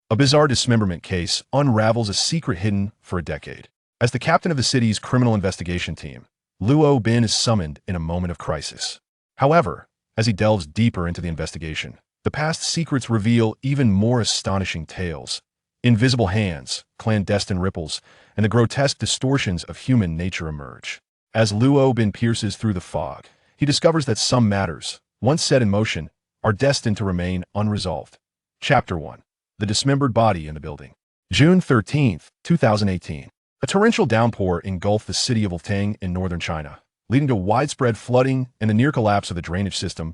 A bizarre dismemberment case unravels a secret hidden for a decade. As the captain of the city's criminal investigation team, Luo Bin is summoned in a moment of crisis. However, as he delves deeper into the investigation, the past secrets reveal even more astonishing tales. Invisible hands, clandestine ripples, and the grotesque distortions of human nature emerge. As Luo Bin pierces through the fog, he discovers that some matters, once set in motion, are destined to remain unresolved. Chapter 1. The Dismembered Body in the Building. June 13, 2018. A torrential downpour engulfed the city of Ultang in northern China, leading to widespread flooding and the near collapse of the drainage system.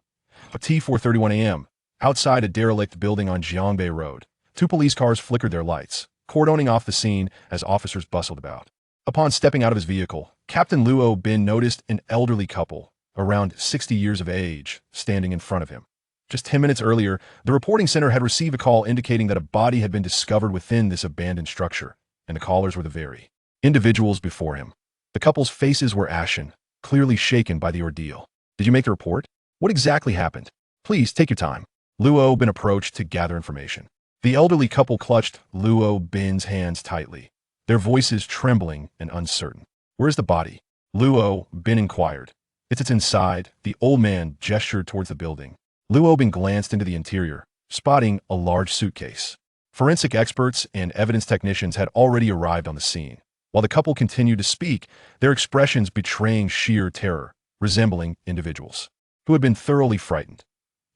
At T4:31 a.m., outside a derelict building on Jiangbei Road, two police cars flickered their lights, cordoning off the scene as officers bustled about. Upon stepping out of his vehicle, Captain Luo Bin noticed an elderly couple, around 60 years of age, standing in front of him. Just 10 minutes earlier, the reporting center had received a call indicating that a body had been discovered within this abandoned structure, and the callers were the very individuals before him. The couple's faces were ashen, clearly shaken by the ordeal. Did you make the report? What exactly happened? Please take your time. Luo Bin approached to gather information. The elderly couple clutched Luo Bin's hands tightly, their voices trembling and uncertain. Where's the body? Luo Bin inquired. It's inside. The old man gestured towards the building. Luo Bin glanced into the interior, spotting a large suitcase. Forensic experts and evidence technicians had already arrived on the scene. While the couple continued to speak, their expressions betraying sheer terror, resembling individuals who had been thoroughly frightened.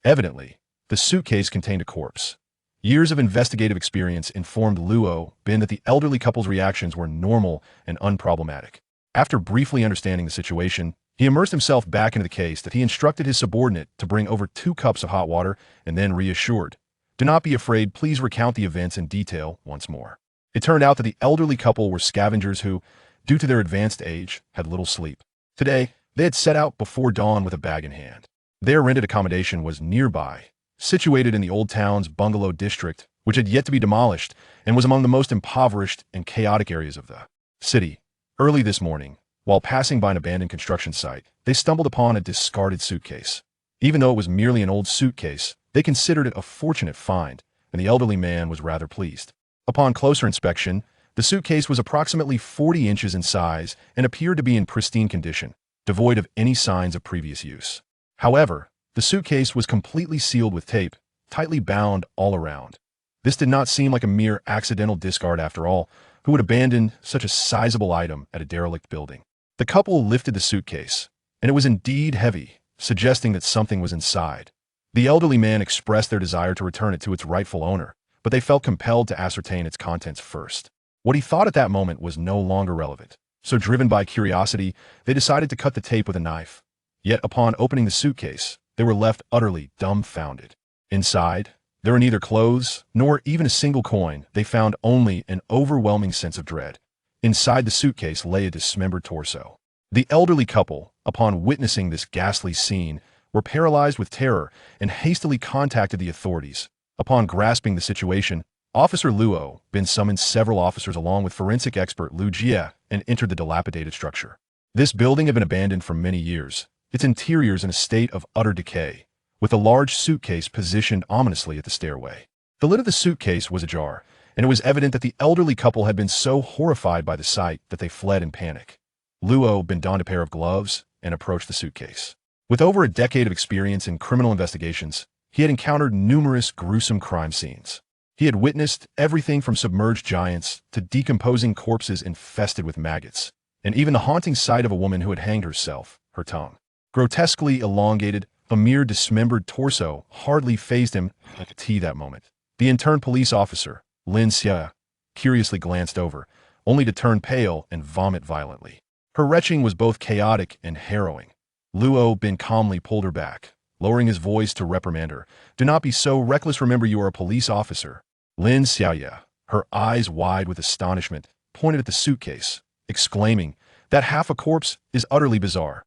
Evidently, the suitcase contained a corpse. Years of investigative experience informed Luo Bin that the elderly couple's reactions were normal and unproblematic. After briefly understanding the situation, he immersed himself back into the case that he instructed his subordinate to bring over 2 cups of hot water and then reassured, "Do not be afraid, please recount the events in detail once more." It turned out that the elderly couple were scavengers who, due to their advanced age, had little sleep. Today, they had set out before dawn with a bag in hand. Their rented accommodation was nearby, situated in the old town's bungalow district, which had yet to be demolished and was among the most impoverished and chaotic areas of the city. Early this morning, while passing by an abandoned construction site, they stumbled upon a discarded suitcase. Even though it was merely an old suitcase, they considered it a fortunate find, and the elderly man was rather pleased. Upon closer inspection, the suitcase was approximately 40 inches in size and appeared to be in pristine condition, devoid of any signs of previous use. However, the suitcase was completely sealed with tape, tightly bound all around. This did not seem like a mere accidental discard after all. Who would abandon such a sizable item at a derelict building? The couple lifted the suitcase, and it was indeed heavy, suggesting that something was inside. The elderly man expressed their desire to return it to its rightful owner, but they felt compelled to ascertain its contents first. What he thought at that moment was no longer relevant, so driven by curiosity, they decided to cut the tape with a knife. Yet upon opening the suitcase, they were left utterly dumbfounded. Inside, there were neither clothes nor even a single coin. They found only an overwhelming sense of dread. Inside the suitcase lay a dismembered torso. The elderly couple, upon witnessing this ghastly scene, were paralyzed with terror and hastily contacted the authorities. Upon grasping the situation, Officer Luo Bin summoned several officers along with forensic expert Lu Jia and entered the dilapidated structure. This building had been abandoned for many years, its interiors in a state of utter decay, with a large suitcase positioned ominously at the stairway. The lid of the suitcase was ajar, and it was evident that the elderly couple had been so horrified by the sight that they fled in panic. Luo Bin donned a pair of gloves and approached the suitcase. With over a decade of experience in criminal investigations, he had encountered numerous gruesome crime scenes. He had witnessed everything from submerged giants to decomposing corpses infested with maggots, and even the haunting sight of a woman who had hanged herself, her tongue grotesquely elongated. A mere dismembered torso hardly fazed him like a tea that moment. The interned police officer, Lin Xia, curiously glanced over, only to turn pale and vomit violently. Her retching was both chaotic and harrowing. Luo Bin calmly pulled her back, lowering his voice to reprimand her. "Do not be so reckless, remember you are a police officer." Lin Xia, her eyes wide with astonishment, pointed at the suitcase, exclaiming, "That half a corpse is utterly bizarre."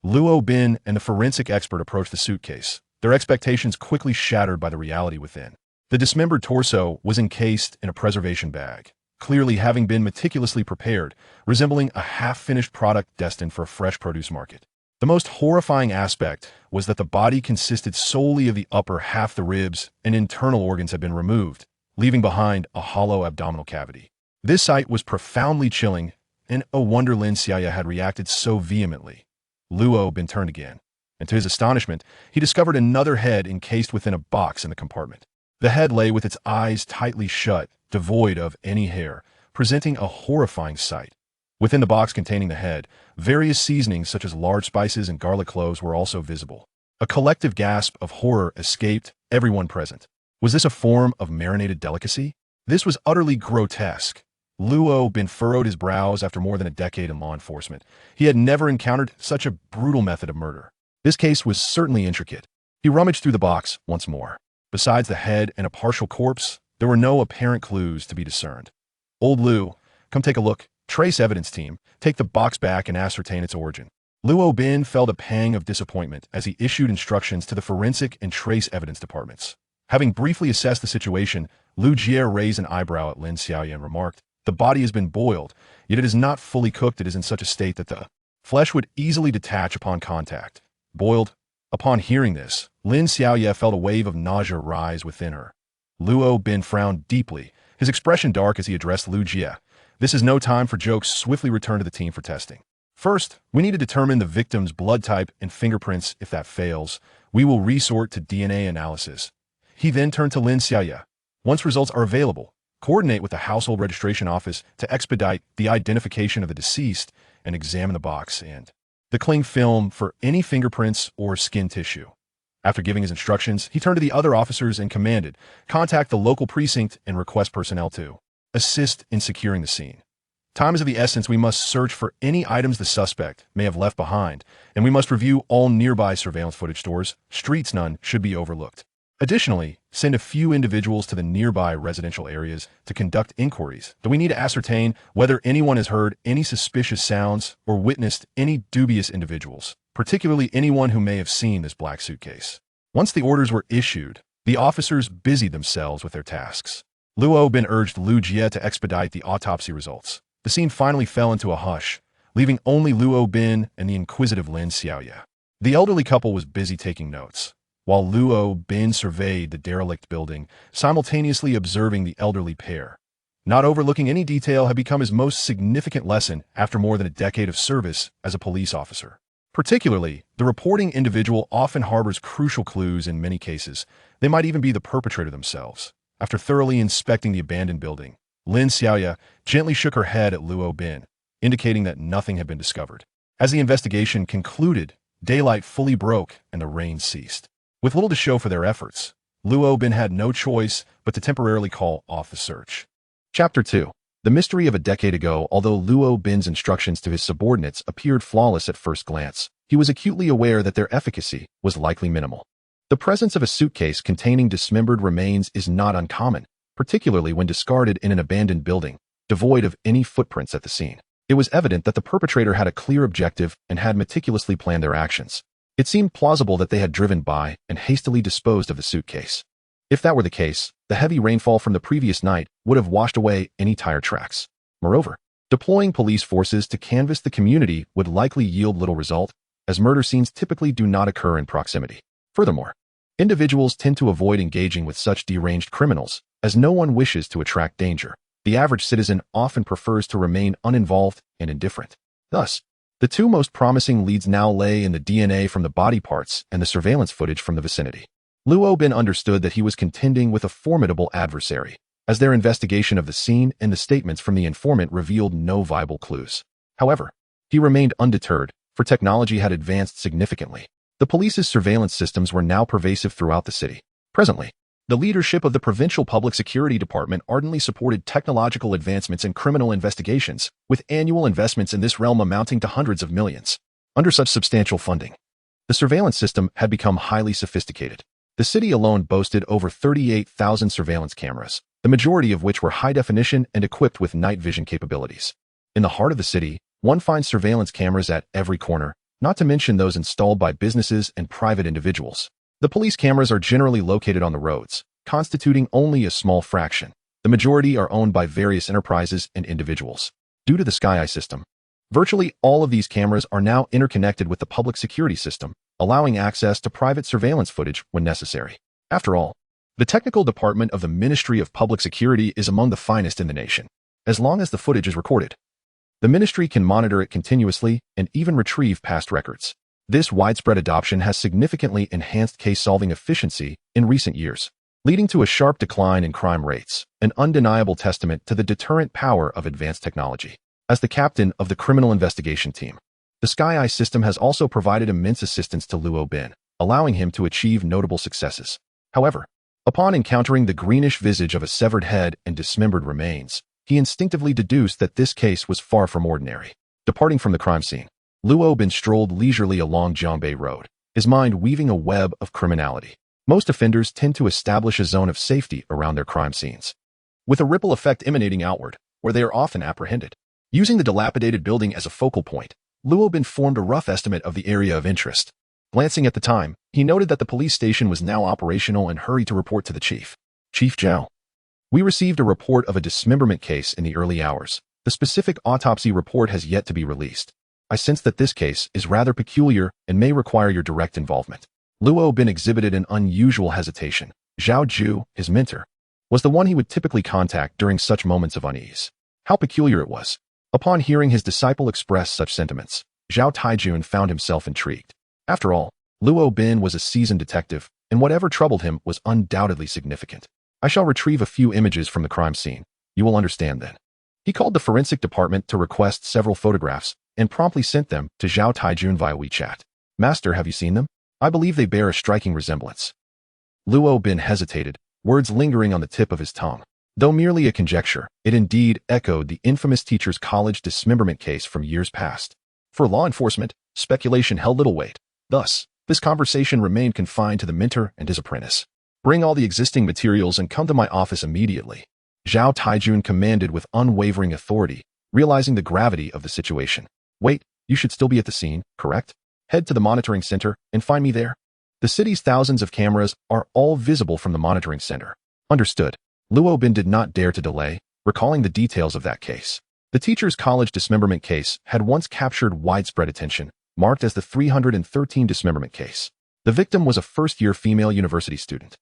Luo Bin and the forensic expert approached the suitcase, their expectations quickly shattered by the reality within. The dismembered torso was encased in a preservation bag, clearly having been meticulously prepared, resembling a half-finished product destined for a fresh produce market. The most horrifying aspect was that the body consisted solely of the upper half. The ribs and internal organs had been removed, leaving behind a hollow abdominal cavity. This sight was profoundly chilling, and no wonder Lin Xiaoya had reacted so vehemently. Luo Bin turned again, and to his astonishment, he discovered another head encased within a box in the compartment. The head lay with its eyes tightly shut, devoid of any hair, presenting a horrifying sight. Within the box containing the head, various seasonings such as large spices and garlic cloves were also visible. A collective gasp of horror escaped everyone present. Was this a form of marinated delicacy? This was utterly grotesque. Luo Bin furrowed his brows after more than a decade in law enforcement. He had never encountered such a brutal method of murder. This case was certainly intricate. He rummaged through the box once more. Besides the head and a partial corpse, there were no apparent clues to be discerned. Old Lu, come take a look. Trace evidence team, take the box back and ascertain its origin. Luo Bin felt a pang of disappointment as he issued instructions to the forensic and trace evidence departments. Having briefly assessed the situation, Lu Jie raised an eyebrow at Lin Xiaoya and remarked, "The body has been boiled, yet it is not fully cooked. It is in such a state that the flesh would easily detach upon contact." Boiled? Upon hearing this, Lin Xiaoya felt a wave of nausea rise within her. Luo Bin frowned deeply, his expression dark as he addressed Lu Jie. "This is no time for jokes. Swiftly return to the team for testing. First, we need to determine the victim's blood type and fingerprints. If that fails, we will resort to DNA analysis." He then turned to Lin Xiaoya. "Once results are available, coordinate with the household registration office to expedite the identification of the deceased and examine the box and the cling film for any fingerprints or skin tissue." After giving his instructions, he turned to the other officers and commanded, "Contact the local precinct and request personnel to assist in securing the scene. Time is of the essence. We must search for any items the suspect may have left behind, and we must review all nearby surveillance footage stores. Streets none should be overlooked. Additionally, send a few individuals to the nearby residential areas to conduct inquiries. Do we need to ascertain whether anyone has heard any suspicious sounds or witnessed any dubious individuals, particularly anyone who may have seen this black suitcase?" Once the orders were issued, the officers busied themselves with their tasks. Luo Bin urged Lu Jie to expedite the autopsy results. The scene finally fell into a hush, leaving only Luo Bin and the inquisitive Lin Xiaoya. The elderly couple was busy taking notes, while Luo Bin surveyed the derelict building, simultaneously observing the elderly pair. Not overlooking any detail had become his most significant lesson after more than a decade of service as a police officer. Particularly, the reporting individual often harbors crucial clues in many cases. They might even be the perpetrator themselves. After thoroughly inspecting the abandoned building, Lin Xiaoya gently shook her head at Luo Bin, indicating that nothing had been discovered. As the investigation concluded, daylight fully broke and the rain ceased. With little to show for their efforts, Luo Bin had no choice but to temporarily call off the search. Chapter 2. The mystery of a decade ago. Although Luo Bin's instructions to his subordinates appeared flawless at first glance, he was acutely aware that their efficacy was likely minimal. The presence of a suitcase containing dismembered remains is not uncommon, particularly when discarded in an abandoned building, devoid of any footprints at the scene. It was evident that the perpetrator had a clear objective and had meticulously planned their actions. It seemed plausible that they had driven by and hastily disposed of the suitcase. If that were the case, the heavy rainfall from the previous night would have washed away any tire tracks. Moreover, deploying police forces to canvass the community would likely yield little result, as murder scenes typically do not occur in proximity. Furthermore, individuals tend to avoid engaging with such deranged criminals, as no one wishes to attract danger. The average citizen often prefers to remain uninvolved and indifferent. Thus, the two most promising leads now lay in the DNA from the body parts and the surveillance footage from the vicinity. Luo Bin understood that he was contending with a formidable adversary, as their investigation of the scene and the statements from the informant revealed no viable clues. However, he remained undeterred, for technology had advanced significantly. The police's surveillance systems were now pervasive throughout the city. Presently, the leadership of the Provincial Public Security Department ardently supported technological advancements in criminal investigations, with annual investments in this realm amounting to hundreds of millions. Under such substantial funding, the surveillance system had become highly sophisticated. The city alone boasted over 38,000 surveillance cameras, the majority of which were high definition and equipped with night vision capabilities. In the heart of the city, one finds surveillance cameras at every corner, not to mention those installed by businesses and private individuals. The police cameras are generally located on the roads, constituting only a small fraction. The majority are owned by various enterprises and individuals. Due to the SkyEye system, virtually all of these cameras are now interconnected with the public security system, allowing access to private surveillance footage when necessary. After all, The technical department of the Ministry of Public Security is among the finest in the nation. As long as the footage is recorded, the ministry can monitor it continuously and even retrieve past records. This widespread adoption has significantly enhanced case-solving efficiency in recent years, leading to a sharp decline in crime rates, an undeniable testament to the deterrent power of advanced technology. As the captain of the criminal investigation team, the Sky Eye system has also provided immense assistance to Luo Bin, allowing him to achieve notable successes. However, upon encountering the greenish visage of a severed head and dismembered remains, he instinctively deduced that this case was far from ordinary. Departing from the crime scene, Luo Bin strolled leisurely along Jiangbei Road, his mind weaving a web of criminality. Most offenders tend to establish a zone of safety around their crime scenes, with a ripple effect emanating outward, where they are often apprehended. Using the dilapidated building as a focal point, Luo Bin formed a rough estimate of the area of interest. Glancing at the time, he noted that the police station was now operational and hurried to report to the chief. Chief Zhao, we received a report of a dismemberment case in the early hours. The specific autopsy report has yet to be released. I sense that this case is rather peculiar and may require your direct involvement. Luo Bin exhibited an unusual hesitation. Zhao Ju, his mentor, was the one he would typically contact during such moments of unease. How peculiar it was. Upon hearing his disciple express such sentiments, Zhao Taijun found himself intrigued. After all, Luo Bin was a seasoned detective, and whatever troubled him was undoubtedly significant. I shall retrieve a few images from the crime scene. You will understand then. He called the forensic department to request several photographs and promptly sent them to Zhao Taijun via WeChat. Master, have you seen them? I believe they bear a striking resemblance. Luo Bin hesitated, words lingering on the tip of his tongue. Though merely a conjecture, it indeed echoed the infamous teacher's college dismemberment case from years past. For law enforcement, speculation held little weight. Thus, this conversation remained confined to the mentor and his apprentice. Bring all the existing materials and come to my office immediately. Zhao Taijun commanded with unwavering authority, realizing the gravity of the situation. Wait, you should still be at the scene, correct? Head to the monitoring center and find me there. The city's thousands of cameras are all visible from the monitoring center. Understood. Luo Bin did not dare to delay, recalling the details of that case. The teacher's college dismemberment case had once captured widespread attention, marked as the 313 dismemberment case. The victim was a first-year female university student,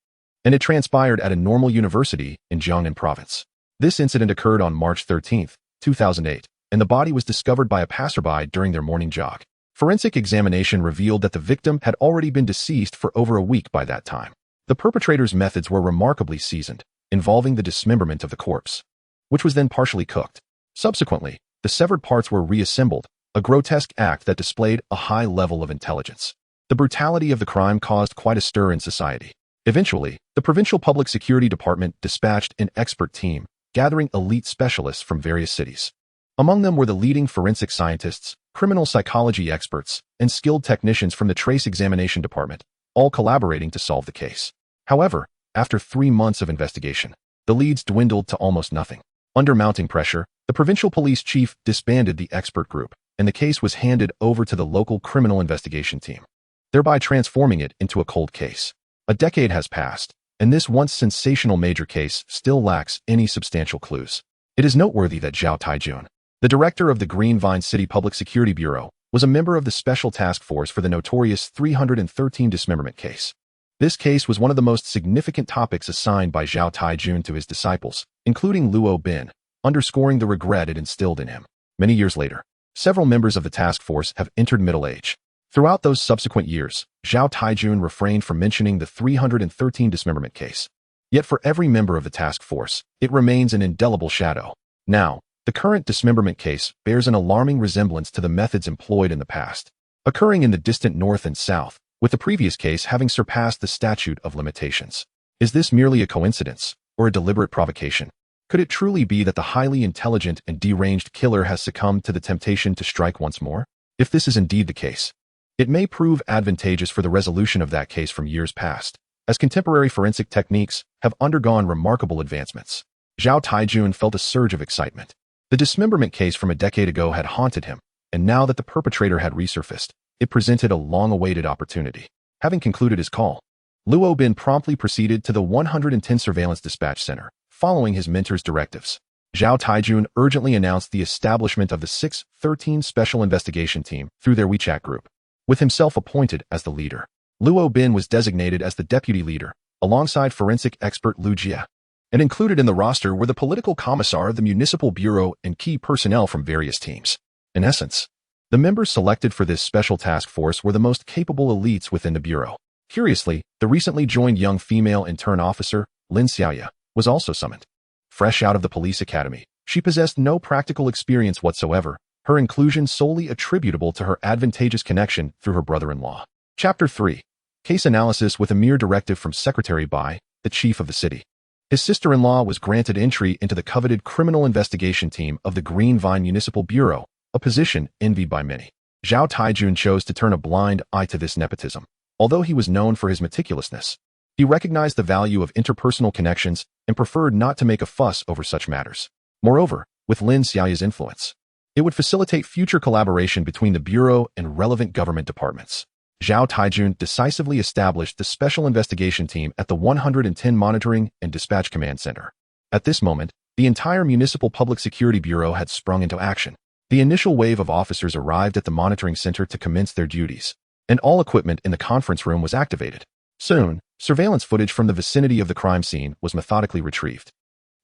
and it transpired at a normal university in Jiangnan province. This incident occurred on March 13, 2008, and the body was discovered by a passerby during their morning jog. Forensic examination revealed that the victim had already been deceased for over a week by that time. The perpetrator's methods were remarkably seasoned, involving the dismemberment of the corpse, which was then partially cooked. Subsequently, the severed parts were reassembled, a grotesque act that displayed a high level of intelligence. The brutality of the crime caused quite a stir in society. Eventually, the Provincial Public Security Department dispatched an expert team, gathering elite specialists from various cities. Among them were the leading forensic scientists, criminal psychology experts, and skilled technicians from the Trace Examination Department, all collaborating to solve the case. However, after 3 months of investigation, the leads dwindled to almost nothing. Under mounting pressure, the provincial police chief disbanded the expert group, and the case was handed over to the local criminal investigation team, thereby transforming it into a cold case. A decade has passed, and this once sensational major case still lacks any substantial clues. It is noteworthy that Zhao Taijun, the director of the Green Vine City Public Security Bureau, was a member of the Special Task Force for the notorious 313 dismemberment case. This case was one of the most significant topics assigned by Zhao Taijun to his disciples, including Luo Bin, underscoring the regret it instilled in him. Many years later, several members of the task force have entered middle age. Throughout those subsequent years, Zhao Taijun refrained from mentioning the 313 dismemberment case. Yet for every member of the task force, it remains an indelible shadow. Now, the current dismemberment case bears an alarming resemblance to the methods employed in the past, occurring in the distant north and south, with the previous case having surpassed the statute of limitations. Is this merely a coincidence, or a deliberate provocation? Could it truly be that the highly intelligent and deranged killer has succumbed to the temptation to strike once more? If this is indeed the case, it may prove advantageous for the resolution of that case from years past, as contemporary forensic techniques have undergone remarkable advancements. Zhao Taijun felt a surge of excitement. The dismemberment case from a decade ago had haunted him, and now that the perpetrator had resurfaced, it presented a long-awaited opportunity. Having concluded his call, Luo Bin promptly proceeded to the 110 Surveillance Dispatch Center, following his mentor's directives. Zhao Taijun urgently announced the establishment of the 613 Special Investigation Team through their WeChat group, with himself appointed as the leader. Luo Bin was designated as the deputy leader, alongside forensic expert Lu Jia. And included in the roster were the political commissar of the municipal bureau and key personnel from various teams. In essence, the members selected for this special task force were the most capable elites within the bureau. Curiously, the recently joined young female intern officer, Lin Xiaoya, was also summoned. Fresh out of the police academy, she possessed no practical experience whatsoever, her inclusion solely attributable to her advantageous connection through her brother-in-law. Chapter 3. Case analysis with a mere directive from Secretary Bai, the chief of the city. His sister-in-law was granted entry into the coveted criminal investigation team of the Green Vine Municipal Bureau, a position envied by many. Zhao Taijun chose to turn a blind eye to this nepotism. Although he was known for his meticulousness, he recognized the value of interpersonal connections and preferred not to make a fuss over such matters. Moreover, with Lin Xiaoya's influence, it would facilitate future collaboration between the bureau and relevant government departments. Zhao Taijun decisively established the Special Investigation Team at the 110 Monitoring and Dispatch Command Center. At this moment, the entire Municipal Public Security Bureau had sprung into action. The initial wave of officers arrived at the monitoring center to commence their duties, and all equipment in the conference room was activated. Soon, surveillance footage from the vicinity of the crime scene was methodically retrieved.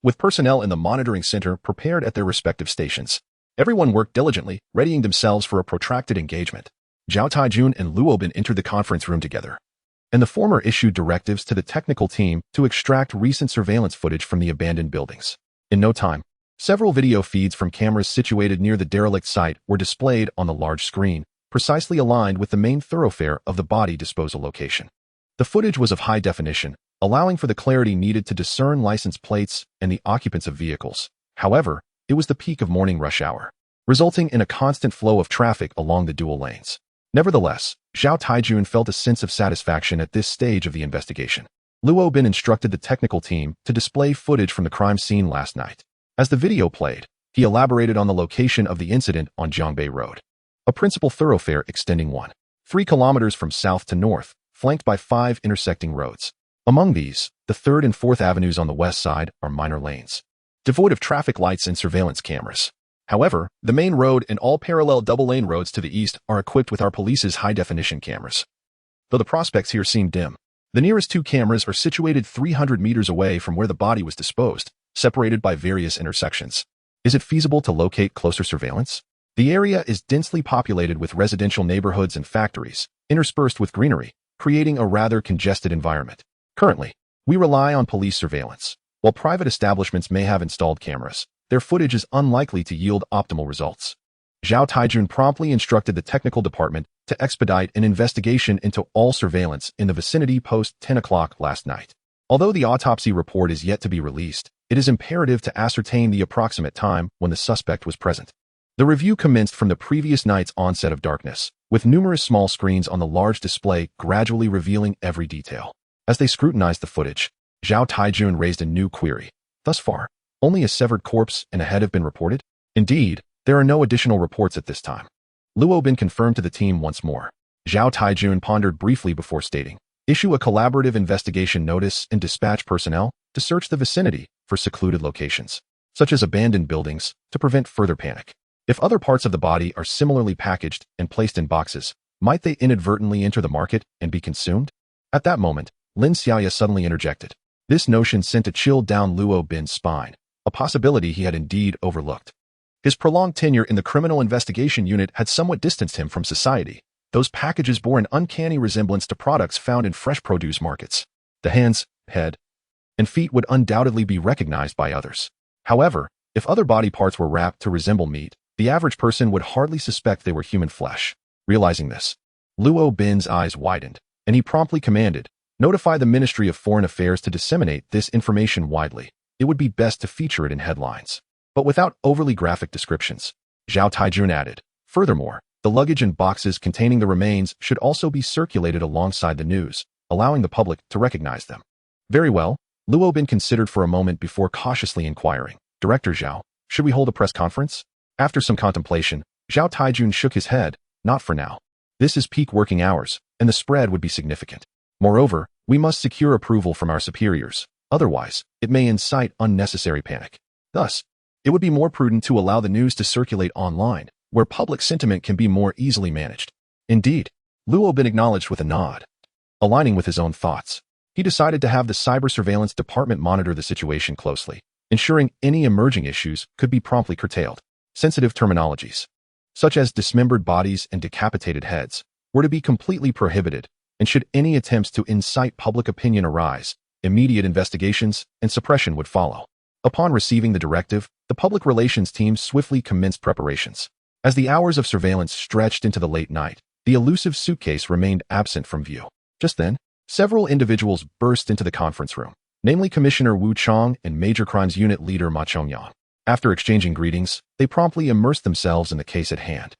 With personnel in the monitoring center prepared at their respective stations, everyone worked diligently, readying themselves for a protracted engagement. Zhao Taijun and Luo Bin entered the conference room together, and the former issued directives to the technical team to extract recent surveillance footage from the abandoned buildings. In no time, several video feeds from cameras situated near the derelict site were displayed on the large screen, precisely aligned with the main thoroughfare of the body disposal location. The footage was of high definition, allowing for the clarity needed to discern license plates and the occupants of vehicles. However, it was the peak of morning rush hour, resulting in a constant flow of traffic along the dual lanes. Nevertheless, Zhao Taijun felt a sense of satisfaction at this stage of the investigation. Luo Bin instructed the technical team to display footage from the crime scene last night. As the video played, he elaborated on the location of the incident on Jiangbei Road, a principal thoroughfare extending 1.3 kilometers from south to north, flanked by 5 intersecting roads. Among these, the 3rd and 4th avenues on the west side are minor lanes, devoid of traffic lights and surveillance cameras. However, the main road and all parallel double-lane roads to the east are equipped with our police's high-definition cameras. Though the prospects here seem dim, the nearest 2 cameras are situated 300 meters away from where the body was disposed, separated by various intersections. Is it feasible to locate closer surveillance? The area is densely populated with residential neighborhoods and factories, interspersed with greenery, creating a rather congested environment. Currently, we rely on police surveillance. While private establishments may have installed cameras, their footage is unlikely to yield optimal results. Zhao Taijun promptly instructed the technical department to expedite an investigation into all surveillance in the vicinity post 10 o'clock last night. Although the autopsy report is yet to be released, it is imperative to ascertain the approximate time when the suspect was present. The review commenced from the previous night's onset of darkness, with numerous small screens on the large display gradually revealing every detail. As they scrutinized the footage, Zhao Taijun raised a new query. Thus far, only a severed corpse and a head have been reported? Indeed, there are no additional reports at this time. Luo Bin confirmed to the team once more. Zhao Taijun pondered briefly before stating, issue a collaborative investigation notice and dispatch personnel to search the vicinity for secluded locations, such as abandoned buildings, to prevent further panic. If other parts of the body are similarly packaged and placed in boxes, might they inadvertently enter the market and be consumed? At that moment, Lin Xiaoya suddenly interjected. This notion sent a chill down Luo Bin's spine, a possibility he had indeed overlooked. His prolonged tenure in the Criminal Investigation Unit had somewhat distanced him from society. Those packages bore an uncanny resemblance to products found in fresh produce markets. The hands, head, and feet would undoubtedly be recognized by others. However, if other body parts were wrapped to resemble meat, the average person would hardly suspect they were human flesh. Realizing this, Luo Bin's eyes widened, and he promptly commanded, notify the Ministry of Foreign Affairs to disseminate this information widely. It would be best to feature it in headlines, but without overly graphic descriptions. Zhao Taijun added, furthermore, the luggage and boxes containing the remains should also be circulated alongside the news, allowing the public to recognize them. Very well, Luo Bin considered for a moment before cautiously inquiring, Director Zhao, should we hold a press conference? After some contemplation, Zhao Taijun shook his head, not for now. This is peak working hours, and the spread would be significant. Moreover, we must secure approval from our superiors. Otherwise, it may incite unnecessary panic. Thus, it would be more prudent to allow the news to circulate online, where public sentiment can be more easily managed. Indeed, Luo Bin acknowledged with a nod. Aligning with his own thoughts, he decided to have the cyber surveillance department monitor the situation closely, ensuring any emerging issues could be promptly curtailed. Sensitive terminologies, such as dismembered bodies and decapitated heads, were to be completely prohibited, and should any attempts to incite public opinion arise, immediate investigations and suppression would follow. Upon receiving the directive, the public relations team swiftly commenced preparations. As the hours of surveillance stretched into the late night, the elusive suitcase remained absent from view. Just then, several individuals burst into the conference room, namely Commissioner Wu Chong and Major Crimes Unit Leader Ma Chongyang. After exchanging greetings, they promptly immersed themselves in the case at hand.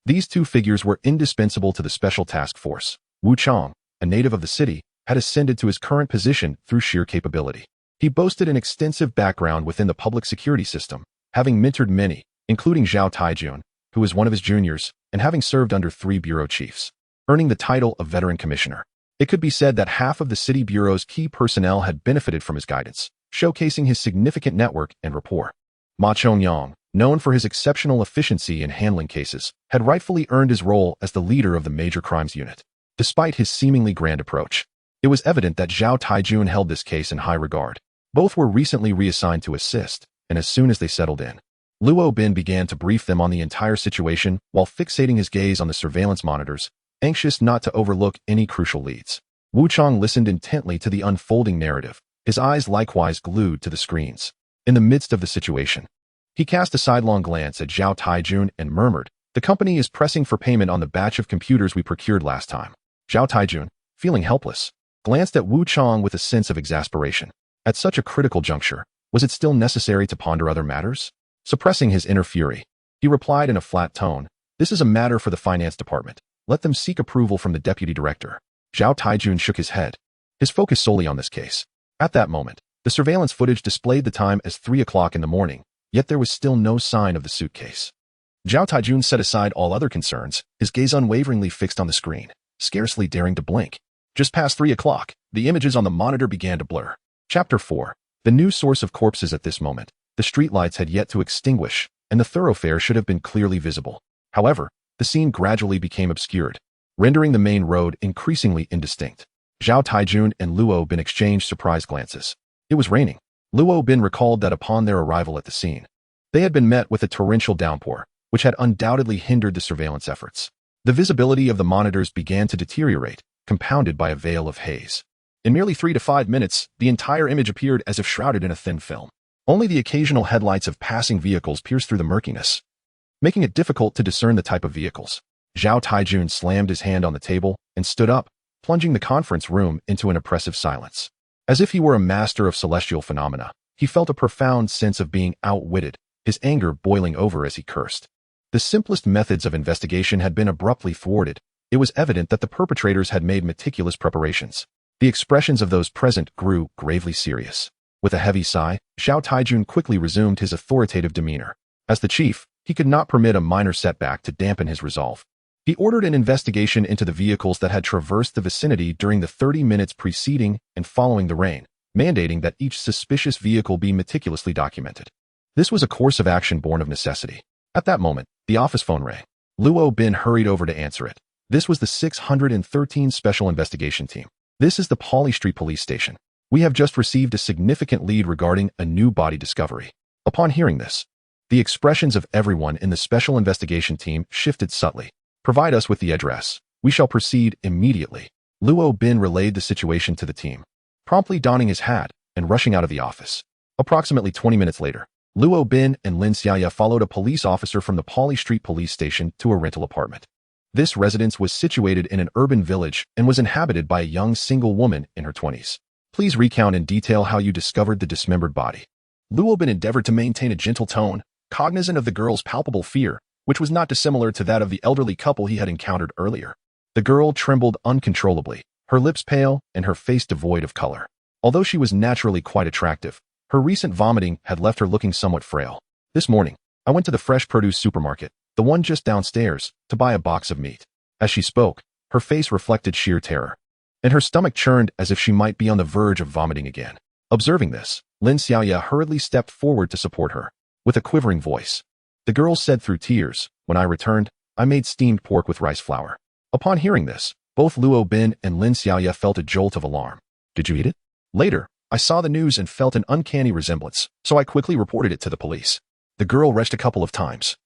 These two figures were indispensable to the special task force. Wu Chong, a native of the city, had ascended to his current position through sheer capability. He boasted an extensive background within the public security system, having mentored many, including Zhao Taijun, who was one of his juniors, and having served under 3 bureau chiefs, earning the title of veteran commissioner. It could be said that half of the city bureau's key personnel had benefited from his guidance, showcasing his significant network and rapport. Ma Chongyang, known for his exceptional efficiency in handling cases, had rightfully earned his role as the leader of the major crimes unit. Despite his seemingly grand approach, it was evident that Zhao Taijun held this case in high regard. Both were recently reassigned to assist, and as soon as they settled in, Luo Bin began to brief them on the entire situation while fixating his gaze on the surveillance monitors, anxious not to overlook any crucial leads. Wu Chong listened intently to the unfolding narrative, his eyes likewise glued to the screens. In the midst of the situation, he cast a sidelong glance at Zhao Taijun and murmured, "The company is pressing for payment on the batch of computers we procured last time." Zhao Taijun, feeling helpless, glanced at Wu Chong with a sense of exasperation. At such a critical juncture, was it still necessary to ponder other matters? Suppressing his inner fury, he replied in a flat tone, "This is a matter for the finance department. Let them seek approval from the deputy director." Zhao Taijun shook his head, his focus solely on this case. At that moment, the surveillance footage displayed the time as 3 o'clock in the morning, yet there was still no sign of the suitcase. Zhao Taijun set aside all other concerns, his gaze unwaveringly fixed on the screen, scarcely daring to blink. Just past 3 o'clock, the images on the monitor began to blur. Chapter 4. The new source of corpses. At this moment, the streetlights had yet to extinguish, and the thoroughfare should have been clearly visible. However, the scene gradually became obscured, rendering the main road increasingly indistinct. Zhao Taijun and Luo Bin exchanged surprised glances. It was raining. Luo Bin recalled that upon their arrival at the scene, they had been met with a torrential downpour, which had undoubtedly hindered the surveillance efforts. The visibility of the monitors began to deteriorate, compounded by a veil of haze. In merely 3 to 5 minutes, the entire image appeared as if shrouded in a thin film. Only the occasional headlights of passing vehicles pierced through the murkiness, making it difficult to discern the type of vehicles. Zhao Taijun slammed his hand on the table and stood up, plunging the conference room into an oppressive silence. As if he were a master of celestial phenomena, he felt a profound sense of being outwitted, his anger boiling over as he cursed. The simplest methods of investigation had been abruptly thwarted. It was evident that the perpetrators had made meticulous preparations. The expressions of those present grew gravely serious. With a heavy sigh, Zhao Taijun quickly resumed his authoritative demeanor. As the chief, he could not permit a minor setback to dampen his resolve. He ordered an investigation into the vehicles that had traversed the vicinity during the 30 minutes preceding and following the rain, mandating that each suspicious vehicle be meticulously documented. This was a course of action born of necessity. At that moment, the office phone rang. Luo Bin hurried over to answer it. This was the 613 Special Investigation Team. "This is the Pauli Street Police Station. We have just received a significant lead regarding a new body discovery." Upon hearing this, the expressions of everyone in the Special Investigation Team shifted subtly. "Provide us with the address. We shall proceed immediately." Luo Bin relayed the situation to the team, promptly donning his hat and rushing out of the office. Approximately 20 minutes later, Luo Bin and Lin Xiaoya followed a police officer from the Pauli Street Police Station to a rental apartment. This residence was situated in an urban village and was inhabited by a young single woman in her 20s. "Please recount in detail how you discovered the dismembered body." Luo Bin endeavored to maintain a gentle tone, cognizant of the girl's palpable fear, which was not dissimilar to that of the elderly couple he had encountered earlier. The girl trembled uncontrollably, her lips pale and her face devoid of color. Although she was naturally quite attractive, her recent vomiting had left her looking somewhat frail. "This morning, I went to the fresh produce supermarket, the one just downstairs, to buy a box of meat." As she spoke, her face reflected sheer terror, and her stomach churned as if she might be on the verge of vomiting again. Observing this, Lin Xiaoya hurriedly stepped forward to support her. With a quivering voice, the girl said through tears, "When I returned, I made steamed pork with rice flour." Upon hearing this, both Luo Bin and Lin Xiaoya felt a jolt of alarm. Did you eat it? Later, I saw the news and felt an uncanny resemblance, so I quickly reported it to the police. The girl retched a couple of times,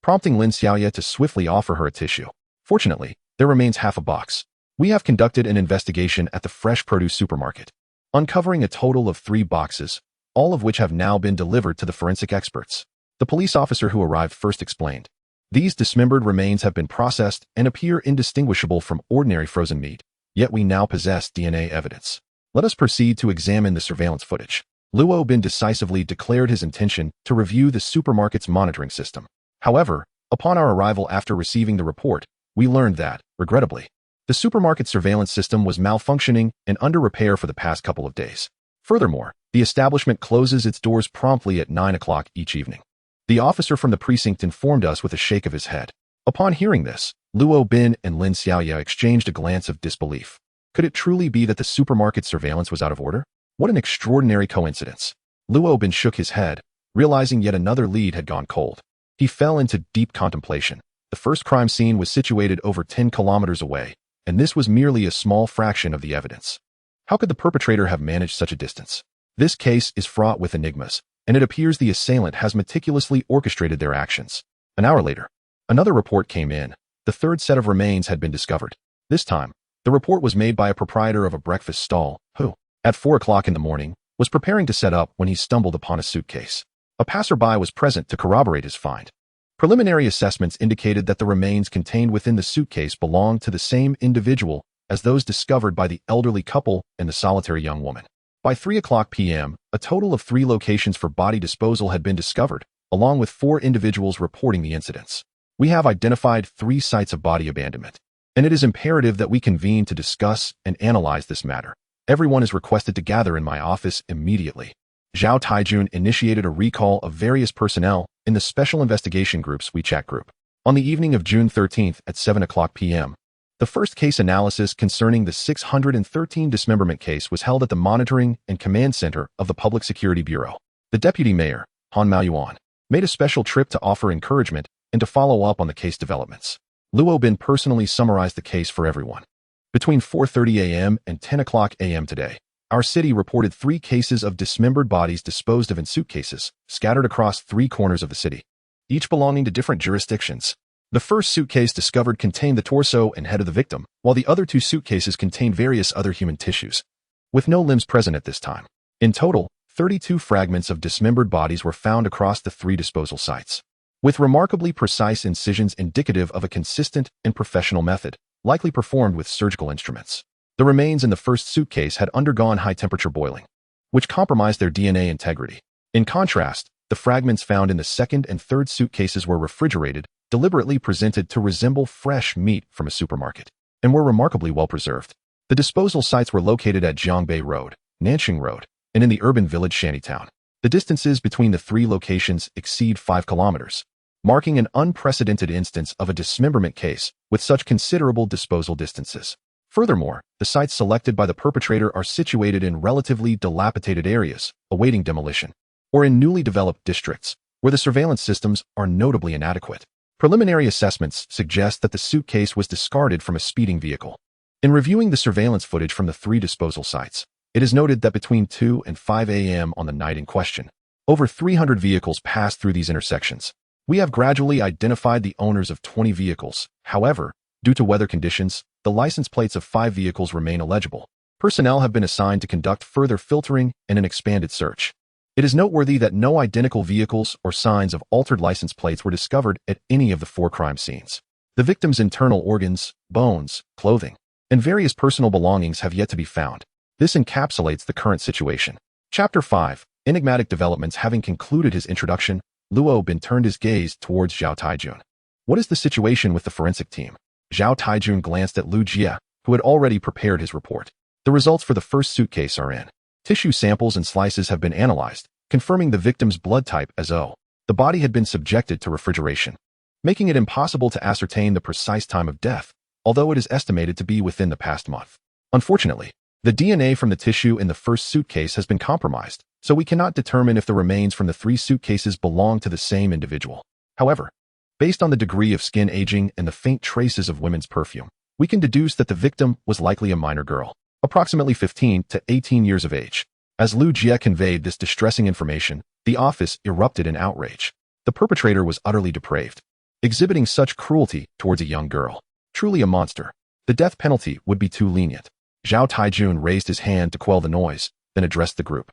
prompting Lin Xiaoye to swiftly offer her a tissue. Fortunately, there remains half a box. We have conducted an investigation at the fresh produce supermarket, uncovering a total of 3 boxes, all of which have now been delivered to the forensic experts. The police officer who arrived first explained. These dismembered remains have been processed and appear indistinguishable from ordinary frozen meat, yet we now possess DNA evidence. Let us proceed to examine the surveillance footage. Luo Bin decisively declared his intention to review the supermarket's monitoring system. However, upon our arrival after receiving the report, we learned that, regrettably, the supermarket surveillance system was malfunctioning and under repair for the past couple of days. Furthermore, the establishment closes its doors promptly at 9 o'clock each evening. The officer from the precinct informed us with a shake of his head. Upon hearing this, Luo Bin and Lin Xiaoye exchanged a glance of disbelief. Could it truly be that the supermarket surveillance was out of order? What an extraordinary coincidence. Luo Bin shook his head, realizing yet another lead had gone cold. He fell into deep contemplation. The first crime scene was situated over 10 kilometers away, and this was merely a small fraction of the evidence. How could the perpetrator have managed such a distance? This case is fraught with enigmas, and it appears the assailant has meticulously orchestrated their actions. An hour later, another report came in. The third set of remains had been discovered. This time, the report was made by a proprietor of a breakfast stall, who, at 4 o'clock in the morning, was preparing to set up when he stumbled upon a suitcase. A passerby was present to corroborate his find. Preliminary assessments indicated that the remains contained within the suitcase belonged to the same individual as those discovered by the elderly couple and the solitary young woman. By 3 o'clock p.m., a total of 3 locations for body disposal had been discovered, along with 4 individuals reporting the incidents. We have identified 3 sites of body abandonment, and it is imperative that we convene to discuss and analyze this matter. Everyone is requested to gather in my office immediately. Zhao Taijun initiated a recall of various personnel in the Special Investigation Group's WeChat group. On the evening of June 13th at 7 o'clock p.m., the first case analysis concerning the 613 dismemberment case was held at the Monitoring and Command Center of the Public Security Bureau. The Deputy Mayor, Han Maoyuan, made a special trip to offer encouragement and to follow up on the case developments. Luo Bin personally summarized the case for everyone. Between 4:30 a.m. and 10 o'clock a.m. today, our city reported 3 cases of dismembered bodies disposed of in suitcases, scattered across 3 corners of the city, each belonging to different jurisdictions. The first suitcase discovered contained the torso and head of the victim, while the other 2 suitcases contained various other human tissues, with no limbs present at this time. In total, 32 fragments of dismembered bodies were found across the 3 disposal sites, with remarkably precise incisions indicative of a consistent and professional method, likely performed with surgical instruments. The remains in the first suitcase had undergone high-temperature boiling, which compromised their DNA integrity. In contrast, the fragments found in the second and third suitcases were refrigerated, deliberately presented to resemble fresh meat from a supermarket, and were remarkably well preserved. The disposal sites were located at Jiangbei Road, Nanxing Road, and in the urban village Shantytown. The distances between the 3 locations exceed 5 kilometers, marking an unprecedented instance of a dismemberment case with such considerable disposal distances. Furthermore, the sites selected by the perpetrator are situated in relatively dilapidated areas, awaiting demolition, or in newly developed districts, where the surveillance systems are notably inadequate. Preliminary assessments suggest that the suitcase was discarded from a speeding vehicle. In reviewing the surveillance footage from the 3 disposal sites, it is noted that between 2 and 5 a.m. on the night in question, over 300 vehicles passed through these intersections. We have gradually identified the owners of 20 vehicles. However, due to weather conditions, the license plates of 5 vehicles remain illegible. Personnel have been assigned to conduct further filtering and an expanded search. It is noteworthy that no identical vehicles or signs of altered license plates were discovered at any of the 4 crime scenes. The victim's internal organs, bones, clothing, and various personal belongings have yet to be found. This encapsulates the current situation. Chapter 5. Enigmatic developments. Having concluded his introduction, Luo Bin turned his gaze towards Zhao Taijun. What is the situation with the forensic team? Zhao Taijun glanced at Lu Jia, who had already prepared his report. The results for the first suitcase are in. Tissue samples and slices have been analyzed, confirming the victim's blood type as O. The body had been subjected to refrigeration, making it impossible to ascertain the precise time of death, although it is estimated to be within the past month. Unfortunately, the DNA from the tissue in the first suitcase has been compromised, so we cannot determine if the remains from the 3 suitcases belong to the same individual. However, based on the degree of skin aging and the faint traces of women's perfume, we can deduce that the victim was likely a minor girl. approximately 15 to 18 years of age. As Liu Jie conveyed this distressing information, the office erupted in outrage. The perpetrator was utterly depraved, exhibiting such cruelty towards a young girl. Truly a monster. The death penalty would be too lenient. Zhao Taijun raised his hand to quell the noise, then addressed the group,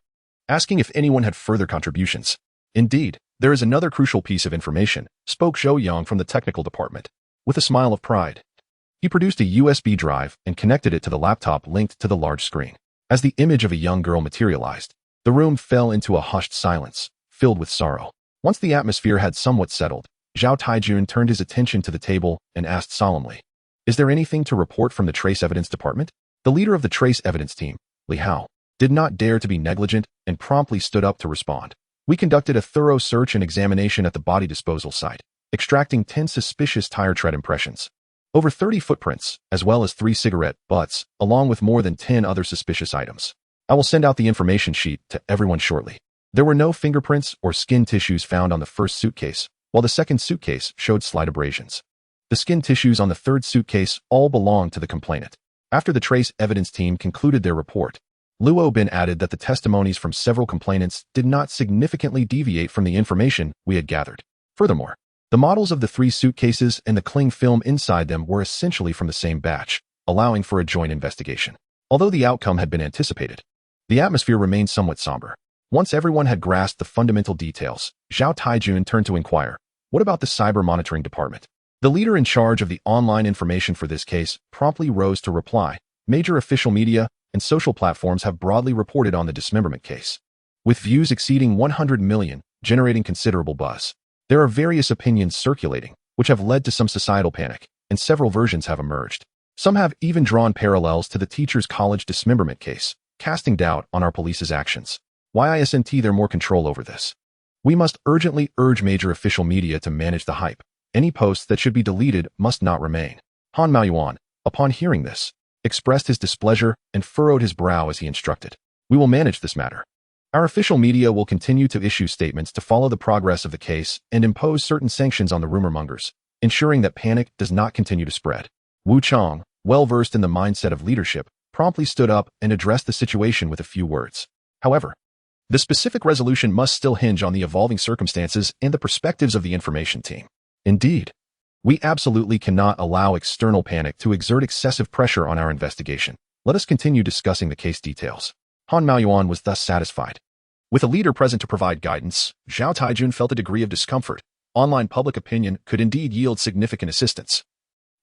asking if anyone had further contributions. Indeed, there is another crucial piece of information, spoke Zhou Yang from the technical department. With a smile of pride, he produced a USB drive and connected it to the laptop linked to the large screen. As the image of a young girl materialized, the room fell into a hushed silence, filled with sorrow. Once the atmosphere had somewhat settled, Zhao Taijun turned his attention to the table and asked solemnly, "Is there anything to report from the Trace Evidence Department?" The leader of the Trace Evidence team, Li Hao, did not dare to be negligent and promptly stood up to respond. "We conducted a thorough search and examination at the body disposal site, extracting 10 suspicious tire tread impressions, over 30 footprints, as well as 3 cigarette butts, along with more than 10 other suspicious items. I will send out the information sheet to everyone shortly." There were no fingerprints or skin tissues found on the first suitcase, while the second suitcase showed slight abrasions. The skin tissues on the third suitcase all belonged to the complainant. After the Trace Evidence team concluded their report, Luo Bin added that the testimonies from several complainants did not significantly deviate from the information we had gathered. Furthermore, the models of the 3 suitcases and the cling film inside them were essentially from the same batch, allowing for a joint investigation. Although the outcome had been anticipated, the atmosphere remained somewhat somber. Once everyone had grasped the fundamental details, Zhao Taijun turned to inquire, "What about the cyber monitoring department?" The leader in charge of the online information for this case promptly rose to reply, "Major official media and social platforms have broadly reported on the dismemberment case, with views exceeding 100 million, generating considerable buzz. There are various opinions circulating, which have led to some societal panic, and several versions have emerged. Some have even drawn parallels to the teachers' college dismemberment case, casting doubt on our police's actions. Why isn't there more control over this? We must urgently urge major official media to manage the hype. Any posts that should be deleted must not remain." Han Maoyuan, upon hearing this, expressed his displeasure and furrowed his brow as he instructed, "We will manage this matter. Our official media will continue to issue statements to follow the progress of the case and impose certain sanctions on the rumor mongers, ensuring that panic does not continue to spread." Wu Chang, well versed in the mindset of leadership, promptly stood up and addressed the situation with a few words. However, the specific resolution must still hinge on the evolving circumstances and the perspectives of the information team. Indeed, we absolutely cannot allow external panic to exert excessive pressure on our investigation. Let us continue discussing the case details. Han Maoyuan was thus satisfied. With a leader present to provide guidance, Zhao Taijun felt a degree of discomfort. Online public opinion could indeed yield significant assistance.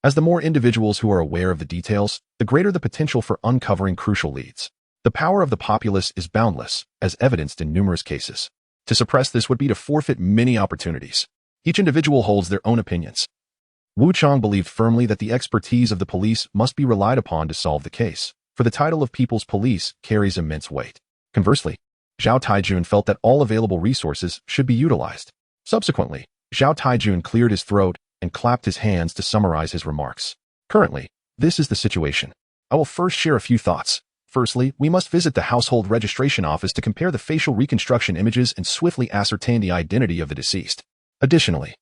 As the more individuals who are aware of the details, the greater the potential for uncovering crucial leads. The power of the populace is boundless, as evidenced in numerous cases. To suppress this would be to forfeit many opportunities. Each individual holds their own opinions. Wu Chang believed firmly that the expertise of the police must be relied upon to solve the case, for the title of People's Police carries immense weight. Conversely, Zhao Taijun felt that all available resources should be utilized. Subsequently, Zhao Taijun cleared his throat and clapped his hands to summarize his remarks. Currently, this is the situation. I will first share a few thoughts. Firstly, we must visit the household registration office to compare the facial reconstruction images and swiftly ascertain the identity of the deceased. Additionally,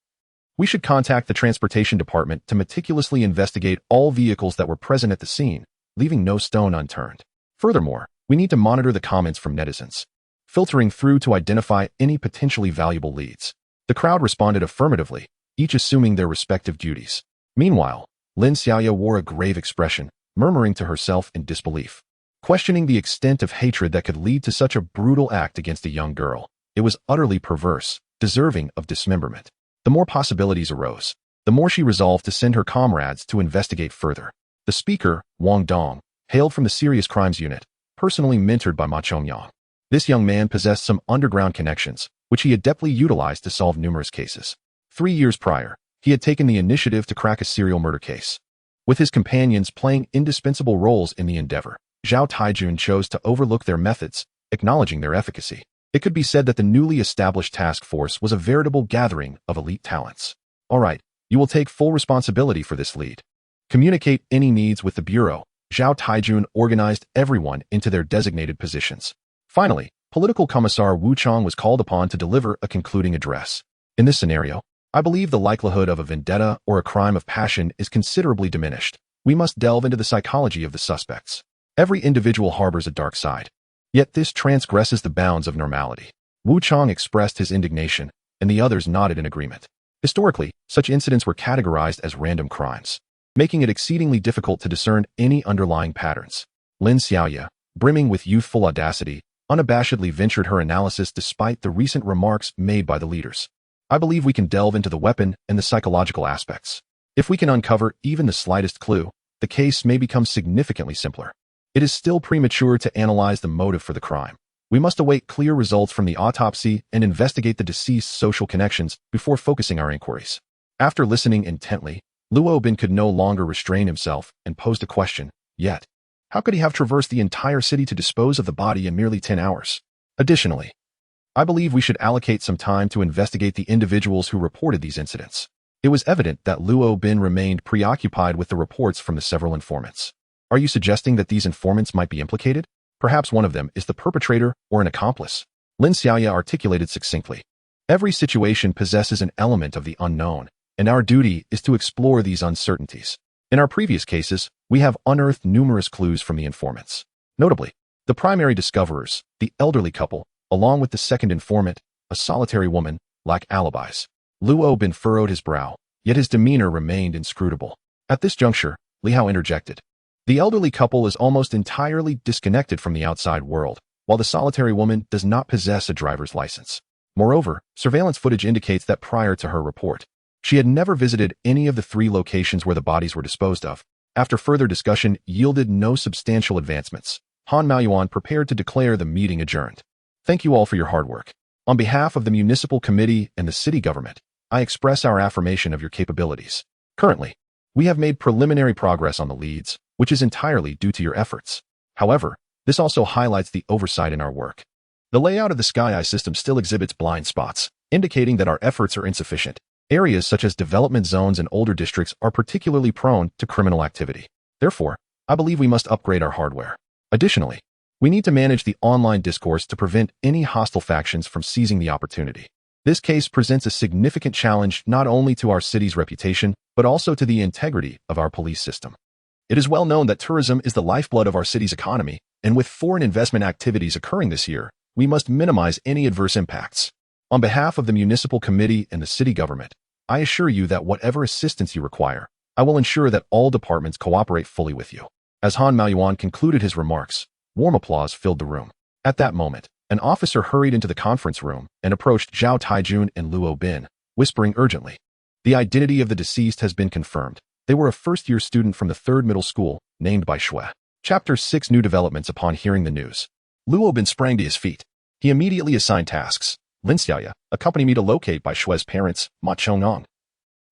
we should contact the transportation department to meticulously investigate all vehicles that were present at the scene, leaving no stone unturned. Furthermore, we need to monitor the comments from netizens, filtering through to identify any potentially valuable leads. The crowd responded affirmatively, each assuming their respective duties. Meanwhile, Lin Xiaoya wore a grave expression, murmuring to herself in disbelief, questioning the extent of hatred that could lead to such a brutal act against a young girl. It was utterly perverse, deserving of dismemberment. The more possibilities arose, the more she resolved to send her comrades to investigate further. The speaker, Wang Dong, hailed from the Serious Crimes Unit, personally mentored by Ma Chongyang. This young man possessed some underground connections, which he adeptly utilized to solve numerous cases. 3 years prior, he had taken the initiative to crack a serial murder case. With his companions playing indispensable roles in the endeavor, Zhao Taijun chose to overlook their methods, acknowledging their efficacy. It could be said that the newly established task force was a veritable gathering of elite talents. All right, you will take full responsibility for this lead. Communicate any needs with the Bureau. Zhao Taijun organized everyone into their designated positions. Finally, Political Commissar Wu Chang was called upon to deliver a concluding address. In this scenario, I believe the likelihood of a vendetta or a crime of passion is considerably diminished. We must delve into the psychology of the suspects. Every individual harbors a dark side. Yet this transgresses the bounds of normality. Wu Chang expressed his indignation, and the others nodded in agreement. Historically, such incidents were categorized as random crimes, making it exceedingly difficult to discern any underlying patterns. Lin Xiaoya, brimming with youthful audacity, unabashedly ventured her analysis despite the recent remarks made by the leaders. I believe we can delve into the weapon and the psychological aspects. If we can uncover even the slightest clue, the case may become significantly simpler. It is still premature to analyze the motive for the crime. We must await clear results from the autopsy and investigate the deceased's social connections before focusing our inquiries. After listening intently, Luo Bin could no longer restrain himself and posed a question. Yet, how could he have traversed the entire city to dispose of the body in merely 10 hours? Additionally, I believe we should allocate some time to investigate the individuals who reported these incidents. It was evident that Luo Bin remained preoccupied with the reports from the several informants. Are you suggesting that these informants might be implicated? Perhaps one of them is the perpetrator or an accomplice. Lin Xiaoya articulated succinctly. Every situation possesses an element of the unknown, and our duty is to explore these uncertainties. In our previous cases, we have unearthed numerous clues from the informants. Notably, the primary discoverers, the elderly couple, along with the second informant, a solitary woman, lack alibis. Luo Bin furrowed his brow, yet his demeanor remained inscrutable. At this juncture, Li Hao interjected. The elderly couple is almost entirely disconnected from the outside world, while the solitary woman does not possess a driver's license. Moreover, surveillance footage indicates that prior to her report, she had never visited any of the 3 locations where the bodies were disposed of. After further discussion yielded no substantial advancements, Han Maoyuan prepared to declare the meeting adjourned. Thank you all for your hard work. On behalf of the municipal committee and the city government, I express our affirmation of your capabilities. Currently, we have made preliminary progress on the leads, which is entirely due to your efforts. However, this also highlights the oversight in our work. The layout of the Sky Eye system still exhibits blind spots, indicating that our efforts are insufficient. Areas such as development zones and older districts are particularly prone to criminal activity. Therefore, I believe we must upgrade our hardware. Additionally, we need to manage the online discourse to prevent any hostile factions from seizing the opportunity. This case presents a significant challenge not only to our city's reputation, but also to the integrity of our police system. It is well known that tourism is the lifeblood of our city's economy, and with foreign investment activities occurring this year, we must minimize any adverse impacts. On behalf of the municipal committee and the city government, I assure you that whatever assistance you require, I will ensure that all departments cooperate fully with you. As Han Maoyuan concluded his remarks, warm applause filled the room. At that moment, an officer hurried into the conference room and approached Zhao Taijun and Luo Bin, whispering urgently. The identity of the deceased has been confirmed. They were a first-year student from the 3rd middle school, named by Shui. Chapter 6 New developments. Upon hearing the news, Luo Bin sprang to his feet. He immediately assigned tasks. Lin Xiaoya, accompany me to locate Bai Shui's parents, Ma Chongnong.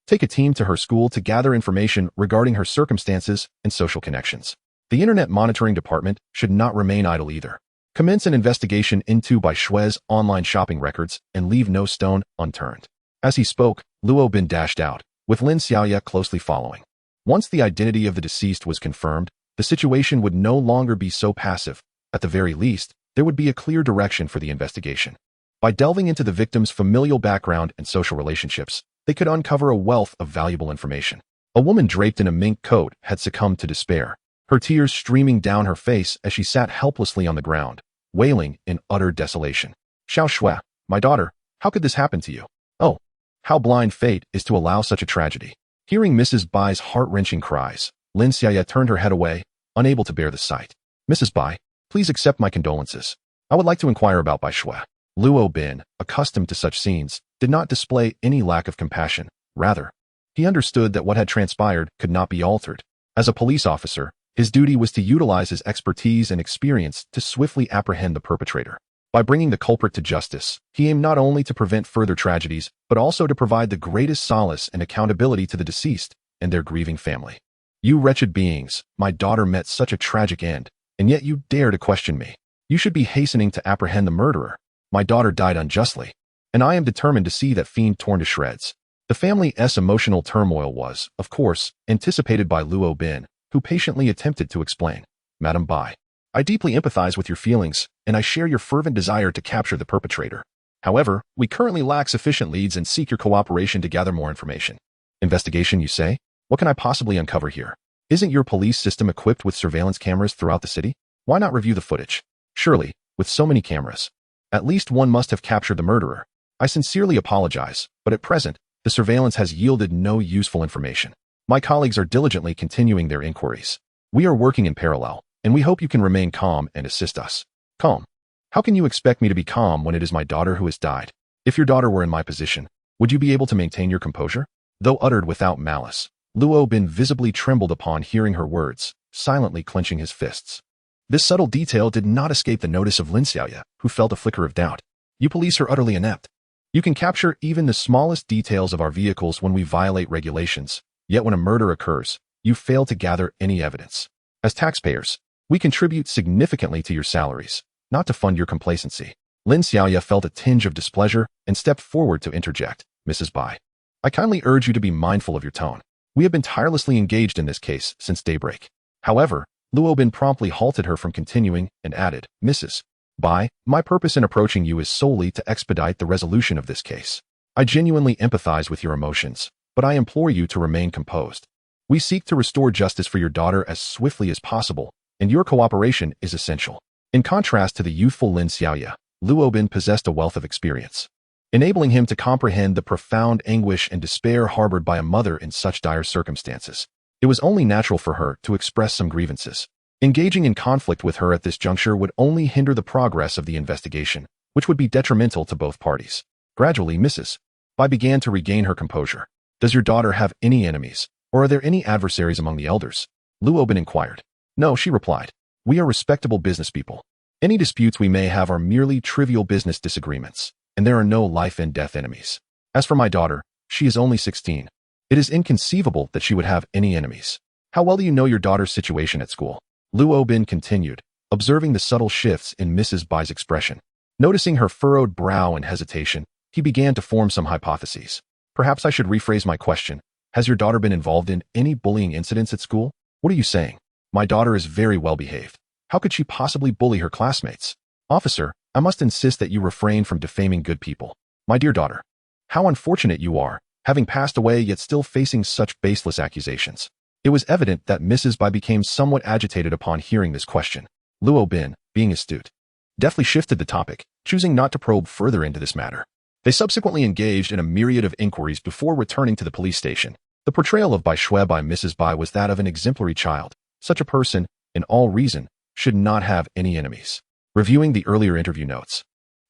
Take a team to her school to gather information regarding her circumstances and social connections. The Internet Monitoring Department should not remain idle either. Commence an investigation into Bai Shui's online shopping records and leave no stone unturned. As he spoke, Luo Bin dashed out, with Lin Xiaoya closely following. Once the identity of the deceased was confirmed, the situation would no longer be so passive. At the very least, there would be a clear direction for the investigation. By delving into the victim's familial background and social relationships, they could uncover a wealth of valuable information. A woman draped in a mink coat had succumbed to despair, her tears streaming down her face as she sat helplessly on the ground, wailing in utter desolation. Xiao Shui, my daughter, how could this happen to you? Oh, how blind fate is to allow such a tragedy. Hearing Mrs. Bai's heart-wrenching cries, Lin Xiaoya turned her head away, unable to bear the sight. Mrs. Bai, please accept my condolences. I would like to inquire about Bai Shui. Luo Bin, accustomed to such scenes, did not display any lack of compassion. Rather, he understood that what had transpired could not be altered. As a police officer, his duty was to utilize his expertise and experience to swiftly apprehend the perpetrator. By bringing the culprit to justice, he aimed not only to prevent further tragedies, but also to provide the greatest solace and accountability to the deceased and their grieving family. You wretched beings, my daughter met such a tragic end, and yet you dare to question me. You should be hastening to apprehend the murderer. My daughter died unjustly, and I am determined to see that fiend torn to shreds. The family's emotional turmoil was, of course, anticipated by Luo Bin, who patiently attempted to explain. Madam Bai, I deeply empathize with your feelings, and I share your fervent desire to capture the perpetrator. However, we currently lack sufficient leads and seek your cooperation to gather more information. Investigation, you say? What can I possibly uncover here? Isn't your police system equipped with surveillance cameras throughout the city? Why not review the footage? Surely, with so many cameras, at least one must have captured the murderer. I sincerely apologize, but at present, the surveillance has yielded no useful information. My colleagues are diligently continuing their inquiries. We are working in parallel, and we hope you can remain calm and assist us. Calm? How can you expect me to be calm when it is my daughter who has died? If your daughter were in my position, would you be able to maintain your composure? Though uttered without malice, Luo Bin visibly trembled upon hearing her words, silently clenching his fists. This subtle detail did not escape the notice of Lin Xiaoya, who felt a flicker of doubt. You police are utterly inept. You can capture even the smallest details of our vehicles when we violate regulations, yet when a murder occurs, you fail to gather any evidence. As taxpayers, we contribute significantly to your salaries, not to fund your complacency. Lin Xiaoya felt a tinge of displeasure and stepped forward to interject. Mrs. Bai, I kindly urge you to be mindful of your tone. We have been tirelessly engaged in this case since daybreak. However, Luo Bin promptly halted her from continuing and added, Mrs. Bai, my purpose in approaching you is solely to expedite the resolution of this case. I genuinely empathize with your emotions, but I implore you to remain composed. We seek to restore justice for your daughter as swiftly as possible, and your cooperation is essential. In contrast to the youthful Lin Xiaoya, Luo Bin possessed a wealth of experience, enabling him to comprehend the profound anguish and despair harbored by a mother in such dire circumstances. It was only natural for her to express some grievances. Engaging in conflict with her at this juncture would only hinder the progress of the investigation, which would be detrimental to both parties. Gradually, Mrs. Bai began to regain her composure. Does your daughter have any enemies, or are there any adversaries among the elders? Luo Bin inquired. No, she replied. We are respectable business people. Any disputes we may have are merely trivial business disagreements, and there are no life and death enemies. As for my daughter, she is only 16. It is inconceivable that she would have any enemies. How well do you know your daughter's situation at school? Luo Bin continued, observing the subtle shifts in Mrs. Bai's expression. Noticing her furrowed brow and hesitation, he began to form some hypotheses. Perhaps I should rephrase my question. Has your daughter been involved in any bullying incidents at school? What are you saying? My daughter is very well behaved. How could she possibly bully her classmates? Officer, I must insist that you refrain from defaming good people. My dear daughter, how unfortunate you are, having passed away yet still facing such baseless accusations. It was evident that Mrs. Bai became somewhat agitated upon hearing this question. Luo Bin, being astute, deftly shifted the topic, choosing not to probe further into this matter. They subsequently engaged in a myriad of inquiries before returning to the police station. The portrayal of Bai Shui by Mrs. Bai was that of an exemplary child. Such a person, in all reason, should not have any enemies. Reviewing the earlier interview notes,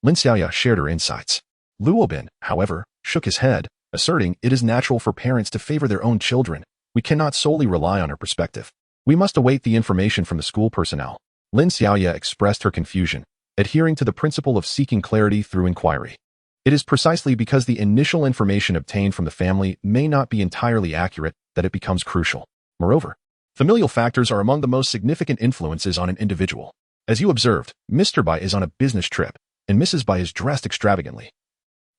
Lin Xiaoya shared her insights. Luo Bin, however, shook his head, asserting it is natural for parents to favor their own children. We cannot solely rely on her perspective. We must await the information from the school personnel. Lin Xiaoya expressed her confusion, adhering to the principle of seeking clarity through inquiry. It is precisely because the initial information obtained from the family may not be entirely accurate that it becomes crucial. Moreover, familial factors are among the most significant influences on an individual. As you observed, Mr. Bai is on a business trip, and Mrs. Bai is dressed extravagantly.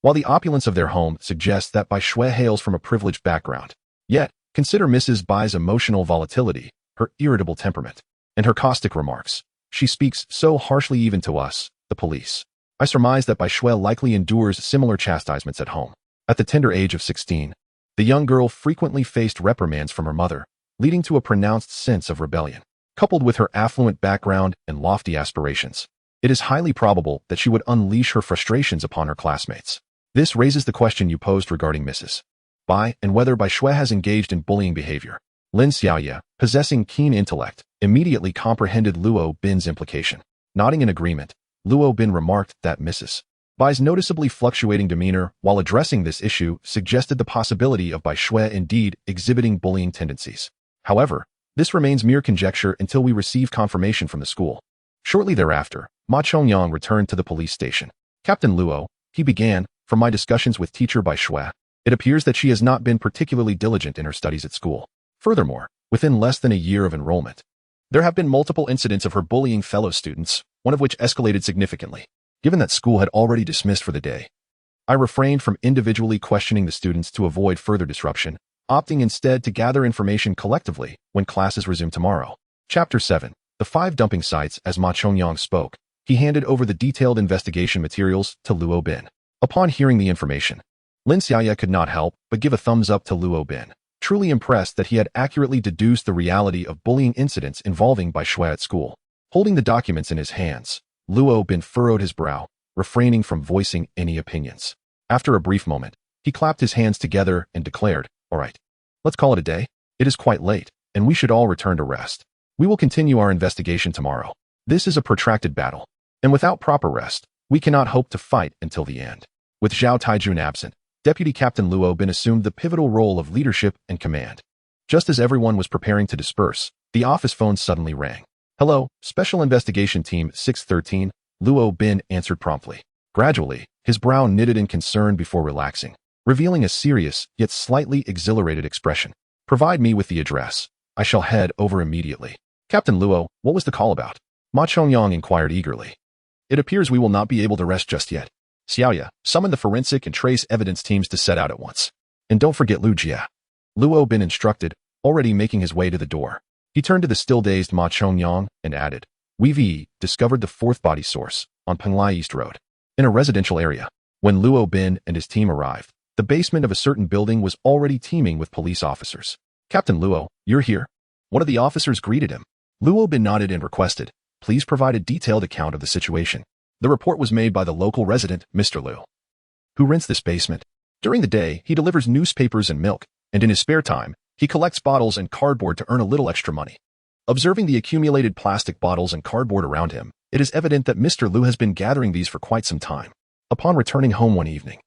While the opulence of their home suggests that Bai Shui hails from a privileged background, yet, consider Mrs. Bai's emotional volatility, her irritable temperament, and her caustic remarks. She speaks so harshly even to us, the police. I surmise that Bai Shui likely endures similar chastisements at home. At the tender age of 16, the young girl frequently faced reprimands from her mother, leading to a pronounced sense of rebellion. Coupled with her affluent background and lofty aspirations, it is highly probable that she would unleash her frustrations upon her classmates. This raises the question you posed regarding Mrs. Bai and whether Bai Shui has engaged in bullying behavior. Lin Xiaoya, possessing keen intellect, immediately comprehended Luo Bin's implication. Nodding in agreement, Luo Bin remarked that Mrs. Bai's noticeably fluctuating demeanor while addressing this issue suggested the possibility of Bai Shui indeed exhibiting bullying tendencies. However, this remains mere conjecture until we receive confirmation from the school. Shortly thereafter, Ma Chongyang returned to the police station. Captain Luo, he began, from my discussions with teacher Bai Shui, it appears that she has not been particularly diligent in her studies at school. Furthermore, within less than a year of enrollment, there have been multiple incidents of her bullying fellow students, one of which escalated significantly. Given that school had already dismissed for the day, I refrained from individually questioning the students to avoid further disruption, opting instead to gather information collectively when classes resume tomorrow. Chapter 7. The 5 dumping sites. As Ma Chongyang spoke, he handed over the detailed investigation materials to Luo Bin. Upon hearing the information, Lin Xiaoya could not help but give a thumbs up to Luo Bin. truly impressed that he had accurately deduced the reality of bullying incidents involving Bai Shui at school. Holding the documents in his hands, Luo Bin furrowed his brow, refraining from voicing any opinions. After a brief moment, he clapped his hands together and declared, "All right, let's call it a day. It is quite late, and we should all return to rest. We will continue our investigation tomorrow. This is a protracted battle, and without proper rest, we cannot hope to fight until the end." With Zhao Taijun absent, Deputy Captain Luo Bin assumed the pivotal role of leadership and command. Just as everyone was preparing to disperse, the office phone suddenly rang. "Hello, Special Investigation Team 613, Luo Bin answered promptly. Gradually, his brow knitted in concern before relaxing, revealing a serious, yet slightly exhilarated expression. "Provide me with the address. I shall head over immediately." "Captain Luo, what was the call about?" Ma Chongyang inquired eagerly. "It appears we will not be able to rest just yet. Xiaoya, summon the forensic and trace evidence teams to set out at once. And don't forget Lu Jia." Luo Bin instructed, already making his way to the door. He turned to the still-dazed Ma Chongyang and added, "We've discovered the fourth body source on Penglai East Road, in a residential area." When Luo Bin and his team arrived, the basement of a certain building was already teeming with police officers. "Captain Luo, you're here?" One of the officers greeted him. Luo Bin nodded and requested, "Please provide a detailed account of the situation." The report was made by the local resident, Mr. Liu, who rents this basement. During the day, he delivers newspapers and milk, and in his spare time, he collects bottles and cardboard to earn a little extra money. Observing the accumulated plastic bottles and cardboard around him, it is evident that Mr. Liu has been gathering these for quite some time. Upon returning home one evening,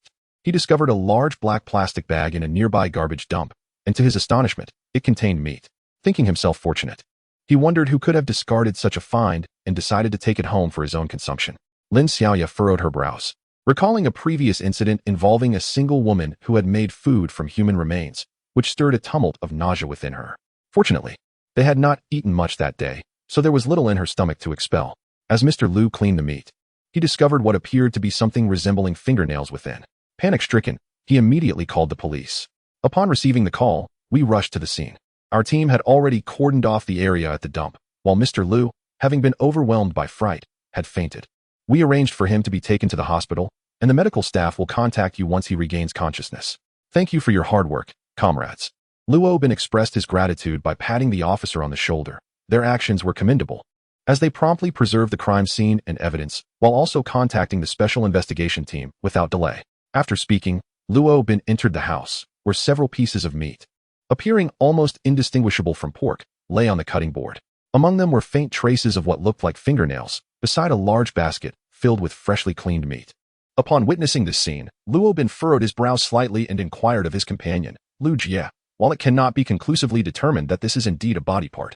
he discovered a large black plastic bag in a nearby garbage dump, and to his astonishment, it contained meat. Thinking himself fortunate, he wondered who could have discarded such a find and decided to take it home for his own consumption. Lin Xiaoya furrowed her brows, recalling a previous incident involving a single woman who had made food from human remains, which stirred a tumult of nausea within her. Fortunately, they had not eaten much that day, so there was little in her stomach to expel. As Mr. Liu cleaned the meat, he discovered what appeared to be something resembling fingernails within. Panic-stricken, he immediately called the police. Upon receiving the call, we rushed to the scene. Our team had already cordoned off the area at the dump, while Mr. Liu, having been overwhelmed by fright, had fainted. We arranged for him to be taken to the hospital, and the medical staff will contact you once he regains consciousness. Thank you for your hard work, comrades. Luo Bin expressed his gratitude by patting the officer on the shoulder. Their actions were commendable, as they promptly preserved the crime scene and evidence, while also contacting the special investigation team without delay. After speaking, Luo Bin entered the house, where several pieces of meat, appearing almost indistinguishable from pork, lay on the cutting board. Among them were faint traces of what looked like fingernails, beside a large basket filled with freshly cleaned meat. Upon witnessing this scene, Luo Bin furrowed his brow slightly and inquired of his companion, Lu Jia. While it cannot be conclusively determined that this is indeed a body part,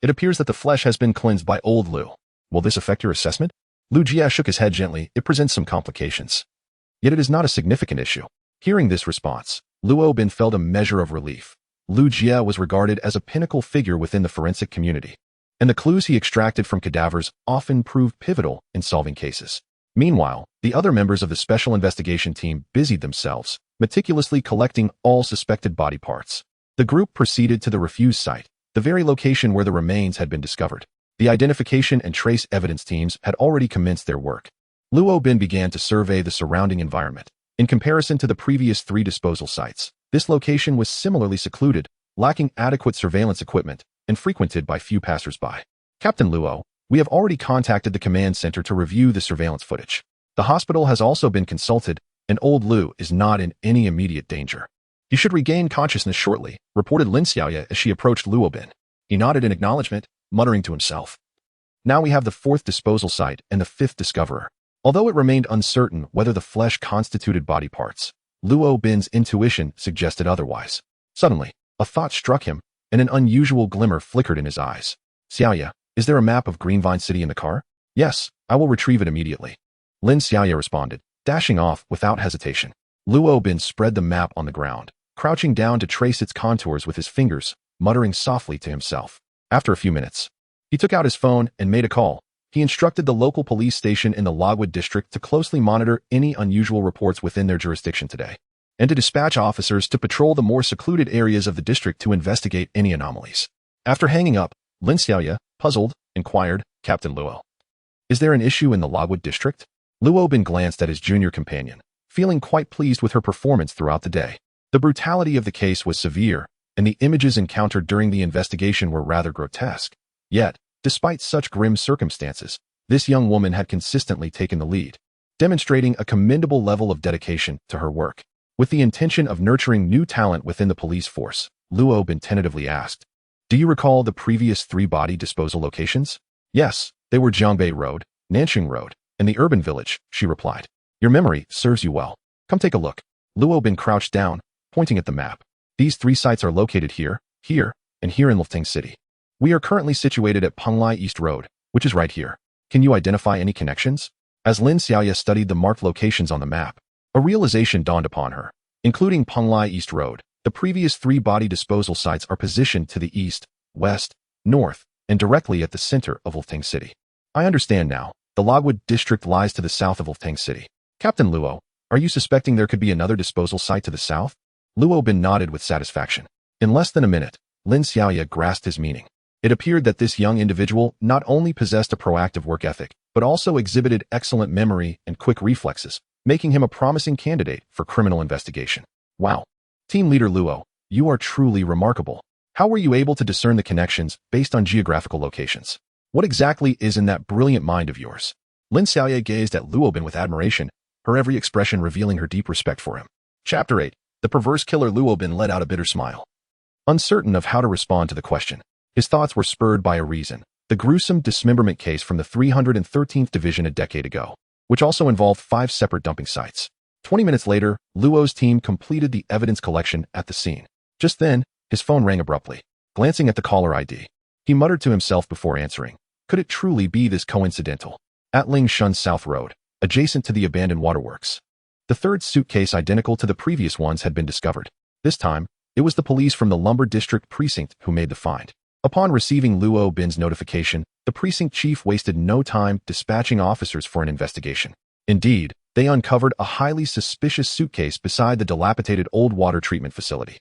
it appears that the flesh has been cleansed by old Lu. Will this affect your assessment? Lu Jia shook his head gently. It presents some complications. Yet it is not a significant issue. Hearing this response, Luo Bin felt a measure of relief. Lu Jia was regarded as a pinnacle figure within the forensic community, and the clues he extracted from cadavers often proved pivotal in solving cases. Meanwhile, the other members of the special investigation team busied themselves, meticulously collecting all suspected body parts. The group proceeded to the refuse site, the very location where the remains had been discovered. The identification and trace evidence teams had already commenced their work. Luo Bin began to survey the surrounding environment. In comparison to the previous 3 disposal sites, this location was similarly secluded, lacking adequate surveillance equipment, and frequented by few passers-by. "Captain Luo, we have already contacted the command center to review the surveillance footage. The hospital has also been consulted, and old Lu is not in any immediate danger. He should regain consciousness shortly," reported Lin Xiaoya as she approached Luo Bin. He nodded in acknowledgement, muttering to himself. Now we have the 4th disposal site and the 5th discoverer. Although it remained uncertain whether the flesh constituted body parts, Luo Bin's intuition suggested otherwise. Suddenly, a thought struck him, and an unusual glimmer flickered in his eyes. "Xiaoya, is there a map of Greenvine City in the car?" "Yes, I will retrieve it immediately," Lin Xiaoya responded, dashing off without hesitation. Luo Bin spread the map on the ground, crouching down to trace its contours with his fingers, muttering softly to himself. After a few minutes, he took out his phone and made a call. He instructed the local police station in the Logwood district to closely monitor any unusual reports within their jurisdiction today, and to dispatch officers to patrol the more secluded areas of the district to investigate any anomalies. After hanging up, Lin Xiaoya, puzzled, inquired, "Captain Luo, is there an issue in the Logwood district?" Luo Bin glanced at his junior companion, feeling quite pleased with her performance throughout the day. The brutality of the case was severe, and the images encountered during the investigation were rather grotesque. Yet, despite such grim circumstances, this young woman had consistently taken the lead, demonstrating a commendable level of dedication to her work. With the intention of nurturing new talent within the police force, Luo Bin tentatively asked, "Do you recall the previous 3 body disposal locations?" "Yes, they were Jiangbei Road, Nanxing Road, and the urban village," she replied. "Your memory serves you well. Come take a look." Luo Bin crouched down, pointing at the map. "These 3 sites are located here, here, and here in Lufting City. We are currently situated at Penglai East Road, which is right here. Can you identify any connections?" As Lin Xiaoya studied the marked locations on the map, a realization dawned upon her. Including Penglai East Road, the previous 3 body disposal sites are positioned to the east, west, north, and directly at the center of Lufting City. "I understand now. The Logwood district lies to the south of Lufting City. Captain Luo, are you suspecting there could be another disposal site to the south?" Luo Bin nodded with satisfaction. In less than a minute, Lin Xiaoya grasped his meaning. It appeared that this young individual not only possessed a proactive work ethic, but also exhibited excellent memory and quick reflexes, making him a promising candidate for criminal investigation. "Wow. Team Leader Luo, you are truly remarkable. How were you able to discern the connections based on geographical locations? What exactly is in that brilliant mind of yours?" Lin Xiaoya gazed at Luo Bin with admiration, her every expression revealing her deep respect for him. Chapter 8. The perverse killer. Luo Bin let out a bitter smile. Uncertain of how to respond to the question, his thoughts were spurred by a reason: the gruesome dismemberment case from the 313th Division a decade ago, which also involved 5 separate dumping sites. 20 minutes later, Luo's team completed the evidence collection at the scene. Just then, his phone rang abruptly. Glancing at the caller ID, he muttered to himself before answering. Could it truly be this coincidental? At Lingshun South Road, adjacent to the abandoned waterworks. The 3rd suitcase identical to the previous ones had been discovered. This time, it was the police from the Lumber District Precinct who made the find. Upon receiving Luo Bin's notification, the precinct chief wasted no time dispatching officers for an investigation. Indeed, they uncovered a highly suspicious suitcase beside the dilapidated old water treatment facility.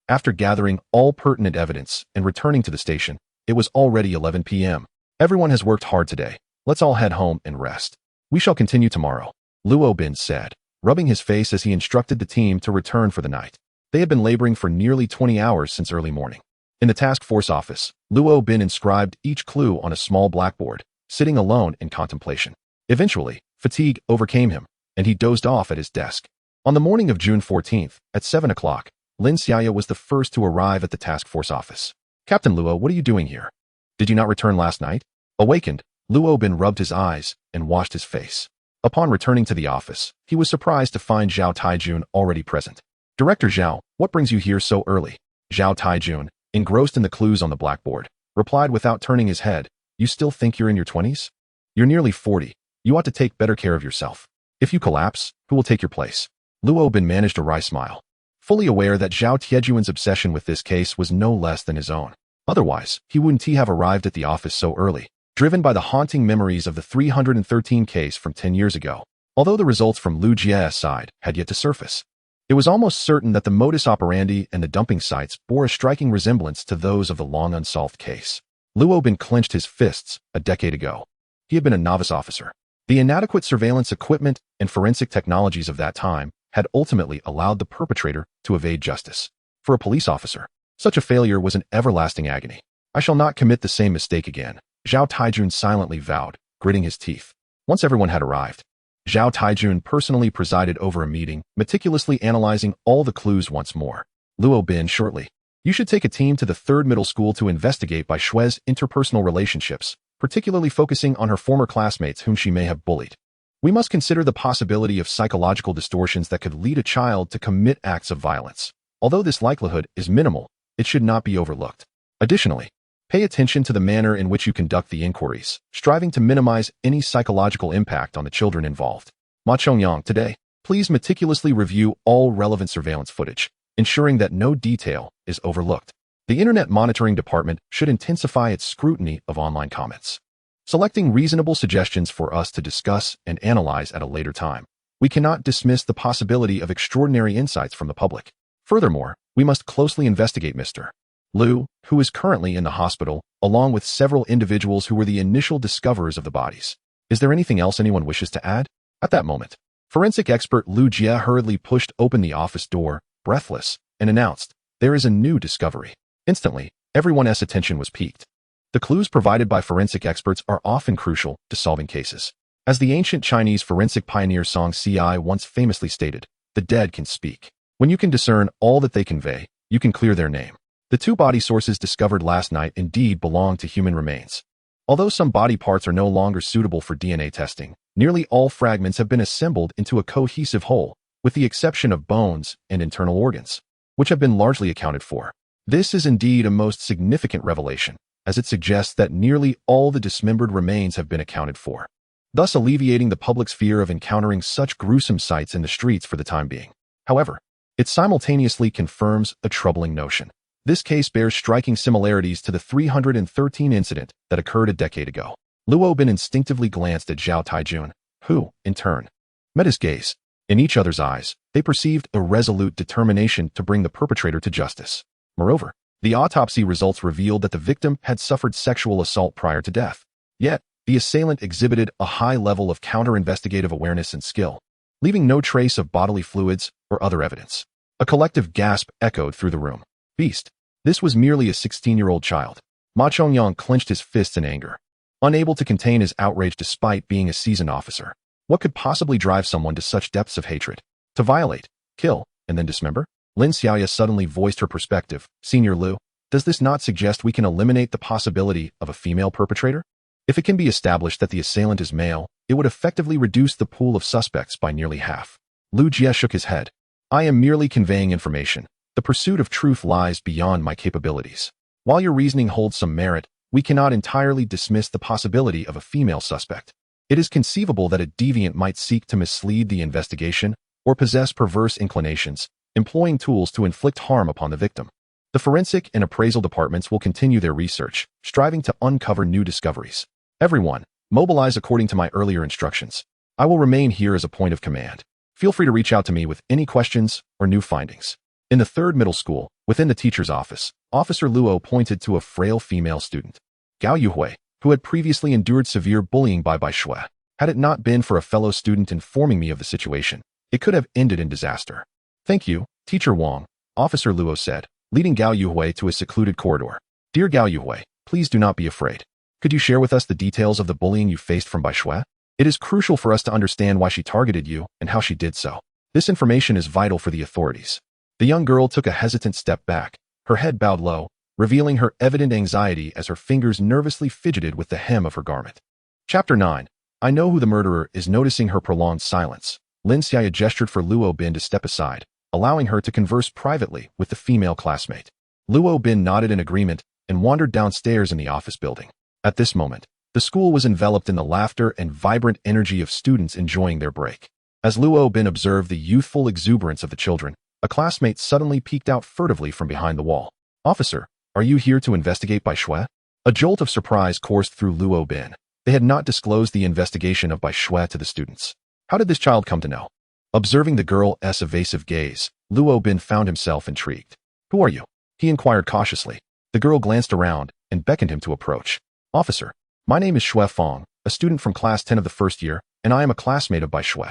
After gathering all pertinent evidence and returning to the station, it was already 11 p.m. "Everyone has worked hard today. Let's all head home and rest. We shall continue tomorrow," Luo Bin said, rubbing his face as he instructed the team to return for the night. They had been laboring for nearly 20 hours since early morning. In the task force office, Luo Bin inscribed each clue on a small blackboard, sitting alone in contemplation. Eventually, fatigue overcame him, and he dozed off at his desk. On the morning of June 14th, at 7 o'clock, Lin Xiaoya was the first to arrive at the task force office. "Captain Luo, what are you doing here? Did you not return last night?" Awakened, Luo Bin rubbed his eyes and washed his face. Upon returning to the office, he was surprised to find Zhao Taijun already present. "Director Zhao, what brings you here so early?" Zhao Taijun, engrossed in the clues on the blackboard, replied without turning his head, "You still think you're in your 20s? You're nearly 40. You ought to take better care of yourself. If you collapse, who will take your place?" Luo Bin managed a wry smile, fully aware that Zhao Tiejuan's obsession with this case was no less than his own. Otherwise, he wouldn't have arrived at the office so early, driven by the haunting memories of the 313 case from 10 years ago. Although the results from Lu Jia's side had yet to surface, it was almost certain that the modus operandi and the dumping sites bore a striking resemblance to those of the long unsolved case. Luo Bin clenched his fists. A decade ago, he had been a novice officer. The inadequate surveillance equipment and forensic technologies of that time had ultimately allowed the perpetrator to evade justice. For a police officer, such a failure was an everlasting agony. "I shall not commit the same mistake again," Zhao Taijun silently vowed, gritting his teeth. Once everyone had arrived, Zhao Taijun personally presided over a meeting, meticulously analyzing all the clues once more. "Luo Bin, shortly, you should take a team to the 3rd middle school to investigate Bai Shue's interpersonal relationships, particularly focusing on her former classmates whom she may have bullied. We must consider the possibility of psychological distortions that could lead a child to commit acts of violence. Although this likelihood is minimal, it should not be overlooked. Additionally, pay attention to the manner in which you conduct the inquiries, striving to minimize any psychological impact on the children involved. Ma Chongyang, today, please meticulously review all relevant surveillance footage, ensuring that no detail is overlooked. The Internet Monitoring Department should intensify its scrutiny of online comments, selecting reasonable suggestions for us to discuss and analyze at a later time. We cannot dismiss the possibility of extraordinary insights from the public. Furthermore, we must closely investigate Mr. Liu, who is currently in the hospital, along with several individuals who were the initial discoverers of the bodies. Is there anything else anyone wishes to add?" At that moment, forensic expert Lu Jia hurriedly pushed open the office door, breathless, and announced, There is a new discovery. Instantly, everyone's attention was piqued. The clues provided by forensic experts are often crucial to solving cases. As the ancient Chinese forensic pioneer Song Ci once famously stated, the dead can speak. When you can discern all that they convey, you can clear their name. The two body sources discovered last night indeed belong to human remains. Although some body parts are no longer suitable for DNA testing, nearly all fragments have been assembled into a cohesive whole, with the exception of bones and internal organs, which have been largely accounted for. This is indeed a most significant revelation, as it suggests that nearly all the dismembered remains have been accounted for, thus alleviating the public's fear of encountering such gruesome sights in the streets for the time being. However, it simultaneously confirms a troubling notion. This case bears striking similarities to the 313 incident that occurred a decade ago. Luo Bin instinctively glanced at Zhao Taijun, who, in turn, met his gaze. In each other's eyes, they perceived a resolute determination to bring the perpetrator to justice. Moreover, the autopsy results revealed that the victim had suffered sexual assault prior to death. Yet, the assailant exhibited a high level of counter-investigative awareness and skill, leaving no trace of bodily fluids or other evidence. A collective gasp echoed through the room. Beast. This was merely a 16-year-old child. Ma Chongyang clenched his fists in anger, unable to contain his outrage despite being a seasoned officer. What could possibly drive someone to such depths of hatred? To violate, kill, and then dismember? Lin Xiaoya suddenly voiced her perspective. Senior Lu, does this not suggest we can eliminate the possibility of a female perpetrator? If it can be established that the assailant is male, it would effectively reduce the pool of suspects by nearly half. Lu Jie shook his head. I am merely conveying information. The pursuit of truth lies beyond my capabilities. While your reasoning holds some merit, we cannot entirely dismiss the possibility of a female suspect. It is conceivable that a deviant might seek to mislead the investigation or possess perverse inclinations, employing tools to inflict harm upon the victim. The forensic and appraisal departments will continue their research, striving to uncover new discoveries. Everyone, mobilize according to my earlier instructions. I will remain here as a point of command. Feel free to reach out to me with any questions or new findings. In the third middle school, within the teacher's office, Officer Luo pointed to a frail female student, Gao Yuhui, who had previously endured severe bullying by Bai Shui. Had it not been for a fellow student informing me of the situation, it could have ended in disaster. Thank you, Teacher Wang, Officer Luo said, leading Gao Yuhui to a secluded corridor. Dear Gao Yuhui, please do not be afraid. Could you share with us the details of the bullying you faced from Bai Shui? It is crucial for us to understand why she targeted you and how she did so. This information is vital for the authorities. The young girl took a hesitant step back, her head bowed low, revealing her evident anxiety as her fingers nervously fidgeted with the hem of her garment. Chapter 9. I know who the murderer is. Noticing her prolonged silence, Lin Xiaoya gestured for Luo Bin to step aside, allowing her to converse privately with the female classmate. Luo Bin nodded in agreement and wandered downstairs in the office building. At this moment, the school was enveloped in the laughter and vibrant energy of students enjoying their break. As Luo Bin observed the youthful exuberance of the children, a classmate suddenly peeked out furtively from behind the wall. Officer, are you here to investigate Bai Shui? A jolt of surprise coursed through Luo Bin. They had not disclosed the investigation of Bai Shui to the students. How did this child come to know? Observing the girl's evasive gaze, Luo Bin found himself intrigued. Who are you? He inquired cautiously. The girl glanced around and beckoned him to approach. Officer, my name is Shui Fong, a student from class 10 of the first year, and I am a classmate of Bai Shui.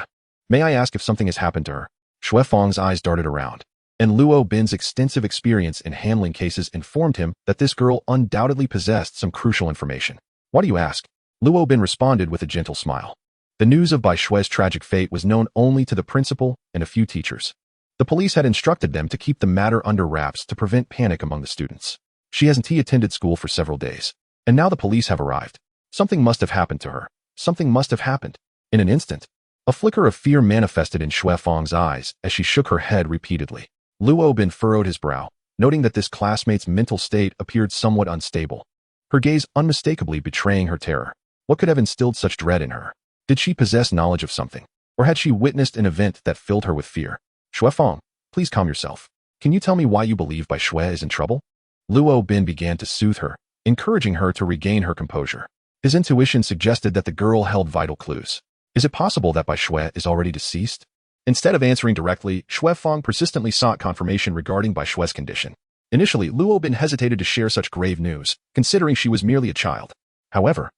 May I ask if something has happened to her? Shui Fong's eyes darted around, and Luo Bin's extensive experience in handling cases informed him that this girl undoubtedly possessed some crucial information. Why do you ask? Luo Bin responded with a gentle smile. The news of Bai Shui's tragic fate was known only to the principal and a few teachers. The police had instructed them to keep the matter under wraps to prevent panic among the students. She hasn't attended school for several days, and now the police have arrived. Something must have happened to her. Something must have happened. In an instant, a flicker of fear manifested in Shui Fong's eyes as she shook her head repeatedly. Luo Bin furrowed his brow, noting that this classmate's mental state appeared somewhat unstable, her gaze unmistakably betraying her terror. What could have instilled such dread in her? Did she possess knowledge of something? Or had she witnessed an event that filled her with fear? Shui Fong, please calm yourself. Can you tell me why you believe Bai Shui is in trouble? Luo Bin began to soothe her, encouraging her to regain her composure. His intuition suggested that the girl held vital clues. Is it possible that Bai Shui is already deceased? Instead of answering directly, Shui Fong persistently sought confirmation regarding Bai Shui's condition. Initially, Luo Bin hesitated to share such grave news, considering she was merely a child. However,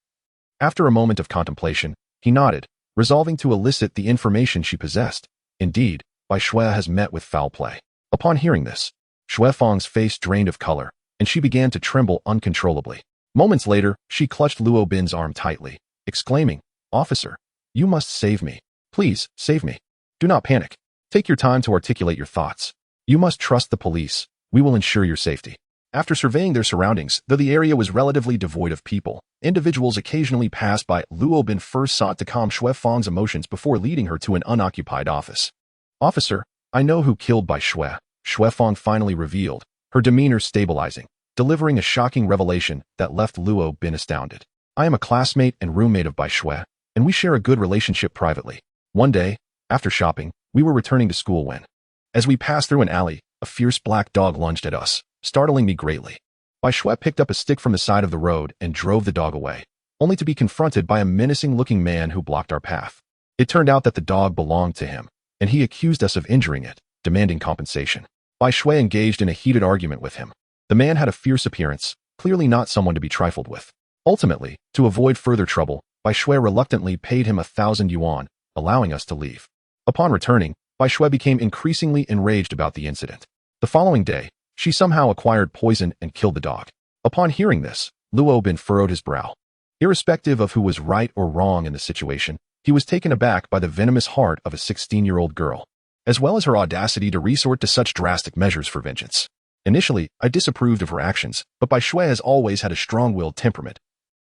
after a moment of contemplation, he nodded, resolving to elicit the information she possessed. Indeed, Bai Shui has met with foul play. Upon hearing this, Xue Fang's face drained of color, and she began to tremble uncontrollably. Moments later, she clutched Luo Bin's arm tightly, exclaiming, "Officer, you must save me. Please, save me. Do not panic. Take your time to articulate your thoughts. You must trust the police. We will ensure your safety." After surveying their surroundings, though the area was relatively devoid of people, individuals occasionally passed by. Luo Bin first sought to calm Xue Fang's emotions before leading her to an unoccupied office. "Officer, I know who killed Bai Xue," Xue Fang finally revealed, her demeanor stabilizing, delivering a shocking revelation that left Luo Bin astounded. "I am a classmate and roommate of Bai Xue, and we share a good relationship privately. One day, after shopping, we were returning to school when, as we passed through an alley, a fierce black dog lunged at us, startling me greatly. Bai Xue picked up a stick from the side of the road and drove the dog away, only to be confronted by a menacing-looking man who blocked our path. It turned out that the dog belonged to him, and he accused us of injuring it, demanding compensation. Bai Xue engaged in a heated argument with him. The man had a fierce appearance, clearly not someone to be trifled with. Ultimately, to avoid further trouble, Bai Xue reluctantly paid him 1,000 yuan, allowing us to leave. Upon returning, Bai Xue became increasingly enraged about the incident. The following day, she somehow acquired poison and killed the dog. Upon hearing this, Luo Bin furrowed his brow. Irrespective of who was right or wrong in the situation, he was taken aback by the venomous heart of a 16-year-old girl, as well as her audacity to resort to such drastic measures for vengeance. Initially, I disapproved of her actions, but Bai Xue has always had a strong-willed temperament,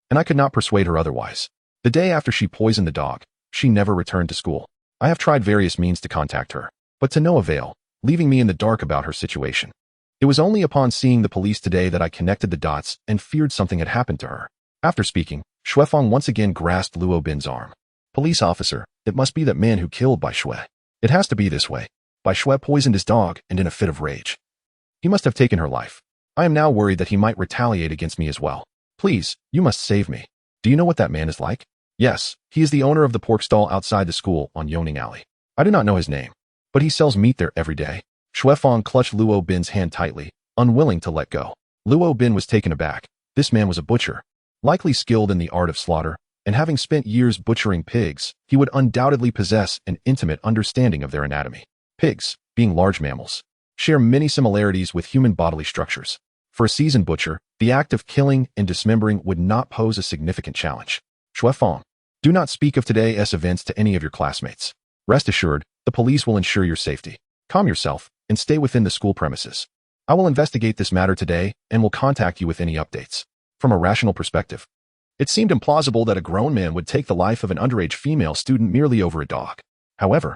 and I could not persuade her otherwise. The day after she poisoned the dog, she never returned to school. I have tried various means to contact her, but to no avail, leaving me in the dark about her situation. It was only upon seeing the police today that I connected the dots and feared something had happened to her. After speaking, Xue Fang once again grasped Luo Bin's arm. "Police officer, it must be that man who killed Bai Xue. It has to be this way. Bai Xue poisoned his dog and in a fit of rage. He must have taken her life. I am now worried that he might retaliate against me as well. Please, you must save me. Do you know what that man is like?" "Yes, he is the owner of the pork stall outside the school on Yoning Alley. I do not know his name, but he sells meat there every day." Xue Fang clutched Luo Bin's hand tightly, unwilling to let go. Luo Bin was taken aback. This man was a butcher, likely skilled in the art of slaughter, and having spent years butchering pigs, he would undoubtedly possess an intimate understanding of their anatomy. Pigs, being large mammals, share many similarities with human bodily structures. For a seasoned butcher, the act of killing and dismembering would not pose a significant challenge. "Xue Fang, do not speak of today's events to any of your classmates. Rest assured, the police will ensure your safety. Calm yourself and stay within the school premises. I will investigate this matter today and will contact you with any updates." From a rational perspective, it seemed implausible that a grown man would take the life of an underage female student merely over a dog. However,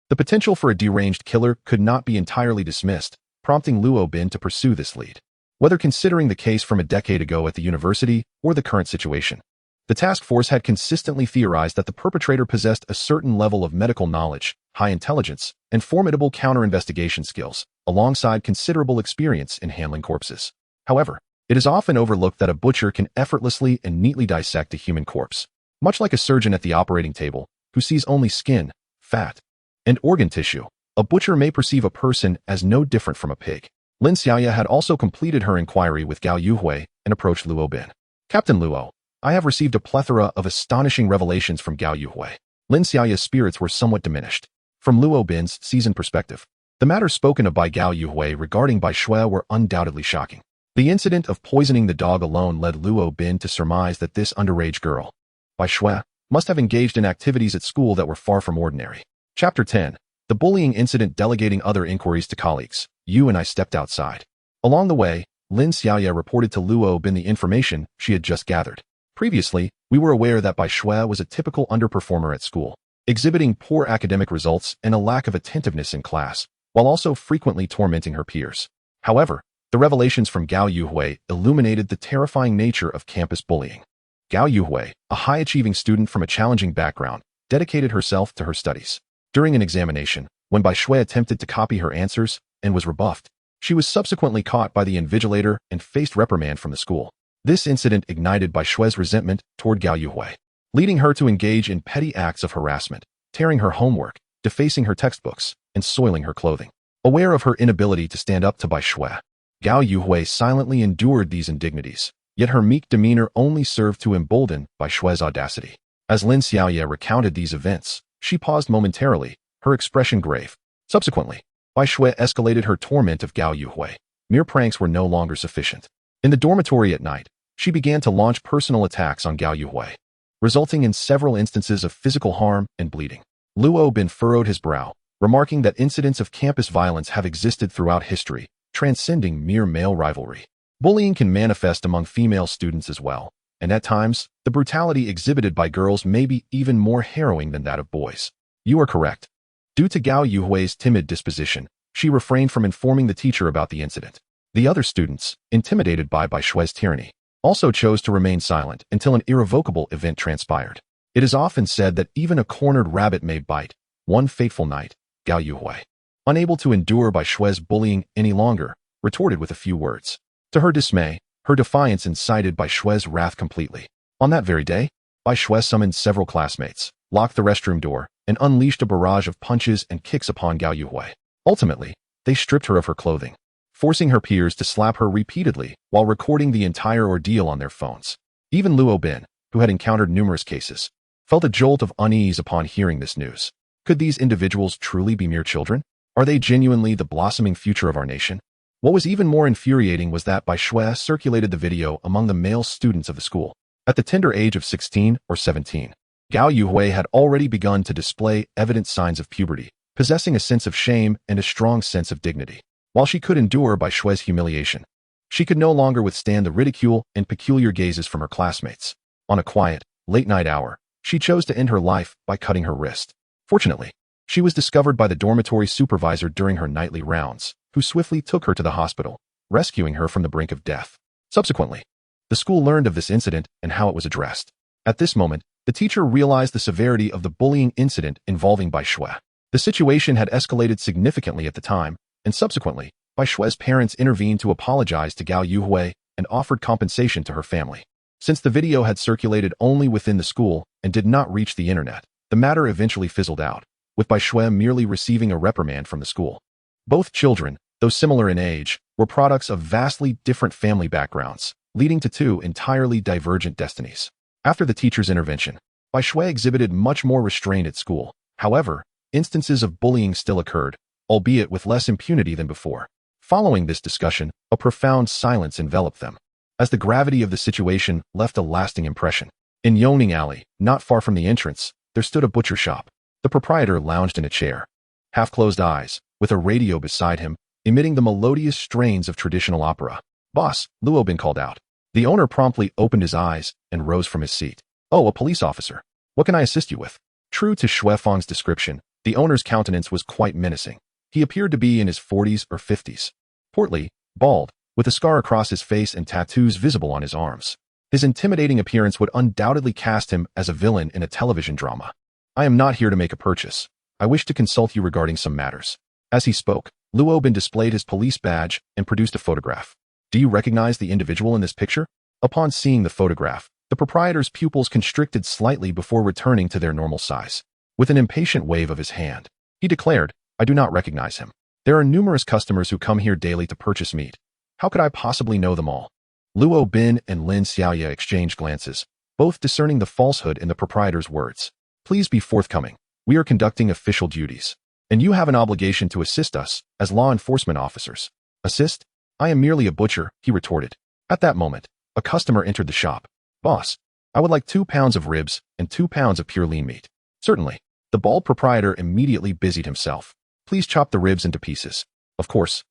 the potential for a deranged killer could not be entirely dismissed, prompting Luo Bin to pursue this lead. Whether considering the case from a decade ago at the university or the current situation, the task force had consistently theorized that the perpetrator possessed a certain level of medical knowledge, high intelligence, and formidable counter-investigation skills, alongside considerable experience in handling corpses. However, it is often overlooked that a butcher can effortlessly and neatly dissect a human corpse, much like a surgeon at the operating table, who sees only skin, fat, and organ tissue. A butcher may perceive a person as no different from a pig. Lin Xiaoya had also completed her inquiry with Gao Yuhui and approached Luo Bin. "Captain Luo, I have received a plethora of astonishing revelations from Gao Yuhui." Lin Xiaoya's spirits were somewhat diminished. From Luo Bin's seasoned perspective, the matters spoken of by Gao Yuhui regarding Bai Xue were undoubtedly shocking. The incident of poisoning the dog alone led Luo Bin to surmise that this underage girl, Bai Xue, must have engaged in activities at school that were far from ordinary. Chapter 10. The bullying incident. Delegating other inquiries to colleagues, Yu and I stepped outside. Along the way, Lin Xiaoya reported to Luo Bin the information she had just gathered. Previously, we were aware that Bai Xue was a typical underperformer at school, exhibiting poor academic results and a lack of attentiveness in class, while also frequently tormenting her peers. However, the revelations from Gao Yuhui illuminated the terrifying nature of campus bullying. Gao Yuhui, a high-achieving student from a challenging background, dedicated herself to her studies. During an examination, when Bai Xue attempted to copy her answers and was rebuffed, she was subsequently caught by the invigilator and faced reprimand from the school. This incident ignited Bai Xue's resentment toward Gao Yuhui, leading her to engage in petty acts of harassment, tearing her homework, defacing her textbooks, and soiling her clothing. Aware of her inability to stand up to Bai Xue, Gao Yuhui silently endured these indignities, yet her meek demeanor only served to embolden Bai Xue's audacity. As Lin Xiaoya recounted these events, she paused momentarily, her expression grave. Subsequently, Bai Shui escalated her torment of Gao Yuhui. Mere pranks were no longer sufficient. In the dormitory at night, she began to launch personal attacks on Gao Yuhui, resulting in several instances of physical harm and bleeding. Luo Bin furrowed his brow, remarking that incidents of campus violence have existed throughout history, transcending mere male rivalry. Bullying can manifest among female students as well, and at times, the brutality exhibited by girls may be even more harrowing than that of boys. You are correct. Due to Gao Yuhui's timid disposition, she refrained from informing the teacher about the incident. The other students, intimidated by Bai Shui's tyranny, also chose to remain silent until an irrevocable event transpired. It is often said that even a cornered rabbit may bite. One fateful night, Gao Yuhui, unable to endure Bai Shui's bullying any longer, retorted with a few words. To her dismay, her defiance incited Bai Shui's wrath completely. On that very day, Bai Shui summoned several classmates, locked the restroom door, and unleashed a barrage of punches and kicks upon Gao Yuhui. Ultimately, they stripped her of her clothing, forcing her peers to slap her repeatedly while recording the entire ordeal on their phones. Even Luo Bin, who had encountered numerous cases, felt a jolt of unease upon hearing this news. Could these individuals truly be mere children? Are they genuinely the blossoming future of our nation? What was even more infuriating was that Bai Shui circulated the video among the male students of the school. At the tender age of 16 or 17, Gao Yuhui had already begun to display evident signs of puberty, possessing a sense of shame and a strong sense of dignity. While she could endure Bai Shui's humiliation, she could no longer withstand the ridicule and peculiar gazes from her classmates. On a quiet, late-night hour, she chose to end her life by cutting her wrist. Fortunately, she was discovered by the dormitory supervisor during her nightly rounds, who swiftly took her to the hospital, rescuing her from the brink of death. Subsequently, the school learned of this incident and how it was addressed. At this moment, the teacher realized the severity of the bullying incident involving Bai Shui. The situation had escalated significantly at the time, and subsequently, Bai Shui's parents intervened to apologize to Gao Yuhui and offered compensation to her family. Since the video had circulated only within the school and did not reach the internet, the matter eventually fizzled out, with Bai Shui merely receiving a reprimand from the school. Both children, though similar in age, were products of vastly different family backgrounds, leading to two entirely divergent destinies. After the teacher's intervention, Bai Shui exhibited much more restraint at school. However, instances of bullying still occurred, albeit with less impunity than before. Following this discussion, a profound silence enveloped them, as the gravity of the situation left a lasting impression. In Yongning Alley, not far from the entrance, there stood a butcher shop. The proprietor lounged in a chair, half-closed eyes, with a radio beside him, emitting the melodious strains of traditional opera. "Boss," Luo Bin called out. The owner promptly opened his eyes and rose from his seat. "Oh, a police officer. What can I assist you with?" True to Shui Fang's description, the owner's countenance was quite menacing. He appeared to be in his 40s or 50s. Portly, bald, with a scar across his face and tattoos visible on his arms. His intimidating appearance would undoubtedly cast him as a villain in a television drama. "I am not here to make a purchase. I wish to consult you regarding some matters." As he spoke, Luo Bin displayed his police badge and produced a photograph. "Do you recognize the individual in this picture?" Upon seeing the photograph, the proprietor's pupils constricted slightly before returning to their normal size. With an impatient wave of his hand, he declared, "I do not recognize him. There are numerous customers who come here daily to purchase meat. How could I possibly know them all?" Luo Bin and Lin Xiaoye exchanged glances, both discerning the falsehood in the proprietor's words. "Please be forthcoming. We are conducting official duties, and you have an obligation to assist us as law enforcement officers." "Assist? I am merely a butcher," he retorted. At that moment, a customer entered the shop. "Boss, I would like 2 pounds of ribs and 2 pounds of pure lean meat." "Certainly." The bald proprietor immediately busied himself. "Please chop the ribs into pieces." "Of course.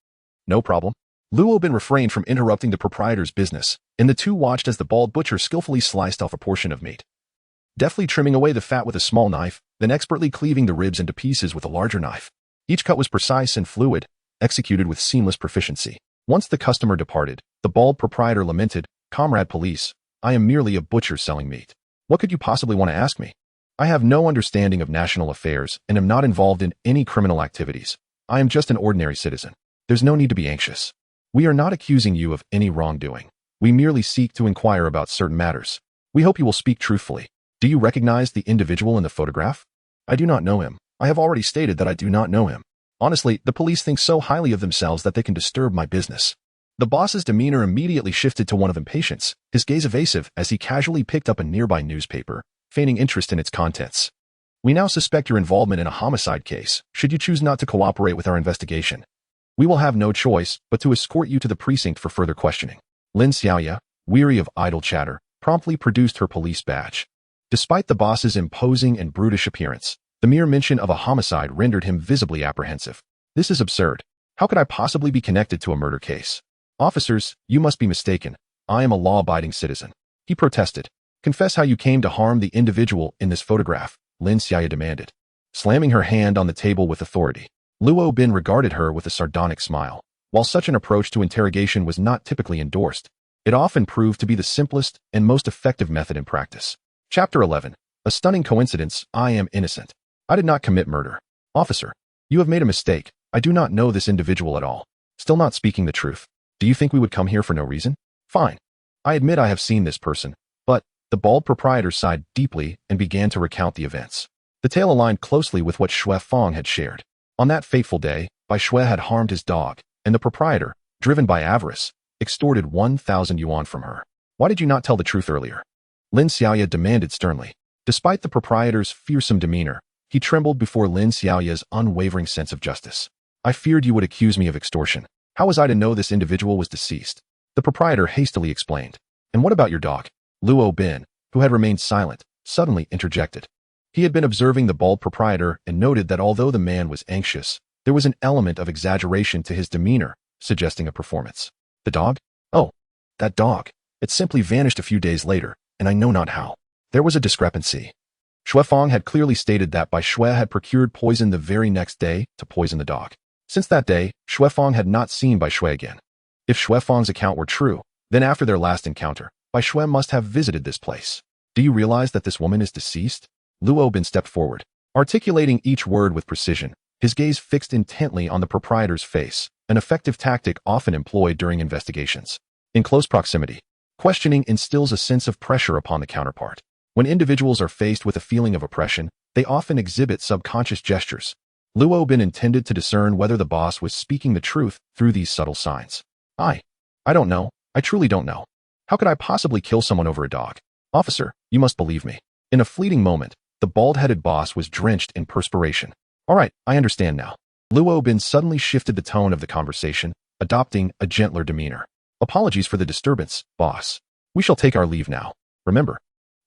No problem." Luo Bin refrained from interrupting the proprietor's business, and the two watched as the bald butcher skillfully sliced off a portion of meat, deftly trimming away the fat with a small knife, then expertly cleaving the ribs into pieces with a larger knife. Each cut was precise and fluid, executed with seamless proficiency. Once the customer departed, the bald proprietor lamented, "Comrade police, I am merely a butcher selling meat. What could you possibly want to ask me? I have no understanding of national affairs and am not involved in any criminal activities. I am just an ordinary citizen. There's no need to be anxious. We are not accusing you of any wrongdoing. We merely seek to inquire about certain matters. We hope you will speak truthfully. Do you recognize the individual in the photograph?" "I do not know him. I have already stated that I do not know him. Honestly, the police think so highly of themselves that they can disturb my business." The boss's demeanor immediately shifted to one of impatience, his gaze evasive as he casually picked up a nearby newspaper, feigning interest in its contents. We now suspect your involvement in a homicide case, should you choose not to cooperate with our investigation. We will have no choice but to escort you to the precinct for further questioning. Lin Xiaoya, weary of idle chatter, promptly produced her police badge. Despite the boss's imposing and brutish appearance, the mere mention of a homicide rendered him visibly apprehensive. This is absurd. How could I possibly be connected to a murder case? Officers, you must be mistaken. I am a law-abiding citizen. He protested. Confess how you came to harm the individual in this photograph, Lin Xiaoya demanded. Slamming her hand on the table with authority, Luo Bin regarded her with a sardonic smile. While such an approach to interrogation was not typically endorsed, it often proved to be the simplest and most effective method in practice. Chapter 11. A stunning coincidence. I am innocent. I did not commit murder. Officer, you have made a mistake. I do not know this individual at all. Still not speaking the truth. Do you think we would come here for no reason? Fine. I admit I have seen this person, but the bald proprietor sighed deeply and began to recount the events. The tale aligned closely with what Xue Fong had shared. On that fateful day, Bai Xue had harmed his dog, and the proprietor, driven by avarice, extorted 1,000 yuan from her. Why did you not tell the truth earlier? Lin Xiaoya demanded sternly. Despite the proprietor's fearsome demeanor, he trembled before Lin Xiaoya's unwavering sense of justice. I feared you would accuse me of extortion. How was I to know this individual was deceased? The proprietor hastily explained. And what about your dog? Luo Bin, who had remained silent, suddenly interjected. He had been observing the bald proprietor and noted that although the man was anxious, there was an element of exaggeration to his demeanor, suggesting a performance. The dog? Oh, that dog. It simply vanished a few days later, and I know not how. There was a discrepancy. Xue Fong had clearly stated that Bai Xue had procured poison the very next day to poison the dog. Since that day, Xue Fong had not seen Bai Xue again. If Xue Fong's account were true, then after their last encounter, Bai Xue must have visited this place. Do you realize that this woman is deceased? Luo Bin stepped forward, articulating each word with precision, his gaze fixed intently on the proprietor's face, an effective tactic often employed during investigations. In close proximity, questioning instills a sense of pressure upon the counterpart. When individuals are faced with a feeling of oppression, they often exhibit subconscious gestures. Luo Bin intended to discern whether the boss was speaking the truth through these subtle signs. I don't know. I truly don't know. How could I possibly kill someone over a dog? Officer, you must believe me. In a fleeting moment, the bald-headed boss was drenched in perspiration. All right, I understand now. Luo Bin suddenly shifted the tone of the conversation, adopting a gentler demeanor. Apologies for the disturbance, boss. We shall take our leave now. Remember,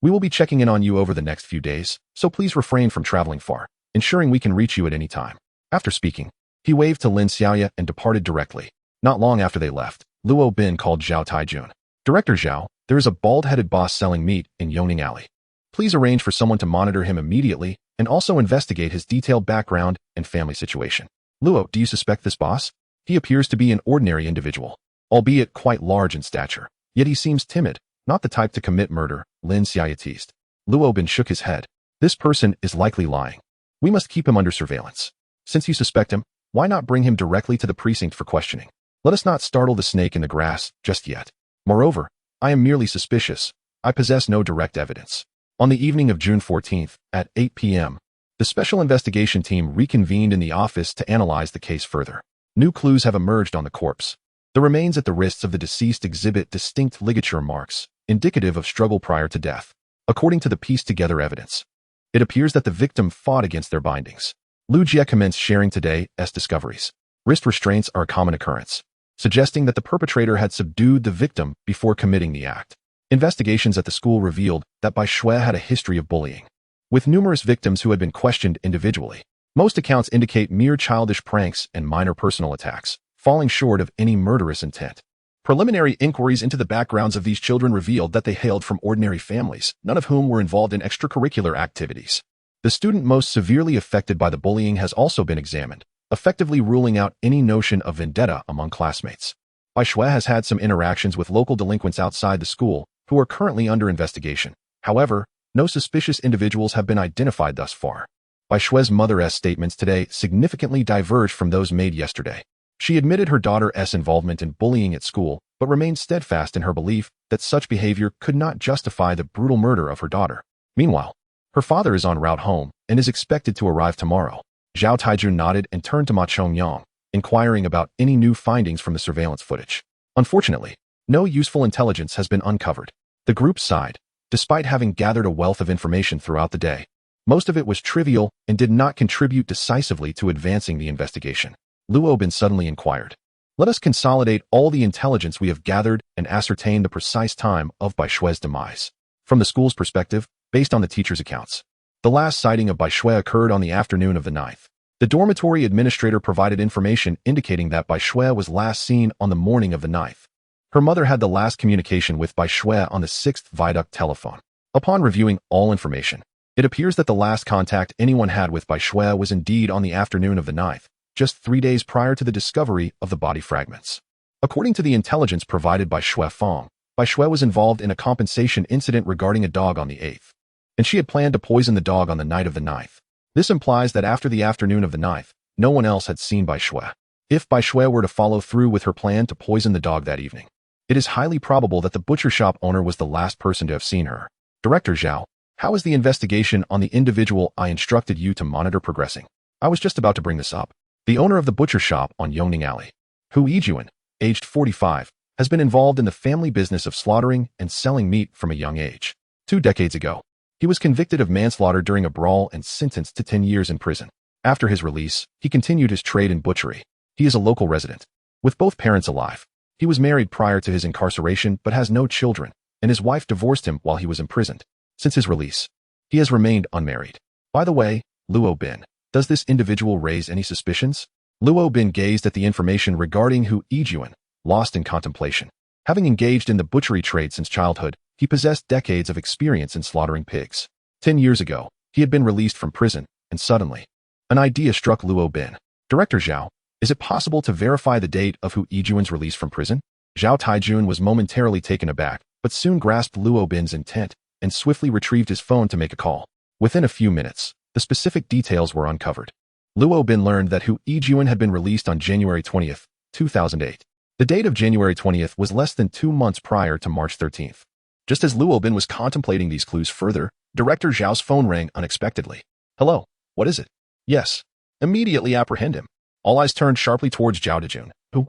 we will be checking in on you over the next few days, so please refrain from traveling far, ensuring we can reach you at any time. After speaking, he waved to Lin Xiaoya and departed directly. Not long after they left, Luo Bin called Zhao Taijun. Director Zhao, there is a bald-headed boss selling meat in Yoning Alley. Please arrange for someone to monitor him immediately and also investigate his detailed background and family situation. Luo, do you suspect this boss? He appears to be an ordinary individual, albeit quite large in stature. Yet he seems timid, not the type to commit murder, Lin Xiaoya teased. Luo Bin shook his head. This person is likely lying. We must keep him under surveillance. Since you suspect him, why not bring him directly to the precinct for questioning? Let us not startle the snake in the grass just yet. Moreover, I am merely suspicious. I possess no direct evidence. On the evening of June 14th, at 8 p.m., the Special Investigation Team reconvened in the office to analyze the case further. New clues have emerged on the corpse. The remains at the wrists of the deceased exhibit distinct ligature marks, indicative of struggle prior to death. According to the pieced-together evidence, it appears that the victim fought against their bindings. Lu Jie commenced sharing today's discoveries. Wrist restraints are a common occurrence, suggesting that the perpetrator had subdued the victim before committing the act. Investigations at the school revealed that Bai Xue had a history of bullying, with numerous victims who had been questioned individually. Most accounts indicate mere childish pranks and minor personal attacks, falling short of any murderous intent. Preliminary inquiries into the backgrounds of these children revealed that they hailed from ordinary families, none of whom were involved in extracurricular activities. The student most severely affected by the bullying has also been examined, effectively ruling out any notion of vendetta among classmates. Bai Xue has had some interactions with local delinquents outside the school, who are currently under investigation. However, no suspicious individuals have been identified thus far. Bai Xue's mother's statements today significantly diverged from those made yesterday. She admitted her daughter's involvement in bullying at school, but remained steadfast in her belief that such behavior could not justify the brutal murder of her daughter. Meanwhile, her father is en route home and is expected to arrive tomorrow. Zhao Taijun nodded and turned to Ma Chongyang, inquiring about any new findings from the surveillance footage. Unfortunately, no useful intelligence has been uncovered. The group sighed. Despite having gathered a wealth of information throughout the day, Most of it was trivial and did not contribute decisively to advancing the investigation. Luo Bin suddenly inquired. Let us consolidate all the intelligence we have gathered and ascertain the precise time of Bai Shui's demise. From the school's perspective, based on the teacher's accounts, the last sighting of Bai Shui occurred on the afternoon of the 9th. The dormitory administrator provided information indicating that Bai Shui was last seen on the morning of the 9th. Her mother had the last communication with Bai Shui on the 6th viaduct telephone. Upon reviewing all information, it appears that the last contact anyone had with Bai Shui was indeed on the afternoon of the 9th, just 3 days prior to the discovery of the body fragments. According to the intelligence provided by Shui Fong, Bai Shui was involved in a compensation incident regarding a dog on the 8th, and she had planned to poison the dog on the night of the 9th. This implies that after the afternoon of the 9th, no one else had seen Bai Shui. If Bai Shui were to follow through with her plan to poison the dog that evening, it is highly probable that the butcher shop owner was the last person to have seen her. Director Zhao, how is the investigation on the individual I instructed you to monitor progressing? I was just about to bring this up. The owner of the butcher shop on Yongning Alley, Hu Yijuan, aged 45, has been involved in the family business of slaughtering and selling meat from a young age. 2 decades ago, he was convicted of manslaughter during a brawl and sentenced to 10 years in prison. After his release, he continued his trade in butchery. He is a local resident. With both parents alive, he was married prior to his incarceration but has no children, and his wife divorced him while he was imprisoned. Since his release, he has remained unmarried. By the way, Luo Bin, does this individual raise any suspicions? Luo Bin gazed at the information regarding Hu Yijuan, lost in contemplation. Having engaged in the butchery trade since childhood, he possessed decades of experience in slaughtering pigs. 10 years ago, he had been released from prison, and suddenly, an idea struck Luo Bin. Director Zhao, is it possible to verify the date of Hu Yijuan's release from prison? Zhao Taijun was momentarily taken aback, but soon grasped Luo Bin's intent and swiftly retrieved his phone to make a call. Within a few minutes, the specific details were uncovered. Luo Bin learned that Hu Yijuan had been released on January 20th, 2008. The date of January 20th was less than 2 months prior to March 13th. Just as Luo Bin was contemplating these clues further, Director Zhao's phone rang unexpectedly. Hello, what is it? Yes. Immediately apprehend him. All eyes turned sharply towards Zhao Dejun, who,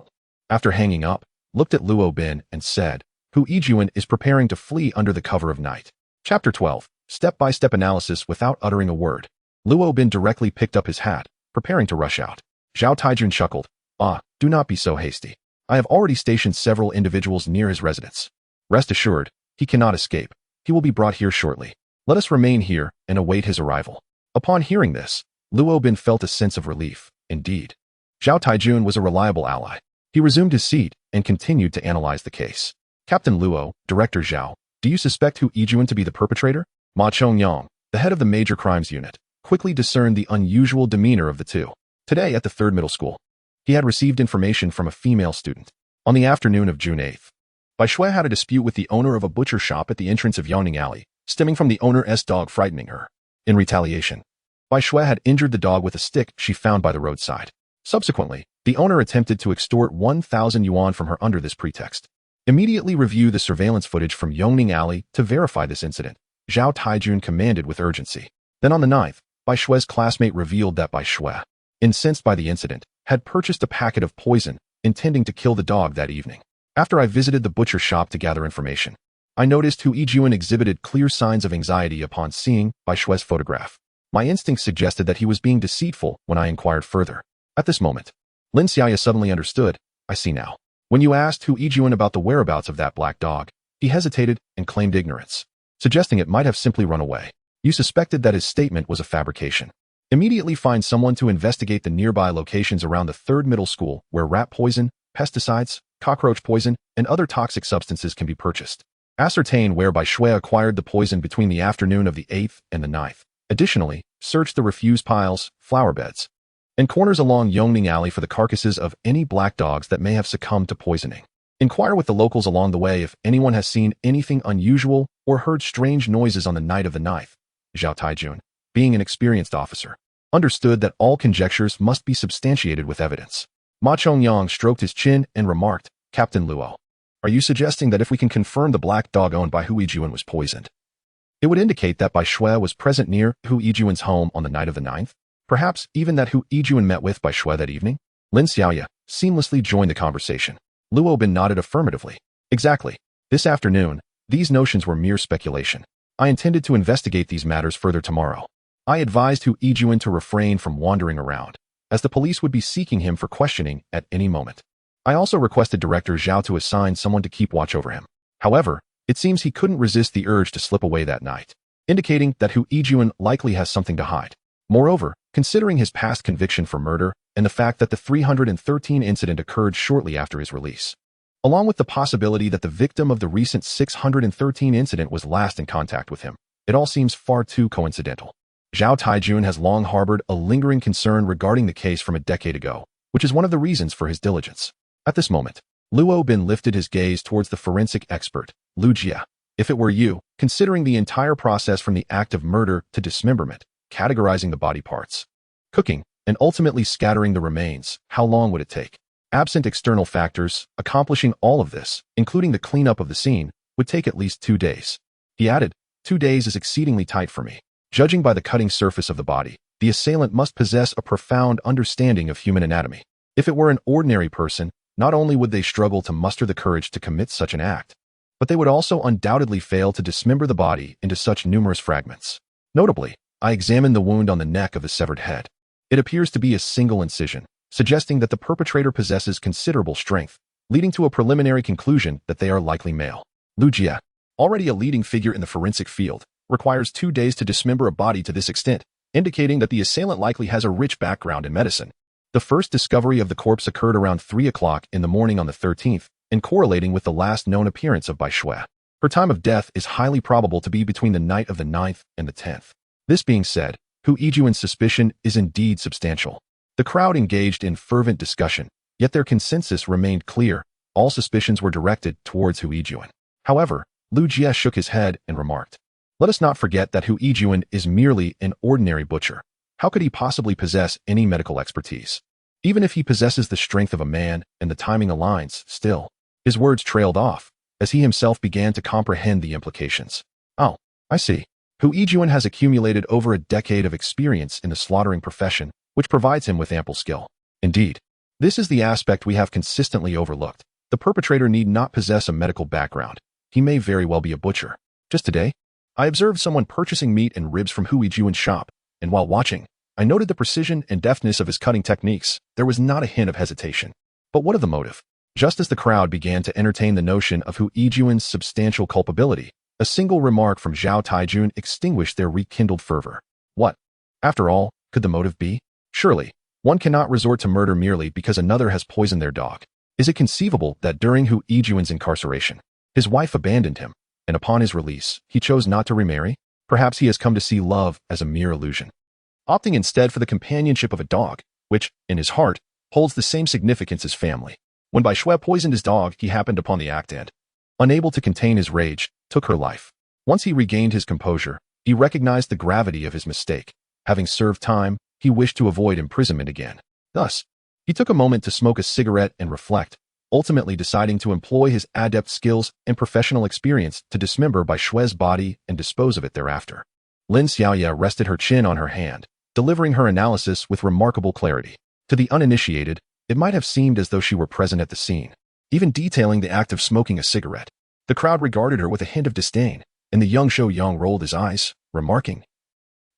after hanging up, looked at Luo Bin and said, Hu Yijuan is preparing to flee under the cover of night. Chapter 12. Step-by-step analysis without uttering a word. Luo Bin directly picked up his hat, preparing to rush out. Zhao Taijun chuckled. Do not be so hasty. I have already stationed several individuals near his residence. Rest assured, he cannot escape. He will be brought here shortly. Let us remain here and await his arrival. Upon hearing this, Luo Bin felt a sense of relief. Indeed, Zhao Taijun was a reliable ally. He resumed his seat and continued to analyze the case. Captain Luo, Director Zhao, do you suspect Hu Yijuan to be the perpetrator? Ma Chongyang, the head of the major crimes unit, quickly discerned the unusual demeanor of the two. Today at the 3rd middle school, he had received information from a female student. On the afternoon of June 8th, Bai Shui had a dispute with the owner of a butcher shop at the entrance of Yongning Alley, stemming from the owner's dog frightening her. In retaliation, Bai Shui had injured the dog with a stick she found by the roadside. Subsequently, the owner attempted to extort 1,000 yuan from her under this pretext. Immediately review the surveillance footage from Yongning Alley to verify this incident, Zhao Taijun commanded with urgency. Then on the 9th, Bai Shui's classmate revealed that Bai Shui, incensed by the incident, had purchased a packet of poison, intending to kill the dog that evening. After I visited the butcher shop to gather information, I noticed Hu Yijuan exhibited clear signs of anxiety upon seeing Bai Shui's photograph. My instincts suggested that he was being deceitful when I inquired further. At this moment, Lin Xiaoya suddenly understood. I see now. When you asked Hu Yijuan about the whereabouts of that black dog, he hesitated and claimed ignorance, suggesting it might have simply run away. You suspected that his statement was a fabrication. Immediately find someone to investigate the nearby locations around the 3rd middle school where rat poison, pesticides, cockroach poison, and other toxic substances can be purchased. Ascertain where Bai Shui acquired the poison between the afternoon of the 8th and the 9th. Additionally, search the refuse piles, flower beds, and corners along Yongning Alley for the carcasses of any black dogs that may have succumbed to poisoning. Inquire with the locals along the way if anyone has seen anything unusual or heard strange noises on the night of the 9th. Zhao Taijun, being an experienced officer, understood that all conjectures must be substantiated with evidence. Ma Chongyang stroked his chin and remarked, Captain Luo, are you suggesting that if we can confirm the black dog owned by Hu Yijuan was poisoned, it would indicate that Bai Shui was present near Hu Yijuan's home on the night of the 9th? Perhaps even that Hu Yijuan met with Bai Shui that evening? Lin Xiaoya seamlessly joined the conversation. Luo Bin nodded affirmatively. Exactly. This afternoon, these notions were mere speculation. I intended to investigate these matters further tomorrow. I advised Hu Yijuan to refrain from wandering around, as the police would be seeking him for questioning at any moment. I also requested Director Zhao to assign someone to keep watch over him. However, it seems he couldn't resist the urge to slip away that night, indicating that Hu Yijuan likely has something to hide. Moreover, considering his past conviction for murder and the fact that the 313 incident occurred shortly after his release, along with the possibility that the victim of the recent 613 incident was last in contact with him, it all seems far too coincidental. Zhao Taijun has long harbored a lingering concern regarding the case from a decade ago, which is one of the reasons for his diligence. At this moment, Luo Bin lifted his gaze towards the forensic expert, Lu Jia. If it were you, considering the entire process from the act of murder to dismemberment, categorizing the body parts, cooking, and ultimately scattering the remains, how long would it take? Absent external factors, accomplishing all of this, including the cleanup of the scene, would take at least 2 days. He added, 2 days is exceedingly tight for me. Judging by the cutting surface of the body, the assailant must possess a profound understanding of human anatomy. If it were an ordinary person, not only would they struggle to muster the courage to commit such an act, but they would also undoubtedly fail to dismember the body into such numerous fragments. Notably, I examined the wound on the neck of the severed head. It appears to be a single incision, suggesting that the perpetrator possesses considerable strength, leading to a preliminary conclusion that they are likely male. Lu Jia, already a leading figure in the forensic field, requires 2 days to dismember a body to this extent, indicating that the assailant likely has a rich background in medicine. The first discovery of the corpse occurred around 3 o'clock in the morning on the 13th, and correlating with the last known appearance of Bai Shui. Her time of death is highly probable to be between the night of the 9th and the 10th. This being said, Hu Yijuan's suspicion is indeed substantial. The crowd engaged in fervent discussion, yet their consensus remained clear. All suspicions were directed towards Hu Yijuan. However, Lu Jia shook his head and remarked, "Let us not forget that Hu Yijuan is merely an ordinary butcher. How could he possibly possess any medical expertise? Even if he possesses the strength of a man and the timing aligns, still." His words trailed off, as he himself began to comprehend the implications. "Oh, I see. Hu Yijuan has accumulated over a decade of experience in the slaughtering profession, which provides him with ample skill. Indeed, this is the aspect we have consistently overlooked. The perpetrator need not possess a medical background. He may very well be a butcher. Just today, I observed someone purchasing meat and ribs from Hu Yijuan's shop, and while watching, I noted the precision and deftness of his cutting techniques. There was not a hint of hesitation. But what of the motive?" Just as the crowd began to entertain the notion of Hu Yijuan's substantial culpability, a single remark from Zhao Taijun extinguished their rekindled fervor. What, after all, could the motive be? Surely, one cannot resort to murder merely because another has poisoned their dog. Is it conceivable that during Hu Yijuan's incarceration, his wife abandoned him, and upon his release, he chose not to remarry? Perhaps he has come to see love as a mere illusion, opting instead for the companionship of a dog, which, in his heart, holds the same significance as family. When Bai Shui poisoned his dog, he happened upon the act and, unable to contain his rage, took her life. Once he regained his composure, he recognized the gravity of his mistake. Having served time, he wished to avoid imprisonment again. Thus, he took a moment to smoke a cigarette and reflect, ultimately deciding to employ his adept skills and professional experience to dismember Bai Shui's body and dispose of it thereafter. Lin Xiaoya rested her chin on her hand, delivering her analysis with remarkable clarity. To the uninitiated, it might have seemed as though she were present at the scene, even detailing the act of smoking a cigarette. The crowd regarded her with a hint of disdain, and the young Shou Yang rolled his eyes, remarking,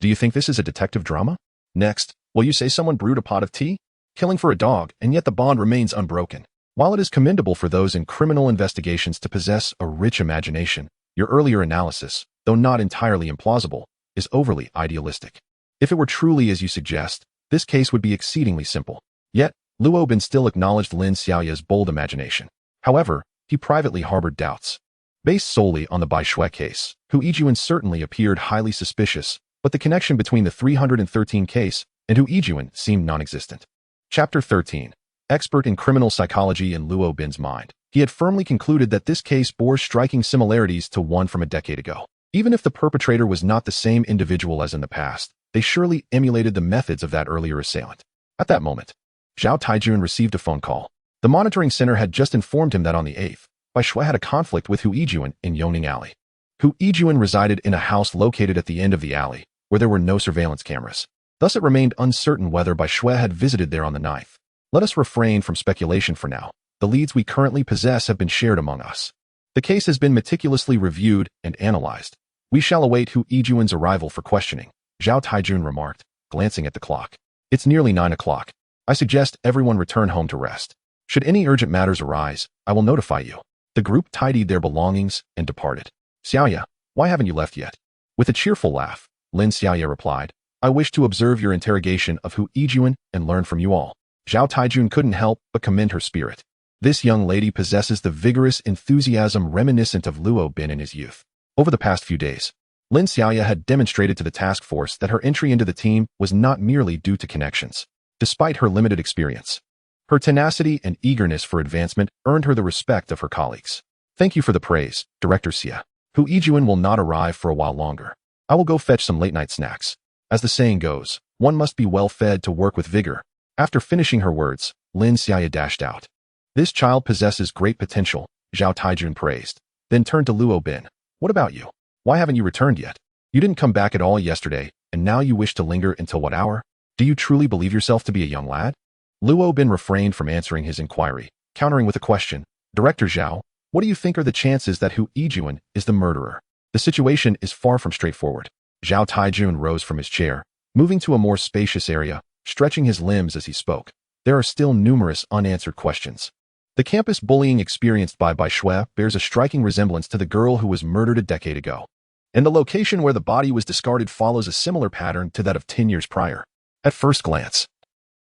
"Do you think this is a detective drama? Next, will you say someone brewed a pot of tea? Killing for a dog, and yet the bond remains unbroken. While it is commendable for those in criminal investigations to possess a rich imagination, your earlier analysis, though not entirely implausible, is overly idealistic. If it were truly as you suggest, this case would be exceedingly simple." Yet, Luo Bin still acknowledged Lin Xiaoya's bold imagination. However, he privately harbored doubts. Based solely on the Bai Shui case, Hu Yijuan certainly appeared highly suspicious, but the connection between the 313 case and Hu Yijuan seemed non-existent. Chapter 13. Expert in criminal psychology in Luo Bin's mind, he had firmly concluded that this case bore striking similarities to one from a decade ago. Even if the perpetrator was not the same individual as in the past, they surely emulated the methods of that earlier assailant. At that moment, Zhao Taijun received a phone call. The monitoring center had just informed him that on the 8th, Bai Shui had a conflict with Hu Yijuan in Yongning Alley. Hu Yijuan resided in a house located at the end of the alley, where there were no surveillance cameras. Thus it remained uncertain whether Bai Shui had visited there on the 9th. Let us refrain from speculation for now. The leads we currently possess have been shared among us. The case has been meticulously reviewed and analyzed. We shall await Hu Yijuan's arrival for questioning. Zhao Taijun remarked, glancing at the clock. It's nearly 9 o'clock. I suggest everyone return home to rest. Should any urgent matters arise, I will notify you. The group tidied their belongings and departed. Xiaoya, why haven't you left yet? With a cheerful laugh, Lin Xiaoya replied, I wish to observe your interrogation of Hu Yijuan and learn from you all. Zhao Taijun couldn't help but commend her spirit. This young lady possesses the vigorous enthusiasm reminiscent of Luo Bin in his youth. Over the past few days, Lin Xiaoya had demonstrated to the task force that her entry into the team was not merely due to connections. Despite her limited experience, her tenacity and eagerness for advancement earned her the respect of her colleagues. Thank you for the praise, Director Xia. Hu Yijuan will not arrive for a while longer. I will go fetch some late-night snacks. As the saying goes, one must be well-fed to work with vigor. After finishing her words, Lin Xiaoya dashed out. This child possesses great potential, Zhao Taijun praised, then turned to Luo Bin. What about you? Why haven't you returned yet? You didn't come back at all yesterday, and now you wish to linger until what hour? Do you truly believe yourself to be a young lad? Luo Bin refrained from answering his inquiry, countering with a question. Director Zhao, what do you think are the chances that Hu Yijuan is the murderer? The situation is far from straightforward. Zhao Taijun rose from his chair, moving to a more spacious area, stretching his limbs as he spoke. There are still numerous unanswered questions. The campus bullying experienced by Bai Shui bears a striking resemblance to the girl who was murdered a decade ago. And the location where the body was discarded follows a similar pattern to that of 10 years prior. At first glance,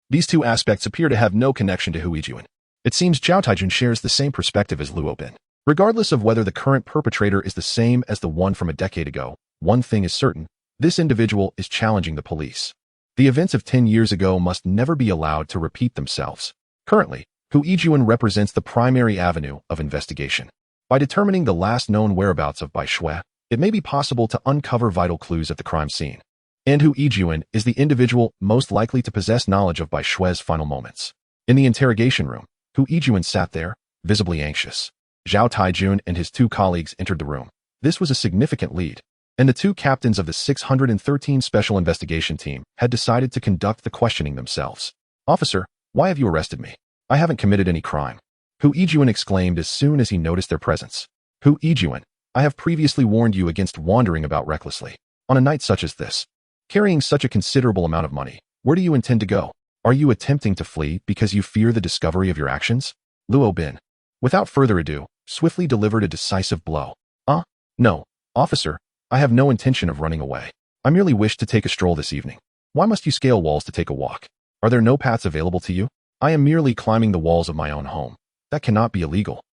these two aspects appear to have no connection to Hu Yijuan. It seems Zhao Taijun shares the same perspective as Luo Bin. Regardless of whether the current perpetrator is the same as the one from a decade ago, one thing is certain, this individual is challenging the police. The events of 10 years ago must never be allowed to repeat themselves. Currently, Hu Yijuan represents the primary avenue of investigation. By determining the last known whereabouts of Bai Shui, it may be possible to uncover vital clues at the crime scene. And Hu Yijuan is the individual most likely to possess knowledge of Bai Shui's final moments. In the interrogation room, Hu Yijuan sat there, visibly anxious. Zhao Taijun and his two colleagues entered the room. This was a significant lead, and the two captains of the 613 Special Investigation Team had decided to conduct the questioning themselves. Officer, why have you arrested me? I haven't committed any crime. Hu Yijuan exclaimed as soon as he noticed their presence. Hu Yijuan, I have previously warned you against wandering about recklessly. On a night such as this, carrying such a considerable amount of money, where do you intend to go? Are you attempting to flee because you fear the discovery of your actions? Luo Bin, without further ado, swiftly delivered a decisive blow. No, officer, I have no intention of running away. I merely wish to take a stroll this evening. Why must you scale walls to take a walk? Are there no paths available to you? I am merely climbing the walls of my own home. That cannot be illegal.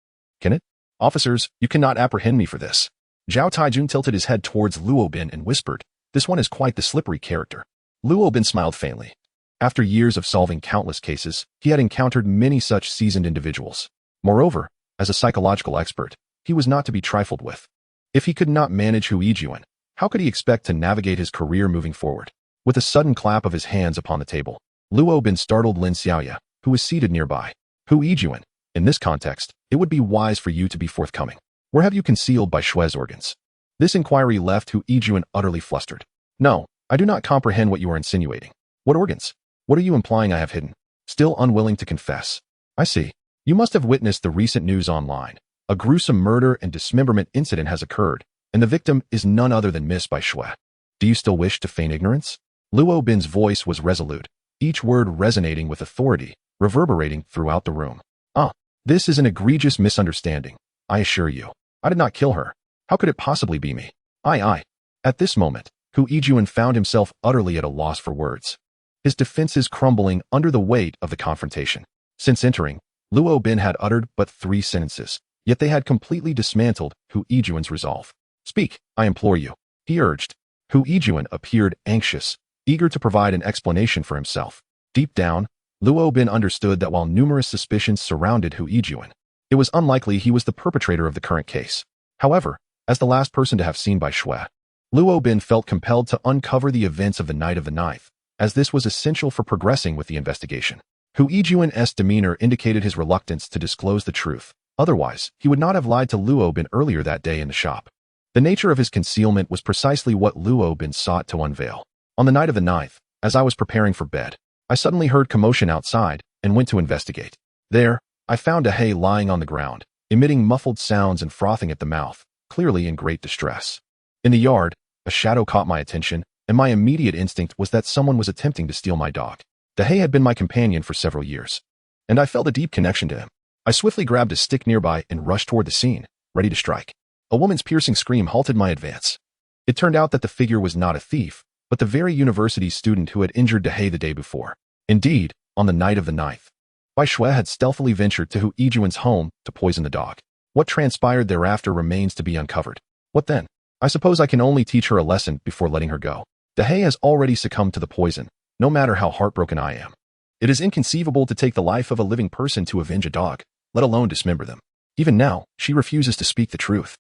Can it? Officers, you cannot apprehend me for this. Zhao Taijun tilted his head towards Luo Bin and whispered, this one is quite the slippery character. Luo Bin smiled faintly. After years of solving countless cases, he had encountered many such seasoned individuals. Moreover, as a psychological expert, he was not to be trifled with. If he could not manage Hu Yijuan, how could he expect to navigate his career moving forward? With a sudden clap of his hands upon the table, Luo Bin startled Lin Xiaoya, who was seated nearby. Hu Yijuan, in this context, it would be wise for you to be forthcoming. Where have you concealed Bai Shui's organs? This inquiry left Hu Yijuan utterly flustered. No, I do not comprehend what you are insinuating. What organs? What are you implying I have hidden? Still unwilling to confess. I see. You must have witnessed the recent news online. A gruesome murder and dismemberment incident has occurred, and the victim is none other than Miss Bai Shui. Do you still wish to feign ignorance? Luo Bin's voice was resolute, each word resonating with authority, reverberating throughout the room. This is an egregious misunderstanding. I assure you. I did not kill her. How could it possibly be me? I. At this moment, Hu Yijuan found himself utterly at a loss for words. His defenses crumbling under the weight of the confrontation. Since entering, Luo Bin had uttered but 3 sentences, yet they had completely dismantled Hu Yijuan's resolve. Speak, I implore you, he urged. Hu Yijuan appeared anxious, eager to provide an explanation for himself. Deep down, Luo Bin understood that while numerous suspicions surrounded Hu Yijuan, it was unlikely he was the perpetrator of the current case. However, as the last person to have seen Bai Shui, Luo Bin felt compelled to uncover the events of the night of the 9th, as this was essential for progressing with the investigation. Hu Yijuan's demeanor indicated his reluctance to disclose the truth. Otherwise, he would not have lied to Luo Bin earlier that day in the shop. The nature of his concealment was precisely what Luo Bin sought to unveil. On the night of the 9th, as I was preparing for bed, I suddenly heard commotion outside and went to investigate. There, I found a hay lying on the ground, emitting muffled sounds and frothing at the mouth, clearly in great distress. In the yard, a shadow caught my attention, and my immediate instinct was that someone was attempting to steal my dog. Dahe had been my companion for several years, and I felt a deep connection to him. I swiftly grabbed a stick nearby and rushed toward the scene, ready to strike. A woman's piercing scream halted my advance. It turned out that the figure was not a thief, but the very university student who had injured Dahe the day before. Indeed, on the night of the 9th, Bai Shui had stealthily ventured to Hu Yijuan's home to poison the dog. What transpired thereafter remains to be uncovered. What then? I suppose I can only teach her a lesson before letting her go. Dahe has already succumbed to the poison, no matter how heartbroken I am. It is inconceivable to take the life of a living person to avenge a dog, let alone dismember them. Even now, she refuses to speak the truth.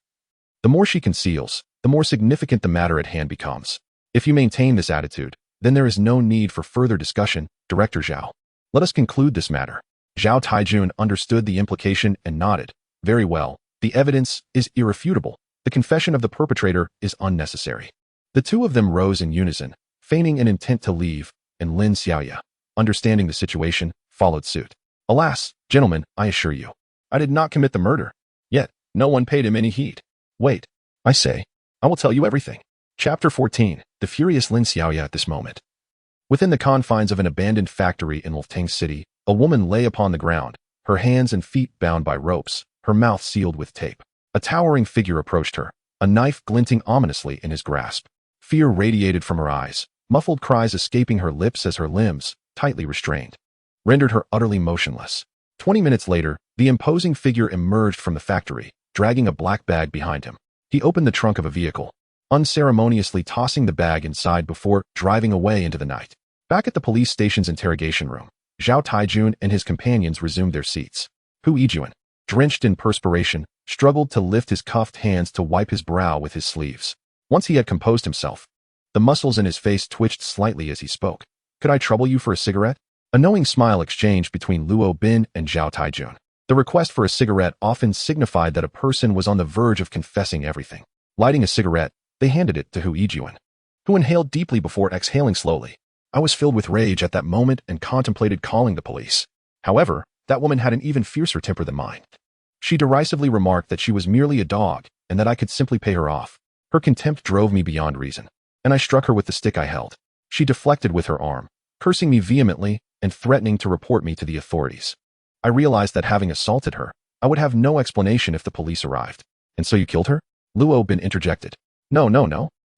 The more she conceals, the more significant the matter at hand becomes. If you maintain this attitude, then there is no need for further discussion, Director Zhao. Let us conclude this matter. Zhao Taijun understood the implication and nodded. Very well, the evidence is irrefutable. The confession of the perpetrator is unnecessary. The two of them rose in unison, feigning an intent to leave, and Lin Xiaoya, understanding the situation, followed suit. Alas, gentlemen, I assure you, I did not commit the murder. Yet, no one paid him any heed. Wait, I say, I will tell you everything. Chapter 14, The Furious Lin Xiaoya at this moment. Within the confines of an abandoned factory in Luftang City, a woman lay upon the ground, her hands and feet bound by ropes, her mouth sealed with tape. A towering figure approached her, a knife glinting ominously in his grasp. Fear radiated from her eyes, muffled cries escaping her lips as her limbs, tightly restrained, rendered her utterly motionless. 20 minutes later, the imposing figure emerged from the factory, dragging a black bag behind him. He opened the trunk of a vehicle, unceremoniously tossing the bag inside before driving away into the night. Back at the police station's interrogation room, Zhao Taijun and his companions resumed their seats. Hu Yijuan, drenched in perspiration, struggled to lift his cuffed hands to wipe his brow with his sleeves. Once he had composed himself, the muscles in his face twitched slightly as he spoke. Could I trouble you for a cigarette? A knowing smile exchanged between Luo Bin and Zhao Taijun. The request for a cigarette often signified that a person was on the verge of confessing everything. Lighting a cigarette, they handed it to Hu Yijuan, who inhaled deeply before exhaling slowly. I was filled with rage at that moment and contemplated calling the police. However, that woman had an even fiercer temper than mine. She derisively remarked that she was merely a dog and that I could simply pay her off. Her contempt drove me beyond reason, and I struck her with the stick I held. She deflected with her arm, cursing me vehemently and threatening to report me to the authorities. I realized that having assaulted her, I would have no explanation if the police arrived. And so you killed her? Luo Bin interjected. No.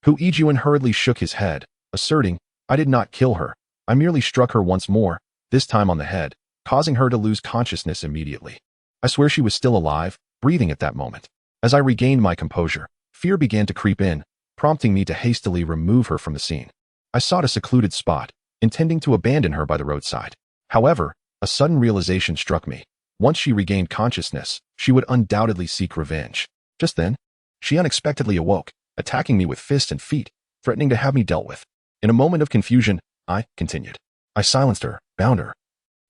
Hu Yijuan hurriedly shook his head, asserting, I did not kill her. I merely struck her once more, this time on the head, causing her to lose consciousness immediately. I swear she was still alive, breathing at that moment. As I regained my composure, fear began to creep in, prompting me to hastily remove her from the scene. I sought a secluded spot, intending to abandon her by the roadside. However, a sudden realization struck me. Once she regained consciousness, she would undoubtedly seek revenge. Just then, she unexpectedly awoke, attacking me with fists and feet, threatening to have me dealt with. In a moment of confusion, I continued. I silenced her, bound her,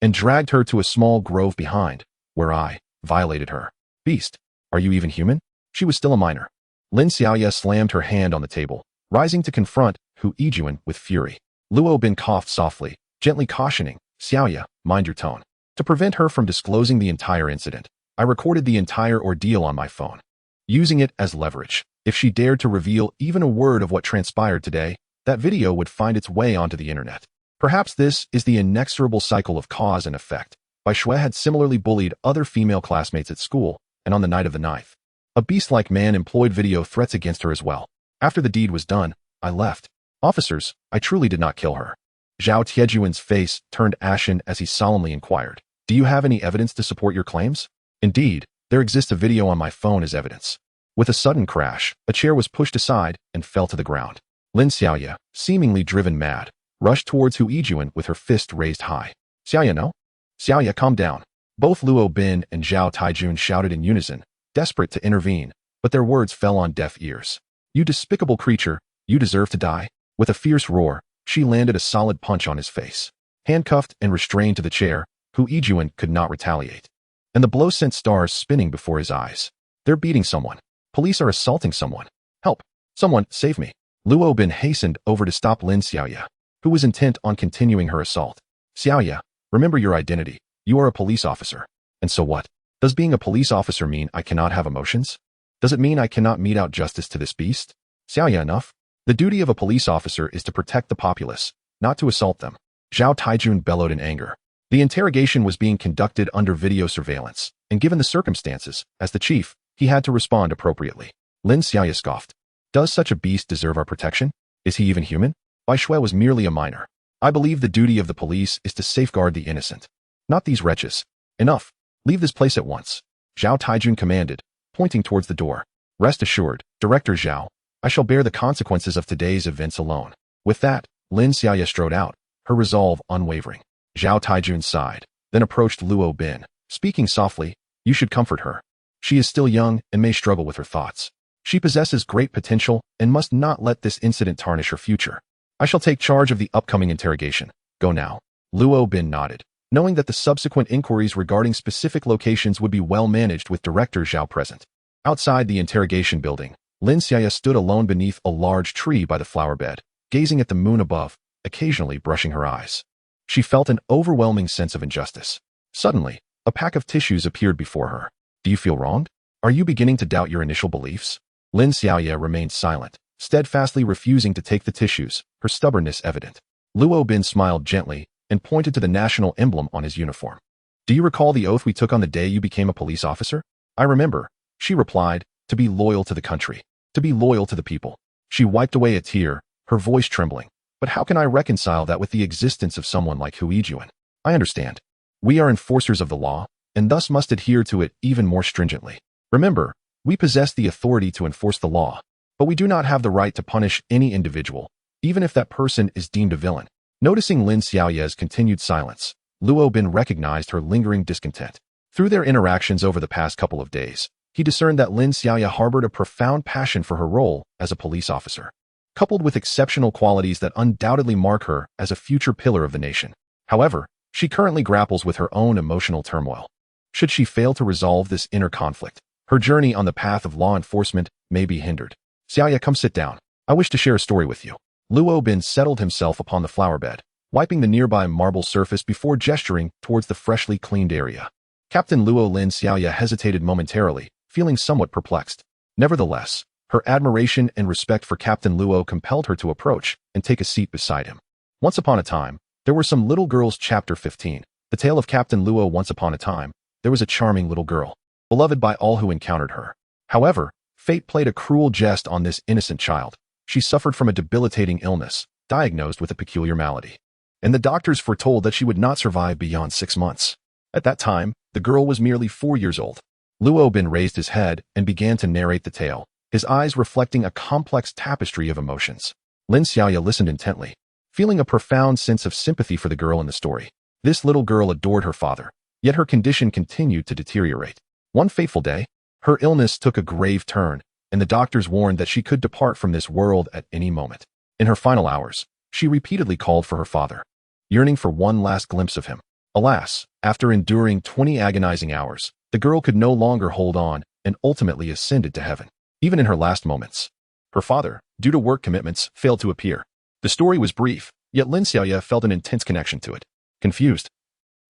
and dragged her to a small grove behind, where I violated her. Beast, are you even human? She was still a minor. Lin Xiaoya slammed her hand on the table, rising to confront Hu Yijuan with fury. Luo Bin coughed softly, gently cautioning, Xiaoya, mind your tone. To prevent her from disclosing the entire incident, I recorded the entire ordeal on my phone, using it as leverage. If she dared to reveal even a word of what transpired today, that video would find its way onto the internet. Perhaps this is the inexorable cycle of cause and effect. Bai Shui had similarly bullied other female classmates at school, and on the night of the 9th, a beast-like man employed video threats against her as well. After the deed was done, I left. Officers, I truly did not kill her. Zhao Tiejuan's face turned ashen as he solemnly inquired, do you have any evidence to support your claims? Indeed, there exists a video on my phone as evidence. With a sudden crash, a chair was pushed aside and fell to the ground. Lin Xiaoya, seemingly driven mad, rushed towards Hu Yijuan with her fist raised high. Xiaoya, no? Xiaoya, calm down. Both Luo Bin and Zhao Taijun shouted in unison, desperate to intervene, but their words fell on deaf ears. You despicable creature, you deserve to die. With a fierce roar, she landed a solid punch on his face. Handcuffed and restrained to the chair, Hu Yijuan could not retaliate. And the blow sent stars spinning before his eyes. They're beating someone. Police are assaulting someone. Help! Someone, save me. Luo Bin hastened over to stop Lin Xiaoya, who was intent on continuing her assault. Xiaoya, remember your identity. You are a police officer. And so what? Does being a police officer mean I cannot have emotions? Does it mean I cannot mete out justice to this beast? Xiaoya, enough. The duty of a police officer is to protect the populace, not to assault them. Zhao Taijun bellowed in anger. The interrogation was being conducted under video surveillance, and given the circumstances, as the chief, he had to respond appropriately. Lin Xiaoya scoffed. Does such a beast deserve our protection? Is he even human? Bai Shui was merely a minor. I believe the duty of the police is to safeguard the innocent. Not these wretches. Enough. Leave this place at once. Zhao Taijun commanded, pointing towards the door. Rest assured, Director Zhao, I shall bear the consequences of today's events alone. With that, Lin Xiaoya strode out, her resolve unwavering. Zhao Taijun sighed, then approached Luo Bin, speaking softly, you should comfort her. She is still young and may struggle with her thoughts. She possesses great potential and must not let this incident tarnish her future. I shall take charge of the upcoming interrogation. Go now. Luo Bin nodded, knowing that the subsequent inquiries regarding specific locations would be well managed with Director Zhao present. Outside the interrogation building, Lin Xiaoya stood alone beneath a large tree by the flower bed, gazing at the moon above, occasionally brushing her eyes. She felt an overwhelming sense of injustice. Suddenly, a pack of tissues appeared before her. Do you feel wronged? Are you beginning to doubt your initial beliefs? Lin Xiaoya remained silent, steadfastly refusing to take the tissues, her stubbornness evident. Luo Bin smiled gently and pointed to the national emblem on his uniform. Do you recall the oath we took on the day you became a police officer? I remember, she replied, to be loyal to the country, to be loyal to the people. She wiped away a tear, her voice trembling. But how can I reconcile that with the existence of someone like Hu Yijuan? I understand. We are enforcers of the law, and thus must adhere to it even more stringently. Remember, we possess the authority to enforce the law, but we do not have the right to punish any individual, even if that person is deemed a villain. Noticing Lin Xiaoya's continued silence, Luo Bin recognized her lingering discontent. Through their interactions over the past couple of days, he discerned that Lin Xiaoya harbored a profound passion for her role as a police officer, coupled with exceptional qualities that undoubtedly mark her as a future pillar of the nation. However, she currently grapples with her own emotional turmoil. Should she fail to resolve this inner conflict, her journey on the path of law enforcement may be hindered. Xiaoya, come sit down. I wish to share a story with you. Luo Bin settled himself upon the flower bed, wiping the nearby marble surface before gesturing towards the freshly cleaned area. Captain Luo Lin Xiaoya hesitated momentarily, feeling somewhat perplexed. Nevertheless, her admiration and respect for Captain Luo compelled her to approach and take a seat beside him. Once upon a time, there were some little girls. Chapter 15. The tale of Captain Luo. Once upon a time, there was a charming little girl, beloved by all who encountered her. However, fate played a cruel jest on this innocent child. She suffered from a debilitating illness, diagnosed with a peculiar malady, and the doctors foretold that she would not survive beyond 6 months. At that time, the girl was merely 4 years old. Luo Bin raised his head and began to narrate the tale, his eyes reflecting a complex tapestry of emotions. Lin Xiaoya listened intently, feeling a profound sense of sympathy for the girl in the story. This little girl adored her father, yet her condition continued to deteriorate. One fateful day, her illness took a grave turn, and the doctors warned that she could depart from this world at any moment. In her final hours, she repeatedly called for her father, yearning for one last glimpse of him. Alas, after enduring 20 agonizing hours, the girl could no longer hold on and ultimately ascended to heaven. Even in her last moments, her father, due to work commitments, failed to appear. The story was brief, yet Lin Xiaoya felt an intense connection to it. Confused,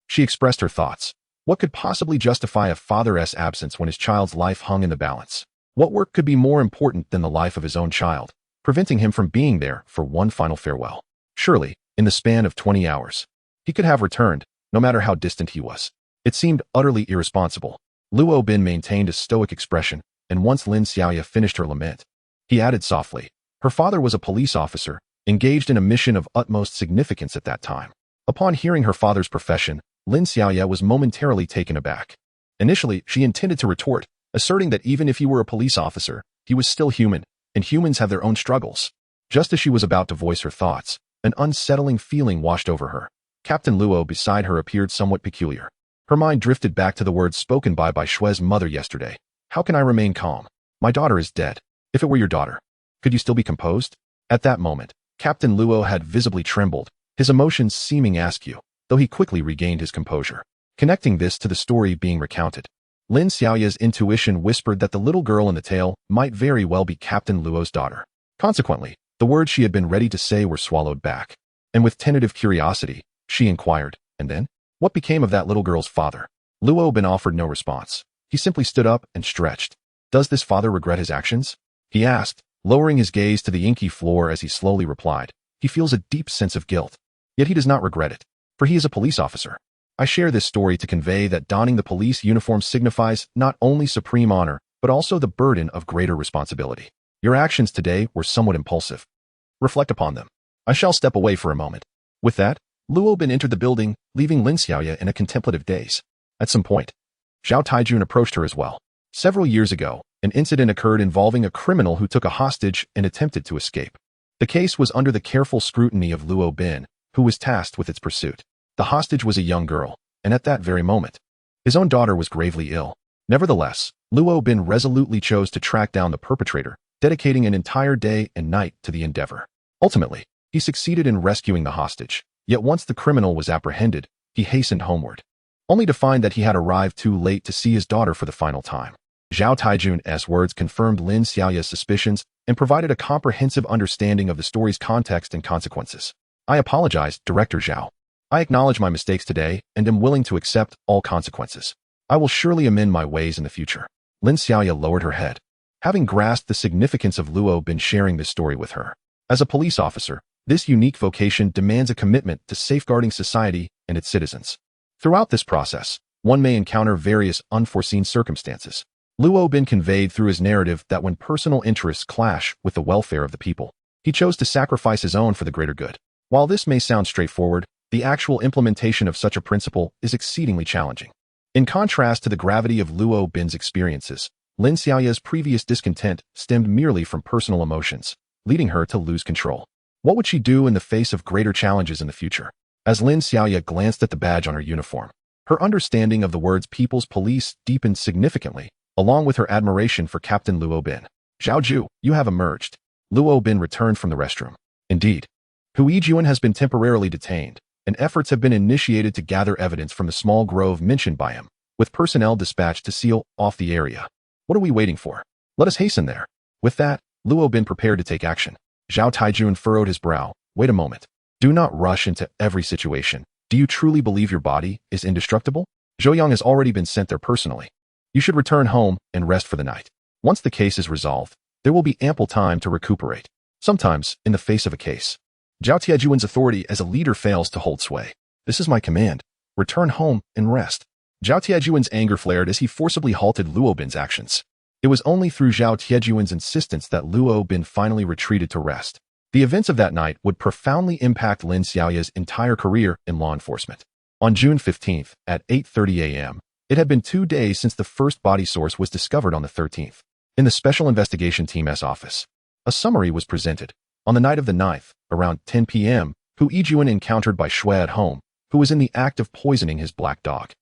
she expressed her thoughts. What could possibly justify a father's absence when his child's life hung in the balance? What work could be more important than the life of his own child, preventing him from being there for one final farewell? Surely, in the span of 20 hours, he could have returned, no matter how distant he was. It seemed utterly irresponsible. Luo Bin maintained a stoic expression, and once Lin Xiaoya finished her lament, he added softly, her father was a police officer, engaged in a mission of utmost significance at that time. Upon hearing her father's profession, Lin Xiaoya was momentarily taken aback. Initially, she intended to retort, asserting that even if he were a police officer, he was still human, and humans have their own struggles. Just as she was about to voice her thoughts, an unsettling feeling washed over her. Captain Luo beside her appeared somewhat peculiar. Her mind drifted back to the words spoken by Bai Shui's mother yesterday. How can I remain calm? My daughter is dead. If it were your daughter, could you still be composed? At that moment, Captain Luo had visibly trembled, his emotions seeming askew, though he quickly regained his composure. Connecting this to the story being recounted, Lin Xiaoya's intuition whispered that the little girl in the tale might very well be Captain Luo's daughter. Consequently, the words she had been ready to say were swallowed back. And with tentative curiosity, she inquired, and then? What became of that little girl's father? Luo Bin offered no response. He simply stood up and stretched. Does this father regret his actions? He asked, Lowering his gaze to the inky floor as he slowly replied, he feels a deep sense of guilt. Yet he does not regret it, for he is a police officer. I share this story to convey that donning the police uniform signifies not only supreme honor, but also the burden of greater responsibility. Your actions today were somewhat impulsive. Reflect upon them. I shall step away for a moment. With that, Luo Bin entered the building, leaving Lin Xiaoya in a contemplative daze. At some point, Zhao Taijun approached her as well. Several years ago, an incident occurred involving a criminal who took a hostage and attempted to escape. The case was under the careful scrutiny of Luo Bin, who was tasked with its pursuit. The hostage was a young girl, and at that very moment, his own daughter was gravely ill. Nevertheless, Luo Bin resolutely chose to track down the perpetrator, dedicating an entire day and night to the endeavor. Ultimately, he succeeded in rescuing the hostage, yet once the criminal was apprehended, he hastened homeward, only to find that he had arrived too late to see his daughter for the final time. Zhao Taijun's words confirmed Lin Xiaoya's suspicions and provided a comprehensive understanding of the story's context and consequences. I apologize, Director Zhao. I acknowledge my mistakes today and am willing to accept all consequences. I will surely amend my ways in the future. Lin Xiaoya lowered her head, having grasped the significance of Luo Bin sharing this story with her. As a police officer, this unique vocation demands a commitment to safeguarding society and its citizens. Throughout this process, one may encounter various unforeseen circumstances. Luo Bin conveyed through his narrative that when personal interests clash with the welfare of the people, he chose to sacrifice his own for the greater good. While this may sound straightforward, the actual implementation of such a principle is exceedingly challenging. In contrast to the gravity of Luo Bin's experiences, Lin Xiaoya's previous discontent stemmed merely from personal emotions, leading her to lose control. What would she do in the face of greater challenges in the future? As Lin Xiaoya glanced at the badge on her uniform, her understanding of the words People's Police deepened significantly, along with her admiration for Captain Luo Bin. Zhao Ju, you have emerged. Luo Bin returned from the restroom. Indeed, Hu Yijuan has been temporarily detained, and efforts have been initiated to gather evidence from the small grove mentioned by him, with personnel dispatched to seal off the area. What are we waiting for? Let us hasten there. With that, Luo Bin prepared to take action. Zhao Taijun furrowed his brow. Wait a moment. Do not rush into every situation. Do you truly believe your body is indestructible? Zhou has already been sent there personally. You should return home and rest for the night. Once the case is resolved, there will be ample time to recuperate. Sometimes, in the face of a case, Zhao Tiejuan's authority as a leader fails to hold sway. This is my command. Return home and rest. Zhao Tiejuan's anger flared as he forcibly halted Luo Bin's actions. It was only through Zhao Tiejuan's insistence that Luo Bin finally retreated to rest. The events of that night would profoundly impact Lin Xiaoya's entire career in law enforcement. On June 15th, at 8:30 a.m., it had been 2 days since the first body source was discovered on the 13th. In the Special Investigation Team's office, a summary was presented. On the night of the 9th, around 10 p.m., Hu Yijuan encountered Bai Shui at home, who was in the act of poisoning his black dog.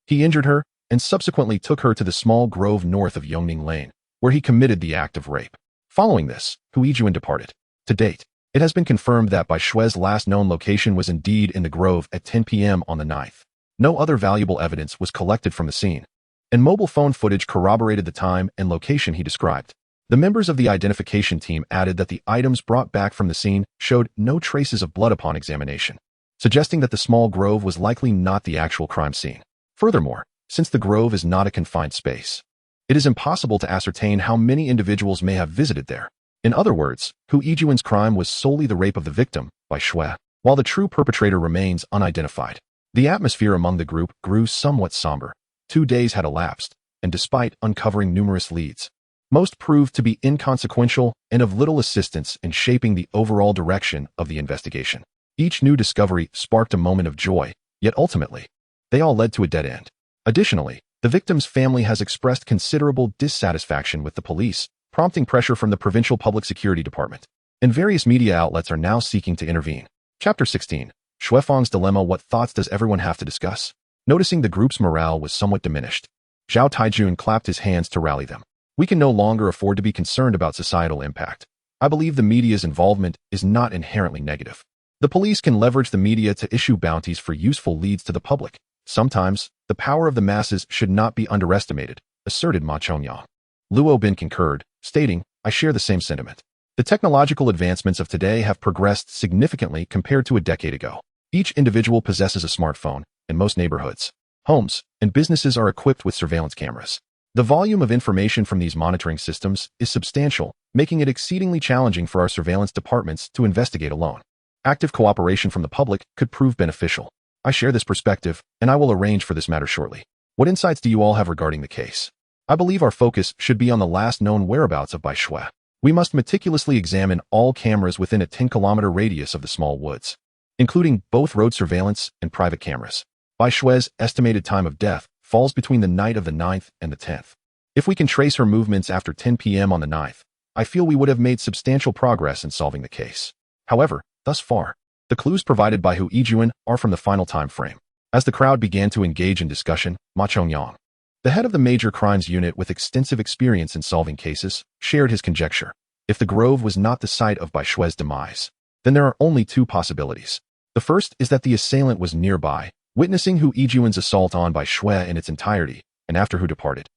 He injured her and subsequently took her to the small grove north of Yongning Lane, where he committed the act of rape. Following this, Hu Yijuan departed. To date, it has been confirmed that Bai Shui's last known location was indeed in the grove at 10 p.m. on the 9th. No other valuable evidence was collected from the scene, and mobile phone footage corroborated the time and location he described. The members of the identification team added that the items brought back from the scene showed no traces of blood upon examination, suggesting that the small grove was likely not the actual crime scene. Furthermore, since the grove is not a confined space, it is impossible to ascertain how many individuals may have visited there. In other words, Hu Yijuan's crime was solely the rape of the victim, Bai Shui, while the true perpetrator remains unidentified. The atmosphere among the group grew somewhat somber. 2 days had elapsed, and despite uncovering numerous leads, most proved to be inconsequential and of little assistance in shaping the overall direction of the investigation. Each new discovery sparked a moment of joy, yet ultimately, they all led to a dead end. Additionally, the victim's family has expressed considerable dissatisfaction with the police, prompting pressure from the Provincial Public Security Department, and various media outlets are now seeking to intervene. Chapter 16. Shuefang's Dilemma. What thoughts does everyone have to discuss? Noticing the group's morale was somewhat diminished, Zhao Taijun clapped his hands to rally them. We can no longer afford to be concerned about societal impact. I believe the media's involvement is not inherently negative. The police can leverage the media to issue bounties for useful leads to the public. Sometimes, the power of the masses should not be underestimated, asserted Ma Chongyang. Luo Bin concurred, stating, I share the same sentiment. The technological advancements of today have progressed significantly compared to a decade ago. Each individual possesses a smartphone, and most neighborhoods, homes, and businesses are equipped with surveillance cameras. The volume of information from these monitoring systems is substantial, making it exceedingly challenging for our surveillance departments to investigate alone. Active cooperation from the public could prove beneficial. I share this perspective, and I will arrange for this matter shortly. What insights do you all have regarding the case? I believe our focus should be on the last known whereabouts of Bai Shui. We must meticulously examine all cameras within a 10-kilometer radius of the small woods, including both road surveillance and private cameras. Bai Shui's estimated time of death falls between the night of the 9th and the 10th. If we can trace her movements after 10 p.m. on the 9th, I feel we would have made substantial progress in solving the case. However, thus far, the clues provided by Hu Yijuan are from the final time frame. As the crowd began to engage in discussion, Ma Chongyang, the head of the Major Crimes Unit with extensive experience in solving cases, shared his conjecture. If the grove was not the site of Bai Shui's demise, then there are only two possibilities. The first is that the assailant was nearby, witnessing Hu Yijuan's assault on Bai Shui in its entirety, and after Hu departed,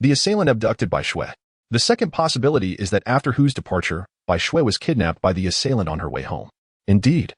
the assailant abducted Bai Shui. The second possibility is that after Hu's departure, Bai Shui was kidnapped by the assailant on her way home. Indeed,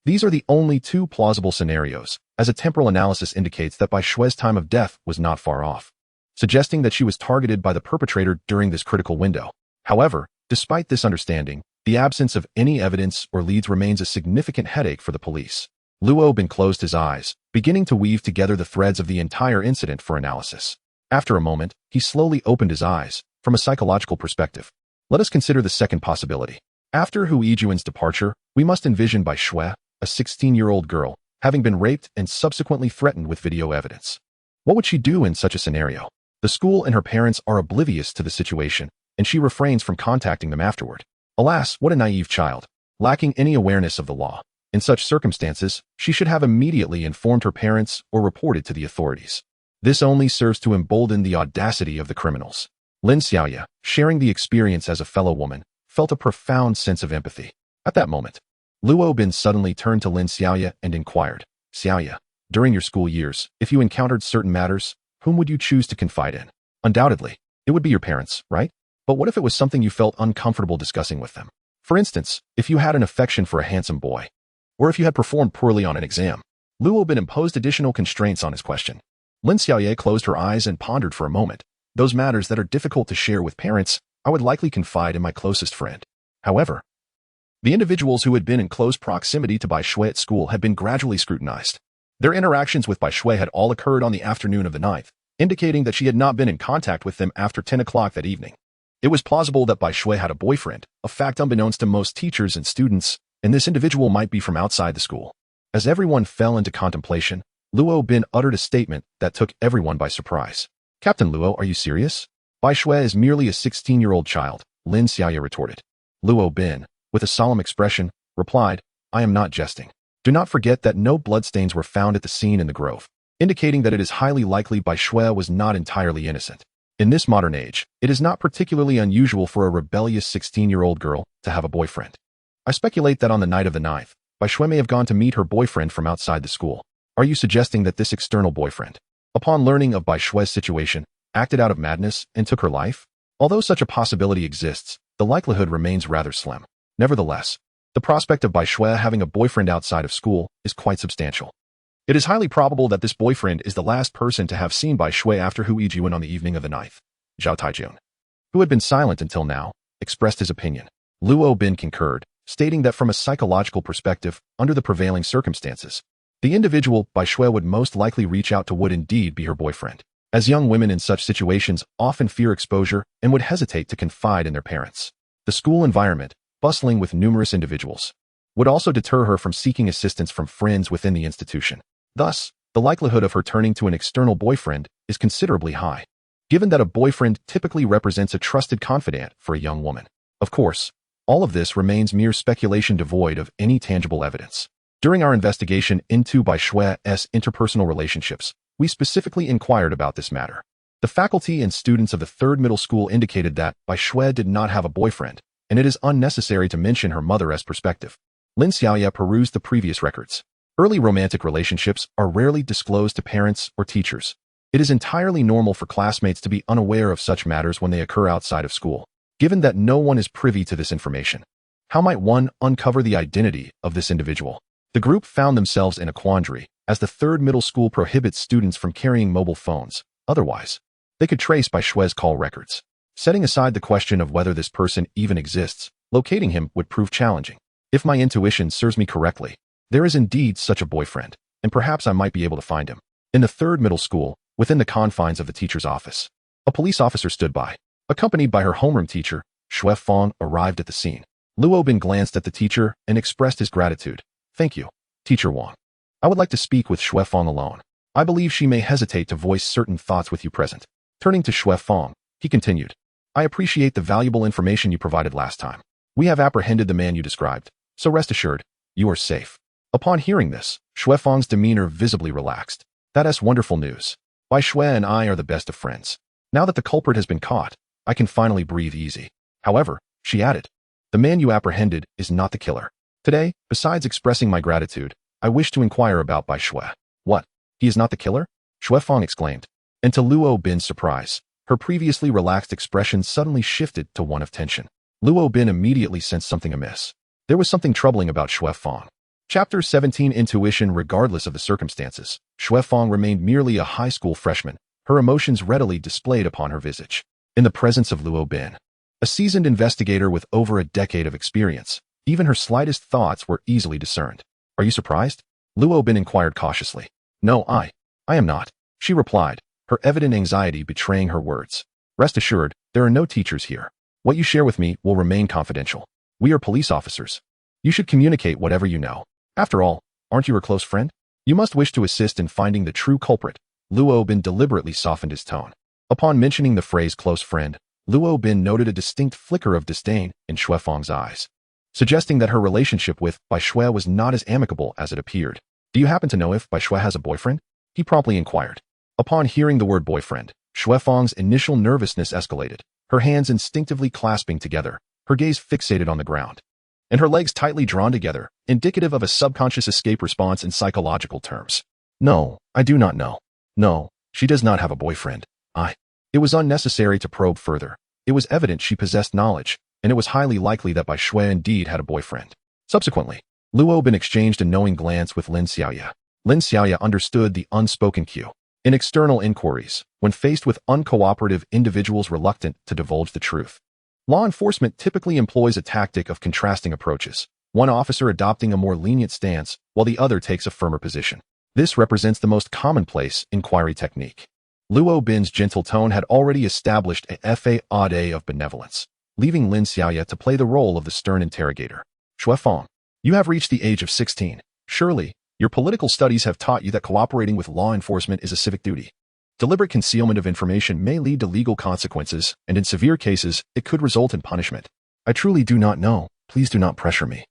these are the only two plausible scenarios, as a temporal analysis indicates that Bai Shui's time of death was not far off, suggesting that she was targeted by the perpetrator during this critical window. However, despite this understanding, the absence of any evidence or leads remains a significant headache for the police. Luo Bin closed his eyes, beginning to weave together the threads of the entire incident for analysis. After a moment, he slowly opened his eyes. From a psychological perspective, let us consider the second possibility. After Hu Yijuan's departure, we must envision Bai Shui, a 16-year-old girl, having been raped and subsequently threatened with video evidence. What would she do in such a scenario? The school and her parents are oblivious to the situation, and she refrains from contacting them afterward. Alas, what a naive child, lacking any awareness of the law. In such circumstances, she should have immediately informed her parents or reported to the authorities. This only serves to embolden the audacity of the criminals. Lin Xiaoya, sharing the experience as a fellow woman, felt a profound sense of empathy. At that moment, Luo Bin suddenly turned to Lin Xiaoya and inquired, Xiaoya, during your school years, if you encountered certain matters, whom would you choose to confide in? Undoubtedly, it would be your parents, right? But what if it was something you felt uncomfortable discussing with them? For instance, if you had an affection for a handsome boy, or if you had performed poorly on an exam. Luo Bin imposed additional constraints on his question. Lin Xiaoye closed her eyes and pondered for a moment. Those matters that are difficult to share with parents, I would likely confide in my closest friend. However, the individuals who had been in close proximity to Bai Shui at school had been gradually scrutinized. Their interactions with Bai Shui had all occurred on the afternoon of the 9th, indicating that she had not been in contact with them after 10 o'clock that evening. It was plausible that Bai Shui had a boyfriend, a fact unbeknownst to most teachers and students, and this individual might be from outside the school. As everyone fell into contemplation, Luo Bin uttered a statement that took everyone by surprise. Captain Luo, are you serious? Bai Shui is merely a 16-year-old child, Lin Xiaoya retorted. Luo Bin, with a solemn expression, replied, I am not jesting. Do not forget that no bloodstains were found at the scene in the grove, indicating that it is highly likely Bai Shui was not entirely innocent. In this modern age, it is not particularly unusual for a rebellious 16-year-old girl to have a boyfriend. I speculate that on the night of the 9th, Bai Shui may have gone to meet her boyfriend from outside the school. Are you suggesting that this external boyfriend, upon learning of Bai Shui's situation, acted out of madness and took her life? Although such a possibility exists, the likelihood remains rather slim. Nevertheless, the prospect of Bai Shui having a boyfriend outside of school is quite substantial. It is highly probable that this boyfriend is the last person to have seen Bai Shui after Hu Yijuan on the evening of the 9th. Zhao Taijun, who had been silent until now, expressed his opinion. Luo Bin concurred, stating that from a psychological perspective, under the prevailing circumstances, the individual Bai Shui would most likely reach out to would indeed be her boyfriend, as young women in such situations often fear exposure and would hesitate to confide in their parents. The school environment, bustling with numerous individuals, would also deter her from seeking assistance from friends within the institution. Thus, the likelihood of her turning to an external boyfriend is considerably high, given that a boyfriend typically represents a trusted confidant for a young woman. Of course, all of this remains mere speculation devoid of any tangible evidence. During our investigation into Bai Shui's interpersonal relationships, we specifically inquired about this matter. The faculty and students of the 3rd middle school indicated that Bai Shui did not have a boyfriend, and it is unnecessary to mention her mother's perspective. Lin Xiaoya perused the previous records. Early romantic relationships are rarely disclosed to parents or teachers. It is entirely normal for classmates to be unaware of such matters when they occur outside of school, given that no one is privy to this information. How might one uncover the identity of this individual? The group found themselves in a quandary, as the 3rd middle school prohibits students from carrying mobile phones. Otherwise, they could trace by Xue's call records. Setting aside the question of whether this person even exists, locating him would prove challenging. If my intuition serves me correctly, there is indeed such a boyfriend, and perhaps I might be able to find him. In the third middle school, within the confines of the teacher's office, a police officer stood by. Accompanied by her homeroom teacher, Xue Fong arrived at the scene. Luo Bin glanced at the teacher and expressed his gratitude. Thank you, Teacher Wang. I would like to speak with Xue Fong alone. I believe she may hesitate to voice certain thoughts with you present. Turning to Xue Fong, he continued. I appreciate the valuable information you provided last time. We have apprehended the man you described, so rest assured, you are safe. Upon hearing this, Xue Fong's demeanor visibly relaxed. That's wonderful news. Bai Xue and I are the best of friends. Now that the culprit has been caught, I can finally breathe easy. However, she added, the man you apprehended is not the killer. Today, besides expressing my gratitude, I wish to inquire about Bai Xue. What? He is not the killer? Xue Fong exclaimed. And to Luo Bin's surprise, her previously relaxed expression suddenly shifted to one of tension. Luo Bin immediately sensed something amiss. There was something troubling about Xue Fong. Chapter 17 Intuition. Regardless of the circumstances, Xue Fong remained merely a high school freshman, her emotions readily displayed upon her visage. In the presence of Luo Bin, a seasoned investigator with over a decade of experience, even her slightest thoughts were easily discerned. Are you surprised? Luo Bin inquired cautiously. No, I am not, she replied, her evident anxiety betraying her words. Rest assured, there are no teachers here. What you share with me will remain confidential. We are police officers. You should communicate whatever you know. After all, aren't you her close friend? You must wish to assist in finding the true culprit. Luo Bin deliberately softened his tone. Upon mentioning the phrase close friend, Luo Bin noted a distinct flicker of disdain in Xue Fong's eyes, suggesting that her relationship with Bai Xue was not as amicable as it appeared. Do you happen to know if Bai Xue has a boyfriend? He promptly inquired. Upon hearing the word boyfriend, Xue Fong's initial nervousness escalated, her hands instinctively clasping together, her gaze fixated on the ground, and her legs tightly drawn together, indicative of a subconscious escape response in psychological terms. No, I do not know. No, she does not have a boyfriend. It was unnecessary to probe further. It was evident she possessed knowledge, and it was highly likely that Bai Xue indeed had a boyfriend. Subsequently, Luo Bin exchanged a knowing glance with Lin Xiaoya. Lin Xiaoya understood the unspoken cue. In external inquiries, when faced with uncooperative individuals reluctant to divulge the truth, law enforcement typically employs a tactic of contrasting approaches, one officer adopting a more lenient stance while the other takes a firmer position. This represents the most commonplace inquiry technique. Luo Bin's gentle tone had already established a facade of benevolence, leaving Lin Xiaoya to play the role of the stern interrogator. Xue Fong, you have reached the age of 16. Surely, your political studies have taught you that cooperating with law enforcement is a civic duty. Deliberate concealment of information may lead to legal consequences, and in severe cases, it could result in punishment. I truly do not know. Please do not pressure me.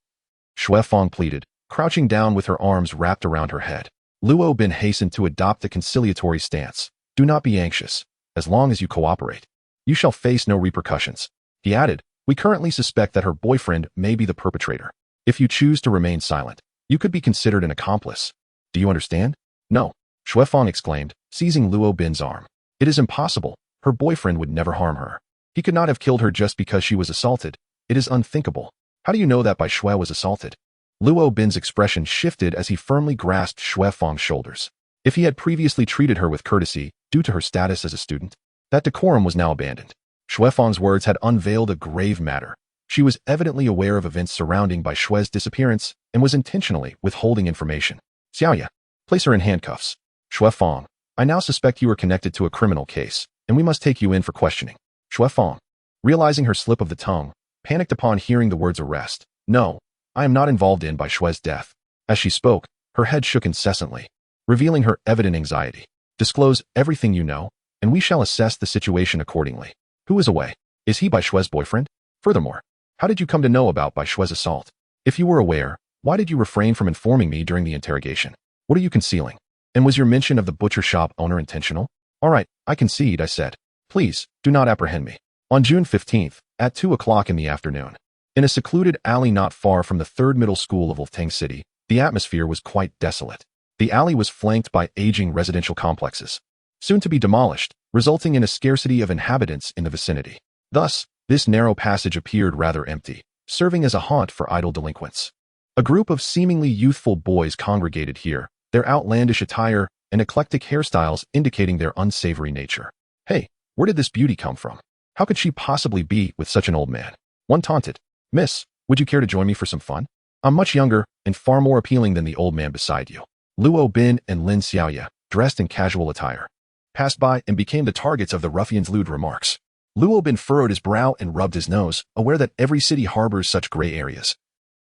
Xue Fong pleaded, crouching down with her arms wrapped around her head. Luo Bin hastened to adopt a conciliatory stance. Do not be anxious. As long as you cooperate, you shall face no repercussions. He added, we currently suspect that her boyfriend may be the perpetrator. If you choose to remain silent, you could be considered an accomplice. Do you understand? No, Xue Fong exclaimed, seizing Luo Bin's arm. It is impossible. Her boyfriend would never harm her. He could not have killed her just because she was assaulted. It is unthinkable. How do you know that Bai Xue was assaulted? Luo Bin's expression shifted as he firmly grasped Xue Fong's shoulders. If he had previously treated her with courtesy due to her status as a student, that decorum was now abandoned. Xue Fong's words had unveiled a grave matter. She was evidently aware of events surrounding Bai Xue's disappearance and was intentionally withholding information. Xiaoya, place her in handcuffs. Xue Fong, I now suspect you are connected to a criminal case, and we must take you in for questioning. Xue Fong, realizing her slip of the tongue, panicked upon hearing the words arrest. No, I am not involved in Bai Xue's death. As she spoke, her head shook incessantly, revealing her evident anxiety. Disclose everything you know, and we shall assess the situation accordingly. Who is away? Is he Bai Xue's boyfriend? Furthermore, how did you come to know about Bai Xue's assault? If you were aware, why did you refrain from informing me during the interrogation? What are you concealing? And was your mention of the butcher shop owner intentional? All right, I concede, I said. Please, do not apprehend me. On June 15th, at 2 o'clock in the afternoon, in a secluded alley not far from the third middle school of Wolftang City, the atmosphere was quite desolate. The alley was flanked by aging residential complexes, soon to be demolished, resulting in a scarcity of inhabitants in the vicinity. Thus, this narrow passage appeared rather empty, serving as a haunt for idle delinquents. A group of seemingly youthful boys congregated here, their outlandish attire and eclectic hairstyles indicating their unsavory nature. Hey, Where did this beauty come from? How could she possibly be with such an old man? One taunted, "Miss, would you care to join me for some fun? I'm much younger and far more appealing than the old man beside you." Luo Bin and Lin Xiaoya, dressed in casual attire, passed by and became the targets of the ruffian's lewd remarks. Luo Bin furrowed his brow and rubbed his nose, aware that every city harbors such gray areas,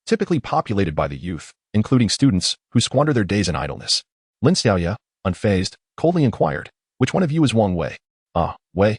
typically populated by the youth, including students who squander their days in idleness. Lin Xiaoya, unfazed, coldly inquired, "Which one of you is Wang Wei?" "Ah, Wei.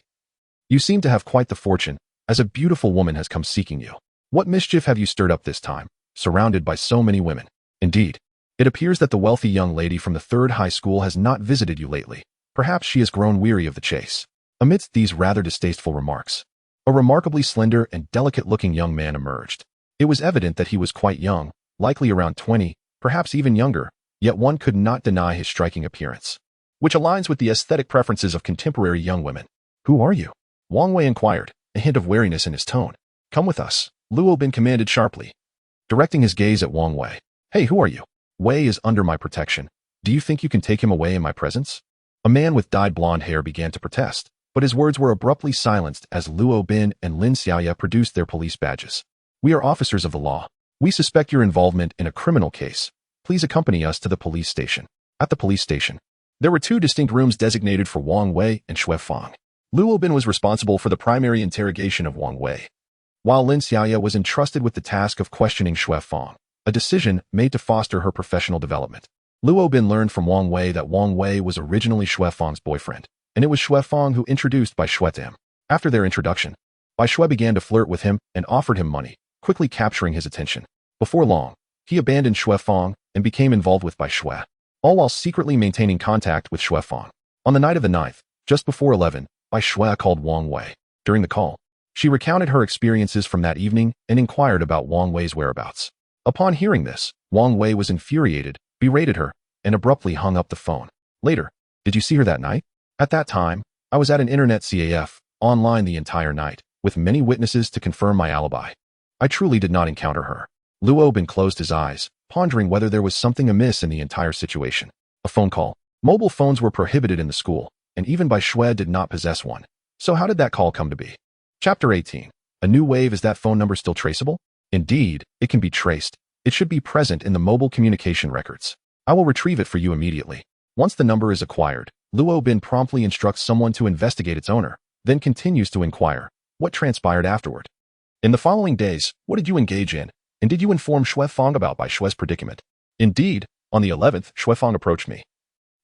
You seem to have quite the fortune, as a beautiful woman has come seeking you. What mischief have you stirred up this time, surrounded by so many women? Indeed, it appears that the wealthy young lady from the third high school has not visited you lately. Perhaps she has grown weary of the chase." Amidst these rather distasteful remarks, a remarkably slender and delicate-looking young man emerged. It was evident that he was quite young, likely around 20, perhaps even younger, yet one could not deny his striking appearance, which aligns with the aesthetic preferences of contemporary young women. "Who are you?" Wang Wei inquired, a hint of wariness in his tone. "Come with us," Luo Bin commanded sharply, directing his gaze at Wang Wei. "Hey, who are you? Wei is under my protection. Do you think you can take him away in my presence?" A man with dyed blonde hair began to protest, but his words were abruptly silenced as Luo Bin and Lin Xiaoya produced their police badges. "We are officers of the law. We suspect your involvement in a criminal case. Please accompany us to the police station." At the police station, there were two distinct rooms designated for Wang Wei and Xue Fang. Luo Bin was responsible for the primary interrogation of Wang Wei, while Lin Xiaoya was entrusted with the task of questioning Xue Fang, a decision made to foster her professional development. Luo Bin learned from Wang Wei that Wang Wei was originally Xue Fang's boyfriend, and it was Xue Fang who introduced Bai Xue to him. After their introduction, Bai Xue began to flirt with him and offered him money, quickly capturing his attention. Before long, he abandoned Xue Fang and became involved with Bai Xue, all while secretly maintaining contact with Xue Fang. On the night of the 9th, just before 11, Bai Xue called Wang Wei. During the call, she recounted her experiences from that evening and inquired about Wang Wei's whereabouts. Upon hearing this, Wang Wei was infuriated, berated her, and abruptly hung up the phone. Later, "Did you see her that night?" "At that time, I was at an internet CAF, online the entire night, with many witnesses to confirm my alibi. I truly did not encounter her." Luo Bin closed his eyes, pondering whether there was something amiss in the entire situation. A phone call. Mobile phones were prohibited in the school, and even Bai Xue did not possess one. So how did that call come to be? Chapter 18. A new wave. Is that phone number still traceable? Indeed, it can be traced. It should be present in the mobile communication records. I will retrieve it for you immediately. Once the number is acquired, Luo Bin promptly instructs someone to investigate its owner, then continues to inquire, "What transpired afterward? In the following days, what did you engage in, and did you inform Xue Fang about Bai Xue's predicament?" Indeed, on the 11th, Xue Fang approached me,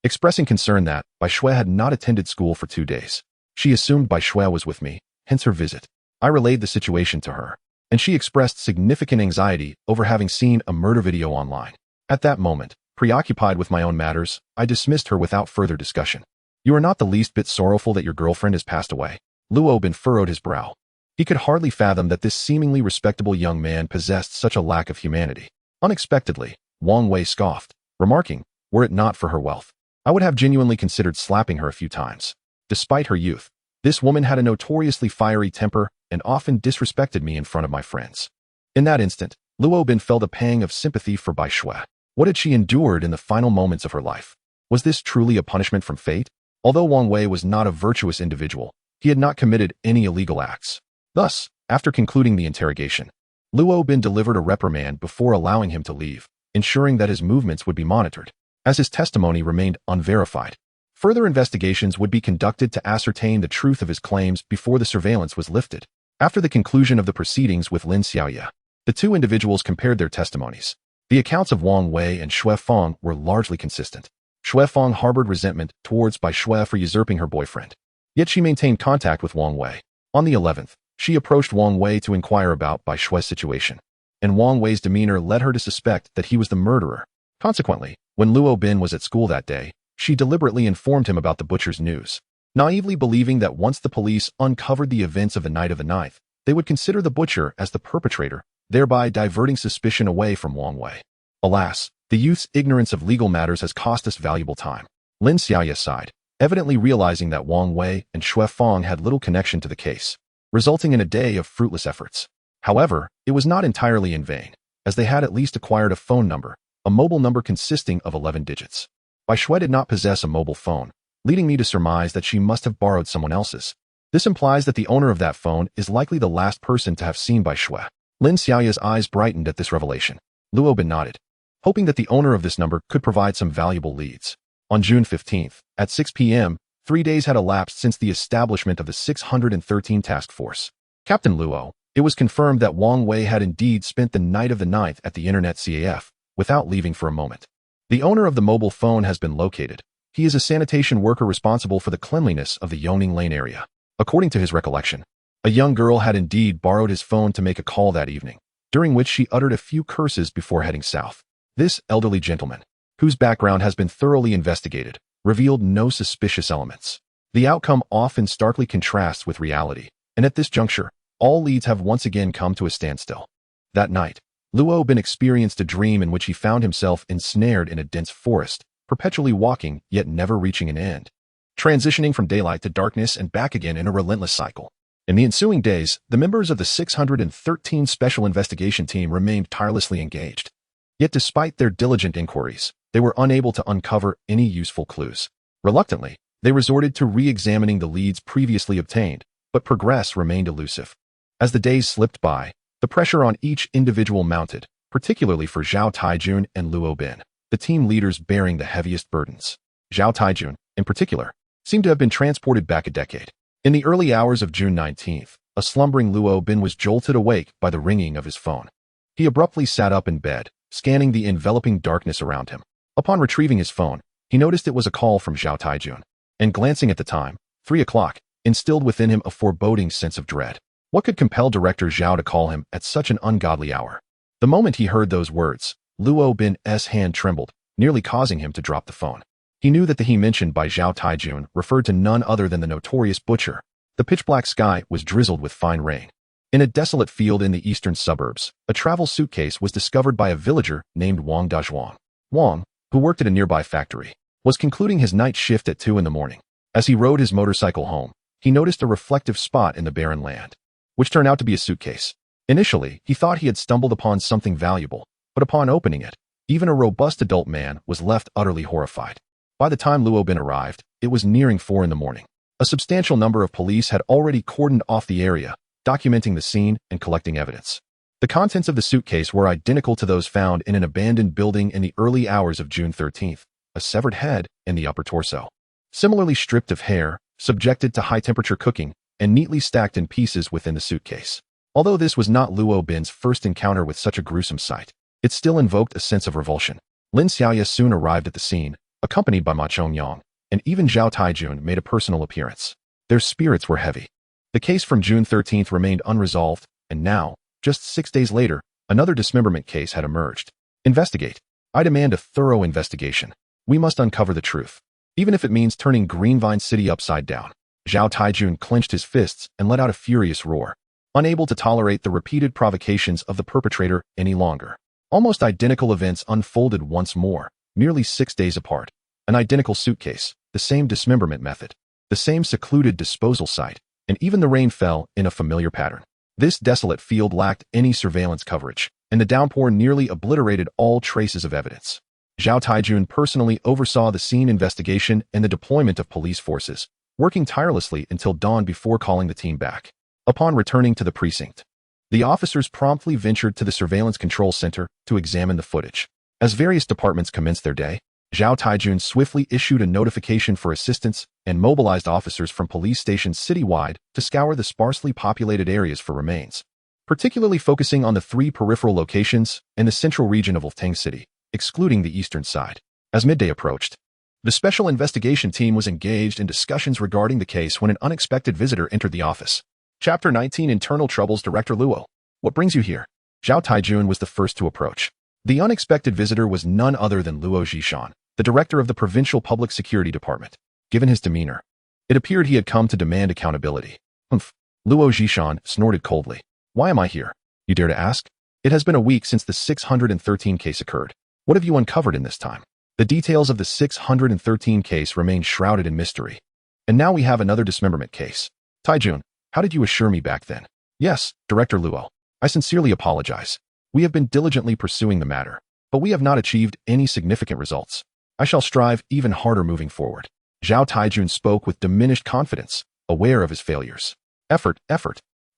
expressing concern that Bai Xue had not attended school for 2 days. She assumed Bai Xue was with me, hence her visit. I relayed the situation to her, and she expressed significant anxiety over having seen a murder video online. At that moment, preoccupied with my own matters, I dismissed her without further discussion. "You are not the least bit sorrowful that your girlfriend has passed away?" Luo Bin furrowed his brow. He could hardly fathom that this seemingly respectable young man possessed such a lack of humanity. Unexpectedly, Wang Wei scoffed, remarking, "Were it not for her wealth, I would have genuinely considered slapping her a few times." Despite her youth, this woman had a notoriously fiery temper and often disrespected me in front of my friends. In that instant, Luo Bin felt a pang of sympathy for Bai Xue. What had she endured in the final moments of her life? Was this truly a punishment from fate? Although Wang Wei was not a virtuous individual, he had not committed any illegal acts. Thus, after concluding the interrogation, Luo Bin delivered a reprimand before allowing him to leave, ensuring that his movements would be monitored, as his testimony remained unverified. Further investigations would be conducted to ascertain the truth of his claims before the surveillance was lifted. After the conclusion of the proceedings with Lin Xiaoya, the two individuals compared their testimonies. The accounts of Wang Wei and Xue Fang were largely consistent. Xue Fang harbored resentment towards Bai Xue for usurping her boyfriend. Yet she maintained contact with Wang Wei. On the 11th, she approached Wang Wei to inquire about Bai Xue's situation, and Wang Wei's demeanor led her to suspect that he was the murderer. Consequently, when Luo Bin was at school that day, she deliberately informed him about the butcher's news, naively believing that once the police uncovered the events of the night of the 9th, they would consider the butcher as the perpetrator, thereby diverting suspicion away from Wang Wei. Alas, the youth's ignorance of legal matters has cost us valuable time. Lin Xiaoya sighed, evidently realizing that Wang Wei and Xue Fang had little connection to the case, resulting in a day of fruitless efforts. However, it was not entirely in vain, as they had at least acquired a phone number, a mobile number consisting of 11 digits. Bai Xue did not possess a mobile phone, leading me to surmise that she must have borrowed someone else's. This implies that the owner of that phone is likely the last person to have seen Bai Shui. Lin Xiaoya's eyes brightened at this revelation. Luo Bin nodded, hoping that the owner of this number could provide some valuable leads. On June 15th, at 6 p.m., 3 days had elapsed since the establishment of the 613 Task Force. Captain Luo, it was confirmed that Wang Wei had indeed spent the night of the 9th at the Internet CAF, without leaving for a moment. The owner of the mobile phone has been located. He is a sanitation worker responsible for the cleanliness of the Yoning Lane area. According to his recollection, a young girl had indeed borrowed his phone to make a call that evening, during which she uttered a few curses before heading south. This elderly gentleman, whose background has been thoroughly investigated, revealed no suspicious elements. The outcome often starkly contrasts with reality, and at this juncture, all leads have once again come to a standstill. That night, Luo Bin experienced a dream in which he found himself ensnared in a dense forest, perpetually walking yet never reaching an end, transitioning from daylight to darkness and back again in a relentless cycle. In the ensuing days, the members of the 613 Special Investigation Team remained tirelessly engaged. Yet despite their diligent inquiries, they were unable to uncover any useful clues. Reluctantly, they resorted to re-examining the leads previously obtained, but progress remained elusive. As the days slipped by, the pressure on each individual mounted, particularly for Zhao Taijun and Luo Bin, the team leaders bearing the heaviest burdens. Zhao Taijun, in particular, seemed to have been transported back a decade. In the early hours of June 19th, a slumbering Luo Bin was jolted awake by the ringing of his phone. He abruptly sat up in bed, scanning the enveloping darkness around him. Upon retrieving his phone, he noticed it was a call from Zhao Taijun, and glancing at the time, 3 o'clock, instilled within him a foreboding sense of dread. What could compel Director Zhao to call him at such an ungodly hour? The moment he heard those words, Luo Bin's hand trembled, nearly causing him to drop the phone. He knew that the he mentioned by Zhao Taijun referred to none other than the notorious butcher. The pitch-black sky was drizzled with fine rain. In a desolate field in the eastern suburbs, a travel suitcase was discovered by a villager named Wang Dazhuang. Wang, who worked at a nearby factory, was concluding his night shift at 2 in the morning. As he rode his motorcycle home, he noticed a reflective spot in the barren land, which turned out to be a suitcase. Initially, he thought he had stumbled upon something valuable, but upon opening it, even a robust adult man was left utterly horrified. By the time Luo Bin arrived, it was nearing 4 in the morning. A substantial number of police had already cordoned off the area, documenting the scene and collecting evidence. The contents of the suitcase were identical to those found in an abandoned building in the early hours of June 13th, a severed head and the upper torso. Similarly stripped of hair, subjected to high-temperature cooking, and neatly stacked in pieces within the suitcase. Although this was not Luo Bin's first encounter with such a gruesome sight, it still invoked a sense of revulsion. Lin Xiaoya soon arrived at the scene, accompanied by Ma Chongyang, and even Zhao Taijun made a personal appearance. Their spirits were heavy. The case from June 13th remained unresolved, and now, just 6 days later, another dismemberment case had emerged. Investigate. I demand a thorough investigation. We must uncover the truth, even if it means turning Greenvine City upside down. Zhao Taijun clenched his fists and let out a furious roar, unable to tolerate the repeated provocations of the perpetrator any longer. Almost identical events unfolded once more, merely 6 days apart. An identical suitcase, the same dismemberment method, the same secluded disposal site, and even the rain fell in a familiar pattern. This desolate field lacked any surveillance coverage, and the downpour nearly obliterated all traces of evidence. Zhao Taijun personally oversaw the scene investigation and the deployment of police forces, working tirelessly until dawn before calling the team back. Upon returning to the precinct, the officers promptly ventured to the surveillance control center to examine the footage. As various departments commenced their day, Zhao Taijun swiftly issued a notification for assistance and mobilized officers from police stations citywide to scour the sparsely populated areas for remains, particularly focusing on the 3 peripheral locations in the central region of Ulftang City, excluding the eastern side. As midday approached, the special investigation team was engaged in discussions regarding the case when an unexpected visitor entered the office. Chapter 19 Internal Troubles. Director Luo. What brings you here? Zhao Taijun was the first to approach. The unexpected visitor was none other than Luo Zhishan, the director of the Provincial Public Security Department. Given his demeanor, it appeared he had come to demand accountability. Humph. Luo Zhishan snorted coldly. Why am I here? You dare to ask? It has been a week since the 613 case occurred. What have you uncovered in this time? The details of the 613 case remain shrouded in mystery. And now we have another dismemberment case. Taijun, how did you assure me back then? Yes, Director Luo. I sincerely apologize. We have been diligently pursuing the matter, but we have not achieved any significant results. I shall strive even harder moving forward. Zhao Taijun spoke with diminished confidence, aware of his failures. Effort.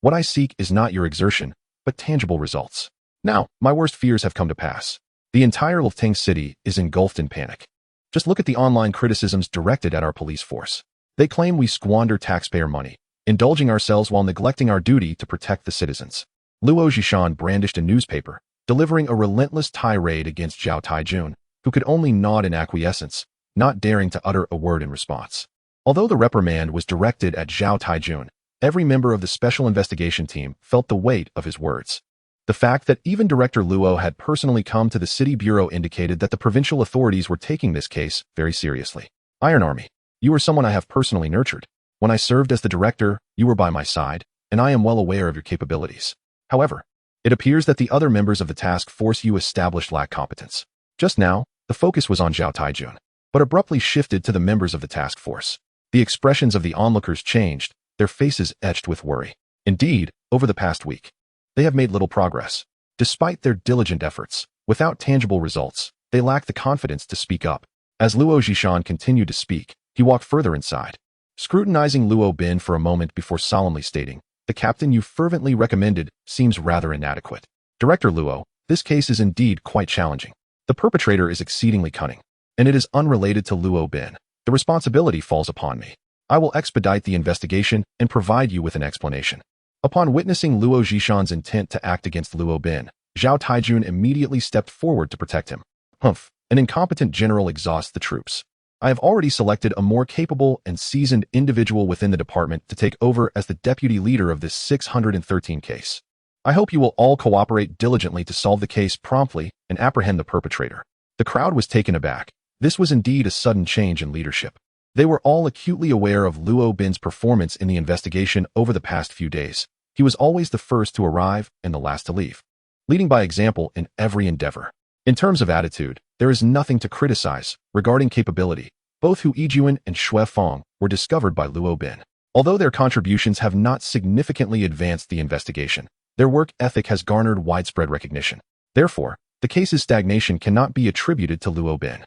What I seek is not your exertion, but tangible results. Now, my worst fears have come to pass. The entire Lufting city is engulfed in panic. Just look at the online criticisms directed at our police force. They claim we squander taxpayer money, indulging ourselves while neglecting our duty to protect the citizens. Luo Zhishan brandished a newspaper, delivering a relentless tirade against Zhao Taijun, who could only nod in acquiescence, not daring to utter a word in response. Although the reprimand was directed at Zhao Taijun, every member of the special investigation team felt the weight of his words. The fact that even Director Luo had personally come to the city bureau indicated that the provincial authorities were taking this case very seriously. Iron Army, you are someone I have personally nurtured. When I served as the director, you were by my side, and I am well aware of your capabilities. However, it appears that the other members of the task force you established lack competence. Just now, the focus was on Zhao Taijun, but abruptly shifted to the members of the task force. The expressions of the onlookers changed, their faces etched with worry. Indeed, over the past week, they have made little progress. Despite their diligent efforts, without tangible results, they lack the confidence to speak up. As Luo Zhishan continued to speak, he walked further inside, scrutinizing Luo Bin for a moment before solemnly stating, "The captain you fervently recommended seems rather inadequate. Director Luo, this case is indeed quite challenging. The perpetrator is exceedingly cunning, and it is unrelated to Luo Bin. The responsibility falls upon me. I will expedite the investigation and provide you with an explanation." Upon witnessing Luo Zhishan's intent to act against Luo Bin, Zhao Taijun immediately stepped forward to protect him. "Humph, an incompetent general exhausts the troops. I have already selected a more capable and seasoned individual within the department to take over as the deputy leader of this 613 case. I hope you will all cooperate diligently to solve the case promptly and apprehend the perpetrator." The crowd was taken aback. This was indeed a sudden change in leadership. They were all acutely aware of Luo Bin's performance in the investigation over the past few days. He was always the first to arrive and the last to leave, leading by example in every endeavor. In terms of attitude, there is nothing to criticize. Regarding capability, both Hu Yijuan and Xue Feng were discovered by Luo Bin. Although their contributions have not significantly advanced the investigation, their work ethic has garnered widespread recognition. Therefore, the case's stagnation cannot be attributed to Luo Bin.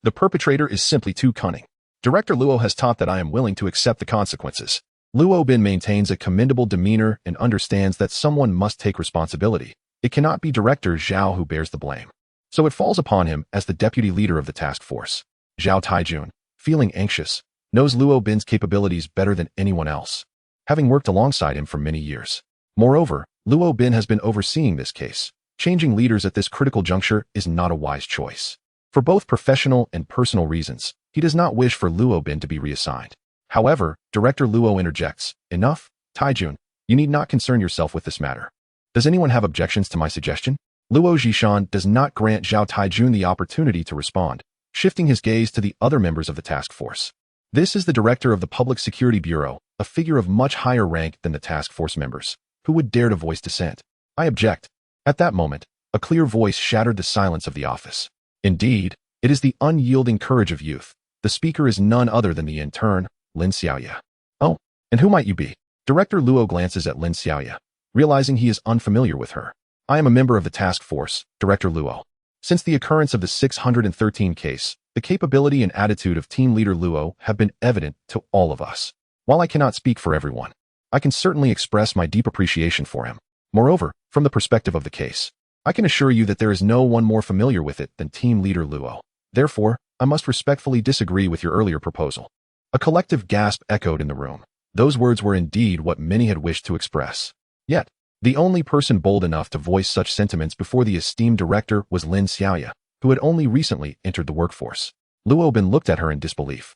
The perpetrator is simply too cunning. Director Luo has taught that I am willing to accept the consequences. Luo Bin maintains a commendable demeanor and understands that someone must take responsibility. It cannot be Director Zhao who bears the blame. So it falls upon him as the deputy leader of the task force. Zhao Taijun, feeling anxious, knows Luo Bin's capabilities better than anyone else, having worked alongside him for many years. Moreover, Luo Bin has been overseeing this case. Changing leaders at this critical juncture is not a wise choice. For both professional and personal reasons, he does not wish for Luo Bin to be reassigned. However, Director Luo interjects, "Enough, Taijun, you need not concern yourself with this matter. Does anyone have objections to my suggestion?" Luo Zhishan does not grant Zhao Taijun the opportunity to respond, shifting his gaze to the other members of the task force. This is the director of the Public Security Bureau, a figure of much higher rank than the task force members, who would dare to voice dissent. "I object." At that moment, a clear voice shattered the silence of the office. Indeed, it is the unyielding courage of youth. The speaker is none other than the intern, Lin Xiaoya. "Oh, and who might you be?" Director Luo glances at Lin Xiaoya, realizing he is unfamiliar with her. "I am a member of the task force, Director Luo. Since the occurrence of the 613 case, the capability and attitude of team leader Luo have been evident to all of us. While I cannot speak for everyone, I can certainly express my deep appreciation for him. Moreover, from the perspective of the case, I can assure you that there is no one more familiar with it than team leader Luo. Therefore, I must respectfully disagree with your earlier proposal." A collective gasp echoed in the room. Those words were indeed what many had wished to express. Yet, the only person bold enough to voice such sentiments before the esteemed director was Lin Xiaoya, who had only recently entered the workforce. Luo Bin looked at her in disbelief.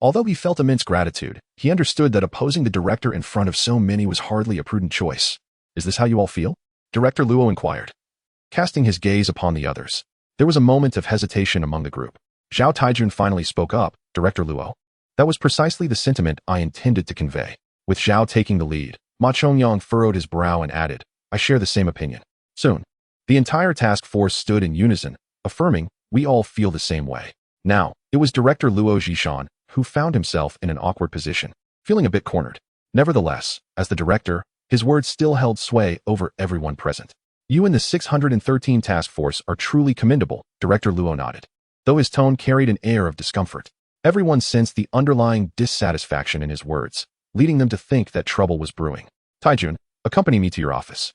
Although he felt immense gratitude, he understood that opposing the director in front of so many was hardly a prudent choice. "Is this how you all feel?" Director Luo inquired, casting his gaze upon the others. There was a moment of hesitation among the group. Zhao Taijun finally spoke up, "Director Luo, that was precisely the sentiment I intended to convey." With Zhao taking the lead, Ma Chongyang furrowed his brow and added, "I share the same opinion." Soon, the entire task force stood in unison, affirming, "We all feel the same way." Now, it was Director Luo Zhishan who found himself in an awkward position, feeling a bit cornered. Nevertheless, as the director, his words still held sway over everyone present. "You and the 613 task force are truly commendable," Director Luo nodded, though his tone carried an air of discomfort. Everyone sensed the underlying dissatisfaction in his words, leading them to think that trouble was brewing. Taijun, accompany me to your office,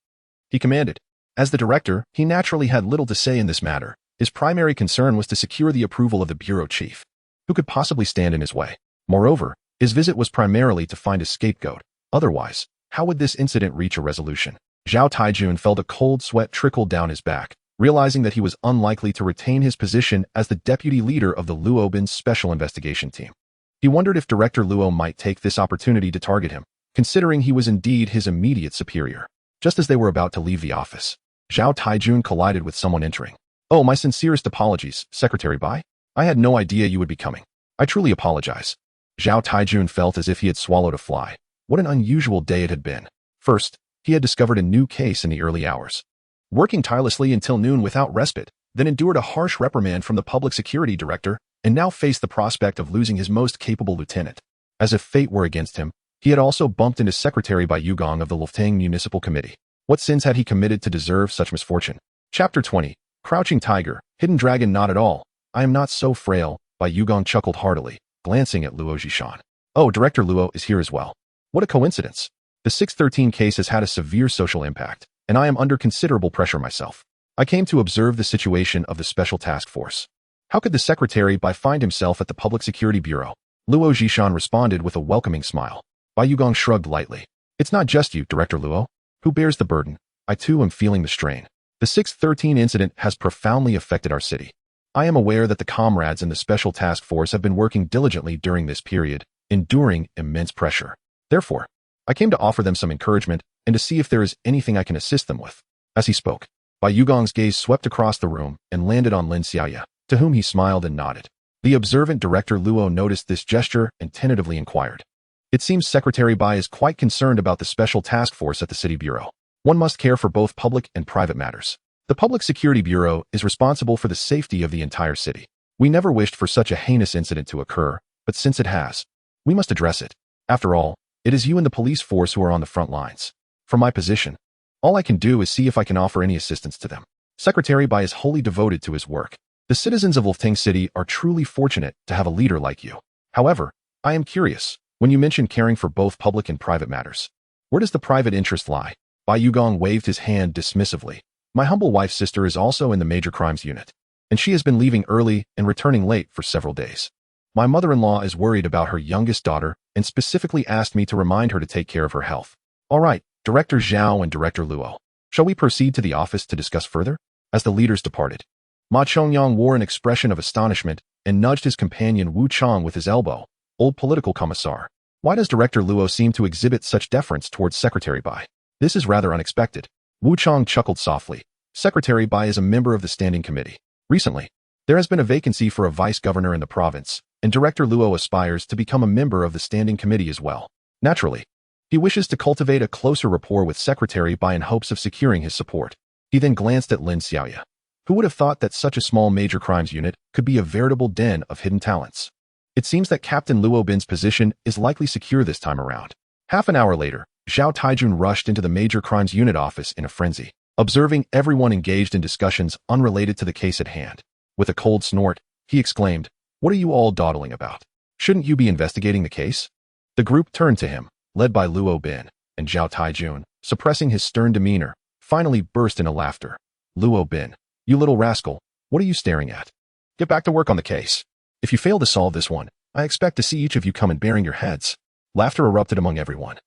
he commanded. As the director, he naturally had little to say in this matter. His primary concern was to secure the approval of the bureau chief. Who could possibly stand in his way? Moreover, his visit was primarily to find a scapegoat. Otherwise, how would this incident reach a resolution? Zhao Taijun felt a cold sweat trickle down his back, realizing that he was unlikely to retain his position as the deputy leader of the Luobin's special investigation team. He wondered if Director Luo might take this opportunity to target him, considering he was indeed his immediate superior. Just as they were about to leave the office, Zhao Taijun collided with someone entering. "Oh, my sincerest apologies, Secretary Bai. I had no idea you would be coming. I truly apologize." Zhao Taijun felt as if he had swallowed a fly. What an unusual day it had been. First, he had discovered a new case in the early hours, working tirelessly until noon without respite, then endured a harsh reprimand from the public security director, and now faced the prospect of losing his most capable lieutenant. As if fate were against him, he had also bumped into Secretary Bai Yugong of the Luftang Municipal Committee. What sins had he committed to deserve such misfortune? Chapter 20. Crouching Tiger, Hidden Dragon. Not at all. I am not so frail, Bai Yugong chuckled heartily, glancing at Luo Zhishan. Oh, Director Luo is here as well. What a coincidence. The 613 case has had a severe social impact, and I am under considerable pressure myself. I came to observe the situation of the Special Task Force. How could the Secretary Bai find himself at the Public Security Bureau? Luo Zhishan responded with a welcoming smile. Bai Yugong shrugged lightly. It's not just you, Director Luo, who bears the burden. I too am feeling the strain. The 613 incident has profoundly affected our city. I am aware that the comrades in the Special Task Force have been working diligently during this period, enduring immense pressure. Therefore, I came to offer them some encouragement and to see if there is anything I can assist them with. As he spoke, Bai Yugong's gaze swept across the room and landed on Lin Xiaoya, to whom he smiled and nodded. The observant Director Luo noticed this gesture and tentatively inquired. It seems Secretary Bai is quite concerned about the Special Task Force at the City Bureau. One must care for both public and private matters. The Public Security Bureau is responsible for the safety of the entire city. We never wished for such a heinous incident to occur, but since it has, we must address it. After all, it is you and the police force who are on the front lines. From my position, all I can do is see if I can offer any assistance to them. Secretary Bai is wholly devoted to his work. The citizens of Luftang City are truly fortunate to have a leader like you. However, I am curious, when you mention caring for both public and private matters, where does the private interest lie? Bai Yugong waved his hand dismissively. My humble wife's sister is also in the Major Crimes Unit, and she has been leaving early and returning late for several days. My mother-in-law is worried about her youngest daughter and specifically asked me to remind her to take care of her health. All right, Director Zhao and Director Luo. Shall we proceed to the office to discuss further? As the leaders departed, Ma Chongyang wore an expression of astonishment and nudged his companion Wu Chang with his elbow. Old political commissar. Why does Director Luo seem to exhibit such deference towards Secretary Bai? This is rather unexpected. Wu Chang chuckled softly. Secretary Bai is a member of the Standing Committee. Recently, there has been a vacancy for a vice governor in the province, and Director Luo aspires to become a member of the Standing Committee as well. Naturally, he wishes to cultivate a closer rapport with Secretary Bai in hopes of securing his support. He then glanced at Lin Xiaoya. Who would have thought that such a small major crimes unit could be a veritable den of hidden talents? It seems that Captain Luo Bin's position is likely secure this time around. Half an hour later, Zhao Taijun rushed into the Major Crimes Unit office in a frenzy, observing everyone engaged in discussions unrelated to the case at hand. With a cold snort, he exclaimed, "What are you all dawdling about? Shouldn't you be investigating the case?" The group turned to him, led by Luo Bin, and Zhao Taijun, suppressing his stern demeanor, finally burst into laughter. Luo Bin, you little rascal, what are you staring at? Get back to work on the case. If you fail to solve this one, I expect to see each of you come and bearing your heads. Laughter erupted among everyone,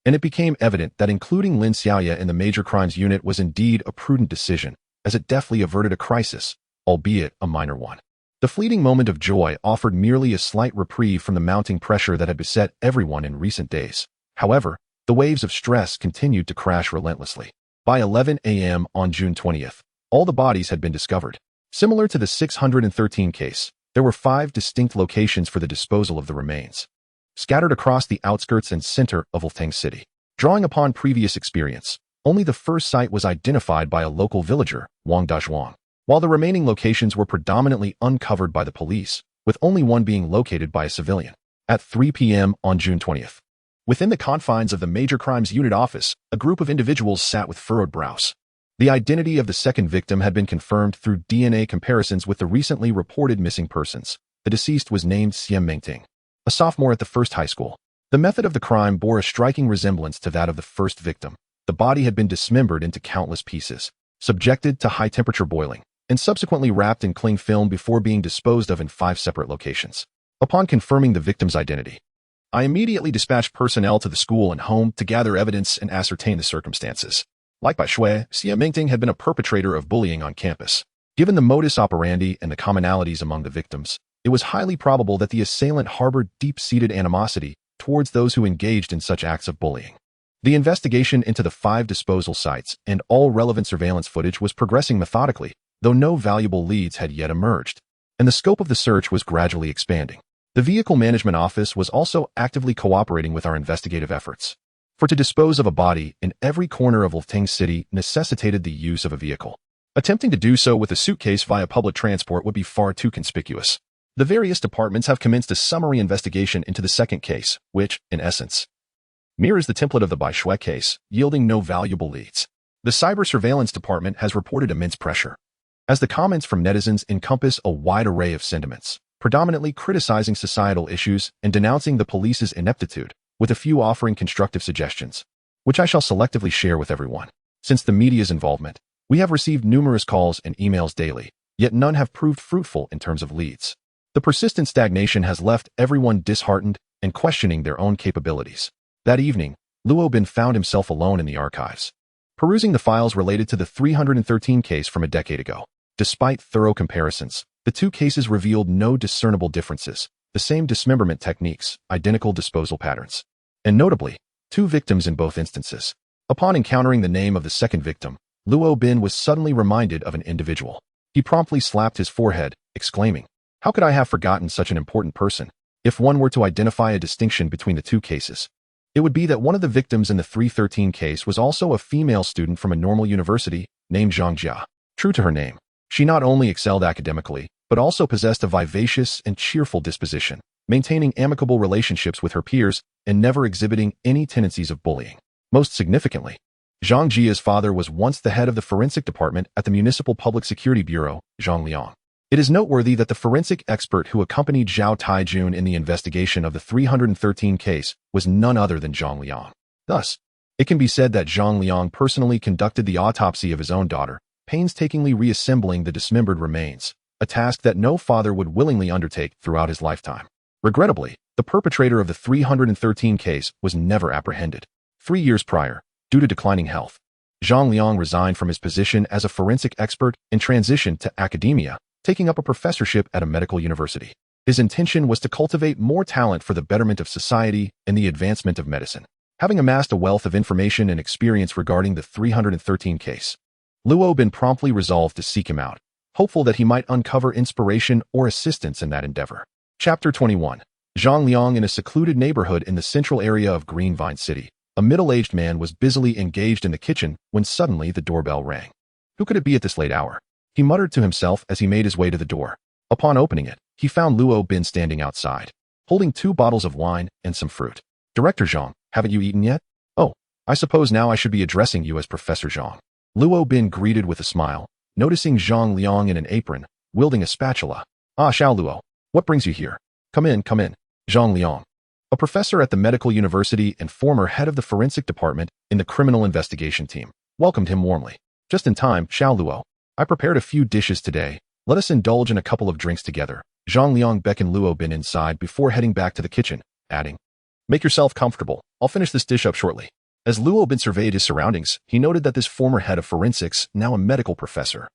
and it became evident that including Lin Xiaoya in the Major Crimes Unit was indeed a prudent decision, as it deftly averted a crisis, albeit a minor one. The fleeting moment of joy offered merely a slight reprieve from the mounting pressure that had beset everyone in recent days. However, the waves of stress continued to crash relentlessly. By 11 a.m. on June 20th, all the bodies had been discovered. Similar to the 613 case, there were 5 distinct locations for the disposal of the remains, scattered across the outskirts and center of Luftang City. Drawing upon previous experience, only the first site was identified by a local villager, Wang Dazhuang, while the remaining locations were predominantly uncovered by the police, with only one being located by a civilian. At 3 p.m. on June 20th, within the confines of the Major Crimes Unit office, a group of individuals sat with furrowed brows. The identity of the second victim had been confirmed through DNA comparisons with the recently reported missing persons. The deceased was named Xian Mengting, a sophomore at the first high school. The method of the crime bore a striking resemblance to that of the first victim. The body had been dismembered into countless pieces, subjected to high-temperature boiling, and subsequently wrapped in cling film before being disposed of in 5 separate locations. Upon confirming the victim's identity, I immediately dispatched personnel to the school and home to gather evidence and ascertain the circumstances. Like Bai Shui, Xia Mingting had been a perpetrator of bullying on campus. Given the modus operandi and the commonalities among the victims, it was highly probable that the assailant harbored deep-seated animosity towards those who engaged in such acts of bullying. The investigation into the 5 disposal sites and all relevant surveillance footage was progressing methodically, though no valuable leads had yet emerged, and the scope of the search was gradually expanding. The Vehicle Management Office was also actively cooperating with our investigative efforts. For to dispose of a body in every corner of Lufting City necessitated the use of a vehicle. Attempting to do so with a suitcase via public transport would be far too conspicuous. The various departments have commenced a summary investigation into the second case, which, in essence, mirrors the template of the Bai Shui case, yielding no valuable leads. The Cyber Surveillance Department has reported immense pressure, as the comments from netizens encompass a wide array of sentiments, predominantly criticizing societal issues and denouncing the police's ineptitude, with a few offering constructive suggestions, which I shall selectively share with everyone. Since the media's involvement, we have received numerous calls and emails daily, yet none have proved fruitful in terms of leads. The persistent stagnation has left everyone disheartened and questioning their own capabilities. That evening, Luo Bin found himself alone in the archives, perusing the files related to the 313 case from a decade ago. Despite thorough comparisons, the 2 cases revealed no discernible differences, the same dismemberment techniques, identical disposal patterns, and notably, 2 victims in both instances. Upon encountering the name of the second victim, Luo Bin was suddenly reminded of an individual. He promptly slapped his forehead, exclaiming, "How could I have forgotten such an important person? If one were to identify a distinction between the 2 cases, it would be that one of the victims in the 313 case was also a female student from a normal university named Zhang Jia. True to her name, she not only excelled academically, but also possessed a vivacious and cheerful disposition, maintaining amicable relationships with her peers and never exhibiting any tendencies of bullying. Most significantly, Zhang Jia's father was once the head of the forensic department at the Municipal Public Security Bureau, Zhang Liang. It is noteworthy that the forensic expert who accompanied Zhao Taijun in the investigation of the 313 case was none other than Zhang Liang. Thus, it can be said that Zhang Liang personally conducted the autopsy of his own daughter, painstakingly reassembling the dismembered remains, a task that no father would willingly undertake throughout his lifetime. Regrettably, the perpetrator of the 313 case was never apprehended. 3 years prior, due to declining health, Zhang Liang resigned from his position as a forensic expert and transitioned to academia, taking up a professorship at a medical university. His intention was to cultivate more talent for the betterment of society and the advancement of medicine. Having amassed a wealth of information and experience regarding the 313 case, Luo Bin promptly resolved to seek him out, hopeful that he might uncover inspiration or assistance in that endeavor. Chapter 21. Zhang Liang. In a secluded neighborhood in the central area of Greenvine City, a middle-aged man was busily engaged in the kitchen when suddenly the doorbell rang. Who could it be at this late hour? He muttered to himself as he made his way to the door. Upon opening it, he found Luo Bin standing outside, holding 2 bottles of wine and some fruit. "Director Zhang, haven't you eaten yet?" "Oh, I suppose now I should be addressing you as Professor Zhang." Luo Bin greeted with a smile, noticing Zhang Liang in an apron, wielding a spatula. "Ah, Xiao Luo, what brings you here? Come in, come in." Zhang Liang, a professor at the medical university and former head of the forensic department in the criminal investigation team, welcomed him warmly. "Just in time, Xiao Luo. I prepared a few dishes today. Let us indulge in a couple of drinks together." Zhang Liang beckoned Luo Bin inside before heading back to the kitchen, adding, "Make yourself comfortable. I'll finish this dish up shortly." As Luo Bin surveyed his surroundings, he noted that this former head of forensics, now a medical professor,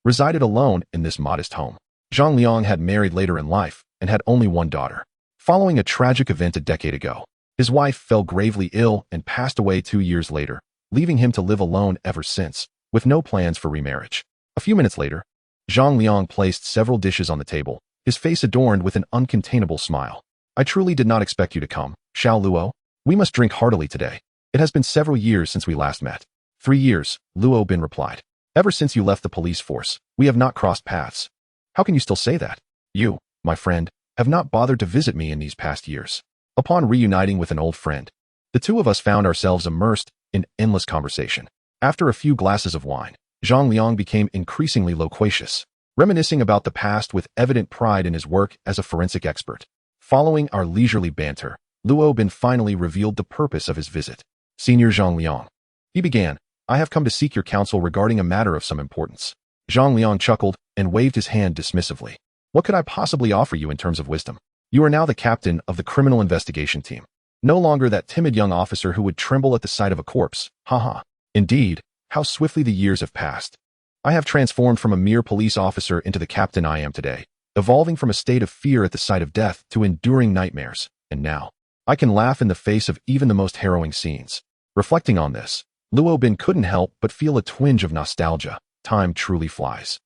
resided alone in this modest home. Zhang Liang had married later in life and had only one daughter. Following a tragic event a decade ago, his wife fell gravely ill and passed away 2 years later, leaving him to live alone ever since, with no plans for remarriage. A few minutes later, Zhang Liang placed several dishes on the table, his face adorned with an uncontainable smile. "I truly did not expect you to come, Xiao Luo. We must drink heartily today. It has been several years since we last met." 3 years, Luo Bin replied. "Ever since you left the police force, we have not crossed paths." "How can you still say that? You, my friend, have not bothered to visit me in these past years." Upon reuniting with an old friend, the 2 of us found ourselves immersed in endless conversation. After a few glasses of wine, Zhang Liang became increasingly loquacious, reminiscing about the past with evident pride in his work as a forensic expert. Following our leisurely banter, Luo Bin finally revealed the purpose of his visit. Senior Zhang Liang. He began, I have come to seek your counsel regarding a matter of some importance. Zhang Liang chuckled and waved his hand dismissively. What could I possibly offer you in terms of wisdom? You are now the captain of the criminal investigation team. No longer that timid young officer who would tremble at the sight of a corpse. Haha. Indeed, how swiftly the years have passed. I have transformed from a mere police officer into the captain I am today, evolving from a state of fear at the sight of death to enduring nightmares, and now, I can laugh in the face of even the most harrowing scenes. Reflecting on this, Luo Bin couldn't help but feel a twinge of nostalgia. Time truly flies.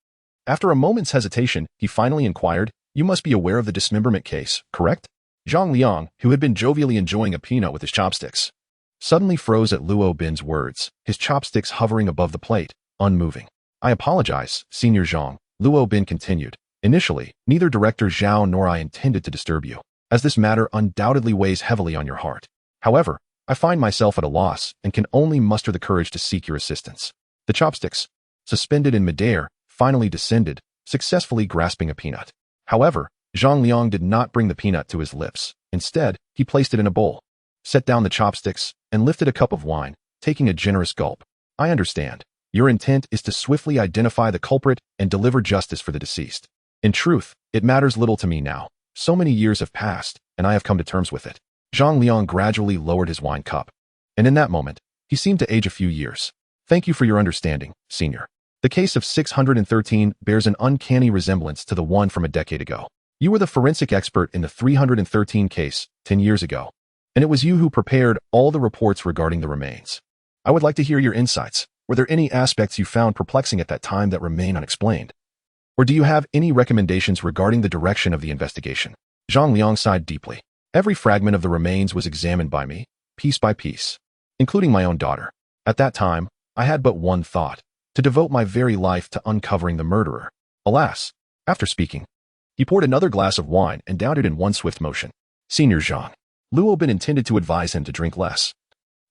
After a moment's hesitation, he finally inquired, You must be aware of the dismemberment case, correct? Zhang Liang, who had been jovially enjoying a peanut with his chopsticks, suddenly froze at Luo Bin's words, his chopsticks hovering above the plate, unmoving. I apologize, Senior Zhang, Luo Bin continued. Initially, neither Director Zhao nor I intended to disturb you, as this matter undoubtedly weighs heavily on your heart. However, I find myself at a loss and can only muster the courage to seek your assistance. The chopsticks, suspended in midair, finally descended, successfully grasping a peanut. However, Zhang Liang did not bring the peanut to his lips. Instead, he placed it in a bowl, set down the chopsticks, and lifted a cup of wine, taking a generous gulp. I understand. Your intent is to swiftly identify the culprit and deliver justice for the deceased. In truth, it matters little to me now. So many years have passed, and I have come to terms with it. Zhang Liang gradually lowered his wine cup, and in that moment, he seemed to age a few years. Thank you for your understanding, Senior. The case of 613 bears an uncanny resemblance to the one from a decade ago. You were the forensic expert in the 313 case 10 years ago, and it was you who prepared all the reports regarding the remains. I would like to hear your insights. Were there any aspects you found perplexing at that time that remain unexplained? Or do you have any recommendations regarding the direction of the investigation? Zhang Liang sighed deeply. Every fragment of the remains was examined by me, piece by piece, including my own daughter. At that time, I had but one thought, to devote my very life to uncovering the murderer. Alas, after speaking, he poured another glass of wine and downed it in one swift motion. Senior Zhang. Luo Bin intended to advise him to drink less.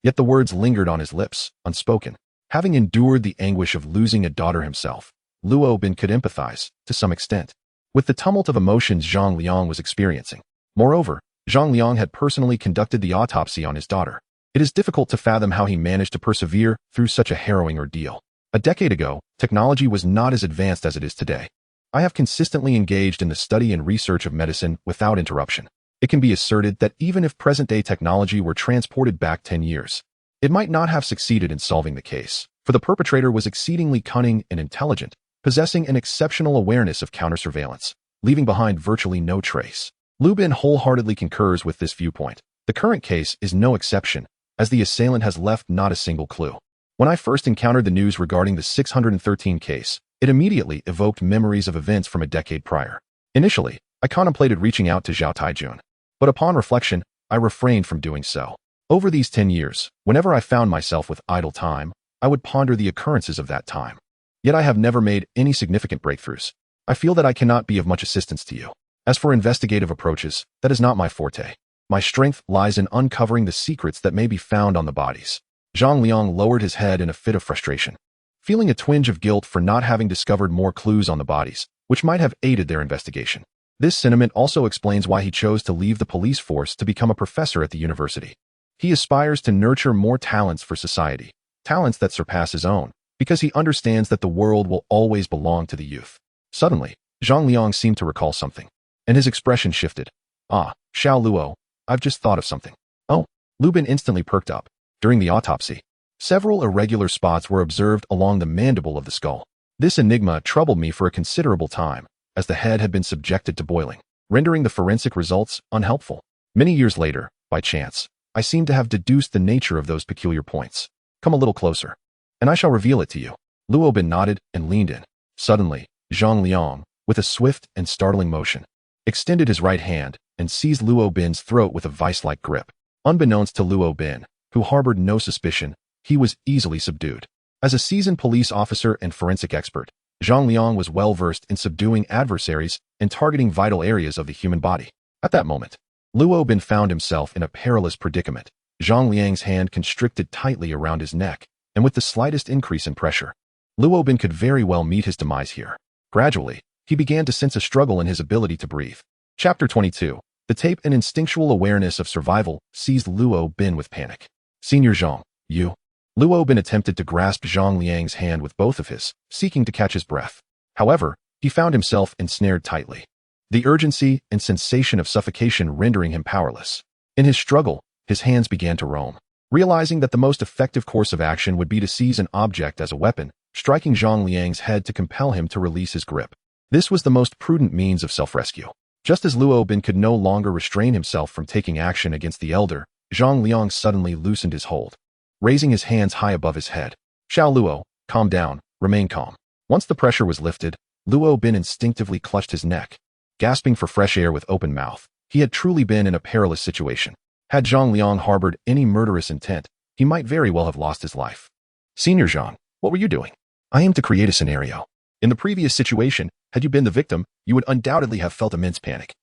Yet the words lingered on his lips, unspoken. Having endured the anguish of losing a daughter himself, Luo Bin could empathize, to some extent, with the tumult of emotions Zhang Liang was experiencing. Moreover, Zhang Liang had personally conducted the autopsy on his daughter. It is difficult to fathom how he managed to persevere through such a harrowing ordeal. A decade ago, technology was not as advanced as it is today. I have consistently engaged in the study and research of medicine without interruption. It can be asserted that even if present-day technology were transported back 10 years, it might not have succeeded in solving the case, for the perpetrator was exceedingly cunning and intelligent, possessing an exceptional awareness of counter-surveillance, leaving behind virtually no trace. Luo Bin wholeheartedly concurs with this viewpoint. The current case is no exception, as the assailant has left not a single clue. When I first encountered the news regarding the 613 case, it immediately evoked memories of events from a decade prior. Initially, I contemplated reaching out to Zhao Taijun, but upon reflection, I refrained from doing so. Over these 10 years, whenever I found myself with idle time, I would ponder the occurrences of that time. Yet I have never made any significant breakthroughs. I feel that I cannot be of much assistance to you. As for investigative approaches, that is not my forte. My strength lies in uncovering the secrets that may be found on the bodies. Zhang Liang lowered his head in a fit of frustration, feeling a twinge of guilt for not having discovered more clues on the bodies, which might have aided their investigation. This sentiment also explains why he chose to leave the police force to become a professor at the university. He aspires to nurture more talents for society, talents that surpass his own, because he understands that the world will always belong to the youth. Suddenly, Zhang Liang seemed to recall something, and his expression shifted. Ah, Xiao Luo, I've just thought of something. Oh, Luo Bin instantly perked up. During the autopsy, several irregular spots were observed along the mandible of the skull. This enigma troubled me for a considerable time, as the head had been subjected to boiling, rendering the forensic results unhelpful. Many years later, by chance, I seem to have deduced the nature of those peculiar points. Come a little closer, and I shall reveal it to you. Luo Bin nodded and leaned in. Suddenly, Zhang Liang, with a swift and startling motion, extended his right hand and seized Luo Bin's throat with a vice-like grip. Unbeknownst to Luo Bin, who harbored no suspicion, he was easily subdued. As a seasoned police officer and forensic expert, Zhang Liang was well-versed in subduing adversaries and targeting vital areas of the human body. At that moment, Luo Bin found himself in a perilous predicament. Zhang Liang's hand constricted tightly around his neck, and with the slightest increase in pressure, Luo Bin could very well meet his demise here. Gradually, he began to sense a struggle in his ability to breathe. Chapter 22. The tape and instinctual awareness of survival seized Luo Bin with panic. Senior Zhang, you. Luo Bin attempted to grasp Zhang Liang's hand with both of his, seeking to catch his breath. However, he found himself ensnared tightly. The urgency and sensation of suffocation rendering him powerless. In his struggle, his hands began to roam. Realizing that the most effective course of action would be to seize an object as a weapon, striking Zhang Liang's head to compel him to release his grip. This was the most prudent means of self-rescue. Just as Luo Bin could no longer restrain himself from taking action against the elder, Zhang Liang suddenly loosened his hold, raising his hands high above his head. Xiao Luo, calm down, remain calm. Once the pressure was lifted, Luo Bin instinctively clutched his neck. Gasping for fresh air with open mouth, he had truly been in a perilous situation. Had Zhang Liang harbored any murderous intent, he might very well have lost his life. Senior Zhang, what were you doing? I aim to create a scenario. In the previous situation, had you been the victim, you would undoubtedly have felt immense panic,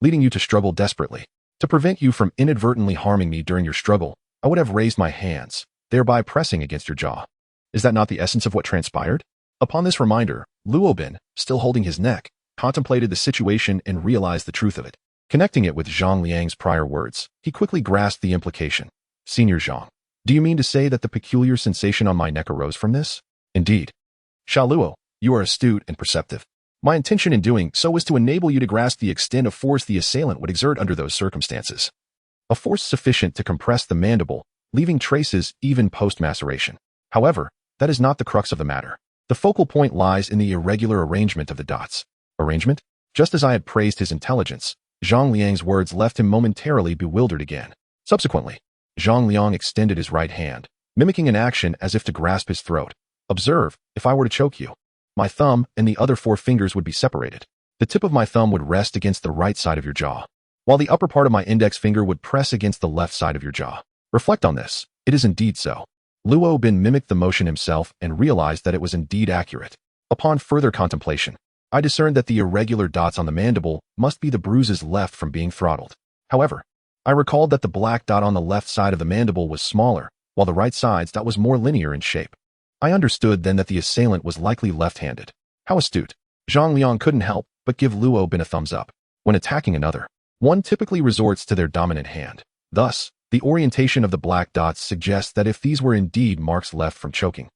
leading you to struggle desperately. To prevent you from inadvertently harming me during your struggle, I would have raised my hands, thereby pressing against your jaw. Is that not the essence of what transpired? Upon this reminder, Luo Bin, still holding his neck, contemplated the situation and realized the truth of it. Connecting it with Zhang Liang's prior words, he quickly grasped the implication. Senior Zhang, do you mean to say that the peculiar sensation on my neck arose from this? Indeed. Xiao Luo, you are astute and perceptive. My intention in doing so was to enable you to grasp the extent of force the assailant would exert under those circumstances. A force sufficient to compress the mandible, leaving traces even post-maceration. However, that is not the crux of the matter. The focal point lies in the irregular arrangement of the dots. Arrangement? Just as I had praised his intelligence, Zhang Liang's words left him momentarily bewildered again. Subsequently, Zhang Liang extended his right hand, mimicking an action as if to grasp his throat. Observe, if I were to choke you, my thumb and the other 4 fingers would be separated. The tip of my thumb would rest against the right side of your jaw, while the upper part of my index finger would press against the left side of your jaw. Reflect on this. It is indeed so. Luo Bin mimicked the motion himself and realized that it was indeed accurate. Upon further contemplation, I discerned that the irregular dots on the mandible must be the bruises left from being throttled. However, I recalled that the black dot on the left side of the mandible was smaller, while the right side's dot was more linear in shape. I understood then that the assailant was likely left-handed. How astute. Zhang Liang couldn't help but give Luo Bin a thumbs up. When attacking another, one typically resorts to their dominant hand. Thus, the orientation of the black dots suggests that if these were indeed marks left from choking,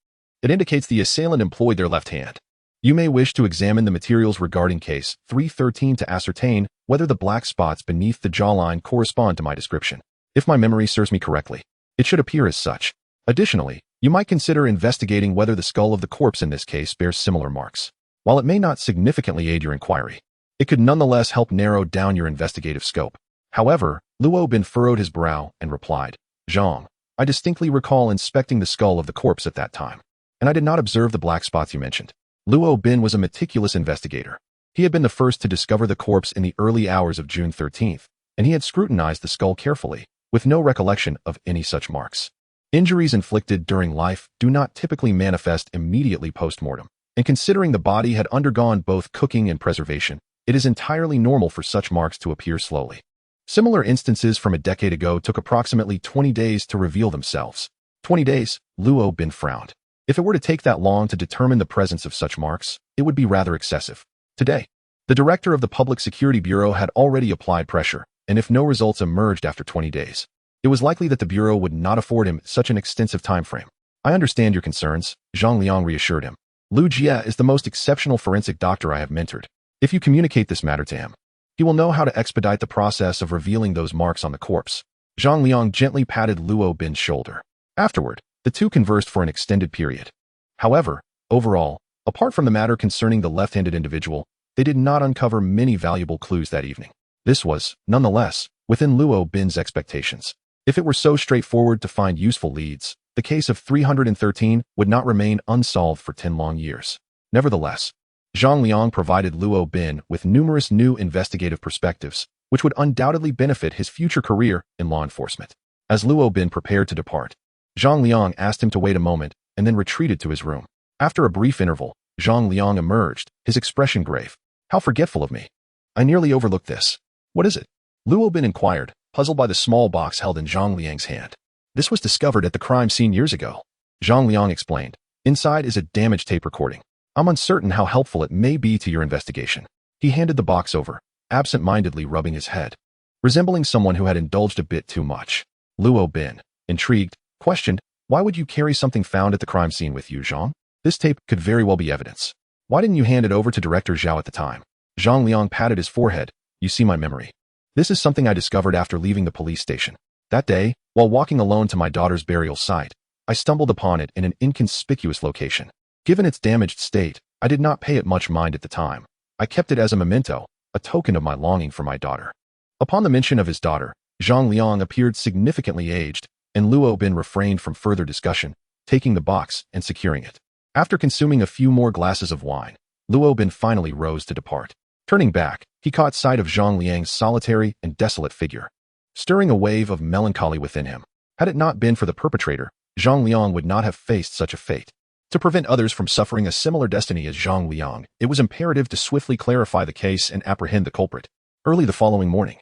it indicates the assailant employed their left hand. You may wish to examine the materials regarding case 313 to ascertain whether the black spots beneath the jawline correspond to my description. If my memory serves me correctly, it should appear as such. Additionally, you might consider investigating whether the skull of the corpse in this case bears similar marks. While it may not significantly aid your inquiry, it could nonetheless help narrow down your investigative scope. However, Luo Bin furrowed his brow and replied, Zhang, I distinctly recall inspecting the skull of the corpse at that time, and I did not observe the black spots you mentioned. Luo Bin was a meticulous investigator. He had been the first to discover the corpse in the early hours of June 13th, and he had scrutinized the skull carefully, with no recollection of any such marks. Injuries inflicted during life do not typically manifest immediately post-mortem, and considering the body had undergone both cooking and preservation, it is entirely normal for such marks to appear slowly. Similar instances from a decade ago took approximately 20 days to reveal themselves. 20 days, Luo Bin frowned. If it were to take that long to determine the presence of such marks, it would be rather excessive. Today, the director of the Public Security Bureau had already applied pressure, and if no results emerged after 20 days, it was likely that the Bureau would not afford him such an extensive time frame. I understand your concerns, Zhang Liang reassured him. Lu Jie is the most exceptional forensic doctor I have mentored. If you communicate this matter to him, he will know how to expedite the process of revealing those marks on the corpse. Zhang Liang gently patted Luo Bin's shoulder. Afterward, the two conversed for an extended period. However, overall, apart from the matter concerning the left-handed individual, they did not uncover many valuable clues that evening. This was, nonetheless, within Luo Bin's expectations. If it were so straightforward to find useful leads, the case of 313 would not remain unsolved for 10 long years. Nevertheless, Zhang Liang provided Luo Bin with numerous new investigative perspectives, which would undoubtedly benefit his future career in law enforcement. As Luo Bin prepared to depart, Zhang Liang asked him to wait a moment and then retreated to his room. After a brief interval, Zhang Liang emerged, his expression grave. How forgetful of me. I nearly overlooked this. What is it? Luo Bin inquired, puzzled by the small box held in Zhang Liang's hand. This was discovered at the crime scene years ago. Zhang Liang explained. Inside is a damaged tape recording. I'm uncertain how helpful it may be to your investigation. He handed the box over, absent-mindedly rubbing his head. resembling someone who had indulged a bit too much. Luo Bin, intrigued, questioned, "Why would you carry something found at the crime scene with you, Zhang? This tape could very well be evidence. Why didn't you hand it over to Director Zhao at the time?" Zhang Liang patted his forehead. "You see my memory. This is something I discovered after leaving the police station. That day, while walking alone to my daughter's burial site, I stumbled upon it in an inconspicuous location. Given its damaged state, I did not pay it much mind at the time. I kept it as a memento, a token of my longing for my daughter." Upon the mention of his daughter, Zhang Liang appeared significantly aged, and Luo Bin refrained from further discussion, taking the box and securing it. After consuming a few more glasses of wine, Luo Bin finally rose to depart. Turning back, he caught sight of Zhang Liang's solitary and desolate figure, stirring a wave of melancholy within him. Had it not been for the perpetrator, Zhang Liang would not have faced such a fate. To prevent others from suffering a similar destiny as Zhang Liang, it was imperative to swiftly clarify the case and apprehend the culprit. Early the following morning,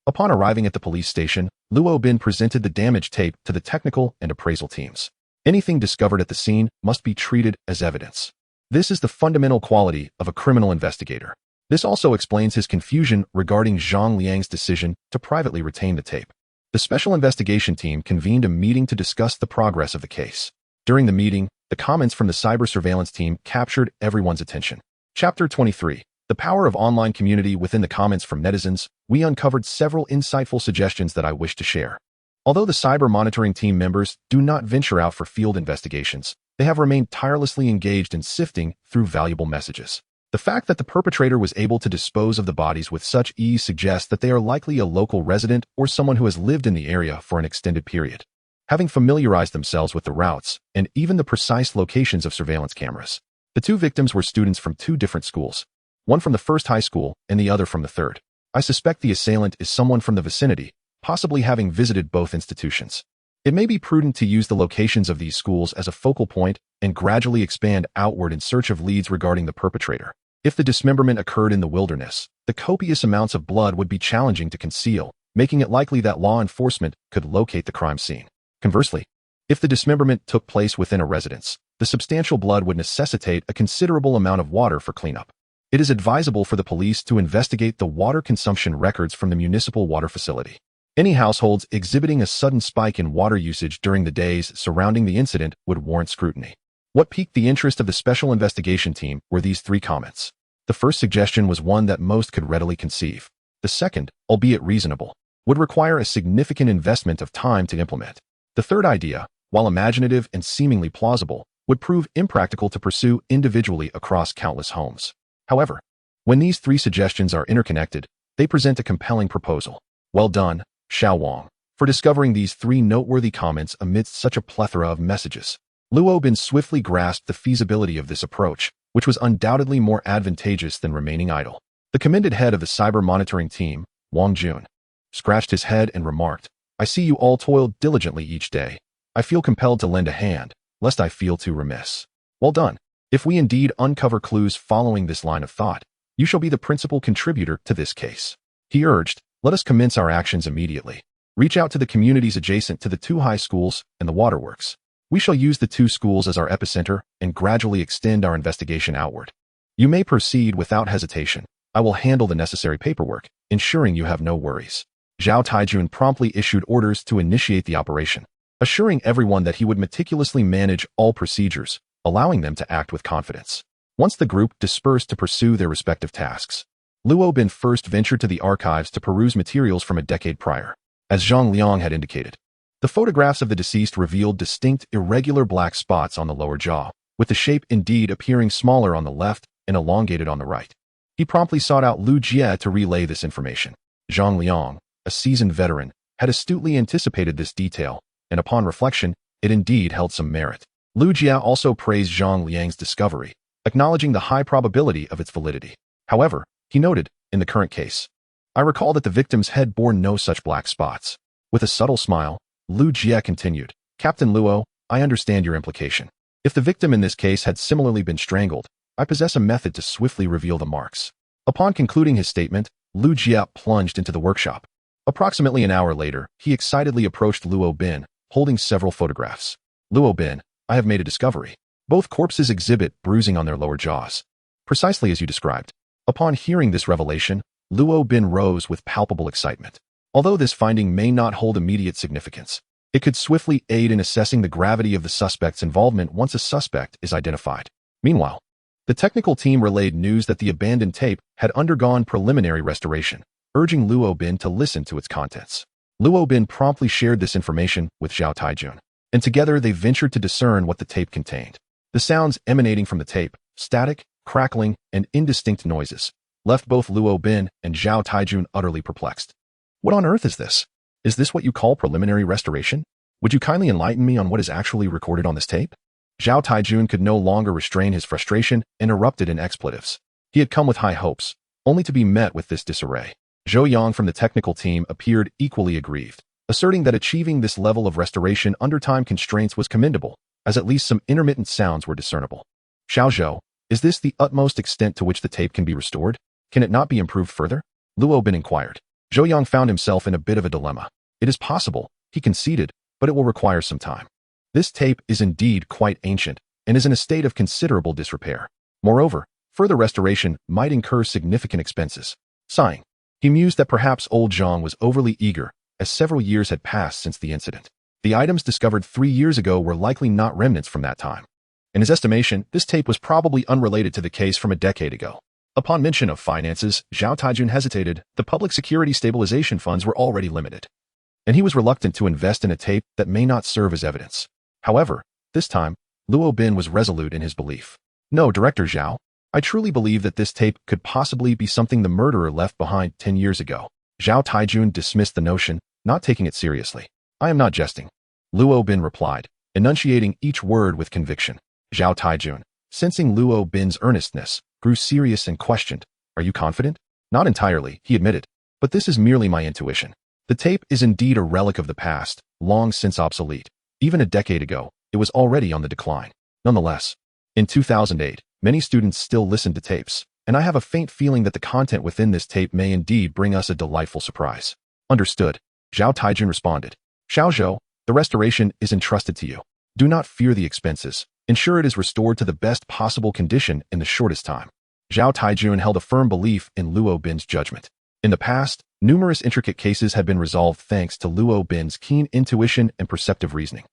upon arriving at the police station, Luo Bin presented the damaged tape to the technical and appraisal teams. Anything discovered at the scene must be treated as evidence. This is the fundamental quality of a criminal investigator. This also explains his confusion regarding Zhang Liang's decision to privately retain the tape. The special investigation team convened a meeting to discuss the progress of the case. During the meeting, the comments from the cyber surveillance team captured everyone's attention. Chapter 23. The power of online community. Within the comments from netizens, we uncovered several insightful suggestions that I wish to share. Although the cyber monitoring team members do not venture out for field investigations, they have remained tirelessly engaged in sifting through valuable messages. The fact that the perpetrator was able to dispose of the bodies with such ease suggests that they are likely a local resident or someone who has lived in the area for an extended period, having familiarized themselves with the routes and even the precise locations of surveillance cameras. The two victims were students from two different schools, one from the first high school and the other from the third. I suspect the assailant is someone from the vicinity, possibly having visited both institutions. It may be prudent to use the locations of these schools as a focal point and gradually expand outward in search of leads regarding the perpetrator. If the dismemberment occurred in the wilderness, the copious amounts of blood would be challenging to conceal, making it likely that law enforcement could locate the crime scene. Conversely, if the dismemberment took place within a residence, the substantial blood would necessitate a considerable amount of water for cleanup. It is advisable for the police to investigate the water consumption records from the municipal water facility. Any households exhibiting a sudden spike in water usage during the days surrounding the incident would warrant scrutiny. What piqued the interest of the special investigation team were these three comments. The first suggestion was one that most could readily conceive. The second, albeit reasonable, would require a significant investment of time to implement. The third idea, while imaginative and seemingly plausible, would prove impractical to pursue individually across countless homes. However, when these three suggestions are interconnected, they present a compelling proposal. Well done, Xiao Wang, for discovering these three noteworthy comments amidst such a plethora of messages. Luo Bin swiftly grasped the feasibility of this approach, which was undoubtedly more advantageous than remaining idle. The commended head of the cyber monitoring team, Wang Jun, scratched his head and remarked, "I see you all toil diligently each day. I feel compelled to lend a hand, lest I feel too remiss. Well done. If we indeed uncover clues following this line of thought, you shall be the principal contributor to this case." He urged, "Let us commence our actions immediately. Reach out to the communities adjacent to the two high schools and the waterworks. We shall use the two schools as our epicenter and gradually extend our investigation outward. You may proceed without hesitation. I will handle the necessary paperwork, ensuring you have no worries." Zhao Taijun promptly issued orders to initiate the operation, assuring everyone that he would meticulously manage all procedures, allowing them to act with confidence. Once the group dispersed to pursue their respective tasks, Luo Bin first ventured to the archives to peruse materials from a decade prior. As Zhang Liang had indicated, the photographs of the deceased revealed distinct, irregular black spots on the lower jaw, with the shape indeed appearing smaller on the left and elongated on the right. He promptly sought out Lu Jie to relay this information. Zhang Liang, a seasoned veteran, had astutely anticipated this detail, and upon reflection, it indeed held some merit. Lu Jie also praised Zhang Liang's discovery, acknowledging the high probability of its validity. However, he noted, in the current case, I recall that the victim's head bore no such black spots. With a subtle smile, Lu Jie continued, "Captain Luo, I understand your implication. If the victim in this case had similarly been strangled, I possess a method to swiftly reveal the marks." Upon concluding his statement, Lu Jie plunged into the workshop. Approximately an hour later, he excitedly approached Luo Bin, holding several photographs. "Luo Bin, I have made a discovery. Both corpses exhibit bruising on their lower jaws, precisely as you described." Upon hearing this revelation, Luo Bin rose with palpable excitement. Although this finding may not hold immediate significance, it could swiftly aid in assessing the gravity of the suspect's involvement once a suspect is identified. Meanwhile, the technical team relayed news that the abandoned tape had undergone preliminary restoration, urging Luo Bin to listen to its contents. Luo Bin promptly shared this information with Zhao Taijun, and together they ventured to discern what the tape contained. The sounds emanating from the tape, static, crackling, and indistinct noises, left both Luo Bin and Zhao Taijun utterly perplexed. What on earth is this? Is this what you call preliminary restoration? Would you kindly enlighten me on what is actually recorded on this tape? Zhao Taijun could no longer restrain his frustration and erupted in expletives. He had come with high hopes, only to be met with this disarray. Zhou Yang from the technical team appeared equally aggrieved, asserting that achieving this level of restoration under time constraints was commendable, as at least some intermittent sounds were discernible. Xiao Zhou, is this the utmost extent to which the tape can be restored? Can it not be improved further? Luo Bin inquired. Zhou Yang found himself in a bit of a dilemma. It is possible, he conceded, but it will require some time. This tape is indeed quite ancient and is in a state of considerable disrepair. Moreover, further restoration might incur significant expenses. Sighing, he mused that perhaps old Zhang was overly eager, as several years had passed since the incident. The items discovered 3 years ago were likely not remnants from that time. In his estimation, this tape was probably unrelated to the case from a decade ago. Upon mention of finances, Zhao Taijun hesitated. The public security stabilization funds were already limited, and he was reluctant to invest in a tape that may not serve as evidence. However, this time, Luo Bin was resolute in his belief. No, Director Zhao, I truly believe that this tape could possibly be something the murderer left behind 10 years ago. Zhao Taijun dismissed the notion, not taking it seriously. I am not jesting, Luo Bin replied, enunciating each word with conviction. Zhao Taijun, sensing Luo Bin's earnestness, grew serious and questioned. Are you confident? Not entirely, he admitted, but this is merely my intuition. The tape is indeed a relic of the past, long since obsolete. Even a decade ago, it was already on the decline. Nonetheless, in 2008, many students still listen to tapes, and I have a faint feeling that the content within this tape may indeed bring us a delightful surprise. Understood, Zhao Taijun responded. Xiao Zhou, the restoration is entrusted to you. Do not fear the expenses. Ensure it is restored to the best possible condition in the shortest time. Zhao Taijun held a firm belief in Luo Bin's judgment. In the past, numerous intricate cases had been resolved thanks to Luo Bin's keen intuition and perceptive reasoning,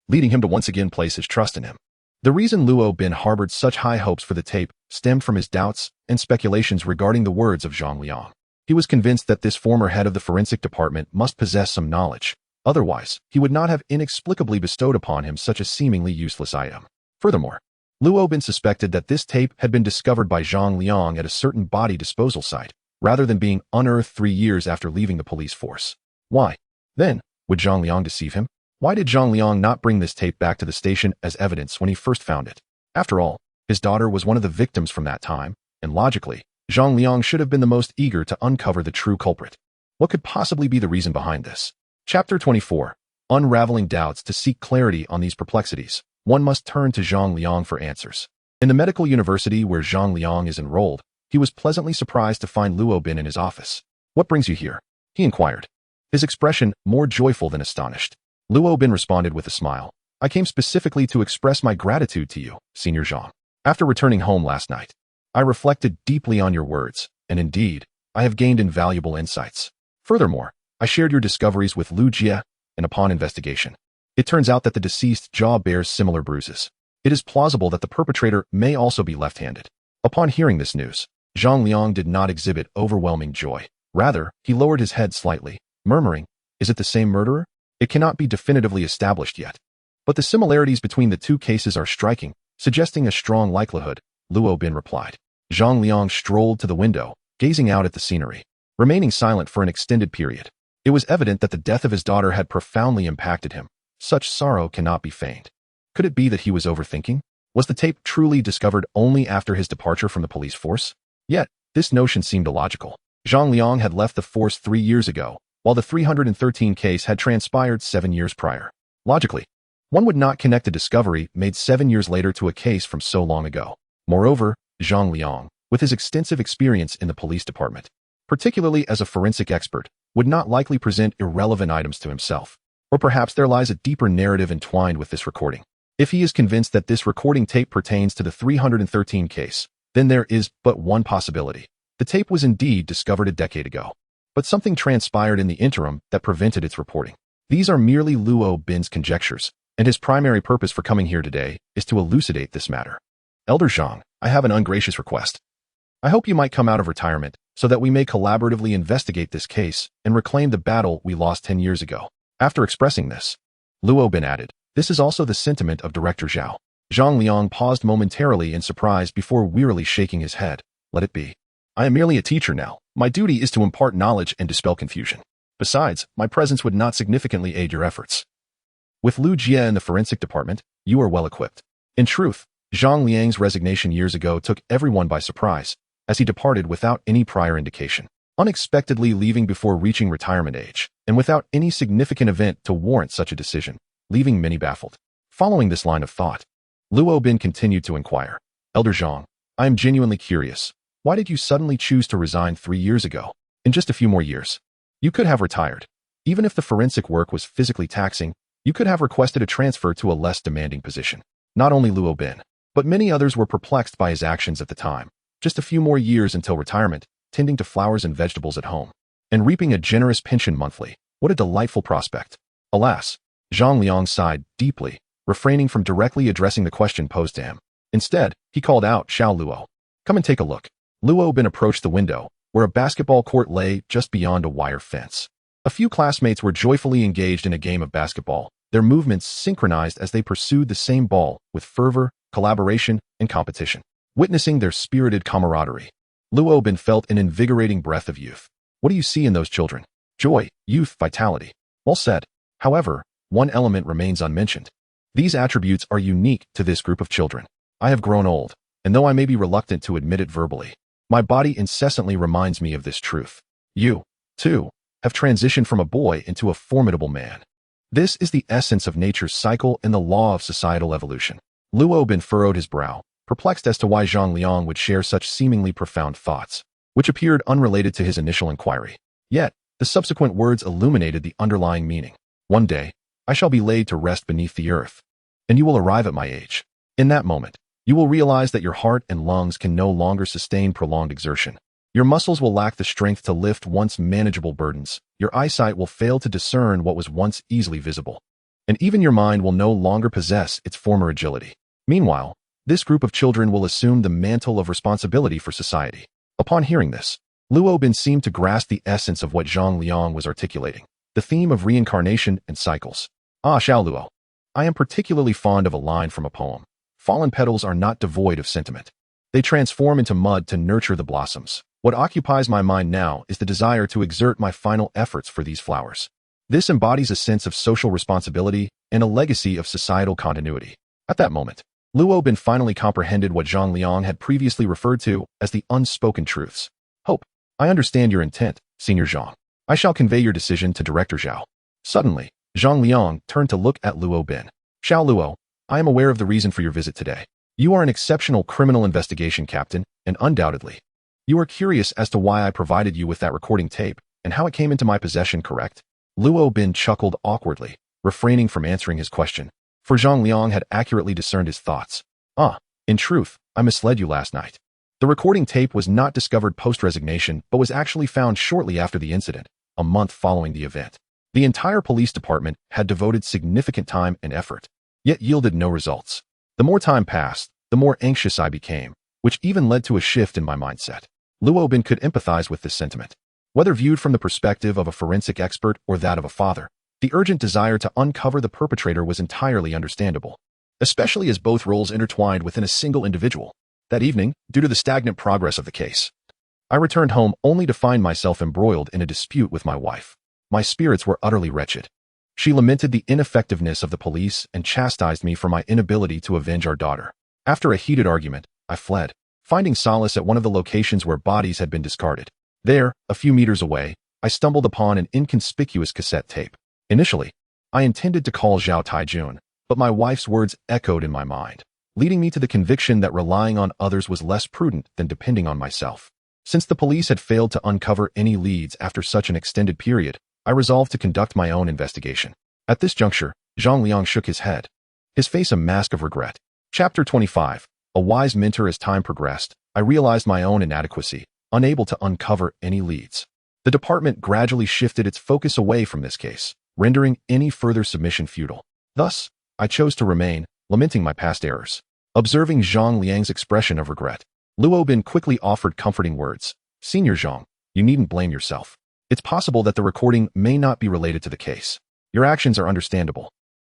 leading him to once again place his trust in him. The reason Luo Bin harbored such high hopes for the tape stemmed from his doubts and speculations regarding the words of Zhang Liang. He was convinced that this former head of the forensic department must possess some knowledge. Otherwise, he would not have inexplicably bestowed upon him such a seemingly useless item. Furthermore, Luo Bin suspected that this tape had been discovered by Zhang Liang at a certain body disposal site, rather than being unearthed 3 years after leaving the police force. Why, then, would Zhang Liang deceive him? Why did Zhang Liang not bring this tape back to the station as evidence when he first found it? After all, his daughter was one of the victims from that time, and logically, Zhang Liang should have been the most eager to uncover the true culprit. What could possibly be the reason behind this? Chapter 24. Unraveling doubts. To seek clarity on these perplexities, one must turn to Zhang Liang for answers. In the medical university where Zhang Liang is enrolled, he was pleasantly surprised to find Luo Bin in his office. What brings you here? He inquired, his expression more joyful than astonished. Luo Bin responded with a smile. I came specifically to express my gratitude to you, Senior Zhang. After returning home last night, I reflected deeply on your words, and indeed, I have gained invaluable insights. Furthermore, I shared your discoveries with Lu Jie, and upon investigation, it turns out that the deceased jaw bears similar bruises. It is plausible that the perpetrator may also be left-handed. Upon hearing this news, Zhang Liang did not exhibit overwhelming joy. Rather, he lowered his head slightly, murmuring, is it the same murderer? It cannot be definitively established yet. But the similarities between the two cases are striking, suggesting a strong likelihood, Luo Bin replied. Zhang Liang strolled to the window, gazing out at the scenery, remaining silent for an extended period. It was evident that the death of his daughter had profoundly impacted him. Such sorrow cannot be feigned. Could it be that he was overthinking? Was the tape truly discovered only after his departure from the police force? Yet, this notion seemed illogical. Zhang Liang had left the force 3 years ago, while the 313 case had transpired 7 years prior. Logically, one would not connect a discovery made 7 years later to a case from so long ago. Moreover, Zhang Liang, with his extensive experience in the police department, particularly as a forensic expert, would not likely present irrelevant items to himself. Or perhaps there lies a deeper narrative entwined with this recording. If he is convinced that this recording tape pertains to the 313 case, then there is but one possibility. The tape was indeed discovered a decade ago. but something transpired in the interim that prevented its reporting. These are merely Luo Bin's conjectures, and his primary purpose for coming here today is to elucidate this matter. Elder Zhang, I have an ungracious request. I hope you might come out of retirement so that we may collaboratively investigate this case and reclaim the battle we lost 10 years ago. After expressing this, Luo Bin added, this is also the sentiment of Director Zhao. Zhang Liang paused momentarily in surprise before wearily shaking his head. Let it be. I am merely a teacher now. My duty is to impart knowledge and dispel confusion. Besides, my presence would not significantly aid your efforts. With Lu Jie in the forensic department, you are well equipped. In truth, Zhang Liang's resignation years ago took everyone by surprise, as he departed without any prior indication, unexpectedly leaving before reaching retirement age, and without any significant event to warrant such a decision, leaving many baffled. Following this line of thought, Luo Bin continued to inquire, Elder Zhang, I am genuinely curious. Why did you suddenly choose to resign 3 years ago? In just a few more years, you could have retired. Even if the forensic work was physically taxing, you could have requested a transfer to a less demanding position. Not only Luo Bin, but many others were perplexed by his actions at the time. Just a few more years until retirement, tending to flowers and vegetables at home, and reaping a generous pension monthly. What a delightful prospect. Alas, Zhang Liang sighed deeply, refraining from directly addressing the question posed to him. Instead, he called out, Xiao Luo, come and take a look. Luo Bin approached the window, where a basketball court lay just beyond a wire fence. A few classmates were joyfully engaged in a game of basketball, their movements synchronized as they pursued the same ball with fervor, collaboration, and competition. Witnessing their spirited camaraderie, Luo Bin felt an invigorating breath of youth. What do you see in those children? Joy, youth, vitality. Well said. However, one element remains unmentioned. These attributes are unique to this group of children. I have grown old, and though I may be reluctant to admit it verbally, my body incessantly reminds me of this truth. You, too, have transitioned from a boy into a formidable man. This is the essence of nature's cycle and the law of societal evolution. Luo Bin furrowed his brow, perplexed as to why Zhang Liang would share such seemingly profound thoughts, which appeared unrelated to his initial inquiry. Yet, the subsequent words illuminated the underlying meaning. One day, I shall be laid to rest beneath the earth, and you will arrive at my age. In that moment, you will realize that your heart and lungs can no longer sustain prolonged exertion. Your muscles will lack the strength to lift once manageable burdens. Your eyesight will fail to discern what was once easily visible. And even your mind will no longer possess its former agility. Meanwhile, this group of children will assume the mantle of responsibility for society. Upon hearing this, Luo Bin seemed to grasp the essence of what Zhang Liang was articulating, the theme of reincarnation and cycles. Ah, Xiao Luo, I am particularly fond of a line from a poem. Fallen petals are not devoid of sentiment. They transform into mud to nurture the blossoms. What occupies my mind now is the desire to exert my final efforts for these flowers. This embodies a sense of social responsibility and a legacy of societal continuity. At that moment, Luo Bin finally comprehended what Zhang Liang had previously referred to as the unspoken truths. Hope, I understand your intent, Senior Zhang. I shall convey your decision to Director Zhao. Suddenly, Zhang Liang turned to look at Luo Bin. Xiao Luo, I am aware of the reason for your visit today. You are an exceptional criminal investigation captain, and undoubtedly, you are curious as to why I provided you with that recording tape and how it came into my possession, correct? Luo Bin chuckled awkwardly, refraining from answering his question, for Zhang Liang had accurately discerned his thoughts. In truth, I misled you last night. The recording tape was not discovered post-resignation, but was actually found shortly after the incident, a month following the event. The entire police department had devoted significant time and effort, yet yielded no results. The more time passed, the more anxious I became, which even led to a shift in my mindset. Luo Bin could empathize with this sentiment. Whether viewed from the perspective of a forensic expert or that of a father, the urgent desire to uncover the perpetrator was entirely understandable, especially as both roles intertwined within a single individual. That evening, due to the stagnant progress of the case, I returned home only to find myself embroiled in a dispute with my wife. My spirits were utterly wretched. She lamented the ineffectiveness of the police and chastised me for my inability to avenge our daughter. After a heated argument, I fled, finding solace at one of the locations where bodies had been discarded. There, a few meters away, I stumbled upon an inconspicuous cassette tape. Initially, I intended to call Zhao Taijun, but my wife's words echoed in my mind, leading me to the conviction that relying on others was less prudent than depending on myself. Since the police had failed to uncover any leads after such an extended period, I resolved to conduct my own investigation. At this juncture, Zhang Liang shook his head, his face a mask of regret. Chapter 25. A wise mentor. As time progressed, I realized my own inadequacy, unable to uncover any leads. The department gradually shifted its focus away from this case, rendering any further submission futile. Thus, I chose to remain, lamenting my past errors. Observing Zhang Liang's expression of regret, Luo Bin quickly offered comforting words. Senior Zhang, you needn't blame yourself. It's possible that the recording may not be related to the case. Your actions are understandable,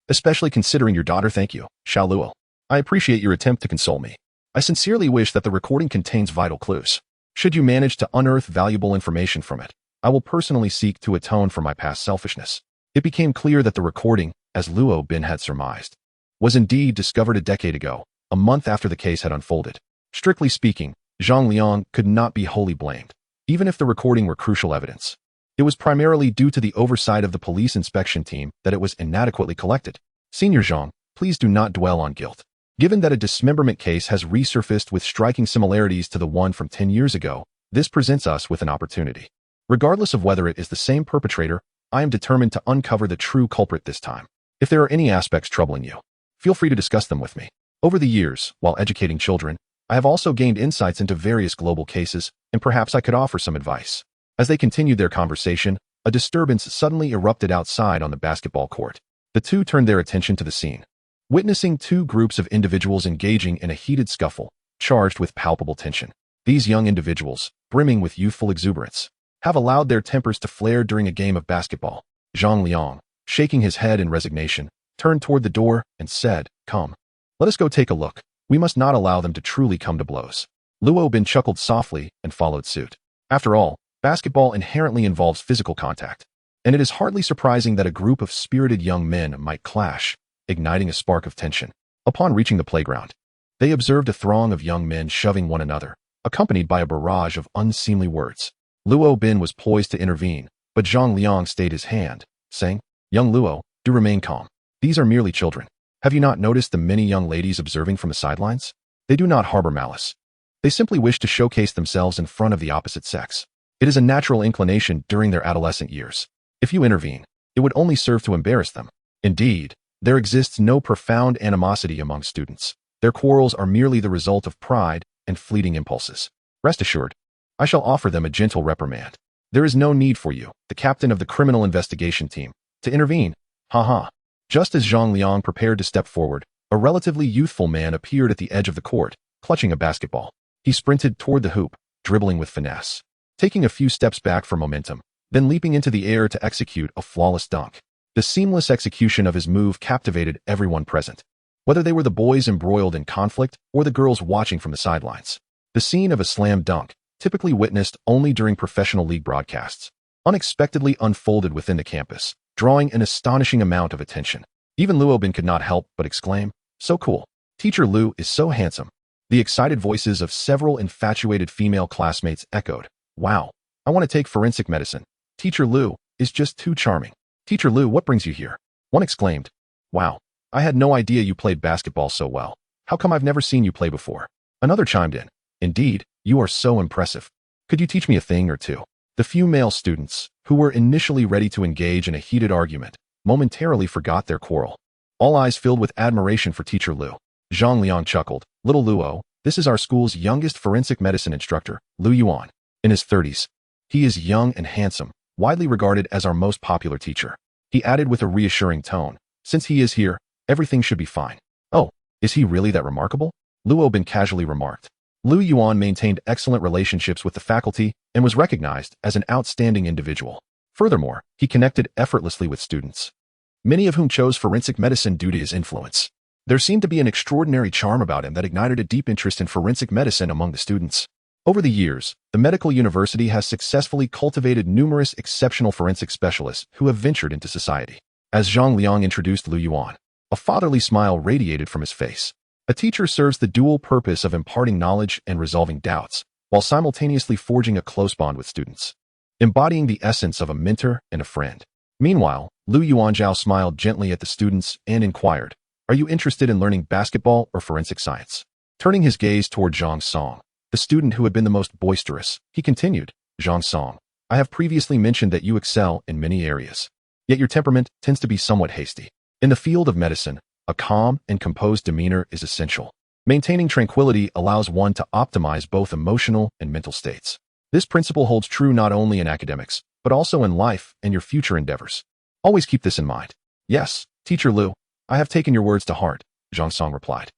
especially considering your daughter. Thank you, Xiao Luo. I appreciate your attempt to console me. I sincerely wish that the recording contains vital clues. Should you manage to unearth valuable information from it, I will personally seek to atone for my past selfishness. It became clear that the recording, as Luo Bin had surmised, was indeed discovered a decade ago, a month after the case had unfolded. Strictly speaking, Zhang Liang could not be wholly blamed, even if the recording were crucial evidence. It was primarily due to the oversight of the police inspection team that it was inadequately collected. Senior Zhang, please do not dwell on guilt. Given that a dismemberment case has resurfaced with striking similarities to the one from 10 years ago, this presents us with an opportunity. Regardless of whether it is the same perpetrator, I am determined to uncover the true culprit this time. If there are any aspects troubling you, feel free to discuss them with me. Over the years, while educating children, I have also gained insights into various global cases, and perhaps I could offer some advice. As they continued their conversation, a disturbance suddenly erupted outside on the basketball court. The two turned their attention to the scene, witnessing two groups of individuals engaging in a heated scuffle, charged with palpable tension. These young individuals, brimming with youthful exuberance, have allowed their tempers to flare during a game of basketball. Zhang Liang, shaking his head in resignation, turned toward the door and said, "Come. Let us go take a look. We must not allow them to truly come to blows." Luo Bin chuckled softly and followed suit. After all, basketball inherently involves physical contact, and it is hardly surprising that a group of spirited young men might clash, igniting a spark of tension. Upon reaching the playground, they observed a throng of young men shoving one another, accompanied by a barrage of unseemly words. Luo Bin was poised to intervene, but Zhang Liang stayed his hand, saying, "Young Luo, do remain calm. These are merely children. Have you not noticed the many young ladies observing from the sidelines? They do not harbor malice. They simply wish to showcase themselves in front of the opposite sex. It is a natural inclination during their adolescent years. If you intervene, it would only serve to embarrass them. Indeed, there exists no profound animosity among students. Their quarrels are merely the result of pride and fleeting impulses. Rest assured, I shall offer them a gentle reprimand. There is no need for you, the captain of the criminal investigation team, to intervene." Haha. Just as Zhang Liang prepared to step forward, a relatively youthful man appeared at the edge of the court, clutching a basketball. He sprinted toward the hoop, dribbling with finesse, taking a few steps back for momentum, then leaping into the air to execute a flawless dunk. The seamless execution of his move captivated everyone present, whether they were the boys embroiled in conflict or the girls watching from the sidelines. The scene of a slam dunk, typically witnessed only during professional league broadcasts, unexpectedly unfolded within the campus, drawing an astonishing amount of attention. Even Luo Bin could not help but exclaim, "So cool. Teacher Lu is so handsome." The excited voices of several infatuated female classmates echoed, "Wow, I want to take forensic medicine. Teacher Lu is just too charming." "Teacher Lu, what brings you here?" one exclaimed. "Wow, I had no idea you played basketball so well. How come I've never seen you play before?" Another chimed in, "Indeed, you are so impressive. Could you teach me a thing or two?" The few male students, who were initially ready to engage in a heated argument, momentarily forgot their quarrel. All eyes filled with admiration for Teacher Lu. Zhang Liang chuckled, "Little Luo, this is our school's youngest forensic medicine instructor, Lu Yuan, in his 30s. He is young and handsome, widely regarded as our most popular teacher." He added with a reassuring tone, "Since he is here, everything should be fine." "Oh, is he really that remarkable?" Luo Bin casually remarked. Lu Yuan maintained excellent relationships with the faculty and was recognized as an outstanding individual. Furthermore, he connected effortlessly with students, many of whom chose forensic medicine due to his influence. There seemed to be an extraordinary charm about him that ignited a deep interest in forensic medicine among the students. Over the years, the medical university has successfully cultivated numerous exceptional forensic specialists who have ventured into society. As Zhang Liang introduced Lu Yuan, a fatherly smile radiated from his face. A teacher serves the dual purpose of imparting knowledge and resolving doubts, while simultaneously forging a close bond with students, embodying the essence of a mentor and a friend. Meanwhile, Lu Yuanzhao smiled gently at the students and inquired, "Are you interested in learning basketball or forensic science?" Turning his gaze toward Zhang Song, the student who had been the most boisterous, he continued, "Zhang Song, I have previously mentioned that you excel in many areas, yet your temperament tends to be somewhat hasty. In the field of medicine, a calm and composed demeanor is essential. Maintaining tranquility allows one to optimize both emotional and mental states. This principle holds true not only in academics, but also in life and your future endeavors. Always keep this in mind. Yes, Teacher Liu, I have taken your words to heart, Zhang Song replied.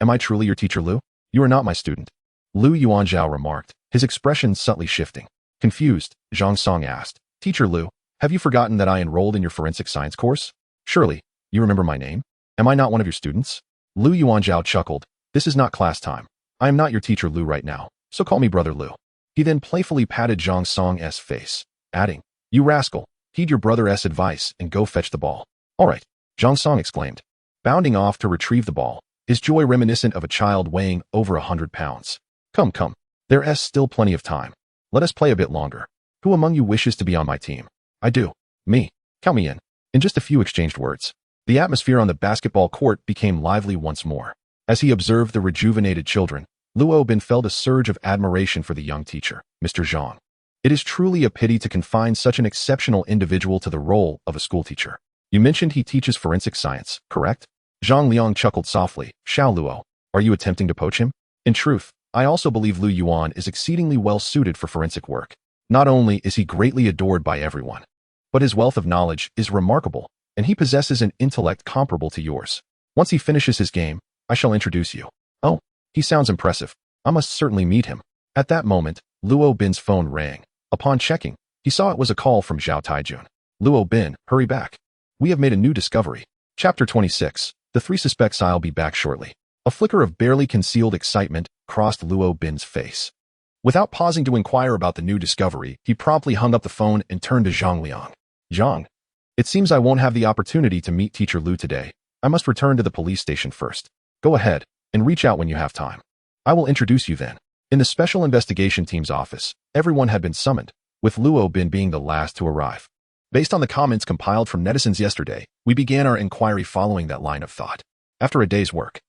Am I truly your teacher, Liu? You are not my student. Liu Yuanzhao remarked, his expression subtly shifting. Confused, Zhang Song asked, Teacher Liu, have you forgotten that I enrolled in your forensic science course? Surely, you remember my name? Am I not one of your students? Liu Yuanzhao chuckled. This is not class time. I am not your teacher Liu right now, so call me Brother Liu. He then playfully patted Zhang Song's face, adding, You rascal, heed your brother's advice and go fetch the ball. All right, Zhang Song exclaimed, bounding off to retrieve the ball, his joy reminiscent of a child weighing over 100 pounds. Come, there's still plenty of time. Let us play a bit longer. Who among you wishes to be on my team? I do. Me. Count me in. In just a few exchanged words, the atmosphere on the basketball court became lively once more. As he observed the rejuvenated children, Luo Bin felt a surge of admiration for the young teacher, Mr. Zhang. It is truly a pity to confine such an exceptional individual to the role of a schoolteacher. You mentioned he teaches forensic science, correct? Zhang Liang chuckled softly. Xiao Luo, are you attempting to poach him? In truth, I also believe Liu Yuan is exceedingly well suited for forensic work. Not only is he greatly adored by everyone, but his wealth of knowledge is remarkable, and he possesses an intellect comparable to yours. Once he finishes his game, I shall introduce you. Oh, he sounds impressive. I must certainly meet him. At that moment, Luo Bin's phone rang. Upon checking, he saw it was a call from Zhao Taijun. Luo Bin, hurry back. We have made a new discovery. Chapter 26. The three suspects. I'll be back shortly. A flicker of barely concealed excitement crossed Luo Bin's face. Without pausing to inquire about the new discovery, he promptly hung up the phone and turned to Zhang Liang. Zhang, it seems I won't have the opportunity to meet Teacher Liu today. I must return to the police station first. Go ahead and reach out when you have time. I will introduce you then. In the Special Investigation Team's office, everyone had been summoned, with Luo Bin being the last to arrive. Based on the comments compiled from netizens yesterday, we began our inquiry following that line of thought. After a day's work,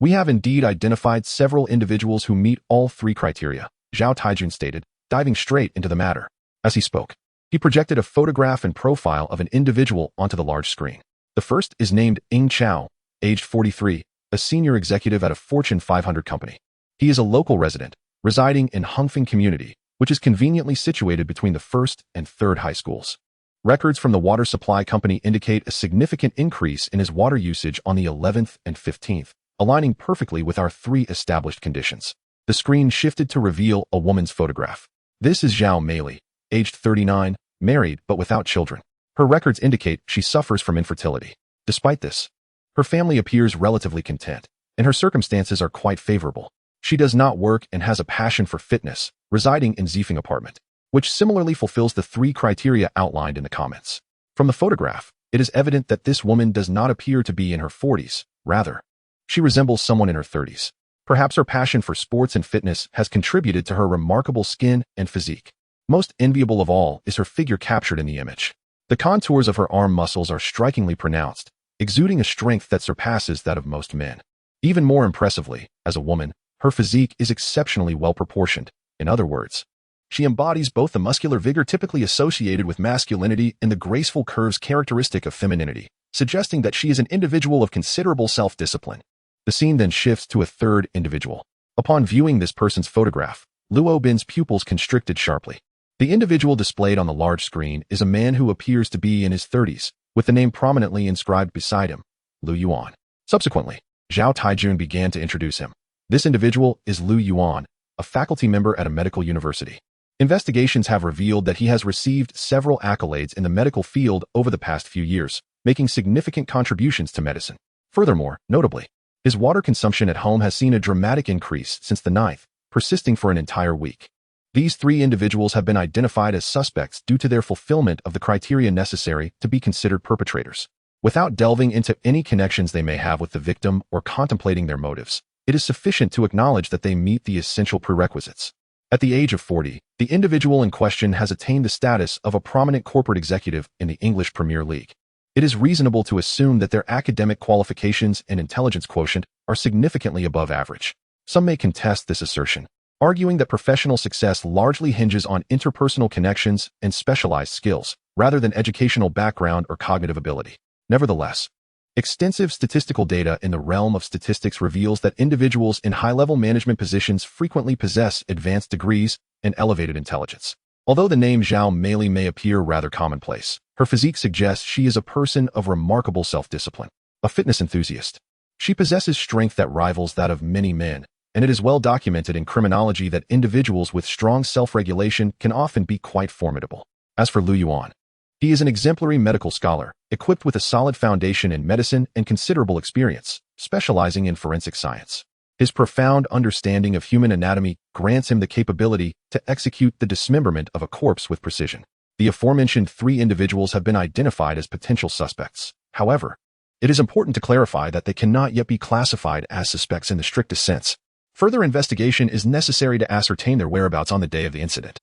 we have indeed identified several individuals who meet all three criteria, Zhao Taijun stated, diving straight into the matter. As he spoke, he projected a photograph and profile of an individual onto the large screen. The first is named Ying Chao, aged 43, a senior executive at a Fortune 500 company. He is a local resident, residing in Hongfeng Community, which is conveniently situated between the first and third high schools. Records from the water supply company indicate a significant increase in his water usage on the 11th and 15th, aligning perfectly with our three established conditions. The screen shifted to reveal a woman's photograph. This is Zhao Meili, aged 39, married but without children. Her records indicate she suffers from infertility. Despite this, her family appears relatively content, and her circumstances are quite favorable. She does not work and has a passion for fitness, residing in Zifeng apartment, which similarly fulfills the three criteria outlined in the comments. From the photograph, it is evident that this woman does not appear to be in her 40s, rather, she resembles someone in her 30s. Perhaps her passion for sports and fitness has contributed to her remarkable skin and physique. Most enviable of all is her figure captured in the image. The contours of her arm muscles are strikingly pronounced, exuding a strength that surpasses that of most men. Even more impressively, as a woman, her physique is exceptionally well proportioned. In other words, she embodies both the muscular vigor typically associated with masculinity and the graceful curves characteristic of femininity, suggesting that she is an individual of considerable self-discipline. The scene then shifts to a third individual. Upon viewing this person's photograph, Luo Bin's pupils constricted sharply. The individual displayed on the large screen is a man who appears to be in his 30s, with the name prominently inscribed beside him, Liu Yuan. Subsequently, Zhao Taijun began to introduce him. This individual is Liu Yuan, a faculty member at a medical university. Investigations have revealed that he has received several accolades in the medical field over the past few years, making significant contributions to medicine. Furthermore, notably, his water consumption at home has seen a dramatic increase since the 9th, persisting for an entire week. These three individuals have been identified as suspects due to their fulfillment of the criteria necessary to be considered perpetrators. Without delving into any connections they may have with the victim or contemplating their motives, it is sufficient to acknowledge that they meet the essential prerequisites. At the age of 40, the individual in question has attained the status of a prominent corporate executive in the English Premier League. It is reasonable to assume that their academic qualifications and intelligence quotient are significantly above average. Some may contest this assertion, arguing that professional success largely hinges on interpersonal connections and specialized skills, rather than educational background or cognitive ability. Nevertheless, extensive statistical data in the realm of statistics reveals that individuals in high-level management positions frequently possess advanced degrees and elevated intelligence. Although the name Zhao Meili may appear rather commonplace, her physique suggests she is a person of remarkable self-discipline, a fitness enthusiast. She possesses strength that rivals that of many men, and it is well documented in criminology that individuals with strong self-regulation can often be quite formidable. As for Lu Yuan, he is an exemplary medical scholar, equipped with a solid foundation in medicine and considerable experience, specializing in forensic science. His profound understanding of human anatomy grants him the capability to execute the dismemberment of a corpse with precision. The aforementioned 3 individuals have been identified as potential suspects. However, it is important to clarify that they cannot yet be classified as suspects in the strictest sense. Further investigation is necessary to ascertain their whereabouts on the day of the incident,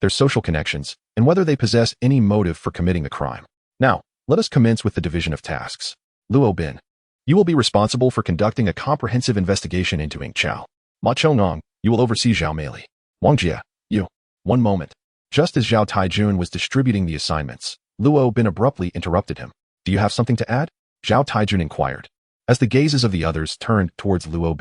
their social connections, and whether they possess any motive for committing the crime. Now, let us commence with the division of tasks. Luo Bin, you will be responsible for conducting a comprehensive investigation into Ing Chao. Ma Chongnong, you will oversee Zhao Meili. Wang Jie, you. One moment. Just as Zhao Taijun was distributing the assignments, Luo Bin abruptly interrupted him. Do you have something to add? Zhao Taijun inquired. As the gazes of the others turned towards Luo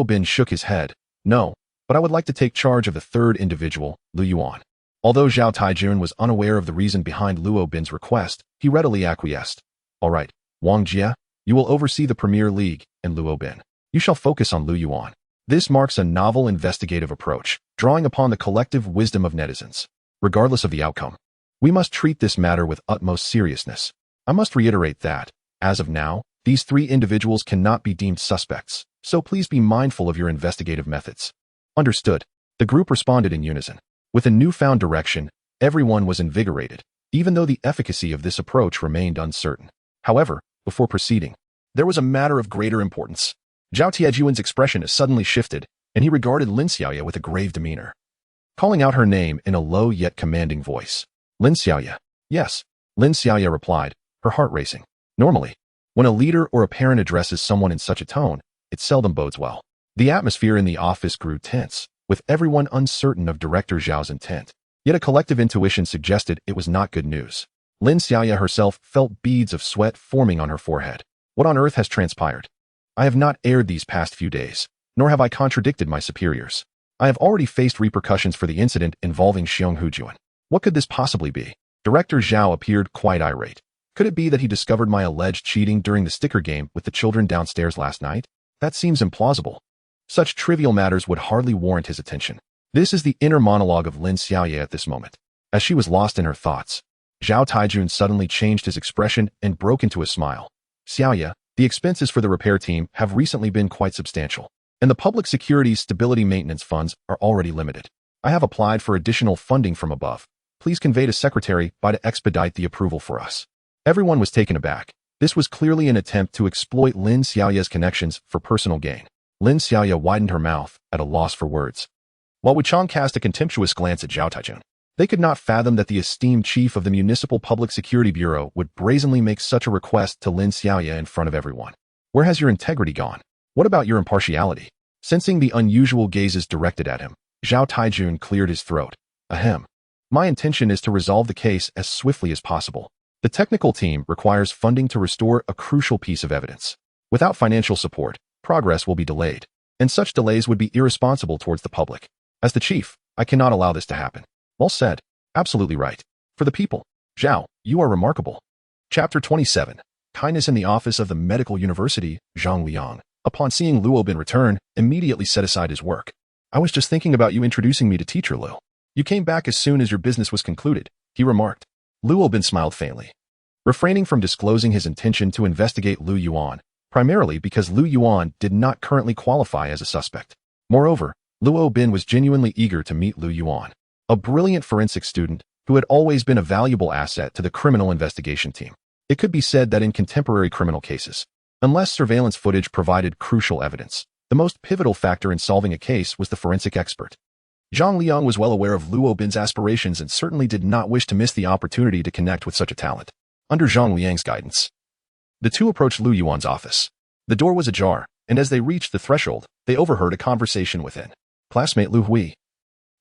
Bin shook his head. No, but I would like to take charge of the 3rd individual, Lu Yuan. Although Zhao Taijun was unaware of the reason behind Luo Bin's request, he readily acquiesced. All right, Wang Jie, you will oversee the Premier League, and Luo Bin, you shall focus on Lu Yuan. This marks a novel investigative approach, drawing upon the collective wisdom of netizens. Regardless of the outcome, we must treat this matter with utmost seriousness. I must reiterate that, as of now, these 3 individuals cannot be deemed suspects, so please be mindful of your investigative methods. Understood. The group responded in unison. With a newfound direction, everyone was invigorated, even though the efficacy of this approach remained uncertain. However, before proceeding, there was a matter of greater importance. Zhao Tianjuan's expression suddenly shifted, and he regarded Lin Xiaoya with a grave demeanor, calling out her name in a low yet commanding voice. Lin Xiaoya. Yes, Lin Xiaoya replied, her heart racing. Normally, when a leader or a parent addresses someone in such a tone, it seldom bodes well. The atmosphere in the office grew tense, with everyone uncertain of Director Zhao's intent. Yet a collective intuition suggested it was not good news. Lin Xiaoya herself felt beads of sweat forming on her forehead. What on earth has transpired? I have not erred these past few days, nor have I contradicted my superiors. I have already faced repercussions for the incident involving Xiong Hujuan. What could this possibly be? Director Zhao appeared quite irate. Could it be that he discovered my alleged cheating during the sticker game with the children downstairs last night? That seems implausible. Such trivial matters would hardly warrant his attention. This is the inner monologue of Lin Xiaoya at this moment. As she was lost in her thoughts, Zhao Taijun suddenly changed his expression and broke into a smile. Xiaoya, the expenses for the repair team have recently been quite substantial, and the public security's stability maintenance funds are already limited. I have applied for additional funding from above. Please convey to Secretary to expedite the approval for us. Everyone was taken aback. This was clearly an attempt to exploit Lin Xiaoya's connections for personal gain. Lin Xiaoya widened her mouth, at a loss for words, while Wuchang cast a contemptuous glance at Zhao Taijun. They could not fathom that the esteemed chief of the Municipal Public Security Bureau would brazenly make such a request to Lin Xiaoya in front of everyone. Where has your integrity gone? What about your impartiality? Sensing the unusual gazes directed at him, Zhao Taijun cleared his throat. Ahem. My intention is to resolve the case as swiftly as possible. The technical team requires funding to restore a crucial piece of evidence. Without financial support, progress will be delayed, and such delays would be irresponsible towards the public. As the chief, I cannot allow this to happen. Well said. Absolutely right. For the people. Zhao, you are remarkable. Chapter 27. Kindness in the office of the Medical University. Zhang Liang, upon seeing Luo Bin return, immediately set aside his work. I was just thinking about you introducing me to Teacher Lu. You came back as soon as your business was concluded, he remarked. Luo Bin smiled faintly, refraining from disclosing his intention to investigate Lu Yuan, primarily because Lu Yuan did not currently qualify as a suspect. Moreover, Luo Bin was genuinely eager to meet Lu Yuan, a brilliant forensic student who had always been a valuable asset to the criminal investigation team. It could be said that in contemporary criminal cases, unless surveillance footage provided crucial evidence, the most pivotal factor in solving a case was the forensic expert. Zhang Liang was well aware of Luo Bin's aspirations and certainly did not wish to miss the opportunity to connect with such a talent. Under Zhang Liang's guidance, the two approached Lu Yuan's office. The door was ajar, and as they reached the threshold, they overheard a conversation within. Classmate Lu Hui,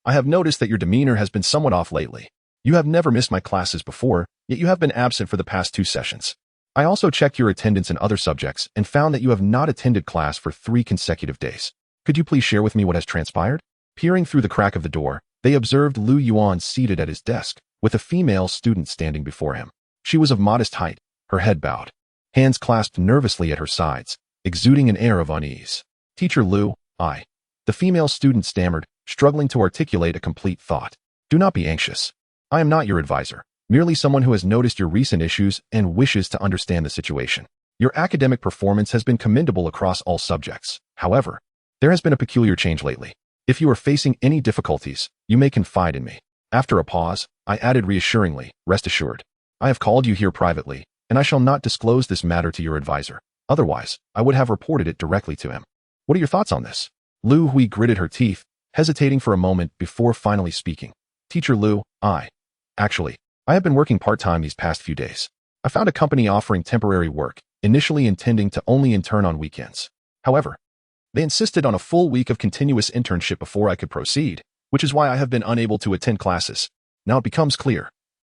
I have noticed that your demeanor has been somewhat off lately. You have never missed my classes before, yet you have been absent for the past 2 sessions. I also checked your attendance in other subjects and found that you have not attended class for 3 consecutive days. Could you please share with me what has transpired? Peering through the crack of the door, they observed Lu Yuan seated at his desk, with a female student standing before him. She was of modest height, her head bowed, hands clasped nervously at her sides, exuding an air of unease. "Teacher Lu, I." The female student stammered, struggling to articulate a complete thought. "Do not be anxious. I am not your advisor, merely someone who has noticed your recent issues and wishes to understand the situation. Your academic performance has been commendable across all subjects. However, there has been a peculiar change lately. If you are facing any difficulties, you may confide in me." After a pause, I added reassuringly, "Rest assured. I have called you here privately, and I shall not disclose this matter to your advisor. Otherwise, I would have reported it directly to him. What are your thoughts on this?" Lu Hui gritted her teeth, hesitating for a moment before finally speaking. "Teacher Lu, Actually, I have been working part-time these past few days. I found a company offering temporary work, initially intending to only intern on weekends. However, they insisted on a full week of continuous internship before I could proceed, which is why I have been unable to attend classes. Now it becomes clear.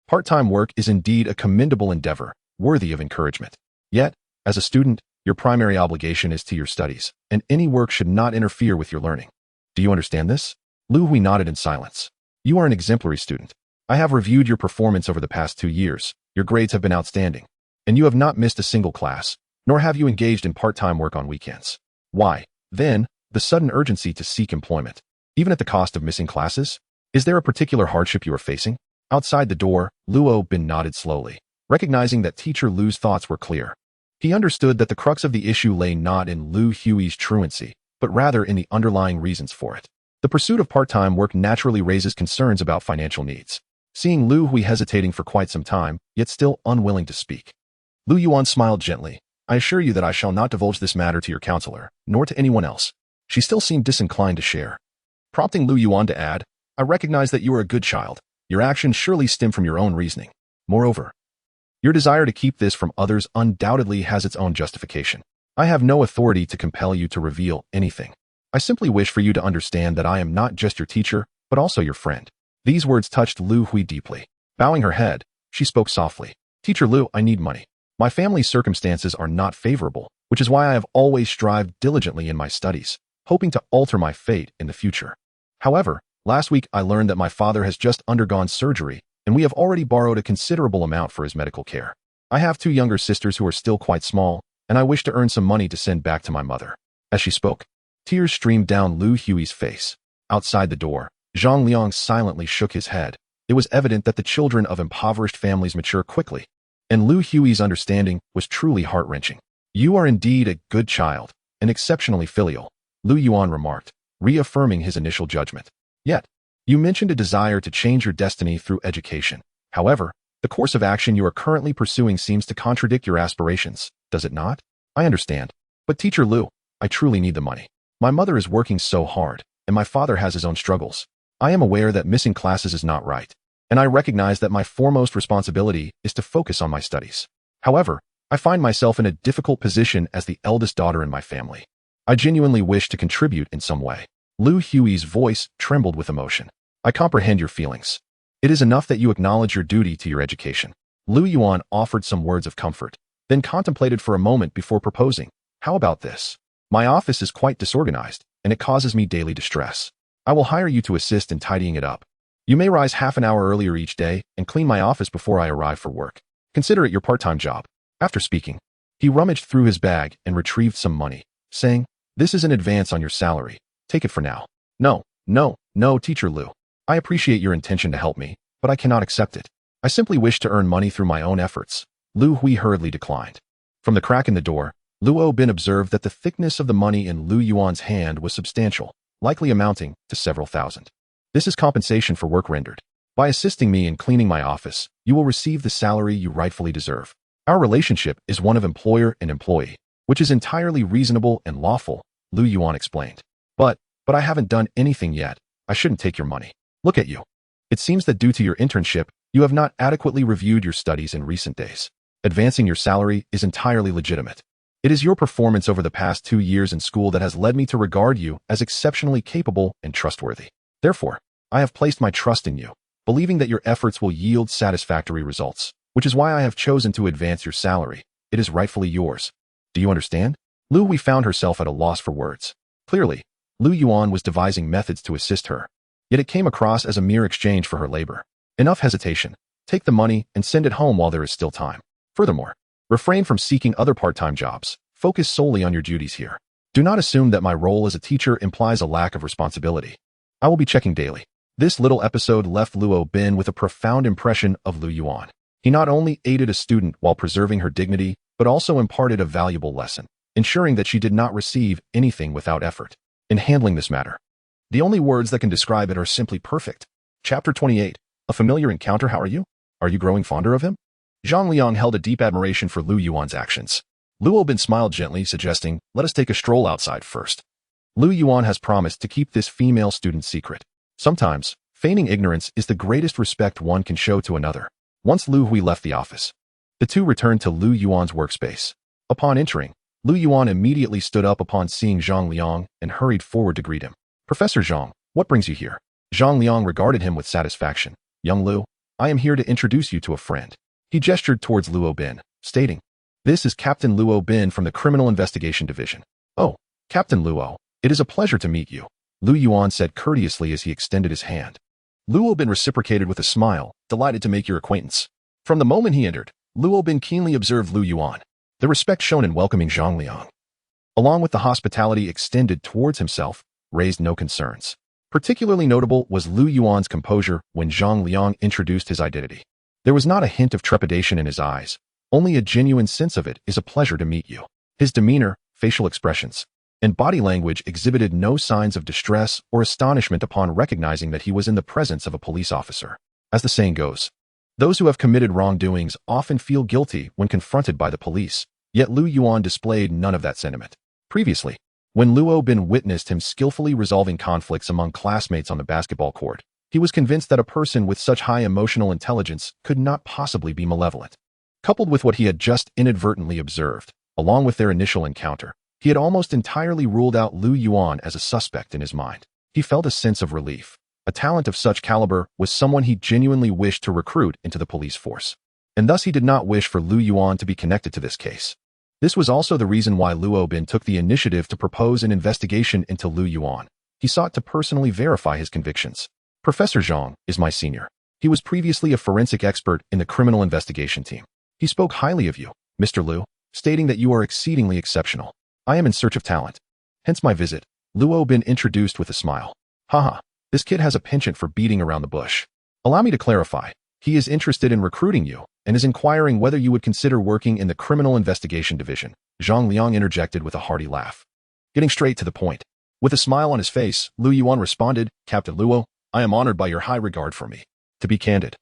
Part-time work is indeed a commendable endeavor, worthy of encouragement. Yet, as a student, your primary obligation is to your studies, and any work should not interfere with your learning. Do you understand this?" Lu Hui nodded in silence. "You are an exemplary student. I have reviewed your performance over the past 2 years. Your grades have been outstanding, and you have not missed a single class, nor have you engaged in part-time work on weekends. Why, then, the sudden urgency to seek employment, even at the cost of missing classes? Is there a particular hardship you are facing?" Outside the door, Luo Bin nodded slowly, recognizing that Teacher Lu's thoughts were clear. He understood that the crux of the issue lay not in Lu Hui's truancy, but rather in the underlying reasons for it. The pursuit of part-time work naturally raises concerns about financial needs. Seeing Lu Hui hesitating for quite some time, yet still unwilling to speak, Lu Yuan smiled gently. "I assure you that I shall not divulge this matter to your counselor, nor to anyone else." She still seemed disinclined to share, prompting Lu Yuan to add, "I recognize that you are a good child. Your actions surely stem from your own reasoning. Moreover, your desire to keep this from others undoubtedly has its own justification. I have no authority to compel you to reveal anything. I simply wish for you to understand that I am not just your teacher, but also your friend." These words touched Lu Hui deeply. Bowing her head, she spoke softly. "Teacher Lu, I need money. My family's circumstances are not favorable, which is why I have always strived diligently in my studies, hoping to alter my fate in the future. However, last week I learned that my father has just undergone surgery, and we have already borrowed a considerable amount for his medical care. I have 2 younger sisters who are still quite small, and I wish to earn some money to send back to my mother." As she spoke, tears streamed down Lu Hui's face. Outside the door, Zhang Liang silently shook his head. It was evident that the children of impoverished families mature quickly, and Lu Hui's understanding was truly heart-wrenching. "You are indeed a good child, and exceptionally filial," Lu Yuan remarked, reaffirming his initial judgment. "Yet, you mentioned a desire to change your destiny through education. However, the course of action you are currently pursuing seems to contradict your aspirations, does it not?" "I understand. But Teacher Lu, I truly need the money. My mother is working so hard, and my father has his own struggles. I am aware that missing classes is not right, and I recognize that my foremost responsibility is to focus on my studies. However, I find myself in a difficult position as the eldest daughter in my family. I genuinely wish to contribute in some way." Lu Hui's voice trembled with emotion. "I comprehend your feelings. It is enough that you acknowledge your duty to your education." Lu Yuan offered some words of comfort, then contemplated for a moment before proposing, "How about this? My office is quite disorganized, and it causes me daily distress. I will hire you to assist in tidying it up. You may rise half an hour earlier each day and clean my office before I arrive for work. Consider it your part-time job." After speaking, he rummaged through his bag and retrieved some money, saying, "This is an advance on your salary. Take it for now." No, Teacher Lu. I appreciate your intention to help me, but I cannot accept it. I simply wish to earn money through my own efforts." Lu Hui hurriedly declined. From the crack in the door, Luo Bin observed that the thickness of the money in Lu Yuan's hand was substantial, likely amounting to several thousand. "This is compensation for work rendered. By assisting me in cleaning my office, you will receive the salary you rightfully deserve. Our relationship is one of employer and employee, which is entirely reasonable and lawful," Lu Yuan explained. But I haven't done anything yet. I shouldn't take your money. Look at you. It seems that due to your internship, you have not adequately reviewed your studies in recent days. Advancing your salary is entirely legitimate. It is your performance over the past 2 years in school that has led me to regard you as exceptionally capable and trustworthy. Therefore, I have placed my trust in you, believing that your efforts will yield satisfactory results, which is why I have chosen to advance your salary. It is rightfully yours. Do you understand?" Lu Hui found herself at a loss for words. Clearly, Lu Yuan was devising methods to assist her, yet it came across as a mere exchange for her labor. Enough hesitation. Take the money and send it home while there is still time. Furthermore, refrain from seeking other part-time jobs. Focus solely on your duties here. Do not assume that my role as a teacher implies a lack of responsibility. I will be checking daily. This little episode left Luo Bin with a profound impression of Lu Yuan. He not only aided a student while preserving her dignity, but also imparted a valuable lesson, ensuring that she did not receive anything without effort. In handling this matter, the only words that can describe it are simply perfect. Chapter 28. A familiar encounter. How are you? Are you growing fonder of him? Zhang Liang held a deep admiration for Lu Yuan's actions. Luo Bin smiled gently, suggesting, let us take a stroll outside first. Lu Yuan has promised to keep this female student secret. Sometimes, feigning ignorance is the greatest respect one can show to another. Once Lu Hui left the office, the two returned to Lu Yuan's workspace. Upon entering, Lu Yuan immediately stood up upon seeing Zhang Liang and hurried forward to greet him. Professor Zhang, what brings you here? Zhang Liang regarded him with satisfaction. Young Lu, I am here to introduce you to a friend. He gestured towards Luo Bin, stating, this is Captain Luo Bin from the Criminal Investigation Division. Oh, Captain Luo, it is a pleasure to meet you, Lu Yuan said courteously as he extended his hand. Luo Bin reciprocated with a smile, delighted to make your acquaintance. From the moment he entered, Luo Bin keenly observed Lu Yuan, the respect shown in welcoming Zhang Liang, along with the hospitality extended towards himself, raised no concerns. Particularly notable was Lu Yuan's composure when Zhang Liang introduced his identity. There was not a hint of trepidation in his eyes, only a genuine sense of it is a pleasure to meet you. His demeanor, facial expressions, and body language exhibited no signs of distress or astonishment upon recognizing that he was in the presence of a police officer. As the saying goes, those who have committed wrongdoings often feel guilty when confronted by the police, yet Lu Yuan displayed none of that sentiment. Previously, when Luo Bin witnessed him skillfully resolving conflicts among classmates on the basketball court, he was convinced that a person with such high emotional intelligence could not possibly be malevolent. Coupled with what he had just inadvertently observed, along with their initial encounter, he had almost entirely ruled out Lu Yuan as a suspect in his mind. He felt a sense of relief. A talent of such caliber was someone he genuinely wished to recruit into the police force, and thus he did not wish for Lu Yuan to be connected to this case. This was also the reason why Luo Bin took the initiative to propose an investigation into Lu Yuan. He sought to personally verify his convictions. Professor Zhang is my senior. He was previously a forensic expert in the criminal investigation team. He spoke highly of you, Mr. Lu, stating that you are exceedingly exceptional. I am in search of talent. Hence my visit, Luo Bin introduced with a smile. Haha, this kid has a penchant for beating around the bush. Allow me to clarify. He is interested in recruiting you and is inquiring whether you would consider working in the Criminal Investigation Division. Zhang Liang interjected with a hearty laugh. Getting straight to the point. With a smile on his face, Lu Yuan responded, Captain Luo, I am honored by your high regard for me. To be candid,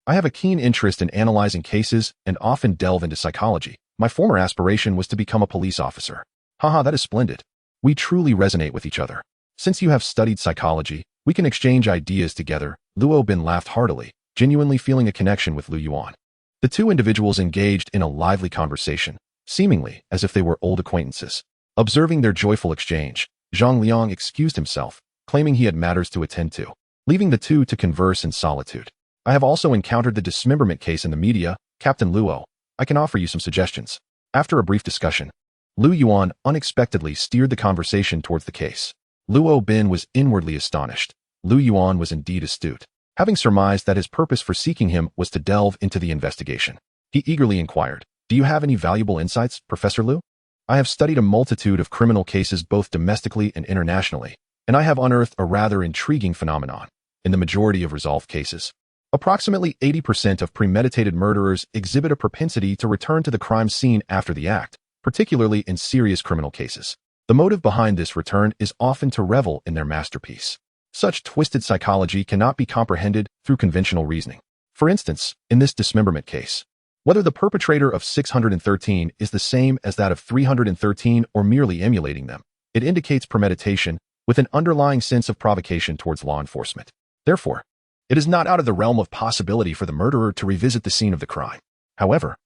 I have a keen interest in analyzing cases and often delve into psychology. My former aspiration was to become a police officer. Haha, that is splendid. We truly resonate with each other. Since you have studied psychology, we can exchange ideas together. Luo Bin laughed heartily, genuinely feeling a connection with Lu Yuan. The two individuals engaged in a lively conversation, seemingly as if they were old acquaintances. Observing their joyful exchange, Zhang Liang excused himself, claiming he had matters to attend to, leaving the two to converse in solitude. I have also encountered the dismemberment case in the media. Captain Luo, I can offer you some suggestions. After a brief discussion, Lu Yuan unexpectedly steered the conversation towards the case. Luo Bin was inwardly astonished. Lu Yuan was indeed astute. Having surmised that his purpose for seeking him was to delve into the investigation, he eagerly inquired, do you have any valuable insights, Professor Lu? I have studied a multitude of criminal cases both domestically and internationally, and I have unearthed a rather intriguing phenomenon. In the majority of resolved cases, approximately 80% of premeditated murderers exhibit a propensity to return to the crime scene after the act, particularly in serious criminal cases. The motive behind this return is often to revel in their masterpiece. Such twisted psychology cannot be comprehended through conventional reasoning. For instance, in this dismemberment case, whether the perpetrator of 613 is the same as that of 313 or merely emulating them, it indicates premeditation with an underlying sense of provocation towards law enforcement. Therefore, it is not out of the realm of possibility for the murderer to revisit the scene of the crime. However,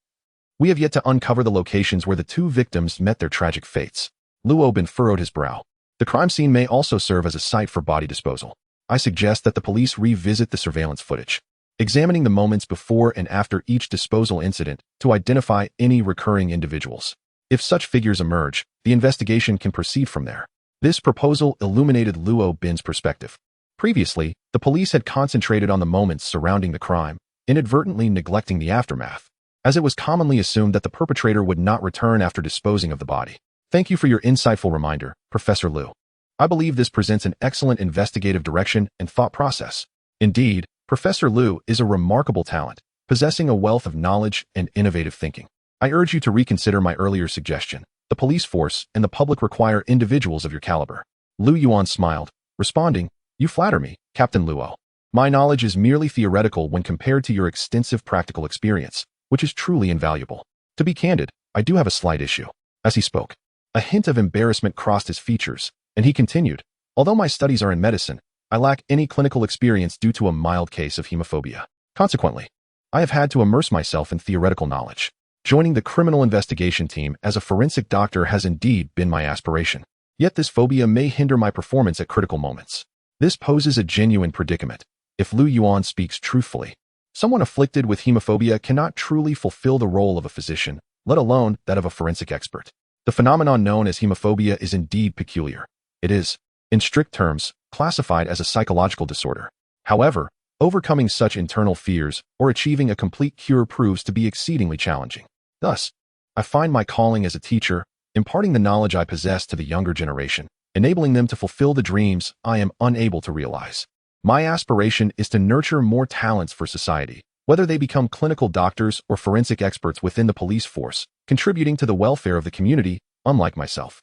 we have yet to uncover the locations where the two victims met their tragic fates. Luo Bin furrowed his brow. The crime scene may also serve as a site for body disposal. I suggest that the police revisit the surveillance footage, examining the moments before and after each disposal incident to identify any recurring individuals. If such figures emerge, the investigation can proceed from there. This proposal illuminated Luo Bin's perspective. Previously, the police had concentrated on the moments surrounding the crime, inadvertently neglecting the aftermath, as it was commonly assumed that the perpetrator would not return after disposing of the body. Thank you for your insightful reminder, Professor Liu. I believe this presents an excellent investigative direction and thought process. Indeed, Professor Liu is a remarkable talent, possessing a wealth of knowledge and innovative thinking. I urge you to reconsider my earlier suggestion. The police force and the public require individuals of your caliber. Lu Yuan smiled, responding, "You flatter me, Captain Luo. My knowledge is merely theoretical when compared to your extensive practical experience, which is truly invaluable. To be candid, I do have a slight issue." As he spoke, a hint of embarrassment crossed his features, and he continued, "Although my studies are in medicine, I lack any clinical experience due to a mild case of hemophobia. Consequently, I have had to immerse myself in theoretical knowledge. Joining the criminal investigation team as a forensic doctor has indeed been my aspiration. Yet this phobia may hinder my performance at critical moments. This poses a genuine predicament. If Lu Yuan speaks truthfully, someone afflicted with hemophobia cannot truly fulfill the role of a physician, let alone that of a forensic expert. The phenomenon known as hemophobia is indeed peculiar. It is, in strict terms, classified as a psychological disorder. However, overcoming such internal fears or achieving a complete cure proves to be exceedingly challenging. Thus, I find my calling as a teacher, imparting the knowledge I possess to the younger generation, enabling them to fulfill the dreams I am unable to realize. My aspiration is to nurture more talents for society, whether they become clinical doctors or forensic experts within the police force, contributing to the welfare of the community, unlike myself."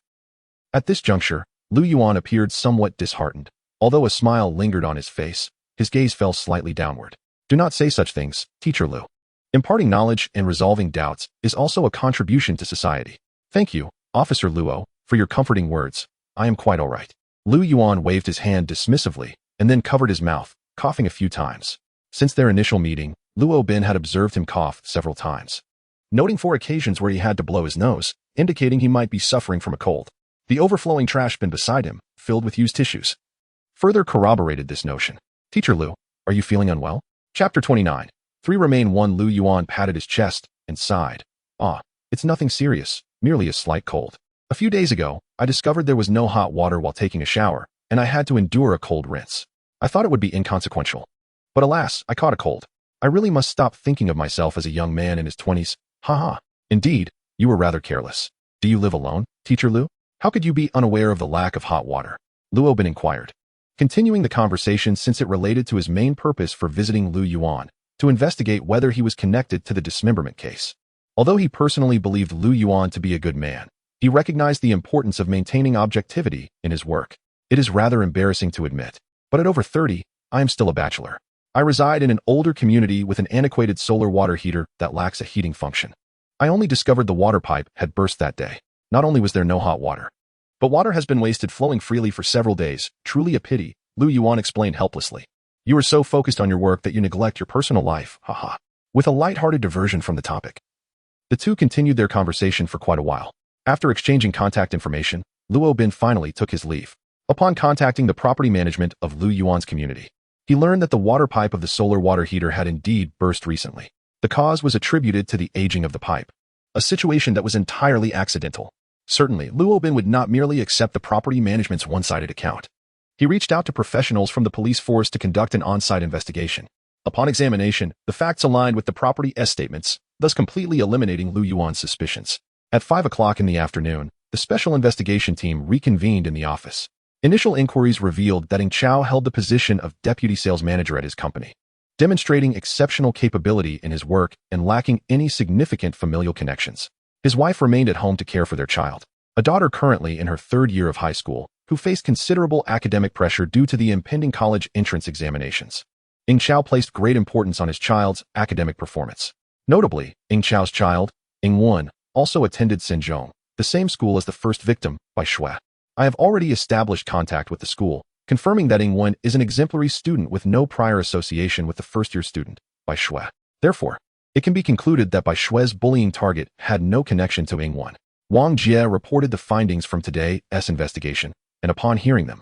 At this juncture, Lu Yuan appeared somewhat disheartened. Although a smile lingered on his face, his gaze fell slightly downward. "Do not say such things, Teacher Lu. Imparting knowledge and resolving doubts is also a contribution to society. Thank you, Officer Luo, for your comforting words. I am quite all right." Lu Yuan waved his hand dismissively and then covered his mouth, coughing a few times. Since their initial meeting, Luo Bin had observed him cough several times, noting 4 occasions where he had to blow his nose, indicating he might be suffering from a cold. The overflowing trash bin beside him, filled with used tissues, further corroborated this notion. "Teacher Lu, are you feeling unwell?" Chapter 29. 3 remain 1. Lu Yuan patted his chest and sighed. "Ah, it's nothing serious, merely a slight cold. A few days ago, I discovered there was no hot water while taking a shower, and I had to endure a cold rinse. I thought it would be inconsequential. But alas, I caught a cold. I really must stop thinking of myself as a young man in his 20s. Haha. Indeed, you were rather careless. Do you live alone, Teacher Lu? How could you be unaware of the lack of hot water?" Luo Bin inquired, continuing the conversation since it related to his main purpose for visiting Lu Yuan, to investigate whether he was connected to the dismemberment case. Although he personally believed Lu Yuan to be a good man, he recognized the importance of maintaining objectivity in his work. "It is rather embarrassing to admit, but at over 30, I am still a bachelor. I reside in an older community with an antiquated solar water heater that lacks a heating function. I only discovered the water pipe had burst that day. Not only was there no hot water, but water has been wasted flowing freely for several days. Truly a pity," Lu Yuan explained helplessly. "You are so focused on your work that you neglect your personal life, haha." With a light-hearted diversion from the topic, the two continued their conversation for quite a while. After exchanging contact information, Luo Bin finally took his leave. Upon contacting the property management of Lu Yuan's community, he learned that the water pipe of the solar water heater had indeed burst recently. The cause was attributed to the aging of the pipe, a situation that was entirely accidental. Certainly, Luo Bin would not merely accept the property management's one-sided account. He reached out to professionals from the police force to conduct an on-site investigation. Upon examination, the facts aligned with the property statements, thus completely eliminating Lu Yuan's suspicions. At 5 o'clock in the afternoon, the special investigation team reconvened in the office. Initial inquiries revealed that Ing Chao held the position of deputy sales manager at his company, demonstrating exceptional capability in his work and lacking any significant familial connections. His wife remained at home to care for their child, a daughter currently in her 3rd year of high school, who faced considerable academic pressure due to the impending college entrance examinations. Ing Chao placed great importance on his child's academic performance. Notably, Ing Chao's child, Ing Wen, also attended Shenzhou, the same school as the first victim, Bai Shui. I have already established contact with the school, confirming that Ing Wen is an exemplary student with no prior association with the first-year student, Bai Shui. Therefore, it can be concluded that Bai Shui's bullying target had no connection to Ing Wen. Wang Jie reported the findings from today's investigation, and upon hearing them,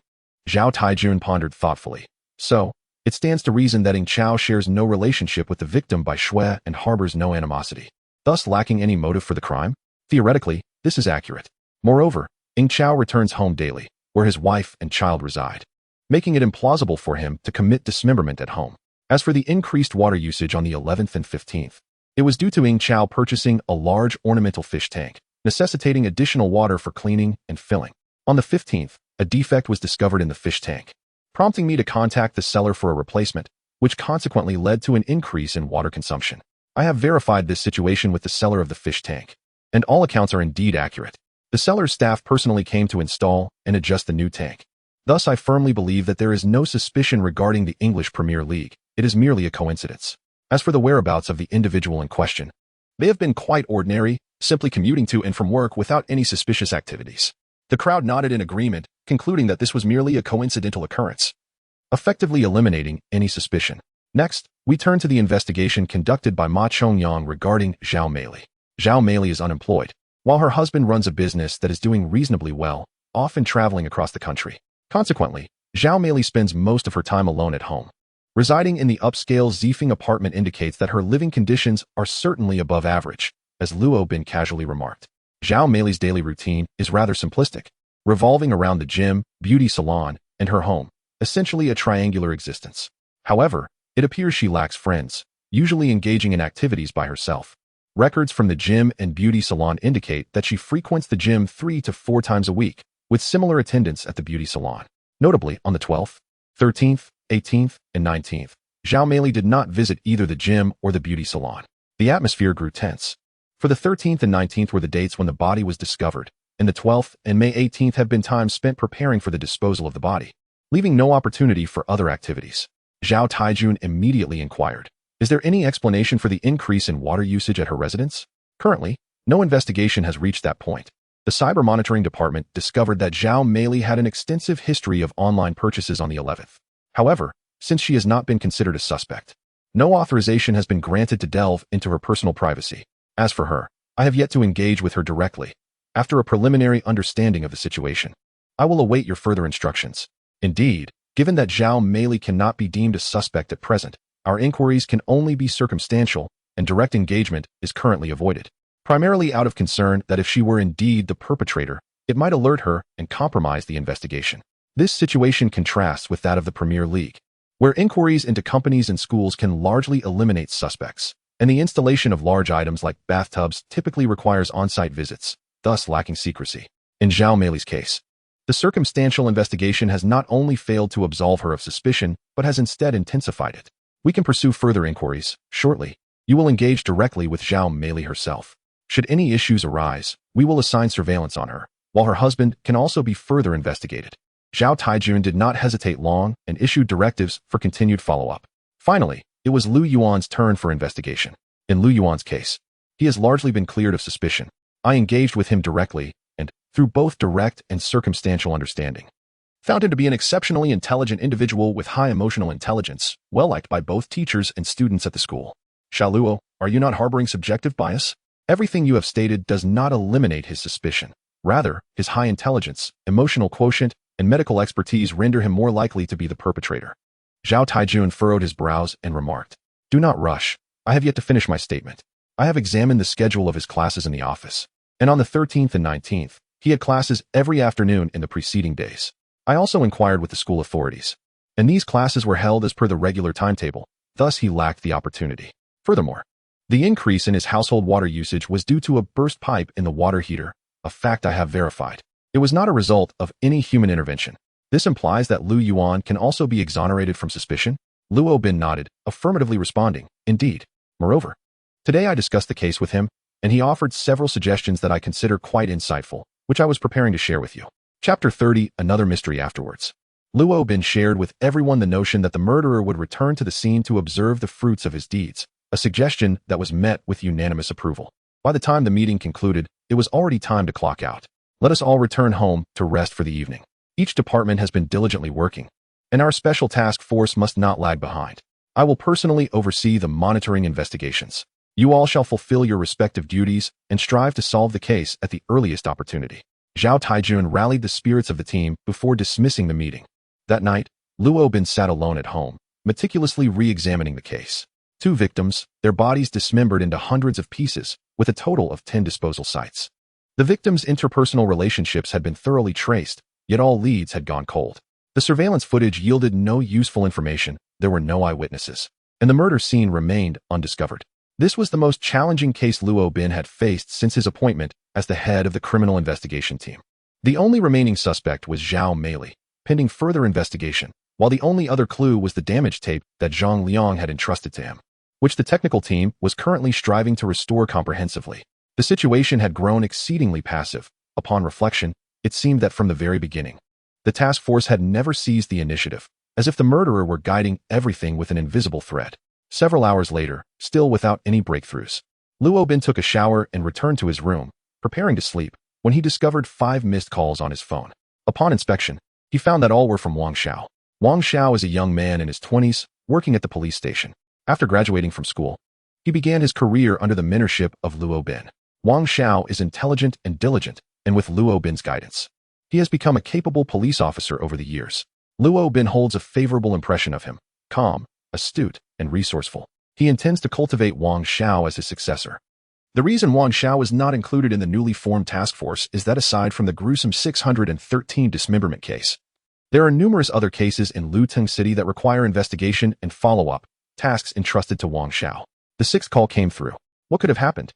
Zhao Taijun pondered thoughtfully. So, it stands to reason that Ing Chao shares no relationship with the victim Bai Shui and harbors no animosity, thus lacking any motive for the crime? Theoretically, this is accurate. Moreover, Ing Chao returns home daily, where his wife and child reside, making it implausible for him to commit dismemberment at home. As for the increased water usage on the 11th and 15th, it was due to Ing Chao purchasing a large ornamental fish tank, necessitating additional water for cleaning and filling. On the 15th, a defect was discovered in the fish tank, prompting me to contact the seller for a replacement, which consequently led to an increase in water consumption. I have verified this situation with the seller of the fish tank, and all accounts are indeed accurate. The seller's staff personally came to install and adjust the new tank. Thus, I firmly believe that there is no suspicion regarding the English Premier League. It is merely a coincidence. As for the whereabouts of the individual in question, they have been quite ordinary, simply commuting to and from work without any suspicious activities. The crowd nodded in agreement, concluding that this was merely a coincidental occurrence, effectively eliminating any suspicion. Next, we turn to the investigation conducted by Ma Chongyang regarding Zhao Meili. Zhao Meili is unemployed, while her husband runs a business that is doing reasonably well, often traveling across the country. Consequently, Zhao Meili spends most of her time alone at home. Residing in the upscale Zifeng apartment indicates that her living conditions are certainly above average, as Luo Bin casually remarked. Zhao Meili's daily routine is rather simplistic, revolving around the gym, beauty salon, and her home, essentially a triangular existence. However, it appears she lacks friends, usually engaging in activities by herself. Records from the gym and beauty salon indicate that she frequents the gym 3 to 4 times a week, with similar attendance at the beauty salon. Notably, on the 12th, 13th, 18th, and 19th, Zhao Meili did not visit either the gym or the beauty salon. The atmosphere grew tense. For the 13th and 19th were the dates when the body was discovered, and the 12th and May 18th have been times spent preparing for the disposal of the body, leaving no opportunity for other activities. Zhao Taijun immediately inquired, "Is there any explanation for the increase in water usage at her residence?" Currently, no investigation has reached that point. The cyber monitoring department discovered that Zhao Meili had an extensive history of online purchases on the 11th. However, since she has not been considered a suspect, no authorization has been granted to delve into her personal privacy. As for her, I have yet to engage with her directly. After a preliminary understanding of the situation, I will await your further instructions. Indeed, given that Zhao Meili cannot be deemed a suspect at present, our inquiries can only be circumstantial, and direct engagement is currently avoided, primarily out of concern that if she were indeed the perpetrator, it might alert her and compromise the investigation. This situation contrasts with that of the Premier League, where inquiries into companies and schools can largely eliminate suspects, and the installation of large items like bathtubs typically requires on-site visits, thus lacking secrecy. In Zhao Meili's case, the circumstantial investigation has not only failed to absolve her of suspicion, but has instead intensified it. We can pursue further inquiries shortly. You will engage directly with Zhao Meili herself. Should any issues arise, we will assign surveillance on her, while her husband can also be further investigated. Zhao Taijun did not hesitate long and issued directives for continued follow-up. Finally, it was Lu Yuan's turn for investigation. In Lu Yuan's case, he has largely been cleared of suspicion. I engaged with him directly and, through both direct and circumstantial understanding, found him to be an exceptionally intelligent individual with high emotional intelligence, well-liked by both teachers and students at the school. Luo, are you not harboring subjective bias? Everything you have stated does not eliminate his suspicion. Rather, his high intelligence, emotional quotient, and medical expertise render him more likely to be the perpetrator. Zhao Taijun furrowed his brows and remarked, "Do not rush. I have yet to finish my statement. I have examined the schedule of his classes in the office, and on the 13th and 19th, he had classes every afternoon in the preceding days. I also inquired with the school authorities, and these classes were held as per the regular timetable, thus he lacked the opportunity. Furthermore, the increase in his household water usage was due to a burst pipe in the water heater, a fact I have verified. It was not a result of any human intervention. This implies that Lu Yuan can also be exonerated from suspicion." Luo Bin nodded, affirmatively responding, "Indeed. Moreover, today I discussed the case with him, and he offered several suggestions that I consider quite insightful, which I was preparing to share with you." Chapter 30, Another Mystery Afterwards. Luo Bin shared with everyone the notion that the murderer would return to the scene to observe the fruits of his deeds, a suggestion that was met with unanimous approval. By the time the meeting concluded, it was already time to clock out. Let us all return home to rest for the evening. Each department has been diligently working, and our special task force must not lag behind. I will personally oversee the monitoring investigations. You all shall fulfill your respective duties and strive to solve the case at the earliest opportunity. Zhao Taijun rallied the spirits of the team before dismissing the meeting. That night, Luo Bin sat alone at home, meticulously re-examining the case. 2 victims, their bodies dismembered into hundreds of pieces, with a total of 10 disposal sites. The victims' interpersonal relationships had been thoroughly traced, Yet all leads had gone cold. The surveillance footage yielded no useful information, there were no eyewitnesses, and the murder scene remained undiscovered. This was the most challenging case Luo Bin had faced since his appointment as the head of the criminal investigation team. The only remaining suspect was Zhao Meili, pending further investigation, while the only other clue was the damage tape that Zhang Liang had entrusted to him, which the technical team was currently striving to restore comprehensively. The situation had grown exceedingly passive. Upon reflection, it seemed that from the very beginning, the task force had never seized the initiative, as if the murderer were guiding everything with an invisible thread. Several hours later, still without any breakthroughs, Luo Bin took a shower and returned to his room, preparing to sleep, when he discovered 5 missed calls on his phone. Upon inspection, he found that all were from Wang Xiao. Wang Xiao is a young man in his 20s, working at the police station. After graduating from school, he began his career under the mentorship of Luo Bin. Wang Xiao is intelligent and diligent, and with Luo Bin's guidance, he has become a capable police officer over the years. Luo Bin holds a favorable impression of him, calm, astute, and resourceful. He intends to cultivate Wang Xiao as his successor. The reason Wang Xiao is not included in the newly formed task force is that aside from the gruesome 613 dismemberment case, there are numerous other cases in Luteng City that require investigation and follow-up tasks entrusted to Wang Xiao. The 6th call came through. What could have happened?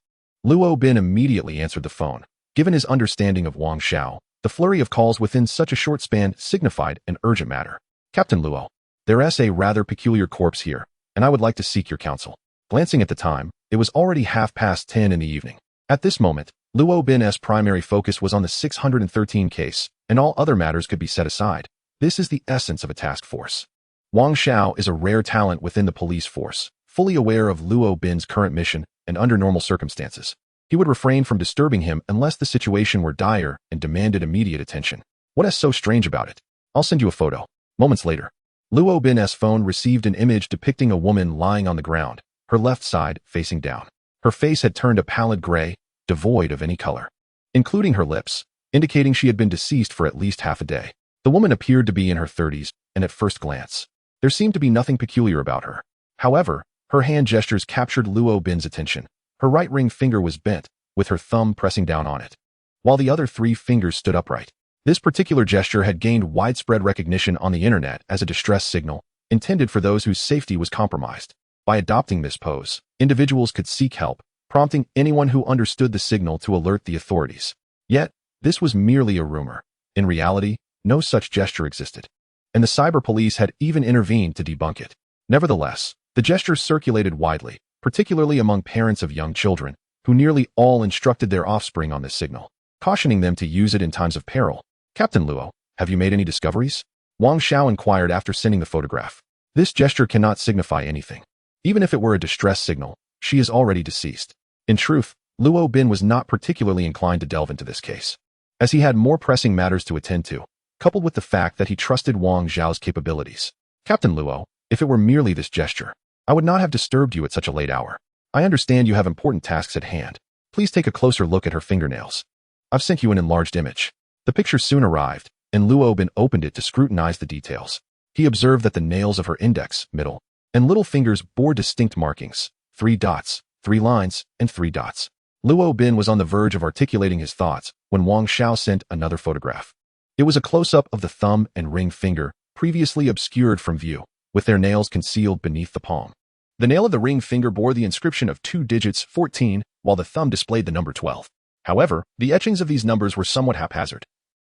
Luo Bin immediately answered the phone. Given his understanding of Wang Xiao, the flurry of calls within such a short span signified an urgent matter. Captain Luo, there's a rather peculiar corpse here, and I would like to seek your counsel. Glancing at the time, it was already 10:30 in the evening. At this moment, Luo Bin's primary focus was on the 613 case, and all other matters could be set aside. This is the essence of a task force. Wang Xiao is a rare talent within the police force, fully aware of Luo Bin's current mission, and under normal circumstances, he would refrain from disturbing him unless the situation were dire and demanded immediate attention. What is so strange about it? I'll send you a photo. Moments later, Luo Bin's phone received an image depicting a woman lying on the ground, her left side facing down. Her face had turned a pallid gray, devoid of any color, including her lips, indicating she had been deceased for at least half a day. The woman appeared to be in her 30s, and at first glance, there seemed to be nothing peculiar about her. However, her hand gestures captured Luo Bin's attention. Her right ring finger was bent, with her thumb pressing down on it, while the other 3 fingers stood upright. This particular gesture had gained widespread recognition on the internet as a distress signal, intended for those whose safety was compromised. By adopting this pose, individuals could seek help, prompting anyone who understood the signal to alert the authorities. Yet, this was merely a rumor. In reality, no such gesture existed, and the cyber police had even intervened to debunk it. Nevertheless, the gesture circulated widely, particularly among parents of young children, who nearly all instructed their offspring on this signal, cautioning them to use it in times of peril. Captain Luo, have you made any discoveries? Wang Xiao inquired after sending the photograph. This gesture cannot signify anything. Even if it were a distress signal, she is already deceased. In truth, Luo Bin was not particularly inclined to delve into this case, as he had more pressing matters to attend to, coupled with the fact that he trusted Wang Xiao's capabilities. Captain Luo, if it were merely this gesture, I would not have disturbed you at such a late hour. I understand you have important tasks at hand. Please take a closer look at her fingernails. I've sent you an enlarged image. The picture soon arrived, and Luo Bin opened it to scrutinize the details. He observed that the nails of her index, middle, and little fingers bore distinct markings: 3 dots, 3 lines, and 3 dots. Luo Bin was on the verge of articulating his thoughts when Wang Xiao sent another photograph. It was a close-up of the thumb and ring finger, previously obscured from view, with their nails concealed beneath the palm. The nail of the ring finger bore the inscription of 2 digits, 14, while the thumb displayed the number 12. However, the etchings of these numbers were somewhat haphazard,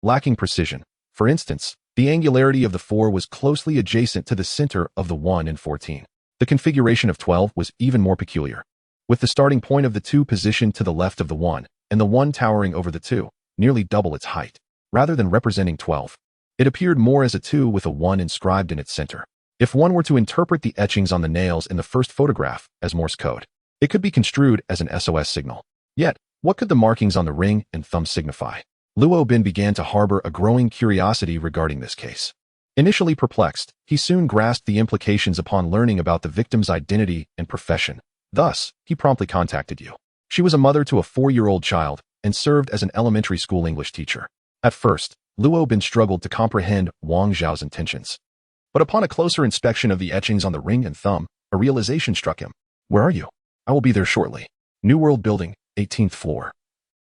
lacking precision. For instance, the angularity of the 4 was closely adjacent to the center of the 1 in 14. The configuration of 12 was even more peculiar, with the starting point of the 2 positioned to the left of the 1, and the 1 towering over the 2, nearly double its height. Rather than representing 12, it appeared more as a 2 with a 1 inscribed in its center. If one were to interpret the etchings on the nails in the first photograph as Morse code, it could be construed as an SOS signal. Yet, what could the markings on the ring and thumb signify? Luo Bin began to harbor a growing curiosity regarding this case. Initially perplexed, he soon grasped the implications upon learning about the victim's identity and profession. Thus, he promptly contacted you. She was a mother to a 4-year-old child and served as an elementary school English teacher. At first, Luo Bin struggled to comprehend Wang Xiao's intentions. But upon a closer inspection of the etchings on the ring and thumb, a realization struck him. Where are you? I will be there shortly. New World Building, 18th floor.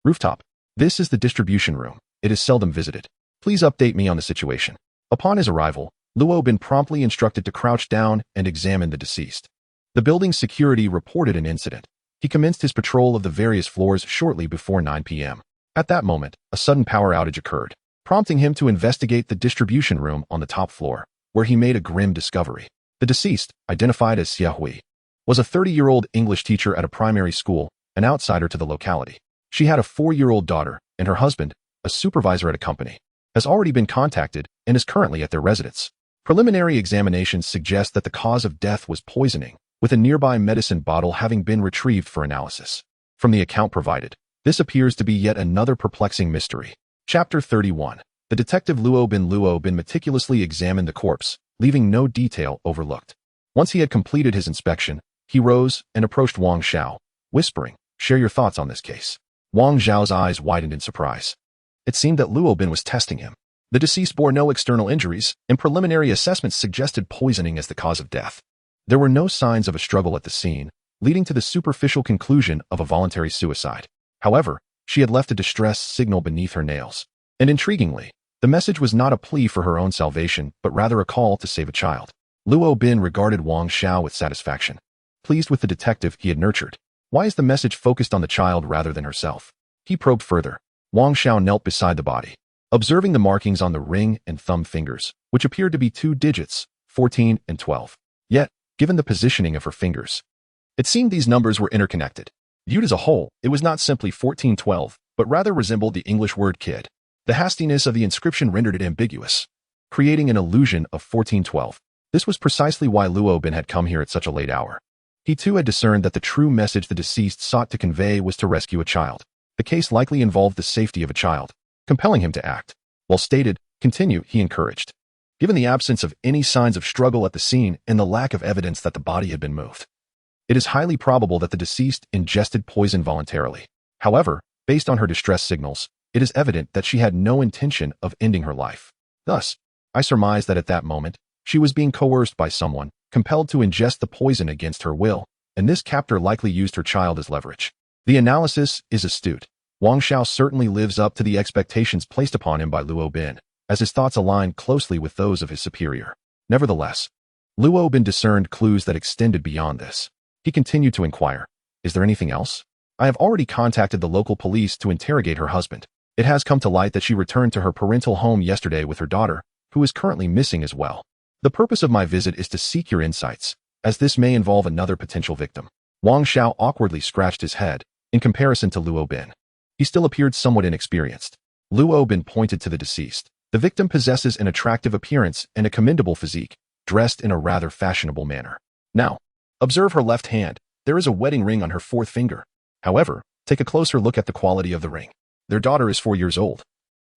Rooftop. This is the distribution room. It is seldom visited. Please update me on the situation. Upon his arrival, Luo Bin promptly instructed to crouch down and examine the deceased. The building's security reported an incident. He commenced his patrol of the various floors shortly before 9 p.m. At that moment, a sudden power outage occurred, prompting him to investigate the distribution room on the top floor, where he made a grim discovery. The deceased, identified as Xia Hui, was a 30-year-old English teacher at a primary school, an outsider to the locality. She had a 4-year-old daughter, and her husband, a supervisor at a company, has already been contacted and is currently at their residence. Preliminary examinations suggest that the cause of death was poisoning, with a nearby medicine bottle having been retrieved for analysis. From the account provided, this appears to be yet another perplexing mystery. Chapter 31. The detective Luo Bin meticulously examined the corpse, leaving no detail overlooked. Once he had completed his inspection, he rose and approached Wang Xiao, whispering, "Share your thoughts on this case." Wang Xiao's eyes widened in surprise. It seemed that Luo Bin was testing him. The deceased bore no external injuries, and preliminary assessments suggested poisoning as the cause of death. There were no signs of a struggle at the scene, leading to the superficial conclusion of a voluntary suicide. However, she had left a distress signal beneath her nails. And intriguingly, the message was not a plea for her own salvation, but rather a call to save a child. Luo Bin regarded Wang Xiao with satisfaction. Pleased with the detective he had nurtured. Why is the message focused on the child rather than herself? He probed further. Wang Xiao knelt beside the body, observing the markings on the ring and thumb fingers, which appeared to be 2 digits, 14 and 12. Yet, given the positioning of her fingers, it seemed these numbers were interconnected. Viewed as a whole, it was not simply 1412, but rather resembled the English word kid. The hastiness of the inscription rendered it ambiguous, creating an illusion of 1412. This was precisely why Luo Bin had come here at such a late hour. He too had discerned that the true message the deceased sought to convey was to rescue a child. The case likely involved the safety of a child, compelling him to act. While stated, continue, he encouraged. Given the absence of any signs of struggle at the scene and the lack of evidence that the body had been moved, it is highly probable that the deceased ingested poison voluntarily. However, based on her distress signals, it is evident that she had no intention of ending her life. Thus, I surmise that at that moment, she was being coerced by someone, compelled to ingest the poison against her will, and this captor likely used her child as leverage. The analysis is astute. Wang Xiao certainly lives up to the expectations placed upon him by Luo Bin, as his thoughts align closely with those of his superior. Nevertheless, Luo Bin discerned clues that extended beyond this. He continued to inquire, "Is there anything else? I have already contacted the local police to interrogate her husband. It has come to light that she returned to her parental home yesterday with her daughter, who is currently missing as well. The purpose of my visit is to seek your insights, as this may involve another potential victim." Wang Xiao awkwardly scratched his head, in comparison to Luo Bin. He still appeared somewhat inexperienced. Luo Bin pointed to the deceased. The victim possesses an attractive appearance and a commendable physique, dressed in a rather fashionable manner. Now, observe her left hand. There is a wedding ring on her 4th finger. However, take a closer look at the quality of the ring. Their daughter is 4 years old,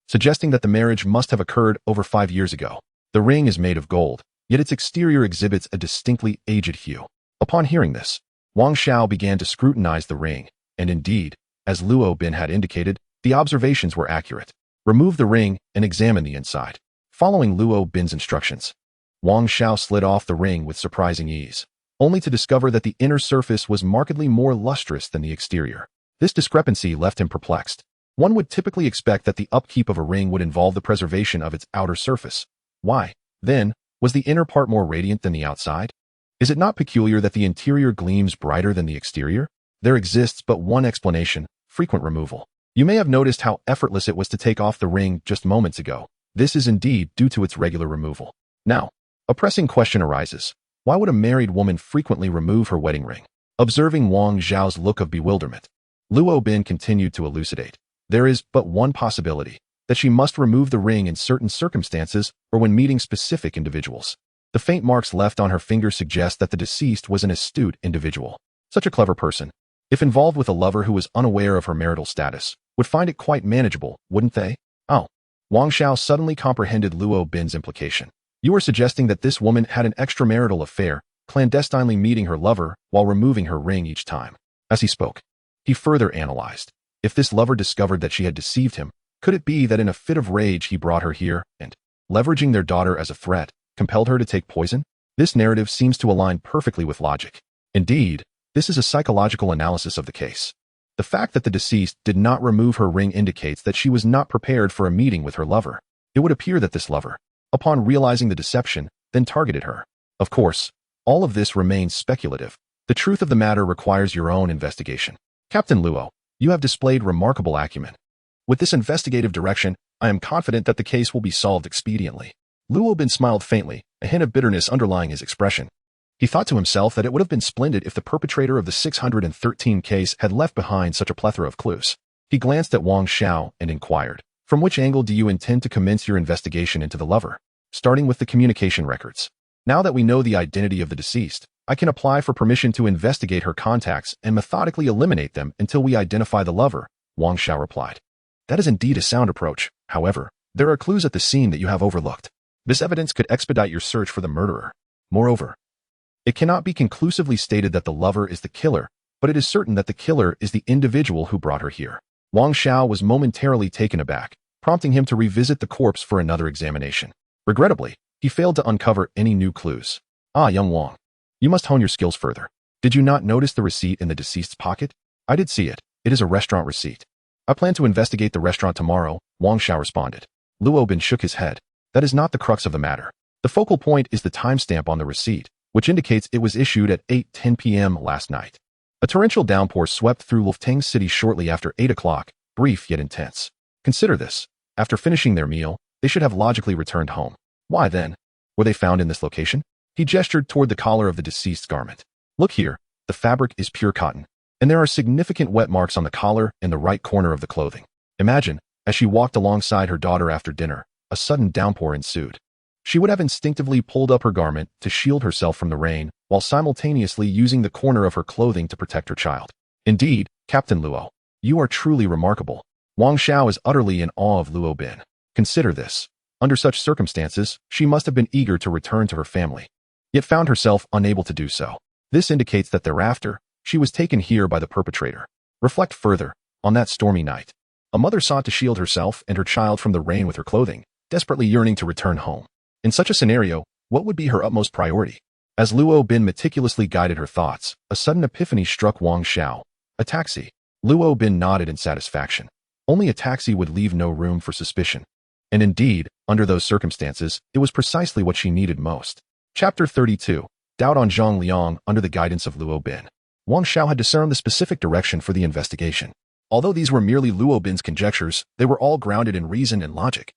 suggesting that the marriage must have occurred over 5 years ago. The ring is made of gold, yet its exterior exhibits a distinctly aged hue. Upon hearing this, Wang Xiao began to scrutinize the ring, and indeed, as Luo Bin had indicated, the observations were accurate. Remove the ring and examine the inside. Following Luo Bin's instructions, Wang Xiao slid off the ring with surprising ease, only to discover that the inner surface was markedly more lustrous than the exterior. This discrepancy left him perplexed. One would typically expect that the upkeep of a ring would involve the preservation of its outer surface. Why, then, was the inner part more radiant than the outside? Is it not peculiar that the interior gleams brighter than the exterior? There exists but one explanation: frequent removal. You may have noticed how effortless it was to take off the ring just moments ago. This is indeed due to its regular removal. Now, a pressing question arises. Why would a married woman frequently remove her wedding ring? Observing Wang Xiao's look of bewilderment, Luo Bin continued to elucidate. There is but one possibility, that she must remove the ring in certain circumstances or when meeting specific individuals. The faint marks left on her finger suggest that the deceased was an astute individual. Such a clever person, if involved with a lover who was unaware of her marital status, would find it quite manageable, wouldn't they? Oh. Wang Xiao suddenly comprehended Luo Bin's implication. You are suggesting that this woman had an extramarital affair, clandestinely meeting her lover while removing her ring each time. As he spoke, he further analyzed. If this lover discovered that she had deceived him, could it be that in a fit of rage he brought her here and, leveraging their daughter as a threat, compelled her to take poison? This narrative seems to align perfectly with logic. Indeed, this is a psychological analysis of the case. The fact that the deceased did not remove her ring indicates that she was not prepared for a meeting with her lover. It would appear that this lover, upon realizing the deception, then targeted her. Of course, all of this remains speculative. The truth of the matter requires your own investigation. Captain Luo, you have displayed remarkable acumen. With this investigative direction, I am confident that the case will be solved expediently. Luo Bin smiled faintly, a hint of bitterness underlying his expression. He thought to himself that it would have been splendid if the perpetrator of the 613 case had left behind such a plethora of clues. He glanced at Wang Xiao and inquired, "From which angle do you intend to commence your investigation into the lover?" "Starting with the communication records. Now that we know the identity of the deceased, I can apply for permission to investigate her contacts and methodically eliminate them until we identify the lover," Wang Xiao replied. "That is indeed a sound approach. However, there are clues at the scene that you have overlooked. This evidence could expedite your search for the murderer. Moreover, it cannot be conclusively stated that the lover is the killer, but it is certain that the killer is the individual who brought her here." Wang Xiao was momentarily taken aback, prompting him to revisit the corpse for another examination. Regrettably, he failed to uncover any new clues. "Ah, young Wang, you must hone your skills further. Did you not notice the receipt in the deceased's pocket?" "I did see it. It is a restaurant receipt." "I plan to investigate the restaurant tomorrow," Wang Xiao responded. Luo Bin shook his head. "That is not the crux of the matter. The focal point is the timestamp on the receipt, which indicates it was issued at 8:10 p.m. last night. A torrential downpour swept through Luftang City shortly after 8 o'clock, brief yet intense. Consider this. After finishing their meal, they should have logically returned home. Why then? Were they found in this location?" He gestured toward the collar of the deceased's garment. "Look here, the fabric is pure cotton, and there are significant wet marks on the collar in the right corner of the clothing. Imagine, as she walked alongside her daughter after dinner, a sudden downpour ensued. She would have instinctively pulled up her garment to shield herself from the rain, while simultaneously using the corner of her clothing to protect her child. Indeed, Captain Luo, you are truly remarkable." Wang Xiao is utterly in awe of Luo Bin. Consider this. Under such circumstances, she must have been eager to return to her family, yet found herself unable to do so. This indicates that thereafter, she was taken here by the perpetrator. Reflect further. On that stormy night, a mother sought to shield herself and her child from the rain with her clothing, desperately yearning to return home. In such a scenario, what would be her utmost priority? As Luo Bin meticulously guided her thoughts, a sudden epiphany struck Wang Xiao. A taxi. Luo Bin nodded in satisfaction. Only a taxi would leave no room for suspicion. And indeed, under those circumstances, it was precisely what she needed most. Chapter 32. Doubt on Zhang Liang under the guidance of Luo Bin. Wang Xiao had discerned the specific direction for the investigation. Although these were merely Luo Bin's conjectures, they were all grounded in reason and logic,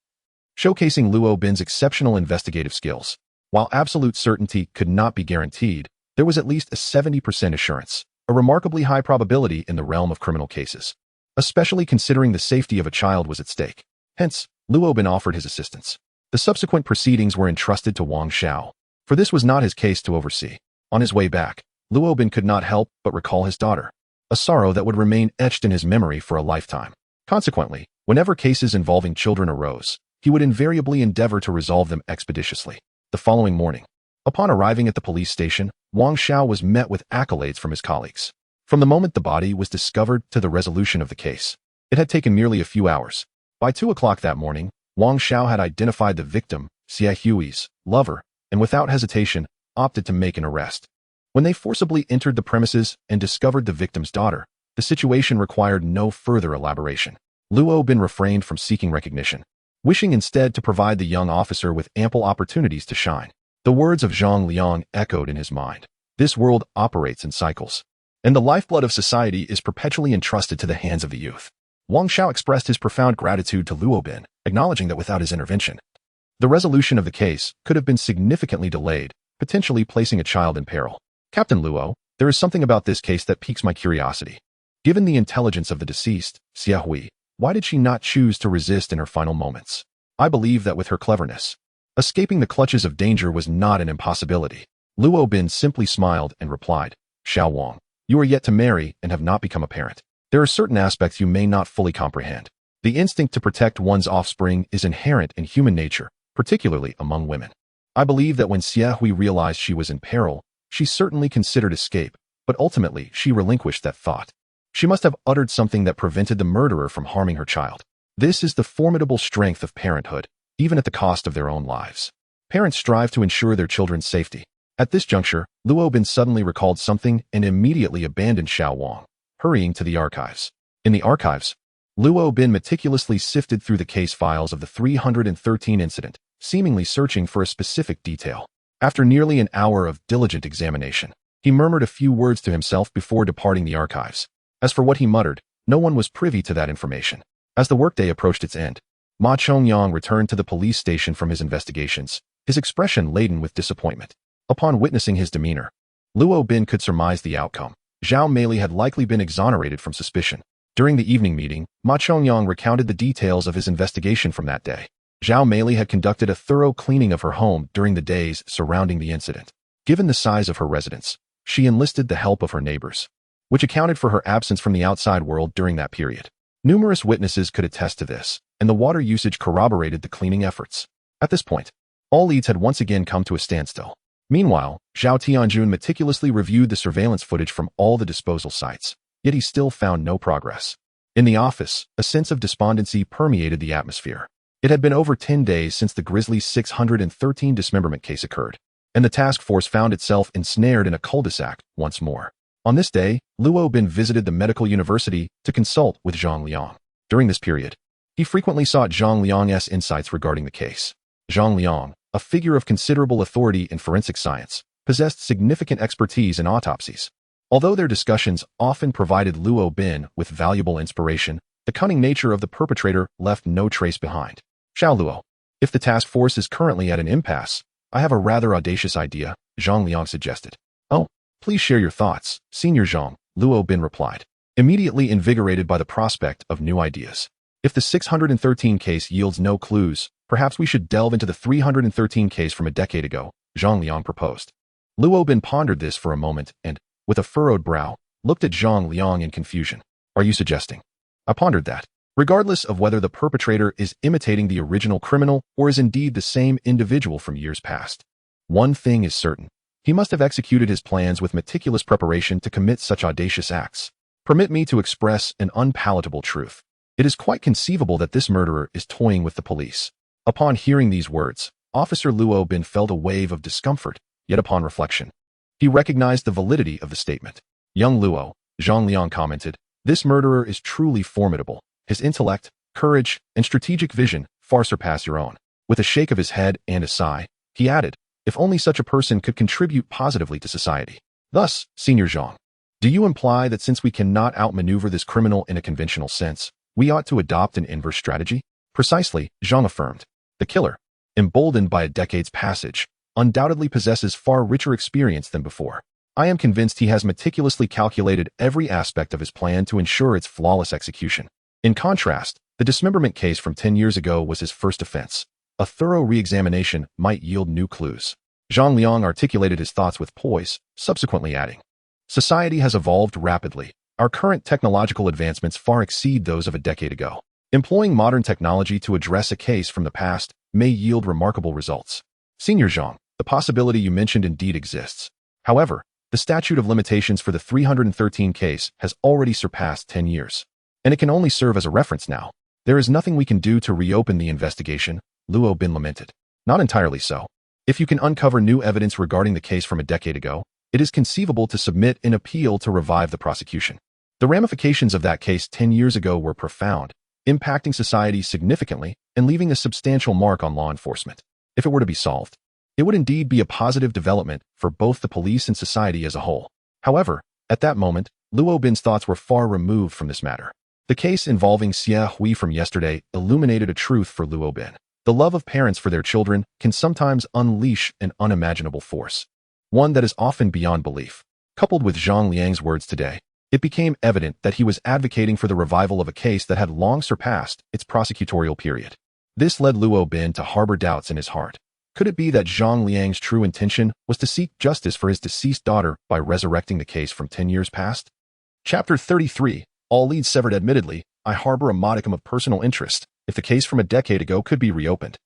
showcasing Luo Bin's exceptional investigative skills. While absolute certainty could not be guaranteed, there was at least a 70% assurance, a remarkably high probability in the realm of criminal cases, especially considering the safety of a child was at stake. Hence, Luo Bin offered his assistance. The subsequent proceedings were entrusted to Wang Xiao, for this was not his case to oversee. On his way back, Luo Bin could not help but recall his daughter, a sorrow that would remain etched in his memory for a lifetime. Consequently, whenever cases involving children arose, he would invariably endeavor to resolve them expeditiously. The following morning, upon arriving at the police station, Wang Xiao was met with accolades from his colleagues. From the moment the body was discovered to the resolution of the case, it had taken merely a few hours. By 2 o'clock that morning, Wang Xiao had identified the victim, Xia Hui's lover, and without hesitation, opted to make an arrest. When they forcibly entered the premises and discovered the victim's daughter, the situation required no further elaboration. Luo Bin refrained from seeking recognition, wishing instead to provide the young officer with ample opportunities to shine. The words of Zhang Liang echoed in his mind. This world operates in cycles, and the lifeblood of society is perpetually entrusted to the hands of the youth. Wang Xiao expressed his profound gratitude to Luo Bin, acknowledging that without his intervention, the resolution of the case could have been significantly delayed, potentially placing a child in peril. Captain Luo, there is something about this case that piques my curiosity. Given the intelligence of the deceased, Xia Hui, why did she not choose to resist in her final moments? I believe that with her cleverness, escaping the clutches of danger was not an impossibility. Luo Bin simply smiled and replied, Xiao Wang, you are yet to marry and have not become a parent. There are certain aspects you may not fully comprehend. The instinct to protect one's offspring is inherent in human nature, particularly among women. I believe that when Xia Hui realized she was in peril, she certainly considered escape, but ultimately she relinquished that thought. She must have uttered something that prevented the murderer from harming her child. This is the formidable strength of parenthood, even at the cost of their own lives. Parents strive to ensure their children's safety. At this juncture, Luo Bin suddenly recalled something and immediately abandoned Xiao Wang, hurrying to the archives. In the archives, Luo Bin meticulously sifted through the case files of the 313 incident, seemingly searching for a specific detail. After nearly an hour of diligent examination, he murmured a few words to himself before departing the archives. As for what he muttered, no one was privy to that information. As the workday approached its end, Ma Chongyang returned to the police station from his investigations, his expression laden with disappointment. Upon witnessing his demeanor, Luo Bin could surmise the outcome. Zhao Meili had likely been exonerated from suspicion. During the evening meeting, Ma Chongyang recounted the details of his investigation from that day. Zhao Meili had conducted a thorough cleaning of her home during the days surrounding the incident. Given the size of her residence, she enlisted the help of her neighbors, which accounted for her absence from the outside world during that period. Numerous witnesses could attest to this, and the water usage corroborated the cleaning efforts. At this point, all leads had once again come to a standstill. Meanwhile, Zhao Tianjun meticulously reviewed the surveillance footage from all the disposal sites, yet he still found no progress. In the office, a sense of despondency permeated the atmosphere. It had been over 10 days since the grisly 613 dismemberment case occurred, and the task force found itself ensnared in a cul-de-sac once more. On this day, Luo Bin visited the medical university to consult with Zhang Liang. During this period, he frequently sought Zhang Liang's insights regarding the case. Zhang Liang, a figure of considerable authority in forensic science, possessed significant expertise in autopsies. Although their discussions often provided Luo Bin with valuable inspiration, the cunning nature of the perpetrator left no trace behind. Xiao Luo, if the task force is currently at an impasse, I have a rather audacious idea, Zhang Liang suggested. Oh, please share your thoughts, Senior Zhang, Luo Bin replied, immediately invigorated by the prospect of new ideas. If the 613 case yields no clues, perhaps we should delve into the 313 case from a decade ago, Zhang Liang proposed. Luo Bin pondered this for a moment and, with a furrowed brow, looked at Zhang Liang in confusion. Are you suggesting? I pondered that. Regardless of whether the perpetrator is imitating the original criminal or is indeed the same individual from years past, one thing is certain. He must have executed his plans with meticulous preparation to commit such audacious acts. Permit me to express an unpalatable truth. It is quite conceivable that this murderer is toying with the police. Upon hearing these words, Officer Luo Bin felt a wave of discomfort, yet upon reflection, he recognized the validity of the statement. Young Luo, Zhang Liang commented, this murderer is truly formidable. His intellect, courage, and strategic vision far surpass your own. With a shake of his head and a sigh, he added, if only such a person could contribute positively to society. Thus, Senior Zhang, do you imply that since we cannot outmaneuver this criminal in a conventional sense, we ought to adopt an inverse strategy? Precisely, Zhang affirmed. The killer, emboldened by a decade's passage, undoubtedly possesses far richer experience than before. I am convinced he has meticulously calculated every aspect of his plan to ensure its flawless execution. In contrast, the dismemberment case from 10 years ago was his first offense. A thorough re-examination might yield new clues. Zhang Liang articulated his thoughts with poise, subsequently adding, society has evolved rapidly. Our current technological advancements far exceed those of a decade ago. Employing modern technology to address a case from the past may yield remarkable results. Senior Zhang, the possibility you mentioned indeed exists. However, the statute of limitations for the 313 case has already surpassed 10 years. And it can only serve as a reference now. There is nothing we can do to reopen the investigation, Luo Bin lamented. Not entirely so. If you can uncover new evidence regarding the case from a decade ago, it is conceivable to submit an appeal to revive the prosecution. The ramifications of that case 10 years ago were profound, impacting society significantly and leaving a substantial mark on law enforcement. If it were to be solved, it would indeed be a positive development for both the police and society as a whole. However, at that moment, Luo Bin's thoughts were far removed from this matter. The case involving Xie Hui from yesterday illuminated a truth for Luo Bin. The love of parents for their children can sometimes unleash an unimaginable force, one that is often beyond belief. Coupled with Zhang Liang's words today, it became evident that he was advocating for the revival of a case that had long surpassed its prosecutorial period. This led Luo Bin to harbor doubts in his heart. Could it be that Zhang Liang's true intention was to seek justice for his deceased daughter by resurrecting the case from 10 years past? Chapter 33. All leads severed. Admittedly, I harbor a modicum of personal interest. If the case from a decade ago could be reopened,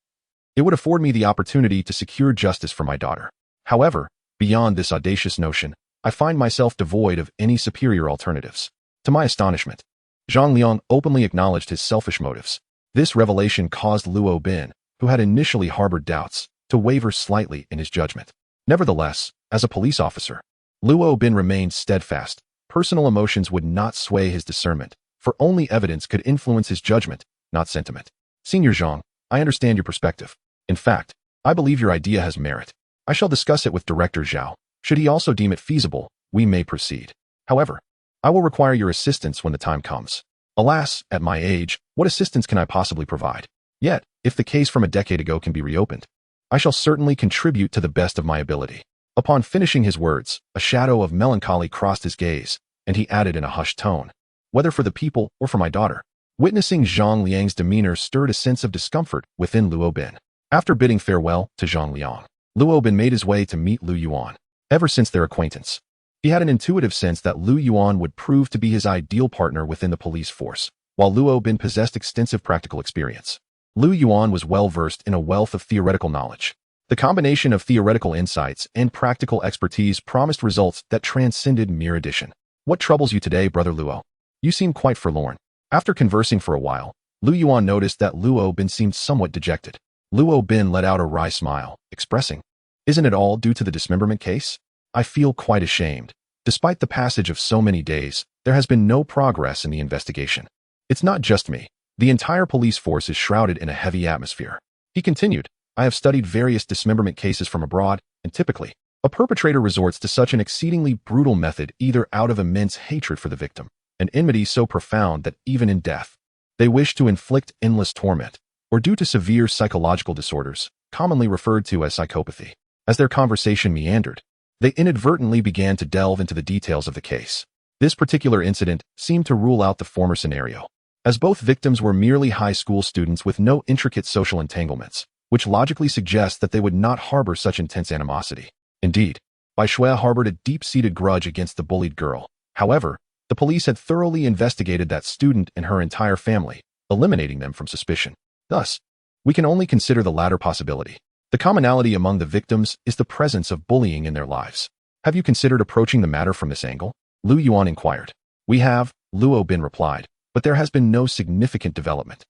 it would afford me the opportunity to secure justice for my daughter. However, beyond this audacious notion, I find myself devoid of any superior alternatives. To my astonishment, Zhang Liang openly acknowledged his selfish motives. This revelation caused Luo Bin, who had initially harbored doubts, to waver slightly in his judgment. Nevertheless, as a police officer, Luo Bin remained steadfast. Personal emotions would not sway his discernment. for only evidence could influence his judgment, not sentiment. Senior Zhang, I understand your perspective. In fact, I believe your idea has merit. I shall discuss it with Director Zhao. Should he also deem it feasible, we may proceed. However, I will require your assistance when the time comes. Alas, at my age, what assistance can I possibly provide? Yet, if the case from a decade ago can be reopened, I shall certainly contribute to the best of my ability. Upon finishing his words, a shadow of melancholy crossed his gaze, and he added in a hushed tone, whether for the people or for my daughter. Witnessing Zhang Liang's demeanor stirred a sense of discomfort within Luo Bin. After bidding farewell to Zhang Liang, Luo Bin made his way to meet Lu Yuan. Ever since their acquaintance, he had an intuitive sense that Lu Yuan would prove to be his ideal partner within the police force, while Luo Bin possessed extensive practical experience. Lu Yuan was well-versed in a wealth of theoretical knowledge. The combination of theoretical insights and practical expertise promised results that transcended mere addition. What troubles you today, Brother Luo? You seem quite forlorn. After conversing for a while, Lu Yuan noticed that Luo Bin seemed somewhat dejected. Luo Bin let out a wry smile, expressing, "Isn't it all due to the dismemberment case? I feel quite ashamed. Despite the passage of so many days, there has been no progress in the investigation. It's not just me. The entire police force is shrouded in a heavy atmosphere." He continued, "I have studied various dismemberment cases from abroad, and typically, a perpetrator resorts to such an exceedingly brutal method either out of immense hatred for the victim, an enmity so profound that even in death, they wish to inflict endless torment, or due to severe psychological disorders, commonly referred to as psychopathy." As their conversation meandered, they inadvertently began to delve into the details of the case. This particular incident seemed to rule out the former scenario, as both victims were merely high school students with no intricate social entanglements, which logically suggests that they would not harbor such intense animosity. Indeed, Bai Shui harbored a deep-seated grudge against the bullied girl. However, the police had thoroughly investigated that student and her entire family, eliminating them from suspicion. Thus, we can only consider the latter possibility. The commonality among the victims is the presence of bullying in their lives. Have you considered approaching the matter from this angle? Lu Yuan inquired. We have, Luo Bin replied, but there has been no significant development.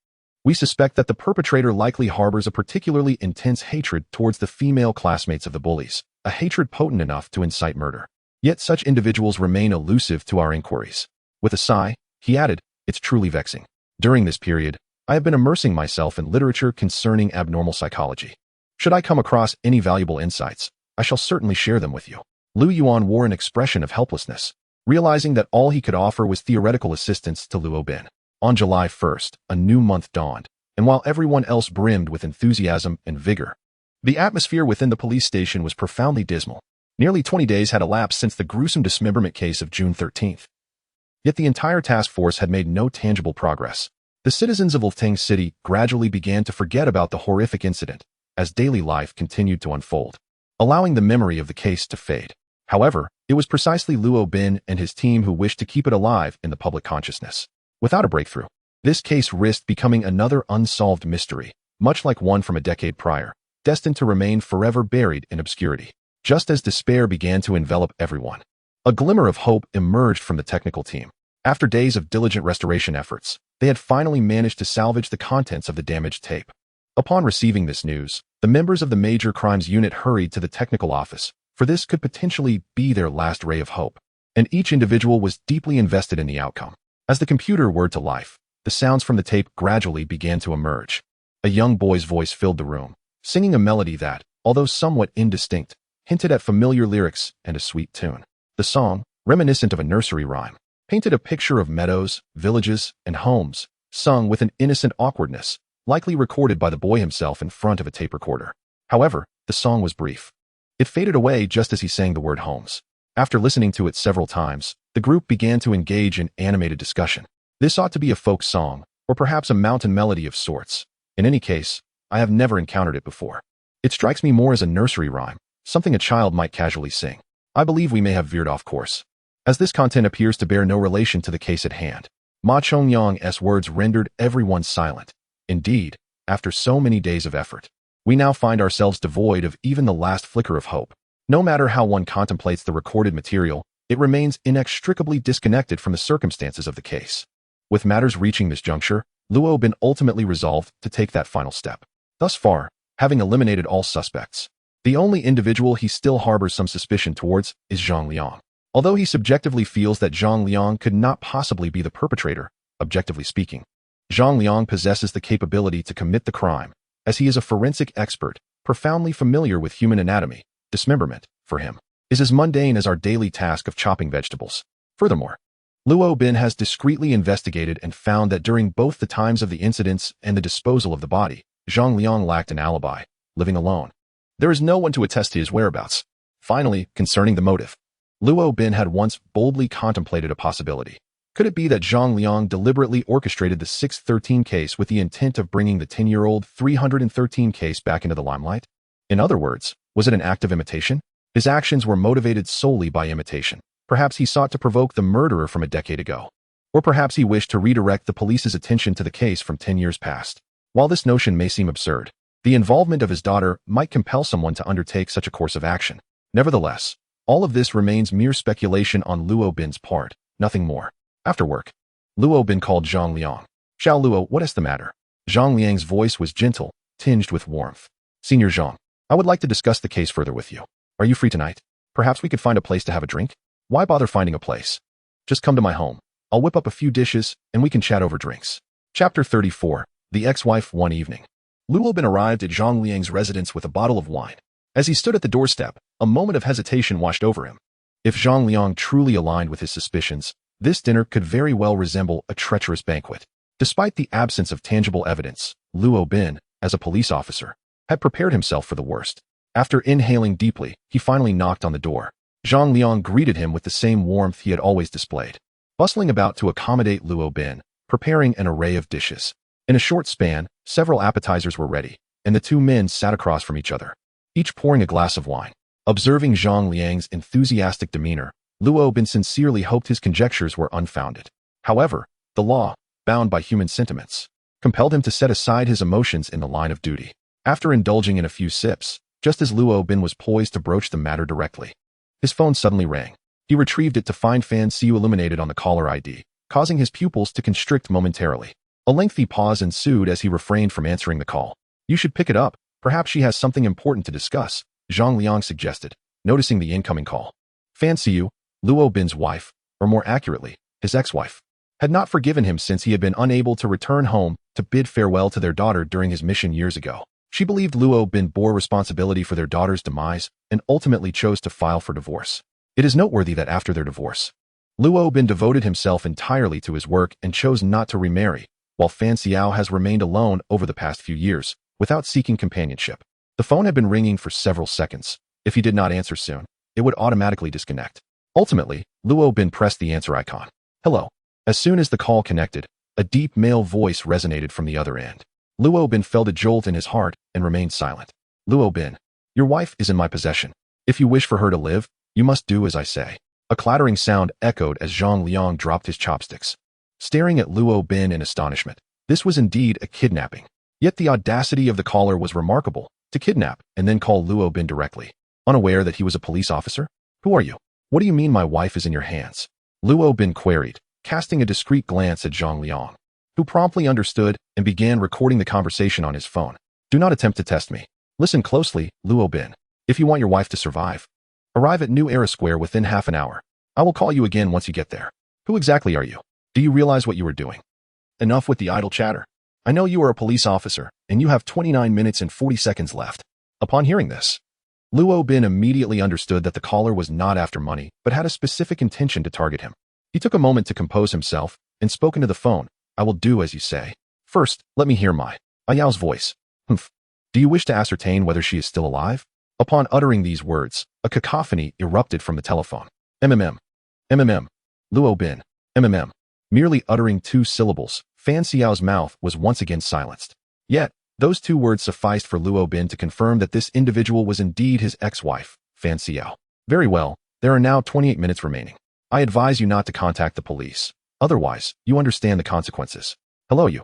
We suspect that the perpetrator likely harbors a particularly intense hatred towards the female classmates of the bullies, a hatred potent enough to incite murder. Yet such individuals remain elusive to our inquiries. With a sigh, he added, "It's truly vexing. During this period, I have been immersing myself in literature concerning abnormal psychology. Should I come across any valuable insights, I shall certainly share them with you." Lu Yuan wore an expression of helplessness, realizing that all he could offer was theoretical assistance to Luo Bin. On July 1st, a new month dawned, and while everyone else brimmed with enthusiasm and vigor, the atmosphere within the police station was profoundly dismal. Nearly 20 days had elapsed since the gruesome dismemberment case of June 13th. Yet the entire task force had made no tangible progress. The citizens of Ulteng City gradually began to forget about the horrific incident as daily life continued to unfold, allowing the memory of the case to fade. However, it was precisely Luo Bin and his team who wished to keep it alive in the public consciousness. Without a breakthrough, this case risked becoming another unsolved mystery, much like one from a decade prior, destined to remain forever buried in obscurity. Just as despair began to envelop everyone, a glimmer of hope emerged from the technical team. After days of diligent restoration efforts, they had finally managed to salvage the contents of the damaged tape. Upon receiving this news, the members of the Major Crimes Unit hurried to the technical office, for this could potentially be their last ray of hope, and each individual was deeply invested in the outcome. As the computer whirred to life, the sounds from the tape gradually began to emerge. A young boy's voice filled the room, singing a melody that, although somewhat indistinct, hinted at familiar lyrics and a sweet tune. The song, reminiscent of a nursery rhyme, painted a picture of meadows, villages, and homes, sung with an innocent awkwardness, likely recorded by the boy himself in front of a tape recorder. However, the song was brief. It faded away just as he sang the word homes. After listening to it several times, the group began to engage in animated discussion. This ought to be a folk song, or perhaps a mountain melody of sorts. In any case, I have never encountered it before. It strikes me more as a nursery rhyme, something a child might casually sing. I believe we may have veered off course, as this content appears to bear no relation to the case at hand. Ma Chongyang's words rendered everyone silent. Indeed, after so many days of effort, we now find ourselves devoid of even the last flicker of hope. No matter how one contemplates the recorded material, it remains inextricably disconnected from the circumstances of the case. With matters reaching this juncture, Luo Bin ultimately resolved to take that final step. Thus far, having eliminated all suspects, the only individual he still harbors some suspicion towards is Zhang Liang. Although he subjectively feels that Zhang Liang could not possibly be the perpetrator, Objectively speaking, Zhang Liang possesses the capability to commit the crime, as he is a forensic expert, profoundly familiar with human anatomy. Dismemberment, for him, is as mundane as our daily task of chopping vegetables. Furthermore, Luo Bin has discreetly investigated and found that during both the times of the incidents and the disposal of the body, Zhang Liang lacked an alibi, living alone. There is no one to attest to his whereabouts. Finally, concerning the motive, Luo Bin had once boldly contemplated a possibility. Could it be that Zhang Liang deliberately orchestrated the 613 case with the intent of bringing the 10-year-old 313 case back into the limelight? In other words, was it an act of imitation? His actions were motivated solely by imitation. Perhaps he sought to provoke the murderer from a decade ago. Or perhaps he wished to redirect the police's attention to the case from 10 years past. While this notion may seem absurd, the involvement of his daughter might compel someone to undertake such a course of action. Nevertheless, all of this remains mere speculation on Luo Bin's part, nothing more. After work, Luo Bin called Zhang Liang. "Xiao Luo, what is the matter?" Zhang Liang's voice was gentle, tinged with warmth. "Senior Zhang, I would like to discuss the case further with you. Are you free tonight? Perhaps we could find a place to have a drink? Why bother finding a place? Just come to my home. I'll whip up a few dishes, and we can chat over drinks." Chapter 34. The Ex-Wife. One evening, Luo Bin arrived at Zhang Liang's residence with a bottle of wine. As he stood at the doorstep, a moment of hesitation washed over him. If Zhang Liang truly aligned with his suspicions, this dinner could very well resemble a treacherous banquet. Despite the absence of tangible evidence, Luo Bin, as a police officer, had prepared himself for the worst. After inhaling deeply, he finally knocked on the door. Zhang Liang greeted him with the same warmth he had always displayed, bustling about to accommodate Luo Bin, preparing an array of dishes. In a short span, several appetizers were ready, and the two men sat across from each other, each pouring a glass of wine. Observing Zhang Liang's enthusiastic demeanor, Luo Bin sincerely hoped his conjectures were unfounded. However, the law, bound by human sentiments, compelled him to set aside his emotions in the line of duty. After indulging in a few sips, just as Luo Bin was poised to broach the matter directly, his phone suddenly rang. He retrieved it to find Fan Xiu illuminated on the caller ID, causing his pupils to constrict momentarily. A lengthy pause ensued as he refrained from answering the call. "You should pick it up. Perhaps she has something important to discuss," Zhang Liang suggested, noticing the incoming call. Fan Xiu, Luo Bin's wife, or more accurately, his ex-wife, had not forgiven him since he had been unable to return home to bid farewell to their daughter during his mission years ago. She believed Luo Bin bore responsibility for their daughter's demise and ultimately chose to file for divorce. It is noteworthy that after their divorce, Luo Bin devoted himself entirely to his work and chose not to remarry, while Fan Xiao has remained alone over the past few years, without seeking companionship. The phone had been ringing for several seconds. If he did not answer soon, it would automatically disconnect. Ultimately, Luo Bin pressed the answer icon. "Hello." As soon as the call connected, a deep male voice resonated from the other end. Luo Bin felt a jolt in his heart and remained silent. "Luo Bin, your wife is in my possession. If you wish for her to live, you must do as I say." A clattering sound echoed as Zhang Liang dropped his chopsticks, staring at Luo Bin in astonishment. This was indeed a kidnapping. Yet the audacity of the caller was remarkable, to kidnap and then call Luo Bin directly, unaware that he was a police officer. "Who are you? What do you mean my wife is in your hands?" Luo Bin queried, casting a discreet glance at Zhang Liang, who promptly understood and began recording the conversation on his phone. "Do not attempt to test me. Listen closely, Luo Bin. If you want your wife to survive, arrive at New Era Square within half an hour. I will call you again once you get there. Who exactly are you? Do you realize what you are doing? Enough with the idle chatter. I know you are a police officer, and you have 29 minutes and 40 seconds left." Upon hearing this, Luo Bin immediately understood that the caller was not after money, but had a specific intention to target him. He took a moment to compose himself and spoke into the phone. "I will do as you say. First, let me hear my Ayao's voice. Humph. Do you wish to ascertain whether she is still alive?" Upon uttering these words, a cacophony erupted from the telephone. "MMM. MMM. Luo Bin. MMM." Merely uttering two syllables, Fan Xiao's mouth was once again silenced. Yet, those two words sufficed for Luo Bin to confirm that this individual was indeed his ex-wife, Fan Xiao. "Very well, there are now 28 minutes remaining. I advise you not to contact the police. Otherwise, you understand the consequences. Hello you."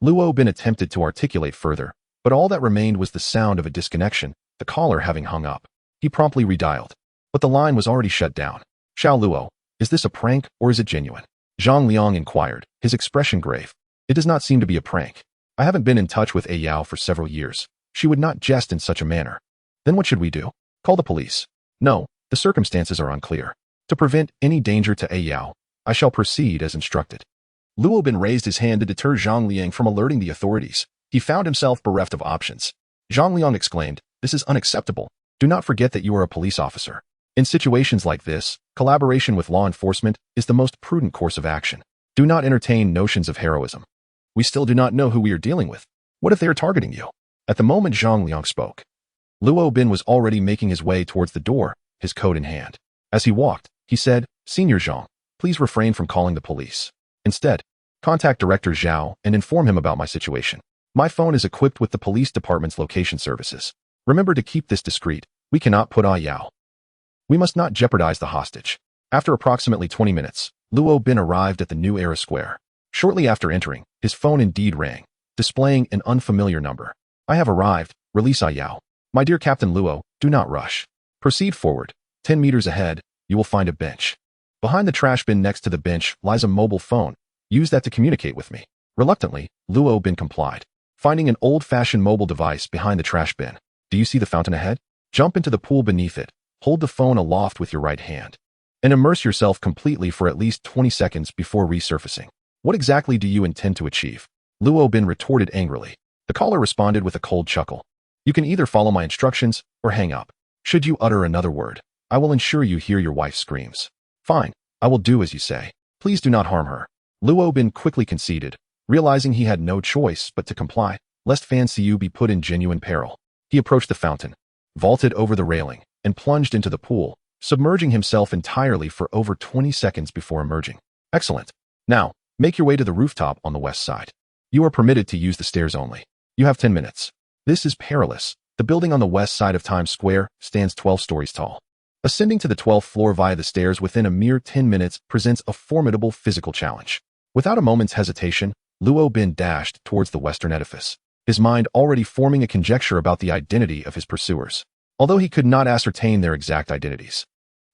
Luo Bin attempted to articulate further, but all that remained was the sound of a disconnection, the caller having hung up. He promptly redialed, but the line was already shut down. "Xiao Luo, is this a prank or is it genuine?" Zhang Liang inquired, his expression grave. "It does not seem to be a prank. I haven't been in touch with Yao for several years. She would not jest in such a manner." "Then what should we do? Call the police?" "No, the circumstances are unclear. To prevent any danger to Yao, I shall proceed as instructed." Luo Bin raised his hand to deter Zhang Liang from alerting the authorities. He found himself bereft of options. Zhang Liang exclaimed, "This is unacceptable. Do not forget that you are a police officer. In situations like this, collaboration with law enforcement is the most prudent course of action. Do not entertain notions of heroism. We still do not know who we are dealing with. What if they are targeting you?" At the moment Zhang Liang spoke, Luo Bin was already making his way towards the door, his coat in hand. As he walked, he said, "Senior Zhang, please refrain from calling the police. Instead, contact Director Zhao and inform him about my situation. My phone is equipped with the police department's location services. Remember to keep this discreet. We cannot put Yao. We must not jeopardize the hostage." After approximately 20 minutes, Luo Bin arrived at the New Era Square. Shortly after entering, his phone indeed rang, displaying an unfamiliar number. "I have arrived. Release Yao. My dear Captain Luo, do not rush. Proceed forward. 10 meters ahead, you will find a bench. Behind the trash bin next to the bench lies a mobile phone. Use that to communicate with me." Reluctantly, Luo Bin complied. Finding an old-fashioned mobile device behind the trash bin. "Do you see the fountain ahead? Jump into the pool beneath it. Hold the phone aloft with your right hand. And immerse yourself completely for at least 20 seconds before resurfacing." "What exactly do you intend to achieve?" Luo Bin retorted angrily. The caller responded with a cold chuckle. "You can either follow my instructions or hang up. Should you utter another word, I will ensure you hear your wife's screams." "Fine, I will do as you say. Please do not harm her." Luo Bin quickly conceded, realizing he had no choice but to comply, lest Fan Xiu be put in genuine peril. He approached the fountain, vaulted over the railing, and plunged into the pool, submerging himself entirely for over 20 seconds before emerging. "Excellent. Now, make your way to the rooftop on the west side. You are permitted to use the stairs only. You have 10 minutes. This is perilous. The building on the west side of Times Square stands 12 stories tall. Ascending to the 12th floor via the stairs within a mere 10 minutes presents a formidable physical challenge." Without a moment's hesitation, Luo Bin dashed towards the western edifice, his mind already forming a conjecture about the identity of his pursuers. Although he could not ascertain their exact identities,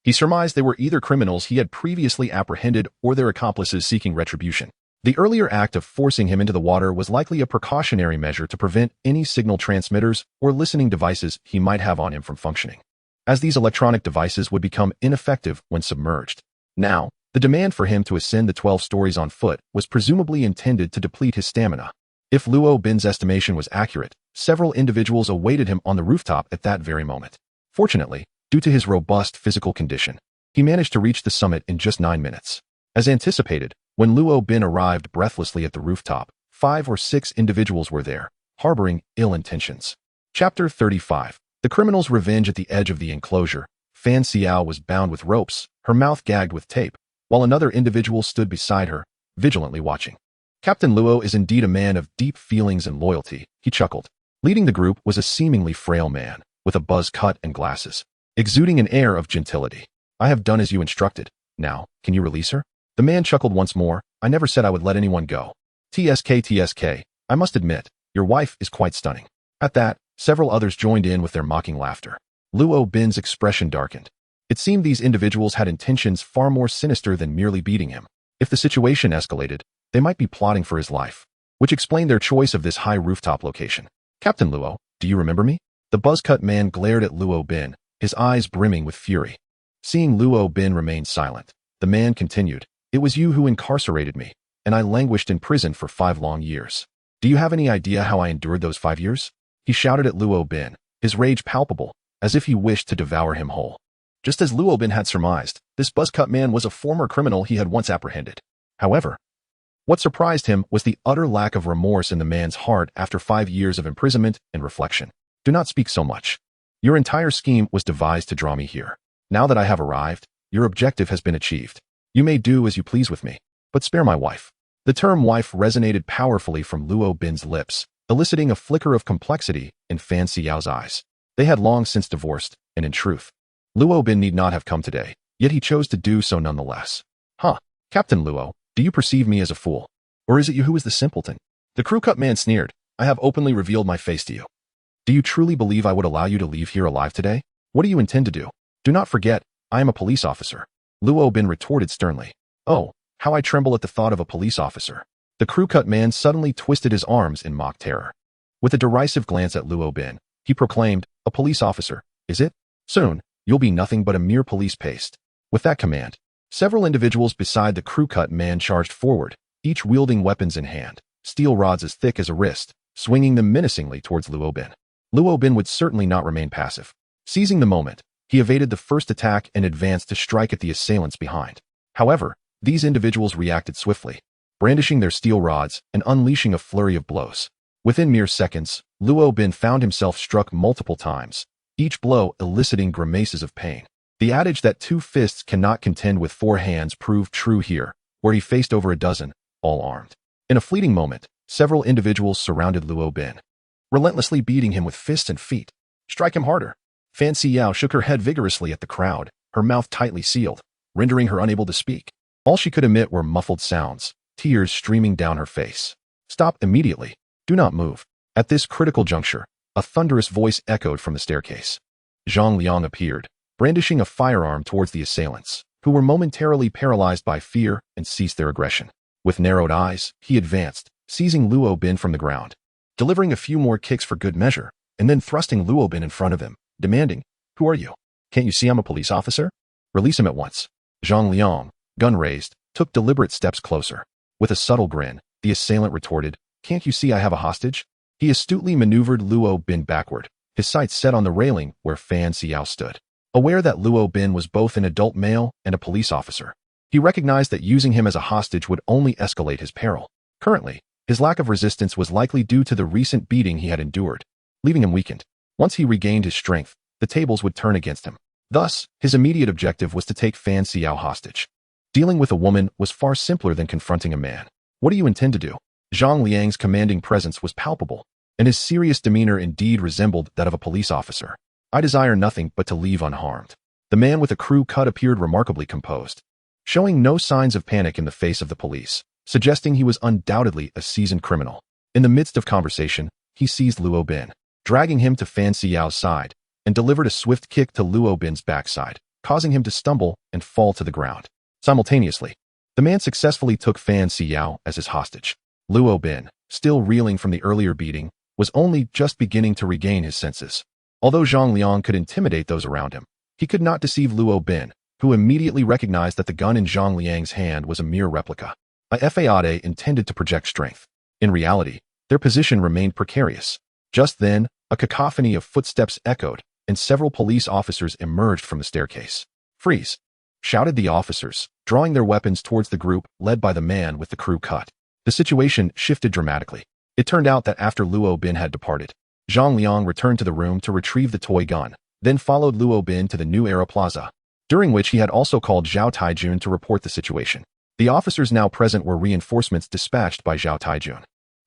he surmised they were either criminals he had previously apprehended or their accomplices seeking retribution. The earlier act of forcing him into the water was likely a precautionary measure to prevent any signal transmitters or listening devices he might have on him from functioning, as these electronic devices would become ineffective when submerged. Now, the demand for him to ascend the 12 stories on foot was presumably intended to deplete his stamina. If Luo Bin's estimation was accurate, several individuals awaited him on the rooftop at that very moment. Fortunately, due to his robust physical condition, he managed to reach the summit in just 9 minutes. As anticipated, when Luo Bin arrived breathlessly at the rooftop, 5 or 6 individuals were there, harboring ill intentions. Chapter 35. The criminal's revenge. At the edge of the enclosure, Fan Xiao was bound with ropes, her mouth gagged with tape, while another individual stood beside her, vigilantly watching. "Captain Luo is indeed a man of deep feelings and loyalty," he chuckled. Leading the group was a seemingly frail man, with a buzz cut and glasses, exuding an air of gentility. "I have done as you instructed. Now, can you release her?" The man chuckled once more. "I never said I would let anyone go. TSK, I must admit, your wife is quite stunning." At that, several others joined in with their mocking laughter. Luo Bin's expression darkened. It seemed these individuals had intentions far more sinister than merely beating him. If the situation escalated, they might be plotting for his life, which explained their choice of this high rooftop location. "Captain Luo, do you remember me?" The buzz-cut man glared at Luo Bin, his eyes brimming with fury. Seeing Luo Bin remain silent, the man continued, "It was you who incarcerated me, and I languished in prison for 5 long years. Do you have any idea how I endured those 5 years?" He shouted at Luo Bin, his rage palpable, as if he wished to devour him whole. Just as Luo Bin had surmised, this buzz-cut man was a former criminal he had once apprehended. However, what surprised him was the utter lack of remorse in the man's heart after 5 years of imprisonment and reflection. "Do not speak so much. Your entire scheme was devised to draw me here. Now that I have arrived, your objective has been achieved. You may do as you please with me, but spare my wife." The term wife resonated powerfully from Luo Bin's lips, eliciting a flicker of complexity in Fan Xiao's eyes. They had long since divorced, and in truth, Luo Bin need not have come today, yet he chose to do so nonetheless. "Huh, Captain Luo, do you perceive me as a fool? Or is it you who is the simpleton?" The crew-cut man sneered. "I have openly revealed my face to you. Do you truly believe I would allow you to leave here alive today? What do you intend to do? Do not forget, I am a police officer." Luo Bin retorted sternly. "Oh, how I tremble at the thought of a police officer." The crew-cut man suddenly twisted his arms in mock terror. With a derisive glance at Luo Bin, he proclaimed, "A police officer, is it? Soon, you'll be nothing but a mere police paste." With that command, several individuals beside the crew-cut man charged forward, each wielding weapons in hand, steel rods as thick as a wrist, swinging them menacingly towards Luo Bin. Luo Bin would certainly not remain passive. Seizing the moment, he evaded the first attack and advanced to strike at the assailants behind. However, these individuals reacted swiftly, brandishing their steel rods and unleashing a flurry of blows. Within mere seconds, Luo Bin found himself struck multiple times, each blow eliciting grimaces of pain. The adage that 2 fists cannot contend with 4 hands proved true here, where he faced over a dozen, all armed. In a fleeting moment, several individuals surrounded Luo Bin, relentlessly beating him with fists and feet. Strike him harder. Fan Siyao shook her head vigorously at the crowd, her mouth tightly sealed, rendering her unable to speak. All she could emit were muffled sounds, tears streaming down her face. Stop immediately. Do not move. At this critical juncture, a thunderous voice echoed from the staircase. Zhang Liang appeared, brandishing a firearm towards the assailants, who were momentarily paralyzed by fear and ceased their aggression. With narrowed eyes, he advanced, seizing Luo Bin from the ground, delivering a few more kicks for good measure, and then thrusting Luo Bin in front of him, demanding, "Who are you? Can't you see I'm a police officer? Release him at once." Zhang Liang, gun raised, took deliberate steps closer. With a subtle grin, the assailant retorted, "Can't you see I have a hostage?" He astutely maneuvered Luo Bin backward, his sights set on the railing where Fan Xiao stood. Aware that Luo Bin was both an adult male and a police officer, he recognized that using him as a hostage would only escalate his peril. Currently, his lack of resistance was likely due to the recent beating he had endured, leaving him weakened. Once he regained his strength, the tables would turn against him. Thus, his immediate objective was to take Fan Xiao hostage. Dealing with a woman was far simpler than confronting a man. "What do you intend to do?" Zhang Liang's commanding presence was palpable, and his serious demeanor indeed resembled that of a police officer. "I desire nothing but to leave unharmed." The man with a crew cut appeared remarkably composed, showing no signs of panic in the face of the police, suggesting he was undoubtedly a seasoned criminal. In the midst of conversation, he seized Luo Bin, dragging him to Fan Xiao's side, and delivered a swift kick to Luo Bin's backside, causing him to stumble and fall to the ground. Simultaneously, the man successfully took Fan Xiao as his hostage. Luo Bin, still reeling from the earlier beating, was only just beginning to regain his senses. Although Zhang Liang could intimidate those around him, he could not deceive Luo Bin, who immediately recognized that the gun in Zhang Liang's hand was a mere replica, a fade intended to project strength. In reality, their position remained precarious. Just then, a cacophony of footsteps echoed, and several police officers emerged from the staircase. "Freeze!" shouted the officers, drawing their weapons towards the group led by the man with the crew cut. The situation shifted dramatically. It turned out that after Luo Bin had departed, Zhang Liang returned to the room to retrieve the toy gun, then followed Luo Bin to the New Era Plaza, during which he had also called Zhao Taijun to report the situation. The officers now present were reinforcements dispatched by Zhao Taijun.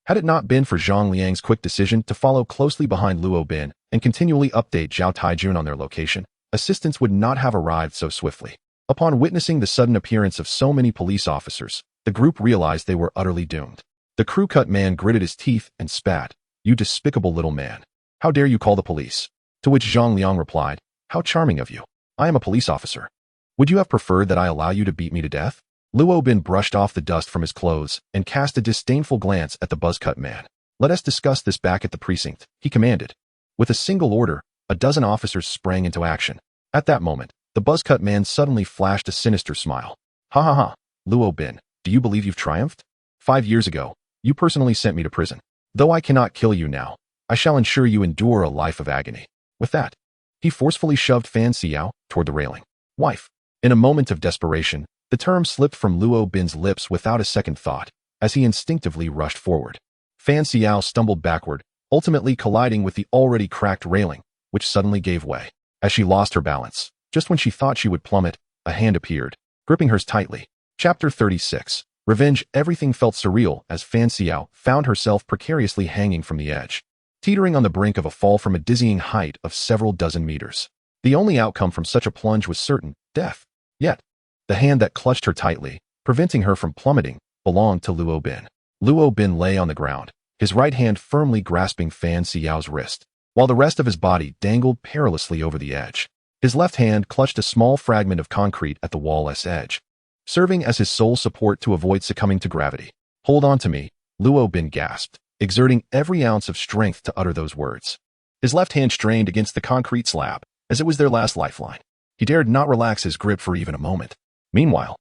Had it not been for Zhang Liang's quick decision to follow closely behind Luo Bin and continually update Zhao Taijun on their location, assistance would not have arrived so swiftly. Upon witnessing the sudden appearance of so many police officers, the group realized they were utterly doomed. The crew-cut man gritted his teeth and spat, "You despicable little man. How dare you call the police?" To which Zhang Liang replied, "How charming of you. I am a police officer. Would you have preferred that I allow you to beat me to death?" Luo Bin brushed off the dust from his clothes and cast a disdainful glance at the buzz-cut man. "Let us discuss this back at the precinct," he commanded. With a single order, a dozen officers sprang into action. At that moment, the buzz-cut man suddenly flashed a sinister smile. "Ha ha ha, Luo Bin, do you believe you've triumphed? 5 years ago, you personally sent me to prison. Though I cannot kill you now, I shall ensure you endure a life of agony." With that, he forcefully shoved Fan Xiao toward the railing. "Wife." In a moment of desperation, the term slipped from Luo Bin's lips without a second thought, as he instinctively rushed forward. Fan Xiao stumbled backward, ultimately colliding with the already cracked railing, which suddenly gave way. As she lost her balance, just when she thought she would plummet, a hand appeared, gripping hers tightly. Chapter 36. Revenge. Everything felt surreal as Fan Xiao found herself precariously hanging from the edge, teetering on the brink of a fall from a dizzying height of several dozen meters. The only outcome from such a plunge was certain death. Yet, the hand that clutched her tightly, preventing her from plummeting, belonged to Luo Bin. Luo Bin lay on the ground, his right hand firmly grasping Fan Xiao's wrist, while the rest of his body dangled perilously over the edge. His left hand clutched a small fragment of concrete at the wall's edge, serving as his sole support to avoid succumbing to gravity. "Hold on to me," Luo Bin gasped, exerting every ounce of strength to utter those words. His left hand strained against the concrete slab, as it was their last lifeline. He dared not relax his grip for even a moment. Meanwhile,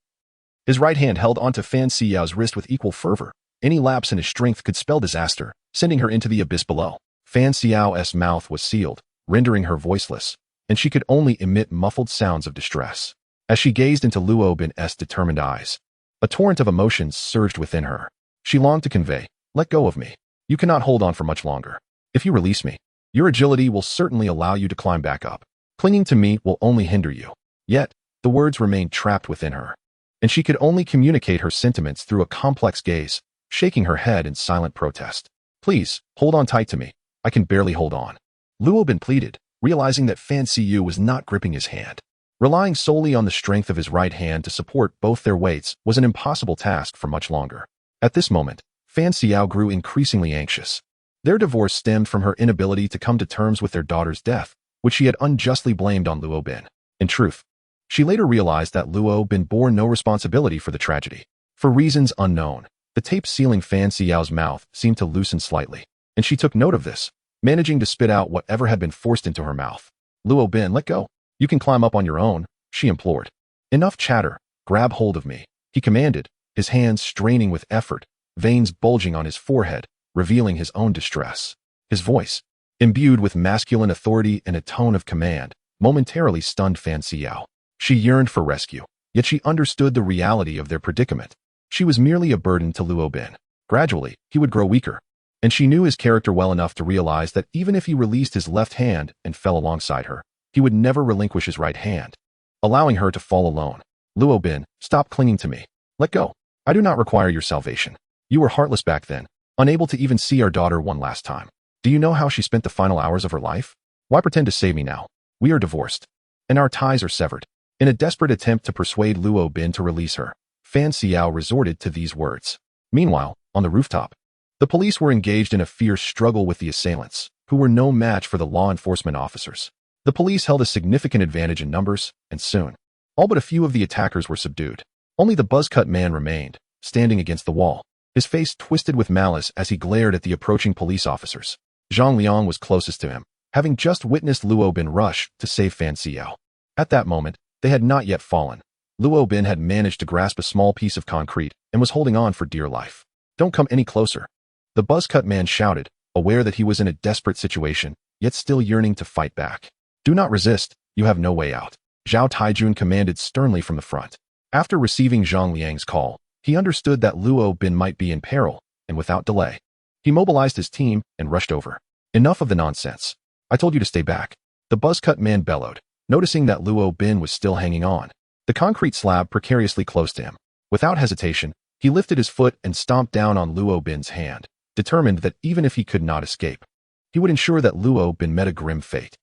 His right hand held onto Fan Xiao's wrist with equal fervor. Any lapse in his strength could spell disaster, sending her into the abyss below. Fan Xiao's mouth was sealed, rendering her voiceless, and she could only emit muffled sounds of distress. As she gazed into Luo Bin's determined eyes, a torrent of emotions surged within her. She longed to convey, "Let go of me. You cannot hold on for much longer. If you release me, your agility will certainly allow you to climb back up. Clinging to me will only hinder you." Yet, the words remained trapped within her, and she could only communicate her sentiments through a complex gaze, shaking her head in silent protest. "Please, hold on tight to me. I can barely hold on." Luo Bin pleaded, realizing that Fan Xiu was not gripping his hand. Relying solely on the strength of his right hand to support both their weights was an impossible task for much longer. At this moment, Fan Xiao grew increasingly anxious. Their divorce stemmed from her inability to come to terms with their daughter's death, which she had unjustly blamed on Luo Bin. In truth, she later realized that Luo Bin bore no responsibility for the tragedy. For reasons unknown, the tape sealing Fan Xiao's mouth seemed to loosen slightly, and she took note of this, managing to spit out whatever had been forced into her mouth. "Luo Bin, let go. You can climb up on your own," she implored. "Enough chatter. Grab hold of me," he commanded, his hands straining with effort, veins bulging on his forehead, revealing his own distress. His voice, imbued with masculine authority and a tone of command, momentarily stunned Fan Xiao. She yearned for rescue, yet she understood the reality of their predicament. She was merely a burden to Luo Bin. Gradually, he would grow weaker, and she knew his character well enough to realize that even if he released his left hand and fell alongside her, he would never relinquish his right hand, allowing her to fall alone. "Luo Bin, stop clinging to me. Let go. I do not require your salvation. You were heartless back then, unable to even see our daughter one last time. Do you know how she spent the final hours of her life? Why pretend to save me now? We are divorced, and our ties are severed." In a desperate attempt to persuade Luo Bin to release her, Fan Xiao resorted to these words. Meanwhile, on the rooftop, the police were engaged in a fierce struggle with the assailants, who were no match for the law enforcement officers. The police held a significant advantage in numbers, and soon, all but a few of the attackers were subdued. Only the buzzcut man remained, standing against the wall, his face twisted with malice as he glared at the approaching police officers. Zhang Liang was closest to him, having just witnessed Luo Bin rush to save Fan Xiao. At that moment, they had not yet fallen. Luo Bin had managed to grasp a small piece of concrete and was holding on for dear life. "Don't come any closer," the buzzcut man shouted, aware that he was in a desperate situation, yet still yearning to fight back. "Do not resist, you have no way out," Zhao Taijun commanded sternly from the front. After receiving Zhang Liang's call, he understood that Luo Bin might be in peril, and without delay, he mobilized his team and rushed over. "Enough of the nonsense. I told you to stay back," the buzzcut man bellowed, noticing that Luo Bin was still hanging on, the concrete slab precariously close to him. Without hesitation, he lifted his foot and stomped down on Luo Bin's hand, determined that even if he could not escape, he would ensure that Luo Bin met a grim fate.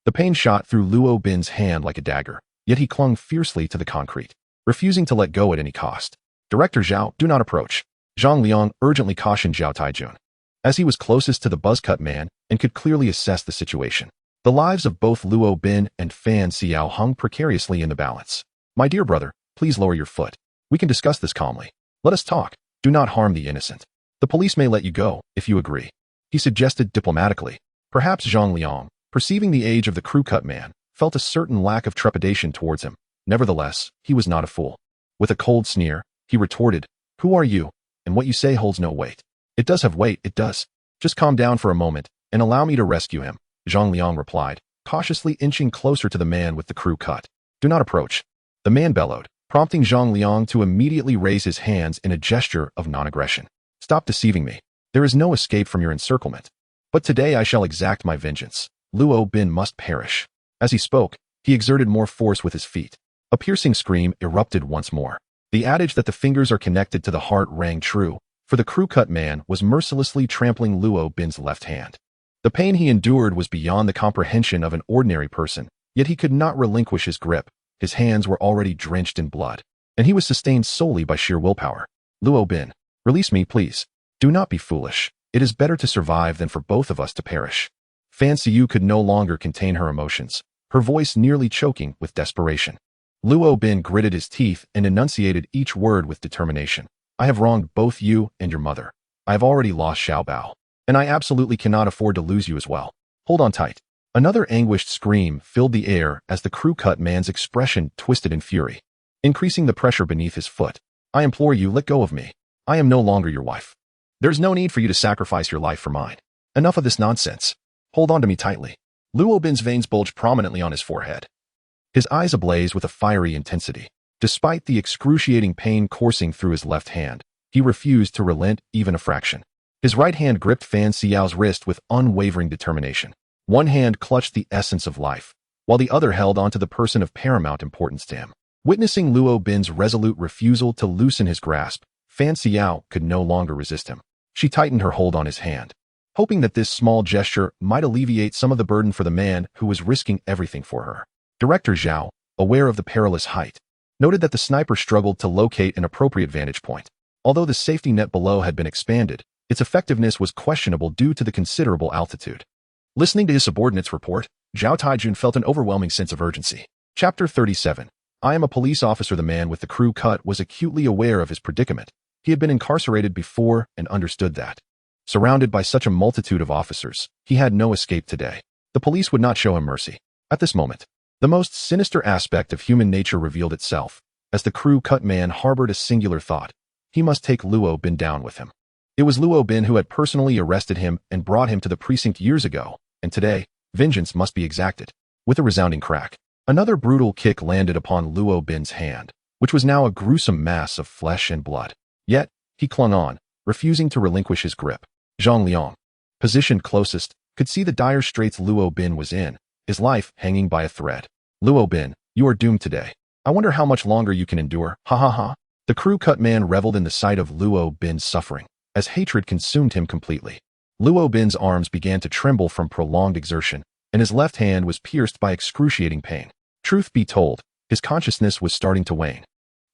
The pain shot through Luo Bin's hand like a dagger, yet he clung fiercely to the concrete, refusing to let go at any cost. "Director Zhao, do not approach," Zhang Liang urgently cautioned Zhao Taijun, as he was closest to the buzzcut man and could clearly assess the situation. The lives of both Luo Bin and Fan Xiao hung precariously in the balance. "My dear brother, please lower your foot. We can discuss this calmly. Let us talk. Do not harm the innocent. The police may let you go, if you agree," he suggested diplomatically. Perhaps Zhang Liang, perceiving the age of the crew-cut man, felt a certain lack of trepidation towards him. Nevertheless, he was not a fool. With a cold sneer, he retorted, "Who are you? And what you say holds no weight." "It does have weight, it does. Just calm down for a moment, and allow me to rescue him," Zhang Liang replied, cautiously inching closer to the man with the crew cut. "Do not approach," the man bellowed, prompting Zhang Liang to immediately raise his hands in a gesture of non-aggression. "Stop deceiving me. There is no escape from your encirclement. But today I shall exact my vengeance. Luo Bin must perish." As he spoke, he exerted more force with his feet. A piercing scream erupted once more. The adage that the fingers are connected to the heart rang true, for the crew-cut man was mercilessly trampling Luo Bin's left hand. The pain he endured was beyond the comprehension of an ordinary person, yet he could not relinquish his grip. His hands were already drenched in blood, and he was sustained solely by sheer willpower. "Luo Bin, release me, please. Do not be foolish. It is better to survive than for both of us to perish." Fan Xiu could no longer contain her emotions, her voice nearly choking with desperation. Luo Bin gritted his teeth and enunciated each word with determination. "I have wronged both you and your mother. I have already lost Xiao Bao, and I absolutely cannot afford to lose you as well. Hold on tight." Another anguished scream filled the air as the crew-cut man's expression twisted in fury. increasing the pressure beneath his foot. I implore you, let go of me. I am no longer your wife. There's no need for you to sacrifice your life for mine. Enough of this nonsense. Hold on to me tightly. Luo Bin's veins bulged prominently on his forehead, his eyes ablaze with a fiery intensity. Despite the excruciating pain coursing through his left hand, he refused to relent even a fraction. His right hand gripped Fan Xiao's wrist with unwavering determination. One hand clutched the essence of life, while the other held onto the person of paramount importance to him. Witnessing Luo Bin's resolute refusal to loosen his grasp, Fan Xiao could no longer resist him. She tightened her hold on his hand, hoping that this small gesture might alleviate some of the burden for the man who was risking everything for her. Director Zhao, aware of the perilous height, noted that the sniper struggled to locate an appropriate vantage point. Although the safety net below had been expanded, its effectiveness was questionable due to the considerable altitude. Listening to his subordinate's report, Zhao Taijun felt an overwhelming sense of urgency. Chapter 37. I am a police officer. The man with the crew cut was acutely aware of his predicament. He had been incarcerated before and understood that. Surrounded by such a multitude of officers, he had no escape today. The police would not show him mercy. At this moment, the most sinister aspect of human nature revealed itself, as the crew cut man harbored a singular thought. He must take Luo Bin down with him. It was Luo Bin who had personally arrested him and brought him to the precinct years ago, and today, vengeance must be exacted. With a resounding crack, another brutal kick landed upon Luo Bin's hand, which was now a gruesome mass of flesh and blood. Yet, he clung on, refusing to relinquish his grip. Zhang Liang, positioned closest, could see the dire straits Luo Bin was in, his life hanging by a thread. Luo Bin, you are doomed today. I wonder how much longer you can endure, ha ha ha. The crew cut man reveled in the sight of Luo Bin's suffering, as hatred consumed him completely. Luo Bin's arms began to tremble from prolonged exertion, and his left hand was pierced by excruciating pain. Truth be told, his consciousness was starting to wane.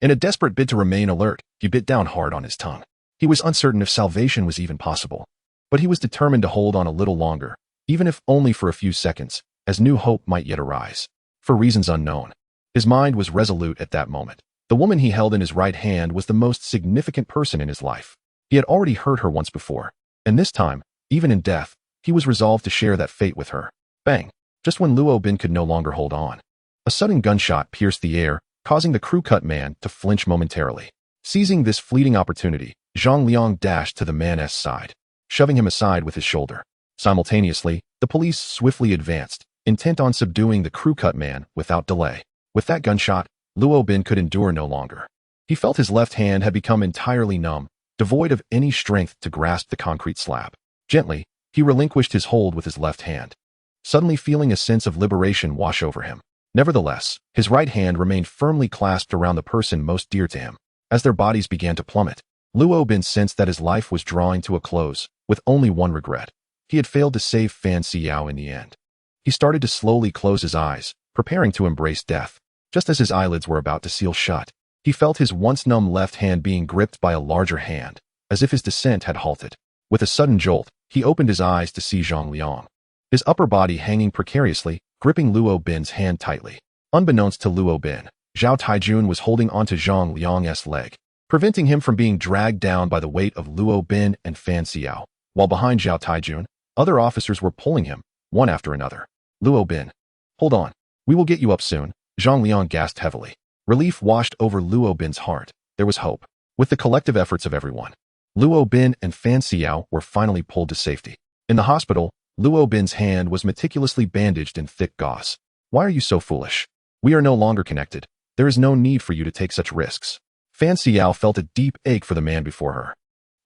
In a desperate bid to remain alert, he bit down hard on his tongue. He was uncertain if salvation was even possible, but he was determined to hold on a little longer, even if only for a few seconds, as new hope might yet arise. For reasons unknown, his mind was resolute at that moment. The woman he held in his right hand was the most significant person in his life. He had already hurt her once before, and this time, even in death, he was resolved to share that fate with her. Bang! Just when Luo Bin could no longer hold on, a sudden gunshot pierced the air, causing the crew cut man to flinch momentarily. Seizing this fleeting opportunity, Zhang Liang dashed to the man's side, shoving him aside with his shoulder. Simultaneously, the police swiftly advanced, intent on subduing the crew cut man without delay. With that gunshot, Luo Bin could endure no longer. He felt his left hand had become entirely numb, devoid of any strength to grasp the concrete slab. Gently, he relinquished his hold with his left hand, suddenly feeling a sense of liberation wash over him. Nevertheless, his right hand remained firmly clasped around the person most dear to him. As their bodies began to plummet, Luo Bin sensed that his life was drawing to a close, with only one regret. He had failed to save Fan Xiao in the end. He started to slowly close his eyes, preparing to embrace death. Just as his eyelids were about to seal shut, he felt his once numb left hand being gripped by a larger hand, as if his descent had halted. With a sudden jolt, he opened his eyes to see Zhang Liang, his upper body hanging precariously, gripping Luo Bin's hand tightly. Unbeknownst to Luo Bin, Zhao Taijun was holding onto Zhang Liang's leg, preventing him from being dragged down by the weight of Luo Bin and Fan Xiao, while behind Zhao Taijun, other officers were pulling him, one after another. Luo Bin. Hold on. We will get you up soon. Zhang Liang gasped heavily. Relief washed over Luo Bin's heart. There was hope. With the collective efforts of everyone, Luo Bin and Fan Xiao were finally pulled to safety. In the hospital, Luo Bin's hand was meticulously bandaged in thick gauze. Why are you so foolish? We are no longer connected. There is no need for you to take such risks. Fan Xiao felt a deep ache for the man before her,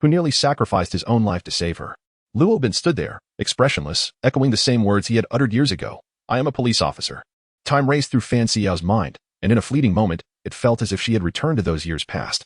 who nearly sacrificed his own life to save her. Luo Bin stood there, expressionless, echoing the same words he had uttered years ago. I am a police officer. Time raced through Fan Xiao's mind, and in a fleeting moment, it felt as if she had returned to those years past,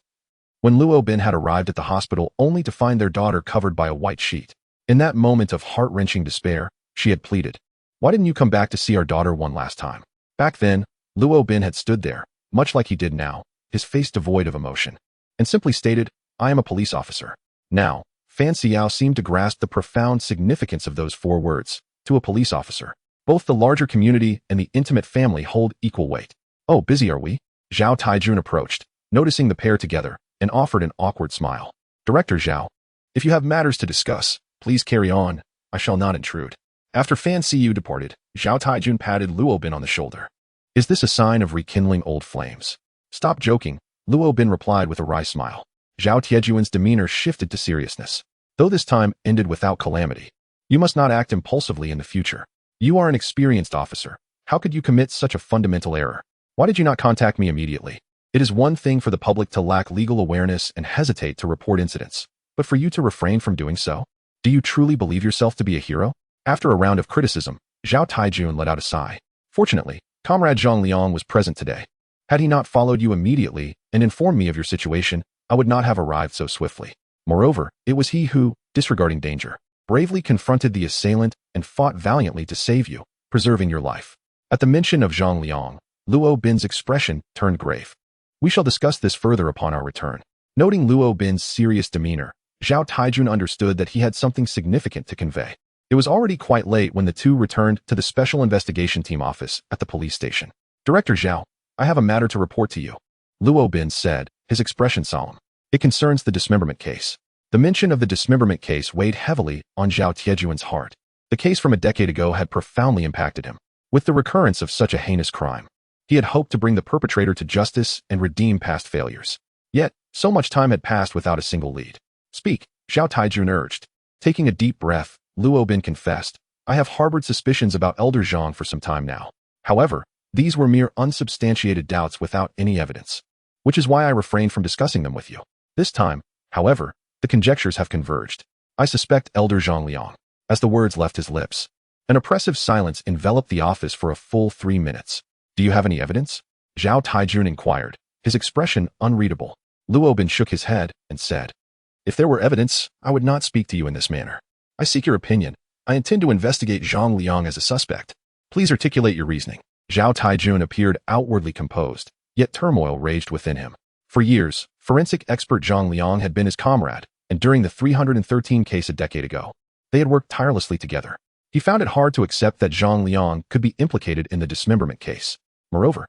when Luo Bin had arrived at the hospital only to find their daughter covered by a white sheet. In that moment of heart-wrenching despair, she had pleaded, "Why didn't you come back to see our daughter one last time?" Back then, Luo Bin had stood there, much like he did now, his face devoid of emotion, and simply stated, I am a police officer. Now, Fan Xiao seemed to grasp the profound significance of those 4 words. To a police officer, both the larger community and the intimate family hold equal weight. Oh, busy are we? Zhao Taijun approached, noticing the pair together, and offered an awkward smile. Director Zhao, if you have matters to discuss, please carry on. I shall not intrude. After Fan Xiao departed, Zhao Taijun patted Luo Bin on the shoulder. Is this a sign of rekindling old flames? Stop joking, Luo Bin replied with a wry smile. Zhao Tiejuan's demeanor shifted to seriousness, though this time ended without calamity. You must not act impulsively in the future. You are an experienced officer. How could you commit such a fundamental error? Why did you not contact me immediately? It is one thing for the public to lack legal awareness and hesitate to report incidents, but for you to refrain from doing so? Do you truly believe yourself to be a hero? After a round of criticism, Zhao Taijun let out a sigh. Fortunately, Comrade Zhang Liang was present today. Had he not followed you immediately and informed me of your situation, I would not have arrived so swiftly. Moreover, it was he who, disregarding danger, bravely confronted the assailant and fought valiantly to save you, preserving your life. At the mention of Zhang Liang, Luo Bin's expression turned grave. We shall discuss this further upon our return. Noting Luo Bin's serious demeanor, Zhao Taijun understood that he had something significant to convey. It was already quite late when the two returned to the Special Investigation Team office at the police station. Director Zhao, I have a matter to report to you, Luo Bin said, his expression solemn. It concerns the dismemberment case. The mention of the dismemberment case weighed heavily on Zhao Tiejuan's heart. The case from a decade ago had profoundly impacted him. With the recurrence of such a heinous crime, he had hoped to bring the perpetrator to justice and redeem past failures. Yet, so much time had passed without a single lead. Speak, Zhao Taijun urged. Taking a deep breath, Luo Bin confessed, I have harbored suspicions about Elder Zhang for some time now. However, these were mere unsubstantiated doubts without any evidence, which is why I refrained from discussing them with you. This time, however, the conjectures have converged. I suspect Elder Zhang Liang. As the words left his lips, an oppressive silence enveloped the office for a full 3 minutes. Do you have any evidence? Zhao Taijun inquired, his expression unreadable. Luo Bin shook his head and said, If there were evidence, I would not speak to you in this manner. I seek your opinion. I intend to investigate Zhang Liang as a suspect. Please articulate your reasoning. Zhao Taijun appeared outwardly composed, yet turmoil raged within him. For years, forensic expert Zhang Liang had been his comrade, and during the 313 case a decade ago, they had worked tirelessly together. He found it hard to accept that Zhang Liang could be implicated in the dismemberment case. Moreover,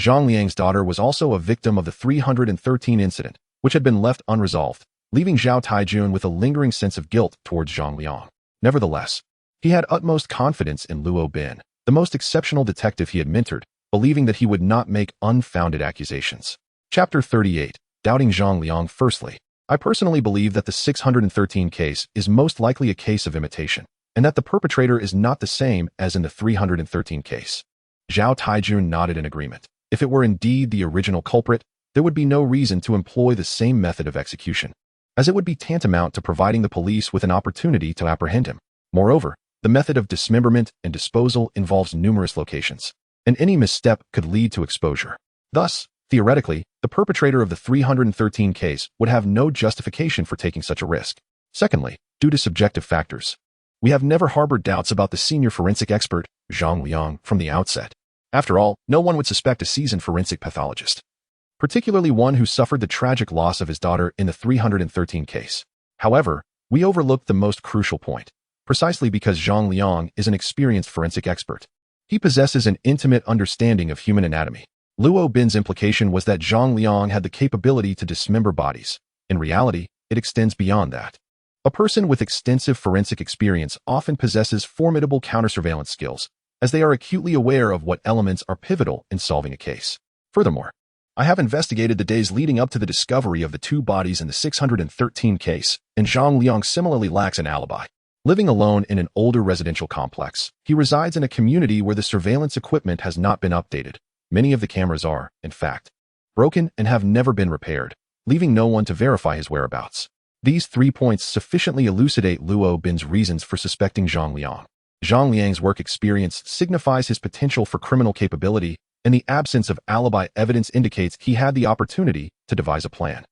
Zhang Liang's daughter was also a victim of the 313 incident, which had been left unresolved, leaving Zhao Taijun with a lingering sense of guilt towards Zhang Liang. Nevertheless, he had utmost confidence in Luo Bin, the most exceptional detective he had mentored, believing that he would not make unfounded accusations. Chapter 38, Doubting Zhang Liang. Firstly, I personally believe that the 613 case is most likely a case of imitation, and that the perpetrator is not the same as in the 313 case. Zhao Taijun nodded in agreement. If it were indeed the original culprit, there would be no reason to employ the same method of execution, as it would be tantamount to providing the police with an opportunity to apprehend him. Moreover, the method of dismemberment and disposal involves numerous locations, and any misstep could lead to exposure. Thus, theoretically, the perpetrator of the 313 case would have no justification for taking such a risk. Secondly, due to subjective factors, we have never harbored doubts about the senior forensic expert, Zhang Liang, from the outset. After all, no one would suspect a seasoned forensic pathologist, particularly one who suffered the tragic loss of his daughter in the 313 case. However, we overlooked the most crucial point, precisely because Zhang Liang is an experienced forensic expert. He possesses an intimate understanding of human anatomy. Luo Bin's implication was that Zhang Liang had the capability to dismember bodies. In reality, it extends beyond that. A person with extensive forensic experience often possesses formidable counter-surveillance skills, as they are acutely aware of what elements are pivotal in solving a case. Furthermore, I have investigated the days leading up to the discovery of the two bodies in the 613 case, and Zhang Liang similarly lacks an alibi. Living alone in an older residential complex, he resides in a community where the surveillance equipment has not been updated. Many of the cameras are, in fact, broken and have never been repaired, leaving no one to verify his whereabouts. These 3 points sufficiently elucidate Luo Bin's reasons for suspecting Zhang Liang. Zhang Liang's work experience signifies his potential for criminal capability, and the absence of alibi evidence indicates he had the opportunity to devise a plan.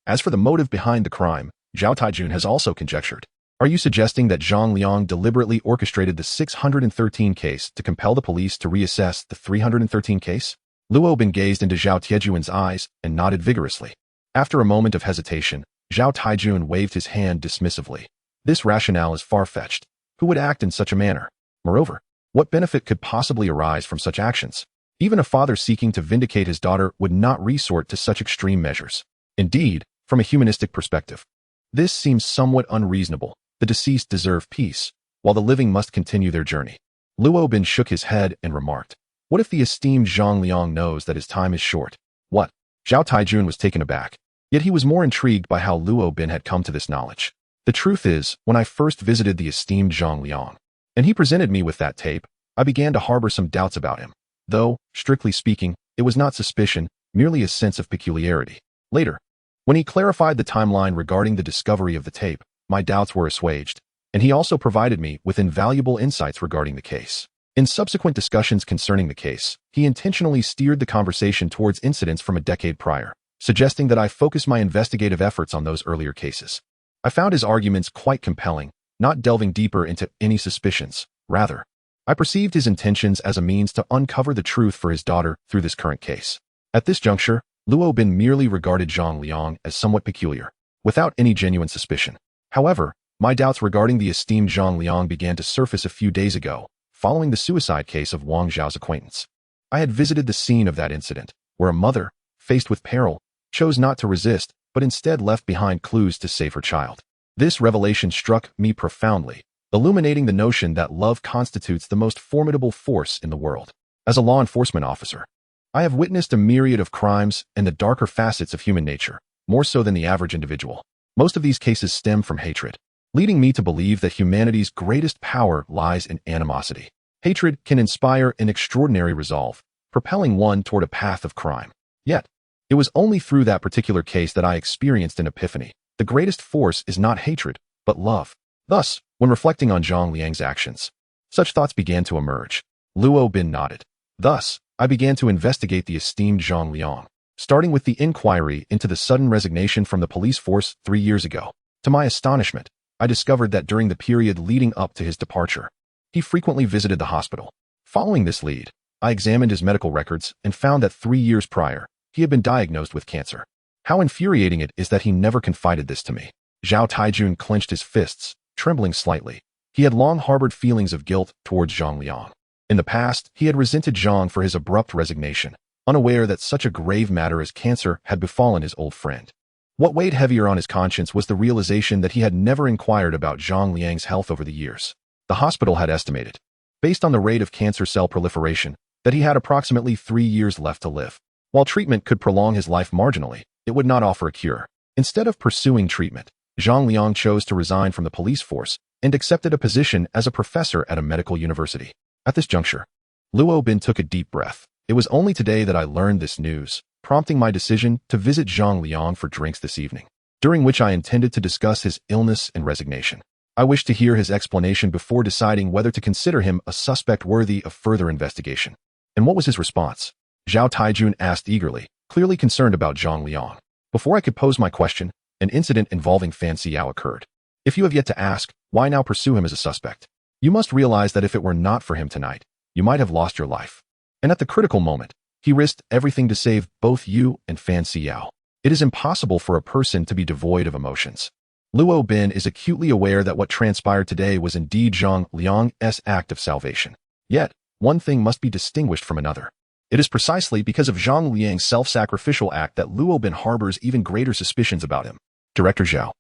As for the motive behind the crime, Zhao Taijun has also conjectured. Are you suggesting that Zhang Liang deliberately orchestrated the 613 case to compel the police to reassess the 313 case? Luo Bin gazed into Zhao Tiejuan's eyes and nodded vigorously. After a moment of hesitation, Zhao Taijun waved his hand dismissively. This rationale is far-fetched. Who would act in such a manner? Moreover, what benefit could possibly arise from such actions? Even a father seeking to vindicate his daughter would not resort to such extreme measures. Indeed, from a humanistic perspective, this seems somewhat unreasonable. The deceased deserve peace, while the living must continue their journey. Luo Bin shook his head and remarked, what if the esteemed Zhang Liang knows that his time is short? What? Zhao Taijun was taken aback, yet he was more intrigued by how Luo Bin had come to this knowledge. The truth is, when I first visited the esteemed Zhang Liang, and he presented me with that tape, I began to harbor some doubts about him. Though, strictly speaking, it was not suspicion, merely a sense of peculiarity. Later, when he clarified the timeline regarding the discovery of the tape, my doubts were assuaged, and he also provided me with invaluable insights regarding the case. In subsequent discussions concerning the case, he intentionally steered the conversation towards incidents from a decade prior, suggesting that I focus my investigative efforts on those earlier cases. I found his arguments quite compelling, not delving deeper into any suspicions. Rather, I perceived his intentions as a means to uncover the truth for his daughter through this current case. At this juncture, Luo Bin merely regarded Zhang Liang as somewhat peculiar, without any genuine suspicion. However, my doubts regarding the esteemed Zhang Liang began to surface a few days ago, following the suicide case of Wang Zhao's acquaintance. I had visited the scene of that incident, where a mother, faced with peril, chose not to resist, but instead left behind clues to save her child. This revelation struck me profoundly, illuminating the notion that love constitutes the most formidable force in the world. As a law enforcement officer, I have witnessed a myriad of crimes and the darker facets of human nature, more so than the average individual. Most of these cases stem from hatred, leading me to believe that humanity's greatest power lies in animosity. Hatred can inspire an extraordinary resolve, propelling one toward a path of crime. Yet, it was only through that particular case that I experienced an epiphany. The greatest force is not hatred, but love. Thus, when reflecting on Zhang Liang's actions, such thoughts began to emerge. Luo Bin nodded. Thus, I began to investigate the esteemed Zhang Liang, starting with the inquiry into the sudden resignation from the police force 3 years ago. To my astonishment, I discovered that during the period leading up to his departure, he frequently visited the hospital. Following this lead, I examined his medical records and found that 3 years prior, he had been diagnosed with cancer. How infuriating it is that he never confided this to me. Zhao Taijun clenched his fists, trembling slightly. He had long harbored feelings of guilt towards Zhang Liang. In the past, he had resented Zhang for his abrupt resignation, unaware that such a grave matter as cancer had befallen his old friend. What weighed heavier on his conscience was the realization that he had never inquired about Zhang Liang's health over the years. The hospital had estimated, based on the rate of cancer cell proliferation, that he had approximately 3 years left to live. While treatment could prolong his life marginally, it would not offer a cure. Instead of pursuing treatment, Zhang Liang chose to resign from the police force and accepted a position as a professor at a medical university. At this juncture, Luo Bin took a deep breath. It was only today that I learned this news, prompting my decision to visit Zhang Liang for drinks this evening, during which I intended to discuss his illness and resignation. I wished to hear his explanation before deciding whether to consider him a suspect worthy of further investigation. And what was his response? Zhao Taijun asked eagerly, clearly concerned about Zhang Liang. Before I could pose my question, an incident involving Fan Xiao occurred. If you have yet to ask, why now pursue him as a suspect? You must realize that if it were not for him tonight, you might have lost your life. And at the critical moment, he risked everything to save both you and Fan Xiao. It is impossible for a person to be devoid of emotions. Luo Bin is acutely aware that what transpired today was indeed Zhang Liang's act of salvation. Yet, one thing must be distinguished from another. It is precisely because of Zhang Liang's self-sacrificial act that Luo Bin harbors even greater suspicions about him. Director Zhao,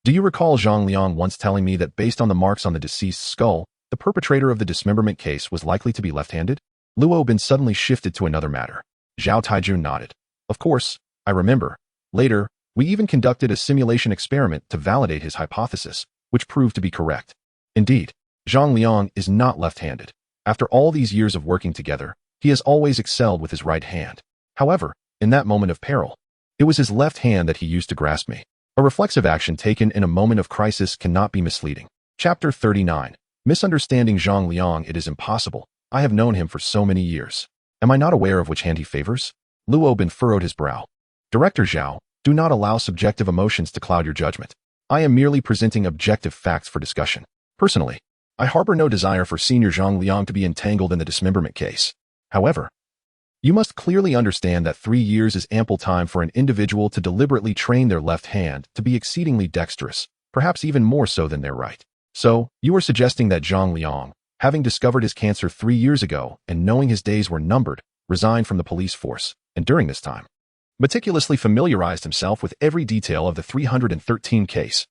do you recall Zhang Liang once telling me that based on the marks on the deceased's skull, the perpetrator of the dismemberment case was likely to be left-handed? Luo Bin suddenly shifted to another matter. Zhao Taijun nodded. Of course, I remember. Later, we even conducted a simulation experiment to validate his hypothesis, which proved to be correct. Indeed, Zhang Liang is not left-handed. After all these years of working together, he has always excelled with his right hand. However, in that moment of peril, it was his left hand that he used to grasp me. A reflexive action taken in a moment of crisis cannot be misleading. Chapter 39. Misunderstanding Zhang Liang. It is impossible. I have known him for so many years. Am I not aware of which hand he favors? Luo Bin furrowed his brow. Director Zhao, do not allow subjective emotions to cloud your judgment. I am merely presenting objective facts for discussion. Personally, I harbor no desire for Senior Zhang Liang to be entangled in the dismemberment case. However, you must clearly understand that 3 years is ample time for an individual to deliberately train their left hand to be exceedingly dexterous, perhaps even more so than their right. So, you are suggesting that Zhang Liang, having discovered his cancer 3 years ago and knowing his days were numbered, resigned from the police force, and during this time, meticulously familiarized himself with every detail of the 313 case,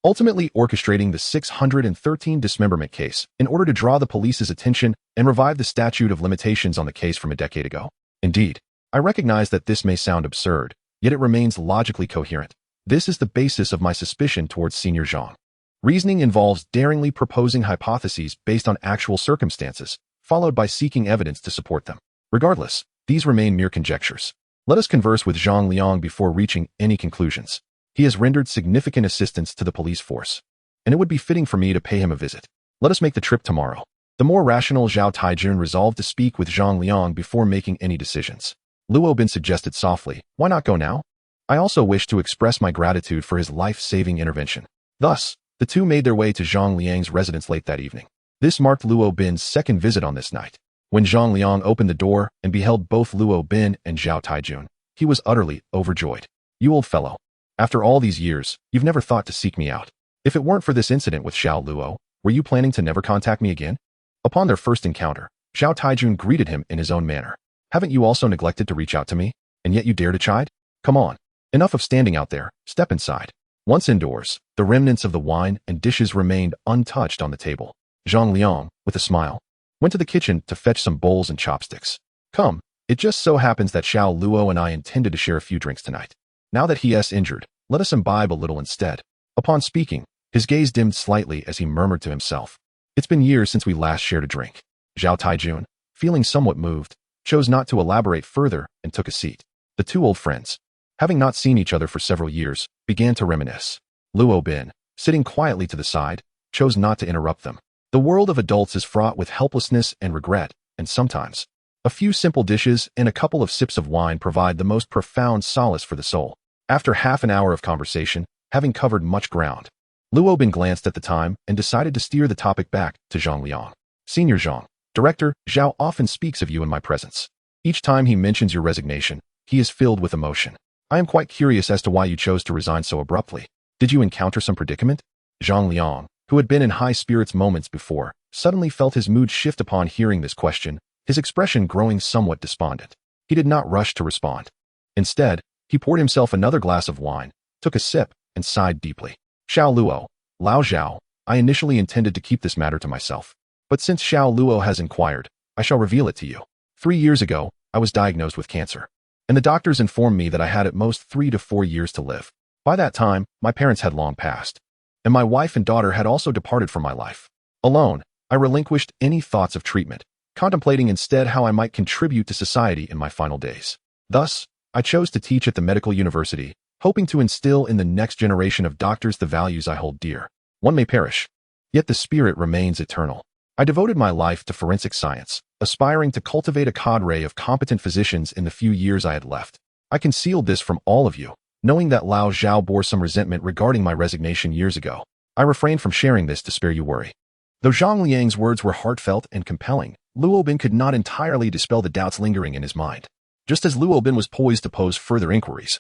ultimately orchestrating the 613 dismemberment case in order to draw the police's attention and revive the statute of limitations on the case from a decade ago. Indeed, I recognize that this may sound absurd, yet it remains logically coherent. This is the basis of my suspicion towards Senior Zhang. Reasoning involves daringly proposing hypotheses based on actual circumstances, followed by seeking evidence to support them. Regardless, these remain mere conjectures. Let us converse with Zhang Liang before reaching any conclusions. He has rendered significant assistance to the police force, and it would be fitting for me to pay him a visit. Let us make the trip tomorrow. The more rational Zhao Taijun resolved to speak with Zhang Liang before making any decisions. Luo Bin suggested softly, "Why not go now? I also wish to express my gratitude for his life-saving intervention." Thus, the two made their way to Zhang Liang's residence late that evening. This marked Luo Bin's second visit on this night. When Zhang Liang opened the door and beheld both Luo Bin and Zhao Taijun, he was utterly overjoyed. "You old fellow. After all these years, you've never thought to seek me out. If it weren't for this incident with Xiao Luo, were you planning to never contact me again?" Upon their first encounter, Zhao Taijun greeted him in his own manner. "Haven't you also neglected to reach out to me? And yet you dare to chide? Come on. Enough of standing out there. Step inside." Once indoors, the remnants of the wine and dishes remained untouched on the table. Zhang Liang, with a smile, went to the kitchen to fetch some bowls and chopsticks. "Come, it just so happens that Xiao Luo and I intended to share a few drinks tonight. Now that he is injured, let us imbibe a little instead." Upon speaking, his gaze dimmed slightly as he murmured to himself, "It's been years since we last shared a drink." Zhao Taijun, feeling somewhat moved, chose not to elaborate further and took a seat. The two old friends, having not seen each other for several years, began to reminisce. Luo Bin, sitting quietly to the side, chose not to interrupt them. The world of adults is fraught with helplessness and regret, and sometimes, a few simple dishes and a couple of sips of wine provide the most profound solace for the soul. After half an hour of conversation, having covered much ground, Luo Bin glanced at the time and decided to steer the topic back to Zhang Liang. "Senior Zhang, Director Zhao often speaks of you in my presence. Each time he mentions your resignation, he is filled with emotion. I am quite curious as to why you chose to resign so abruptly. Did you encounter some predicament?" Zhang Liang, who had been in high spirits moments before, suddenly felt his mood shift upon hearing this question, his expression growing somewhat despondent. He did not rush to respond. Instead, he poured himself another glass of wine, took a sip, and sighed deeply. "Xiao Luo, Lao Zhao, I initially intended to keep this matter to myself. But since Xiao Luo has inquired, I shall reveal it to you. 3 years ago, I was diagnosed with cancer, and the doctors informed me that I had at most 3 to 4 years to live. By that time, my parents had long passed, and my wife and daughter had also departed from my life. Alone, I relinquished any thoughts of treatment, contemplating instead how I might contribute to society in my final days. Thus, I chose to teach at the medical university, hoping to instill in the next generation of doctors the values I hold dear. One may perish, yet the spirit remains eternal. I devoted my life to forensic science, aspiring to cultivate a cadre of competent physicians in the few years I had left. I concealed this from all of you, knowing that Lao Zhao bore some resentment regarding my resignation years ago. I refrained from sharing this to spare you worry." Though Zhang Liang's words were heartfelt and compelling, Luo Bin could not entirely dispel the doubts lingering in his mind. Just as Luo Bin was poised to pose further inquiries,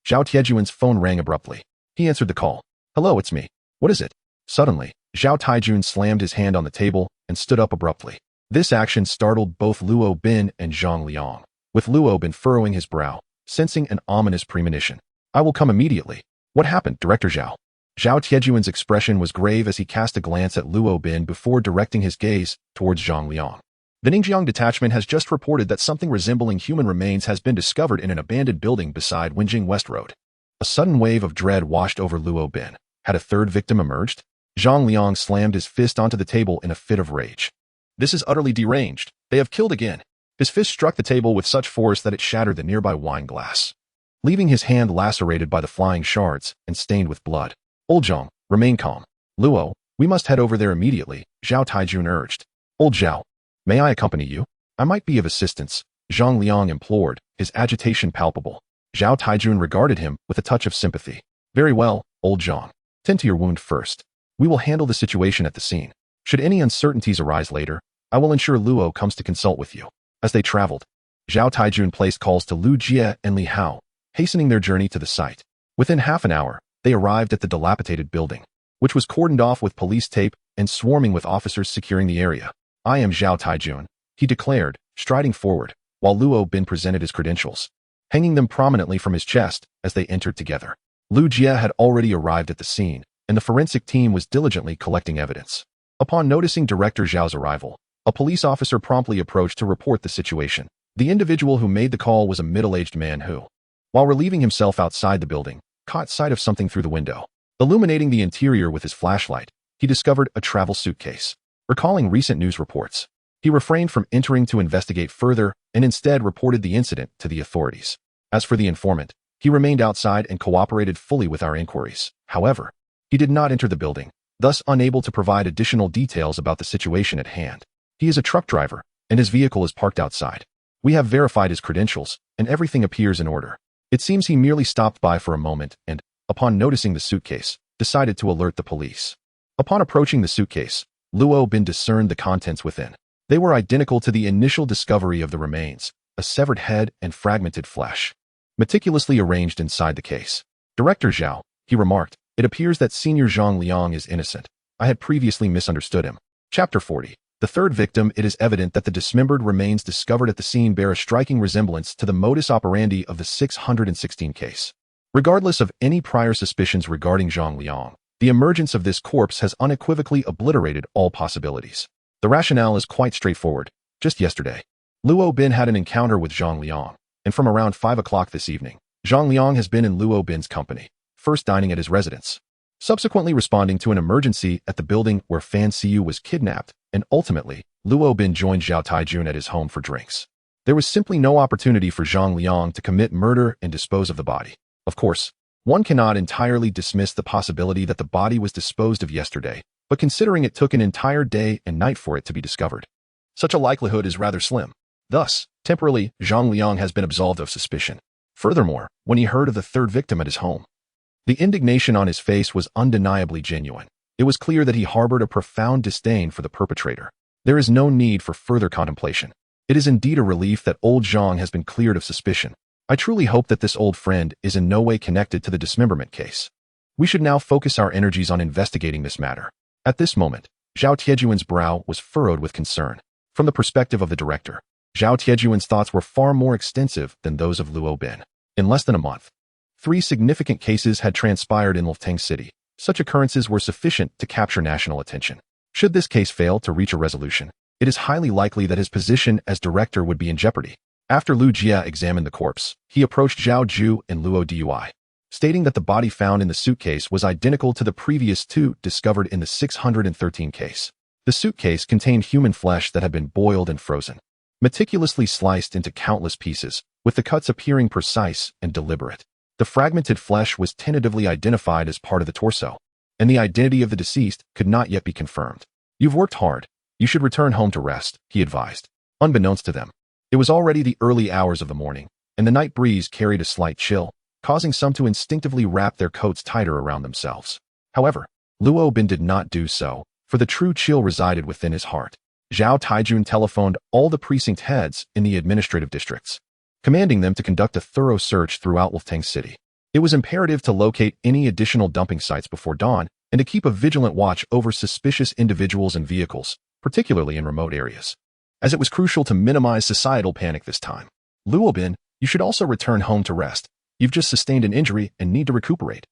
Zhao Tiejuan's phone rang abruptly. He answered the call. "Hello, it's me. What is it?" Suddenly, Zhao Taijun slammed his hand on the table and stood up abruptly. This action startled both Luo Bin and Zhang Liang, with Luo Bin furrowing his brow, sensing an ominous premonition. "I will come immediately. What happened, Director Zhao?" Zhao Tiejuan's expression was grave as he cast a glance at Luo Bin before directing his gaze towards Zhang Liang. "The Ningjiang detachment has just reported that something resembling human remains has been discovered in an abandoned building beside Wenjing West Road." A sudden wave of dread washed over Luo Bin. Had a third victim emerged? Zhang Liang slammed his fist onto the table in a fit of rage. "This is utterly deranged. They have killed again." His fist struck the table with such force that it shattered the nearby wine glass, leaving his hand lacerated by the flying shards and stained with blood. "Old Zhang, remain calm. Luo, we must head over there immediately," Zhao Taijun urged. "Old Zhao, may I accompany you? I might be of assistance," Zhang Liang implored, his agitation palpable. Zhao Taijun regarded him with a touch of sympathy. "Very well, old Zhang. Tend to your wound first. We will handle the situation at the scene. Should any uncertainties arise later, I will ensure Luo comes to consult with you." As they traveled, Zhao Taijun placed calls to Lu Jie and Li Hao, hastening their journey to the site. Within half an hour, they arrived at the dilapidated building, which was cordoned off with police tape and swarming with officers securing the area. "I am Zhao Taijun," he declared, striding forward, while Luo Bin presented his credentials, hanging them prominently from his chest as they entered together. Lu Jie had already arrived at the scene, and the forensic team was diligently collecting evidence. Upon noticing Director Zhao's arrival, a police officer promptly approached to report the situation. The individual who made the call was a middle-aged man who, while relieving himself outside the building, caught sight of something through the window. Illuminating the interior with his flashlight, he discovered a travel suitcase. Recalling recent news reports, he refrained from entering to investigate further and instead reported the incident to the authorities. As for the informant, he remained outside and cooperated fully with our inquiries. However, he did not enter the building, thus unable to provide additional details about the situation at hand. He is a truck driver, and his vehicle is parked outside. We have verified his credentials, and everything appears in order. It seems he merely stopped by for a moment and, upon noticing the suitcase, decided to alert the police. Upon approaching the suitcase, Luo Bin discerned the contents within. They were identical to the initial discovery of the remains, a severed head and fragmented flesh, meticulously arranged inside the case. Director Zhao, he remarked, it appears that Senior Zhang Liang is innocent. I had previously misunderstood him. Chapter 40. The third victim. It is evident that the dismembered remains discovered at the scene bear a striking resemblance to the modus operandi of the 616 case. Regardless of any prior suspicions regarding Zhang Liang, the emergence of this corpse has unequivocally obliterated all possibilities. The rationale is quite straightforward. Just yesterday, Luo Bin had an encounter with Zhang Liang, and from around 5 o'clock this evening, Zhang Liang has been in Luo Bin's company, first dining at his residence, subsequently responding to an emergency at the building where Fan Xiyu was kidnapped, and ultimately, Luo Bin joined Zhao Taijun at his home for drinks. There was simply no opportunity for Zhang Liang to commit murder and dispose of the body. Of course, one cannot entirely dismiss the possibility that the body was disposed of yesterday, but considering it took an entire day and night for it to be discovered, such a likelihood is rather slim. Thus, temporarily, Zhang Liang has been absolved of suspicion. Furthermore, when he heard of the third victim at his home, the indignation on his face was undeniably genuine. It was clear that he harbored a profound disdain for the perpetrator. There is no need for further contemplation. It is indeed a relief that old Zhang has been cleared of suspicion. I truly hope that this old friend is in no way connected to the dismemberment case. We should now focus our energies on investigating this matter. At this moment, Zhao Tiejuan's brow was furrowed with concern. From the perspective of the director, Zhao Tiejuan's thoughts were far more extensive than those of Luo Bin. In less than a month, 3 significant cases had transpired in Lufteng City. Such occurrences were sufficient to capture national attention. Should this case fail to reach a resolution, it is highly likely that his position as director would be in jeopardy. After Lu Jia examined the corpse, he approached Zhao Ju and Luo Dui, stating that the body found in the suitcase was identical to the previous 2 discovered in the 613 case. The suitcase contained human flesh that had been boiled and frozen, meticulously sliced into countless pieces, with the cuts appearing precise and deliberate. The fragmented flesh was tentatively identified as part of the torso, and the identity of the deceased could not yet be confirmed. You've worked hard. You should return home to rest, he advised. Unbeknownst to them, it was already the early hours of the morning, and the night breeze carried a slight chill, causing some to instinctively wrap their coats tighter around themselves. However, Luo Bin did not do so, for the true chill resided within his heart. Zhao Taijun telephoned all the precinct heads in the administrative districts, commanding them to conduct a thorough search throughout Lufteng City. It was imperative to locate any additional dumping sites before dawn and to keep a vigilant watch over suspicious individuals and vehicles, particularly in remote areas, as it was crucial to minimize societal panic this time. Luo Bin, you should also return home to rest. You've just sustained an injury and need to recuperate,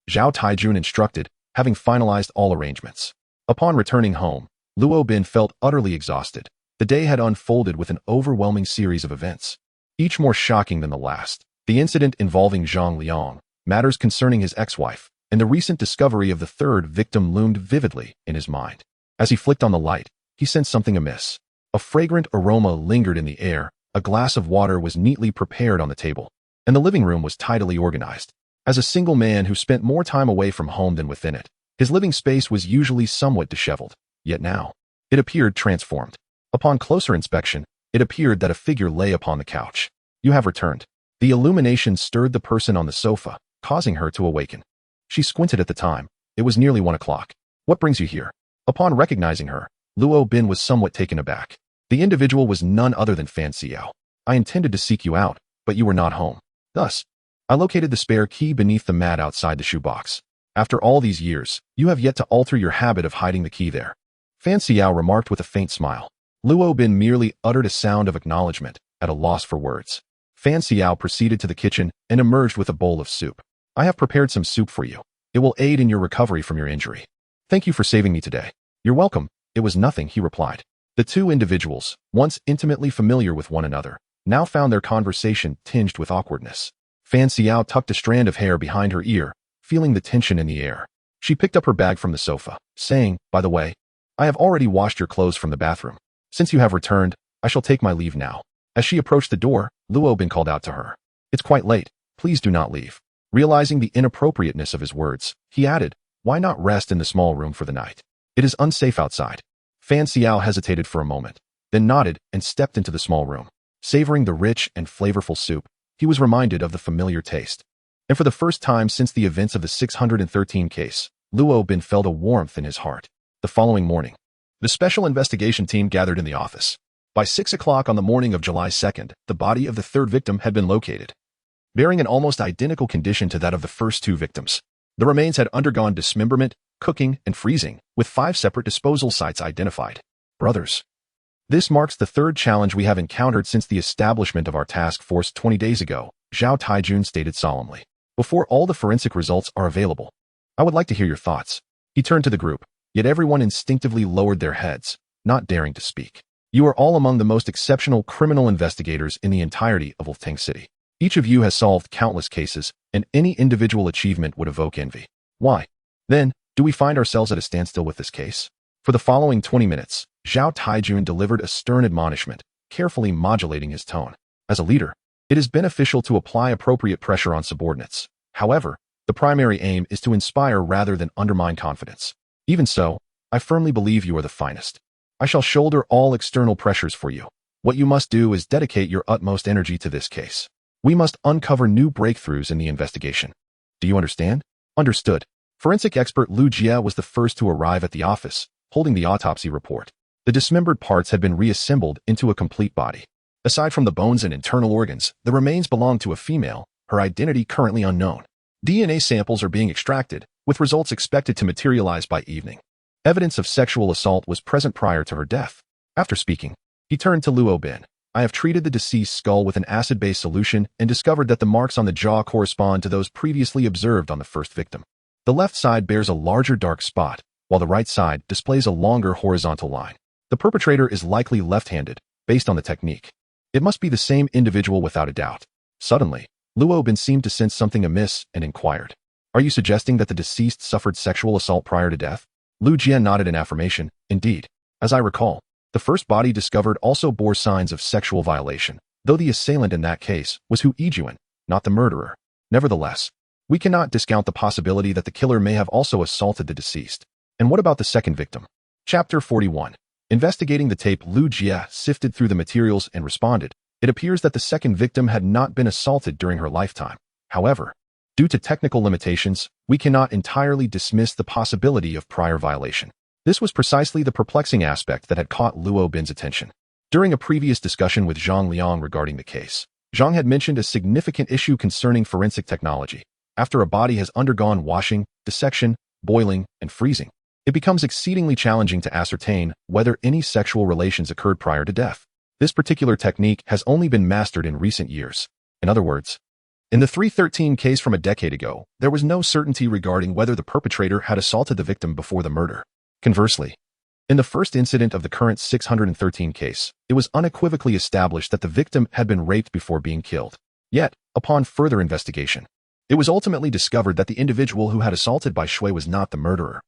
Zhao Taijun instructed, having finalized all arrangements. Upon returning home, Luo Bin felt utterly exhausted. The day had unfolded with an overwhelming series of events, each more shocking than the last. The incident involving Zhang Liang, matters concerning his ex-wife, and the recent discovery of the third victim loomed vividly in his mind. As he flicked on the light, he sensed something amiss. A fragrant aroma lingered in the air, a glass of water was neatly prepared on the table, and the living room was tidily organized. As a single man who spent more time away from home than within it, his living space was usually somewhat disheveled, yet now, it appeared transformed. Upon closer inspection, it appeared that a figure lay upon the couch. You have returned. The illumination stirred the person on the sofa, causing her to awaken. She squinted at the time. It was nearly 1 o'clock. What brings you here? Upon recognizing her, Luo Bin was somewhat taken aback. The individual was none other than Fan Xiao. I intended to seek you out, but you were not home. Thus, I located the spare key beneath the mat outside the shoebox. After all these years, you have yet to alter your habit of hiding the key there, Fan Xiao remarked with a faint smile. Luo Bin merely uttered a sound of acknowledgement, at a loss for words. Fan Xiao proceeded to the kitchen and emerged with a bowl of soup. I have prepared some soup for you. It will aid in your recovery from your injury. Thank you for saving me today. You're welcome. It was nothing, he replied. The two individuals, once intimately familiar with one another, now found their conversation tinged with awkwardness. Fan Xiao tucked a strand of hair behind her ear, feeling the tension in the air. She picked up her bag from the sofa, saying, "By the way, I have already washed your clothes from the bathroom. Since you have returned, I shall take my leave now." As she approached the door, Luo Bin called out to her, "It's quite late. Please do not leave." Realizing the inappropriateness of his words, he added, "Why not rest in the small room for the night? It is unsafe outside." Fan Xiao hesitated for a moment, then nodded and stepped into the small room. Savoring the rich and flavorful soup, he was reminded of the familiar taste. And for the first time since the events of the 613 case, Luo Bin felt a warmth in his heart. The following morning, the special investigation team gathered in the office. By 6 o'clock on the morning of July 2nd, the body of the third victim had been located, bearing an almost identical condition to that of the first two victims. The remains had undergone dismemberment, cooking, and freezing, with 5 separate disposal sites identified. Brothers, this marks the third challenge we have encountered since the establishment of our task force 20 days ago, Zhao Taijun stated solemnly. Before all the forensic results are available, I would like to hear your thoughts. He turned to the group, yet everyone instinctively lowered their heads, not daring to speak. You are all among the most exceptional criminal investigators in the entirety of Ultang City. Each of you has solved countless cases, and any individual achievement would evoke envy. Why, then, do we find ourselves at a standstill with this case? For the following 20 minutes, Zhao Taijun delivered a stern admonishment, carefully modulating his tone. As a leader, it is beneficial to apply appropriate pressure on subordinates. However, the primary aim is to inspire rather than undermine confidence. Even so, I firmly believe you are the finest. I shall shoulder all external pressures for you. What you must do is dedicate your utmost energy to this case. We must uncover new breakthroughs in the investigation. Do you understand? Understood. Forensic expert Lu Jia was the first to arrive at the office, holding the autopsy report. The dismembered parts had been reassembled into a complete body. Aside from the bones and internal organs, the remains belonged to a female, her identity currently unknown. DNA samples are being extracted, with results expected to materialize by evening. Evidence of sexual assault was present prior to her death. After speaking, he turned to Luo Bin. I have treated the deceased skull with an acid-based solution and discovered that the marks on the jaw correspond to those previously observed on the first victim. The left side bears a larger dark spot, while the right side displays a longer horizontal line. The perpetrator is likely left-handed, based on the technique. It must be the same individual without a doubt. Suddenly, Luo Bin seemed to sense something amiss and inquired, "Are you suggesting that the deceased suffered sexual assault prior to death?" Lu Jia nodded in affirmation. Indeed. As I recall, the first body discovered also bore signs of sexual violation, though the assailant in that case was Hu Yijuan, not the murderer. Nevertheless, we cannot discount the possibility that the killer may have also assaulted the deceased. And what about the second victim? Chapter 41. Investigating the tape, Lu Jia sifted through the materials and responded, it appears that the second victim had not been assaulted during her lifetime. However, due to technical limitations, we cannot entirely dismiss the possibility of prior violation. This was precisely the perplexing aspect that had caught Luo Bin's attention. During a previous discussion with Zhang Liang regarding the case, Zhang had mentioned a significant issue concerning forensic technology. After a body has undergone washing, dissection, boiling, and freezing, it becomes exceedingly challenging to ascertain whether any sexual relations occurred prior to death. This particular technique has only been mastered in recent years. In other words, in the 313 case from a decade ago, there was no certainty regarding whether the perpetrator had assaulted the victim before the murder. Conversely, in the first incident of the current 613 case, it was unequivocally established that the victim had been raped before being killed. Yet, upon further investigation, it was ultimately discovered that the individual who had assaulted Bai Shui was not the murderer,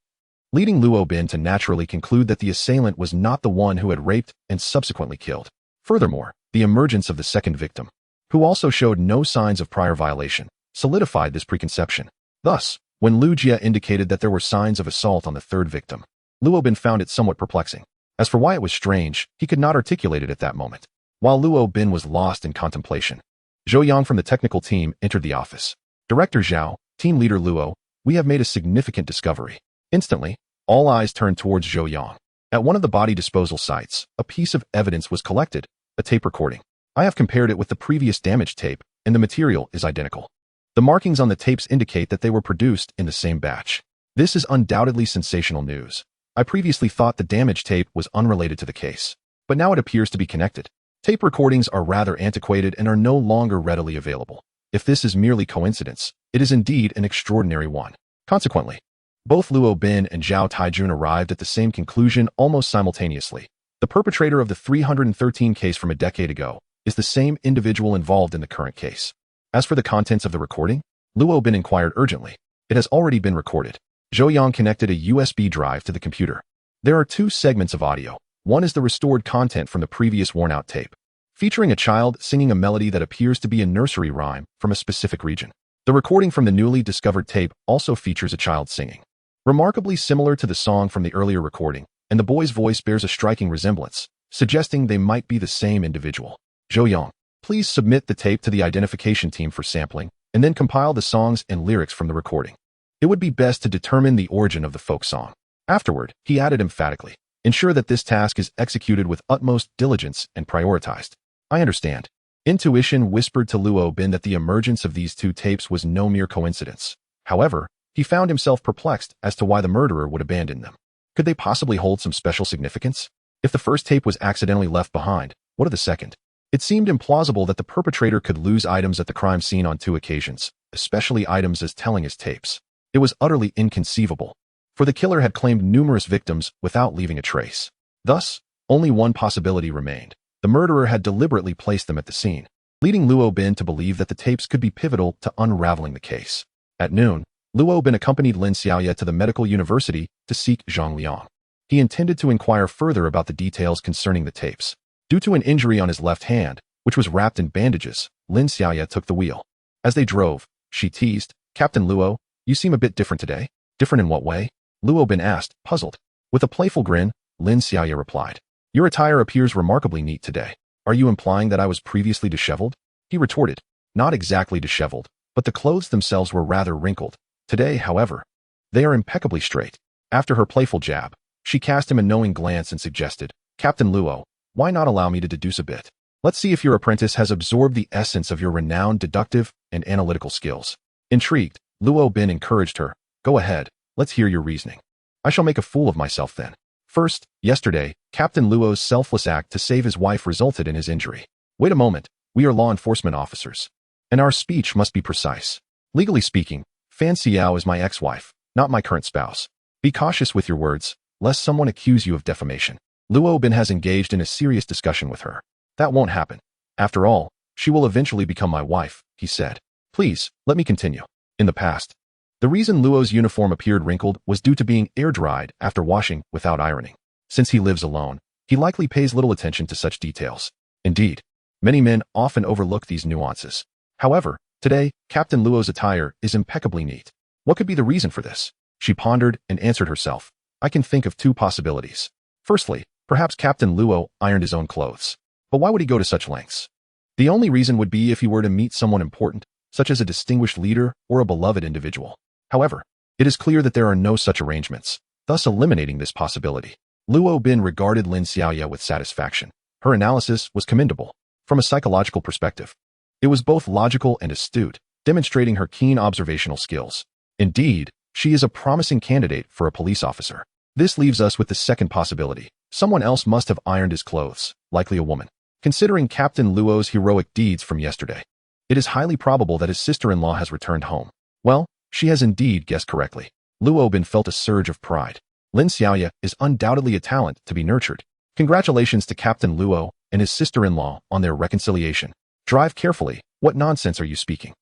leading Luo Bin to naturally conclude that the assailant was not the one who had raped and subsequently killed. Furthermore, the emergence of the second victim, who also showed no signs of prior violation, solidified this preconception. Thus, when Lu Jia indicated that there were signs of assault on the third victim, Luo Bin found it somewhat perplexing. As for why it was strange, he could not articulate it at that moment. While Luo Bin was lost in contemplation, Zhou Yang from the technical team entered the office. Director Zhao, team leader Luo, we have made a significant discovery. Instantly, all eyes turned towards Zhou Yang. At one of the body disposal sites, a piece of evidence was collected, a tape recording. I have compared it with the previous damaged tape, and the material is identical. The markings on the tapes indicate that they were produced in the same batch. This is undoubtedly sensational news. I previously thought the damaged tape was unrelated to the case, but now it appears to be connected. Tape recordings are rather antiquated and are no longer readily available. If this is merely coincidence, it is indeed an extraordinary one. Consequently, both Luo Bin and Zhao Taijun arrived at the same conclusion almost simultaneously. The perpetrator of the 313 case from a decade ago is the same individual involved in the current case. As for the contents of the recording, Luo Bin inquired urgently. It has already been recorded. Zhou Yang connected a USB drive to the computer. There are two segments of audio. One is the restored content from the previous worn-out tape, featuring a child singing a melody that appears to be a nursery rhyme from a specific region. The recording from the newly discovered tape also features a child singing, remarkably similar to the song from the earlier recording, and the boy's voice bears a striking resemblance, suggesting they might be the same individual. Zhou Yang, please submit the tape to the identification team for sampling, and then compile the songs and lyrics from the recording. It would be best to determine the origin of the folk song. Afterward, he added emphatically, ensure that this task is executed with utmost diligence and prioritized. I understand. Intuition whispered to Luo Bin that the emergence of these two tapes was no mere coincidence. However, he found himself perplexed as to why the murderer would abandon them. Could they possibly hold some special significance? If the first tape was accidentally left behind, what of the second? It seemed implausible that the perpetrator could lose items at the crime scene on 2 occasions, especially items as telling as tapes. It was utterly inconceivable, for the killer had claimed numerous victims without leaving a trace. Thus, only one possibility remained. The murderer had deliberately placed them at the scene, leading Luo Bin to believe that the tapes could be pivotal to unraveling the case. At noon, Luo Bin accompanied Lin Xiaoya to the medical university to seek Zhang Liang. He intended to inquire further about the details concerning the tapes. Due to an injury on his left hand, which was wrapped in bandages, Lin Xiaoya took the wheel. As they drove, she teased, "Captain Luo, you seem a bit different today." "Different in what way?" Luo Bin asked, puzzled. With a playful grin, Lin Xiaoya replied, "Your attire appears remarkably neat today. Are you implying that I was previously disheveled?" He retorted, "Not exactly disheveled, but the clothes themselves were rather wrinkled. Today, however, they are impeccably straight." After her playful jab, she cast him a knowing glance and suggested, "Captain Luo, why not allow me to deduce a bit? Let's see if your apprentice has absorbed the essence of your renowned deductive and analytical skills." Intrigued, Luo Bin encouraged her, "Go ahead, let's hear your reasoning." "I shall make a fool of myself then. First, yesterday, Captain Luo's selfless act to save his wife resulted in his injury. Wait a moment, we are law enforcement officers, and our speech must be precise. Legally speaking, Fan Xiao is my ex-wife, not my current spouse. Be cautious with your words, lest someone accuse you of defamation." Luo Bin has engaged in a serious discussion with her. "That won't happen. After all, she will eventually become my wife," he said. "Please, let me continue. In the past, the reason Luo's uniform appeared wrinkled was due to being air-dried after washing without ironing. Since he lives alone, he likely pays little attention to such details. Indeed, many men often overlook these nuances. However, today, Captain Luo's attire is impeccably neat. What could be the reason for this?" She pondered and answered herself, "I can think of 2 possibilities. Firstly, perhaps Captain Luo ironed his own clothes. But why would he go to such lengths? The only reason would be if he were to meet someone important, such as a distinguished leader or a beloved individual. However, it is clear that there are no such arrangements, thus eliminating this possibility." Luo Bin regarded Lin Xiaoya with satisfaction. Her analysis was commendable. From a psychological perspective, it was both logical and astute, demonstrating her keen observational skills. Indeed, she is a promising candidate for a police officer. This leaves us with the second possibility. Someone else must have ironed his clothes, likely a woman. Considering Captain Luo's heroic deeds from yesterday, it is highly probable that his sister-in-law has returned home. Well, she has indeed guessed correctly. Luo Bin felt a surge of pride. Lin Xiaoya is undoubtedly a talent to be nurtured. Congratulations to Captain Luo and his sister-in-law on their reconciliation. Drive carefully. What nonsense are you speaking?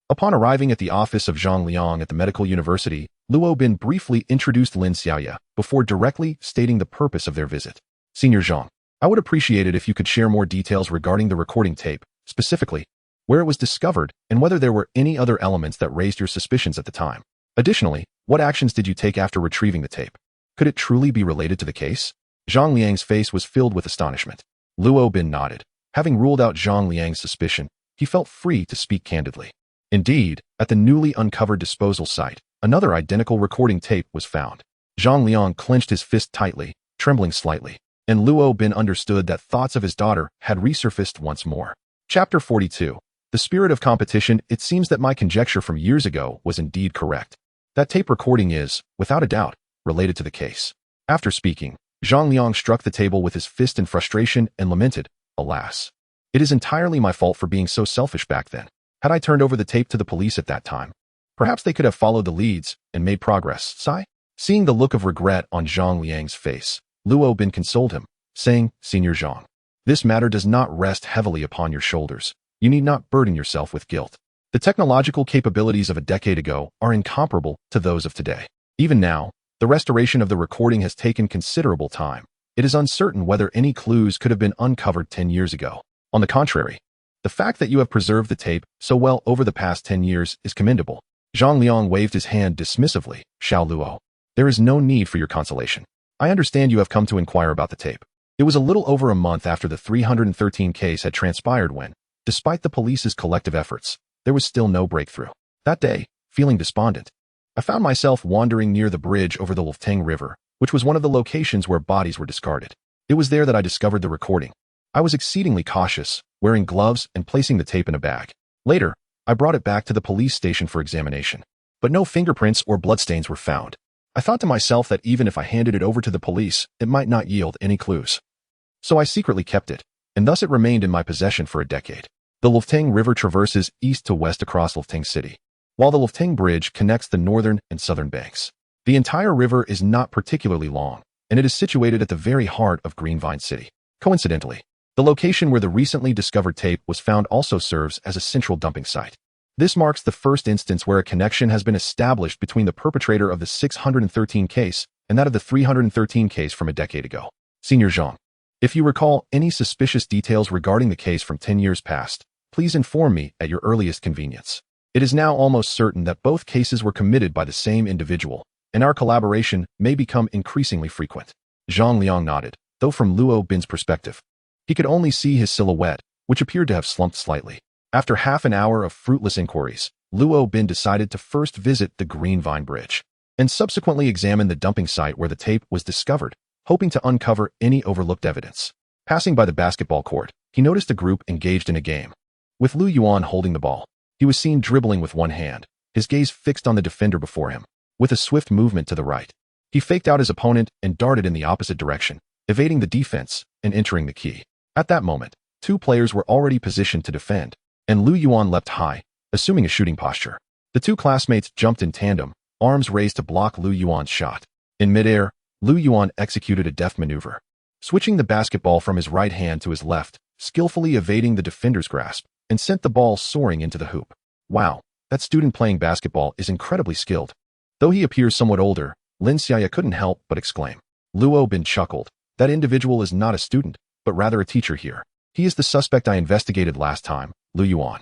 Upon arriving at the office of Zhang Liang at the medical university, Luo Bin briefly introduced Lin Xiaoya before directly stating the purpose of their visit. "Senior Zhang, I would appreciate it if you could share more details regarding the recording tape, specifically where it was discovered and whether there were any other elements that raised your suspicions at the time. Additionally, what actions did you take after retrieving the tape? Could it truly be related to the case?" Zhang Liang's face was filled with astonishment. Luo Bin nodded. Having ruled out Zhang Liang's suspicion, he felt free to speak candidly. Indeed, at the newly uncovered disposal site, another identical recording tape was found. Zhang Liang clenched his fist tightly, trembling slightly, and Luo Bin understood that thoughts of his daughter had resurfaced once more. Chapter 42. The spirit of competition. It seems that my conjecture from years ago was indeed correct. That tape recording is, without a doubt, related to the case. After speaking, Zhang Liang struck the table with his fist in frustration and lamented, "Alas, it is entirely my fault for being so selfish back then. Had I turned over the tape to the police at that time, perhaps they could have followed the leads and made progress." Sigh. Seeing the look of regret on Zhang Liang's face, Luo Bin consoled him, saying, "Senior Zhang, This matter does not rest heavily upon your shoulders. You need not burden yourself with guilt. The technological capabilities of a decade ago are incomparable to those of today. Even now, the restoration of the recording has taken considerable time. It is uncertain whether any clues could have been uncovered 10 years ago. On the contrary, the fact that you have preserved the tape so well over the past 10 years is commendable. Zhang Liang waved his hand dismissively. Xiao Luo, there is no need for your consolation. I understand you have come to inquire about the tape. It was a little over a month after the 313 case had transpired when, despite the police's collective efforts, there was still no breakthrough. That day, feeling despondent, I found myself wandering near the bridge over the Lufteng River, which was one of the locations where bodies were discarded. It was there that I discovered the recording. I was exceedingly cautious, wearing gloves and placing the tape in a bag. Later, I brought it back to the police station for examination, but no fingerprints or bloodstains were found. I thought to myself that even if I handed it over to the police, it might not yield any clues. So I secretly kept it, and thus it remained in my possession for a decade. The Lufteng River traverses east to west across Lufteng City, while the Lufteng Bridge connects the northern and southern banks. The entire river is not particularly long, and it is situated at the very heart of Greenvine City. Coincidentally, the location where the recently discovered tape was found also serves as a central dumping site. This marks the first instance where a connection has been established between the perpetrator of the 613 case and that of the 313 case from a decade ago. Senior Zhang, if you recall any suspicious details regarding the case from 10 years past, please inform me at your earliest convenience. It is now almost certain that both cases were committed by the same individual, and our collaboration may become increasingly frequent. Zhang Liang nodded, though from Luo Bin's perspective, he could only see his silhouette, which appeared to have slumped slightly. After half an hour of fruitless inquiries, Luo Bin decided to first visit the Greenvine Bridge, and subsequently examine the dumping site where the tape was discovered, hoping to uncover any overlooked evidence. Passing by the basketball court, he noticed a group engaged in a game. With Lu Yuan holding the ball, he was seen dribbling with one hand, his gaze fixed on the defender before him. With a swift movement to the right, he faked out his opponent and darted in the opposite direction, evading the defense and entering the key. At that moment, two players were already positioned to defend, and Lu Yuan leapt high, assuming a shooting posture. The two classmates jumped in tandem, arms raised to block Lu Yuan's shot. In midair, Lu Yuan executed a deft maneuver, switching the basketball from his right hand to his left, skillfully evading the defender's grasp, and sent the ball soaring into the hoop. Wow, that student playing basketball is incredibly skilled. Though he appears somewhat older, Lin Xiaoya couldn't help but exclaim. Luo Bin chuckled. That individual is not a student, but rather a teacher here. He is the suspect I investigated last time, Lu Yuan.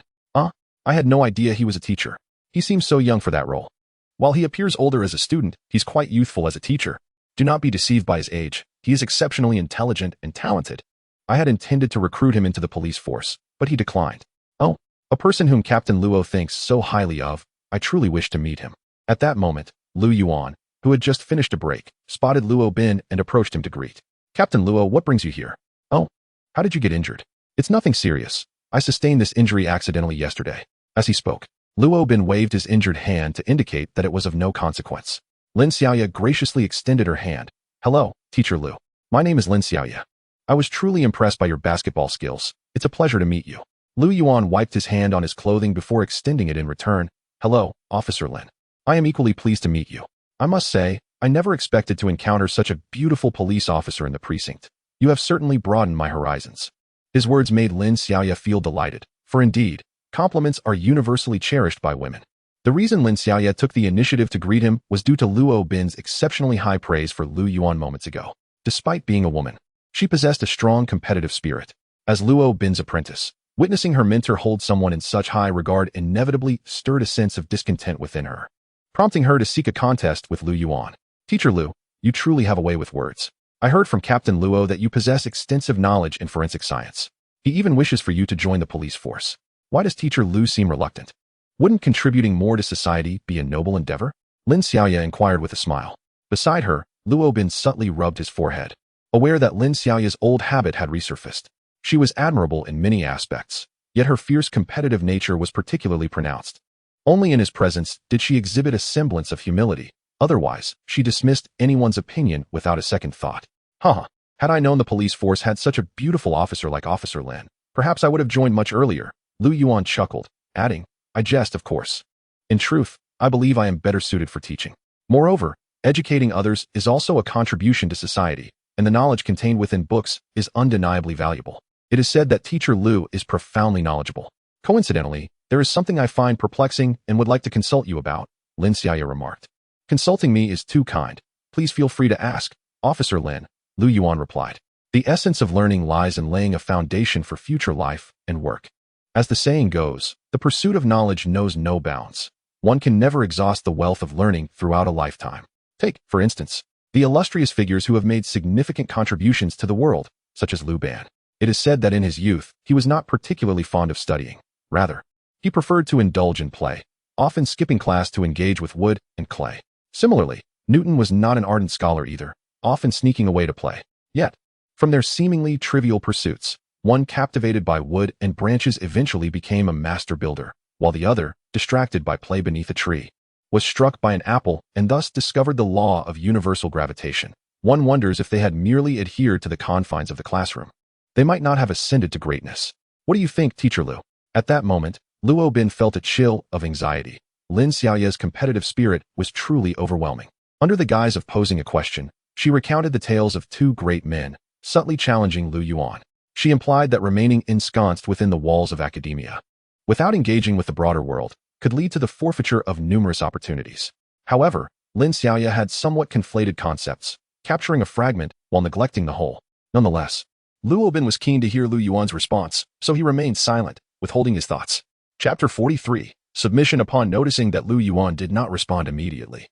I had no idea he was a teacher. He seems so young for that role. While he appears older as a student, he's quite youthful as a teacher. Do not be deceived by his age. He is exceptionally intelligent and talented. I had intended to recruit him into the police force, but he declined. Oh, a person whom Captain Luo thinks so highly of. I truly wish to meet him. At that moment, Lu Yuan, who had just finished a break, spotted Luo Bin and approached him to greet. Captain Luo, what brings you here? Oh, how did you get injured? It's nothing serious. I sustained this injury accidentally yesterday. As he spoke, Luo Bin waved his injured hand to indicate that it was of no consequence. Lin Xiaoya graciously extended her hand. Hello, Teacher Lu. My name is Lin Xiaoya. I was truly impressed by your basketball skills. It's a pleasure to meet you. Lu Yuan wiped his hand on his clothing before extending it in return. Hello, Officer Lin. I am equally pleased to meet you. I must say, I never expected to encounter such a beautiful police officer in the precinct. You have certainly broadened my horizons. His words made Lin Xiaoya feel delighted, for indeed, compliments are universally cherished by women. The reason Lin Xiaoya took the initiative to greet him was due to Luo Bin's exceptionally high praise for Lu Yuan moments ago. Despite being a woman, she possessed a strong competitive spirit. As Luo Bin's apprentice, witnessing her mentor hold someone in such high regard inevitably stirred a sense of discontent within her, prompting her to seek a contest with Lu Yuan. Teacher Lu, you truly have a way with words. I heard from Captain Luo that you possess extensive knowledge in forensic science. He even wishes for you to join the police force. Why does Teacher Lu seem reluctant? Wouldn't contributing more to society be a noble endeavor? Lin Xiaoya inquired with a smile. Beside her, Luo Bin subtly rubbed his forehead, aware that Lin Xiaoya's old habit had resurfaced. She was admirable in many aspects, yet her fierce competitive nature was particularly pronounced. Only in his presence did she exhibit a semblance of humility. Otherwise, she dismissed anyone's opinion without a second thought. Had I known the police force had such a beautiful officer like Officer Lin, perhaps I would have joined much earlier. Lu Yuan chuckled, adding, I jest, of course. In truth, I believe I am better suited for teaching. Moreover, educating others is also a contribution to society, and the knowledge contained within books is undeniably valuable. It is said that teacher Lu is profoundly knowledgeable. Coincidentally, there is something I find perplexing and would like to consult you about, Lin Xiaoya remarked. Consulting me is too kind. Please feel free to ask, Officer Lin, Lu Yuan replied. The essence of learning lies in laying a foundation for future life and work. As the saying goes, the pursuit of knowledge knows no bounds. One can never exhaust the wealth of learning throughout a lifetime. Take, for instance, the illustrious figures who have made significant contributions to the world, such as Liu Ban. It is said that in his youth, he was not particularly fond of studying. Rather, he preferred to indulge in play, often skipping class to engage with wood and clay. Similarly, Newton was not an ardent scholar either, often sneaking away to play. Yet, from their seemingly trivial pursuits, one captivated by wood and branches eventually became a master builder, while the other, distracted by play beneath a tree, was struck by an apple and thus discovered the law of universal gravitation. One wonders if they had merely adhered to the confines of the classroom, they might not have ascended to greatness. What do you think, Teacher Lu? At that moment, Luo Bin felt a chill of anxiety. Lin Xiaoya's competitive spirit was truly overwhelming. Under the guise of posing a question, she recounted the tales of two great men, subtly challenging Lu Yuan. She implied that remaining ensconced within the walls of academia, without engaging with the broader world, could lead to the forfeiture of numerous opportunities. However, Lin Xiaoya had somewhat conflated concepts, capturing a fragment while neglecting the whole. Nonetheless, Luo Bin was keen to hear Lu Yuan's response, so he remained silent, withholding his thoughts. Chapter 43. Submission. Upon noticing that Lu Yuan did not respond immediately,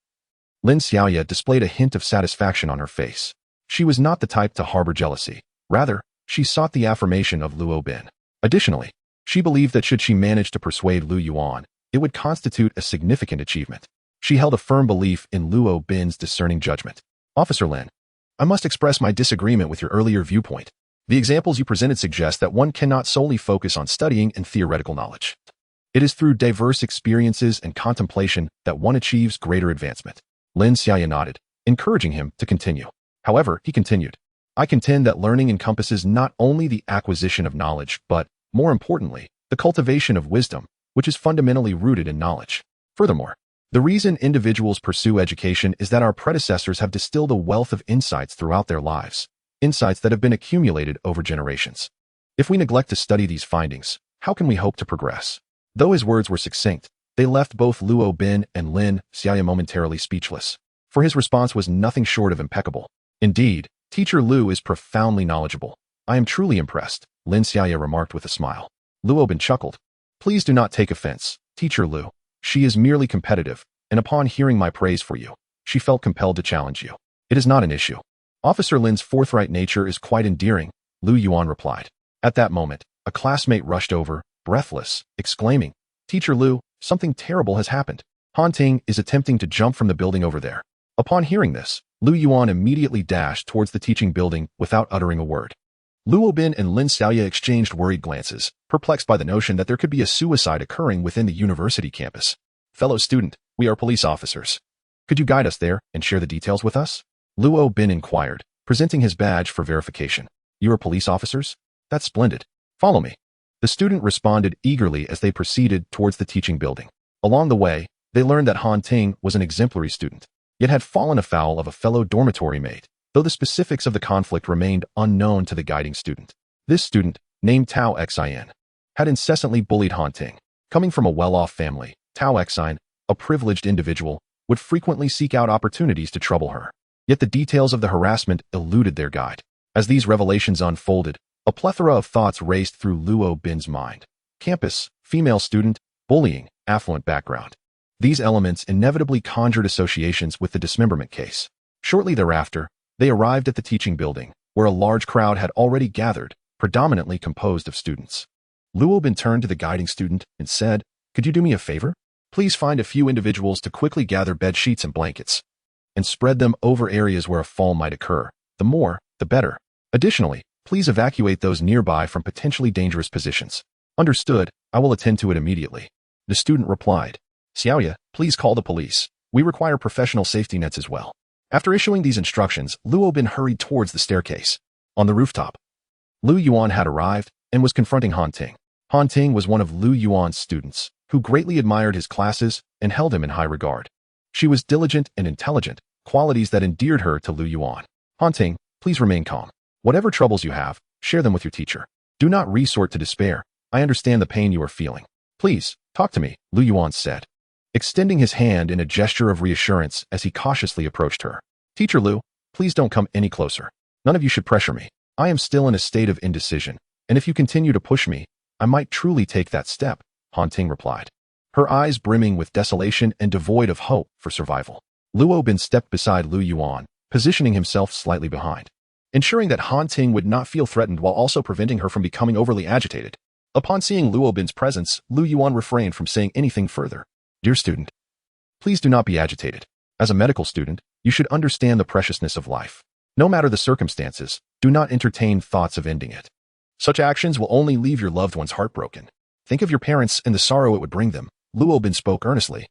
Lin Xiaoya displayed a hint of satisfaction on her face. She was not the type to harbor jealousy. Rather, she sought the affirmation of Luo Bin. Additionally, she believed that should she manage to persuade Lu Yuan, it would constitute a significant achievement. She held a firm belief in Luo Bin's discerning judgment. Officer Lin, I must express my disagreement with your earlier viewpoint. The examples you presented suggest that one cannot solely focus on studying and theoretical knowledge. It is through diverse experiences and contemplation that one achieves greater advancement. Lin Xiaoya nodded, encouraging him to continue. However, he continued, I contend that learning encompasses not only the acquisition of knowledge, but, more importantly, the cultivation of wisdom, which is fundamentally rooted in knowledge. Furthermore, the reason individuals pursue education is that our predecessors have distilled a wealth of insights throughout their lives, insights that have been accumulated over generations. If we neglect to study these findings, how can we hope to progress? Though his words were succinct, they left both Luo Bin and Lin Xiaoya momentarily speechless, for his response was nothing short of impeccable. Indeed, Teacher Lu is profoundly knowledgeable. I am truly impressed, Lin Xiaoya remarked with a smile. Luo Bin chuckled. Please do not take offense, Teacher Lu. She is merely competitive, and upon hearing my praise for you, she felt compelled to challenge you. It is not an issue. Officer Lin's forthright nature is quite endearing, Lu Yuan replied. At that moment, a classmate rushed over, breathless, exclaiming, Teacher Lu, something terrible has happened. Han Ting is attempting to jump from the building over there. Upon hearing this, Lu Yuan immediately dashed towards the teaching building without uttering a word. Luo Bin and Lin Xiaoya exchanged worried glances, perplexed by the notion that there could be a suicide occurring within the university campus. Fellow student, we are police officers. Could you guide us there and share the details with us? Luo Bin inquired, presenting his badge for verification. You are police officers? That's splendid. Follow me. The student responded eagerly as they proceeded towards the teaching building. Along the way, they learned that Han Ting was an exemplary student, yet had fallen afoul of a fellow dormitory mate, though the specifics of the conflict remained unknown to the guiding student. This student, named Tao Xin, had incessantly bullied Han Ting. Coming from a well-off family, Tao Xin, a privileged individual, would frequently seek out opportunities to trouble her. Yet the details of the harassment eluded their guide. As these revelations unfolded, a plethora of thoughts raced through Luo Bin's mind. Campus, female student, bullying, affluent background. These elements inevitably conjured associations with the dismemberment case. Shortly thereafter, they arrived at the teaching building, where a large crowd had already gathered, predominantly composed of students. Luo Bin turned to the guiding student and said, Could you do me a favor? Please find a few individuals to quickly gather bed sheets and blankets, and spread them over areas where a fall might occur. The more, the better. Additionally, please evacuate those nearby from potentially dangerous positions. Understood, I will attend to it immediately. The student replied. Xiaoya, please call the police. We require professional safety nets as well. After issuing these instructions, Luo Bin hurried towards the staircase. On the rooftop, Lu Yuan had arrived and was confronting Han Ting. Han Ting was one of Lu Yuan's students, who greatly admired his classes and held him in high regard. She was diligent and intelligent, qualities that endeared her to Lu Yuan. Han Ting, please remain calm. Whatever troubles you have, share them with your teacher. Do not resort to despair. I understand the pain you are feeling. Please, talk to me, Lu Yuan said, extending his hand in a gesture of reassurance as he cautiously approached her. Teacher Lu, please don't come any closer. None of you should pressure me. I am still in a state of indecision, and if you continue to push me, I might truly take that step, Han Ting replied, her eyes brimming with desolation and devoid of hope for survival. Luo Bin stepped beside Lu Yuan, positioning himself slightly behind, ensuring that Han Ting would not feel threatened while also preventing her from becoming overly agitated. Upon seeing Luo Bin's presence, Lu Yuan refrained from saying anything further. Dear student, please do not be agitated. As a medical student, you should understand the preciousness of life. No matter the circumstances, do not entertain thoughts of ending it. Such actions will only leave your loved ones heartbroken. Think of your parents and the sorrow it would bring them, Luo Bin spoke earnestly,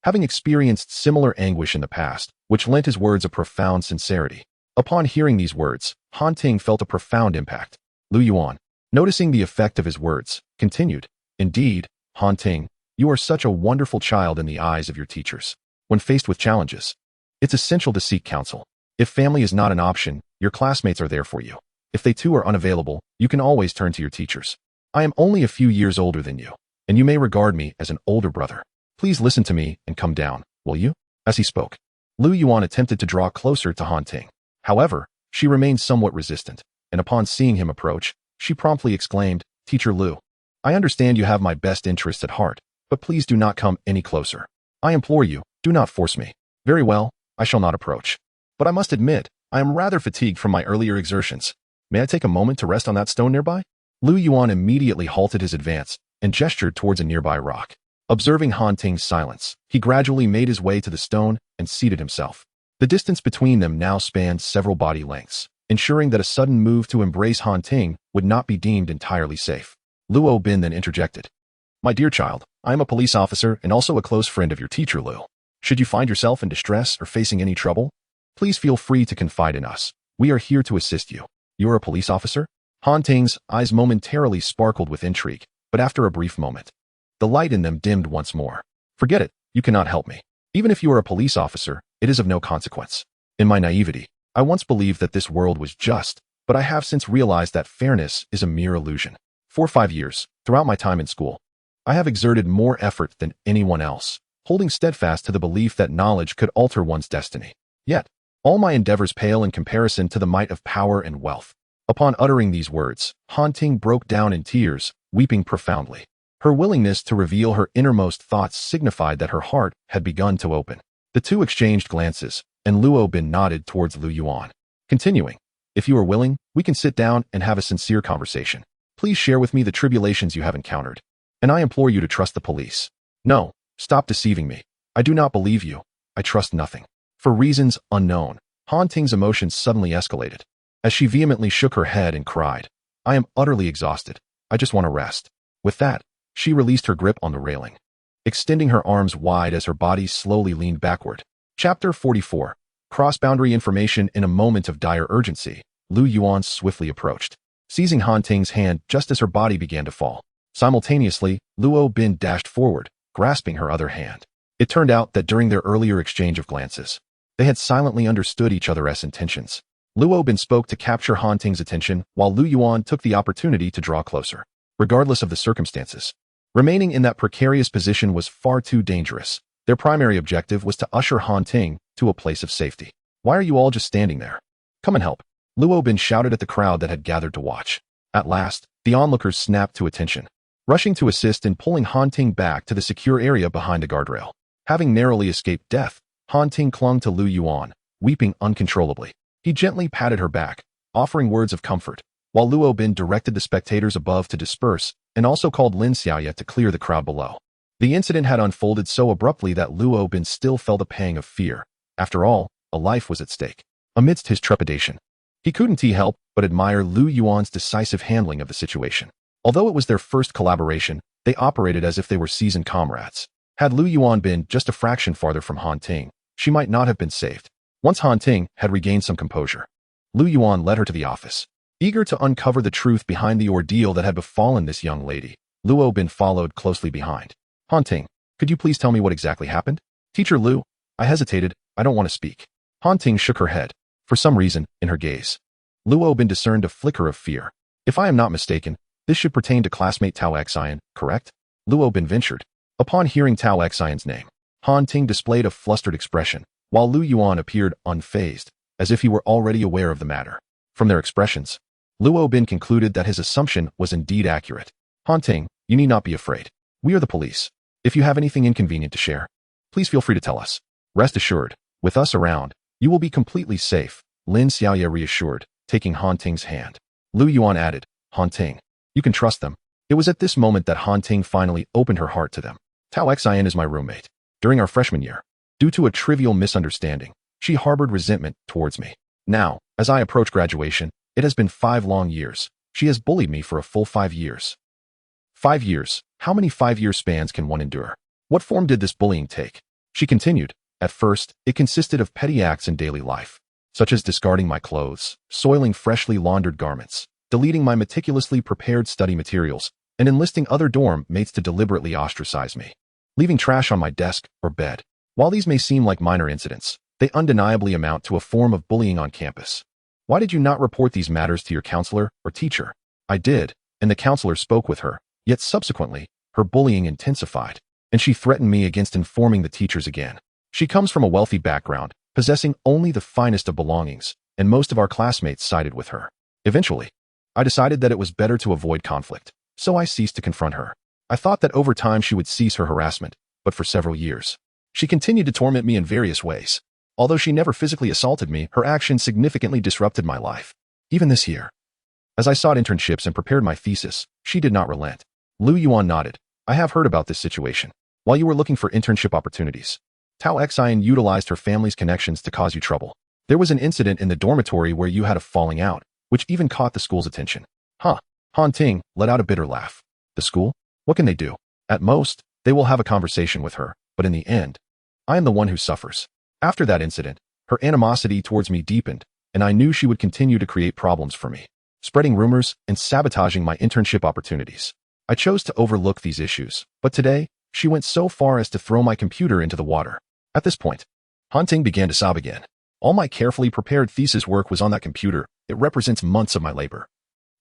having experienced similar anguish in the past, which lent his words a profound sincerity. Upon hearing these words, Han Ting felt a profound impact. Lu Yuan, noticing the effect of his words, continued, Indeed, Han Ting, you are such a wonderful child in the eyes of your teachers. When faced with challenges, it's essential to seek counsel. If family is not an option, your classmates are there for you. If they too are unavailable, you can always turn to your teachers. I am only a few years older than you, and you may regard me as an older brother. Please listen to me and come down, will you? As he spoke, Lu Yuan attempted to draw closer to Han Ting. However, she remained somewhat resistant, and upon seeing him approach, she promptly exclaimed, Teacher Lu, I understand you have my best interests at heart, but please do not come any closer. I implore you, do not force me. Very well, I shall not approach. But I must admit, I am rather fatigued from my earlier exertions. May I take a moment to rest on that stone nearby? Lu Yuan immediately halted his advance and gestured towards a nearby rock. Observing Han Ting's silence, he gradually made his way to the stone and seated himself. The distance between them now spanned several body lengths, ensuring that a sudden move to embrace Han Ting would not be deemed entirely safe. Luo Bin then interjected. My dear child, I am a police officer and also a close friend of your teacher Lu. Should you find yourself in distress or facing any trouble, please feel free to confide in us. We are here to assist you. You are a police officer? Han Ting's eyes momentarily sparkled with intrigue, but after a brief moment, the light in them dimmed once more. Forget it, you cannot help me. Even if you are a police officer, it is of no consequence. In my naivety, I once believed that this world was just, but I have since realized that fairness is a mere illusion. For 5 years, throughout my time in school, I have exerted more effort than anyone else, holding steadfast to the belief that knowledge could alter one's destiny. Yet, all my endeavors pale in comparison to the might of power and wealth. Upon uttering these words, Han Ting broke down in tears, weeping profoundly. Her willingness to reveal her innermost thoughts signified that her heart had begun to open. The two exchanged glances, and Luo Bin nodded towards Lu Yuan. Continuing, if you are willing, we can sit down and have a sincere conversation. Please share with me the tribulations you have encountered. And I implore you to trust the police. No, stop deceiving me. I do not believe you. I trust nothing. For reasons unknown, Han Ting's emotions suddenly escalated, as she vehemently shook her head and cried, I am utterly exhausted. I just want to rest. With that, she released her grip on the railing, extending her arms wide as her body slowly leaned backward. Chapter 44. Cross-boundary information. In a moment of dire urgency, Lu Yuan swiftly approached, seizing Han Ting's hand just as her body began to fall. Simultaneously, Luo Bin dashed forward, grasping her other hand. It turned out that during their earlier exchange of glances, they had silently understood each other's intentions. Luo Bin spoke to capture Han Ting's attention, while Lu Yuan took the opportunity to draw closer. Regardless of the circumstances, remaining in that precarious position was far too dangerous. Their primary objective was to usher Han Ting to a place of safety. Why are you all just standing there? Come and help. Luo Bin shouted at the crowd that had gathered to watch. At last, the onlookers snapped to attention, rushing to assist in pulling Han Ting back to the secure area behind a guardrail. Having narrowly escaped death, Han Ting clung to Lu Yuan, weeping uncontrollably. He gently patted her back, offering words of comfort, while Luo Bin directed the spectators above to disperse and also called Lin Xiaoye to clear the crowd below. The incident had unfolded so abruptly that Luo Bin still felt a pang of fear. After all, a life was at stake. Amidst his trepidation, he couldn't help but admire Lu Yuan's decisive handling of the situation. Although it was their first collaboration, they operated as if they were seasoned comrades. Had Lu Yuan been just a fraction farther from Han Ting, she might not have been saved. Once Han Ting had regained some composure, Lu Yuan led her to the office. Eager to uncover the truth behind the ordeal that had befallen this young lady, Luo Bin followed closely behind. Han Ting, could you please tell me what exactly happened? Teacher Lu, I hesitated, I don't want to speak. Han Ting shook her head. For some reason, in her gaze, Luo Bin discerned a flicker of fear. If I am not mistaken, This should pertain to classmate Tao Xian, correct? Luo Bin ventured. Upon hearing Tao Xian's name, Han Ting displayed a flustered expression, while Lu Yuan appeared unfazed, as if he were already aware of the matter. From their expressions, Luo Bin concluded that his assumption was indeed accurate. Han Ting, you need not be afraid. We are the police. If you have anything inconvenient to share, please feel free to tell us. Rest assured, with us around, you will be completely safe, Lin Xiaoye reassured, taking Han Ting's hand. Lu Yuan added, Han Ting, you can trust them. It was at this moment that Han Ting finally opened her heart to them. Tao Xian is my roommate. During our freshman year, due to a trivial misunderstanding, she harbored resentment towards me. Now, as I approach graduation, it has been 5 long years. She has bullied me for a full 5 years. 5 years. How many 5-year spans can one endure? What form did this bullying take? She continued. At first, it consisted of petty acts in daily life, such as discarding my clothes, soiling freshly laundered garments, deleting my meticulously prepared study materials, and enlisting other dorm mates to deliberately ostracize me, leaving trash on my desk or bed. While these may seem like minor incidents, they undeniably amount to a form of bullying on campus. Why did you not report these matters to your counselor or teacher? I did, and the counselor spoke with her, yet subsequently, her bullying intensified, and she threatened me against informing the teachers again. She comes from a wealthy background, possessing only the finest of belongings, and most of our classmates sided with her. Eventually, I decided that it was better to avoid conflict, so I ceased to confront her. I thought that over time she would cease her harassment, but for several years, she continued to torment me in various ways. Although she never physically assaulted me, her actions significantly disrupted my life. Even this year, as I sought internships and prepared my thesis, she did not relent. Lu Yuan nodded. I have heard about this situation. While you were looking for internship opportunities, Tao Xian utilized her family's connections to cause you trouble. There was an incident in the dormitory where you had a falling out, which even caught the school's attention. Huh. Han Ting let out a bitter laugh. The school? What can they do? At most, they will have a conversation with her, but in the end, I am the one who suffers. After that incident, her animosity towards me deepened, and I knew she would continue to create problems for me, spreading rumors and sabotaging my internship opportunities. I chose to overlook these issues, but today, she went so far as to throw my computer into the water. At this point, Han Ting began to sob again. All my carefully prepared thesis work was on that computer. It represents months of my labor.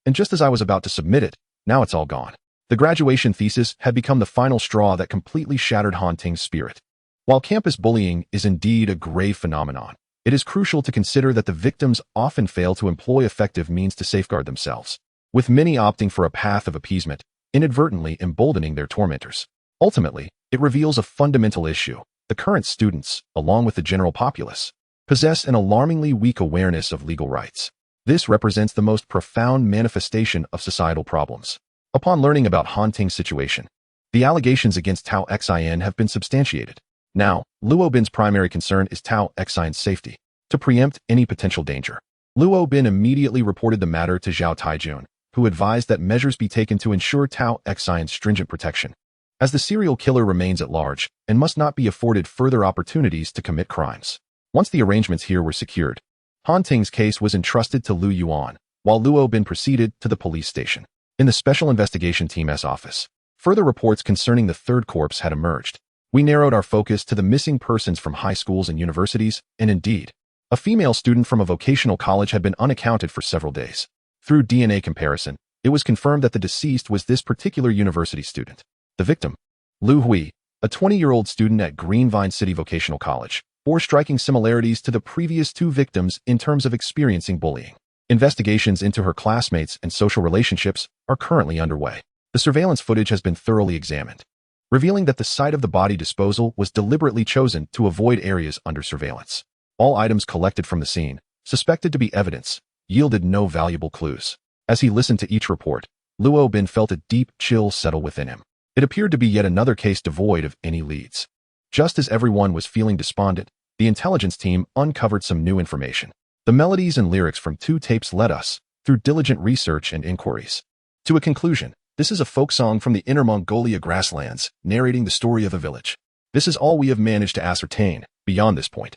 And just as I was about to submit it, now it's all gone. The graduation thesis had become the final straw that completely shattered Han Ting's spirit. While campus bullying is indeed a grave phenomenon, it is crucial to consider that the victims often fail to employ effective means to safeguard themselves, with many opting for a path of appeasement, inadvertently emboldening their tormentors. Ultimately, it reveals a fundamental issue. The current students, along with the general populace, possess an alarmingly weak awareness of legal rights. This represents the most profound manifestation of societal problems. Upon learning about Han Ting's situation, the allegations against Tao Xian have been substantiated. Now, Luo Bin's primary concern is Tao Xian's safety. To preempt any potential danger, Luo Bin immediately reported the matter to Zhao Taijun, who advised that measures be taken to ensure Tao Xian's stringent protection, as the serial killer remains at large and must not be afforded further opportunities to commit crimes. Once the arrangements here were secured, Han Ting's case was entrusted to Lu Yuan, while Luo Bin proceeded to the police station. In the Special Investigation Team's office, further reports concerning the third corpse had emerged. We narrowed our focus to the missing persons from high schools and universities, and indeed, a female student from a vocational college had been unaccounted for several days. Through DNA comparison, it was confirmed that the deceased was this particular university student. The victim, Lu Hui, a 20-year-old student at Greenvine City Vocational College, bore striking similarities to the previous 2 victims in terms of experiencing bullying. Investigations into her classmates and social relationships are currently underway. The surveillance footage has been thoroughly examined, revealing that the site of the body disposal was deliberately chosen to avoid areas under surveillance. All items collected from the scene, suspected to be evidence, yielded no valuable clues. As he listened to each report, Luo Bin felt a deep chill settle within him. It appeared to be yet another case devoid of any leads. Just as everyone was feeling despondent, the intelligence team uncovered some new information. The melodies and lyrics from 2 tapes led us, through diligent research and inquiries, to a conclusion. This is a folk song from the Inner Mongolia grasslands, narrating the story of a village. This is all we have managed to ascertain. Beyond this point,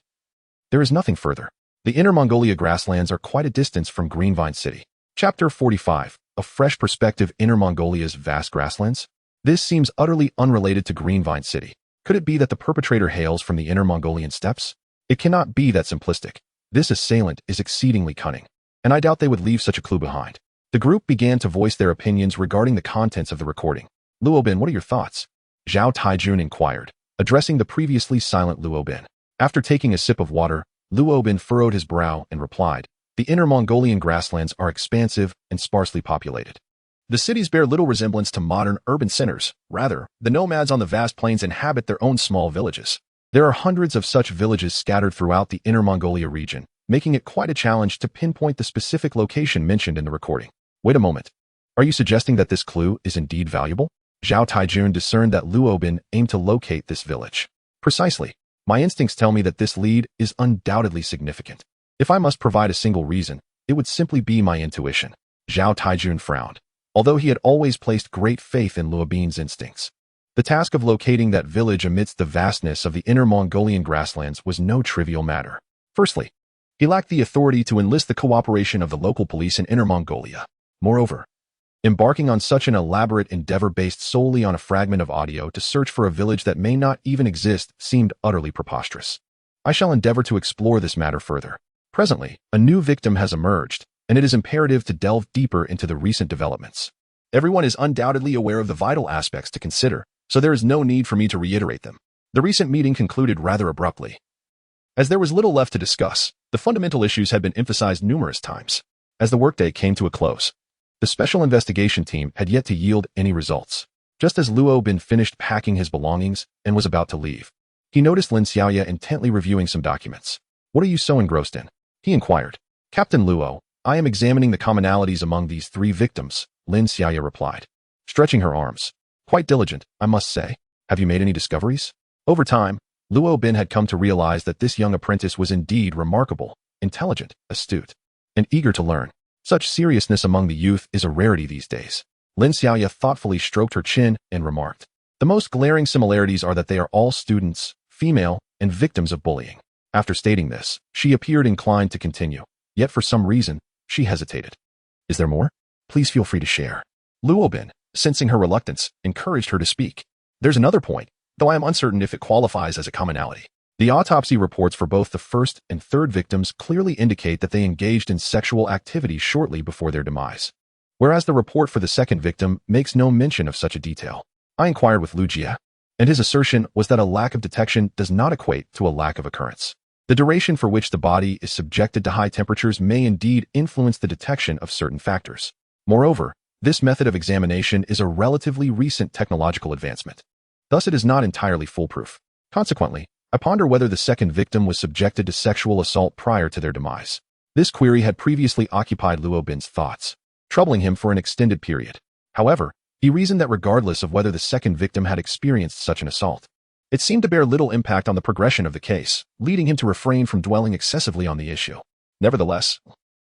there is nothing further. The Inner Mongolia grasslands are quite a distance from Greenvine City. Chapter 45. A fresh perspective. Inner Mongolia's vast grasslands? This seems utterly unrelated to Greenvine City. Could it be that the perpetrator hails from the Inner Mongolian steppes? It cannot be that simplistic. This assailant is exceedingly cunning, and I doubt they would leave such a clue behind. The group began to voice their opinions regarding the contents of the recording. Luobin, what are your thoughts? Zhao Taijun inquired, addressing the previously silent Luobin. After taking a sip of water, Luobin furrowed his brow and replied, the Inner Mongolian grasslands are expansive and sparsely populated. The cities bear little resemblance to modern urban centers. Rather, the nomads on the vast plains inhabit their own small villages. There are hundreds of such villages scattered throughout the Inner Mongolia region, making it quite a challenge to pinpoint the specific location mentioned in the recording. Wait a moment. Are you suggesting that this clue is indeed valuable? Zhao Taijun discerned that Luobin aimed to locate this village. Precisely. My instincts tell me that this lead is undoubtedly significant. If I must provide a single reason, it would simply be my intuition. Zhao Taijun frowned, although he had always placed great faith in Luobin's instincts. The task of locating that village amidst the vastness of the Inner Mongolian grasslands was no trivial matter. Firstly, he lacked the authority to enlist the cooperation of the local police in Inner Mongolia. Moreover, embarking on such an elaborate endeavor based solely on a fragment of audio to search for a village that may not even exist seemed utterly preposterous. I shall endeavor to explore this matter further. Presently, a new victim has emerged, and it is imperative to delve deeper into the recent developments. Everyone is undoubtedly aware of the vital aspects to consider, so there is no need for me to reiterate them. The recent meeting concluded rather abruptly. As there was little left to discuss, the fundamental issues had been emphasized numerous times. As the workday came to a close, the special investigation team had yet to yield any results. Just as Luobin finished packing his belongings and was about to leave, he noticed Lin Xiaoya intently reviewing some documents. What are you so engrossed in? He inquired. Captain Luo, I am examining the commonalities among these three victims, Lin Xiaoya replied, stretching her arms. Quite diligent, I must say. Have you made any discoveries? Over time, Luobin had come to realize that this young apprentice was indeed remarkable, intelligent, astute, and eager to learn. Such seriousness among the youth is a rarity these days. Lin Xiaoya thoughtfully stroked her chin and remarked, the most glaring similarities are that they are all students, female, and victims of bullying. After stating this, she appeared inclined to continue, yet for some reason, she hesitated. Is there more? Please feel free to share. Luobin, sensing her reluctance, encouraged her to speak. There's another point, though I am uncertain if it qualifies as a commonality. The autopsy reports for both the first and third victims clearly indicate that they engaged in sexual activity shortly before their demise, whereas the report for the second victim makes no mention of such a detail. I inquired with Lu Jie, and his assertion was that a lack of detection does not equate to a lack of occurrence. The duration for which the body is subjected to high temperatures may indeed influence the detection of certain factors. Moreover, this method of examination is a relatively recent technological advancement. Thus, it is not entirely foolproof. Consequently, I ponder whether the second victim was subjected to sexual assault prior to their demise. This query had previously occupied Luobin's thoughts, troubling him for an extended period. However, he reasoned that regardless of whether the second victim had experienced such an assault, it seemed to bear little impact on the progression of the case, leading him to refrain from dwelling excessively on the issue. Nevertheless,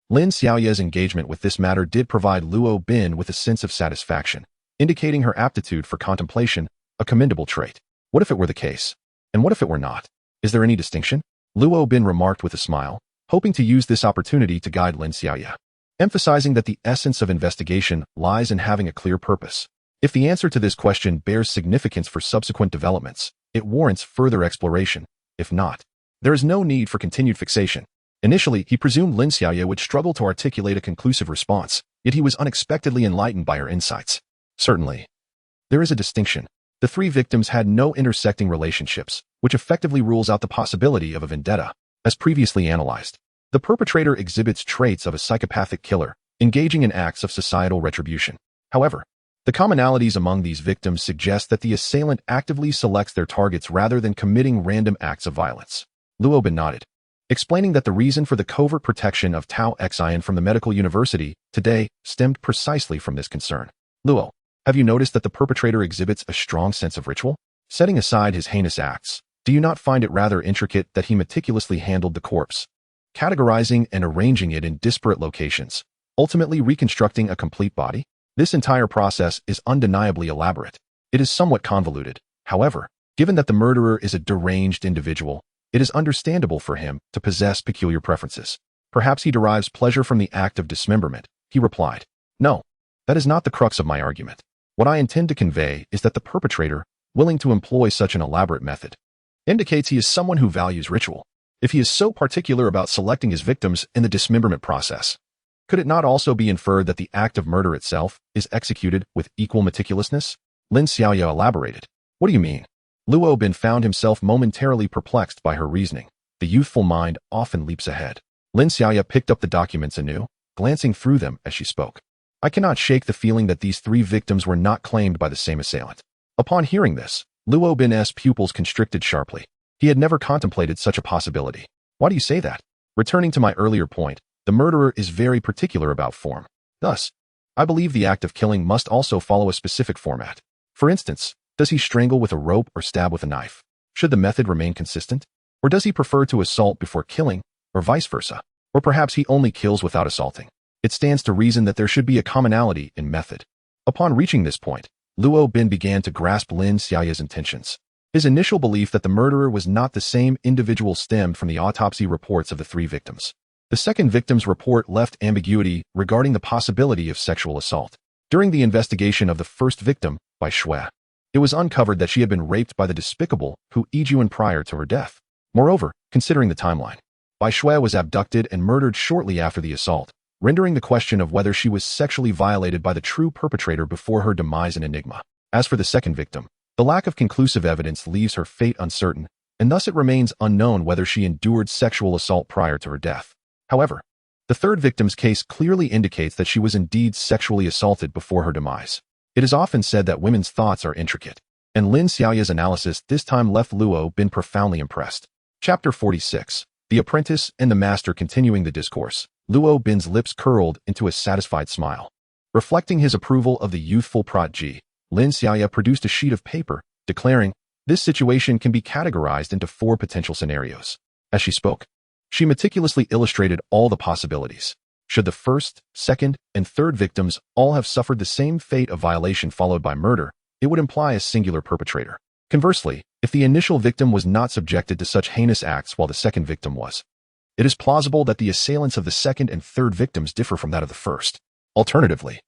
Lin Xiaoya's engagement with this matter did provide Luobin with a sense of satisfaction, indicating her aptitude for contemplation, a commendable trait. What if it were the case? And what if it were not? Is there any distinction? Luobin remarked with a smile, hoping to use this opportunity to guide Lin Xiaoya, emphasizing that the essence of investigation lies in having a clear purpose. If the answer to this question bears significance for subsequent developments, it warrants further exploration. If not, there is no need for continued fixation. Initially, he presumed Lin Xiaoya would struggle to articulate a conclusive response, yet he was unexpectedly enlightened by her insights. Certainly, there is a distinction. The three victims had no intersecting relationships, which effectively rules out the possibility of a vendetta. As previously analyzed, the perpetrator exhibits traits of a psychopathic killer, engaging in acts of societal retribution. However, the commonalities among these victims suggest that the assailant actively selects their targets rather than committing random acts of violence. Luobin nodded, explaining that the reason for the covert protection of Tao Xian from the medical university today stemmed precisely from this concern. Luo, have you noticed that the perpetrator exhibits a strong sense of ritual? Setting aside his heinous acts, do you not find it rather intricate that he meticulously handled the corpse, categorizing and arranging it in disparate locations, ultimately reconstructing a complete body? This entire process is undeniably elaborate. It is somewhat convoluted. However, given that the murderer is a deranged individual, it is understandable for him to possess peculiar preferences. Perhaps he derives pleasure from the act of dismemberment, he replied. No, that is not the crux of my argument. What I intend to convey is that the perpetrator, willing to employ such an elaborate method, indicates he is someone who values ritual. If he is so particular about selecting his victims in the dismemberment process, Could it not also be inferred that the act of murder itself is executed with equal meticulousness? Lin Xiaoya elaborated. What do you mean? Luo Bin found himself momentarily perplexed by her reasoning. The youthful mind often leaps ahead. Lin Xiaoya picked up the documents anew, glancing through them as she spoke. I cannot shake the feeling that these 3 victims were not claimed by the same assailant. Upon hearing this, Luo Bin's pupils constricted sharply. He had never contemplated such a possibility. Why do you say that? Returning to my earlier point, the murderer is very particular about form. Thus, I believe the act of killing must also follow a specific format. For instance, does he strangle with a rope or stab with a knife? Should the method remain consistent? Or does he prefer to assault before killing, or vice versa? Or perhaps he only kills without assaulting? It stands to reason that there should be a commonality in method. Upon reaching this point, Luo Bin began to grasp Lin Xiaoya's intentions. His initial belief that the murderer was not the same individual stemmed from the autopsy reports of the 3 victims. The second victim's report left ambiguity regarding the possibility of sexual assault. During the investigation of the first victim, by Shui, it was uncovered that she had been raped by the despicable Hu Yijuan prior to her death. Moreover, considering the timeline, Bai Shui was abducted and murdered shortly after the assault, rendering the question of whether she was sexually violated by the true perpetrator before her demise an enigma. As for the second victim, the lack of conclusive evidence leaves her fate uncertain, and thus it remains unknown whether she endured sexual assault prior to her death. However, the third victim's case clearly indicates that she was indeed sexually assaulted before her demise. It is often said that women's thoughts are intricate, and Lin Xiaoya's analysis this time left Luo Bin profoundly impressed. Chapter 46. The Apprentice and the Master. Continuing the discourse, Luo Bin's lips curled into a satisfied smile. Reflecting his approval of the youthful prodigy, Lin Xiaoya produced a sheet of paper, declaring, this situation can be categorized into 4 potential scenarios. As she spoke, she meticulously illustrated all the possibilities. Should the first, second, and third victims all have suffered the same fate of violation followed by murder, it would imply a singular perpetrator. Conversely, if the initial victim was not subjected to such heinous acts while the second victim was, it is plausible that the assailants of the second and third victims differ from that of the first. Alternatively,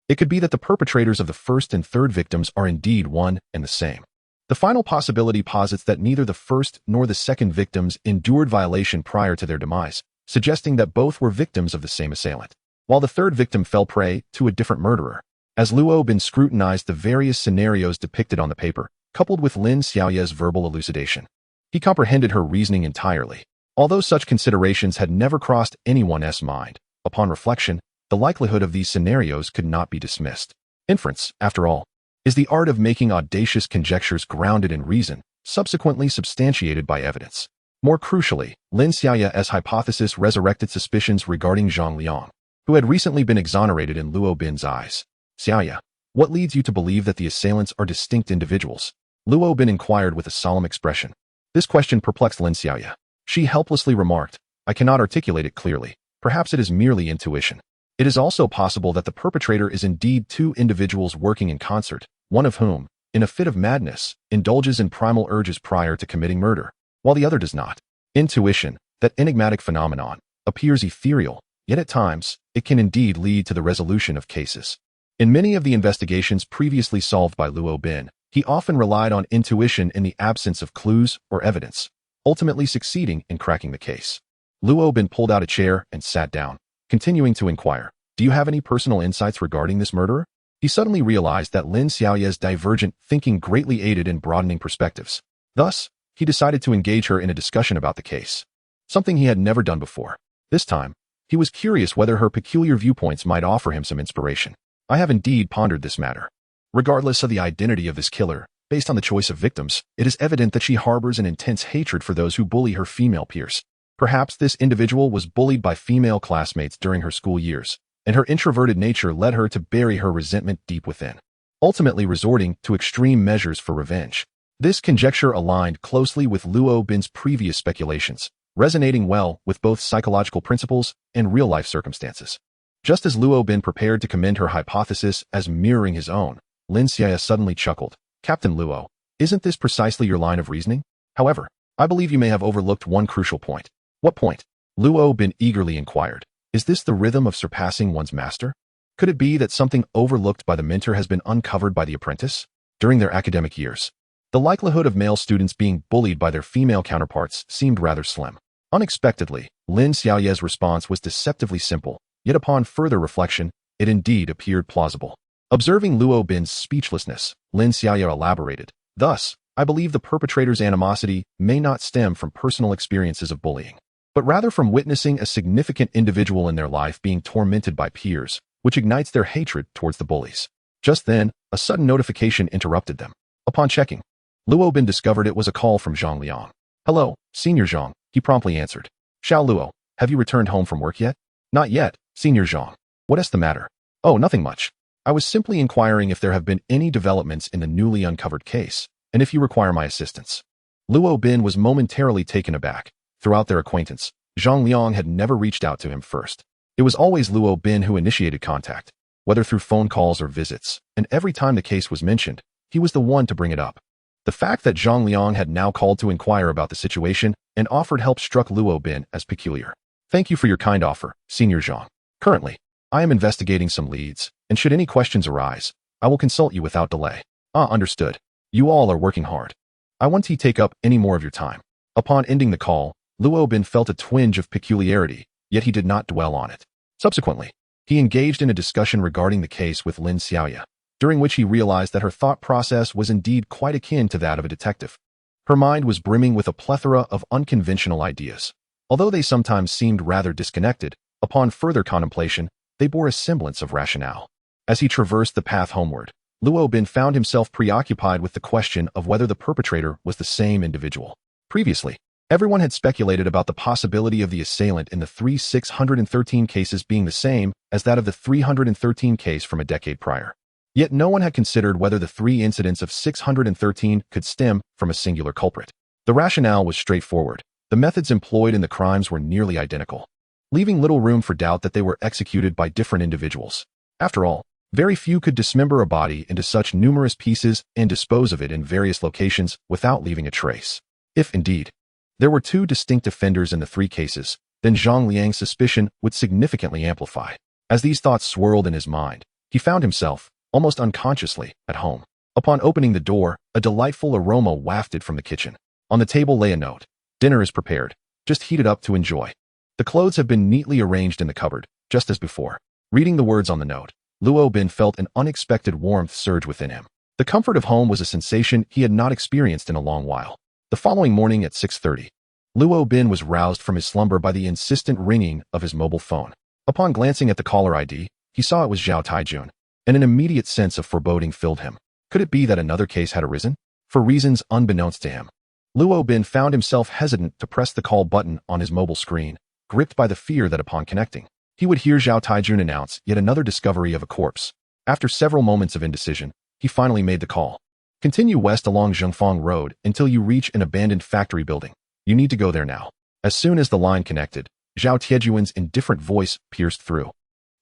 it could be that the perpetrators of the first and third victims are indeed one and the same. The final possibility posits that neither the first nor the second victims endured violation prior to their demise, suggesting that both were victims of the same assailant, while the third victim fell prey to a different murderer. As Luo Bin scrutinized the various scenarios depicted on the paper, coupled with Lin Xiaoya's verbal elucidation, he comprehended her reasoning entirely. Although such considerations had never crossed anyone's mind, upon reflection, the likelihood of these scenarios could not be dismissed. Inference, after all, is the art of making audacious conjectures grounded in reason, subsequently substantiated by evidence. More crucially, Lin Xiaoya's hypothesis resurrected suspicions regarding Zhang Liang, who had recently been exonerated in Luo Bin's eyes. Xiaoya, what leads you to believe that the assailants are distinct individuals? Luo Bin inquired with a solemn expression. This question perplexed Lin Xiaoya. She helplessly remarked, I cannot articulate it clearly. Perhaps it is merely intuition. It is also possible that the perpetrator is indeed 2 individuals working in concert, one of whom, in a fit of madness, indulges in primal urges prior to committing murder, while the other does not. Intuition, that enigmatic phenomenon, appears ethereal, yet at times, it can indeed lead to the resolution of cases. In many of the investigations previously solved by Luo Bin, he often relied on intuition in the absence of clues or evidence, ultimately succeeding in cracking the case. Luo Bin pulled out a chair and sat down, continuing to inquire, do you have any personal insights regarding this murderer? He suddenly realized that Lin Xiaoya's divergent thinking greatly aided in broadening perspectives. Thus, he decided to engage her in a discussion about the case, something he had never done before. This time, he was curious whether her peculiar viewpoints might offer him some inspiration. I have indeed pondered this matter. Regardless of the identity of this killer, based on the choice of victims, it is evident that she harbors an intense hatred for those who bully her female peers. Perhaps this individual was bullied by female classmates during her school years, and her introverted nature led her to bury her resentment deep within, ultimately resorting to extreme measures for revenge. This conjecture aligned closely with Luo Bin's previous speculations, resonating well with both psychological principles and real-life circumstances. Just as Luo Bin prepared to commend her hypothesis as mirroring his own, Lin Xiaoya suddenly chuckled. Captain Luo, isn't this precisely your line of reasoning? However, I believe you may have overlooked one crucial point. What point? Luo Bin eagerly inquired. Is this the rhythm of surpassing one's master? Could it be that something overlooked by the mentor has been uncovered by the apprentice? During their academic years, the likelihood of male students being bullied by their female counterparts seemed rather slim. Unexpectedly, Lin Xiaoya's response was deceptively simple. Yet upon further reflection, it indeed appeared plausible. Observing Luo Bin's speechlessness, Lin Xiaoya elaborated, "Thus, I believe the perpetrator's animosity may not stem from personal experiences of bullying, but rather from witnessing a significant individual in their life being tormented by peers, which ignites their hatred towards the bullies." Just then, a sudden notification interrupted them. Upon checking, Luo Bin discovered it was a call from Zhang Liang. "Hello, Senior Zhang," he promptly answered. "Xiao Luo, have you returned home from work yet?" "Not yet, Senior Zhang. What is the matter?" "Oh, nothing much. I was simply inquiring if there have been any developments in the newly uncovered case, and if you require my assistance." Luo Bin was momentarily taken aback. Throughout their acquaintance, Zhang Liang had never reached out to him first. It was always Luo Bin who initiated contact, whether through phone calls or visits, and every time the case was mentioned, he was the one to bring it up. The fact that Zhang Liang had now called to inquire about the situation and offered help struck Luo Bin as peculiar. "Thank you for your kind offer, Senior Zhang. Currently, I am investigating some leads, and should any questions arise, I will consult you without delay." "Ah, understood. You all are working hard. I won't take up any more of your time." Upon ending the call, Luo Bin felt a twinge of peculiarity, yet he did not dwell on it. Subsequently, he engaged in a discussion regarding the case with Lin Xiaoya, during which he realized that her thought process was indeed quite akin to that of a detective. Her mind was brimming with a plethora of unconventional ideas. Although they sometimes seemed rather disconnected, upon further contemplation, they bore a semblance of rationale. As he traversed the path homeward, Luo Bin found himself preoccupied with the question of whether the perpetrator was the same individual. Previously, everyone had speculated about the possibility of the assailant in the 613 cases being the same as that of the 313 case from a decade prior. Yet no one had considered whether the three incidents of 613 could stem from a singular culprit. The rationale was straightforward. The methods employed in the crimes were nearly identical, leaving little room for doubt that they were executed by different individuals. After all, very few could dismember a body into such numerous pieces and dispose of it in various locations without leaving a trace. If, indeed, there were two distinct offenders in the three cases, then Zhang Liang's suspicion would significantly amplify. As these thoughts swirled in his mind, he found himself, almost unconsciously, at home. Upon opening the door, a delightful aroma wafted from the kitchen. On the table lay a note. "Dinner is prepared. Just heat it up to enjoy." The clothes have been neatly arranged in the cupboard, just as before. Reading the words on the note, Luo Bin felt an unexpected warmth surge within him. The comfort of home was a sensation he had not experienced in a long while. The following morning at 6:30, Luo Bin was roused from his slumber by the insistent ringing of his mobile phone. Upon glancing at the caller ID, he saw it was Zhao Taijun, and an immediate sense of foreboding filled him. Could it be that another case had arisen? For reasons unbeknownst to him, Luo Bin found himself hesitant to press the call button on his mobile screen, gripped by the fear that upon connecting, he would hear Zhao Taijun announce yet another discovery of a corpse. After several moments of indecision, he finally made the call. "Continue west along Zhengfang Road until you reach an abandoned factory building. You need to go there now." As soon as the line connected, Zhao Tiejuan's indifferent voice pierced through,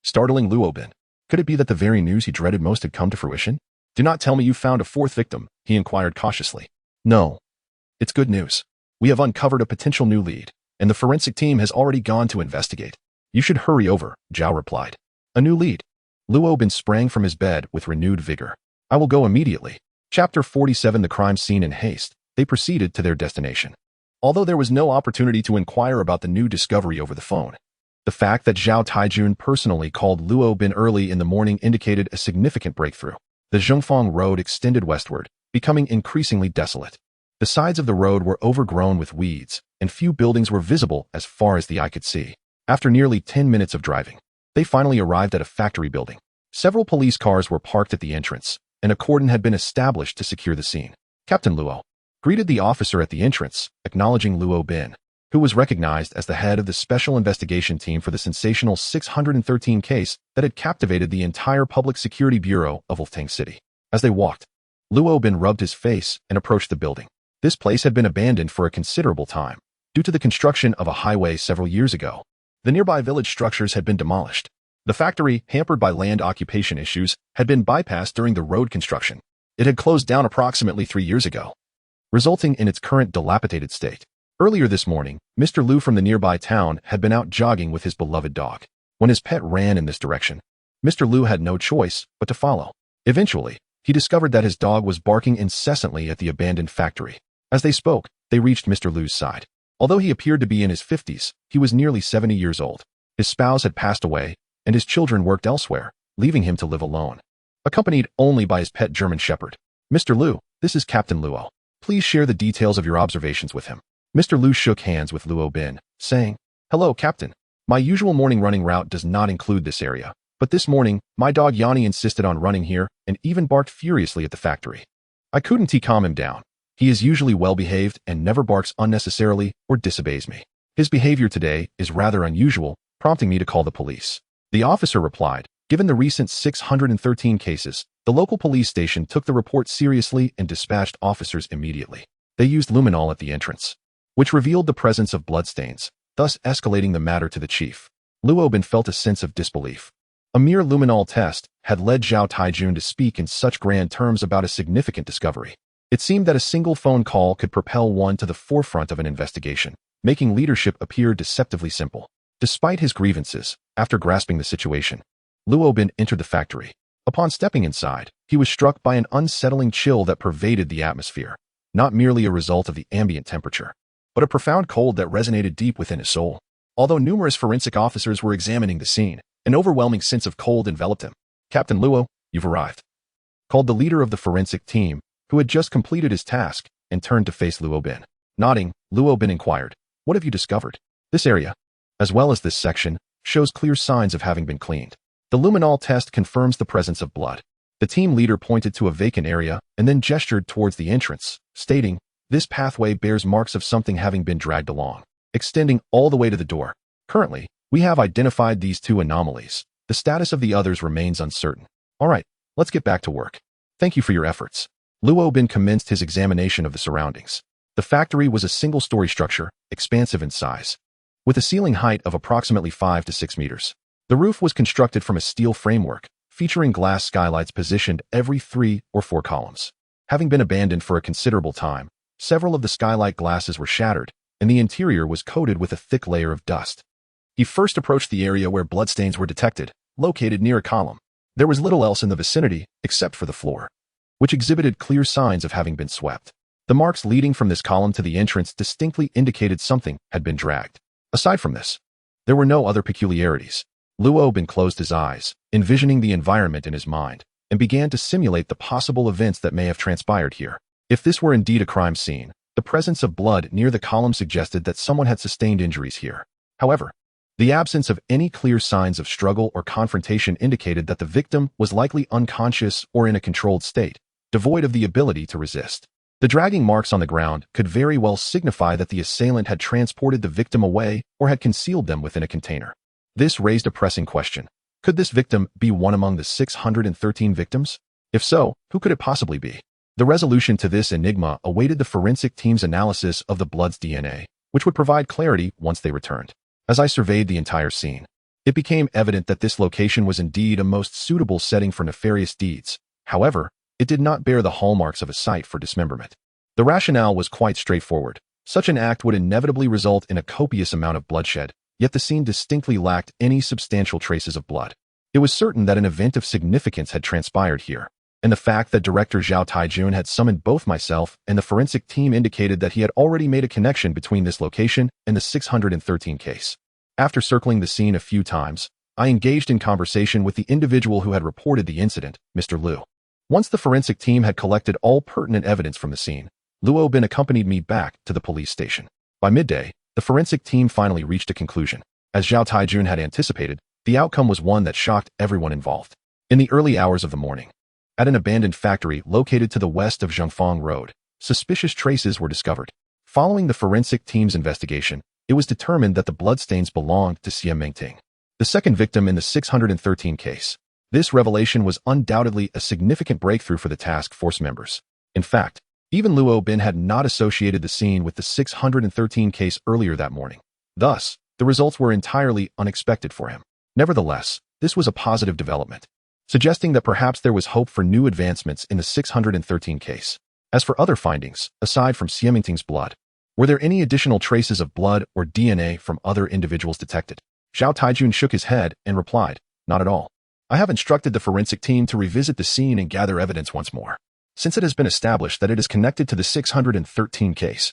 startling Luo Bin. Could it be that the very news he dreaded most had come to fruition? "Do not tell me you found a fourth victim," he inquired cautiously. "No. It's good news. We have uncovered a potential new lead, and the forensic team has already gone to investigate. You should hurry over," Zhao replied. "A new lead?" Luo Bin sprang from his bed with renewed vigor. "I will go immediately." Chapter 47. The crime scene. In haste, they proceeded to their destination. Although there was no opportunity to inquire about the new discovery over the phone, the fact that Zhao Taijun personally called Luo Bin early in the morning indicated a significant breakthrough. The Zhengfang Road extended westward, becoming increasingly desolate. The sides of the road were overgrown with weeds, and few buildings were visible as far as the eye could see. After nearly 10 minutes of driving, they finally arrived at a factory building. Several police cars were parked at the entrance, and a cordon had been established to secure the scene. Captain Luo greeted the officer at the entrance, acknowledging Luo Bin, who was recognized as the head of the special investigation team for the sensational 613 case that had captivated the entire public security bureau of Ulftang City. As they walked, Luo Bin rubbed his face and approached the building. This place had been abandoned for a considerable time, due to the construction of a highway several years ago. The nearby village structures had been demolished. The factory, hampered by land occupation issues, had been bypassed during the road construction. It had closed down approximately 3 years ago, resulting in its current dilapidated state. Earlier this morning, Mr. Liu from the nearby town had been out jogging with his beloved dog. When his pet ran in this direction, Mr. Liu had no choice but to follow. Eventually, he discovered that his dog was barking incessantly at the abandoned factory. As they spoke, they reached Mr. Liu's side. Although he appeared to be in his 50s, he was nearly 70 years old. His spouse had passed away, and his children worked elsewhere, leaving him to live alone, accompanied only by his pet German shepherd. Mr. Liu, this is Captain Luo. Please share the details of your observations with him. Mr. Liu shook hands with Luo Bin, saying, Hello, Captain. My usual morning running route does not include this area, but this morning, my dog Yanni insisted on running here and even barked furiously at the factory. I couldn't calm him down. He is usually well-behaved and never barks unnecessarily or disobeys me. His behavior today is rather unusual, prompting me to call the police. The officer replied, Given the recent 613 cases, the local police station took the report seriously and dispatched officers immediately. They used luminol at the entrance, which revealed the presence of bloodstains, thus escalating the matter to the chief. Luo Bin felt a sense of disbelief. A mere luminol test had led Zhao Taijun to speak in such grand terms about a significant discovery. It seemed that a single phone call could propel one to the forefront of an investigation, making leadership appear deceptively simple. Despite his grievances, after grasping the situation, Luo Bin entered the factory. Upon stepping inside, he was struck by an unsettling chill that pervaded the atmosphere, not merely a result of the ambient temperature, but a profound cold that resonated deep within his soul. Although numerous forensic officers were examining the scene, an overwhelming sense of cold enveloped him. Captain Luo, you've arrived, called the leader of the forensic team, who had just completed his task and turned to face Luo Bin. Nodding, Luo Bin inquired, What have you discovered? This area, as well as this section, shows clear signs of having been cleaned. The luminol test confirms the presence of blood. The team leader pointed to a vacant area and then gestured towards the entrance, stating, This pathway bears marks of something having been dragged along, extending all the way to the door. Currently, we have identified these two anomalies. The status of the others remains uncertain. All right, let's get back to work. Thank you for your efforts. Luo Bin commenced his examination of the surroundings. The factory was a single-story structure, expansive in size, with a ceiling height of approximately 5 to 6 meters. The roof was constructed from a steel framework, featuring glass skylights positioned every 3 or 4 columns. Having been abandoned for a considerable time, several of the skylight glasses were shattered, and the interior was coated with a thick layer of dust. He first approached the area where bloodstains were detected, located near a column. There was little else in the vicinity except for the floor, which exhibited clear signs of having been swept. The marks leading from this column to the entrance distinctly indicated something had been dragged. Aside from this, there were no other peculiarities. Luo Bin closed his eyes, envisioning the environment in his mind, and began to simulate the possible events that may have transpired here. If this were indeed a crime scene, the presence of blood near the column suggested that someone had sustained injuries here. However, the absence of any clear signs of struggle or confrontation indicated that the victim was likely unconscious or in a controlled state, devoid of the ability to resist. The dragging marks on the ground could very well signify that the assailant had transported the victim away or had concealed them within a container. This raised a pressing question. Could this victim be one among the 613 victims? If so, who could it possibly be? The resolution to this enigma awaited the forensic team's analysis of the blood's DNA, which would provide clarity once they returned. As I surveyed the entire scene, it became evident that this location was indeed a most suitable setting for nefarious deeds. However, it did not bear the hallmarks of a site for dismemberment. The rationale was quite straightforward. Such an act would inevitably result in a copious amount of bloodshed, yet the scene distinctly lacked any substantial traces of blood. It was certain that an event of significance had transpired here, and the fact that Director Zhao Taijun had summoned both myself and the forensic team indicated that he had already made a connection between this location and the 613 case. After circling the scene a few times, I engaged in conversation with the individual who had reported the incident, Mr. Liu. Once the forensic team had collected all pertinent evidence from the scene, Luo Bin accompanied me back to the police station. By midday, the forensic team finally reached a conclusion. As Zhao Taijun had anticipated, the outcome was one that shocked everyone involved. In the early hours of the morning, at an abandoned factory located to the west of Zhongfang Road, suspicious traces were discovered. Following the forensic team's investigation, it was determined that the bloodstains belonged to Xie Mengting, the second victim in the 613 case. This revelation was undoubtedly a significant breakthrough for the task force members. In fact, even Luo Bin had not associated the scene with the 613 case earlier that morning. Thus, the results were entirely unexpected for him. Nevertheless, this was a positive development, suggesting that perhaps there was hope for new advancements in the 613 case. As for other findings, aside from Xie Mengting's blood, were there any additional traces of blood or DNA from other individuals detected? Zhao Taijun shook his head and replied, Not at all. I have instructed the forensic team to revisit the scene and gather evidence once more. Since it has been established that it is connected to the 613 case,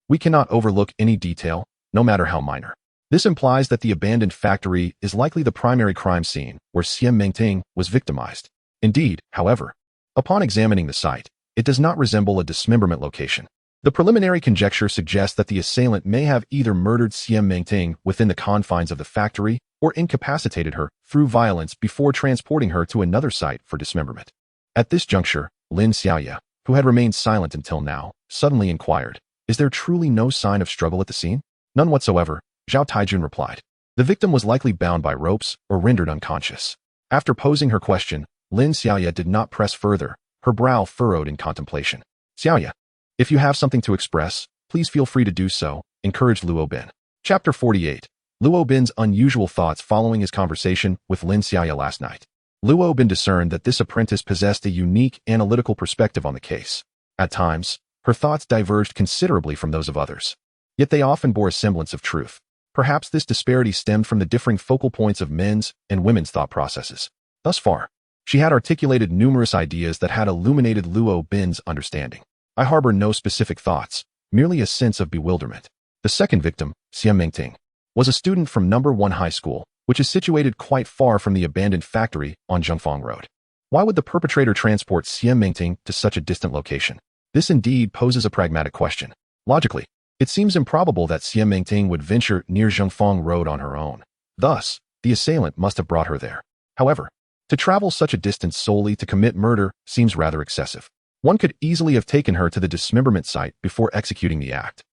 we cannot overlook any detail, no matter how minor. This implies that the abandoned factory is likely the primary crime scene where Xian Mengting was victimized. Indeed, however, upon examining the site, it does not resemble a dismemberment location. The preliminary conjecture suggests that the assailant may have either murdered Xian Mengting within the confines of the factory or incapacitated her through violence before transporting her to another site for dismemberment. At this juncture, Lin Xiaoya, who had remained silent until now, suddenly inquired, "Is there truly no sign of struggle at the scene?" "None whatsoever," Zhao Taijun replied. "The victim was likely bound by ropes or rendered unconscious." After posing her question, Lin Xiaoya did not press further, her brow furrowed in contemplation. "Xiaoya, if you have something to express, please feel free to do so," encouraged Luo Bin. Chapter 48. Luo Bin's unusual thoughts following his conversation with Lin Xiaoya last night. Luo Bin discerned that this apprentice possessed a unique analytical perspective on the case. At times, her thoughts diverged considerably from those of others. Yet they often bore a semblance of truth. Perhaps this disparity stemmed from the differing focal points of men's and women's thought processes. Thus far, she had articulated numerous ideas that had illuminated Luo Bin's understanding. "I harbor no specific thoughts, merely a sense of bewilderment." The second victim, Xian Mengting, was a student from No. 1 High School, which is situated quite far from the abandoned factory on Zhongfang Road. Why would the perpetrator transport Xian Mengting to such a distant location? This indeed poses a pragmatic question. Logically, it seems improbable that Xian Mengting would venture near Zhongfang Road on her own. Thus, the assailant must have brought her there. However, to travel such a distance solely to commit murder seems rather excessive. One could easily have taken her to the dismemberment site before executing the act.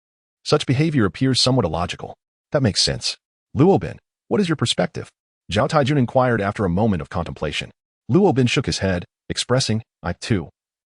Such behavior appears somewhat illogical. That makes sense. Luo Bin, what is your perspective? Zhao Taijun inquired after a moment of contemplation. Luo Bin shook his head, expressing, "I, too,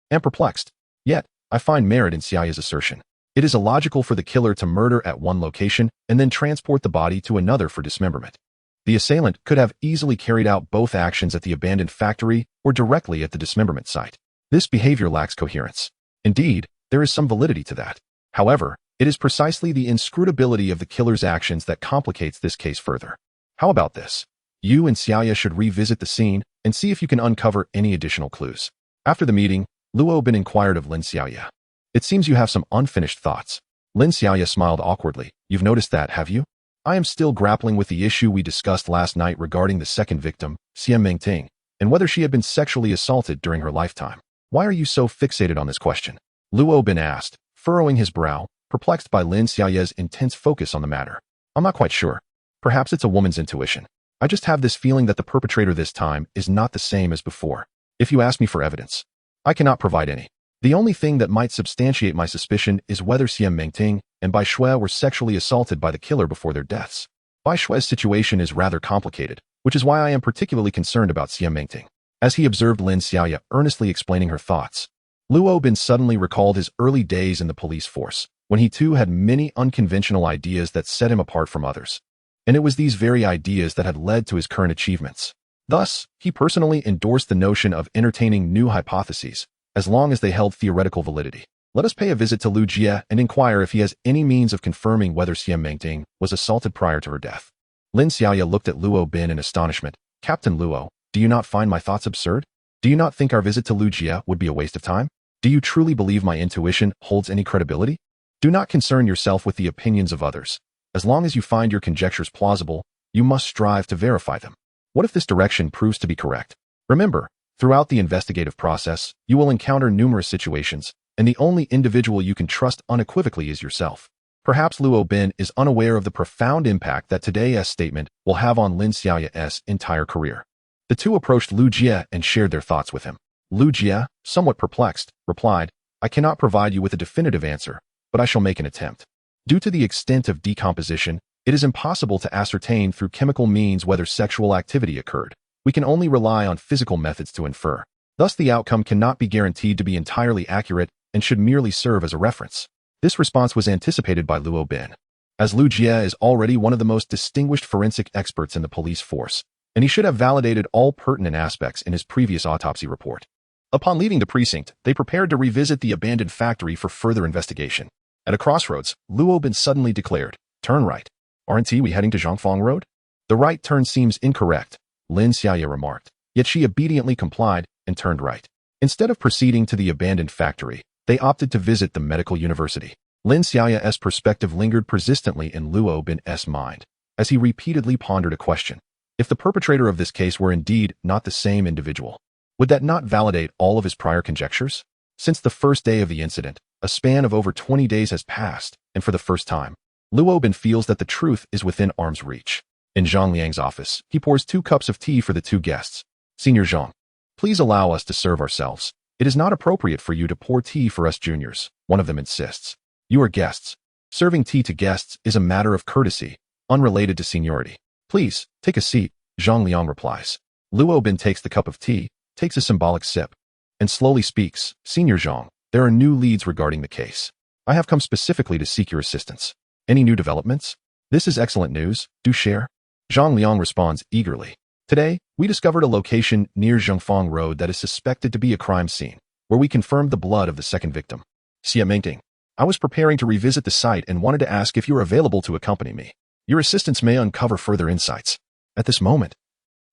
am perplexed. Yet, I find merit in Xiaoya's assertion. It is illogical for the killer to murder at one location and then transport the body to another for dismemberment. The assailant could have easily carried out both actions at the abandoned factory or directly at the dismemberment site. This behavior lacks coherence. Indeed, there is some validity to that. However, it is precisely the inscrutability of the killer's actions that complicates this case further. How about this? You and Xiaoya should revisit the scene and see if you can uncover any additional clues." After the meeting, Luo Bin inquired of Lin Xiaoya. "It seems you have some unfinished thoughts." Lin Xiaoya smiled awkwardly. "You've noticed that, have you? I am still grappling with the issue we discussed last night regarding the second victim, Xian Mengting, and whether she had been sexually assaulted during her lifetime. Why are you so fixated on this question?" Luo Bin asked, furrowing his brow, perplexed by Lin Xiaoya's intense focus on the matter. "I'm not quite sure. Perhaps it's a woman's intuition. I just have this feeling that the perpetrator this time is not the same as before. If you ask me for evidence, I cannot provide any. The only thing that might substantiate my suspicion is whether Xian Mengting and Bai Shui were sexually assaulted by the killer before their deaths. Bai Shui's situation is rather complicated, which is why I am particularly concerned about Xian Mengting." As he observed Lin Xiaoya earnestly explaining her thoughts, Luo Bin suddenly recalled his early days in the police force, when he too had many unconventional ideas that set him apart from others. And it was these very ideas that had led to his current achievements. Thus, he personally endorsed the notion of entertaining new hypotheses, as long as they held theoretical validity. Let us pay a visit to Lu Jie and inquire if he has any means of confirming whether Xian Mengting was assaulted prior to her death. Lin Xiaoya looked at Luo Bin in astonishment. "Captain Luo, do you not find my thoughts absurd? Do you not think our visit to Lu Jie would be a waste of time? Do you truly believe my intuition holds any credibility? Do not concern yourself with the opinions of others. As long as you find your conjectures plausible, you must strive to verify them. What if this direction proves to be correct? Remember, throughout the investigative process, you will encounter numerous situations, and the only individual you can trust unequivocally is yourself." Perhaps Luo Bin is unaware of the profound impact that today's statement will have on Lin Xiaoya's entire career. The two approached Lu Jie and shared their thoughts with him. Lu Jie, somewhat perplexed, replied, "I cannot provide you with a definitive answer, but I shall make an attempt. Due to the extent of decomposition, it is impossible to ascertain through chemical means whether sexual activity occurred. We can only rely on physical methods to infer. Thus, the outcome cannot be guaranteed to be entirely accurate and should merely serve as a reference." This response was anticipated by Luo Bin, as Lu Jie is already one of the most distinguished forensic experts in the police force, and he should have validated all pertinent aspects in his previous autopsy report. Upon leaving the precinct, they prepared to revisit the abandoned factory for further investigation. At a crossroads, Luo Bin suddenly declared, "Turn right. Aren't we heading to Zhongfang Road?" "The right turn seems incorrect," Lin Xiaoya remarked, yet she obediently complied and turned right. Instead of proceeding to the abandoned factory, they opted to visit the medical university. Lin Xiaoya's perspective lingered persistently in Luo Bin's mind. as he repeatedly pondered a question. If the perpetrator of this case were indeed not the same individual, would that not validate all of his prior conjectures? Since the first day of the incident, a span of over 20 days has passed, and for the first time, Luo Bin feels that the truth is within arm's reach. In Zhang Liang's office, he pours 2 cups of tea for the 2 guests. Senior Zhang, please allow us to serve ourselves. It is not appropriate for you to pour tea for us juniors, one of them insists. You are guests. Serving tea to guests is a matter of courtesy, unrelated to seniority. Please, take a seat, Zhang Liang replies. Luo Bin takes the cup of tea, takes a symbolic sip, and slowly speaks. Senior Zhang, there are new leads regarding the case. I have come specifically to seek your assistance. Any new developments? This is excellent news. Do share. Zhang Liang responds eagerly. Today, we discovered a location near Zhongfang Road that is suspected to be a crime scene, where we confirmed the blood of the second victim. Xie Mingting. I was preparing to revisit the site and wanted to ask if you are available to accompany me. Your assistance may uncover further insights. At this moment,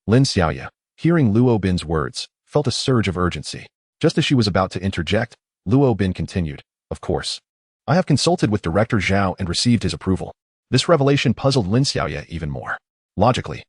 Lin Xiaoya, hearing Luo Bin's words, felt a surge of urgency. Just as she was about to interject, Luo Bin continued, Of course. I have consulted with Director Zhao and received his approval. This revelation puzzled Lin Xiaoya even more. Logically,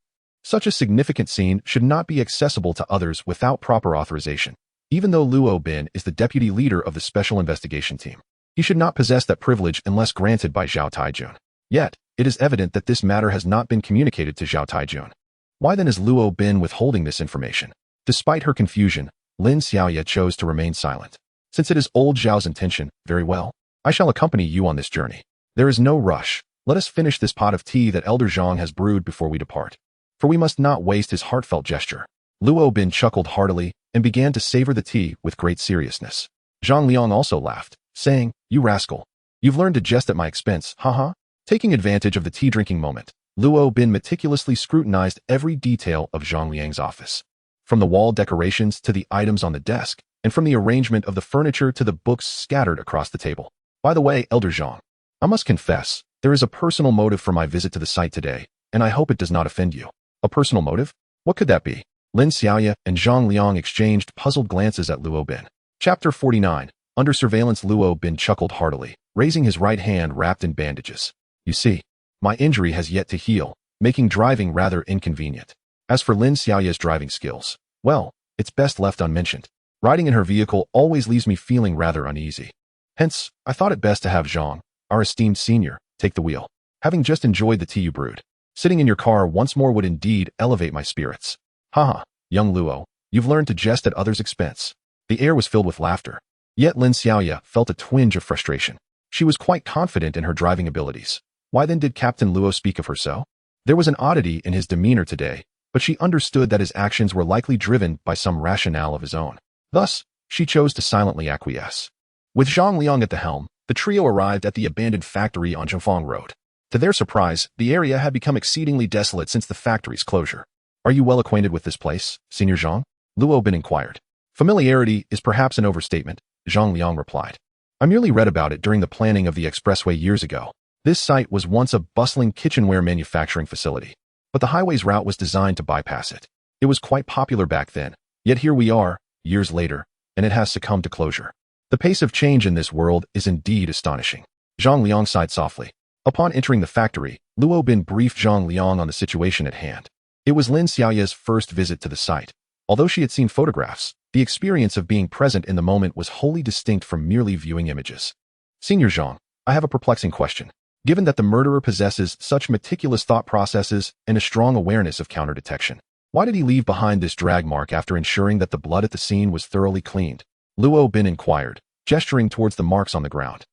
such a significant scene should not be accessible to others without proper authorization. Even though Luo Bin is the deputy leader of the special investigation team, he should not possess that privilege unless granted by Zhao Taijun. Yet, it is evident that this matter has not been communicated to Zhao Taijun. Why then is Luo Bin withholding this information? Despite her confusion, Lin Xiaoya chose to remain silent. Since it is old Zhao's intention, very well. I shall accompany you on this journey. There is no rush. Let us finish this pot of tea that Elder Zhang has brewed before we depart. For we must not waste his heartfelt gesture. Luo Bin chuckled heartily and began to savor the tea with great seriousness. Zhang Liang also laughed, saying, You rascal. You've learned to jest at my expense, haha. Taking advantage of the tea-drinking moment, Luo Bin meticulously scrutinized every detail of Zhang Liang's office. From the wall decorations to the items on the desk, and from the arrangement of the furniture to the books scattered across the table. By the way, Elder Zhang, I must confess, there is a personal motive for my visit to the site today, and I hope it does not offend you. A personal motive? What could that be? Lin Xiaoya and Zhang Liang exchanged puzzled glances at Luo Bin. Chapter 49. Under surveillance. Luo Bin chuckled heartily, raising his right hand wrapped in bandages. You see, my injury has yet to heal, making driving rather inconvenient. As for Lin Xiaoya's driving skills, well, it's best left unmentioned. Riding in her vehicle always leaves me feeling rather uneasy. Hence, I thought it best to have Zhang, our esteemed senior, take the wheel. Having just enjoyed the tea you brewed, sitting in your car once more would indeed elevate my spirits. Haha, young Luo, you've learned to jest at others' expense. The air was filled with laughter. Yet Lin Xiaoya felt a twinge of frustration. She was quite confident in her driving abilities. Why then did Captain Luo speak of her so? There was an oddity in his demeanor today, but she understood that his actions were likely driven by some rationale of his own. Thus, she chose to silently acquiesce. With Zhang Liang at the helm, the trio arrived at the abandoned factory on Zhongfang Road. To their surprise, the area had become exceedingly desolate since the factory's closure. Are you well acquainted with this place, Senior Zhang? Luo Bin inquired. Familiarity is perhaps an overstatement, Zhang Liang replied. I merely read about it during the planning of the expressway years ago. This site was once a bustling kitchenware manufacturing facility, but the highway's route was designed to bypass it. It was quite popular back then, yet here we are, years later, and it has succumbed to closure. The pace of change in this world is indeed astonishing. Zhang Liang sighed softly. Upon entering the factory, Luo Bin briefed Zhang Liang on the situation at hand. It was Lin Xiaoya's first visit to the site. Although she had seen photographs, the experience of being present in the moment was wholly distinct from merely viewing images. Senior Zhang, I have a perplexing question. Given that the murderer possesses such meticulous thought processes and a strong awareness of counter-detection, why did he leave behind this drag mark after ensuring that the blood at the scene was thoroughly cleaned? Luo Bin inquired, gesturing towards the marks on the ground.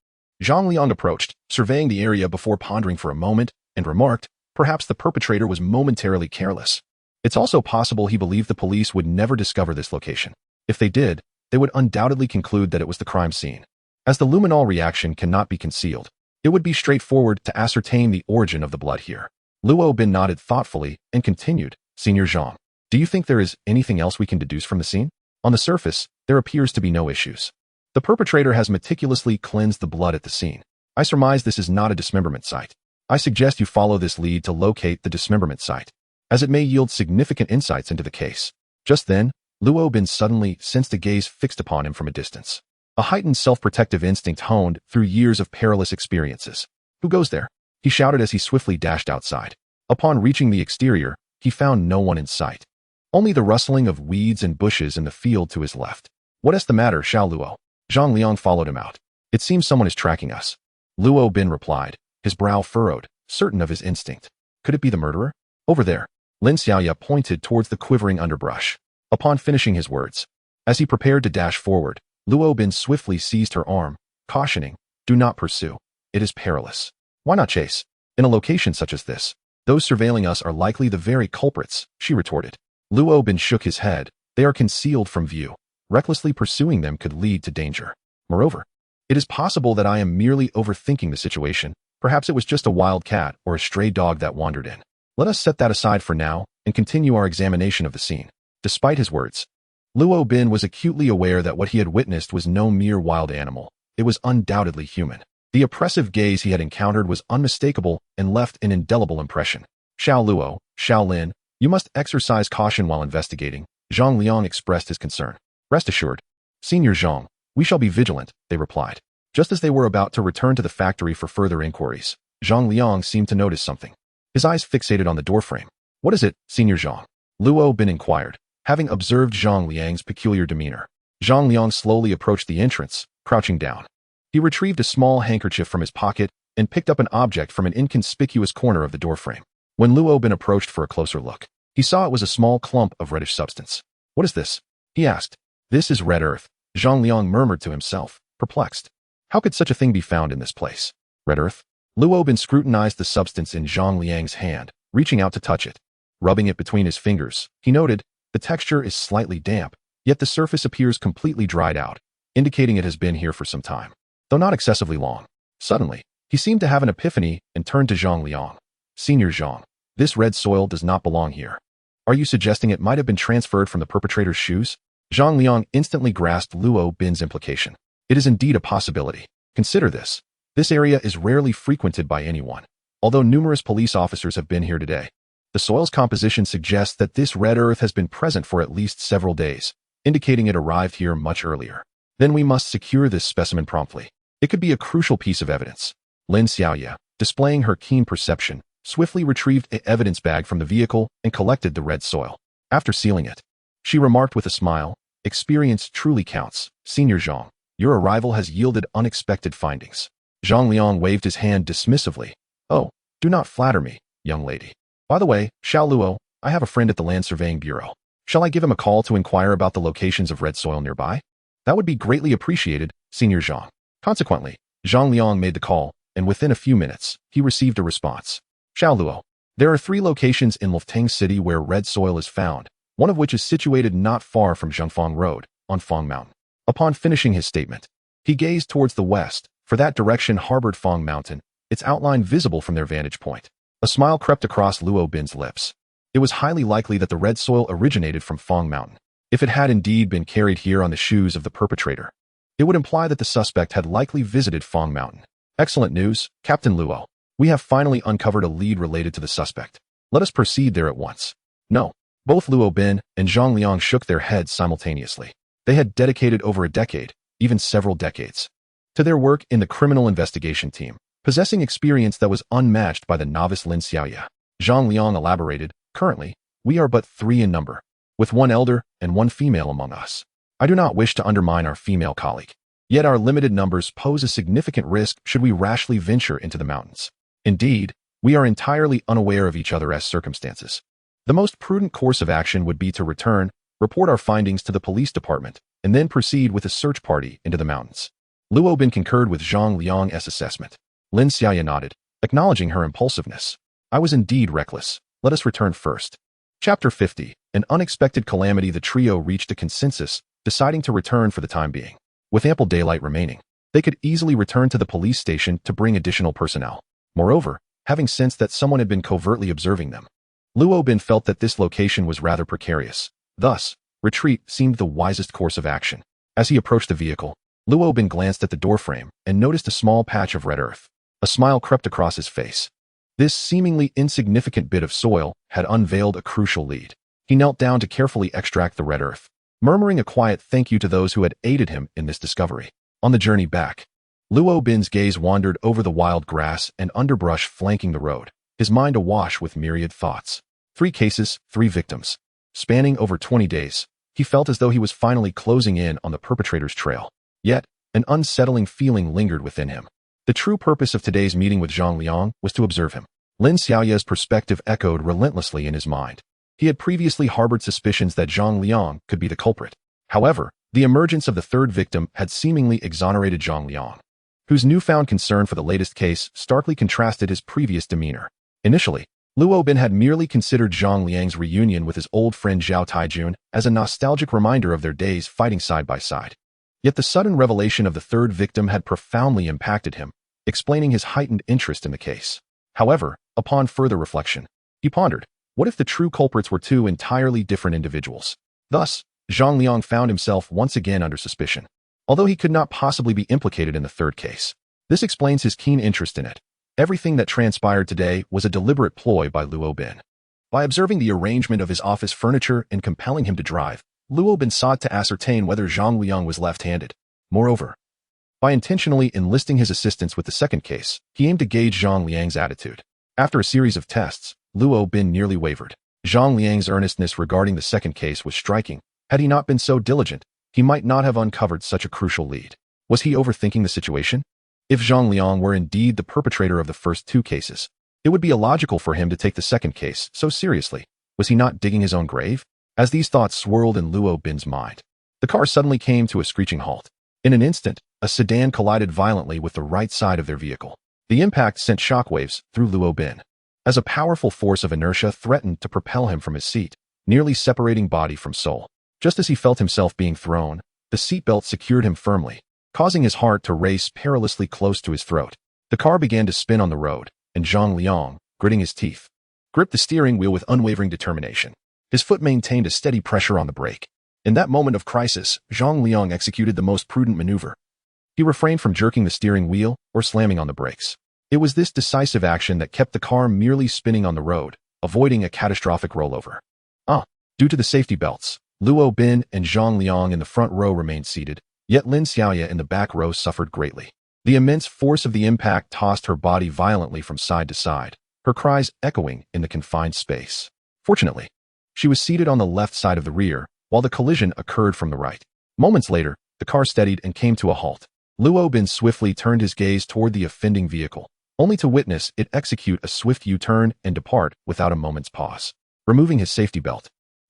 Zhang Liang approached, surveying the area before pondering for a moment, and remarked, perhaps the perpetrator was momentarily careless. It's also possible he believed the police would never discover this location. If they did, they would undoubtedly conclude that it was the crime scene. As the luminol reaction cannot be concealed, it would be straightforward to ascertain the origin of the blood here. Luo Bin nodded thoughtfully and continued, Senior Zhang, do you think there is anything else we can deduce from the scene? On the surface, there appears to be no issues. The perpetrator has meticulously cleansed the blood at the scene. I surmise this is not a dismemberment site. I suggest you follow this lead to locate the dismemberment site, as it may yield significant insights into the case. Just then, Luo Bin suddenly sensed a gaze fixed upon him from a distance. A heightened self-protective instinct honed through years of perilous experiences. Who goes there? He shouted as he swiftly dashed outside. Upon reaching the exterior, he found no one in sight. Only the rustling of weeds and bushes in the field to his left. What is the matter, Xiao Luo? Zhang Liang followed him out. It seems someone is tracking us. Luo Bin replied, his brow furrowed, certain of his instinct. Could it be the murderer? Over there. Lin Xiaoya pointed towards the quivering underbrush. Upon finishing his words, as he prepared to dash forward, Luo Bin swiftly seized her arm, cautioning, do not pursue. It is perilous. Why not chase? In a location such as this, those surveilling us are likely the very culprits, she retorted. Luo Bin shook his head. They are concealed from view. Recklessly pursuing them could lead to danger. Moreover, it is possible that I am merely overthinking the situation. Perhaps it was just a wild cat or a stray dog that wandered in. Let us set that aside for now and continue our examination of the scene. Despite his words, Luo Bin was acutely aware that what he had witnessed was no mere wild animal. It was undoubtedly human. The oppressive gaze he had encountered was unmistakable and left an indelible impression. Xiao Luo, Xiao Lin, you must exercise caution while investigating. Zhang Liang expressed his concern. Rest assured, Senior Zhang, we shall be vigilant, they replied. Just as they were about to return to the factory for further inquiries, Zhang Liang seemed to notice something. His eyes fixated on the doorframe. What is it, Senior Zhang? Luo Bin inquired, having observed Zhang Liang's peculiar demeanor. Zhang Liang slowly approached the entrance, crouching down. He retrieved a small handkerchief from his pocket and picked up an object from an inconspicuous corner of the doorframe. When Luo Bin approached for a closer look, he saw it was a small clump of reddish substance. What is this? He asked. This is red earth, Zhang Liang murmured to himself, perplexed. How could such a thing be found in this place? Red earth? Luo Bin scrutinized the substance in Zhang Liang's hand, reaching out to touch it. Rubbing it between his fingers, he noted, the texture is slightly damp, yet the surface appears completely dried out, indicating it has been here for some time, though not excessively long. Suddenly, he seemed to have an epiphany and turned to Zhang Liang. Senior Zhang, this red soil does not belong here. Are you suggesting it might have been transferred from the perpetrator's shoes? Zhang Liang instantly grasped Luo Bin's implication. It is indeed a possibility. Consider this. This area is rarely frequented by anyone, although numerous police officers have been here today. The soil's composition suggests that this red earth has been present for at least several days, indicating it arrived here much earlier. Then we must secure this specimen promptly. It could be a crucial piece of evidence. Lin Xiaoya, displaying her keen perception, swiftly retrieved an evidence bag from the vehicle and collected the red soil. After sealing it, she remarked with a smile, experience truly counts, Senior Zhang. Your arrival has yielded unexpected findings. Zhang Liang waved his hand dismissively. Oh, do not flatter me, young lady. By the way, Xiao Luo, I have a friend at the Land Surveying Bureau. Shall I give him a call to inquire about the locations of red soil nearby? That would be greatly appreciated, Senior Zhang. Consequently, Zhang Liang made the call, and within a few minutes, he received a response. Xiao Luo, there are 3 locations in Luftang City where red soil is found, one of which is situated not far from Zhengfang Road, on Fang Mountain. Upon finishing his statement, he gazed towards the west, for that direction harbored Fang Mountain, its outline visible from their vantage point. A smile crept across Luo Bin's lips. It was highly likely that the red soil originated from Fang Mountain. If it had indeed been carried here on the shoes of the perpetrator, it would imply that the suspect had likely visited Fang Mountain. Excellent news, Captain Luo. We have finally uncovered a lead related to the suspect. Let us proceed there at once. No. Both Luo Bin and Zhang Liang shook their heads simultaneously. They had dedicated over a decade, even several decades, to their work in the criminal investigation team, possessing experience that was unmatched by the novice Lin Xiaoya. Zhang Liang elaborated, currently, we are but 3 in number, with 1 elder and 1 female among us. I do not wish to undermine our female colleague, yet our limited numbers pose a significant risk should we rashly venture into the mountains. Indeed, we are entirely unaware of each other as circumstances. The most prudent course of action would be to return, report our findings to the police department, and then proceed with a search party into the mountains. Luo Bin concurred with Zhang Liang's assessment. Lin Xiaoya nodded, acknowledging her impulsiveness. I was indeed reckless. Let us return first. Chapter 50. An unexpected calamity. The trio reached a consensus, deciding to return for the time being. With ample daylight remaining, they could easily return to the police station to bring additional personnel. Moreover, having sensed that someone had been covertly observing them, Luo Bin felt that this location was rather precarious. Thus, retreat seemed the wisest course of action. As he approached the vehicle, Luo Bin glanced at the doorframe and noticed a small patch of red earth. A smile crept across his face. This seemingly insignificant bit of soil had unveiled a crucial lead. He knelt down to carefully extract the red earth, murmuring a quiet thank you to those who had aided him in this discovery. On the journey back, Luo Bin's gaze wandered over the wild grass and underbrush flanking the road. his mind awash with myriad thoughts. 3 cases, 3 victims. Spanning over 20 days, he felt as though he was finally closing in on the perpetrator's trail. Yet, an unsettling feeling lingered within him. The true purpose of today's meeting with Zhang Liang was to observe him. Lin Xiaoya's perspective echoed relentlessly in his mind. He had previously harbored suspicions that Zhang Liang could be the culprit. However, the emergence of the 3rd victim had seemingly exonerated Zhang Liang, whose newfound concern for the latest case starkly contrasted his previous demeanor. Initially, Luo Bin had merely considered Zhang Liang's reunion with his old friend Zhao Taijun as a nostalgic reminder of their days fighting side by side. Yet the sudden revelation of the 3rd victim had profoundly impacted him, explaining his heightened interest in the case. However, upon further reflection, he pondered, what if the true culprits were 2 entirely different individuals? Thus, Zhang Liang found himself once again under suspicion, although he could not possibly be implicated in the 3rd case. This explains his keen interest in it. Everything that transpired today was a deliberate ploy by Luo Bin. By observing the arrangement of his office furniture and compelling him to drive, Luo Bin sought to ascertain whether Zhang Liang was left-handed. Moreover, by intentionally enlisting his assistance with the 2nd case, he aimed to gauge Zhang Liang's attitude. After a series of tests, Luo Bin nearly wavered. Zhang Liang's earnestness regarding the 2nd case was striking. Had he not been so diligent, he might not have uncovered such a crucial lead. Was he overthinking the situation? If Zhang Liang were indeed the perpetrator of the first 2 cases, it would be illogical for him to take the 2nd case so seriously. Was he not digging his own grave? As these thoughts swirled in Luo Bin's mind, the car suddenly came to a screeching halt. In an instant, a sedan collided violently with the right side of their vehicle. The impact sent shockwaves through Luo Bin, as a powerful force of inertia threatened to propel him from his seat, nearly separating body from soul. Just as he felt himself being thrown, the seatbelt secured him firmly, causing his heart to race perilously close to his throat. The car began to spin on the road, and Zhang Liang, gritting his teeth, gripped the steering wheel with unwavering determination. His foot maintained a steady pressure on the brake. In that moment of crisis, Zhang Liang executed the most prudent maneuver. He refrained from jerking the steering wheel or slamming on the brakes. It was this decisive action that kept the car merely spinning on the road, avoiding a catastrophic rollover. Due to the safety belts, Luo Bin and Zhang Liang in the front row remained seated, yet Lin Xiaoya in the back row suffered greatly. The immense force of the impact tossed her body violently from side to side, her cries echoing in the confined space. Fortunately, she was seated on the left side of the rear, while the collision occurred from the right. Moments later, the car steadied and came to a halt. Luo Bin swiftly turned his gaze toward the offending vehicle, only to witness it execute a swift U-turn and depart without a moment's pause. Removing his safety belt,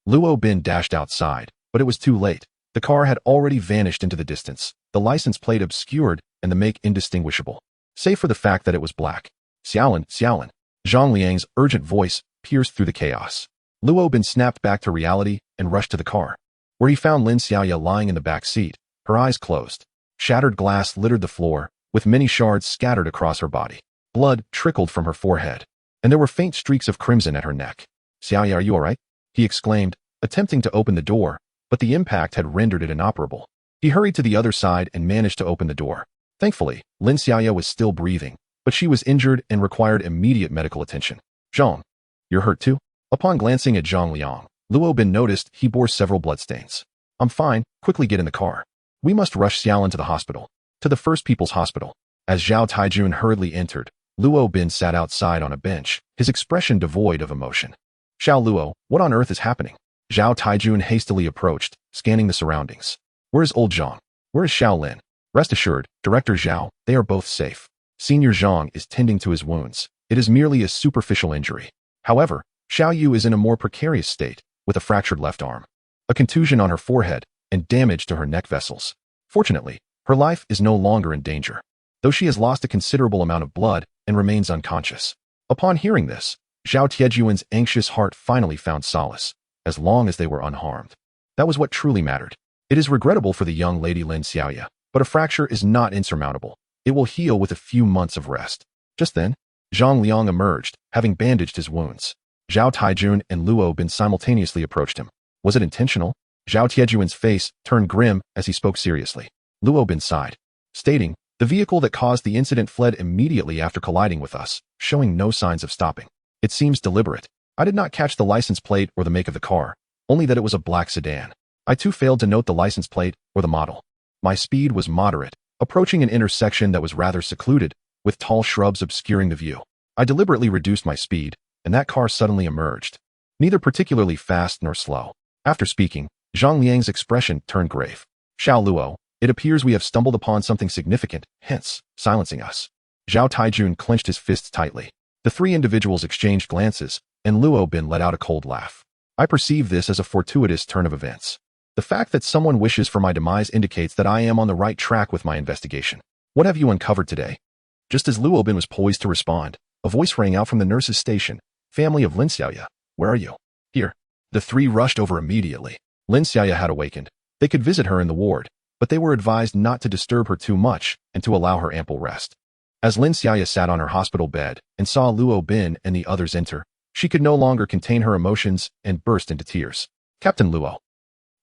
Luo Bin dashed outside, but it was too late. The car had already vanished into the distance, the license plate obscured and the make indistinguishable, save for the fact that it was black. Xiaolin, Xiaolin. Zhang Liang's urgent voice pierced through the chaos. Luo Bin snapped back to reality and rushed to the car, where he found Lin Xiaoya lying in the back seat, her eyes closed. Shattered glass littered the floor, with many shards scattered across her body. Blood trickled from her forehead, and there were faint streaks of crimson at her neck. "Xiaoya, are you all right?" he exclaimed, attempting to open the door, but the impact had rendered it inoperable. He hurried to the other side and managed to open the door. Thankfully, Lin Xiaoya was still breathing, but she was injured and required immediate medical attention. "Zhang, you're hurt too?" Upon glancing at Zhang Liang, Luo Bin noticed he bore several bloodstains. "I'm fine, quickly get in the car. We must rush Xiaolin to the hospital, to the First People's Hospital." As Zhao Taijun hurriedly entered, Luo Bin sat outside on a bench, his expression devoid of emotion. "Xiao Luo, what on earth is happening?" Zhao Taijun hastily approached, scanning the surroundings. "Where is old Zhang? Where is Xiao Lin?" "Rest assured, Director Zhao, they are both safe. Senior Zhang is tending to his wounds. It is merely a superficial injury. However, Xiao Yu is in a more precarious state, with a fractured left arm, a contusion on her forehead, and damage to her neck vessels. Fortunately, her life is no longer in danger, though she has lost a considerable amount of blood and remains unconscious." Upon hearing this, Zhao Tiejuan's anxious heart finally found solace, as long as they were unharmed. That was what truly mattered. It is regrettable for the young lady Lin Xiaoya, but a fracture is not insurmountable. It will heal with a few months of rest. Just then, Zhang Liang emerged, having bandaged his wounds. Zhao Taijun and Luo Bin simultaneously approached him. Was it intentional? Zhao Tiejuan's face turned grim as he spoke seriously. Luo Bin sighed, stating, "The vehicle that caused the incident fled immediately after colliding with us, showing no signs of stopping. It seems deliberate. I did not catch the license plate or the make of the car, only that it was a black sedan. I too failed to note the license plate or the model. My speed was moderate, approaching an intersection that was rather secluded, with tall shrubs obscuring the view. I deliberately reduced my speed, and that car suddenly emerged. Neither particularly fast nor slow. After speaking, Zhang Liang's expression turned grave. Xiao Luo, it appears we have stumbled upon something significant, hence, silencing us. Zhao Taijun clenched his fists tightly. The three individuals exchanged glances, and Luo Bin let out a cold laugh. I perceive this as a fortuitous turn of events. The fact that someone wishes for my demise indicates that I am on the right track with my investigation. What have you uncovered today? Just as Luo Bin was poised to respond, a voice rang out from the nurse's station. Family of Lin Xiaoya, where are you? Here. The three rushed over immediately. Lin Xiaoya had awakened. They could visit her in the ward, but they were advised not to disturb her too much and to allow her ample rest. As Lin Xiaoya sat on her hospital bed and saw Luo Bin and the others enter, she could no longer contain her emotions and burst into tears. Captain Luo.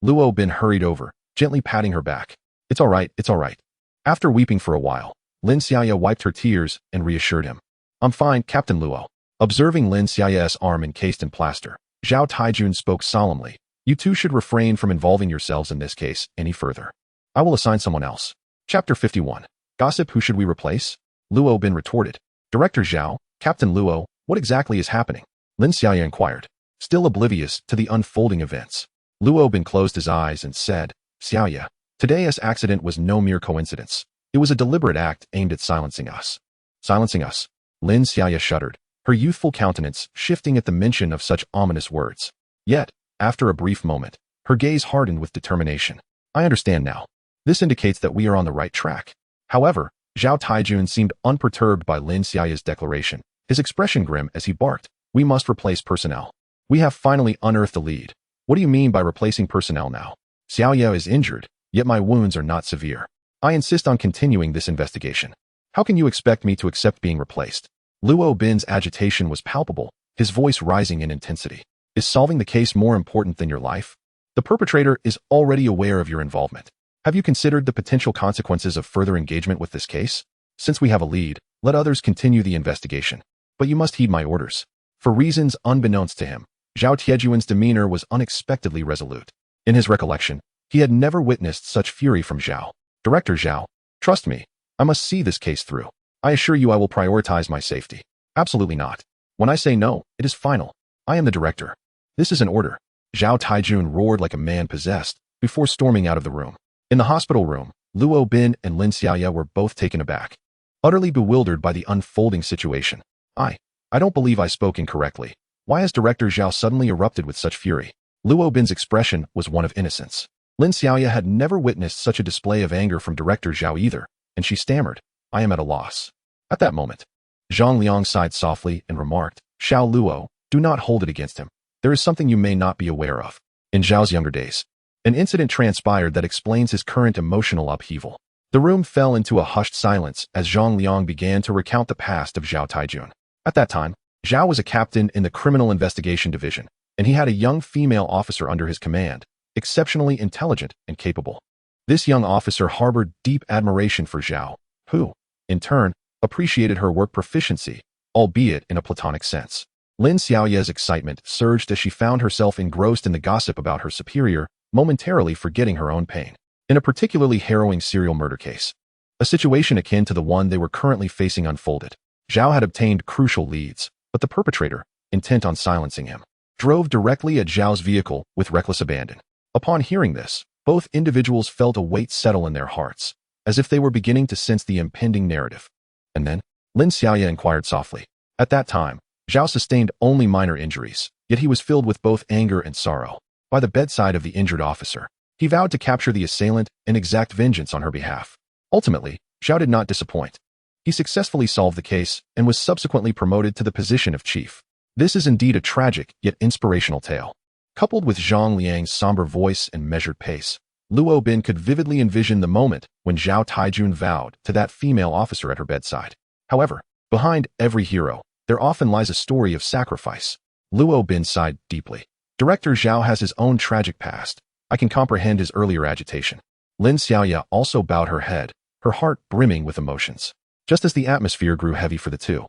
Luo Bin hurried over, gently patting her back. It's all right, it's all right. After weeping for a while, Lin Xiaoya wiped her tears and reassured him. I'm fine, Captain Luo. Observing Lin Xiaoya's arm encased in plaster, Zhao Taijun spoke solemnly. You two should refrain from involving yourselves in this case any further. I will assign someone else. Chapter 51. Gossip, who should we replace? Luo Bin retorted. Director Zhao, Captain Luo, what exactly is happening? Lin Xiaoya inquired, still oblivious to the unfolding events. Luo Bin closed his eyes and said, Xiaoya, today's accident was no mere coincidence. It was a deliberate act aimed at silencing us. Silencing us? Lin Xiaoya shuddered, her youthful countenance shifting at the mention of such ominous words. Yet, after a brief moment, her gaze hardened with determination. I understand now. This indicates that we are on the right track. However, Zhao Taijun seemed unperturbed by Lin Xiaoya's declaration, his expression grim as he barked, we must replace personnel. We have finally unearthed the lead. What do you mean by replacing personnel now? Xiaoya is injured, yet my wounds are not severe. I insist on continuing this investigation. How can you expect me to accept being replaced? Luo Bin's agitation was palpable, his voice rising in intensity. Is solving the case more important than your life? The perpetrator is already aware of your involvement. Have you considered the potential consequences of further engagement with this case? Since we have a lead, let others continue the investigation. But you must heed my orders. For reasons unbeknownst to him, Zhao Tiejuan's demeanor was unexpectedly resolute. In his recollection, he had never witnessed such fury from Zhao. Director Zhao, trust me, I must see this case through. I assure you I will prioritize my safety. Absolutely not. When I say no, it is final. I am the director. This is an order. Zhao Taijun roared like a man possessed before storming out of the room. In the hospital room, Luo Bin and Lin Xiaoya were both taken aback, utterly bewildered by the unfolding situation. I don't believe I spoke incorrectly. Why has Director Zhao suddenly erupted with such fury? Luo Bin's expression was one of innocence. Lin Xiaoya had never witnessed such a display of anger from Director Zhao either, and she stammered, I am at a loss. At that moment, Zhang Liang sighed softly and remarked, Xiao Luo, do not hold it against him. There is something you may not be aware of. In Zhao's younger days, an incident transpired that explains his current emotional upheaval. The room fell into a hushed silence as Zhang Liang began to recount the past of Zhao Taijun. At that time, Zhao was a captain in the Criminal Investigation Division, and he had a young female officer under his command, exceptionally intelligent and capable. This young officer harbored deep admiration for Zhao, who, in turn, appreciated her work proficiency, albeit in a platonic sense. Lin Xiaoya's excitement surged as she found herself engrossed in the gossip about her superior, momentarily forgetting her own pain. In a particularly harrowing serial murder case, a situation akin to the one they were currently facing unfolded. Zhao had obtained crucial leads, but the perpetrator, intent on silencing him, drove directly at Zhao's vehicle with reckless abandon. Upon hearing this, both individuals felt a weight settle in their hearts, as if they were beginning to sense the impending narrative. And then, Lin Xiaoya inquired softly. At that time, Zhao sustained only minor injuries, yet he was filled with both anger and sorrow. By the bedside of the injured officer, he vowed to capture the assailant and exact vengeance on her behalf. Ultimately, Zhao did not disappoint. He successfully solved the case and was subsequently promoted to the position of chief. This is indeed a tragic yet inspirational tale. Coupled with Zhang Liang's somber voice and measured pace, Luo Bin could vividly envision the moment when Zhao Taijun vowed to that female officer at her bedside. However, behind every hero, there often lies a story of sacrifice. Luo Bin sighed deeply. Director Zhao has his own tragic past. I can comprehend his earlier agitation. Lin Xiaoya also bowed her head, her heart brimming with emotions. Just as the atmosphere grew heavy for the two,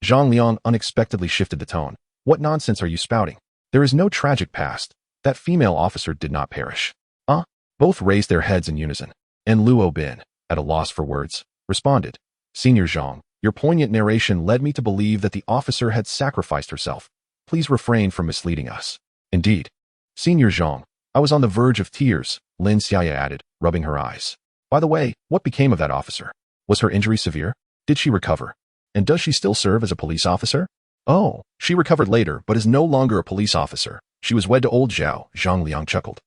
Zhang Liang unexpectedly shifted the tone. What nonsense are you spouting? There is no tragic past. That female officer did not perish. Both raised their heads in unison, and Luo Bin, at a loss for words, responded, Senior Zhang, Your poignant narration led me to believe that the officer had sacrificed herself. Please refrain from misleading us. Indeed. Senior Zhang, I was on the verge of tears, Lin Xiaoya added, rubbing her eyes. By the way, what became of that officer? Was her injury severe? Did she recover? And does she still serve as a police officer? Oh, she recovered later, but is no longer a police officer. She was wed to old Zhao, Zhang Liang chuckled.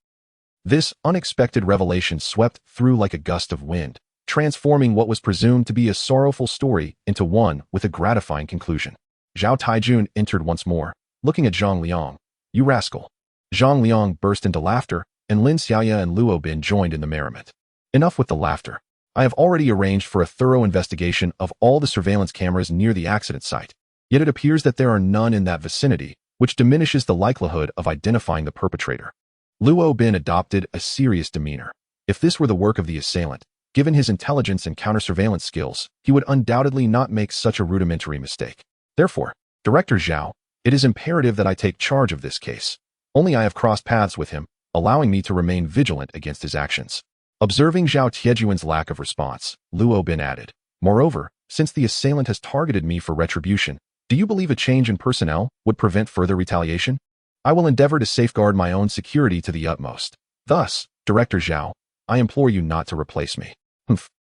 This unexpected revelation swept through like a gust of wind, transforming what was presumed to be a sorrowful story into one with a gratifying conclusion. Zhao Taijun entered once more, looking at Zhang Liang. You rascal. Zhang Liang burst into laughter, and Lin Xiaoya and Luo Bin joined in the merriment. Enough with the laughter. I have already arranged for a thorough investigation of all the surveillance cameras near the accident site. Yet it appears that there are none in that vicinity, which diminishes the likelihood of identifying the perpetrator. Luo Bin adopted a serious demeanor. If this were the work of the assailant, given his intelligence and counter-surveillance skills, he would undoubtedly not make such a rudimentary mistake. Therefore, Director Zhao, it is imperative that I take charge of this case. Only I have crossed paths with him, allowing me to remain vigilant against his actions. Observing Zhao Tiejuan's lack of response, Luo Bin added, moreover, since the assailant has targeted me for retribution, do you believe a change in personnel would prevent further retaliation? I will endeavor to safeguard my own security to the utmost. Thus, Director Zhao, I implore you not to replace me.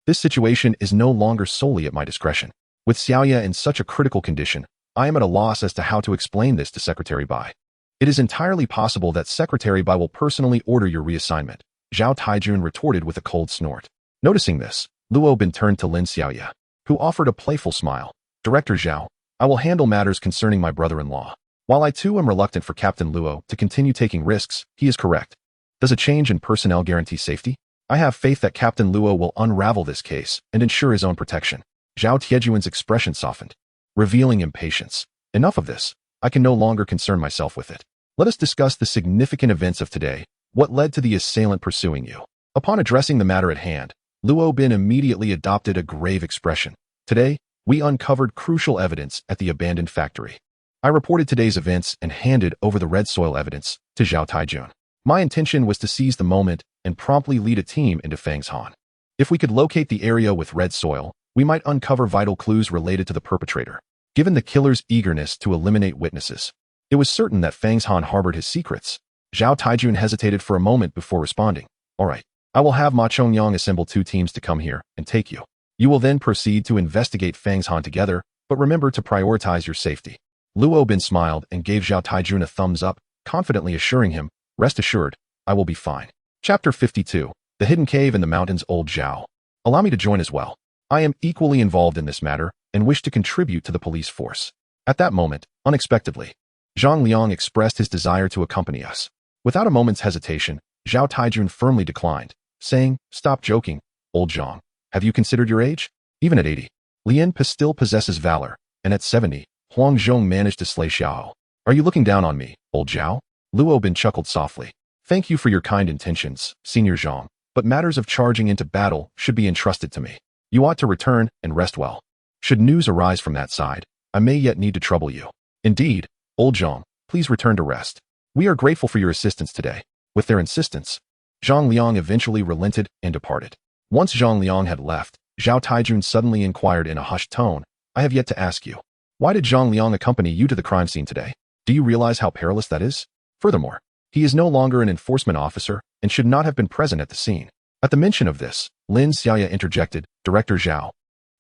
This situation is no longer solely at my discretion. With Xiaoya in such a critical condition, I am at a loss as to how to explain this to Secretary Bai. It is entirely possible that Secretary Bai will personally order your reassignment, Zhao Taijun retorted with a cold snort. Noticing this, Luo Bin turned to Lin Xiaoya, who offered a playful smile. Director Zhao, I will handle matters concerning my brother-in-law. While I too am reluctant for Captain Luo to continue taking risks, he is correct. Does a change in personnel guarantee safety? I have faith that Captain Luo will unravel this case and ensure his own protection. Zhao Tiejuan's expression softened, revealing impatience. Enough of this. I can no longer concern myself with it. Let us discuss the significant events of today. What led to the assailant pursuing you? Upon addressing the matter at hand, Luo Bin immediately adopted a grave expression. Today, we uncovered crucial evidence at the abandoned factory. I reported today's events and handed over the red soil evidence to Zhao Taijun. My intention was to seize the moment and promptly lead a team into Fangshan. If we could locate the area with red soil, we might uncover vital clues related to the perpetrator. Given the killer's eagerness to eliminate witnesses, it was certain that Fangshan harbored his secrets. Zhao Taijun hesitated for a moment before responding. All right, I will have Ma Chongyang assemble 2 teams to come here and take you. You will then proceed to investigate Fangshan together, but remember to prioritize your safety. Luo Bin smiled and gave Zhao Taijun a thumbs up, confidently assuring him, rest assured, I will be fine. Chapter 52, The Hidden Cave in the Mountains. Old Zhao. Allow me to join as well. I am equally involved in this matter and wish to contribute to the police force. At that moment, unexpectedly, Zhang Liang expressed his desire to accompany us. Without a moment's hesitation, Zhao Taijun firmly declined, saying, stop joking, old Zhang. Have you considered your age? Even at 80, Lian still possesses valor, and at 70, Huang Zhong managed to slay Xiao. Are you looking down on me, old Zhao? Luo Bin chuckled softly. Thank you for your kind intentions, Senior Zhang, but matters of charging into battle should be entrusted to me. You ought to return and rest well. Should news arise from that side, I may yet need to trouble you. Indeed, old Zhang, please return to rest. We are grateful for your assistance today. With their insistence, Zhang Liang eventually relented and departed. Once Zhang Liang had left, Zhao Taijun suddenly inquired in a hushed tone, I have yet to ask you. Why did Zhang Liang accompany you to the crime scene today? Do you realize how perilous that is? Furthermore, he is no longer an enforcement officer and should not have been present at the scene. At the mention of this, Lin Xiaoya interjected, Director Zhao,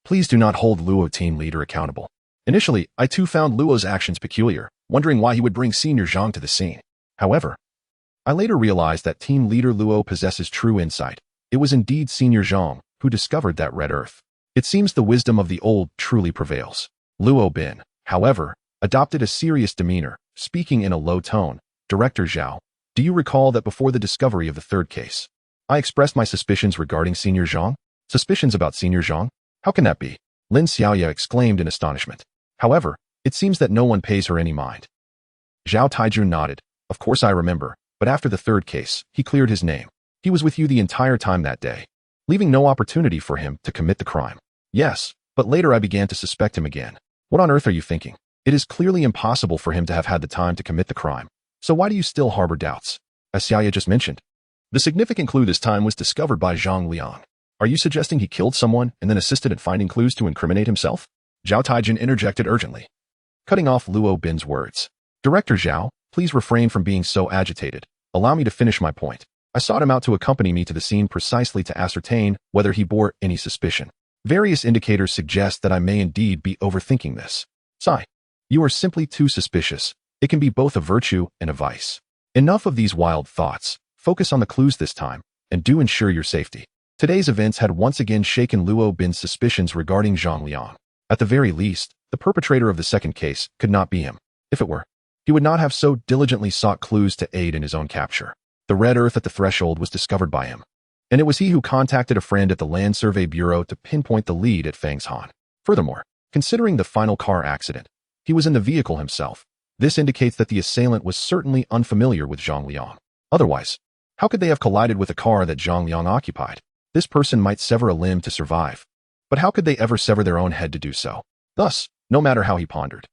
please do not hold Luo team leader accountable. Initially, I too found Luo's actions peculiar, wondering why he would bring Senior Zhang to the scene. However, I later realized that team leader Luo possesses true insight. It was indeed Senior Zhang who discovered that red earth. It seems the wisdom of the old truly prevails. Luo Bin, however, adopted a serious demeanor, speaking in a low tone. Director Zhao, do you recall that before the discovery of the 3rd case, I expressed my suspicions regarding Senior Zhang? Suspicions about Senior Zhang? How can that be? Lin Xiaoya exclaimed in astonishment. However, it seems that no one pays her any mind. Zhao Taijun nodded. Of course I remember, but after the 3rd case, he cleared his name. He was with you the entire time that day, leaving no opportunity for him to commit the crime. Yes, but later I began to suspect him again. What on earth are you thinking? It is clearly impossible for him to have had the time to commit the crime. So why do you still harbor doubts? As Xiaoya just mentioned, the significant clue this time was discovered by Zhang Liang. Are you suggesting he killed someone and then assisted at finding clues to incriminate himself? Zhao Taijin interjected urgently, cutting off Luo Bin's words. Director Zhao, please refrain from being so agitated. Allow me to finish my point. I sought him out to accompany me to the scene precisely to ascertain whether he bore any suspicion. Various indicators suggest that I may indeed be overthinking this. Sigh. You are simply too suspicious. It can be both a virtue and a vice. Enough of these wild thoughts. Focus on the clues this time, and do ensure your safety. Today's events had once again shaken Luo Bin's suspicions regarding Zhang Liang. At the very least, the perpetrator of the second case could not be him. If it were, he would not have so diligently sought clues to aid in his own capture. The red earth at the threshold was discovered by him, and it was he who contacted a friend at the Land Survey Bureau to pinpoint the lead at Fang's Han. Furthermore, considering the final car accident, he was in the vehicle himself. This indicates that the assailant was certainly unfamiliar with Zhang Liang. Otherwise, how could they have collided with a car that Zhang Liang occupied? This person might sever a limb to survive, but how could they ever sever their own head to do so? Thus, no matter how he pondered,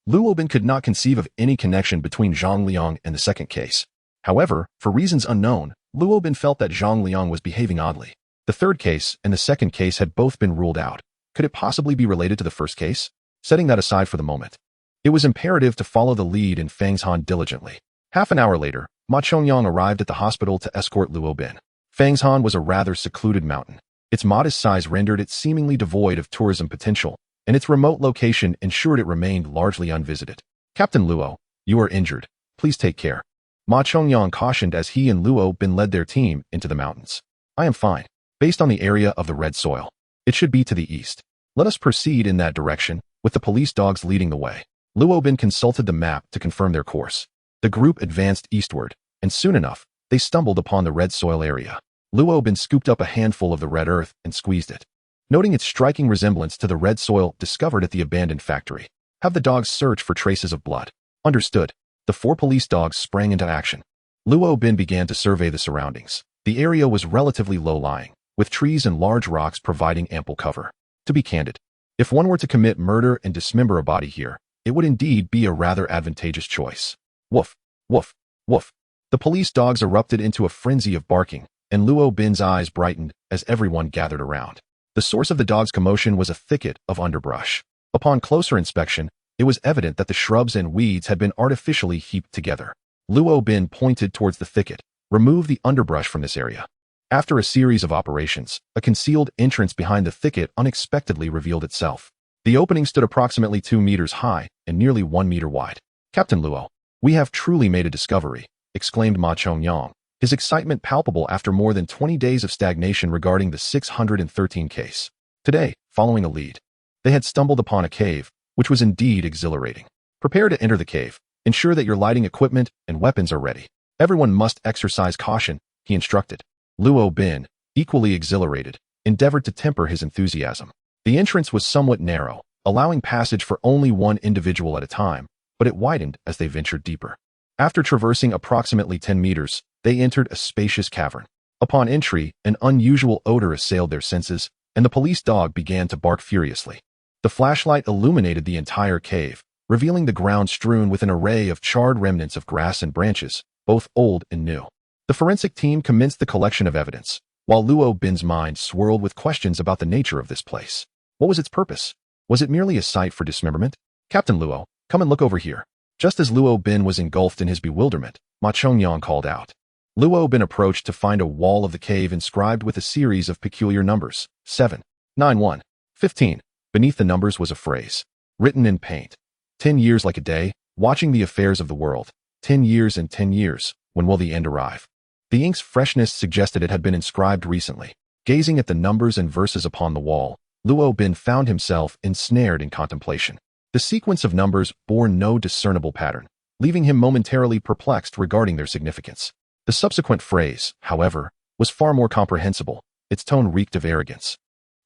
Luo Bin could not conceive of any connection between Zhang Liang and the second case. However, for reasons unknown, Luo Bin felt that Zhang Liang was behaving oddly. The third case and the second case had both been ruled out. Could it possibly be related to the first case? Setting that aside for the moment, it was imperative to follow the lead in Fang's Han diligently. Half an hour later, Ma Chongyang arrived at the hospital to escort Luo Bin. Fang's Han was a rather secluded mountain. Its modest size rendered it seemingly devoid of tourism potential, and its remote location ensured it remained largely unvisited. Captain Luo, you are injured. Please take care. Ma Chongyang cautioned as he and Luo Bin led their team into the mountains. I am fine. Based on the area of the red soil, it should be to the east. Let us proceed in that direction, with the police dogs leading the way. Luo Bin consulted the map to confirm their course. The group advanced eastward, and soon enough, they stumbled upon the red soil area. Luo Bin scooped up a handful of the red earth and squeezed it, noting its striking resemblance to the red soil discovered at the abandoned factory. Have the dogs search for traces of blood. Understood. The 4 police dogs sprang into action. Luo Bin began to survey the surroundings. The area was relatively low-lying, with trees and large rocks providing ample cover. To be candid, if one were to commit murder and dismember a body here, it would indeed be a rather advantageous choice. Woof, woof, woof. The police dogs erupted into a frenzy of barking, and Luo Bin's eyes brightened as everyone gathered around. The source of the dogs' commotion was a thicket of underbrush. Upon closer inspection, it was evident that the shrubs and weeds had been artificially heaped together. Luo Bin pointed towards the thicket. Remove the underbrush from this area. After a series of operations, a concealed entrance behind the thicket unexpectedly revealed itself. The opening stood approximately 2 meters high and nearly 1 meter wide. Captain Luo, we have truly made a discovery, exclaimed Ma Chongyang, his excitement palpable after more than 20 days of stagnation regarding the 613 case. Today, following a lead, they had stumbled upon a cave, which was indeed exhilarating. Prepare to enter the cave. Ensure that your lighting equipment and weapons are ready. Everyone must exercise caution, he instructed. Luo Bin, equally exhilarated, endeavored to temper his enthusiasm. The entrance was somewhat narrow, allowing passage for only one individual at a time, but it widened as they ventured deeper. After traversing approximately 10 meters, they entered a spacious cavern. Upon entry, an unusual odor assailed their senses, and the police dog began to bark furiously. The flashlight illuminated the entire cave, revealing the ground strewn with an array of charred remnants of grass and branches, both old and new. The forensic team commenced the collection of evidence, while Luo Bin's mind swirled with questions about the nature of this place. What was its purpose? Was it merely a site for dismemberment? Captain Luo, come and look over here. Just as Luo Bin was engulfed in his bewilderment, Ma Chongyang called out. Luo Bin approached to find a wall of the cave inscribed with a series of peculiar numbers, 7, 9, 1, 15. Beneath the numbers was a phrase, written in paint. 10 years like a day, watching the affairs of the world. 10 years and 10 years, when will the end arrive? The ink's freshness suggested it had been inscribed recently. Gazing at the numbers and verses upon the wall, Luo Bin found himself ensnared in contemplation. The sequence of numbers bore no discernible pattern, leaving him momentarily perplexed regarding their significance. The subsequent phrase, however, was far more comprehensible. Its tone reeked of arrogance,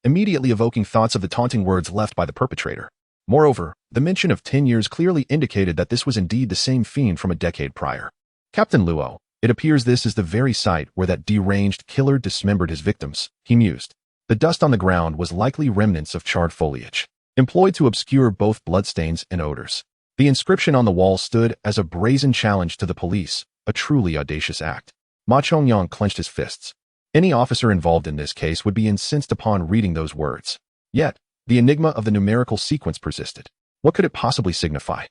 immediately evoking thoughts of the taunting words left by the perpetrator. Moreover, the mention of 10 years clearly indicated that this was indeed the same fiend from a decade prior. Captain Luo, it appears this is the very site where that deranged killer dismembered his victims, he mused. The dust on the ground was likely remnants of charred foliage, employed to obscure both bloodstains and odors. The inscription on the wall stood as a brazen challenge to the police, a truly audacious act. Ma Chongyang clenched his fists. Any officer involved in this case would be incensed upon reading those words. Yet, The enigma of the numerical sequence persisted. What could it possibly signify?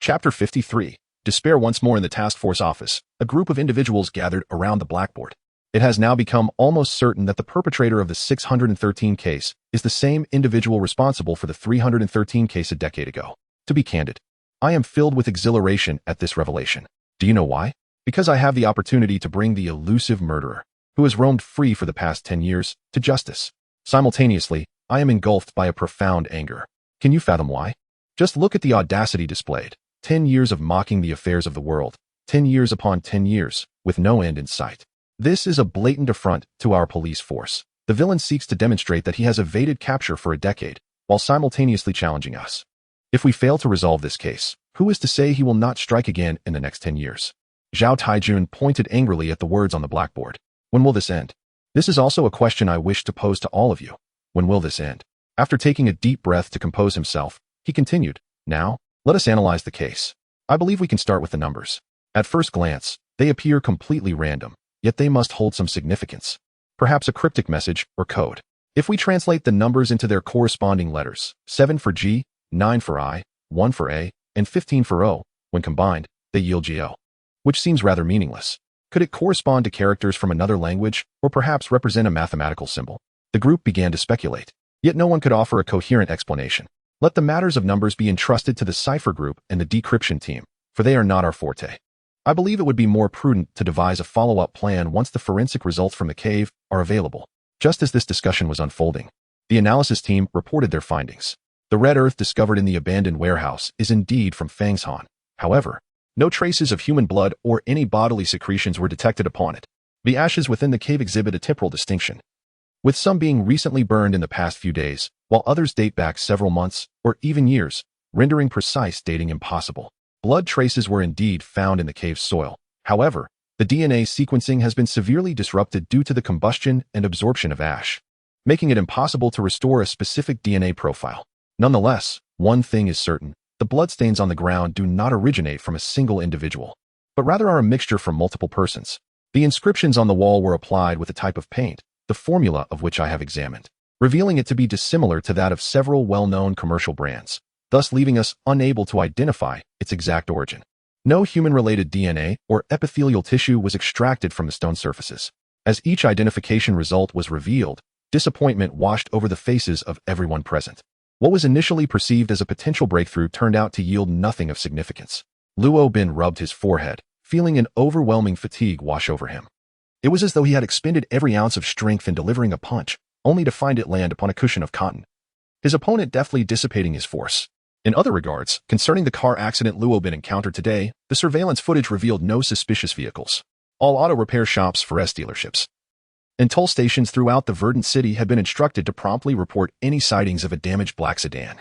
Chapter 53. Despair. Once more in the task force office, a group of individuals gathered around the blackboard. It has now become almost certain that the perpetrator of the 613 case is the same individual responsible for the 313 case a decade ago. To be candid, I am filled with exhilaration at this revelation. Do you know why? Because I have the opportunity to bring the elusive murderer, who has roamed free for the past 10 years, to justice. Simultaneously, I am engulfed by a profound anger. Can you fathom why? Just look at the audacity displayed. 10 years of mocking the affairs of the world. 10 years upon 10 years, with no end in sight. This is a blatant affront to our police force. The villain seeks to demonstrate that he has evaded capture for a decade, while simultaneously challenging us. If we fail to resolve this case, who is to say he will not strike again in the next 10 years? Zhao Taijun pointed angrily at the words on the blackboard. When will this end? This is also a question I wish to pose to all of you. When will this end? After taking a deep breath to compose himself, he continued, Now, let us analyze the case. I believe we can start with the numbers. At first glance, they appear completely random, yet they must hold some significance. Perhaps a cryptic message or code. If we translate the numbers into their corresponding letters, 7 for G, 9 for I, 1 for A, and 15 for O, when combined, they yield GO. Which seems rather meaningless. Could it correspond to characters from another language, or perhaps represent a mathematical symbol? The group began to speculate, yet no one could offer a coherent explanation. Let the matters of numbers be entrusted to the cipher group and the decryption team, for they are not our forte. I believe it would be more prudent to devise a follow-up plan once the forensic results from the cave are available. Just as this discussion was unfolding, the analysis team reported their findings. The red earth discovered in the abandoned warehouse is indeed from Fangshan. However, no traces of human blood or any bodily secretions were detected upon it. The ashes within the cave exhibit a temporal distinction, with some being recently burned in the past few days, while others date back several months or even years, rendering precise dating impossible. Blood traces were indeed found in the cave's soil. However, the DNA sequencing has been severely disrupted due to the combustion and absorption of ash, making it impossible to restore a specific DNA profile. Nonetheless, one thing is certain. The bloodstains on the ground do not originate from a single individual, but rather are a mixture from multiple persons. The inscriptions on the wall were applied with a type of paint, the formula of which I have examined, revealing it to be dissimilar to that of several well-known commercial brands, thus leaving us unable to identify its exact origin. No human-related DNA or epithelial tissue was extracted from the stone surfaces. As each identification result was revealed, disappointment washed over the faces of everyone present. What was initially perceived as a potential breakthrough turned out to yield nothing of significance. Luo Bin rubbed his forehead, feeling an overwhelming fatigue wash over him. It was as though he had expended every ounce of strength in delivering a punch, only to find it land upon a cushion of cotton. His opponent deftly dissipating his force. In other regards, concerning the car accident Luo Bin encountered today, the surveillance footage revealed no suspicious vehicles. All auto repair shops, Forest dealerships, and toll stations throughout the verdant city had been instructed to promptly report any sightings of a damaged black sedan.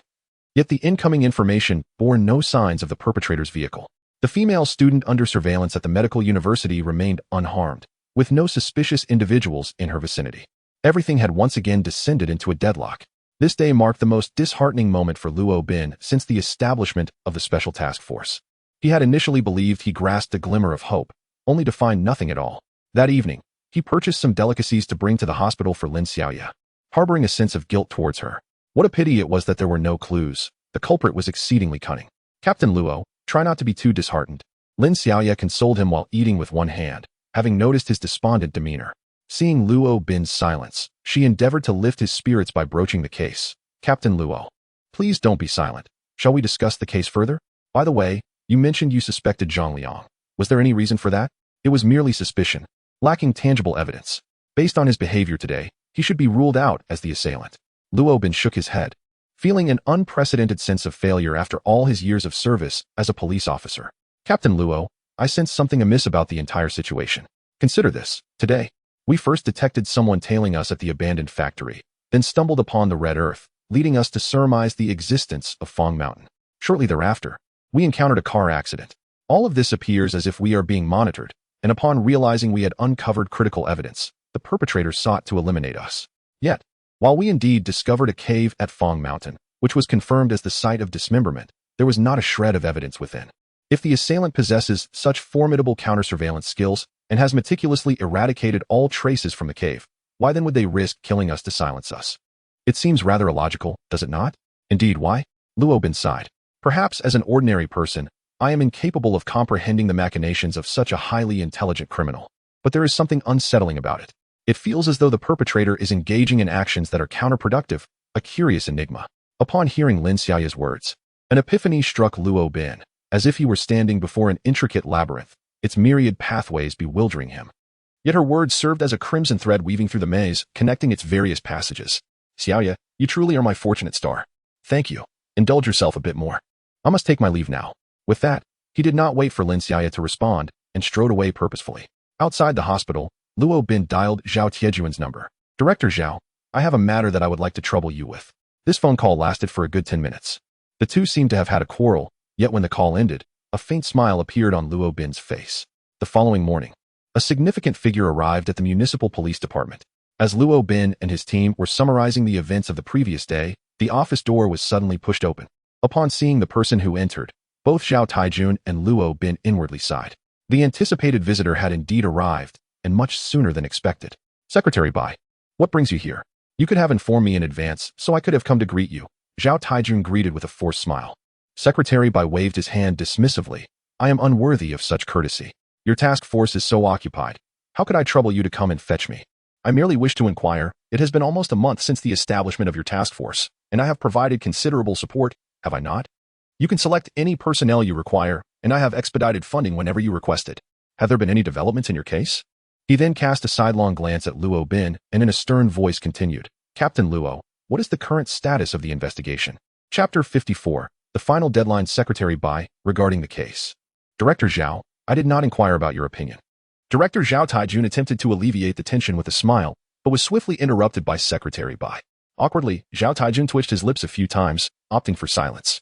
Yet the incoming information bore no signs of the perpetrator's vehicle. The female student under surveillance at the medical university remained unharmed, with no suspicious individuals in her vicinity. Everything had once again descended into a deadlock. This day marked the most disheartening moment for Luo Bin since the establishment of the Special Task Force. He had initially believed he grasped a glimmer of hope, only to find nothing at all. That evening, he purchased some delicacies to bring to the hospital for Lin Xiaoya, harboring a sense of guilt towards her. What a pity it was that there were no clues. The culprit was exceedingly cunning. Captain Luo, try not to be too disheartened. Lin Xiaoya consoled him while eating with one hand, having noticed his despondent demeanor. Seeing Luo Bin's silence, she endeavored to lift his spirits by broaching the case. Captain Luo, please don't be silent. Shall we discuss the case further? By the way, you mentioned you suspected Zhang Liang. Was there any reason for that? It was merely suspicion, lacking tangible evidence. Based on his behavior today, he should be ruled out as the assailant. Luo Bin shook his head, feeling an unprecedented sense of failure after all his years of service as a police officer. Captain Luo, I sense something amiss about the entire situation. Consider this. Today, we first detected someone tailing us at the abandoned factory, then stumbled upon the red earth, leading us to surmise the existence of Fong Mountain. Shortly thereafter, we encountered a car accident. All of this appears as if we are being monitored, and upon realizing we had uncovered critical evidence, the perpetrators sought to eliminate us. Yet, while we indeed discovered a cave at Fong Mountain, which was confirmed as the site of dismemberment, there was not a shred of evidence within. If the assailant possesses such formidable counter-surveillance skills and has meticulously eradicated all traces from the cave, why then would they risk killing us to silence us? It seems rather illogical, does it not? Indeed, why? Luo Bin sighed. Perhaps as an ordinary person, I am incapable of comprehending the machinations of such a highly intelligent criminal. But there is something unsettling about it. It feels as though the perpetrator is engaging in actions that are counterproductive, a curious enigma. Upon hearing Lin Xiaoya's words, an epiphany struck Luo Bin, as if he were standing before an intricate labyrinth, its myriad pathways bewildering him. Yet her words served as a crimson thread weaving through the maze, connecting its various passages. Xiaoya, you truly are my fortunate star. Thank you. Indulge yourself a bit more. I must take my leave now. With that, he did not wait for Lin Xiaoya to respond and strode away purposefully. Outside the hospital, Luo Bin dialed Zhao Tiejuan's number. Director Zhao, I have a matter that I would like to trouble you with. This phone call lasted for a good 10 minutes. The two seemed to have had a quarrel, yet when the call ended, a faint smile appeared on Luo Bin's face. The following morning, a significant figure arrived at the municipal police department. As Luo Bin and his team were summarizing the events of the previous day, the office door was suddenly pushed open. Upon seeing the person who entered, both Zhao Taijun and Luo Bin inwardly sighed. The anticipated visitor had indeed arrived, and much sooner than expected. Secretary Bai, what brings you here? You could have informed me in advance, so I could have come to greet you. Zhao Taijun greeted with a forced smile. Secretary Bai waved his hand dismissively. I am unworthy of such courtesy. Your task force is so occupied. How could I trouble you to come and fetch me? I merely wish to inquire. It has been almost a month since the establishment of your task force, and I have provided considerable support, have I not? You can select any personnel you require, and I have expedited funding whenever you request it. Have there been any developments in your case? He then cast a sidelong glance at Luo Bin and in a stern voice continued, Captain Luo, what is the current status of the investigation? Chapter 54, the final deadline. Secretary Bai, regarding the case. Director Zhao, I did not inquire about your opinion. Director Zhao Taijun attempted to alleviate the tension with a smile, but was swiftly interrupted by Secretary Bai. Awkwardly, Zhao Taijun twitched his lips a few times, opting for silence.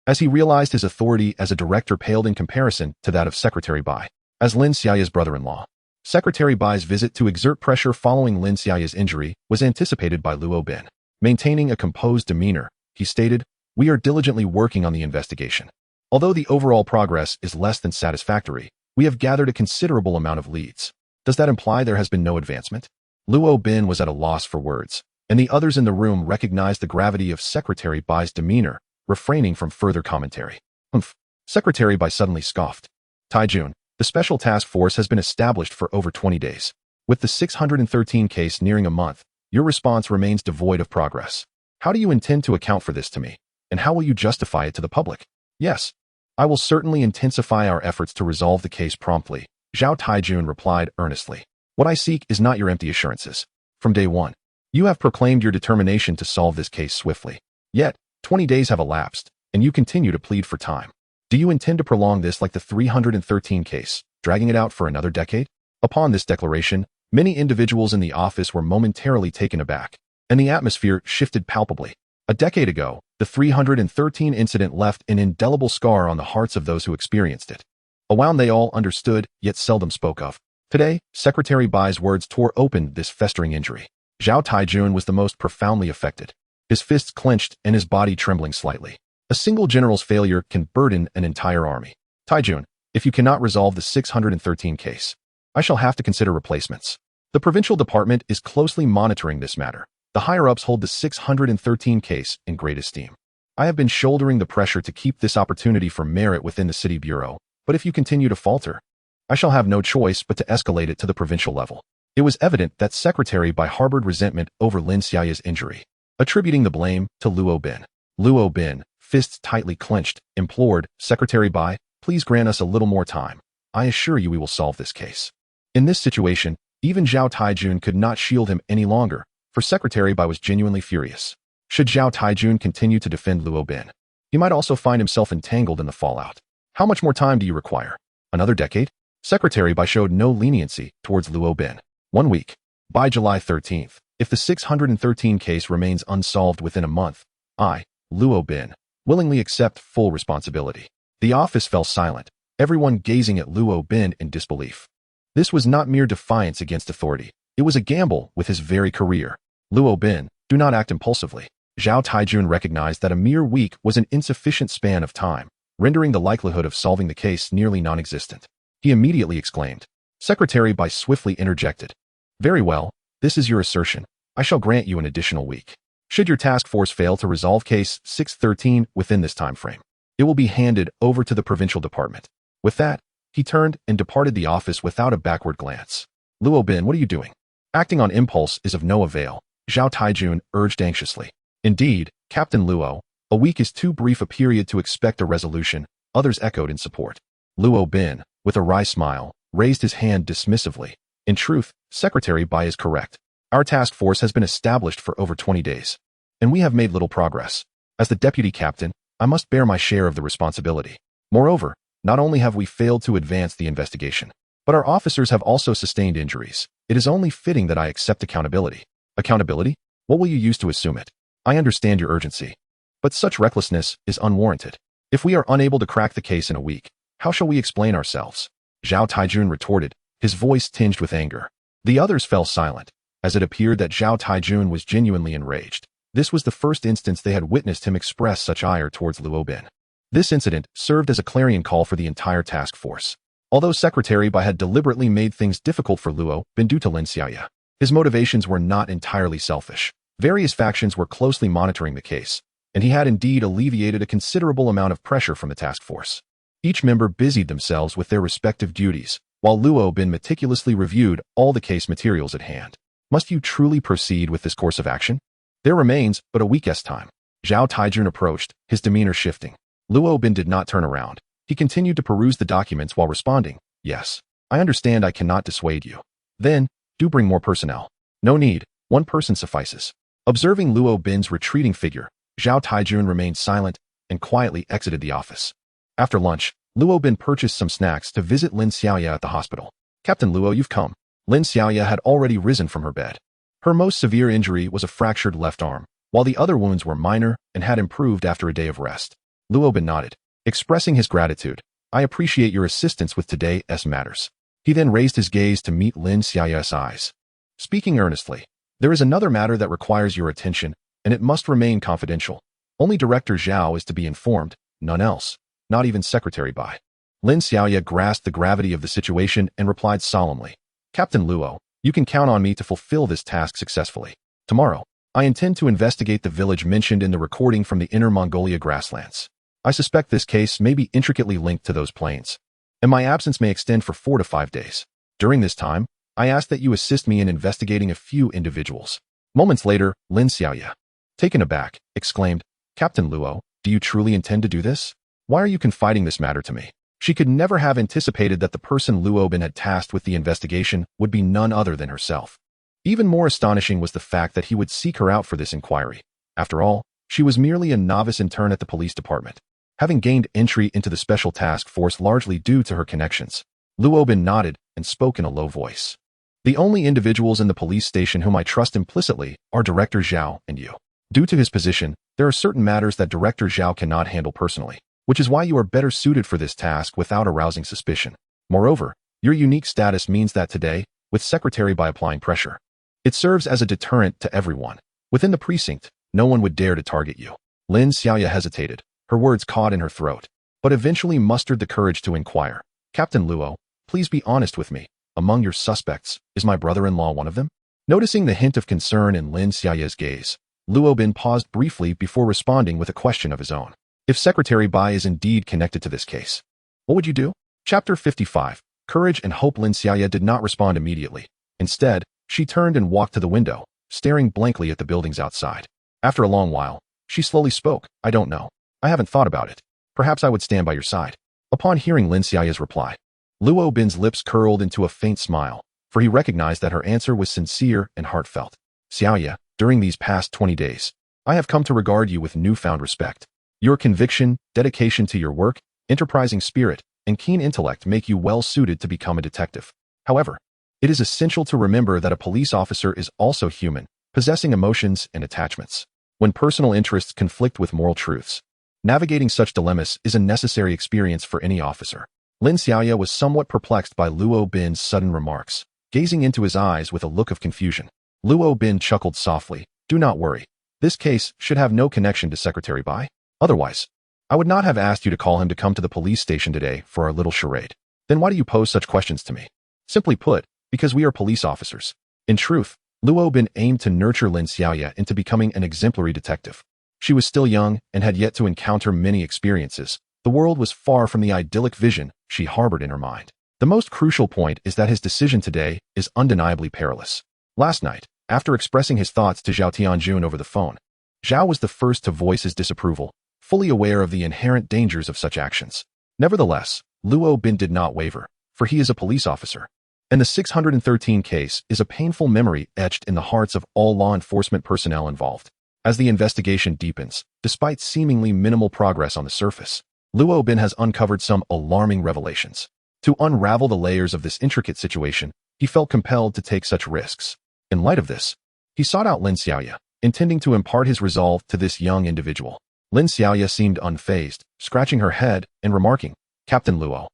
As he realized his authority as a director paled in comparison to that of Secretary Bai, as Lin Xiaoya's brother-in-law. Secretary Bai's visit to exert pressure following Lin Xiaoya's injury was anticipated by Luo Bin. Maintaining a composed demeanor, he stated, we are diligently working on the investigation. Although the overall progress is less than satisfactory, we have gathered a considerable amount of leads. Does that imply there has been no advancement? Luo Bin was at a loss for words, and the others in the room recognized the gravity of Secretary Bai's demeanor, refraining from further commentary. Humph. Secretary Bai suddenly scoffed. Taijun, the special task force has been established for over 20 days. With the 613 case nearing a month, your response remains devoid of progress. How do you intend to account for this to me? And how will you justify it to the public? Yes, I will certainly intensify our efforts to resolve the case promptly, Zhao Taijun replied earnestly. What I seek is not your empty assurances. From day one, you have proclaimed your determination to solve this case swiftly. Yet, 20 days have elapsed, and you continue to plead for time. Do you intend to prolong this like the 313 case, dragging it out for another decade? Upon this declaration, many individuals in the office were momentarily taken aback, and the atmosphere shifted palpably. A decade ago, the 313 incident left an indelible scar on the hearts of those who experienced it. A wound they all understood, yet seldom spoke of. Today, Secretary Bai's words tore open this festering injury. Zhao Taijun was the most profoundly affected. His fists clenched and his body trembling slightly. A single general's failure can burden an entire army. Taijun, if you cannot resolve the 613 case, I shall have to consider replacements. The provincial department is closely monitoring this matter. The higher-ups hold the 613 case in great esteem. I have been shouldering the pressure to keep this opportunity for merit within the city bureau, but if you continue to falter, I shall have no choice but to escalate it to the provincial level. It was evident that Secretary Bai harbored resentment over Lin Xiaoya's injury, attributing the blame to Luo Bin. Luo Bin, fists tightly clenched, implored, Secretary Bai, please grant us a little more time. I assure you we will solve this case. In this situation, even Zhao Taijun could not shield him any longer, for Secretary Bai was genuinely furious. Should Zhao Taijun continue to defend Luo Bin, he might also find himself entangled in the fallout. How much more time do you require? Another decade? Secretary Bai showed no leniency towards Luo Bin. 1 week. By July 13th, if the 613 case remains unsolved within a month, I, Luo Bin, willingly accept full responsibility. The office fell silent, everyone gazing at Luo Bin in disbelief. This was not mere defiance against authority. It was a gamble with his very career. Luo Bin, do not act impulsively. Zhao Taijun recognized that a mere week was an insufficient span of time, rendering the likelihood of solving the case nearly non-existent. He immediately exclaimed. Secretary Bai swiftly interjected. Very well, this is your assertion. I shall grant you an additional week. Should your task force fail to resolve case 613 within this time frame, it will be handed over to the provincial department. With that, he turned and departed the office without a backward glance. Luo Bin, what are you doing? Acting on impulse is of no avail, Zhao Taijun urged anxiously. Indeed, Captain Luo, a week is too brief a period to expect a resolution, others echoed in support. Luo Bin, with a wry smile, raised his hand dismissively. In truth, Secretary Bai is correct. Our task force has been established for over 20 days, and we have made little progress. As the deputy captain, I must bear my share of the responsibility. Moreover, not only have we failed to advance the investigation, but our officers have also sustained injuries. It is only fitting that I accept accountability. Accountability? What will you use to assume it? I understand your urgency, but such recklessness is unwarranted. If we are unable to crack the case in a week, how shall we explain ourselves? Zhao Taijun retorted, his voice tinged with anger. The others fell silent, as it appeared that Zhao Taijun was genuinely enraged. This was the first instance they had witnessed him express such ire towards Luo Bin. This incident served as a clarion call for the entire task force. Although Secretary Bai had deliberately made things difficult for Luo Bin due to Lin Xiaoya, his motivations were not entirely selfish. Various factions were closely monitoring the case, and he had indeed alleviated a considerable amount of pressure from the task force. Each member busied themselves with their respective duties, while Luo Bin meticulously reviewed all the case materials at hand. Must you truly proceed with this course of action? There remains but a week's time. Zhao Taijun approached, his demeanor shifting. Luo Bin did not turn around. He continued to peruse the documents while responding, yes, I understand I cannot dissuade you. Then, do bring more personnel. No need, one person suffices. Observing Luo Bin's retreating figure, Zhao Taijun remained silent and quietly exited the office. After lunch, Luo Bin purchased some snacks to visit Lin Xiaoya at the hospital. Captain Luo, you've come. Lin Xiaoya had already risen from her bed. Her most severe injury was a fractured left arm, while the other wounds were minor and had improved after a day of rest. Luo Bin nodded, expressing his gratitude. I appreciate your assistance with today's matters. He then raised his gaze to meet Lin Xiaoya's eyes. Speaking earnestly, there is another matter that requires your attention, and it must remain confidential. Only Director Zhao is to be informed, none else, not even Secretary Bai. Lin Xiaoya grasped the gravity of the situation and replied solemnly, Captain Luo, you can count on me to fulfill this task successfully. Tomorrow, I intend to investigate the village mentioned in the recording from the Inner Mongolia grasslands. I suspect this case may be intricately linked to those plains, and my absence may extend for 4 to 5 days. During this time, I ask that you assist me in investigating a few individuals. Moments later, Lin Xiaoya, taken aback, exclaimed, Captain Luo, do you truly intend to do this? Why are you confiding this matter to me? She could never have anticipated that the person Luo Bin had tasked with the investigation would be none other than herself. Even more astonishing was the fact that he would seek her out for this inquiry. After all, she was merely a novice intern at the police department, having gained entry into the special task force largely due to her connections. Luo Bin nodded and spoke in a low voice. The only individuals in the police station whom I trust implicitly are Director Zhao and you. Due to his position, there are certain matters that Director Zhao cannot handle personally, which is why you are better suited for this task without arousing suspicion. Moreover, your unique status means that today, with Secretary Bai applying pressure, it serves as a deterrent to everyone. Within the precinct, no one would dare to target you. Lin Xiaoya hesitated, her words caught in her throat, but eventually mustered the courage to inquire. Captain Luo, please be honest with me. Among your suspects, is my brother-in-law one of them? Noticing the hint of concern in Lin Xiaoya's gaze, Luo Bin paused briefly before responding with a question of his own. If Secretary Bai is indeed connected to this case, what would you do? Chapter 55. Courage and Hope. Lin Xiaoya did not respond immediately. Instead, she turned and walked to the window, staring blankly at the buildings outside. After a long while, she slowly spoke. I don't know. I haven't thought about it. Perhaps I would stand by your side. Upon hearing Lin Xiaoya's reply, Luo Bin's lips curled into a faint smile, for he recognized that her answer was sincere and heartfelt. Xiaoya, during these past 20 days, I have come to regard you with newfound respect. Your conviction, dedication to your work, enterprising spirit, and keen intellect make you well suited to become a detective. However, it is essential to remember that a police officer is also human, possessing emotions and attachments. When personal interests conflict with moral truths, navigating such dilemmas is a necessary experience for any officer. Lin Xiaoya was somewhat perplexed by Luo Bin's sudden remarks, gazing into his eyes with a look of confusion. Luo Bin chuckled softly. Do not worry. This case should have no connection to Secretary Bai. Otherwise, I would not have asked you to call him to come to the police station today for our little charade. Then why do you pose such questions to me? Simply put, because we are police officers. In truth, Luo Bin aimed to nurture Lin Xiaoya into becoming an exemplary detective. She was still young and had yet to encounter many experiences. The world was far from the idyllic vision she harbored in her mind. The most crucial point is that his decision today is undeniably perilous. Last night, after expressing his thoughts to Zhao Tianjun over the phone, Zhao was the first to voice his disapproval, fully aware of the inherent dangers of such actions. Nevertheless, Luo Bin did not waver, for he is a police officer. And the 613 case is a painful memory etched in the hearts of all law enforcement personnel involved. As the investigation deepens, despite seemingly minimal progress on the surface, Luo Bin has uncovered some alarming revelations. To unravel the layers of this intricate situation, he felt compelled to take such risks. In light of this, he sought out Lin Xiaoya, intending to impart his resolve to this young individual. Lin Xiaoya seemed unfazed, scratching her head and remarking, "Captain Luo,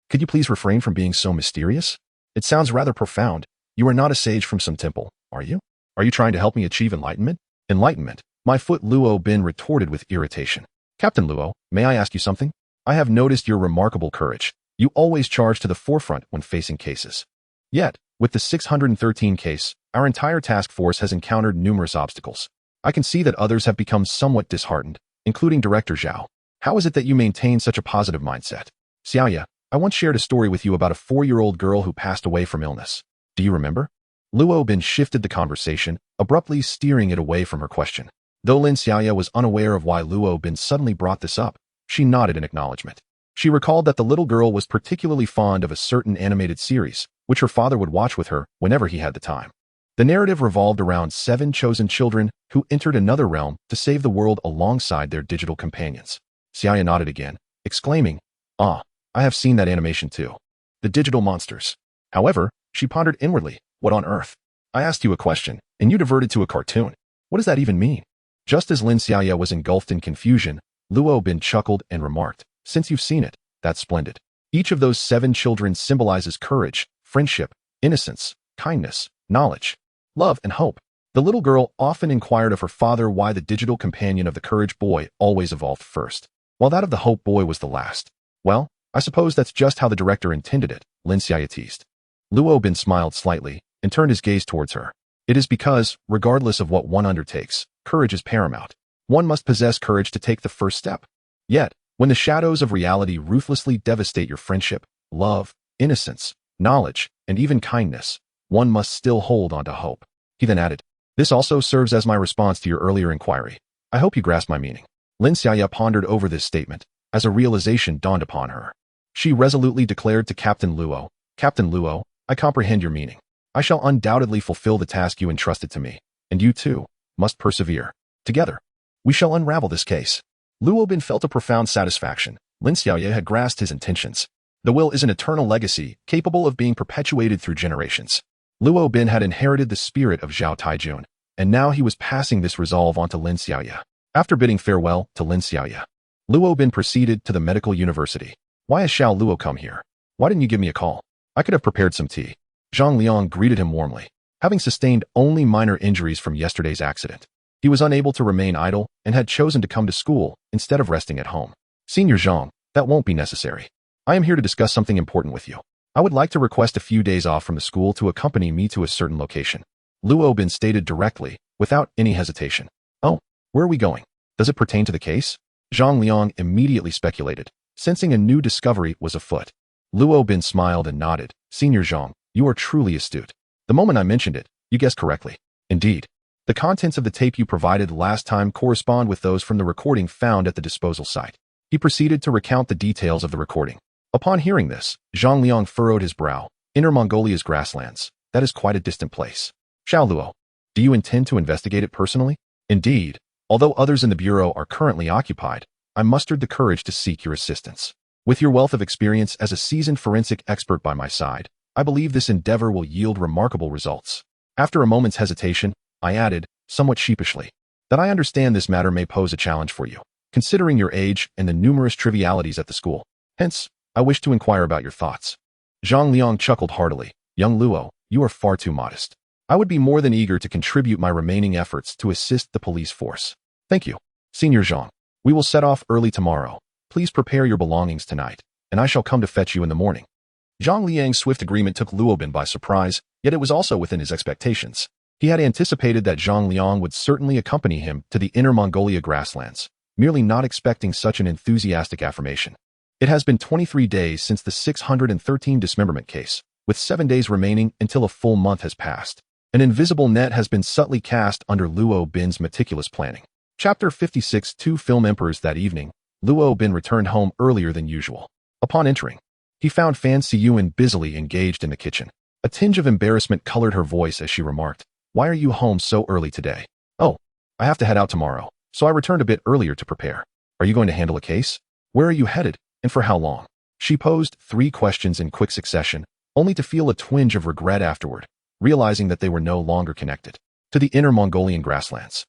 could you please refrain from being so mysterious? It sounds rather profound. You are not a sage from some temple, are you? Are you trying to help me achieve enlightenment?" "Enlightenment, my foot," Luo Bin retorted with irritation. "Captain Luo, may I ask you something? I have noticed your remarkable courage. You always charge to the forefront when facing cases. Yet, with the 613 case, our entire task force has encountered numerous obstacles. I can see that others have become somewhat disheartened, including Director Zhao. How is it that you maintain such a positive mindset?" "Xiaoya, I once shared a story with you about a 4-year-old girl who passed away from illness. Do you remember?" Luo Bin shifted the conversation, abruptly steering it away from her question. Though Lin Xiaoya was unaware of why Luo Bin suddenly brought this up, she nodded in acknowledgement. She recalled that the little girl was particularly fond of a certain animated series, which her father would watch with her whenever he had the time. The narrative revolved around 7 chosen children who entered another realm to save the world alongside their digital companions. Xiaoya nodded again, exclaiming, "Ah, I have seen that animation too. The digital monsters." However, she pondered inwardly, "What on earth? I asked you a question, and you diverted to a cartoon. What does that even mean?" Just as Lin Xiaoya was engulfed in confusion, Luo Bin chuckled and remarked, "Since you've seen it, that's splendid. Each of those 7 children symbolizes courage, friendship, innocence, kindness, knowledge, love, and hope." The little girl often inquired of her father why the digital companion of the courage boy always evolved first, while that of the hope boy was the last. "Well, I suppose that's just how the director intended it," Lin Xiaoya teased. Luo Bin smiled slightly and turned his gaze towards her. "It is because, regardless of what one undertakes, courage is paramount. One must possess courage to take the first step. Yet, when the shadows of reality ruthlessly devastate your friendship, love, innocence, knowledge, and even kindness, one must still hold on to hope." He then added, "This also serves as my response to your earlier inquiry. I hope you grasp my meaning." Lin Xiaoya pondered over this statement, as a realization dawned upon her. She resolutely declared to Captain Luo, "Captain Luo, I comprehend your meaning. I shall undoubtedly fulfill the task you entrusted to me, and you too must persevere. Together, we shall unravel this case." Luo Bin felt a profound satisfaction. Lin Xiaoya had grasped his intentions. The will is an eternal legacy, capable of being perpetuated through generations. Luo Bin had inherited the spirit of Zhao Taijun, and now he was passing this resolve on to Lin Xiaoya. After bidding farewell to Lin Xiaoya, Luo Bin proceeded to the medical university. "Why has Xiao Luo come here? Why didn't you give me a call? I could have prepared some tea." Zhang Liang greeted him warmly. Having sustained only minor injuries from yesterday's accident, he was unable to remain idle and had chosen to come to school instead of resting at home. "Senior Zhang, that won't be necessary. I am here to discuss something important with you. I would like to request a few days off from the school to accompany me to a certain location." Luo Bin stated directly, without any hesitation. "Oh, where are we going? Does it pertain to the case?" Zhang Liang immediately speculated, sensing a new discovery was afoot. Luo Bin smiled and nodded. "Senior Zhang, you are truly astute. The moment I mentioned it, you guessed correctly. Indeed, the contents of the tape you provided last time correspond with those from the recording found at the disposal site." He proceeded to recount the details of the recording. Upon hearing this, Zhang Liang furrowed his brow. "Inner Mongolia's grasslands. That is quite a distant place. Xiao Luo, do you intend to investigate it personally?" "Indeed, although others in the Bureau are currently occupied, I mustered the courage to seek your assistance. With your wealth of experience as a seasoned forensic expert by my side, I believe this endeavor will yield remarkable results." After a moment's hesitation, I added, somewhat sheepishly, "that I understand this matter may pose a challenge for you, considering your age and the numerous trivialities at the school. Hence, I wish to inquire about your thoughts." Zhang Liang chuckled heartily. "Young Luo, you are far too modest. I would be more than eager to contribute my remaining efforts to assist the police force. Thank you. Senior Zhang, we will set off early tomorrow. Please prepare your belongings tonight, and I shall come to fetch you in the morning." Zhang Liang's swift agreement took Luo Bin by surprise, yet it was also within his expectations. He had anticipated that Zhang Liang would certainly accompany him to the Inner Mongolia grasslands, merely not expecting such an enthusiastic affirmation. It has been 23 days since the 613 dismemberment case, with 7 days remaining until a full month has passed. An invisible net has been subtly cast under Luo Bin's meticulous planning. Chapter 56. Two film emperors. That evening, Luo Bin returned home earlier than usual. Upon entering, he found Fan Siyuan busily engaged in the kitchen. A tinge of embarrassment colored her voice as she remarked, "Why are you home so early today?" "Oh, I have to head out tomorrow, so I returned a bit earlier to prepare." "Are you going to handle a case? Where are you headed, and for how long?" She posed 3 questions in quick succession, only to feel a twinge of regret afterward, realizing that they were no longer connected. "To the Inner Mongolian grasslands.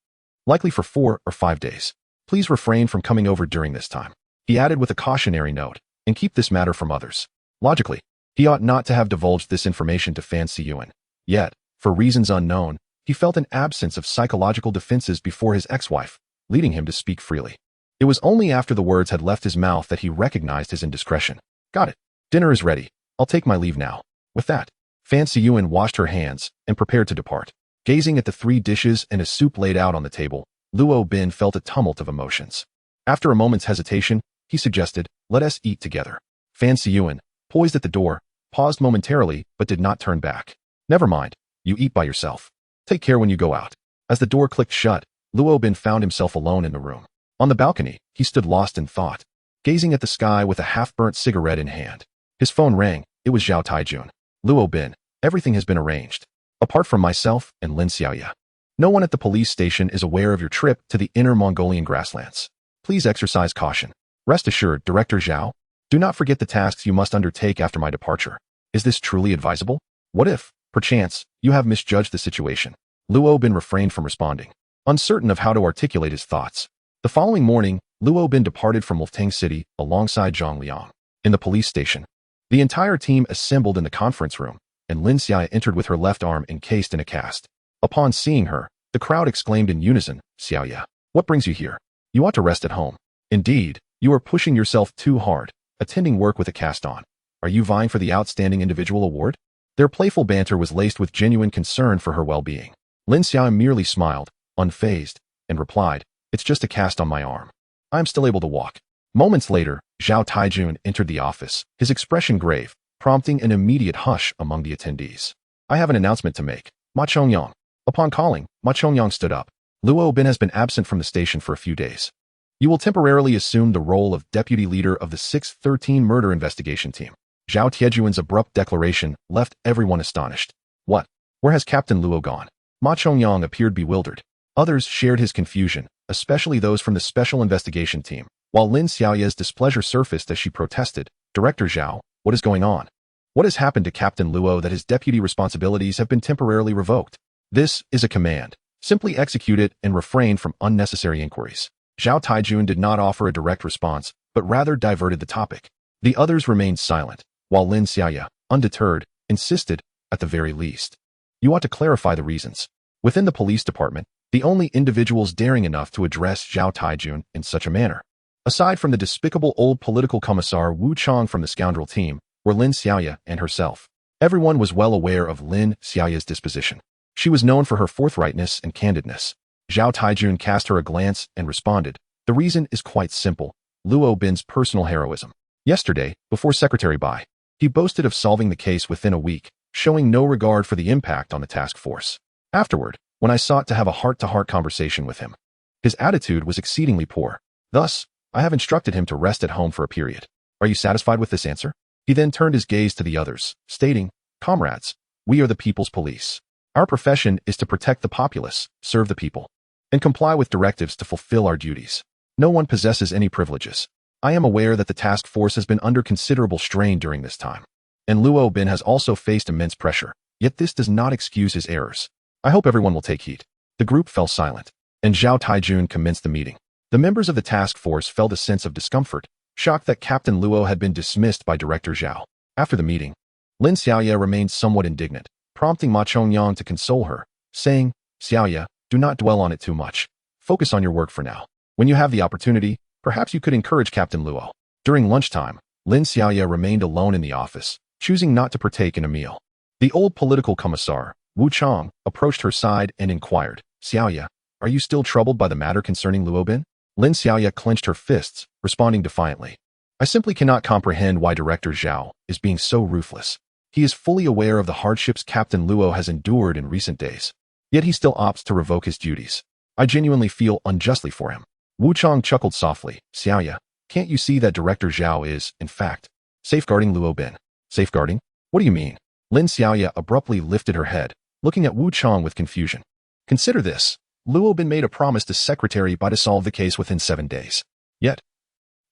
Likely for 4 or 5 days. Please refrain from coming over during this time," he added with a cautionary note, "and keep this matter from others." Logically, he ought not to have divulged this information to Fan Siyuan. Yet, for reasons unknown, he felt an absence of psychological defenses before his ex-wife, leading him to speak freely. It was only after the words had left his mouth that he recognized his indiscretion. "Got it. Dinner is ready. I'll take my leave now." With that, Fan Siyuan washed her hands and prepared to depart. Gazing at the 3 dishes and a soup laid out on the table, Luo Bin felt a tumult of emotions. After a moment's hesitation, he suggested, "Let us eat together." Fan Siyuan, poised at the door, paused momentarily but did not turn back. "Never mind, you eat by yourself. Take care when you go out." As the door clicked shut, Luo Bin found himself alone in the room. On the balcony, he stood lost in thought, gazing at the sky with a half-burnt cigarette in hand. His phone rang. It was Zhao Taijun. "Luo Bin, everything has been arranged. Apart from myself and Lin Xiaoya. No one at the police station is aware of your trip to the Inner Mongolian grasslands. Please exercise caution. Rest assured, Director Zhao, do not forget the tasks you must undertake after my departure." Is this truly advisable? What if, perchance, you have misjudged the situation? Luo Bin refrained from responding, uncertain of how to articulate his thoughts. The following morning, Luo Bin departed from Wolftang City alongside Zhang Liang. In the police station, the entire team assembled in the conference room, and Lin Xiaoya entered with her left arm encased in a cast. Upon seeing her, the crowd exclaimed in unison, "Xiaoya, what brings you here? You ought to rest at home. Indeed, you are pushing yourself too hard, attending work with a cast on. Are you vying for the Outstanding Individual Award?" Their playful banter was laced with genuine concern for her well-being. Lin Xiaoya merely smiled, unfazed, and replied, "It's just a cast on my arm. I am still able to walk." Moments later, Zhao Taijun entered the office, his expression grave, prompting an immediate hush among the attendees. "I have an announcement to make. Ma Chongyang." Upon calling, Ma Chongyang stood up. "Luo Bin has been absent from the station for a few days. You will temporarily assume the role of deputy leader of the 613 murder investigation team." Zhao Tiejuan's abrupt declaration left everyone astonished. "What? Where has Captain Luo gone?" Ma Chongyang appeared bewildered. Others shared his confusion, especially those from the special investigation team, while Lin Xiaoya's displeasure surfaced as she protested, "Director Zhao, what is going on? What has happened to Captain Luo that his deputy responsibilities have been temporarily revoked? This is a command. Simply execute it and refrain from unnecessary inquiries." Zhao Taijun did not offer a direct response, but rather diverted the topic. The others remained silent, while Lin Xiaoya, undeterred, insisted, "At the very least, you ought to clarify the reasons." Within the police department, the only individuals daring enough to address Zhao Taijun in such a manner, aside from the despicable old political commissar Wu Chong from the scoundrel team, were Lin Xiaoya and herself. Everyone was well aware of Lin Xiaoya's disposition. She was known for her forthrightness and candidness. Zhao Taijun cast her a glance and responded, "The reason is quite simple. Luo Bin's personal heroism. Yesterday, before Secretary Bai, he boasted of solving the case within a week, showing no regard for the impact on the task force. Afterward, when I sought to have a heart-to-heart conversation with him, his attitude was exceedingly poor. Thus, I have instructed him to rest at home for a period. Are you satisfied with this answer?" He then turned his gaze to the others, stating, "Comrades, we are the people's police. Our profession is to protect the populace, serve the people, and comply with directives to fulfill our duties. No one possesses any privileges. I am aware that the task force has been under considerable strain during this time, and Luo Bin has also faced immense pressure, yet this does not excuse his errors. I hope everyone will take heed." The group fell silent, and Zhao Taijun commenced the meeting. The members of the task force felt a sense of discomfort, shocked that Captain Luo had been dismissed by Director Zhao. After the meeting, Lin Xiaoya remained somewhat indignant, prompting Ma Chongyang to console her, saying, "Xiaoya, do not dwell on it too much. Focus on your work for now. When you have the opportunity, perhaps you could encourage Captain Luo." During lunchtime, Lin Xiaoya remained alone in the office, choosing not to partake in a meal. The old political commissar, Wu Chang approached her side and inquired, Xiaoya, are you still troubled by the matter concerning Luo Bin? Lin Xiaoya clenched her fists, responding defiantly. I simply cannot comprehend why Director Zhao is being so ruthless. He is fully aware of the hardships Captain Luo has endured in recent days. Yet he still opts to revoke his duties. I genuinely feel unjustly for him. Wu Chang chuckled softly. Xiaoya, can't you see that Director Zhao is, in fact, safeguarding Luo Bin? Safeguarding? What do you mean? Lin Xiaoya abruptly lifted her head, looking at Wu Chang with confusion. Consider this. Luo Bin made a promise to Secretary Bai to solve the case within 7 days. Yet,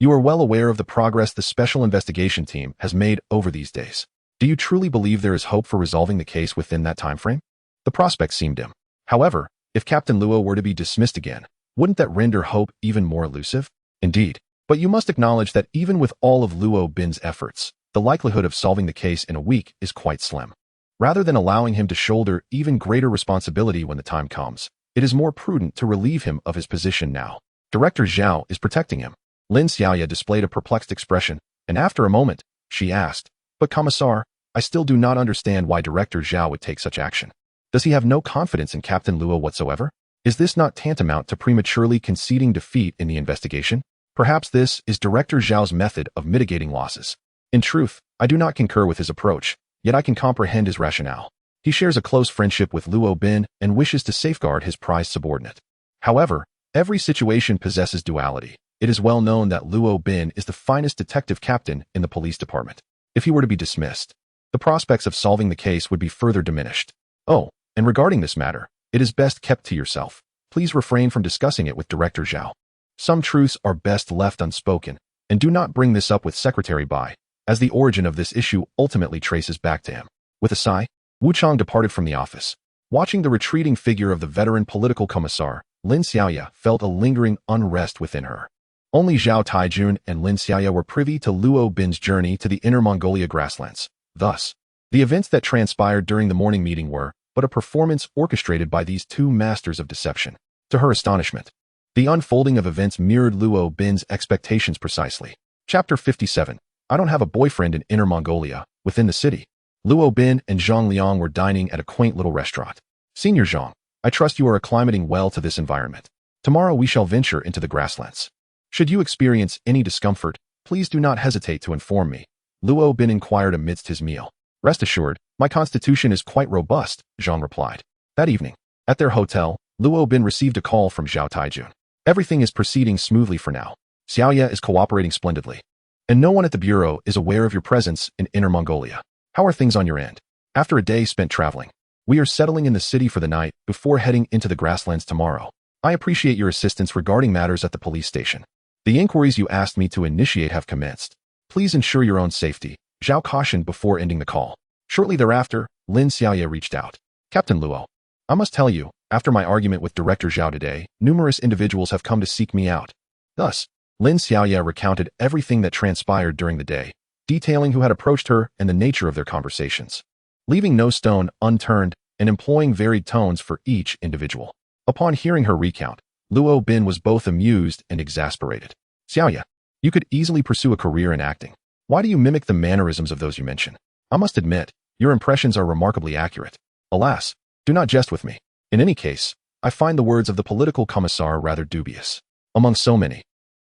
you are well aware of the progress the Special Investigation Team has made over these days. Do you truly believe there is hope for resolving the case within that time frame? The prospects seem dim. However, if Captain Luo were to be dismissed again, wouldn't that render hope even more elusive? Indeed. But you must acknowledge that even with all of Luo Bin's efforts, the likelihood of solving the case in a week is quite slim. Rather than allowing him to shoulder even greater responsibility when the time comes, it is more prudent to relieve him of his position now. Director Zhao is protecting him. Lin Xiaoya displayed a perplexed expression, and after a moment, she asked, But Commissar, I still do not understand why Director Zhao would take such action. Does he have no confidence in Captain Luo whatsoever? Is this not tantamount to prematurely conceding defeat in the investigation? Perhaps this is Director Zhao's method of mitigating losses. In truth, I do not concur with his approach, yet I can comprehend his rationale. He shares a close friendship with Luo Bin and wishes to safeguard his prized subordinate. However, every situation possesses duality. It is well known that Luo Bin is the finest detective captain in the police department. If he were to be dismissed, the prospects of solving the case would be further diminished. Oh, and regarding this matter, it is best kept to yourself. Please refrain from discussing it with Director Zhao. Some truths are best left unspoken, and do not bring this up with Secretary Bai, as the origin of this issue ultimately traces back to him. With a sigh, Wu Chang departed from the office. Watching the retreating figure of the veteran political commissar, Lin Xiaoya felt a lingering unrest within her. Only Zhao Taijun and Lin Xiaoya were privy to Luo Bin's journey to the Inner Mongolia grasslands. Thus, the events that transpired during the morning meeting were but a performance orchestrated by these two masters of deception. To her astonishment, the unfolding of events mirrored Luo Bin's expectations precisely. Chapter 57. I don't have a boyfriend in Inner Mongolia, within the city. Luo Bin and Zhang Liang were dining at a quaint little restaurant. Senior Zhang, I trust you are acclimating well to this environment. Tomorrow we shall venture into the grasslands. Should you experience any discomfort, please do not hesitate to inform me. Luo Bin inquired amidst his meal. Rest assured, my constitution is quite robust, Zhang replied. That evening, at their hotel, Luo Bin received a call from Zhao Taijun. Everything is proceeding smoothly for now. Xiaoya is cooperating splendidly. And no one at the bureau is aware of your presence in Inner Mongolia. How are things on your end? After a day spent traveling, we are settling in the city for the night before heading into the grasslands tomorrow. I appreciate your assistance regarding matters at the police station. The inquiries you asked me to initiate have commenced. Please ensure your own safety, Zhao cautioned before ending the call. Shortly thereafter, Lin Xiaoya reached out. Captain Luo, I must tell you, after my argument with Director Zhao today, numerous individuals have come to seek me out. Thus, Lin Xiaoya recounted everything that transpired during the day, detailing who had approached her and the nature of their conversations, leaving no stone unturned and employing varied tones for each individual. Upon hearing her recount, Luo Bin was both amused and exasperated. Xiaoya, you could easily pursue a career in acting. Why do you mimic the mannerisms of those you mention? I must admit, your impressions are remarkably accurate. Alas, do not jest with me. In any case, I find the words of the political commissar rather dubious. Among so many,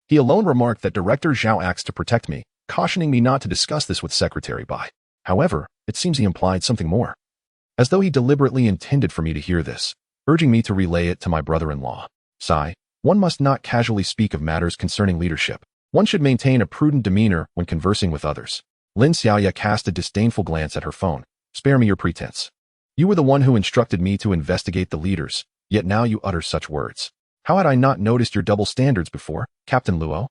he alone remarked that Director Zhao acts to protect me, cautioning me not to discuss this with Secretary Bai. However, it seems he implied something more. As though he deliberately intended for me to hear this, urging me to relay it to my brother-in-law. Sigh, one must not casually speak of matters concerning leadership. One should maintain a prudent demeanor when conversing with others. Lin Xiaoya cast a disdainful glance at her phone. Spare me your pretense. You were the one who instructed me to investigate the leaders, yet now you utter such words. How had I not noticed your double standards before, Captain Luo?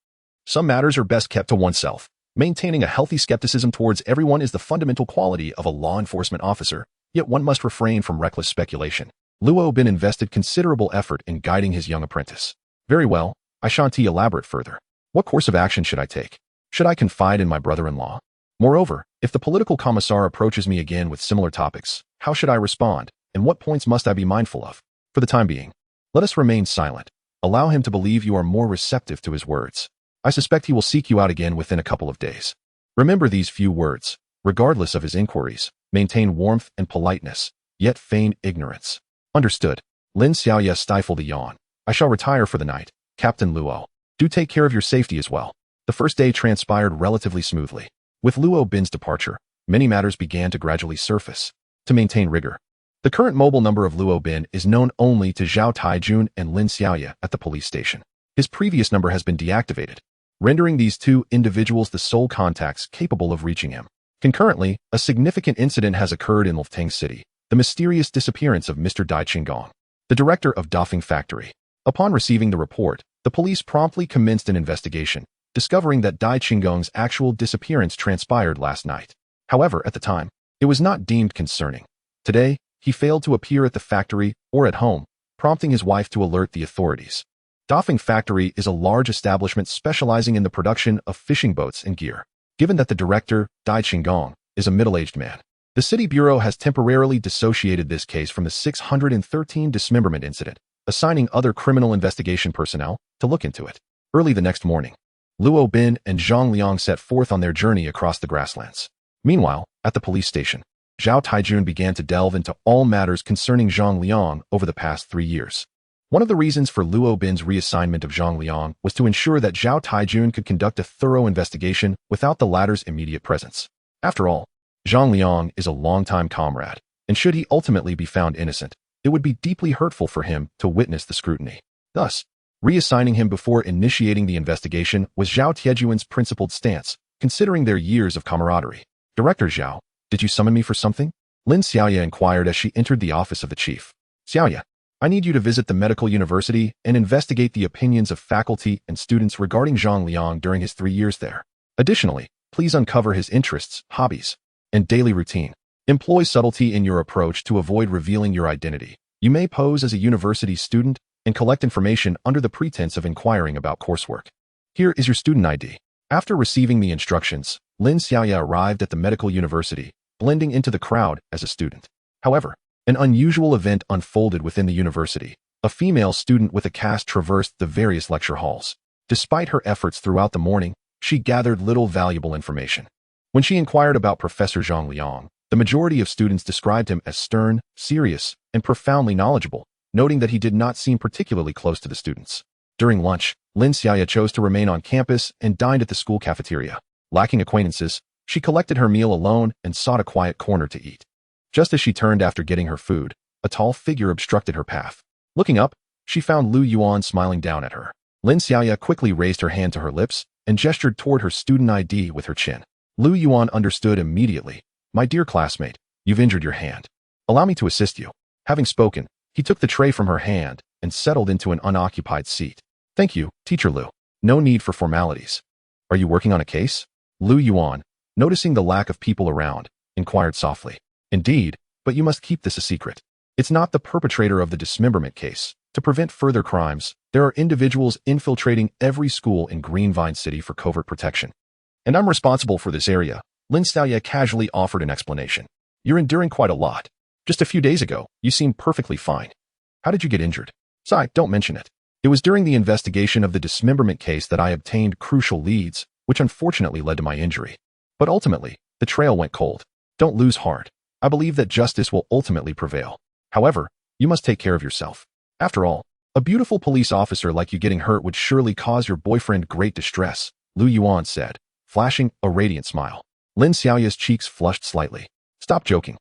Some matters are best kept to oneself. Maintaining a healthy skepticism towards everyone is the fundamental quality of a law enforcement officer, yet one must refrain from reckless speculation. Luo Bin invested considerable effort in guiding his young apprentice. Very well, I shan't elaborate further. What course of action should I take? Should I confide in my brother-in-law? Moreover, if the political commissar approaches me again with similar topics, how should I respond, and what points must I be mindful of? For the time being, let us remain silent. Allow him to believe you are more receptive to his words. I suspect he will seek you out again within a couple of days. Remember these few words. Regardless of his inquiries, maintain warmth and politeness. yet feigned ignorance. Understood. Lin Xiaoya stifled a yawn. I shall retire for the night. Captain Luo. Do take care of your safety as well. The first day transpired relatively smoothly. With Luo Bin's departure, many matters began to gradually surface. To maintain rigor, the current mobile number of Luo Bin is known only to Zhao Taijun and Lin Xiaoya at the police station. His previous number has been deactivated, rendering these two individuals the sole contacts capable of reaching him. Concurrently, a significant incident has occurred in Luftang City, the mysterious disappearance of Mr. Dai Qinggong, the director of Dafeng Factory. Upon receiving the report, the police promptly commenced an investigation, discovering that Dai Qinggong's actual disappearance transpired last night. However, at the time, it was not deemed concerning. Today, he failed to appear at the factory or at home, prompting his wife to alert the authorities. Dafeng Factory is a large establishment specializing in the production of fishing boats and gear. Given that the director, Dai Qinggong, is a middle-aged man, the city bureau has temporarily dissociated this case from the 613 dismemberment incident, assigning other criminal investigation personnel to look into it. Early the next morning, Luo Bin and Zhang Liang set forth on their journey across the grasslands. Meanwhile, at the police station, Zhao Taijun began to delve into all matters concerning Zhang Liang over the past 3 years. One of the reasons for Luo Bin's reassignment of Zhang Liang was to ensure that Zhao Taijun could conduct a thorough investigation without the latter's immediate presence. After all, Zhang Liang is a longtime comrade, and should he ultimately be found innocent, it would be deeply hurtful for him to witness the scrutiny. Thus, reassigning him before initiating the investigation was Zhao Tiejuan's principled stance, considering their years of camaraderie. Director Zhao, did you summon me for something? Lin Xiaoya inquired as she entered the office of the chief. Xiaoya, I need you to visit the medical university and investigate the opinions of faculty and students regarding Zhang Liang during his 3 years there. Additionally, please uncover his interests, hobbies, and daily routine. Employ subtlety in your approach to avoid revealing your identity. You may pose as a university student and collect information under the pretense of inquiring about coursework. Here is your student ID. After receiving the instructions, Lin Xiaoya arrived at the medical university, blending into the crowd as a student. However, an unusual event unfolded within the university. A female student with a cast traversed the various lecture halls. Despite her efforts throughout the morning, she gathered little valuable information. When she inquired about Professor Zhang Liang, the majority of students described him as stern, serious, and profoundly knowledgeable, noting that he did not seem particularly close to the students. During lunch, Lin Xiaoya chose to remain on campus and dined at the school cafeteria. Lacking acquaintances, she collected her meal alone and sought a quiet corner to eat. Just as she turned after getting her food, a tall figure obstructed her path. Looking up, she found Lu Yuan smiling down at her. Lin Xiaoya quickly raised her hand to her lips and gestured toward her student ID with her chin. Lu Yuan understood immediately. My dear classmate, you've injured your hand. Allow me to assist you. Having spoken, he took the tray from her hand and settled into an unoccupied seat. Thank you, Teacher Lu. No need for formalities. Are you working on a case? Lu Yuan, noticing the lack of people around, inquired softly. Indeed, but you must keep this a secret. It's not the perpetrator of the dismemberment case. To prevent further crimes, there are individuals infiltrating every school in Greenvine City for covert protection. And I'm responsible for this area. Lin Xiaoya casually offered an explanation. You're enduring quite a lot. Just a few days ago, you seemed perfectly fine. How did you get injured? Sigh, don't mention it. It was during the investigation of the dismemberment case that I obtained crucial leads, which unfortunately led to my injury. But ultimately, the trail went cold. Don't lose heart. I believe that justice will ultimately prevail. However, you must take care of yourself. After all, a beautiful police officer like you getting hurt would surely cause your boyfriend great distress, Lu Yuan said, flashing a radiant smile. Lin Xiaoya's cheeks flushed slightly. Stop joking.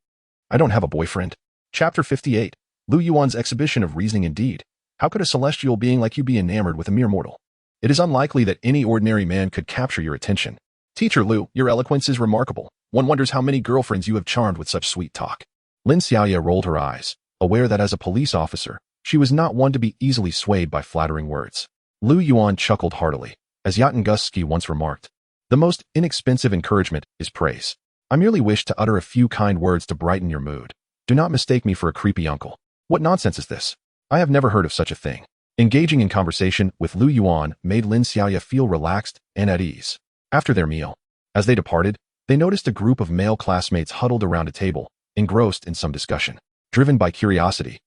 I don't have a boyfriend. Chapter 58. Lu Yuan's exhibition of reasoning indeed. How could a celestial being like you be enamored with a mere mortal? It is unlikely that any ordinary man could capture your attention. Teacher Lu, your eloquence is remarkable. One wonders how many girlfriends you have charmed with such sweet talk. Lin Xiaoya rolled her eyes, aware that as a police officer, she was not one to be easily swayed by flattering words. Lu Yuan chuckled heartily. As Yatunguski once remarked, the most inexpensive encouragement is praise. I merely wish to utter a few kind words to brighten your mood. Do not mistake me for a creepy uncle. What nonsense is this? I have never heard of such a thing. Engaging in conversation with Lu Yuan made Lin Xiaoya feel relaxed and at ease. After their meal, as they departed, they noticed a group of male classmates huddled around a table, engrossed in some discussion. Driven by curiosity,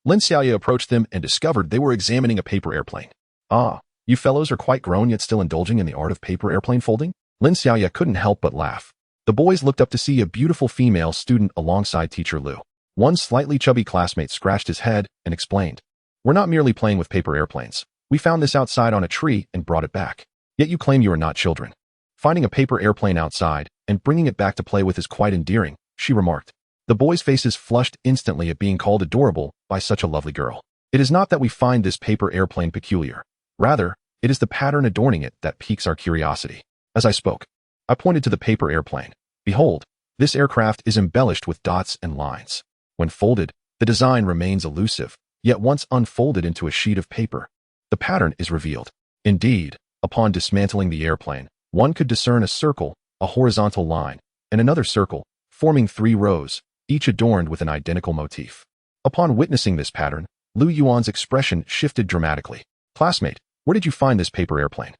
Lin Xiaoya approached them and discovered they were examining a paper airplane. Ah, you fellows are quite grown yet still indulging in the art of paper airplane folding? Lin Xiaoya couldn't help but laugh. The boys looked up to see a beautiful female student alongside Teacher Lu. One slightly chubby classmate scratched his head and explained, "We're not merely playing with paper airplanes. We found this outside on a tree and brought it back. Yet you claim you are not children. Finding a paper airplane outside and bringing it back to play with is quite endearing," she remarked. The boys' faces flushed instantly at being called adorable by such a lovely girl. "It is not that we find this paper airplane peculiar. Rather, it is the pattern adorning it that piques our curiosity." As I spoke, I pointed to the paper airplane. "Behold, this aircraft is embellished with dots and lines. When folded, the design remains elusive, yet once unfolded into a sheet of paper, the pattern is revealed. Indeed, upon dismantling the airplane, one could discern a circle, a horizontal line, and another circle, forming 3 rows, each adorned with an identical motif." Upon witnessing this pattern, Lu Yuan's expression shifted dramatically. "Classmate, where did you find this paper airplane?"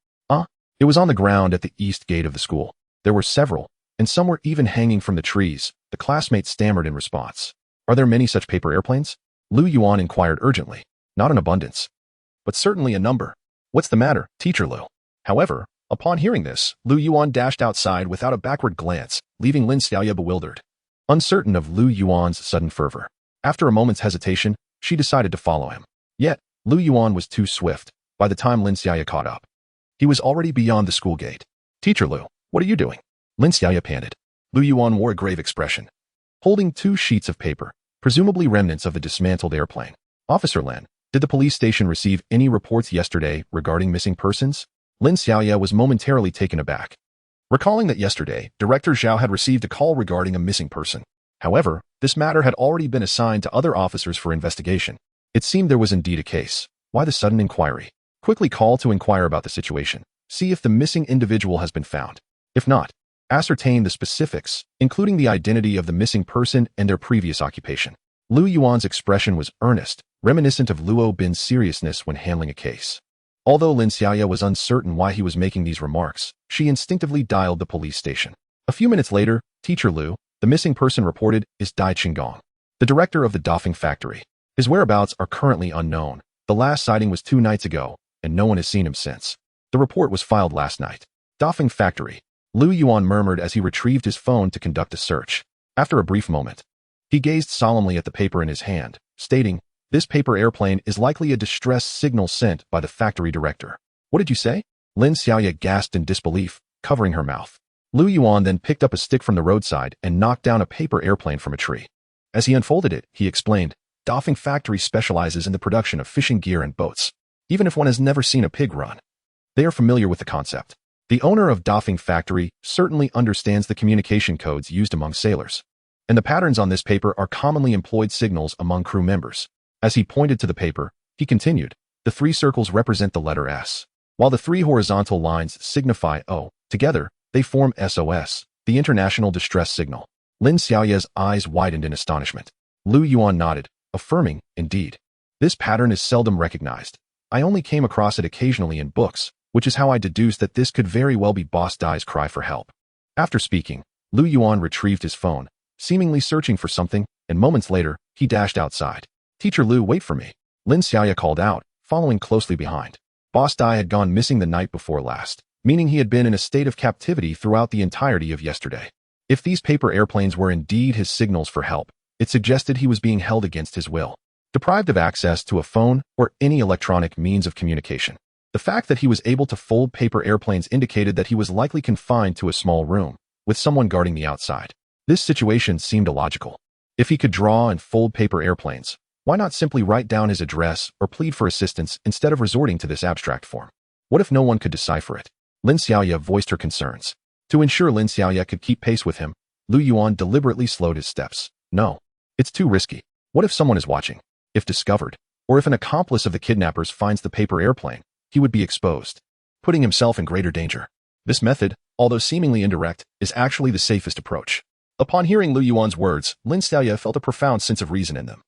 "It was on the ground at the east gate of the school. There were several, and some were even hanging from the trees," the classmate stammered in response. "Are there many such paper airplanes?" Lu Yuan inquired urgently. "Not in abundance, but certainly a number." "What's the matter, Teacher Lu?" However, upon hearing this, Lu Yuan dashed outside without a backward glance, leaving Lin Xiaoya bewildered, uncertain of Lu Yuan's sudden fervor. After a moment's hesitation, she decided to follow him. Yet, Lu Yuan was too swift. By the time Lin Xiaoya caught up, he was already beyond the school gate. "Teacher Lu, what are you doing?" Lin Xiaoya panted. Lu Yuan wore a grave expression, holding 2 sheets of paper, presumably remnants of the dismantled airplane. "Officer Lin, did the police station receive any reports yesterday regarding missing persons?" Lin Xiaoya was momentarily taken aback, recalling that yesterday, Director Zhao had received a call regarding a missing person. However, this matter had already been assigned to other officers for investigation. It seemed there was indeed a case. Why the sudden inquiry? Quickly call to inquire about the situation. See if the missing individual has been found. If not, ascertain the specifics, including the identity of the missing person and their previous occupation. Lu Yuan's expression was earnest, reminiscent of Luo Bin's seriousness when handling a case. Although Lin Xiaoya was uncertain why he was making these remarks, she instinctively dialed the police station. A few minutes later, Teacher Lu, the missing person reported, is Dai Qinggong, the director of the Dafeng factory. His whereabouts are currently unknown. The last sighting was 2 nights ago, and no one has seen him since. The report was filed last night. Dafeng factory, Lu Yuan murmured as he retrieved his phone to conduct a search. After a brief moment, he gazed solemnly at the paper in his hand, stating, "This paper airplane is likely a distress signal sent by the factory director." "What did you say?" Lin Xiaoya gasped in disbelief, covering her mouth. Lu Yuan then picked up a stick from the roadside and knocked down a paper airplane from a tree. As he unfolded it, he explained, "Dafeng factory specializes in the production of fishing gear and boats. Even if one has never seen a pig run, they are familiar with the concept. The owner of Dafeng factory certainly understands the communication codes used among sailors, and the patterns on this paper are commonly employed signals among crew members." As he pointed to the paper, he continued, "The 3 circles represent the letter S, while the 3 horizontal lines signify O. Together, they form SOS, the international distress signal." Lin Xiaoya's eyes widened in astonishment. Lu Yuan nodded, affirming, "Indeed, this pattern is seldom recognized. I only came across it occasionally in books, which is how I deduced that this could very well be Boss Dai's cry for help." After speaking, Lu Yuan retrieved his phone, seemingly searching for something, and moments later, he dashed outside. "Teacher Lu, wait for me," Lin Xiaoya called out, following closely behind. Boss Dai had gone missing the night before last, meaning he had been in a state of captivity throughout the entirety of yesterday. If these paper airplanes were indeed his signals for help, it suggested he was being held against his will, deprived of access to a phone or any electronic means of communication. The fact that he was able to fold paper airplanes indicated that he was likely confined to a small room, with someone guarding the outside. This situation seemed illogical. If he could draw and fold paper airplanes, why not simply write down his address or plead for assistance instead of resorting to this abstract form? What if no one could decipher it? Lin Xiaoya voiced her concerns. To ensure Lin Xiaoya could keep pace with him, Lu Yuan deliberately slowed his steps. "No, it's too risky. What if someone is watching? If discovered, or if an accomplice of the kidnappers finds the paper airplane, he would be exposed, putting himself in greater danger. This method, although seemingly indirect, is actually the safest approach." Upon hearing Lu Yuan's words, Lin Xiaoya felt a profound sense of reason in them,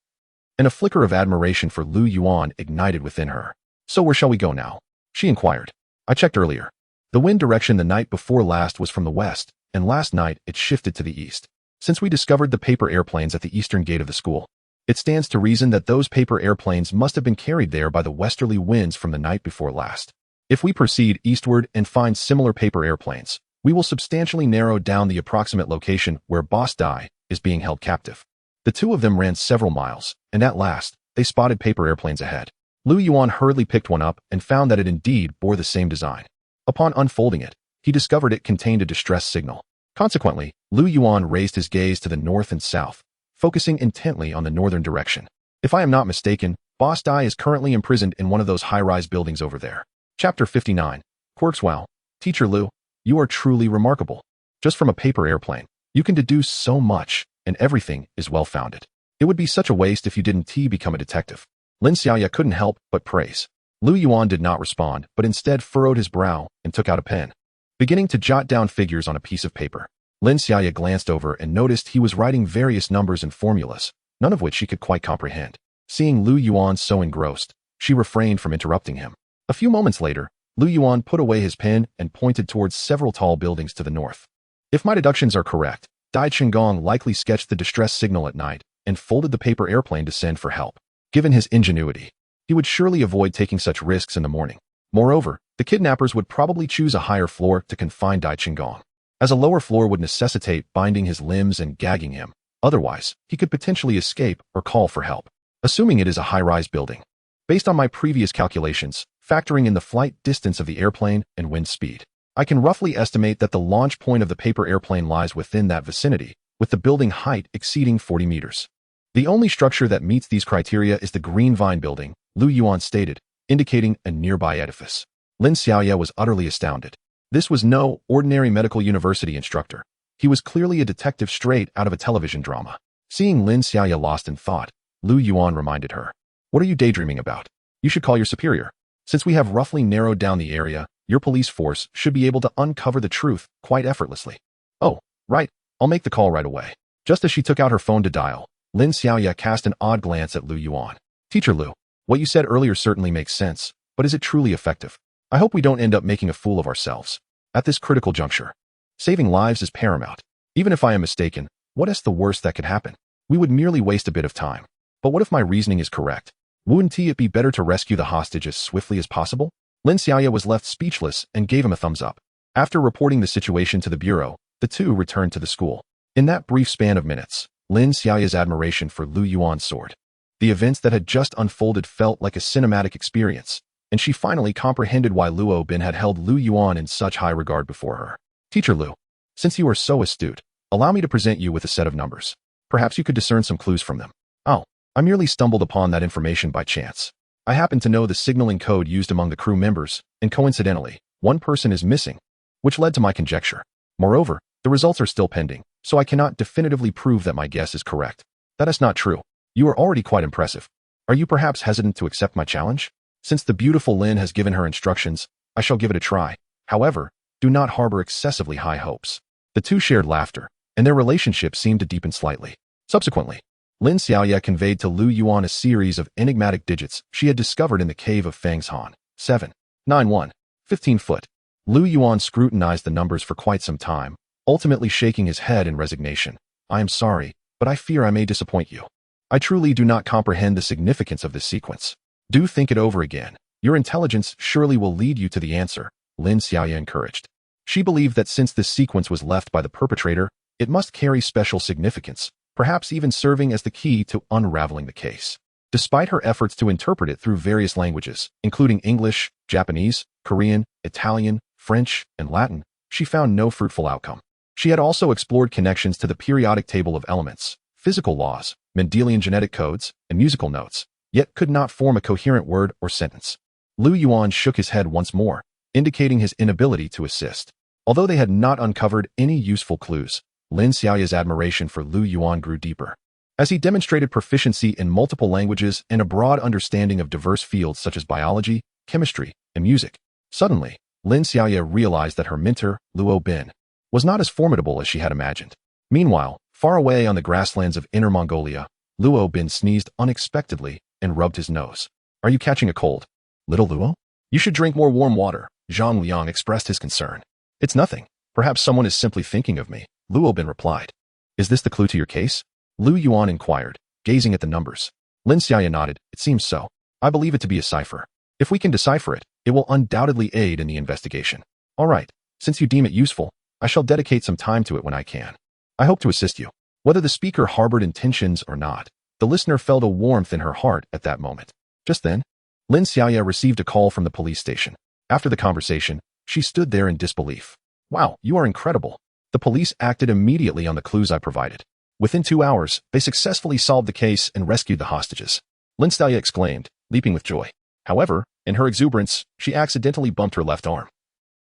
and a flicker of admiration for Lu Yuan ignited within her. "So where shall we go now?" she inquired. "I checked earlier. The wind direction the night before last was from the west, and last night it shifted to the east. Since we discovered the paper airplanes at the eastern gate of the school, it stands to reason that those paper airplanes must have been carried there by the westerly winds from the night before last. If we proceed eastward and find similar paper airplanes, we will substantially narrow down the approximate location where Boss Dai is being held captive." The two of them ran several miles, and at last, they spotted paper airplanes ahead. Lu Yuan hurriedly picked one up and found that it indeed bore the same design. Upon unfolding it, he discovered it contained a distress signal. Consequently, Lu Yuan raised his gaze to the north and south, focusing intently on the northern direction. If I am not mistaken, Boss Dai is currently imprisoned in one of those high-rise buildings over there. Chapter 59. Quirks. Wow. Teacher Lu, you are truly remarkable. Just from a paper airplane, you can deduce so much, and everything is well-founded. It would be such a waste if you didn't become a detective. Lin Xiaoya couldn't help but praise. Lu Yuan did not respond, but instead furrowed his brow and took out a pen. Beginning to jot down figures on a piece of paper, Lin Xiaoya glanced over and noticed he was writing various numbers and formulas, none of which she could quite comprehend. Seeing Lu Yuan so engrossed, she refrained from interrupting him. A few moments later, Lu Yuan put away his pen and pointed towards several tall buildings to the north. If my deductions are correct, Dai Qinggong likely sketched the distress signal at night and folded the paper airplane to send for help. Given his ingenuity, he would surely avoid taking such risks in the morning. Moreover, the kidnappers would probably choose a higher floor to confine Dai Qinggong, as a lower floor would necessitate binding his limbs and gagging him. Otherwise, he could potentially escape or call for help. Assuming it is a high-rise building. Based on my previous calculations, factoring in the flight distance of the airplane and wind speed, I can roughly estimate that the launch point of the paper airplane lies within that vicinity, with the building height exceeding 40 meters. The only structure that meets these criteria is the Green Vine building, Lu Yuan stated, indicating a nearby edifice. Lin Xiaoya was utterly astounded. This was no ordinary medical university instructor. He was clearly a detective straight out of a television drama. Seeing Lin Xiaoya lost in thought, Lu Yuan reminded her. What are you daydreaming about? You should call your superior. Since we have roughly narrowed down the area, your police force should be able to uncover the truth quite effortlessly. Oh, right, I'll make the call right away. Just as she took out her phone to dial, Lin Xiaoya cast an odd glance at Lu Yuan. Teacher Lu, what you said earlier certainly makes sense, but is it truly effective? I hope we don't end up making a fool of ourselves. At this critical juncture, saving lives is paramount. Even if I am mistaken, what is the worst that could happen? We would merely waste a bit of time. But what if my reasoning is correct? Wouldn't it be better to rescue the hostage as swiftly as possible? Lin Xiaoya was left speechless and gave him a thumbs up. After reporting the situation to the bureau, the two returned to the school. In that brief span of minutes, Lin Xiaoya's admiration for Lu Yuan soared. The events that had just unfolded felt like a cinematic experience, and she finally comprehended why Luo Bin had held Lu Yuan in such high regard before her. Teacher Lu, since you are so astute, allow me to present you with a set of numbers. Perhaps you could discern some clues from them. Oh, I merely stumbled upon that information by chance. I happen to know the signaling code used among the crew members, and coincidentally, one person is missing, which led to my conjecture. Moreover, the results are still pending, so I cannot definitively prove that my guess is correct. That is not true. You are already quite impressive. Are you perhaps hesitant to accept my challenge? Since the beautiful Lin has given her instructions, I shall give it a try. However, do not harbor excessively high hopes. The two shared laughter, and their relationship seemed to deepen slightly. Subsequently, Lin Xiaoya conveyed to Lu Yuan a series of enigmatic digits she had discovered in the cave of Fang's Han. 7, 9, 1, 15 foot. Lu Yuan scrutinized the numbers for quite some time, ultimately shaking his head in resignation. I am sorry, but I fear I may disappoint you. I truly do not comprehend the significance of this sequence. Do think it over again. Your intelligence surely will lead you to the answer, Lin Xiaoya encouraged. She believed that since this sequence was left by the perpetrator, it must carry special significance, perhaps even serving as the key to unraveling the case. Despite her efforts to interpret it through various languages, including English, Japanese, Korean, Italian, French, and Latin, she found no fruitful outcome. She had also explored connections to the periodic table of elements, physical laws, Mendelian genetic codes, and musical notes, yet could not form a coherent word or sentence. Lu Yuan shook his head once more, indicating his inability to assist. Although they had not uncovered any useful clues, Lin Xiaoya's admiration for Lu Yuan grew deeper. As he demonstrated proficiency in multiple languages and a broad understanding of diverse fields such as biology, chemistry, and music, suddenly, Lin Xiaoya realized that her mentor, Luo Bin, was not as formidable as she had imagined. Meanwhile, far away on the grasslands of Inner Mongolia, Luo Bin sneezed unexpectedly and rubbed his nose. Are you catching a cold? Little Luo? You should drink more warm water, Zhang Liang expressed his concern. It's nothing. Perhaps someone is simply thinking of me, Luo Bin replied. Is this the clue to your case? Lu Yuan inquired, gazing at the numbers. Lin Xiaoya nodded. It seems so. I believe it to be a cipher. If we can decipher it, it will undoubtedly aid in the investigation. All right, since you deem it useful, I shall dedicate some time to it when I can. I hope to assist you. Whether the speaker harbored intentions or not, the listener felt a warmth in her heart at that moment. Just then, Lin Xiaoya received a call from the police station. After the conversation, she stood there in disbelief. Wow, you are incredible. The police acted immediately on the clues I provided. Within 2 hours, they successfully solved the case and rescued the hostages. Lin Xiaoya exclaimed, leaping with joy. However, in her exuberance, she accidentally bumped her left arm,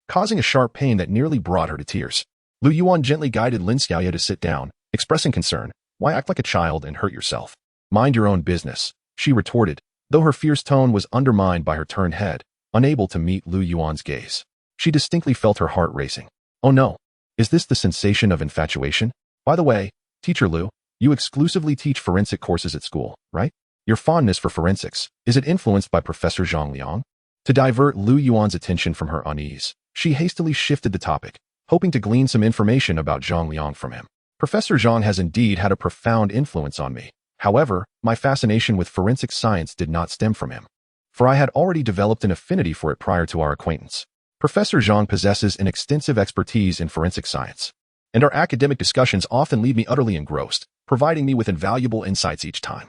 causing a sharp pain that nearly brought her to tears. Lu Yuan gently guided Lin Xiaoya to sit down, expressing concern. Why act like a child and hurt yourself? Mind your own business, she retorted, though her fierce tone was undermined by her turned head, unable to meet Lu Yuan's gaze. She distinctly felt her heart racing. Oh no, is this the sensation of infatuation? By the way, Teacher Lu, you exclusively teach forensic courses at school, right? Your fondness for forensics, is it influenced by Professor Zhang Liang? To divert Lu Yuan's attention from her unease, she hastily shifted the topic, hoping to glean some information about Zhang Liang from him. Professor Zhang has indeed had a profound influence on me. However, my fascination with forensic science did not stem from him, for I had already developed an affinity for it prior to our acquaintance. Professor Zhang possesses an extensive expertise in forensic science, and our academic discussions often leave me utterly engrossed, providing me with invaluable insights each time.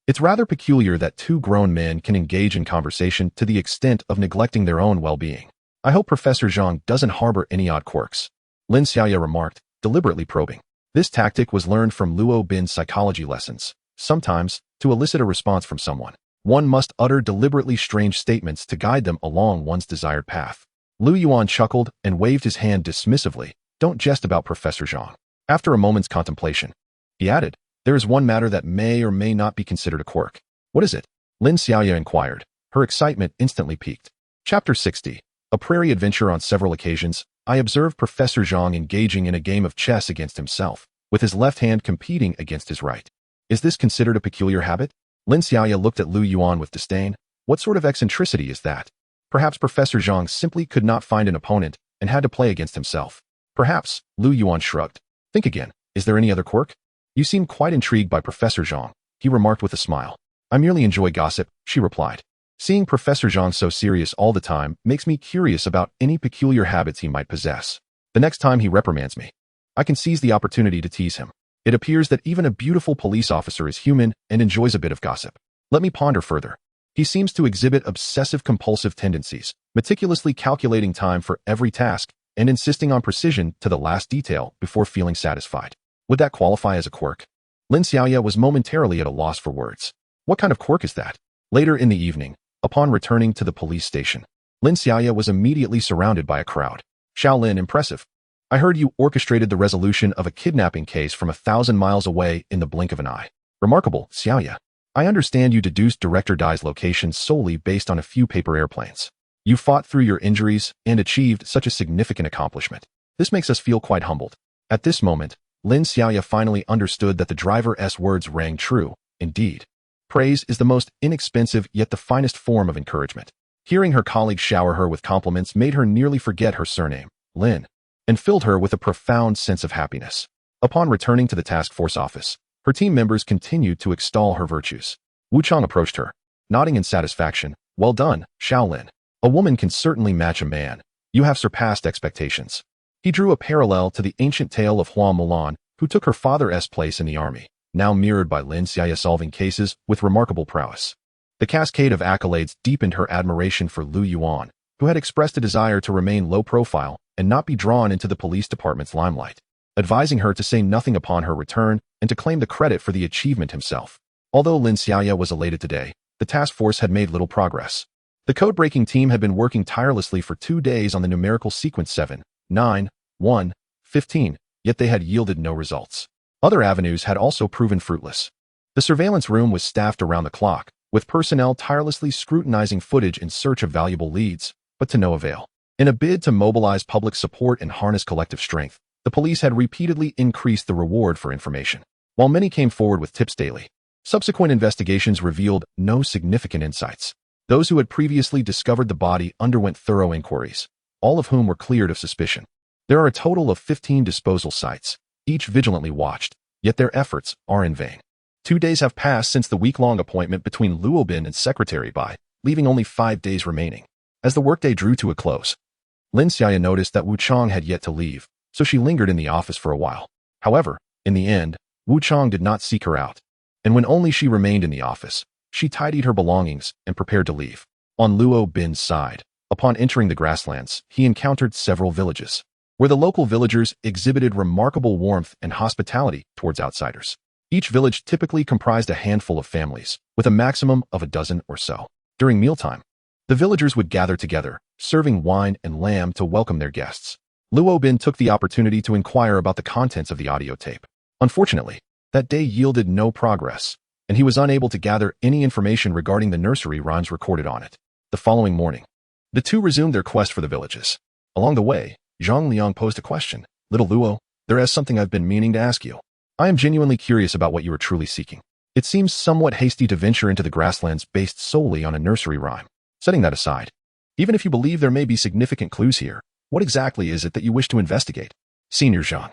It's rather peculiar that two grown men can engage in conversation to the extent of neglecting their own well-being. I hope Professor Zhang doesn't harbor any odd quirks, Lin Xiaoya remarked, deliberately probing. This tactic was learned from Luo Bin's psychology lessons. Sometimes, to elicit a response from someone, one must utter deliberately strange statements to guide them along one's desired path. Lu Yuan chuckled and waved his hand dismissively. Don't jest about Professor Zhang. After a moment's contemplation, he added, there is one matter that may or may not be considered a quirk. What is it? Lin Xiaoya inquired. Her excitement instantly peaked. Chapter 60. A prairie adventure. On several occasions, I observed Professor Zhang engaging in a game of chess against himself, with his left hand competing against his right. Is this considered a peculiar habit? Lin Xiaoya looked at Lu Yuan with disdain. What sort of eccentricity is that? Perhaps Professor Zhang simply could not find an opponent and had to play against himself. Perhaps, Lu Yuan shrugged. Think again. Is there any other quirk? You seem quite intrigued by Professor Zhang, he remarked with a smile. I merely enjoy gossip, she replied. Seeing Professor Zhang so serious all the time makes me curious about any peculiar habits he might possess. The next time he reprimands me, I can seize the opportunity to tease him. It appears that even a beautiful police officer is human and enjoys a bit of gossip. Let me ponder further. He seems to exhibit obsessive-compulsive tendencies, meticulously calculating time for every task and insisting on precision to the last detail before feeling satisfied. Would that qualify as a quirk? Lin Xiaoya was momentarily at a loss for words. What kind of quirk is that? Later in the evening, upon returning to the police station, Lin Xiaoya was immediately surrounded by a crowd. Shaolin, impressive. I heard you orchestrated the resolution of a kidnapping case from 1,000 miles away in the blink of an eye. Remarkable, Xiaoya. I understand you deduced Director Dai's location solely based on a few paper airplanes. You fought through your injuries and achieved such a significant accomplishment. This makes us feel quite humbled. At this moment, Lin Xiaoya finally understood that the driver's words rang true. Indeed, praise is the most inexpensive yet the finest form of encouragement. Hearing her colleagues shower her with compliments made her nearly forget her surname, Lin, and filled her with a profound sense of happiness. Upon returning to the task force office, her team members continued to extol her virtues. Wu Chang approached her, nodding in satisfaction. Well done, Shaolin. A woman can certainly match a man. You have surpassed expectations. He drew a parallel to the ancient tale of Hua Mulan, who took her father's place in the army, now mirrored by Lin Xiaoya solving cases with remarkable prowess. The cascade of accolades deepened her admiration for Lu Yuan, who had expressed a desire to remain low profile and not be drawn into the police department's limelight, advising her to say nothing upon her return and to claim the credit for the achievement himself. Although Lin Xiaoya was elated today, the task force had made little progress. The code-breaking team had been working tirelessly for 2 days on the numerical sequence 7, 9, 1, 15, yet they had yielded no results. Other avenues had also proven fruitless. The surveillance room was staffed around the clock, with personnel tirelessly scrutinizing footage in search of valuable leads, but to no avail. In a bid to mobilize public support and harness collective strength, the police had repeatedly increased the reward for information. While many came forward with tips daily, subsequent investigations revealed no significant insights. Those who had previously discovered the body underwent thorough inquiries, all of whom were cleared of suspicion. There are a total of 15 disposal sites, each vigilantly watched, yet their efforts are in vain. 2 days have passed since the week-long appointment between Luo Bin and Secretary Bai, leaving only 5 days remaining. As the workday drew to a close, Lin Xiaoya noticed that Wu Chang had yet to leave, so she lingered in the office for a while. However, In the end, Wu Chang did not seek her out, and when only she remained in the office, she tidied her belongings and prepared to leave. On Luo Bin's side, upon entering the grasslands, he encountered several villages, where the local villagers exhibited remarkable warmth and hospitality towards outsiders. Each village typically comprised a handful of families, with a maximum of a dozen or so. During mealtime, the villagers would gather together, serving wine and lamb to welcome their guests. Luo Bin took the opportunity to inquire about the contents of the audio tape. Unfortunately, that day yielded no progress, and he was unable to gather any information regarding the nursery rhymes recorded on it. The following morning, the two resumed their quest for the villages. Along the way, Zhang Liang posed a question. Little Luo, there is something I've been meaning to ask you. I am genuinely curious about what you are truly seeking. It seems somewhat hasty to venture into the grasslands based solely on a nursery rhyme. Setting that aside, even if you believe there may be significant clues here, what exactly is it that you wish to investigate? Senior Zhang,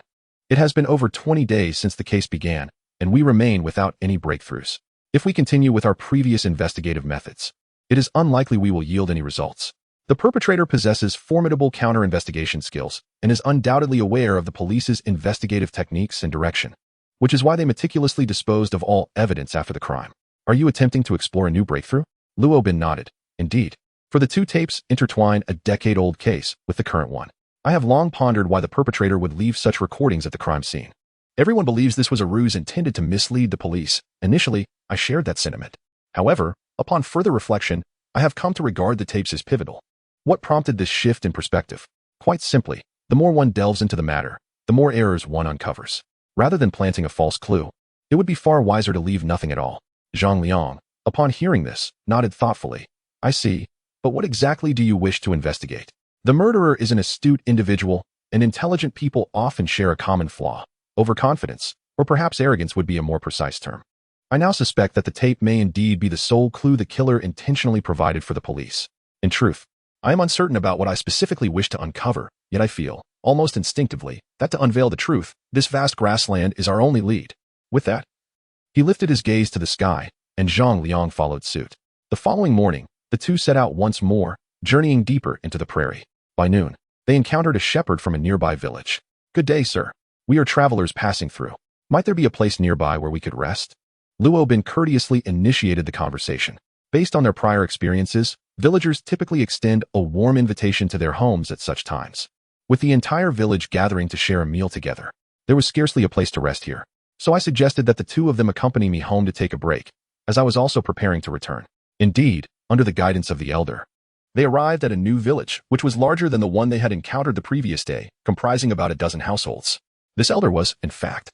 it has been over 20 days since the case began, and we remain without any breakthroughs. If we continue with our previous investigative methods, it is unlikely we will yield any results. The perpetrator possesses formidable counter-investigation skills and is undoubtedly aware of the police's investigative techniques and direction, which is why they meticulously disposed of all evidence after the crime. Are you attempting to explore a new breakthrough? Luo Bin nodded. Indeed. For the two tapes intertwine a decade-old case with the current one. I have long pondered why the perpetrator would leave such recordings at the crime scene. Everyone believes this was a ruse intended to mislead the police. Initially, I shared that sentiment. However, upon further reflection, I have come to regard the tapes as pivotal. What prompted this shift in perspective? Quite simply, the more one delves into the matter, the more errors one uncovers. Rather than planting a false clue, it would be far wiser to leave nothing at all. Zhang Liang, upon hearing this, nodded thoughtfully. I see, but what exactly do you wish to investigate? The murderer is an astute individual, and intelligent people often share a common flaw. Overconfidence, or perhaps arrogance would be a more precise term. I now suspect that the tape may indeed be the sole clue the killer intentionally provided for the police. In truth, I am uncertain about what I specifically wish to uncover, yet I feel, almost instinctively, that to unveil the truth, this vast grassland is our only lead. With that, he lifted his gaze to the sky, and Zhang Liang followed suit. The following morning, the two set out once more, journeying deeper into the prairie. By noon, they encountered a shepherd from a nearby village. Good day, sir. We are travelers passing through. Might there be a place nearby where we could rest? Luo Bin courteously initiated the conversation. Based on their prior experiences, villagers typically extend a warm invitation to their homes at such times. With the entire village gathering to share a meal together, there was scarcely a place to rest here. So I suggested that the two of them accompany me home to take a break, as I was also preparing to return. Indeed, under the guidance of the elder, they arrived at a new village, which was larger than the one they had encountered the previous day, comprising about a dozen households. This elder was, in fact,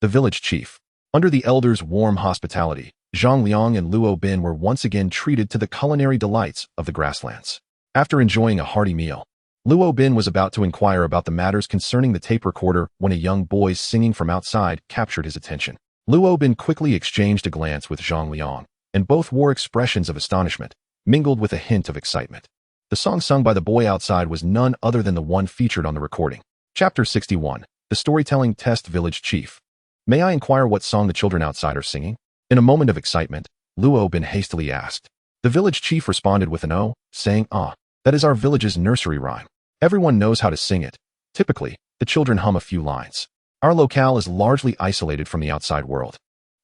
the village chief. Under the elder's warm hospitality, Zhang Liang and Luo Bin were once again treated to the culinary delights of the grasslands. After enjoying a hearty meal, Luo Bin was about to inquire about the matters concerning the tape recorder when a young boy's singing from outside captured his attention. Luo Bin quickly exchanged a glance with Zhang Liang, and both wore expressions of astonishment, mingled with a hint of excitement. The song sung by the boy outside was none other than the one featured on the recording. Chapter 61. The Storytelling Test. Village Chief. May I inquire what song the children outside are singing? In a moment of excitement, Luo Bin hastily asked. The village chief responded with an "oh," saying, "Ah, that is our village's nursery rhyme. Everyone knows how to sing it. Typically, the children hum a few lines. Our locale is largely isolated from the outside world,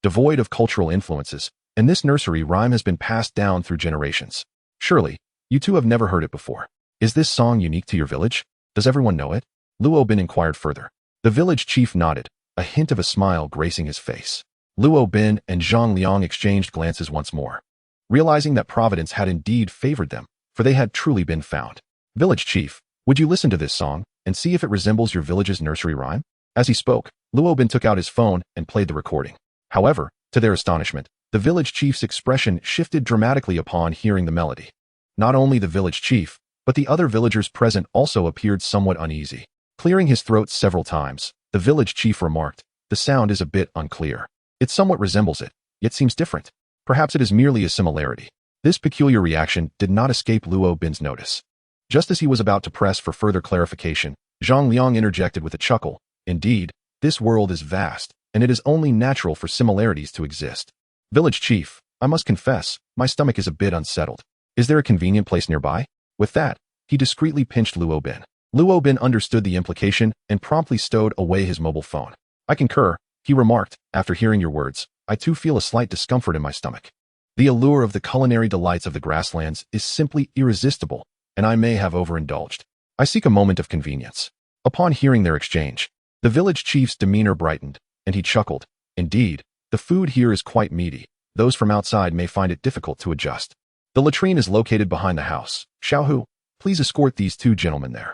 devoid of cultural influences, and this nursery rhyme has been passed down through generations. Surely, you two have never heard it before. Is this song unique to your village? Does everyone know it?" Luo Bin inquired further. The village chief nodded, a hint of a smile gracing his face. Luo Bin and Zhang Liang exchanged glances once more, realizing that Providence had indeed favored them, for they had truly been found. Village chief, would you listen to this song and see if it resembles your village's nursery rhyme? As he spoke, Luo Bin took out his phone and played the recording. However, to their astonishment, the village chief's expression shifted dramatically upon hearing the melody. Not only the village chief, but the other villagers present also appeared somewhat uneasy. Clearing his throat several times, the village chief remarked, "The sound is a bit unclear. It somewhat resembles it, yet seems different. Perhaps it is merely a similarity." This peculiar reaction did not escape Luo Bin's notice. Just as he was about to press for further clarification, Zhang Liang interjected with a chuckle. Indeed, this world is vast, and it is only natural for similarities to exist. Village chief, I must confess, my stomach is a bit unsettled. Is there a convenient place nearby? With that, he discreetly pinched Luo Bin. Luo Bin understood the implication and promptly stowed away his mobile phone. I concur, he remarked. After hearing your words, I too feel a slight discomfort in my stomach. The allure of the culinary delights of the grasslands is simply irresistible, and I may have overindulged. I seek a moment of convenience. Upon hearing their exchange, the village chief's demeanor brightened, and he chuckled. Indeed, the food here is quite meaty. Those from outside may find it difficult to adjust. The latrine is located behind the house. Xiaohu, please escort these two gentlemen there.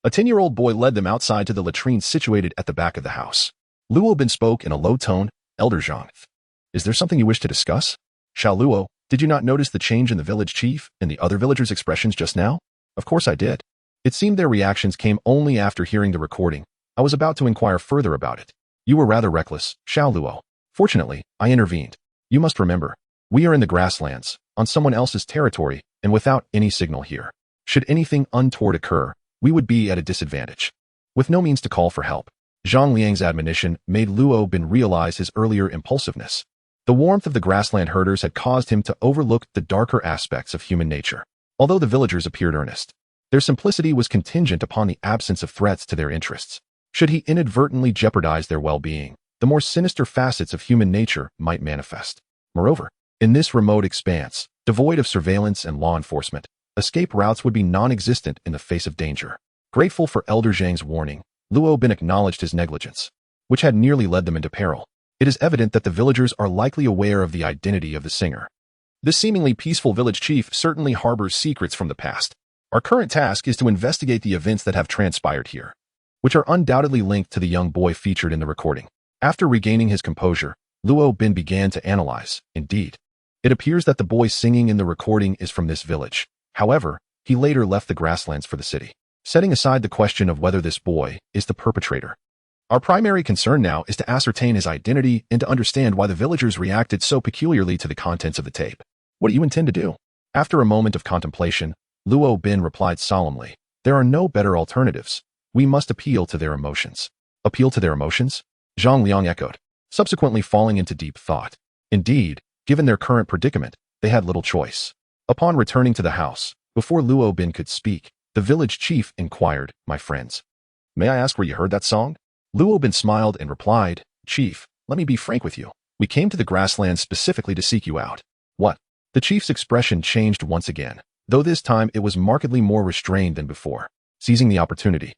A 10-year-old boy led them outside to the latrine situated at the back of the house. Luo Bin spoke in a low tone. Elder Zhang, is there something you wish to discuss? Xiao Luo, did you not notice the change in the village chief and the other villagers' expressions just now? Of course I did. It seemed their reactions came only after hearing the recording. I was about to inquire further about it. You were rather reckless, Xiao Luo. Fortunately, I intervened. You must remember, we are in the grasslands, on someone else's territory, and without any signal here. Should anything untoward occur, we would be at a disadvantage. With no means to call for help, Zhang Liang's admonition made Luo Bin realize his earlier impulsiveness. The warmth of the grassland herders had caused him to overlook the darker aspects of human nature. Although the villagers appeared earnest, their simplicity was contingent upon the absence of threats to their interests. Should he inadvertently jeopardize their well-being, the more sinister facets of human nature might manifest. Moreover, in this remote expanse, devoid of surveillance and law enforcement, escape routes would be non-existent in the face of danger. Grateful for Elder Zhang's warning, Luo Bin acknowledged his negligence, which had nearly led them into peril. It is evident that the villagers are likely aware of the identity of the singer. This seemingly peaceful village chief certainly harbors secrets from the past. Our current task is to investigate the events that have transpired here, which are undoubtedly linked to the young boy featured in the recording. After regaining his composure, Luo Bin began to analyze. Indeed, it appears that the boy singing in the recording is from this village. However, he later left the grasslands for the city. Setting aside the question of whether this boy is the perpetrator, our primary concern now is to ascertain his identity and to understand why the villagers reacted so peculiarly to the contents of the tape. What do you intend to do? After a moment of contemplation, Luo Bin replied solemnly, there are no better alternatives. We must appeal to their emotions. Appeal to their emotions? Zhang Liang echoed, subsequently falling into deep thought. Indeed, given their current predicament, they had little choice. Upon returning to the house, before Luo Bin could speak, the village chief inquired, my friends, may I ask where you heard that song? Luo Bin smiled and replied, Chief, let me be frank with you. We came to the grasslands specifically to seek you out. What? The chief's expression changed once again, though this time it was markedly more restrained than before. Seizing the opportunity,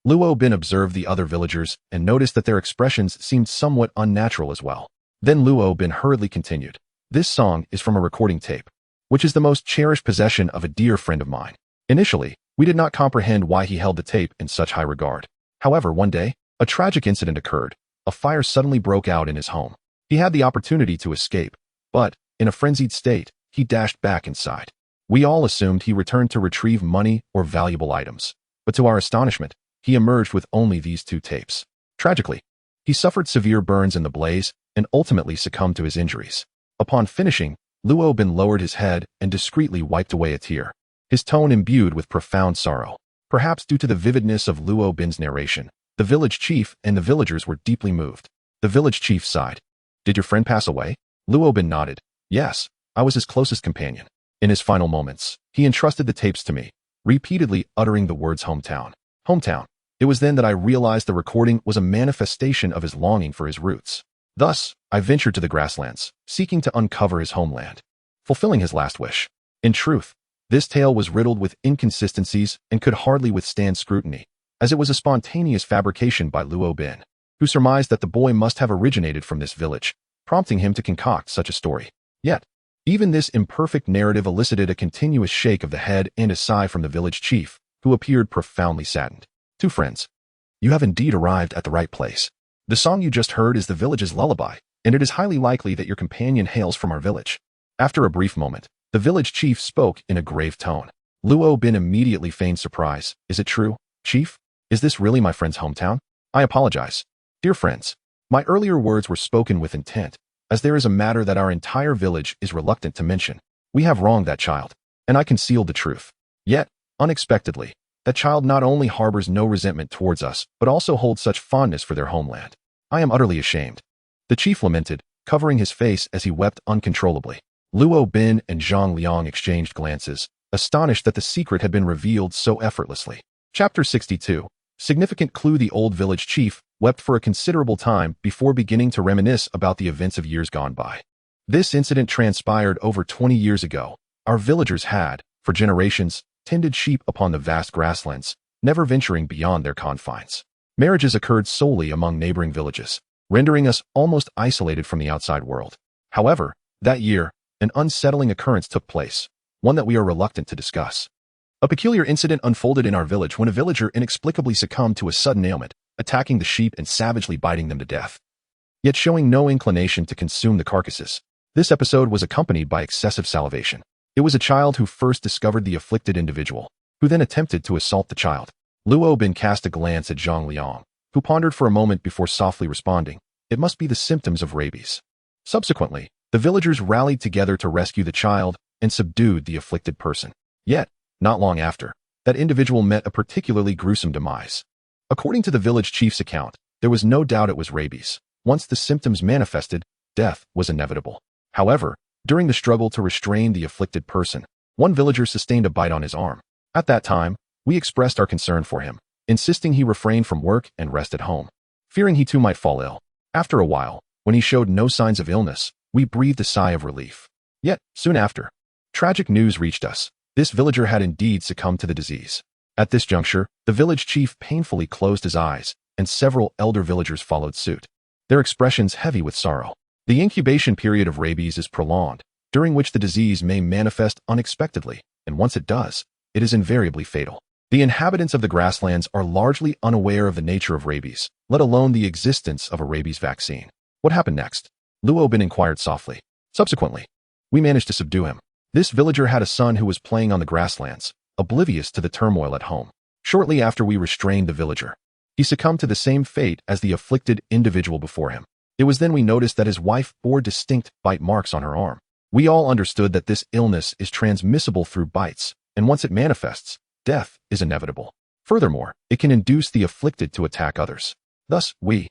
Luo Bin observed the other villagers and noticed that their expressions seemed somewhat unnatural as well. Then Luo Bin hurriedly continued, this song is from a recording tape, which is the most cherished possession of a dear friend of mine. Initially, we did not comprehend why he held the tape in such high regard. However, one day, a tragic incident occurred. A fire suddenly broke out in his home. He had the opportunity to escape, but, in a frenzied state, he dashed back inside. We all assumed he returned to retrieve money or valuable items, but to our astonishment, he emerged with only these two tapes. Tragically, he suffered severe burns in the blaze and ultimately succumbed to his injuries. Upon finishing, Luo Bin lowered his head and discreetly wiped away a tear, his tone imbued with profound sorrow. Perhaps due to the vividness of Luo Bin's narration, the village chief and the villagers were deeply moved. The village chief sighed. Did your friend pass away? Luo Bin nodded. Yes, I was his closest companion. In his final moments, he entrusted the tapes to me, repeatedly uttering the words hometown. Hometown. It was then that I realized the recording was a manifestation of his longing for his roots. Thus, I ventured to the grasslands, seeking to uncover his homeland, fulfilling his last wish. In truth, this tale was riddled with inconsistencies and could hardly withstand scrutiny, as it was a spontaneous fabrication by Luo Bin, who surmised that the boy must have originated from this village, prompting him to concoct such a story. Yet, even this imperfect narrative elicited a continuous shake of the head and a sigh from the village chief, who appeared profoundly saddened. Two friends, you have indeed arrived at the right place. The song you just heard is the village's lullaby, and it is highly likely that your companion hails from our village. After a brief moment, the village chief spoke in a grave tone. Luo Bin immediately feigned surprise. Is it true, chief? Is this really my friend's hometown? I apologize. Dear friends, my earlier words were spoken with intent, as there is a matter that our entire village is reluctant to mention. We have wronged that child, and I concealed the truth. Yet, unexpectedly, that child not only harbors no resentment towards us, but also holds such fondness for their homeland. I am utterly ashamed. The chief lamented, covering his face as he wept uncontrollably. Luo Bin and Zhang Liang exchanged glances, astonished that the secret had been revealed so effortlessly. Chapter 62. Significant clue. The old village chief wept for a considerable time before beginning to reminisce about the events of years gone by. This incident transpired over 20 years ago. Our villagers had, for generations, tended sheep upon the vast grasslands, never venturing beyond their confines. Marriages occurred solely among neighboring villages, rendering us almost isolated from the outside world. However, that year, an unsettling occurrence took place, one that we are reluctant to discuss. A peculiar incident unfolded in our village when a villager inexplicably succumbed to a sudden ailment, attacking the sheep and savagely biting them to death, yet showing no inclination to consume the carcasses. This episode was accompanied by excessive salivation. It was a child who first discovered the afflicted individual, who then attempted to assault the child. Luo Bin cast a glance at Zhang Liang, who pondered for a moment before softly responding, "It must be the symptoms of rabies." Subsequently, the villagers rallied together to rescue the child and subdued the afflicted person. Yet, not long after, that individual met a particularly gruesome demise. According to the village chief's account, there was no doubt it was rabies. Once the symptoms manifested, death was inevitable. However, during the struggle to restrain the afflicted person, one villager sustained a bite on his arm. At that time, we expressed our concern for him, insisting he refrain from work and rest at home, fearing he too might fall ill. After a while, when he showed no signs of illness, we breathed a sigh of relief. Yet, soon after, tragic news reached us. This villager had indeed succumbed to the disease. At this juncture, the village chief painfully closed his eyes, and several elder villagers followed suit, their expressions heavy with sorrow. The incubation period of rabies is prolonged, during which the disease may manifest unexpectedly, and once it does, it is invariably fatal. The inhabitants of the grasslands are largely unaware of the nature of rabies, let alone the existence of a rabies vaccine. What happened next? Luo Bin inquired softly. Subsequently, we managed to subdue him. This villager had a son who was playing on the grasslands, oblivious to the turmoil at home. Shortly after we restrained the villager, he succumbed to the same fate as the afflicted individual before him. It was then we noticed that his wife bore distinct bite marks on her arm. We all understood that this illness is transmissible through bites, and once it manifests, death is inevitable. Furthermore, it can induce the afflicted to attack others. Thus, the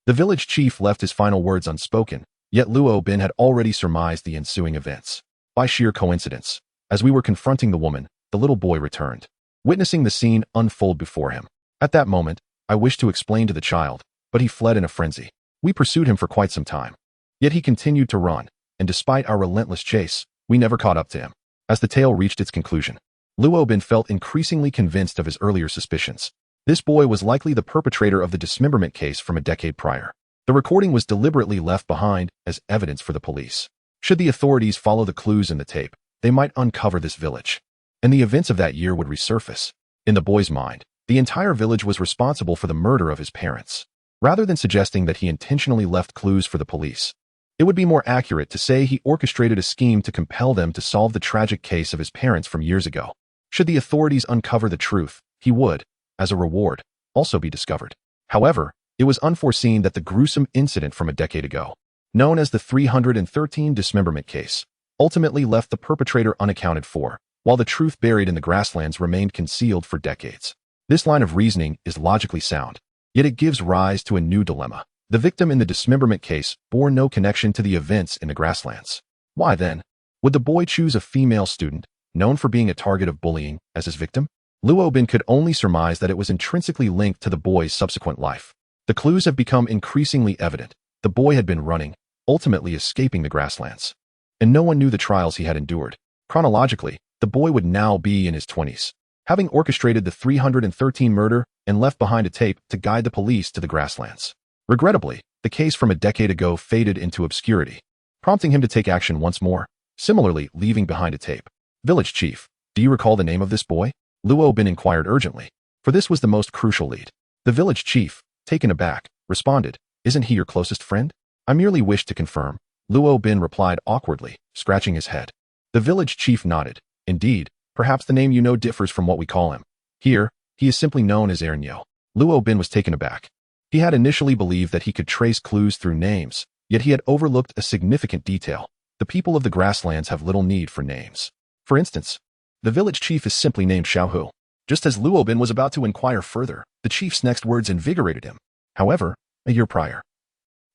village chief left his final words unspoken, yet Luo Bin had already surmised the ensuing events. By sheer coincidence, as we were confronting the woman, the little boy returned, witnessing the scene unfold before him. At that moment, I wished to explain to the child, but he fled in a frenzy. We pursued him for quite some time. Yet he continued to run, and despite our relentless chase, we never caught up to him. As the tale reached its conclusion, Luo Bin felt increasingly convinced of his earlier suspicions. This boy was likely the perpetrator of the dismemberment case from a decade prior. The recording was deliberately left behind as evidence for the police. Should the authorities follow the clues in the tape, they might uncover this village, and the events of that year would resurface. In the boy's mind, the entire village was responsible for the murder of his parents. Rather than suggesting that he intentionally left clues for the police, it would be more accurate to say he orchestrated a scheme to compel them to solve the tragic case of his parents from years ago. Should the authorities uncover the truth, he would, as a reward, also be discovered. However, it was unforeseen that the gruesome incident from a decade ago, known as the 313 dismemberment case, ultimately left the perpetrator unaccounted for, while the truth buried in the grasslands remained concealed for decades. This line of reasoning is logically sound, yet it gives rise to a new dilemma. The victim in the dismemberment case bore no connection to the events in the grasslands. Why then would the boy choose a female student, known for being a target of bullying, as his victim? Luo Bin could only surmise that it was intrinsically linked to the boy's subsequent life. The clues have become increasingly evident. The boy had been running, ultimately escaping the grasslands, and no one knew the trials he had endured. Chronologically, the boy would now be in his 20s, having orchestrated the 313 murder and left behind a tape to guide the police to the grasslands. Regrettably, the case from a decade ago faded into obscurity, prompting him to take action once more, similarly leaving behind a tape. Village chief, do you recall the name of this boy? Luo Bin inquired urgently, for this was the most crucial lead. The village chief, taken aback, responded, "Isn't he your closest friend?" "I merely wished to confirm," Luo Bin replied awkwardly, scratching his head. The village chief nodded. "Indeed, perhaps the name you know differs from what we call him. Here, he is simply known as Ernyo." Luo Bin was taken aback. He had initially believed that he could trace clues through names, yet he had overlooked a significant detail. The people of the grasslands have little need for names. For instance, the village chief is simply named Xiaohu. Just as Luo Bin was about to inquire further, the chief's next words invigorated him. However, a year prior,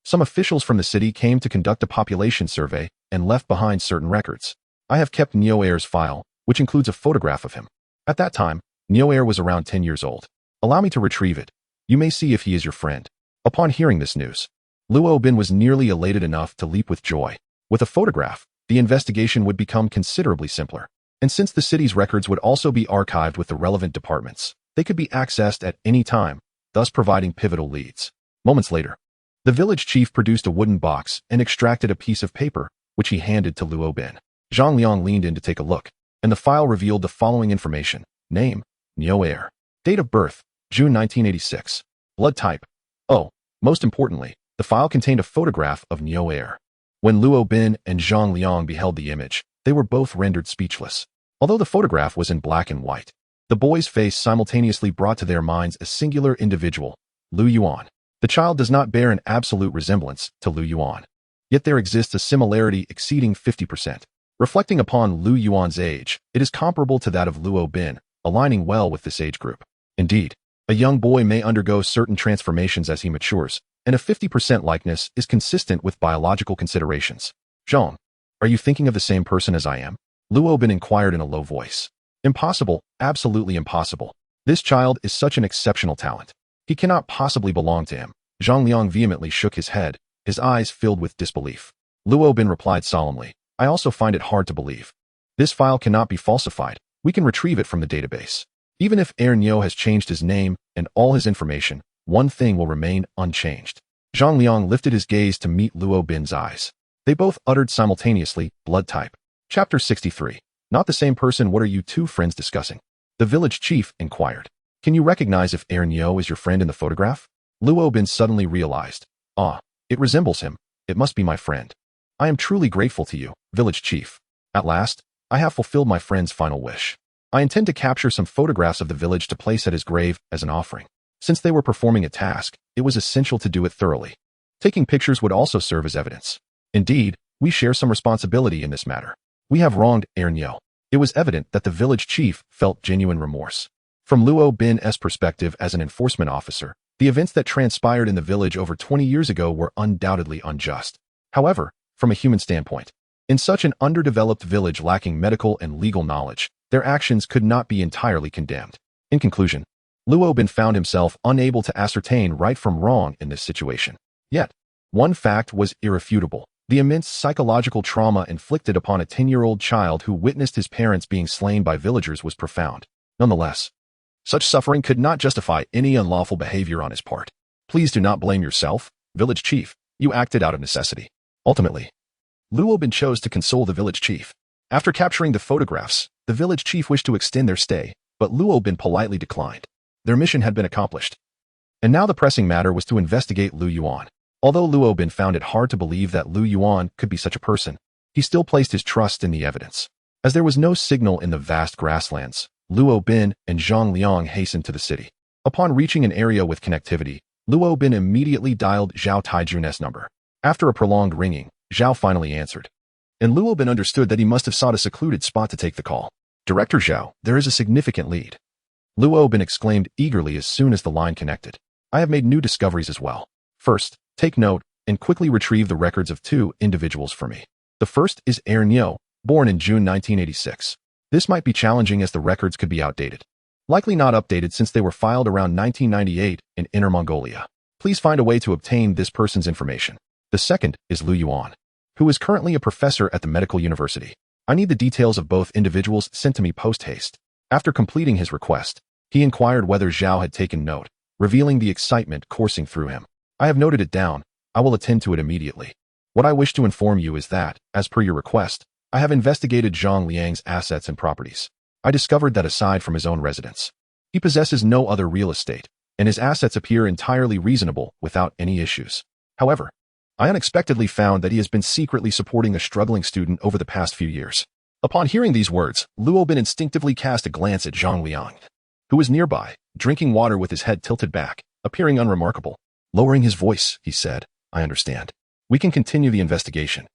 some officials from the city came to conduct a population survey and left behind certain records. I have kept Nioer's file, which includes a photograph of him. At that time, Nioer was around 10 years old. Allow me to retrieve it. You may see if he is your friend. Upon hearing this news, Luo Bin was nearly elated enough to leap with joy. With a photograph, the investigation would become considerably simpler. And since the city's records would also be archived with the relevant departments, they could be accessed at any time, thus providing pivotal leads. Moments later, the village chief produced a wooden box and extracted a piece of paper, which he handed to Luo Bin. Zhang Liang leaned in to take a look, and the file revealed the following information. Name, Nio Air. Date of birth, June 1986. Blood type. Oh, most importantly, the file contained a photograph of Nio Air. When Luo Bin and Zhang Liang beheld the image, they were both rendered speechless. Although the photograph was in black and white, the boy's face simultaneously brought to their minds a singular individual, Lu Yuan. The child does not bear an absolute resemblance to Lu Yuan, yet there exists a similarity exceeding 50%. Reflecting upon Lu Yuan's age, it is comparable to that of Luo Bin, aligning well with this age group. Indeed, a young boy may undergo certain transformations as he matures, and a 50% likeness is consistent with biological considerations. Zhang, are you thinking of the same person as I am? Luo Bin inquired in a low voice. Impossible, absolutely impossible. This child is such an exceptional talent. He cannot possibly belong to him. Zhang Liang vehemently shook his head, his eyes filled with disbelief. Luo Bin replied solemnly, I also find it hard to believe. This file cannot be falsified. We can retrieve it from the database. Even if Air Nio has changed his name and all his information, one thing will remain unchanged. Zhang Liang lifted his gaze to meet Luo Bin's eyes. They both uttered simultaneously, blood type. Chapter 63. Not the same person. What are you two friends discussing? The village chief inquired. Can you recognize if Air Nio is your friend in the photograph? Luo Bin suddenly realized. Ah, it resembles him. It must be my friend. I am truly grateful to you, village chief. At last, I have fulfilled my friend's final wish. I intend to capture some photographs of the village to place at his grave as an offering. Since they were performing a task, it was essential to do it thoroughly. Taking pictures would also serve as evidence. Indeed, we share some responsibility in this matter. We have wronged Air Nio. It was evident that the village chief felt genuine remorse. From Luo Bin's perspective as an enforcement officer, the events that transpired in the village over 20 years ago were undoubtedly unjust. However, from a human standpoint, in such an underdeveloped village lacking medical and legal knowledge, their actions could not be entirely condemned. In conclusion, Luo Bin found himself unable to ascertain right from wrong in this situation. Yet, one fact was irrefutable. The immense psychological trauma inflicted upon a 10-year-old child who witnessed his parents being slain by villagers was profound. Nonetheless, such suffering could not justify any unlawful behavior on his part. Please do not blame yourself, village chief. You acted out of necessity. Ultimately, Luo Bin chose to console the village chief. After capturing the photographs, the village chief wished to extend their stay, but Luo Bin politely declined. Their mission had been accomplished. And now the pressing matter was to investigate Lu Yuan. Although Luo Bin found it hard to believe that Lu Yuan could be such a person, he still placed his trust in the evidence. As there was no signal in the vast grasslands, Luo Bin and Zhang Liang hastened to the city. Upon reaching an area with connectivity, Luo Bin immediately dialed Zhao Taijun's number. After a prolonged ringing, Zhao finally answered. And Luo Bin understood that he must have sought a secluded spot to take the call. Director Zhao, there is a significant lead. Luo Bin exclaimed eagerly as soon as the line connected. I have made new discoveries as well. First, take note and quickly retrieve the records of two individuals for me. The first is Air Nio, born in June 1986. This might be challenging as the records could be outdated. Likely not updated since they were filed around 1998 in Inner Mongolia. Please find a way to obtain this person's information. The second is Lu Yuan, who is currently a professor at the medical university. I need the details of both individuals sent to me post-haste. After completing his request, he inquired whether Zhao had taken note, revealing the excitement coursing through him. I have noted it down. I will attend to it immediately. What I wish to inform you is that, as per your request, I have investigated Zhang Liang's assets and properties. I discovered that aside from his own residence, he possesses no other real estate, and his assets appear entirely reasonable without any issues. However, I unexpectedly found that he has been secretly supporting a struggling student over the past few years. Upon hearing these words, Luo Bin instinctively cast a glance at Zhang Liang, who was nearby, drinking water with his head tilted back, appearing unremarkable. Lowering his voice, he said, I understand. We can continue the investigation.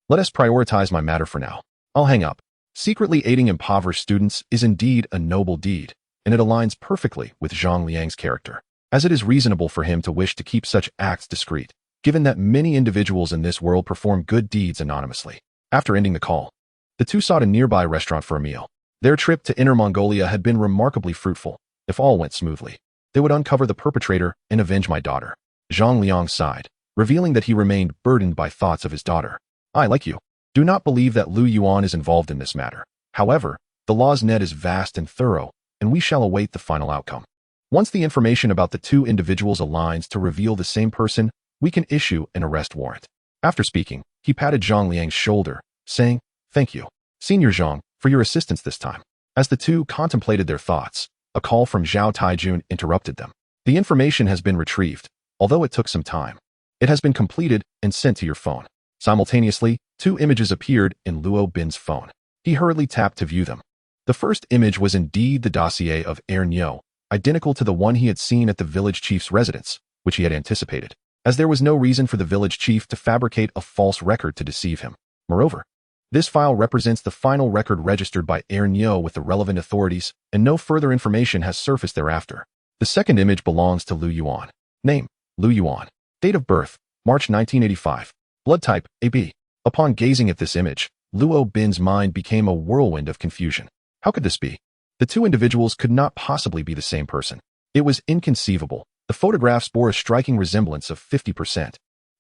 Let us prioritize my matter for now. I'll hang up. Secretly aiding impoverished students is indeed a noble deed, and it aligns perfectly with Zhang Liang's character, as it is reasonable for him to wish to keep such acts discreet, given that many individuals in this world perform good deeds anonymously. After ending the call, the two sought a nearby restaurant for a meal. Their trip to Inner Mongolia had been remarkably fruitful. If all went smoothly, they would uncover the perpetrator and avenge my daughter. Zhang Liang sighed, revealing that he remained burdened by thoughts of his daughter. I, like you, do not believe that Lu Yuan is involved in this matter. However, the law's net is vast and thorough, and we shall await the final outcome. Once the information about the two individuals aligns to reveal the same person, we can issue an arrest warrant. After speaking, he patted Zhang Liang's shoulder, saying, Thank you, Senior Zhang, for your assistance this time. As the two contemplated their thoughts, a call from Zhao Taijun interrupted them. The information has been retrieved, although it took some time. It has been completed and sent to your phone. Simultaneously, two images appeared in Luo Bin's phone. He hurriedly tapped to view them. The first image was indeed the dossier of Niu, identical to the one he had seen at the village chief's residence, which he had anticipated, as there was no reason for the village chief to fabricate a false record to deceive him. Moreover, this file represents the final record registered by Niu with the relevant authorities, and no further information has surfaced thereafter. The second image belongs to Lu Yuan. Name, Lu Yuan. Date of birth, March 1985. Blood type, AB. Upon gazing at this image, Luo Bin's mind became a whirlwind of confusion. How could this be? The two individuals could not possibly be the same person. It was inconceivable. The photographs bore a striking resemblance of 50%.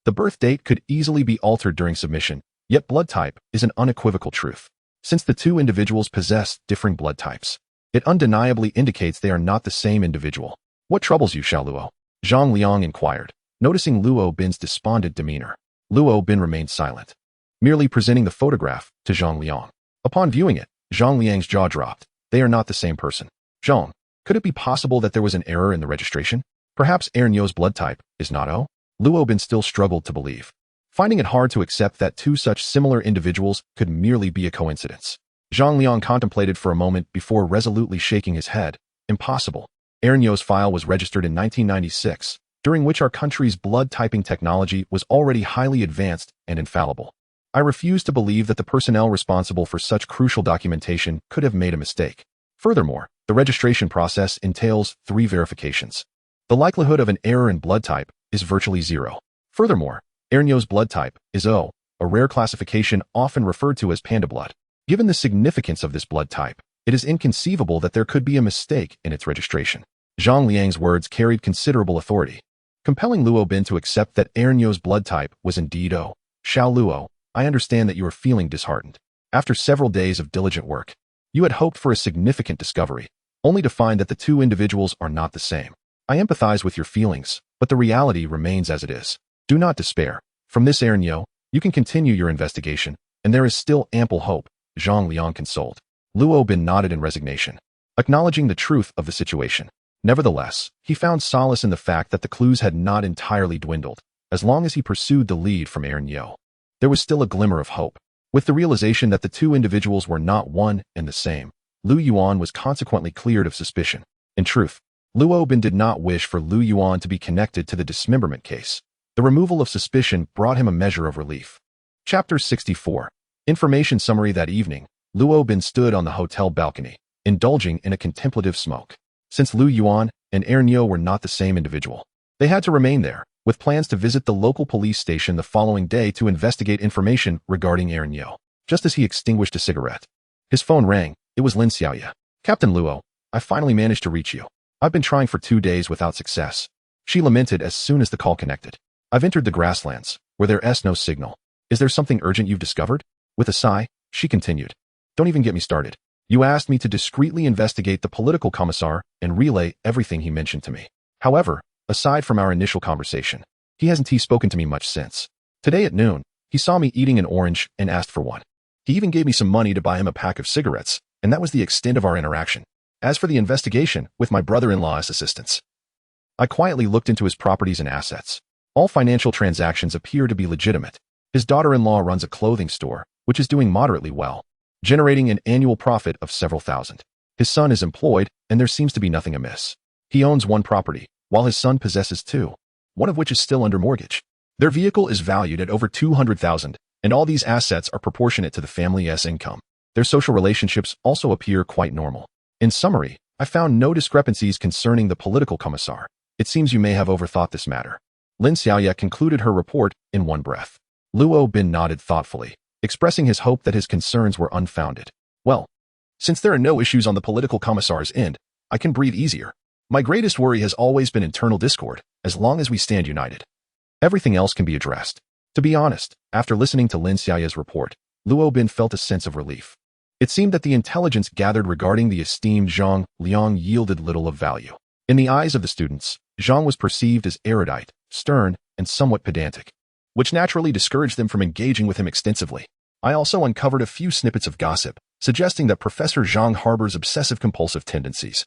The birth date could easily be altered during submission, yet blood type is an unequivocal truth. Since the two individuals possess differing blood types, it undeniably indicates they are not the same individual. What troubles you, Xiao Luo? Zhang Liang inquired, noticing Luo Bin's despondent demeanor. Luo Bin remained silent, merely presenting the photograph to Zhang Liang. Upon viewing it, Zhang Liang's jaw dropped. They are not the same person. Zhang, could it be possible that there was an error in the registration? Perhaps Niu's blood type is not O? Luo Bin still struggled to believe, finding it hard to accept that two such similar individuals could merely be a coincidence. Zhang Liang contemplated for a moment before resolutely shaking his head. Impossible. Niu's file was registered in 1996, during which our country's blood typing technology was already highly advanced and infallible. I refuse to believe that the personnel responsible for such crucial documentation could have made a mistake. Furthermore, the registration process entails 3 verifications. The likelihood of an error in blood type is virtually zero. Furthermore, Niu's blood type is O, a rare classification often referred to as panda blood. Given the significance of this blood type, it is inconceivable that there could be a mistake in its registration. Zhang Liang's words carried considerable authority, compelling Luo Bin to accept that Niu's blood type was indeed O. Xiao Luo, I understand that you are feeling disheartened. After several days of diligent work, you had hoped for a significant discovery, only to find that the two individuals are not the same. I empathize with your feelings, but the reality remains as it is. Do not despair. From this Niu, you can continue your investigation, and there is still ample hope, Zhang Liang consoled. Luo Bin nodded in resignation, acknowledging the truth of the situation. Nevertheless, he found solace in the fact that the clues had not entirely dwindled, as long as he pursued the lead from Niu. There was still a glimmer of hope. With the realization that the two individuals were not one and the same, Lu Yuan was consequently cleared of suspicion. In truth, Luo Bin did not wish for Lu Yuan to be connected to the dismemberment case. The removal of suspicion brought him a measure of relief. Chapter 64. Information summary. That evening, Luo Bin stood on the hotel balcony, indulging in a contemplative smoke. Since Lu Yuan and Niu were not the same individual, they had to remain there, with plans to visit the local police station the following day to investigate information regarding Niu. Just as he extinguished a cigarette, his phone rang. It was Lin Xiaoye. Captain Luo, I finally managed to reach you. I've been trying for 2 days without success. She lamented as soon as the call connected. I've entered the grasslands, where there is no signal. Is there something urgent you've discovered? With a sigh, she continued. Don't even get me started. You asked me to discreetly investigate the political commissar and relay everything he mentioned to me. However, aside from our initial conversation, he hasn't spoken to me much since. Today at noon, he saw me eating an orange and asked for one. He even gave me some money to buy him a pack of cigarettes, and that was the extent of our interaction. As for the investigation, with my brother-in-law as assistance, I quietly looked into his properties and assets. All financial transactions appear to be legitimate. His daughter-in-law runs a clothing store, which is doing moderately well, generating an annual profit of several thousand. His son is employed, and there seems to be nothing amiss. He owns 1 property, while his son possesses 2, one of which is still under mortgage. Their vehicle is valued at over 200,000, and all these assets are proportionate to the family's income. Their social relationships also appear quite normal. In summary, I found no discrepancies concerning the political commissar. It seems you may have overthought this matter. Lin Xiaoye concluded her report in one breath. Luo Bin nodded thoughtfully, expressing his hope that his concerns were unfounded. Well, since there are no issues on the political commissar's end, I can breathe easier. My greatest worry has always been internal discord, as long as we stand united. Everything else can be addressed. To be honest, after listening to Lin Xiaoya's report, Luo Bin felt a sense of relief. It seemed that the intelligence gathered regarding the esteemed Zhang Liang yielded little of value. In the eyes of the students, Zhang was perceived as erudite, stern, and somewhat pedantic, which naturally discouraged them from engaging with him extensively. I also uncovered a few snippets of gossip, suggesting that Professor Zhang harbors obsessive-compulsive tendencies.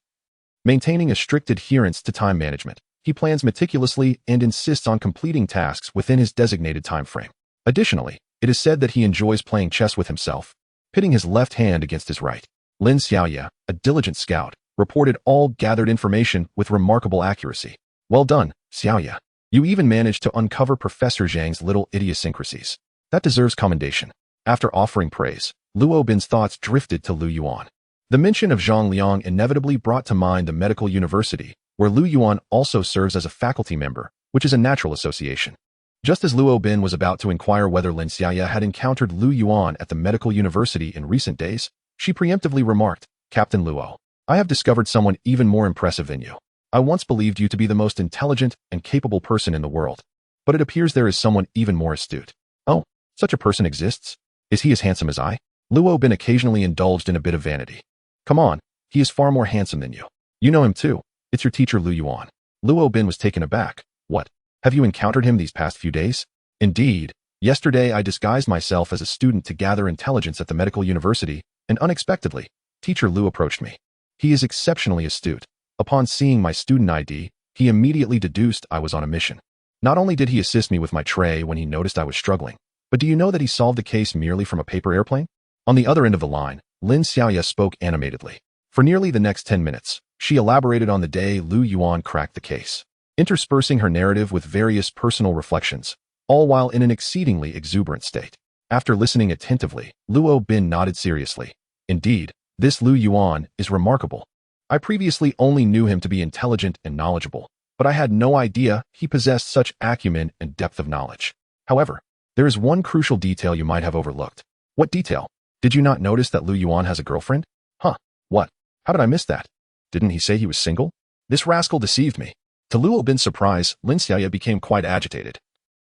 Maintaining a strict adherence to time management, he plans meticulously and insists on completing tasks within his designated time frame. Additionally, it is said that he enjoys playing chess with himself, pitting his left hand against his right. Lin Xiaoya, a diligent scout, reported all gathered information with remarkable accuracy. Well done, Xiaoya. You even managed to uncover Professor Zhang's little idiosyncrasies. That deserves commendation. After offering praise, Luo Bin's thoughts drifted to Lu Yuan. The mention of Zhang Liang inevitably brought to mind the medical university, where Lu Yuan also serves as a faculty member, which is a natural association. Just as Luo Bin was about to inquire whether Lin Xiaoya had encountered Lu Yuan at the medical university in recent days, she preemptively remarked, Captain Luo, I have discovered someone even more impressive than you. I once believed you to be the most intelligent and capable person in the world, but it appears there is someone even more astute. Oh, such a person exists? Is he as handsome as I? Luo Bin occasionally indulged in a bit of vanity. Come on, he is far more handsome than you. You know him too. It's your teacher Lu Yuan. Luo Bin was taken aback. What? Have you encountered him these past few days? Indeed. Yesterday I disguised myself as a student to gather intelligence at the medical university, and unexpectedly, Teacher Lu approached me. He is exceptionally astute. Upon seeing my student ID, he immediately deduced I was on a mission. Not only did he assist me with my tray when he noticed I was struggling, but do you know that he solved the case merely from a paper airplane? On the other end of the line, Lin Xiaoya spoke animatedly. For nearly the next 10 minutes, she elaborated on the day Lu Yuan cracked the case, interspersing her narrative with various personal reflections, all while in an exceedingly exuberant state. After listening attentively, Luo Bin nodded seriously. Indeed, this Lu Yuan is remarkable. I previously only knew him to be intelligent and knowledgeable, but I had no idea he possessed such acumen and depth of knowledge. However, there is one crucial detail you might have overlooked. What detail? Did you not notice that Lu Yuan has a girlfriend? Huh, what? How did I miss that? Didn't he say he was single? This rascal deceived me. To Luo Bin's surprise, Lin Xiaoya became quite agitated,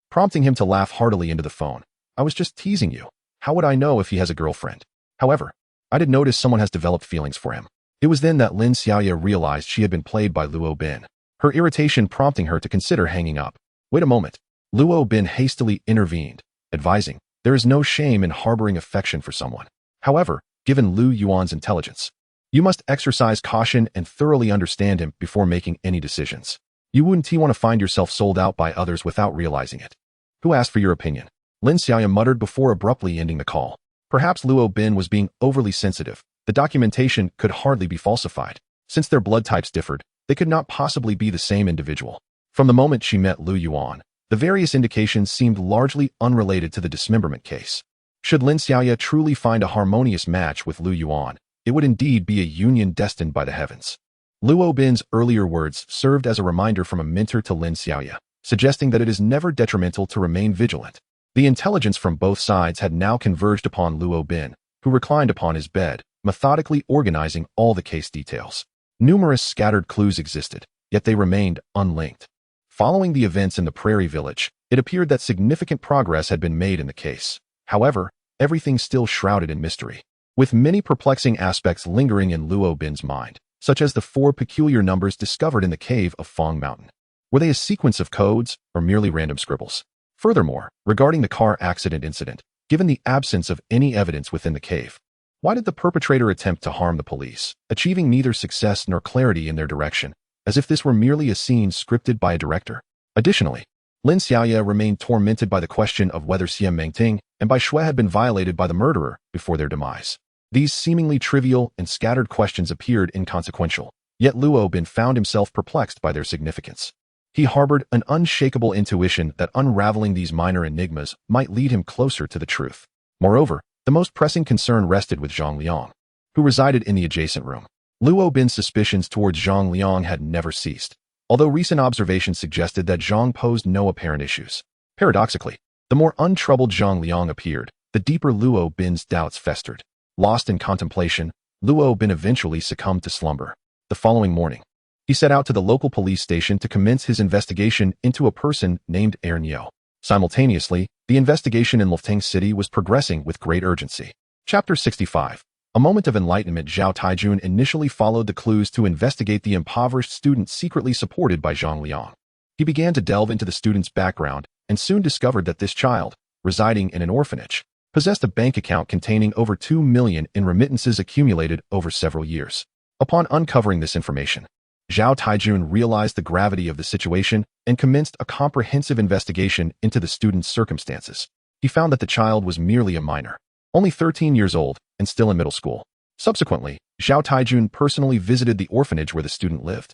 prompting him to laugh heartily into the phone. I was just teasing you. How would I know if he has a girlfriend? However, I did notice someone has developed feelings for him. It was then that Lin Xiaoya realized she had been played by Luo Bin, her irritation prompting her to consider hanging up. Wait a moment. Luo Bin hastily intervened, advising, there is no shame in harboring affection for someone. However, given Lu Yuan's intelligence, you must exercise caution and thoroughly understand him before making any decisions. You wouldn't want to find yourself sold out by others without realizing it. Who asked for your opinion? Lin Xiaoya muttered before abruptly ending the call. Perhaps Luo Bin was being overly sensitive. The documentation could hardly be falsified. Since their blood types differed, they could not possibly be the same individual. From the moment she met Lu Yuan, the various indications seemed largely unrelated to the dismemberment case. Should Lin Xiaoya truly find a harmonious match with Lu Yuan, it would indeed be a union destined by the heavens. Luo Bin's earlier words served as a reminder from a mentor to Lin Xiaoya, suggesting that it is never detrimental to remain vigilant. The intelligence from both sides had now converged upon Luo Bin, who reclined upon his bed, methodically organizing all the case details. Numerous scattered clues existed, yet they remained unlinked. Following the events in the prairie village, it appeared that significant progress had been made in the case. However, everything still shrouded in mystery, with many perplexing aspects lingering in Luo Bin's mind, such as the 4 peculiar numbers discovered in the cave of Fong Mountain. Were they a sequence of codes, or merely random scribbles? Furthermore, regarding the car accident incident, given the absence of any evidence within the cave, why did the perpetrator attempt to harm the police, achieving neither success nor clarity in their direction, as if this were merely a scene scripted by a director? Additionally, Lin Xiaoya remained tormented by the question of whether Xian Mengting and Bai Shui had been violated by the murderer before their demise. These seemingly trivial and scattered questions appeared inconsequential, yet Luo Bin found himself perplexed by their significance. He harbored an unshakable intuition that unraveling these minor enigmas might lead him closer to the truth. Moreover, the most pressing concern rested with Zhang Liang, who resided in the adjacent room. Luo Bin's suspicions towards Zhang Liang had never ceased, although recent observations suggested that Zhang posed no apparent issues. Paradoxically, the more untroubled Zhang Liang appeared, the deeper Luo Bin's doubts festered. Lost in contemplation, Luo Bin eventually succumbed to slumber. The following morning, He set out to the local police station to commence his investigation into a person named Ernyo. Simultaneously, the investigation in Luftang City was progressing with great urgency. Chapter 65. A moment of enlightenment. Zhao Taijun initially followed the clues to investigate the impoverished student secretly supported by Zhang Liang. He began to delve into the student's background and soon discovered that this child, residing in an orphanage, possessed a bank account containing over 2 million in remittances accumulated over several years. Upon uncovering this information, Zhao Taijun realized the gravity of the situation and commenced a comprehensive investigation into the student's circumstances. He found that the child was merely a minor, only 13 years old and still in middle school. Subsequently, Zhao Taijun personally visited the orphanage where the student lived,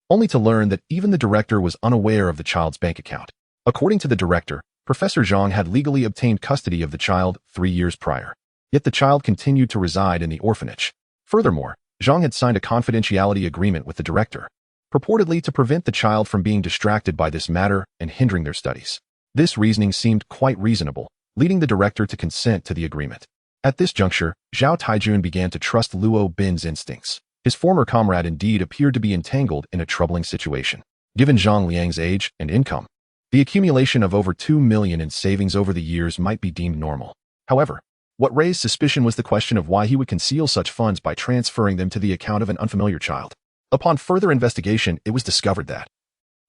only to learn that even the director was unaware of the child's bank account. According to the director, Professor Zhang had legally obtained custody of the child 3 years prior, yet the child continued to reside in the orphanage. Furthermore, Zhang had signed a confidentiality agreement with the director, purportedly to prevent the child from being distracted by this matter and hindering their studies. This reasoning seemed quite reasonable, leading the director to consent to the agreement. At this juncture, Zhao Taijun began to trust Luo Bin's instincts. His former comrade indeed appeared to be entangled in a troubling situation. Given Zhang Liang's age and income, the accumulation of over 2 million in savings over the years might be deemed normal. However, what raised suspicion was the question of why he would conceal such funds by transferring them to the account of an unfamiliar child. Upon further investigation, it was discovered that,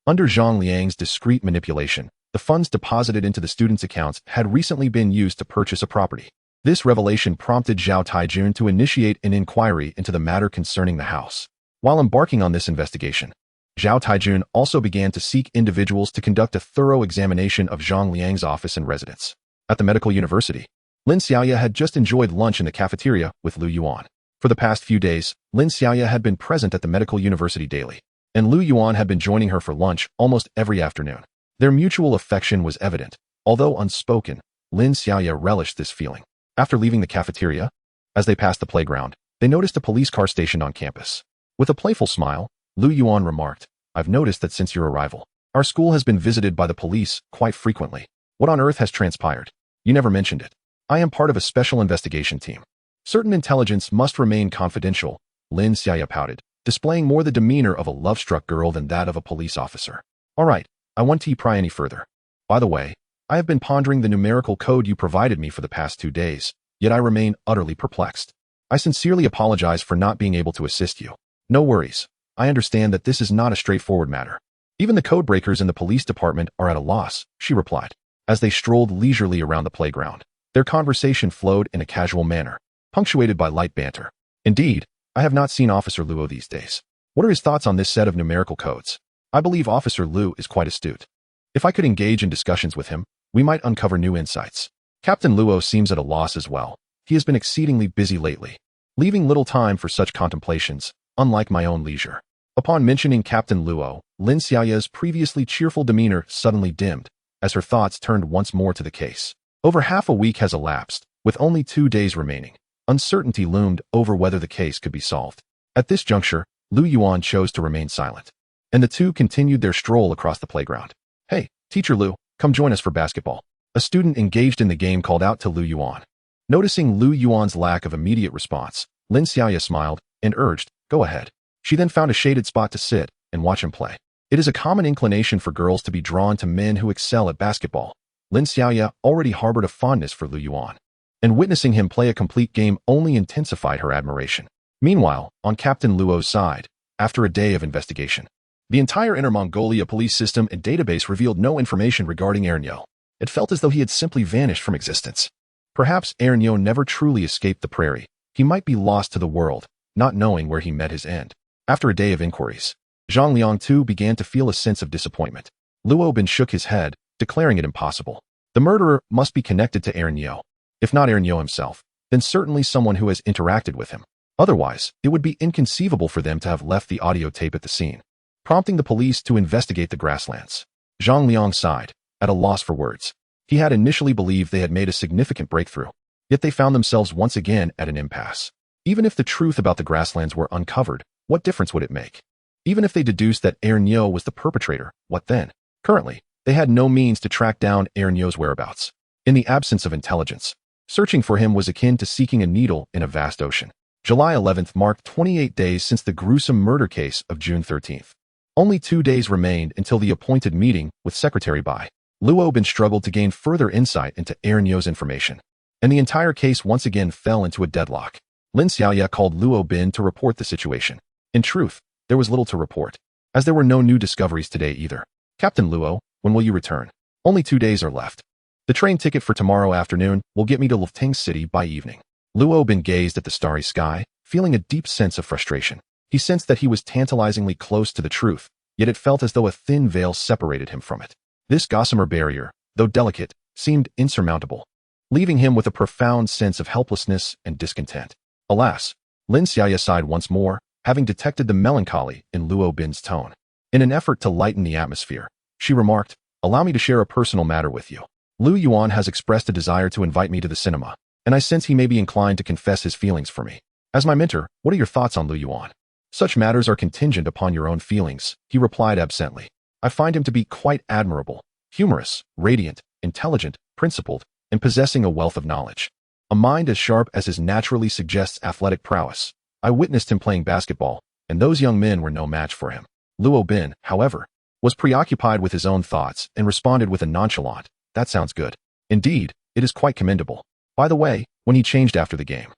under Zhang Liang's discreet manipulation, the funds deposited into the student's accounts had recently been used to purchase a property. This revelation prompted Zhao Taijun to initiate an inquiry into the matter concerning the house. While embarking on this investigation, Zhao Taijun also began to seek individuals to conduct a thorough examination of Zhang Liang's office and residence. At the medical university, Lin Xiaoya had just enjoyed lunch in the cafeteria with Lu Yuan. For the past few days, Lin Xiaoya had been present at the medical university daily, and Lu Yuan had been joining her for lunch almost every afternoon. Their mutual affection was evident. Although unspoken, Lin Xiaoya relished this feeling. After leaving the cafeteria, as they passed the playground, they noticed a police car stationed on campus. With a playful smile, Lu Yuan remarked, "I've noticed that since your arrival, our school has been visited by the police quite frequently. What on earth has transpired? You never mentioned it." "I am part of a special investigation team. Certain intelligence must remain confidential," Lin Xiaoya pouted, displaying more the demeanor of a love-struck girl than that of a police officer. "All right, I won't pry any further. By the way, I have been pondering the numerical code you provided me for the past 2 days, yet I remain utterly perplexed. I sincerely apologize for not being able to assist you." "No worries. I understand that this is not a straightforward matter. Even the code breakers in the police department are at a loss," she replied. As they strolled leisurely around the playground, their conversation flowed in a casual manner, punctuated by light banter. "Indeed, I have not seen Officer Luo these days. What are his thoughts on this set of numerical codes? I believe Officer Lu is quite astute. If I could engage in discussions with him, we might uncover new insights." Captain Luo seems at a loss as well. He has been exceedingly busy lately, leaving little time for such contemplations, unlike my own leisure. Upon mentioning Captain Luo, Lin Xiaoya's previously cheerful demeanor suddenly dimmed, as her thoughts turned once more to the case. Over half a week has elapsed, with only 2 days remaining. Uncertainty loomed over whether the case could be solved. At this juncture, Lu Yuan chose to remain silent, and the two continued their stroll across the playground. "Hey, Teacher Lu, come join us for basketball." A student engaged in the game called out to Lu Yuan. Noticing Lu Yuan's lack of immediate response, Lin Xiaoya smiled and urged, "Go ahead." She then found a shaded spot to sit and watch him play. It is a common inclination for girls to be drawn to men who excel at basketball. Lin Xiaoya already harbored a fondness for Lu Yuan, and witnessing him play a complete game only intensified her admiration. Meanwhile, on Captain Luo's side, after a day of investigation, the entire Inner Mongolia police system and database revealed no information regarding Ernyo. It felt as though he had simply vanished from existence. Perhaps Ernyo never truly escaped the prairie. He might be lost to the world, not knowing where he met his end. After a day of inquiries, Zhang Liang too began to feel a sense of disappointment. Luo Bin shook his head, declaring it impossible. The murderer must be connected to Ernyo. If not Ernyo himself, then certainly someone who has interacted with him. Otherwise, it would be inconceivable for them to have left the audio tape at the scene, prompting the police to investigate the grasslands. Zhang Liang sighed, at a loss for words. He had initially believed they had made a significant breakthrough, yet they found themselves once again at an impasse. Even if the truth about the grasslands were uncovered, what difference would it make? Even if they deduced that Ernyo was the perpetrator, what then? Currently, they had no means to track down Ernyo's whereabouts. In the absence of intelligence, searching for him was akin to seeking a needle in a vast ocean. July 11th marked 28 days since the gruesome murder case of June 13th. Only 2 days remained until the appointed meeting with Secretary Bai. Luo Bin struggled to gain further insight into Ernyo's information, and the entire case once again fell into a deadlock. Lin Xiaoya called Luo Bin to report the situation. In truth, there was little to report, as there were no new discoveries today either. Captain Luo, when will you return? Only 2 days are left. The train ticket for tomorrow afternoon will get me to Lufting City by evening. Luo Bin gazed at the starry sky, feeling a deep sense of frustration. He sensed that he was tantalizingly close to the truth, yet it felt as though a thin veil separated him from it. This gossamer barrier, though delicate, seemed insurmountable, leaving him with a profound sense of helplessness and discontent. Alas, Lin Xiaoya sighed once more, having detected the melancholy in Luo Bin's tone. In an effort to lighten the atmosphere, she remarked, "Allow me to share a personal matter with you. Lu Yuan has expressed a desire to invite me to the cinema, and I sense he may be inclined to confess his feelings for me. As my mentor, what are your thoughts on Lu Yuan?" "Such matters are contingent upon your own feelings," he replied absently. "I find him to be quite admirable, humorous, radiant, intelligent, principled, and possessing a wealth of knowledge. A mind as sharp as his naturally suggests athletic prowess. I witnessed him playing basketball, and those young men were no match for him." Luo Bin, however, was preoccupied with his own thoughts and responded with a nonchalant, "That sounds good. Indeed, it is quite commendable. By the way, when he changed after the game,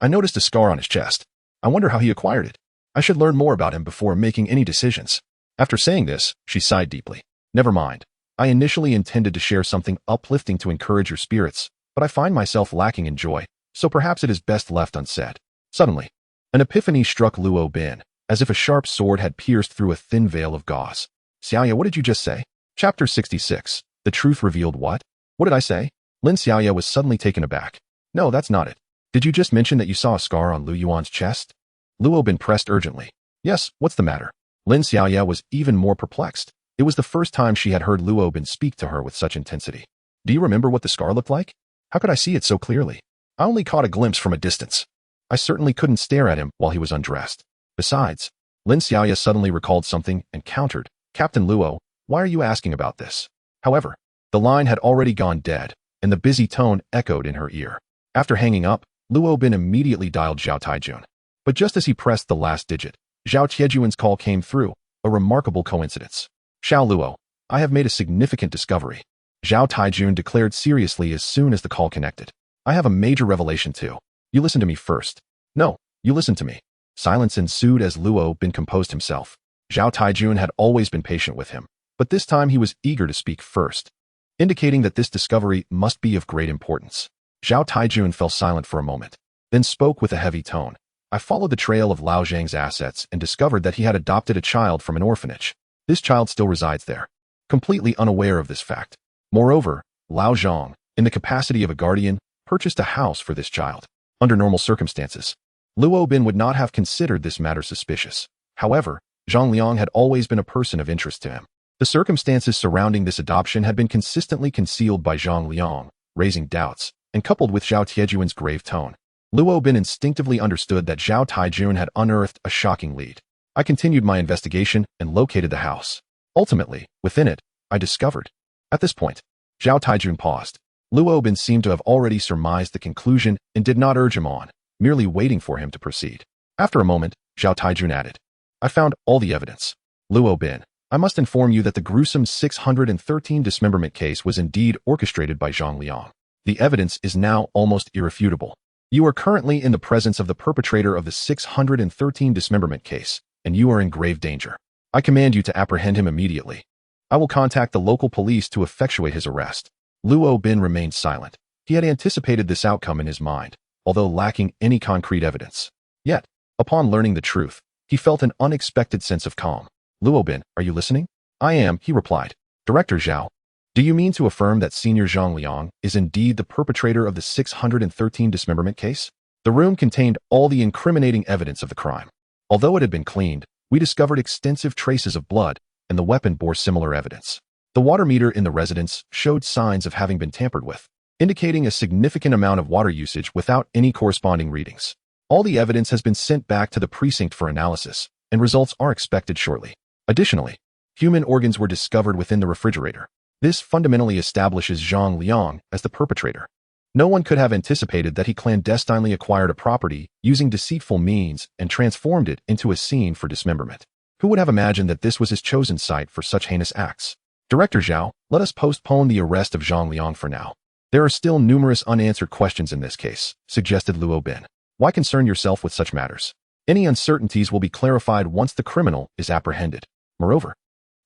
I noticed a scar on his chest. I wonder how he acquired it. I should learn more about him before making any decisions." After saying this, she sighed deeply. "Never mind. I initially intended to share something uplifting to encourage your spirits, but I find myself lacking in joy, so perhaps it is best left unsaid." Suddenly, an epiphany struck Luo Bin, as if a sharp sword had pierced through a thin veil of gauze. "Xiaoya, what did you just say?" Chapter 66. The Truth Revealed What? What did I say? Lin Xiaoya was suddenly taken aback. "No, that's not it. Did you just mention that you saw a scar on Lu Yuan's chest?" Luo Bin pressed urgently. "Yes, what's the matter?" Lin Xiaoya was even more perplexed. It was the first time she had heard Luo Bin speak to her with such intensity. "Do you remember what the scar looked like? How could I see it so clearly? I only caught a glimpse from a distance. I certainly couldn't stare at him while he was undressed. Besides," Lin Xiaoya suddenly recalled something and countered, "Captain Luo, why are you asking about this?" However, the line had already gone dead, and the busy tone echoed in her ear. After hanging up, Luo Bin immediately dialed Zhao Taijun. But just as he pressed the last digit, Zhao Tiejuan's call came through, a remarkable coincidence. "Xiao Luo, I have made a significant discovery," Zhao Taijun declared seriously as soon as the call connected. "I have a major revelation too. You listen to me first." "No, you listen to me." Silence ensued as Luo Bin composed himself. Zhao Taijun had always been patient with him, but this time he was eager to speak first, indicating that this discovery must be of great importance. Zhao Taijun fell silent for a moment, then spoke with a heavy tone. "I followed the trail of Lao Zhang's assets and discovered that he had adopted a child from an orphanage. This child still resides there, completely unaware of this fact. Moreover, Lao Zhang, in the capacity of a guardian, purchased a house for this child. Under normal circumstances, Luo Bin would not have considered this matter suspicious. However, Zhang Liang had always been a person of interest to him. The circumstances surrounding this adoption had been consistently concealed by Zhang Liang, raising doubts, and coupled with Zhao Tiejuan's grave tone, Luo Bin instinctively understood that Zhao Taijun had unearthed a shocking lead. I continued my investigation and located the house. Ultimately, within it, I discovered. At this point, Zhao Taijun paused. Luo Bin seemed to have already surmised the conclusion and did not urge him on, merely waiting for him to proceed. After a moment, Zhao Taijun added, "I found all the evidence. Luo Bin, I must inform you that the gruesome 613 dismemberment case was indeed orchestrated by Zhang Liang. The evidence is now almost irrefutable. You are currently in the presence of the perpetrator of the 613 dismemberment case, and you are in grave danger. I command you to apprehend him immediately. I will contact the local police to effectuate his arrest." Luo Bin remained silent. He had anticipated this outcome in his mind, although lacking any concrete evidence. Yet, upon learning the truth, he felt an unexpected sense of calm. "Luo Bin, are you listening?" "I am," he replied. "Director Zhao, do you mean to affirm that Senior Zhang Liang is indeed the perpetrator of the 613 dismemberment case?" The room contained all the incriminating evidence of the crime. Although it had been cleaned, we discovered extensive traces of blood, and the weapon bore similar evidence. The water meter in the residence showed signs of having been tampered with, indicating a significant amount of water usage without any corresponding readings. All the evidence has been sent back to the precinct for analysis, and results are expected shortly. Additionally, human organs were discovered within the refrigerator. This fundamentally establishes Zhang Liang as the perpetrator. No one could have anticipated that he clandestinely acquired a property using deceitful means and transformed it into a scene for dismemberment. Who would have imagined that this was his chosen site for such heinous acts? Director Zhao, let us postpone the arrest of Zhang Liang for now. There are still numerous unanswered questions in this case, suggested Luo Bin. Why concern yourself with such matters? Any uncertainties will be clarified once the criminal is apprehended. Moreover,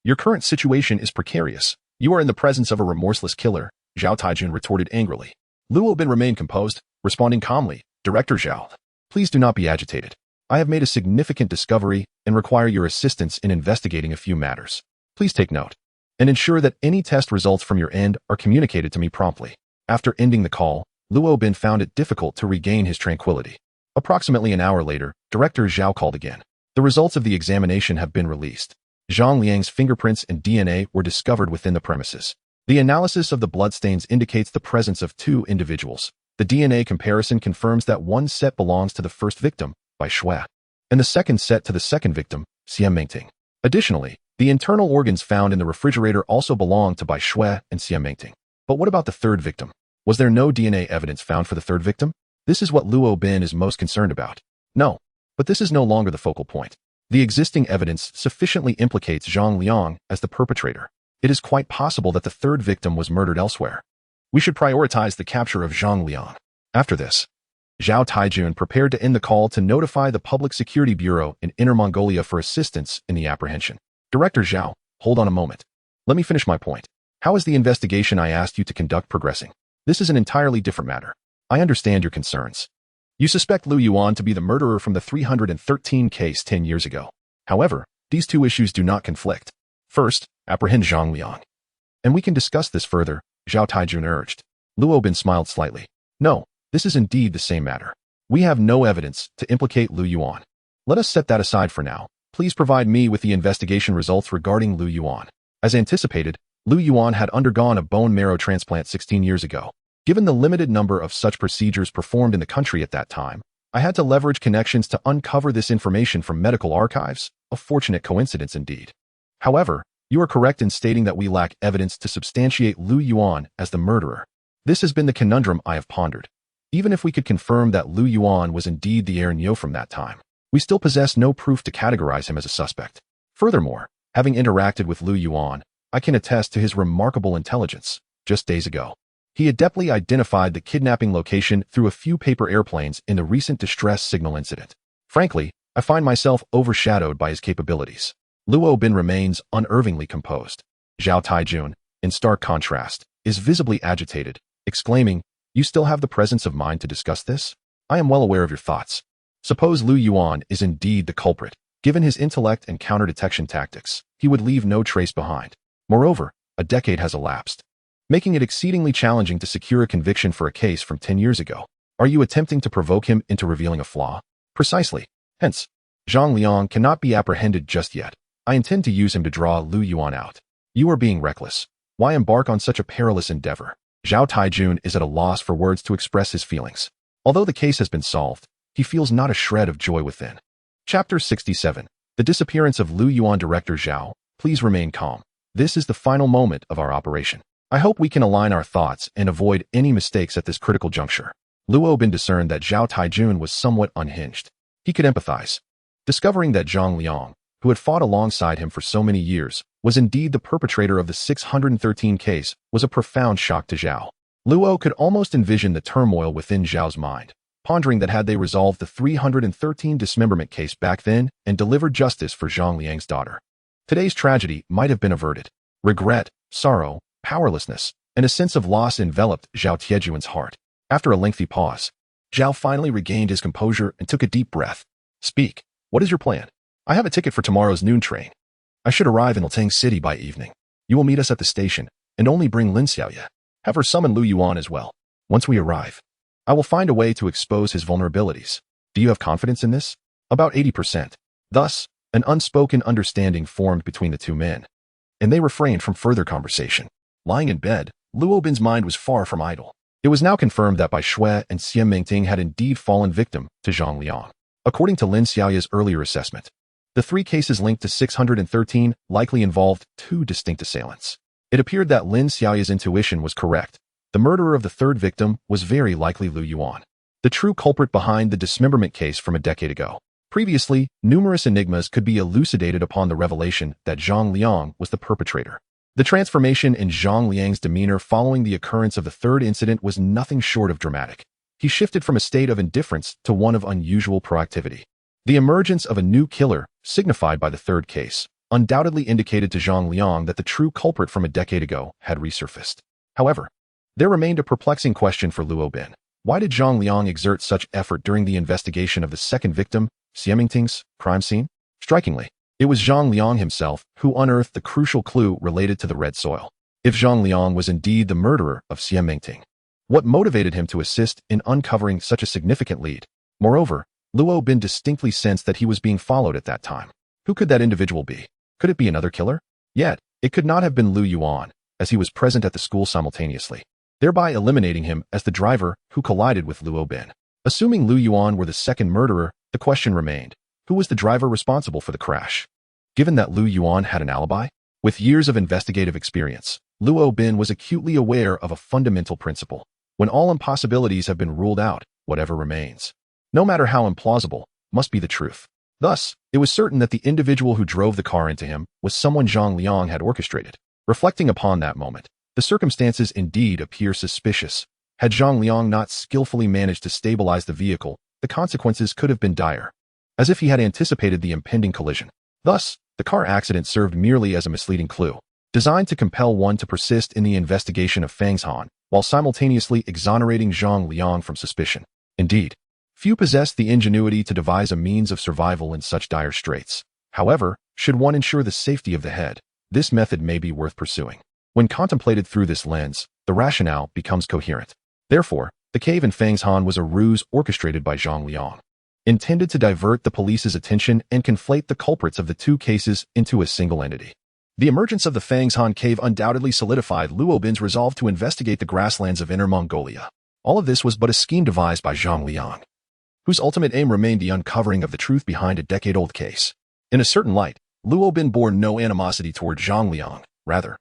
your current situation is precarious. You are in the presence of a remorseless killer, Zhao Taijun retorted angrily. Luo Bin remained composed, responding calmly, Director Zhao, please do not be agitated. I have made a significant discovery and require your assistance in investigating a few matters. Please take note and ensure that any test results from your end are communicated to me promptly. After ending the call, Luo Bin found it difficult to regain his tranquility. Approximately an hour later, Director Zhao called again. The results of the examination have been released. Zhang Liang's fingerprints and DNA were discovered within the premises. The analysis of the bloodstains indicates the presence of two individuals. The DNA comparison confirms that one set belongs to the first victim, Bai Shui, and the second set to the second victim, Xian Mengting. Additionally, the internal organs found in the refrigerator also belong to Bai Shui and Xian Mengting. But what about the third victim? Was there no DNA evidence found for the third victim? This is what Luo Bin is most concerned about. No, but this is no longer the focal point. The existing evidence sufficiently implicates Zhang Liang as the perpetrator. It is quite possible that the third victim was murdered elsewhere. We should prioritize the capture of Zhang Liang. After this, Zhao Taijun prepared to end the call to notify the Public Security Bureau in Inner Mongolia for assistance in the apprehension. Director Zhao, hold on a moment. Let me finish my point. How is the investigation I asked you to conduct progressing? This is an entirely different matter. I understand your concerns. You suspect Lu Yuan to be the murderer from the 313 case 10 years ago. However, these two issues do not conflict. First, apprehend Zhang Liang. And we can discuss this further, Zhao Taijun urged. Luo Bin smiled slightly. No, this is indeed the same matter. We have no evidence to implicate Lu Yuan. Let us set that aside for now. Please provide me with the investigation results regarding Lu Yuan. As anticipated, Lu Yuan had undergone a bone marrow transplant 16 years ago. Given the limited number of such procedures performed in the country at that time, I had to leverage connections to uncover this information from medical archives, a fortunate coincidence indeed. However, you are correct in stating that we lack evidence to substantiate Lu Yuan as the murderer. This has been the conundrum I have pondered. Even if we could confirm that Lu Yuan was indeed the heir Nyo from that time, we still possess no proof to categorize him as a suspect. Furthermore, having interacted with Lu Yuan, I can attest to his remarkable intelligence. Just days ago, he adeptly identified the kidnapping location through a few paper airplanes in the recent distress signal incident. Frankly, I find myself overshadowed by his capabilities. Luo Bin remains unervingly composed. Zhao Taijun, in stark contrast, is visibly agitated, exclaiming, "You still have the presence of mind to discuss this? I am well aware of your thoughts. Suppose Lu Yuan is indeed the culprit. Given his intellect and counter-detection tactics, he would leave no trace behind. Moreover, a decade has elapsed, making it exceedingly challenging to secure a conviction for a case from 10 years ago. Are you attempting to provoke him into revealing a flaw?" "Precisely. Hence, Zhang Liang cannot be apprehended just yet. I intend to use him to draw Lu Yuan out." "You are being reckless. Why embark on such a perilous endeavor?" Zhao Taijun is at a loss for words to express his feelings. Although the case has been solved, he feels not a shred of joy within. Chapter 67. The disappearance of Lu Yuan. Director Zhao, please remain calm. This is the final moment of our operation. I hope we can align our thoughts and avoid any mistakes at this critical juncture. Luo Bin discerned that Zhao Taijun was somewhat unhinged. He could empathize. Discovering that Zhang Liang, who had fought alongside him for so many years, was indeed the perpetrator of the 613 case, was a profound shock to Zhao. Luo could almost envision the turmoil within Zhao's mind, pondering that had they resolved the 313 dismemberment case back then and delivered justice for Zhang Liang's daughter, today's tragedy might have been averted. Regret, sorrow, powerlessness, and a sense of loss enveloped Zhao Tiejuan's heart. After a lengthy pause, Zhao finally regained his composure and took a deep breath. "Speak. What is your plan?" "I have a ticket for tomorrow's noon train. I should arrive in Iltang City by evening. You will meet us at the station, and only bring Lin Xiaoye. Have her summon Lu Yuan as well. Once we arrive, I will find a way to expose his vulnerabilities. Do you have confidence in this?" "About 80%. Thus, an unspoken understanding formed between the two men, and they refrained from further conversation. Lying in bed, Luo Bin's mind was far from idle. It was now confirmed that Bai Shui and Xian Mengting had indeed fallen victim to Zhang Liang. According to Lin Xiaoye's earlier assessment, the three cases linked to 613 likely involved two distinct assailants. It appeared that Lin Xiaoye's intuition was correct. The The murderer of the third victim was very likely Lu Yuan, the true culprit behind the dismemberment case from a decade ago. Previously, numerous enigmas could be elucidated upon the revelation that Zhang Liang was the perpetrator. The transformation in Zhang Liang's demeanor following the occurrence of the third incident was nothing short of dramatic. He shifted from a state of indifference to one of unusual proactivity. The emergence of a new killer, signified by the third case, undoubtedly indicated to Zhang Liang that the true culprit from a decade ago had resurfaced. However, there remained a perplexing question for Luo Bin. Why did Zhang Liang exert such effort during the investigation of the second victim, Xie Mingting's crime scene? Strikingly, it was Zhang Liang himself who unearthed the crucial clue related to the red soil. If Zhang Liang was indeed the murderer of Xie Mingting, what motivated him to assist in uncovering such a significant lead? Moreover, Luo Bin distinctly sensed that he was being followed at that time. Who could that individual be? Could it be another killer? Yet, it could not have been Lu Yuan, as he was present at the school simultaneously, thereby eliminating him as the driver who collided with Luo Bin. Assuming Lu Yuan were the second murderer, the question remained, who was the driver responsible for the crash? Given that Lu Yuan had an alibi, with years of investigative experience, Luo Bin was acutely aware of a fundamental principle. When all impossibilities have been ruled out, whatever remains, no matter how implausible, must be the truth. Thus, it was certain that the individual who drove the car into him was someone Zhang Liang had orchestrated. Reflecting upon that moment, the circumstances indeed appear suspicious. Had Zhang Liang not skillfully managed to stabilize the vehicle, the consequences could have been dire, as if he had anticipated the impending collision. Thus, the car accident served merely as a misleading clue, designed to compel one to persist in the investigation of Fang's Han, while simultaneously exonerating Zhang Liang from suspicion. Indeed, few possessed the ingenuity to devise a means of survival in such dire straits. However, should one ensure the safety of the head, this method may be worth pursuing. When contemplated through this lens, the rationale becomes coherent. Therefore, the cave in Fang's Han was a ruse orchestrated by Zhang Liang, intended to divert the police's attention and conflate the culprits of the two cases into a single entity. The emergence of the Fang's Han cave undoubtedly solidified Luo Bin's resolve to investigate the grasslands of Inner Mongolia. All of this was but a scheme devised by Zhang Liang, whose ultimate aim remained the uncovering of the truth behind a decade-old case. In a certain light, Luo Bin bore no animosity toward Zhang Liang. Rather,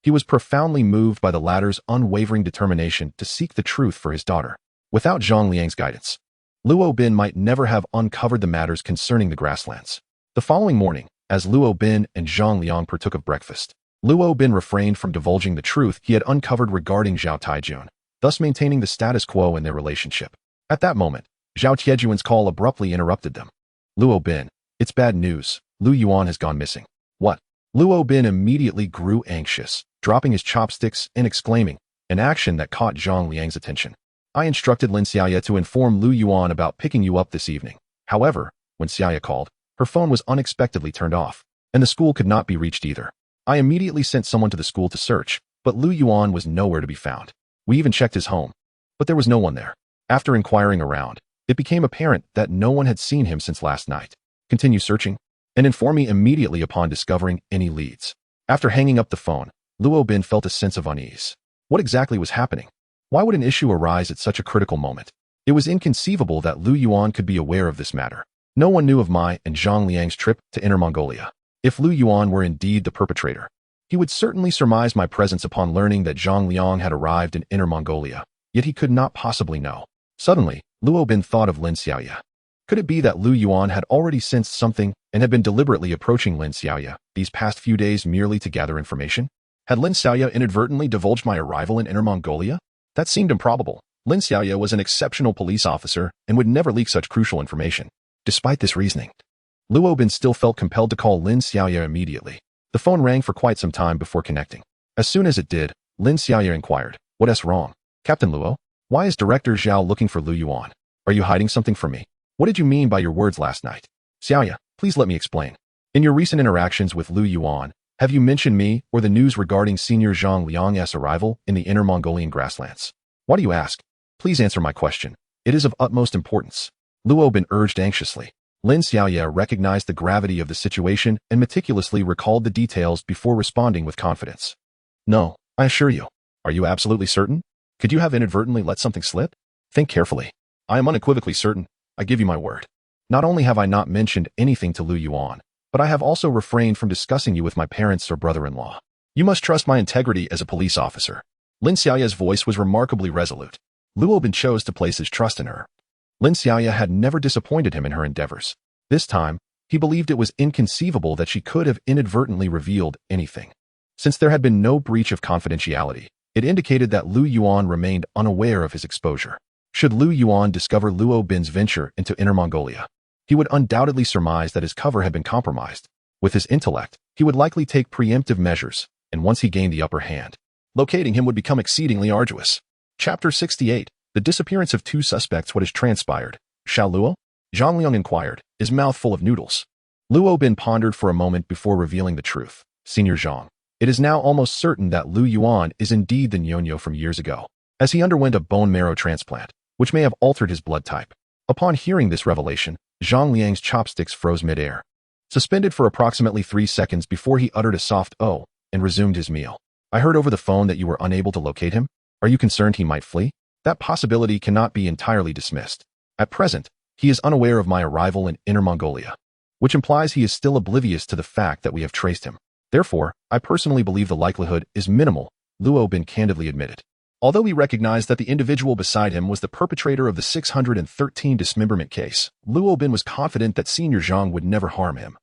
he was profoundly moved by the latter's unwavering determination to seek the truth for his daughter. Without Zhang Liang's guidance, Luo Bin might never have uncovered the matters concerning the grasslands. The following morning, as Luo Bin and Zhang Liang partook of breakfast, Luo Bin refrained from divulging the truth he had uncovered regarding Zhao Taijun, thus maintaining the status quo in their relationship. At that moment, Zhao Tiejuan's call abruptly interrupted them. Luo Bin, it's bad news. Lu Yuan has gone missing. What? Luo Bin immediately grew anxious, dropping his chopsticks and exclaiming, an action that caught Zhang Liang's attention. I instructed Lin Xiaoya to inform Lu Yuan about picking you up this evening. However, when Xiaoya called, her phone was unexpectedly turned off, and the school could not be reached either. I immediately sent someone to the school to search, but Lu Yuan was nowhere to be found. We even checked his home, but there was no one there. After inquiring around, it became apparent that no one had seen him since last night. Continue searching, and inform me immediately upon discovering any leads. After hanging up the phone, Luo Bin felt a sense of unease. What exactly was happening? Why would an issue arise at such a critical moment? It was inconceivable that Lu Yuan could be aware of this matter. No one knew of Mai and Zhang Liang's trip to Inner Mongolia. If Lu Yuan were indeed the perpetrator, he would certainly surmise my presence upon learning that Zhang Liang had arrived in Inner Mongolia, yet he could not possibly know. Suddenly, Luo Bin thought of Lin Xiaoya. Could it be that Lu Yuan had already sensed something and had been deliberately approaching Lin Xiaoya these past few days merely to gather information? Had Lin Xiaoya inadvertently divulged my arrival in Inner Mongolia? That seemed improbable. Lin Xiaoya was an exceptional police officer and would never leak such crucial information. Despite this reasoning, Luo Bin still felt compelled to call Lin Xiaoya immediately. The phone rang for quite some time before connecting. As soon as it did, Lin Xiaoya inquired, "What's wrong? Captain Luo? Why is Director Zhao looking for Lu Yuan? Are you hiding something from me? What did you mean by your words last night? Xiaoya, please let me explain. In your recent interactions with Lu Yuan, have you mentioned me or the news regarding Senior Zhang Liang's arrival in the Inner Mongolian grasslands? Why do you ask? Please answer my question. It is of utmost importance." Luo Bin urged anxiously. Lin Xiaoya recognized the gravity of the situation and meticulously recalled the details before responding with confidence. "No, I assure you. Are you absolutely certain? Could you have inadvertently let something slip? Think carefully. I am unequivocally certain. I give you my word. Not only have I not mentioned anything to Lu Yuan, but I have also refrained from discussing you with my parents or brother-in-law. You must trust my integrity as a police officer. Lin Xiaoya's voice was remarkably resolute. Luo Bin chose to place his trust in her. Lin Xiaoya had never disappointed him in her endeavors. This time, he believed it was inconceivable that she could have inadvertently revealed anything. Since there had been no breach of confidentiality, it indicated that Lu Yuan remained unaware of his exposure. Should Lu Yuan discover Luo Bin's venture into Inner Mongolia, he would undoubtedly surmise that his cover had been compromised. With his intellect, he would likely take preemptive measures, and once he gained the upper hand, locating him would become exceedingly arduous. Chapter 68. The disappearance of two suspects. What has transpired? Xiao Luo? Zhang Liang inquired, his mouth full of noodles. Luo Bin pondered for a moment before revealing the truth. Senior Zhang, it is now almost certain that Lu Yuan is indeed the Nyonyo from years ago, as he underwent a bone marrow transplant, which may have altered his blood type. Upon hearing this revelation, Zhang Liang's chopsticks froze mid-air, suspended for approximately 3 seconds before he uttered a soft "oh" and resumed his meal. I heard over the phone that you were unable to locate him. Are you concerned he might flee? That possibility cannot be entirely dismissed. At present, he is unaware of my arrival in Inner Mongolia, which implies he is still oblivious to the fact that we have traced him. Therefore, I personally believe the likelihood is minimal, Luo Bin candidly admitted. Although he recognized that the individual beside him was the perpetrator of the 613 dismemberment case, Luo Bin was confident that Senior Zhang would never harm him,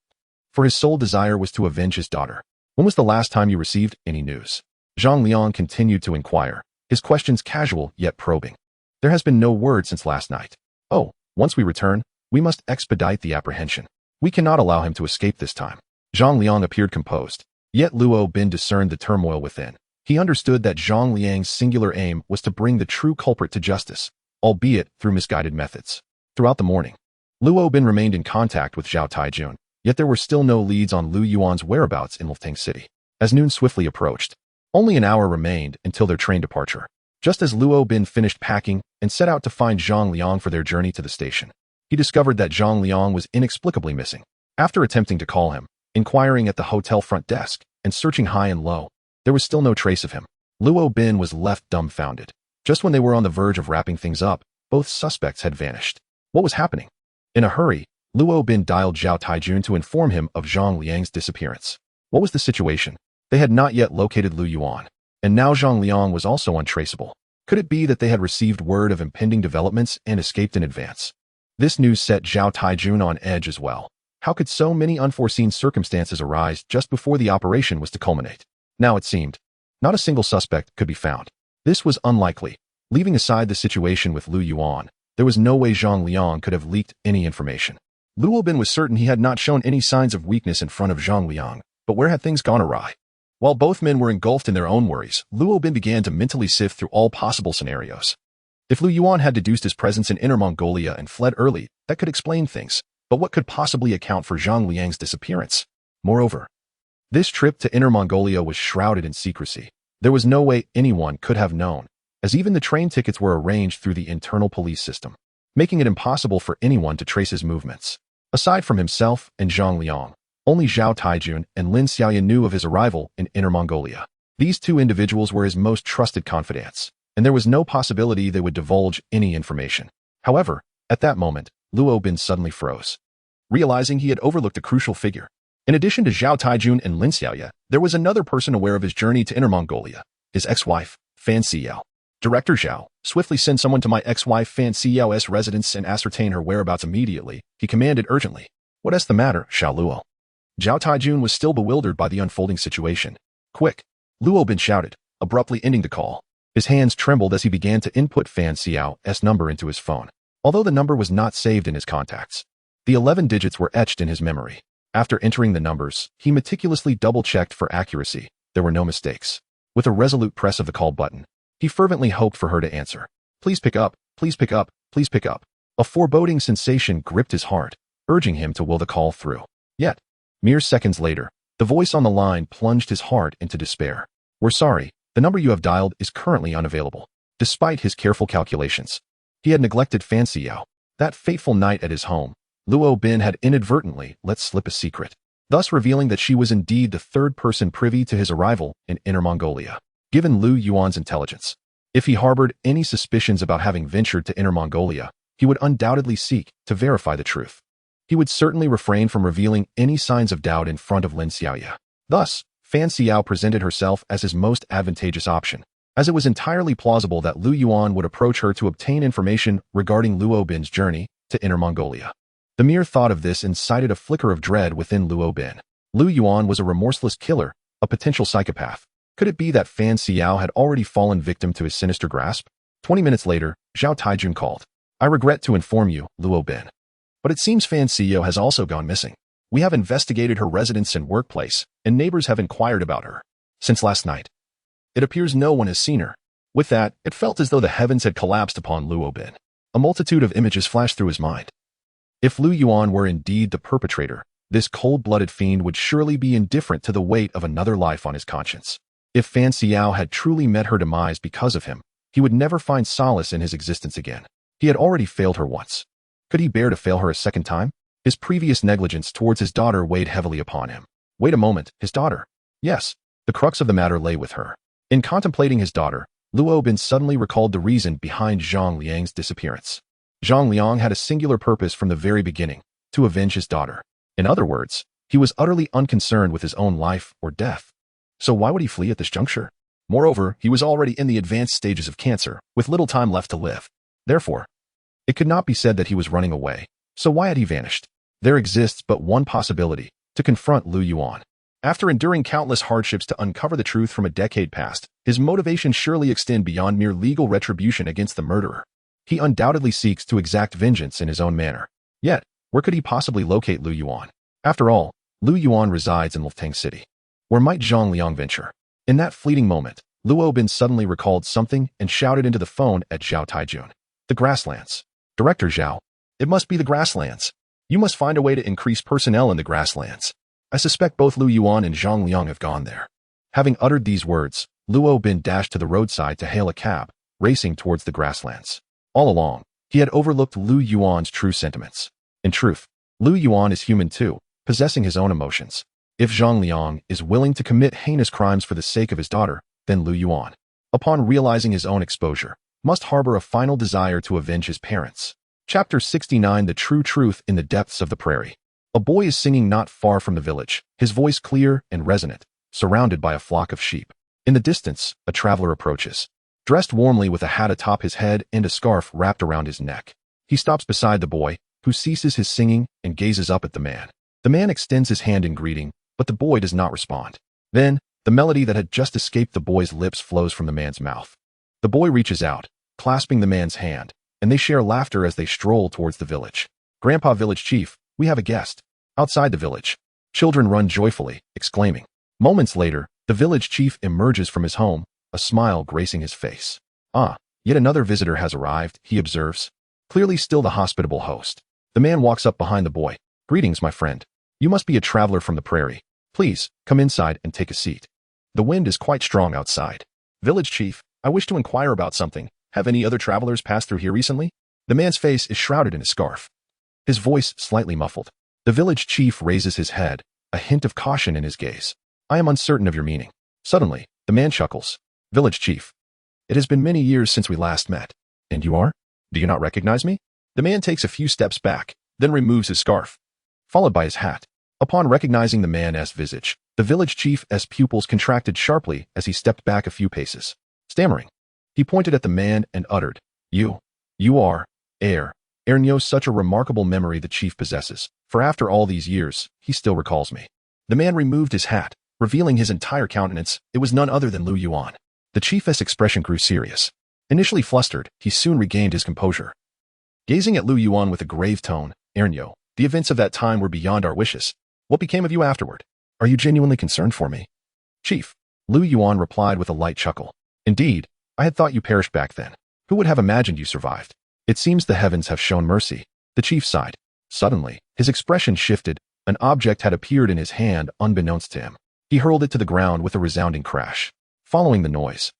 for his sole desire was to avenge his daughter. When was the last time you received any news? Zhang Liang continued to inquire, his questions casual yet probing. There has been no word since last night. Oh, once we return, we must expedite the apprehension. We cannot allow him to escape this time. Zhang Liang appeared composed, yet Luo Bin discerned the turmoil within. He understood that Zhang Liang's singular aim was to bring the true culprit to justice, albeit through misguided methods. Throughout the morning, Luo Bin remained in contact with Zhao Taijun, yet there were still no leads on Lu Yuan's whereabouts in Lifting City. As noon swiftly approached, only an hour remained until their train departure. Just as Luo Bin finished packing and set out to find Zhang Liang for their journey to the station, he discovered that Zhang Liang was inexplicably missing. After attempting to call him, inquiring at the hotel front desk, and searching high and low, there was still no trace of him. Luo Bin was left dumbfounded. Just when they were on the verge of wrapping things up, both suspects had vanished. What was happening? In a hurry, Luo Bin dialed Zhao Taijun to inform him of Zhang Liang's disappearance. What was the situation? They had not yet located Lu Yuan, and now Zhang Liang was also untraceable. Could it be that they had received word of impending developments and escaped in advance? This news set Zhao Taijun on edge as well. How could so many unforeseen circumstances arise just before the operation was to culminate? Now it seemed, not a single suspect could be found. This was unlikely. Leaving aside the situation with Lu Yuan, there was no way Zhang Liang could have leaked any information. Luo Bin was certain he had not shown any signs of weakness in front of Zhang Liang, but where had things gone awry? While both men were engulfed in their own worries, Luo Bin began to mentally sift through all possible scenarios. If Lu Yuan had deduced his presence in Inner Mongolia and fled early, that could explain things, but what could possibly account for Zhang Liang's disappearance? Moreover, this trip to Inner Mongolia was shrouded in secrecy. There was no way anyone could have known, as even the train tickets were arranged through the internal police system, making it impossible for anyone to trace his movements. Aside from himself and Zhang Liang, only Zhao Taijun and Lin Xiaoya knew of his arrival in Inner Mongolia. These two individuals were his most trusted confidants, and there was no possibility they would divulge any information. However, at that moment, Luo Bin suddenly froze, realizing he had overlooked a crucial figure. In addition to Zhao Taijun and Lin Xiaoya, there was another person aware of his journey to Inner Mongolia, his ex-wife, Fan Siyao. Director Zhao, swiftly send someone to my ex-wife Fan Siyao's residence and ascertain her whereabouts immediately, he commanded urgently. What is the matter, Xiao Luo? Zhao Taijun was still bewildered by the unfolding situation. Quick! Luo Bin shouted, abruptly ending the call. His hands trembled as he began to input Fan Xiao's number into his phone. Although the number was not saved in his contacts, the 11 digits were etched in his memory. After entering the numbers, he meticulously double-checked for accuracy. There were no mistakes. With a resolute press of the call button, he fervently hoped for her to answer. Please pick up, please pick up, please pick up. A foreboding sensation gripped his heart, urging him to will the call through. Yet, mere seconds later, the voice on the line plunged his heart into despair. We're sorry, the number you have dialed is currently unavailable. Despite his careful calculations, he had neglected Fan Siyao. That fateful night at his home, Luo Bin had inadvertently let slip a secret, thus revealing that she was indeed the third person privy to his arrival in Inner Mongolia. Given Lu Yuan's intelligence, if he harbored any suspicions about having ventured to Inner Mongolia, he would undoubtedly seek to verify the truth. He would certainly refrain from revealing any signs of doubt in front of Lin Xiaoya. Thus, Fan Xiao presented herself as his most advantageous option. as it was entirely plausible that Lu Yuan would approach her to obtain information regarding Luo Bin's journey to Inner Mongolia. The mere thought of this incited a flicker of dread within Luo Bin. Lu Yuan was a remorseless killer, a potential psychopath. Could it be that Fan Xiao had already fallen victim to his sinister grasp? 20 minutes later, Zhao Taijun called. I regret to inform you, Luo Bin. But it seems Fan Xiao has also gone missing. We have investigated her residence and workplace, and neighbors have inquired about her. Since last night, it appears no one has seen her. With that, it felt as though the heavens had collapsed upon Luo Bin. A multitude of images flashed through his mind. If Lu Yuan were indeed the perpetrator, this cold-blooded fiend would surely be indifferent to the weight of another life on his conscience. If Fan Xiao had truly met her demise because of him, he would never find solace in his existence again. He had already failed her once. Could he bear to fail her a second time? His previous negligence towards his daughter weighed heavily upon him. Wait a moment, his daughter. Yes, the crux of the matter lay with her. In contemplating his daughter, Luo Bin suddenly recalled the reason behind Zhang Liang's disappearance. Zhang Liang had a singular purpose from the very beginning, to avenge his daughter. In other words, he was utterly unconcerned with his own life or death. So why would he flee at this juncture? Moreover, he was already in the advanced stages of cancer, with little time left to live. Therefore, it could not be said that he was running away. So why had he vanished? There exists but one possibility, to confront Lu Yuan. After enduring countless hardships to uncover the truth from a decade past, his motivations surely extend beyond mere legal retribution against the murderer. He undoubtedly seeks to exact vengeance in his own manner. Yet, where could he possibly locate Lu Yuan? After all, Lu Yuan resides in Luftang City. Where might Zhang Liang venture? In that fleeting moment, Luo Bin suddenly recalled something and shouted into the phone at Zhao Taijun. The grasslands. Director Zhao. It must be the grasslands. You must find a way to increase personnel in the grasslands. I suspect both Lu Yuan and Zhang Liang have gone there. Having uttered these words, Luo Bin dashed to the roadside to hail a cab, racing towards the grasslands. All along, he had overlooked Lu Yuan's true sentiments. In truth, Lu Yuan is human too, possessing his own emotions. If Zhang Liang is willing to commit heinous crimes for the sake of his daughter, then Lu Yuan, upon realizing his own exposure, must harbor a final desire to avenge his parents. Chapter 69 The True Truth in the Depths of the Prairie. A boy is singing not far from the village, his voice clear and resonant, surrounded by a flock of sheep. In the distance, a traveler approaches, dressed warmly with a hat atop his head and a scarf wrapped around his neck. He stops beside the boy, who ceases his singing and gazes up at the man. The man extends his hand in greeting, but the boy does not respond. Then, the melody that had just escaped the boy's lips flows from the man's mouth. The boy reaches out, clasping the man's hand, and they share laughter as they stroll towards the village. Grandpa Village Chief, we have a guest. Outside the village, children run joyfully, exclaiming. Moments later, the village chief emerges from his home, a smile gracing his face. Ah, yet another visitor has arrived, he observes. Clearly still the hospitable host. The man walks up behind the boy. Greetings, my friend. You must be a traveler from the prairie. Please, come inside and take a seat. The wind is quite strong outside. Village chief, I wish to inquire about something. Have any other travelers passed through here recently? The man's face is shrouded in a scarf. His voice slightly muffled. The village chief raises his head, a hint of caution in his gaze. I am uncertain of your meaning. Suddenly, the man chuckles. Village chief. It has been many years since we last met. And you are? Do you not recognize me? The man takes a few steps back, then removes his scarf, followed by his hat. Upon recognizing the man's visage, the village chief's pupils contracted sharply as he stepped back a few paces. Stammering, he pointed at the man and uttered, You are, heir. Heir knows such a remarkable memory the chief possesses, for after all these years, he still recalls me. The man removed his hat, revealing his entire countenance. It was none other than Lu Yuan. The chief's expression grew serious. Initially flustered, he soon regained his composure. Gazing at Lu Yuan with a grave tone, Ernyo, the events of that time were beyond our wishes. What became of you afterward? Are you genuinely concerned for me? Chief, Lu Yuan replied with a light chuckle. Indeed, I had thought you perished back then. Who would have imagined you survived? It seems the heavens have shown mercy. The chief sighed. Suddenly, his expression shifted. An object had appeared in his hand unbeknownst to him. He hurled it to the ground with a resounding crash. Following the noise,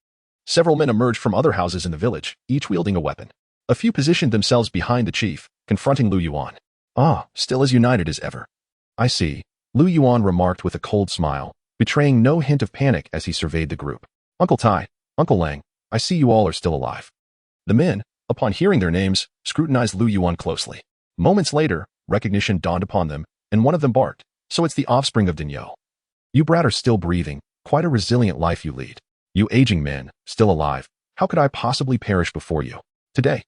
several men emerged from other houses in the village, each wielding a weapon. A few positioned themselves behind the chief, confronting Lu Yuan. Ah, still as united as ever. I see, Lu Yuan remarked with a cold smile, betraying no hint of panic as he surveyed the group. Uncle Tai, Uncle Lang, I see you all are still alive. The men, upon hearing their names, scrutinized Lu Yuan closely. Moments later, recognition dawned upon them, and one of them barked. So it's the offspring of Dinyo. You brat are still breathing, quite a resilient life you lead. You aging man, still alive, how could I possibly perish before you? Today,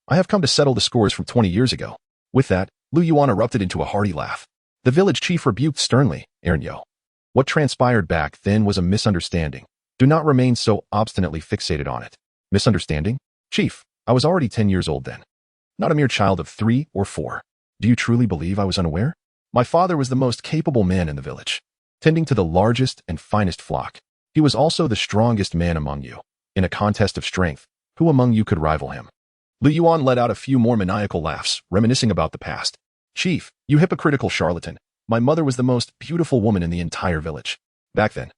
I have come to settle the scores from 20 years ago. With that, Lu Yuan erupted into a hearty laugh. The village chief rebuked sternly, Ernyo. What transpired back then was a misunderstanding. Do not remain so obstinately fixated on it. Misunderstanding? Chief, I was already 10 years old then. Not a mere child of 3 or 4. Do you truly believe I was unaware? My father was the most capable man in the village, tending to the largest and finest flock. He was also the strongest man among you. In a contest of strength, who among you could rival him? Lu Yuan let out a few more maniacal laughs, reminiscing about the past. Chief, you hypocritical charlatan, my mother was the most beautiful woman in the entire village. Back then,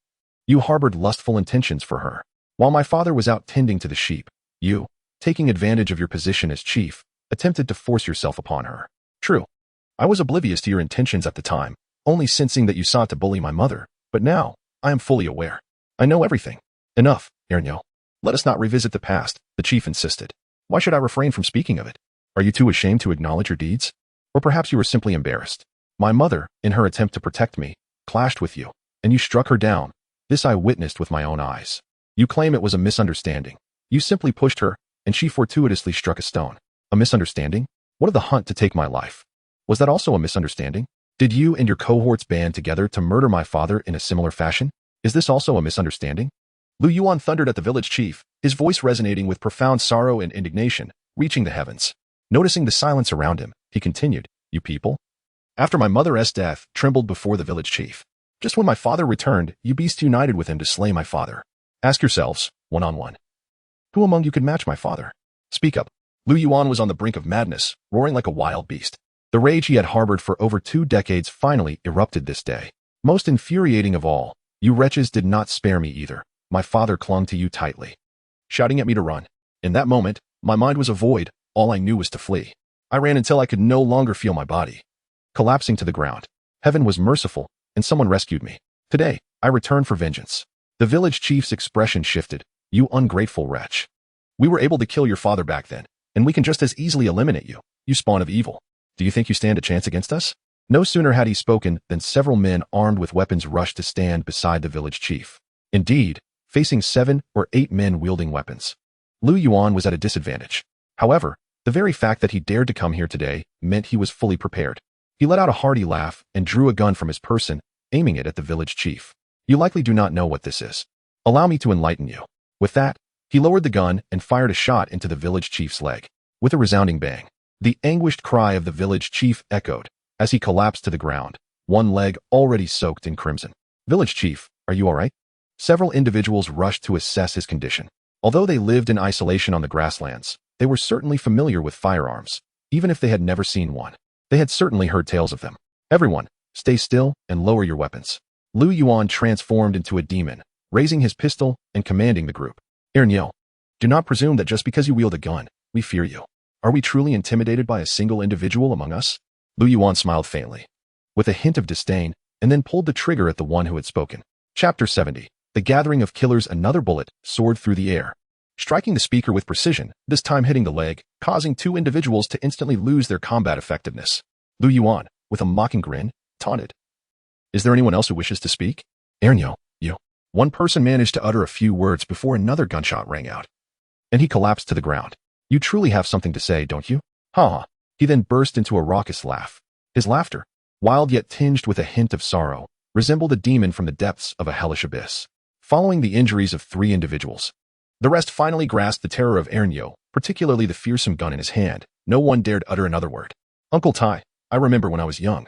you harbored lustful intentions for her. While my father was out tending to the sheep, you, taking advantage of your position as chief, attempted to force yourself upon her. True, I was oblivious to your intentions at the time, only sensing that you sought to bully my mother, but now, I am fully aware. I know everything. Enough, Ernyo. Let us not revisit the past, the chief insisted. Why should I refrain from speaking of it? Are you too ashamed to acknowledge your deeds? Or perhaps you were simply embarrassed. My mother, in her attempt to protect me, clashed with you, and you struck her down. This I witnessed with my own eyes. You claim it was a misunderstanding. You simply pushed her, and she fortuitously struck a stone. A misunderstanding? What of the hunt to take my life? Was that also a misunderstanding? Did you and your cohorts band together to murder my father in a similar fashion? Is this also a misunderstanding? Lu Yuan thundered at the village chief, his voice resonating with profound sorrow and indignation, reaching the heavens. Noticing the silence around him, he continued, You people? After my mother's death, trembled before the village chief. Just when my father returned, you beasts united with him to slay my father. Ask yourselves, one-on-one. Who among you could match my father? Speak up. Lu Yuan was on the brink of madness, roaring like a wild beast. The rage he had harbored for over 2 decades finally erupted this day. Most infuriating of all, you wretches did not spare me either. My father clung to you tightly, shouting at me to run. In that moment, my mind was a void. All I knew was to flee. I ran until I could no longer feel my body collapsing to the ground. Heaven was merciful, and someone rescued me. Today, I return for vengeance. The village chief's expression shifted. You ungrateful wretch. We were able to kill your father back then, and we can just as easily eliminate you, you spawn of evil. Do you think you stand a chance against us? No sooner had he spoken than several men armed with weapons rushed to stand beside the village chief. Indeed, facing 7 or 8 men wielding weapons, Lu Yuan was at a disadvantage. However, the very fact that he dared to come here today meant he was fully prepared. He let out a hearty laugh and drew a gun from his person, aiming it at the village chief. You likely do not know what this is. Allow me to enlighten you. With that, he lowered the gun and fired a shot into the village chief's leg. With a resounding bang, the anguished cry of the village chief echoed as he collapsed to the ground, one leg already soaked in crimson. Village chief, are you all right? Several individuals rushed to assess his condition. Although they lived in isolation on the grasslands, they were certainly familiar with firearms, even if they had never seen one. They had certainly heard tales of them. Everyone, stay still and lower your weapons. Lu Yuan transformed into a demon, raising his pistol and commanding the group. Ernyo, do not presume that just because you wield a gun, we fear you. Are we truly intimidated by a single individual among us? Lu Yuan smiled faintly, with a hint of disdain, and then pulled the trigger at the one who had spoken. Chapter 70. The Gathering of Killers. Another bullet soared through the air, striking the speaker with precision, this time hitting the leg, causing 2 individuals to instantly lose their combat effectiveness. Lu Yuan, with a mocking grin, taunted. Is there anyone else who wishes to speak? Ernyo, you. One person managed to utter a few words before another gunshot rang out, and he collapsed to the ground. You truly have something to say, don't you? Ha ha. He then burst into a raucous laugh. His laughter, wild yet tinged with a hint of sorrow, resembled a demon from the depths of a hellish abyss. Following the injuries of 3 individuals, the rest finally grasped the terror of Ernyo, particularly the fearsome gun in his hand. No one dared utter another word. Uncle Tai, I remember when I was young.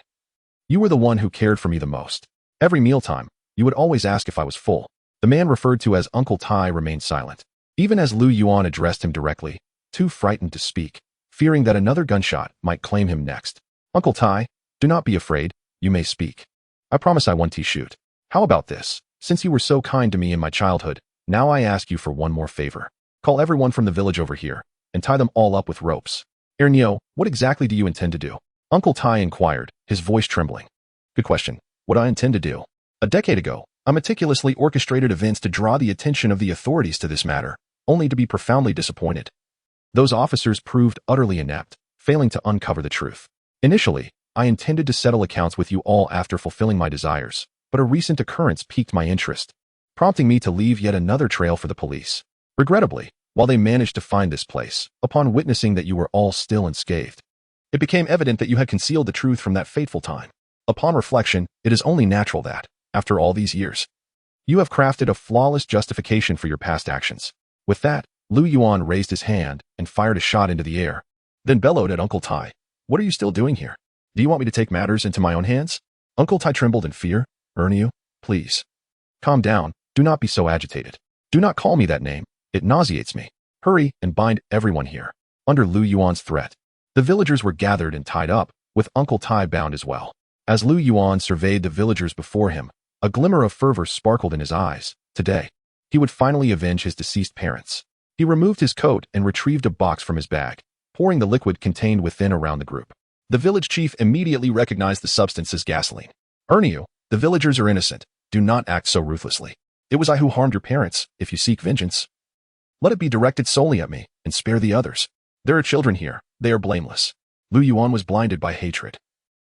You were the one who cared for me the most. Every mealtime, you would always ask if I was full. The man referred to as Uncle Tai remained silent, even as Lu Yuan addressed him directly, too frightened to speak, fearing that another gunshot might claim him next. Uncle Tai, do not be afraid, you may speak. I promise I won't shoot. How about this? Since you were so kind to me in my childhood, now I ask you for one more favor. Call everyone from the village over here, and tie them all up with ropes. Ernyo, what exactly do you intend to do? Uncle Tai inquired, his voice trembling. Good question. What I intend to do? A decade ago, I meticulously orchestrated events to draw the attention of the authorities to this matter, only to be profoundly disappointed. Those officers proved utterly inept, failing to uncover the truth. Initially, I intended to settle accounts with you all after fulfilling my desires, but a recent occurrence piqued my interest. prompting me to leave yet another trail for the police. Regrettably, while they managed to find this place, upon witnessing that you were all still unscathed, it became evident that you had concealed the truth from that fateful time. Upon reflection, it is only natural that, after all these years, you have crafted a flawless justification for your past actions. With that, Lu Yuan raised his hand and fired a shot into the air, then bellowed at Uncle Tai. What are you still doing here? Do you want me to take matters into my own hands? Uncle Tai trembled in fear. Ernyu, please. Calm down. Do not be so agitated. Do not call me that name. It nauseates me. Hurry and bind everyone here. Under Lu Yuan's threat, the villagers were gathered and tied up, with Uncle Tai bound as well. As Lu Yuan surveyed the villagers before him, a glimmer of fervor sparkled in his eyes. Today, he would finally avenge his deceased parents. He removed his coat and retrieved a box from his bag, pouring the liquid contained within around the group. The village chief immediately recognized the substance as gasoline. Ernyu, the villagers are innocent. Do not act so ruthlessly. It was I who harmed your parents. If you seek vengeance, let it be directed solely at me, and spare the others. There are children here. They are blameless. Lu Yuan was blinded by hatred,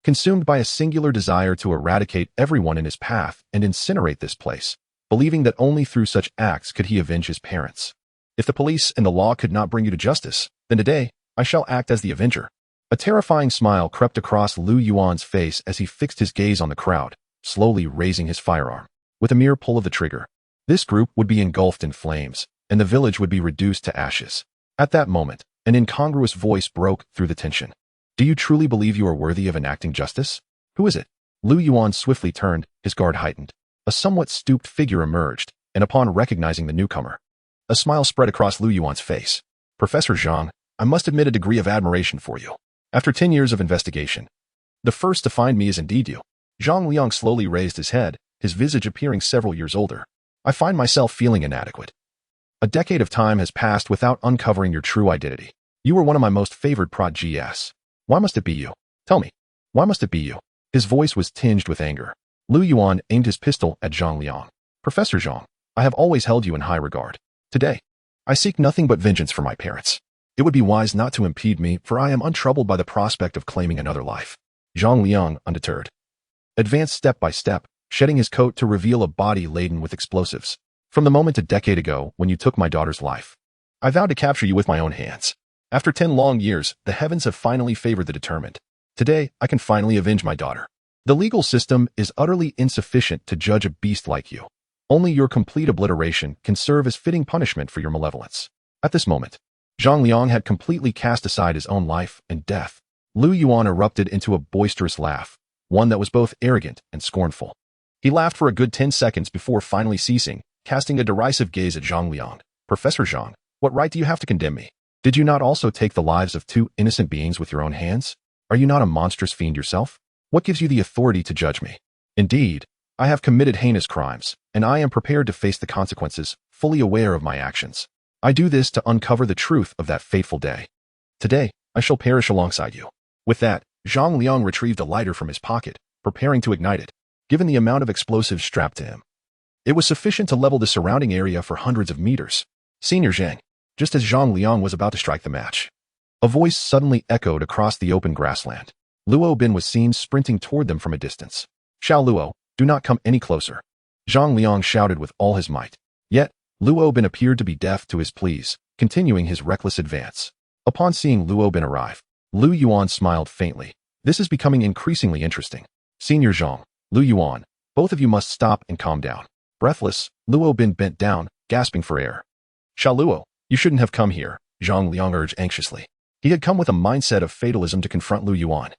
consumed by a singular desire to eradicate everyone in his path and incinerate this place, believing that only through such acts could he avenge his parents. If the police and the law could not bring you to justice, then today, I shall act as the avenger. A terrifying smile crept across Lu Yuan's face as he fixed his gaze on the crowd, slowly raising his firearm. With a mere pull of the trigger, this group would be engulfed in flames, and the village would be reduced to ashes. At that moment, an incongruous voice broke through the tension. Do you truly believe you are worthy of enacting justice? Who is it? Lu Yuan swiftly turned, his guard heightened. A somewhat stooped figure emerged, and upon recognizing the newcomer, a smile spread across Lu Yuan's face. Professor Zhang, I must admit a degree of admiration for you. After 10 years of investigation, the first to find me is indeed you. Zhang Liang slowly raised his head, his visage appearing several years older. I find myself feeling inadequate. A decade of time has passed without uncovering your true identity. You were one of my most favored prodigies. Why must it be you? Tell me, why must it be you? His voice was tinged with anger. Lu Yuan aimed his pistol at Zhang Liang. Professor Zhang, I have always held you in high regard. Today, I seek nothing but vengeance for my parents. It would be wise not to impede me, for I am untroubled by the prospect of claiming another life. Zhang Liang, undeterred, advanced step by step, shedding his coat to reveal a body laden with explosives. From the moment a decade ago when you took my daughter's life, I vowed to capture you with my own hands. After 10 long years, the heavens have finally favored the determined. Today, I can finally avenge my daughter. The legal system is utterly insufficient to judge a beast like you. Only your complete obliteration can serve as fitting punishment for your malevolence. At this moment, Zhang Liang had completely cast aside his own life and death. Lu Yuan erupted into a boisterous laugh, one that was both arrogant and scornful. He laughed for a good 10 seconds before finally ceasing, casting a derisive gaze at Zhang Liang. Professor Zhang, what right do you have to condemn me? Did you not also take the lives of 2 innocent beings with your own hands? Are you not a monstrous fiend yourself? What gives you the authority to judge me? Indeed, I have committed heinous crimes, and I am prepared to face the consequences, fully aware of my actions. I do this to uncover the truth of that fateful day. Today, I shall perish alongside you. With that, Zhang Liang retrieved a lighter from his pocket, preparing to ignite it. Given the amount of explosives strapped to him, it was sufficient to level the surrounding area for hundreds of meters. Senior Zhang, just as Zhang Liang was about to strike the match, a voice suddenly echoed across the open grassland. Luo Bin was seen sprinting toward them from a distance. Xiao Luo, do not come any closer. Zhang Liang shouted with all his might. Yet, Luo Bin appeared to be deaf to his pleas, continuing his reckless advance. Upon seeing Luo Bin arrive, Lu Yuan smiled faintly. This is becoming increasingly interesting. Senior Zhang, Lu Yuan, both of you must stop and calm down. Breathless, Luo Bin bent down, gasping for air. Xiao Luo, you shouldn't have come here, Zhang Liang urged anxiously. He had come with a mindset of fatalism to confront Lu Yuan,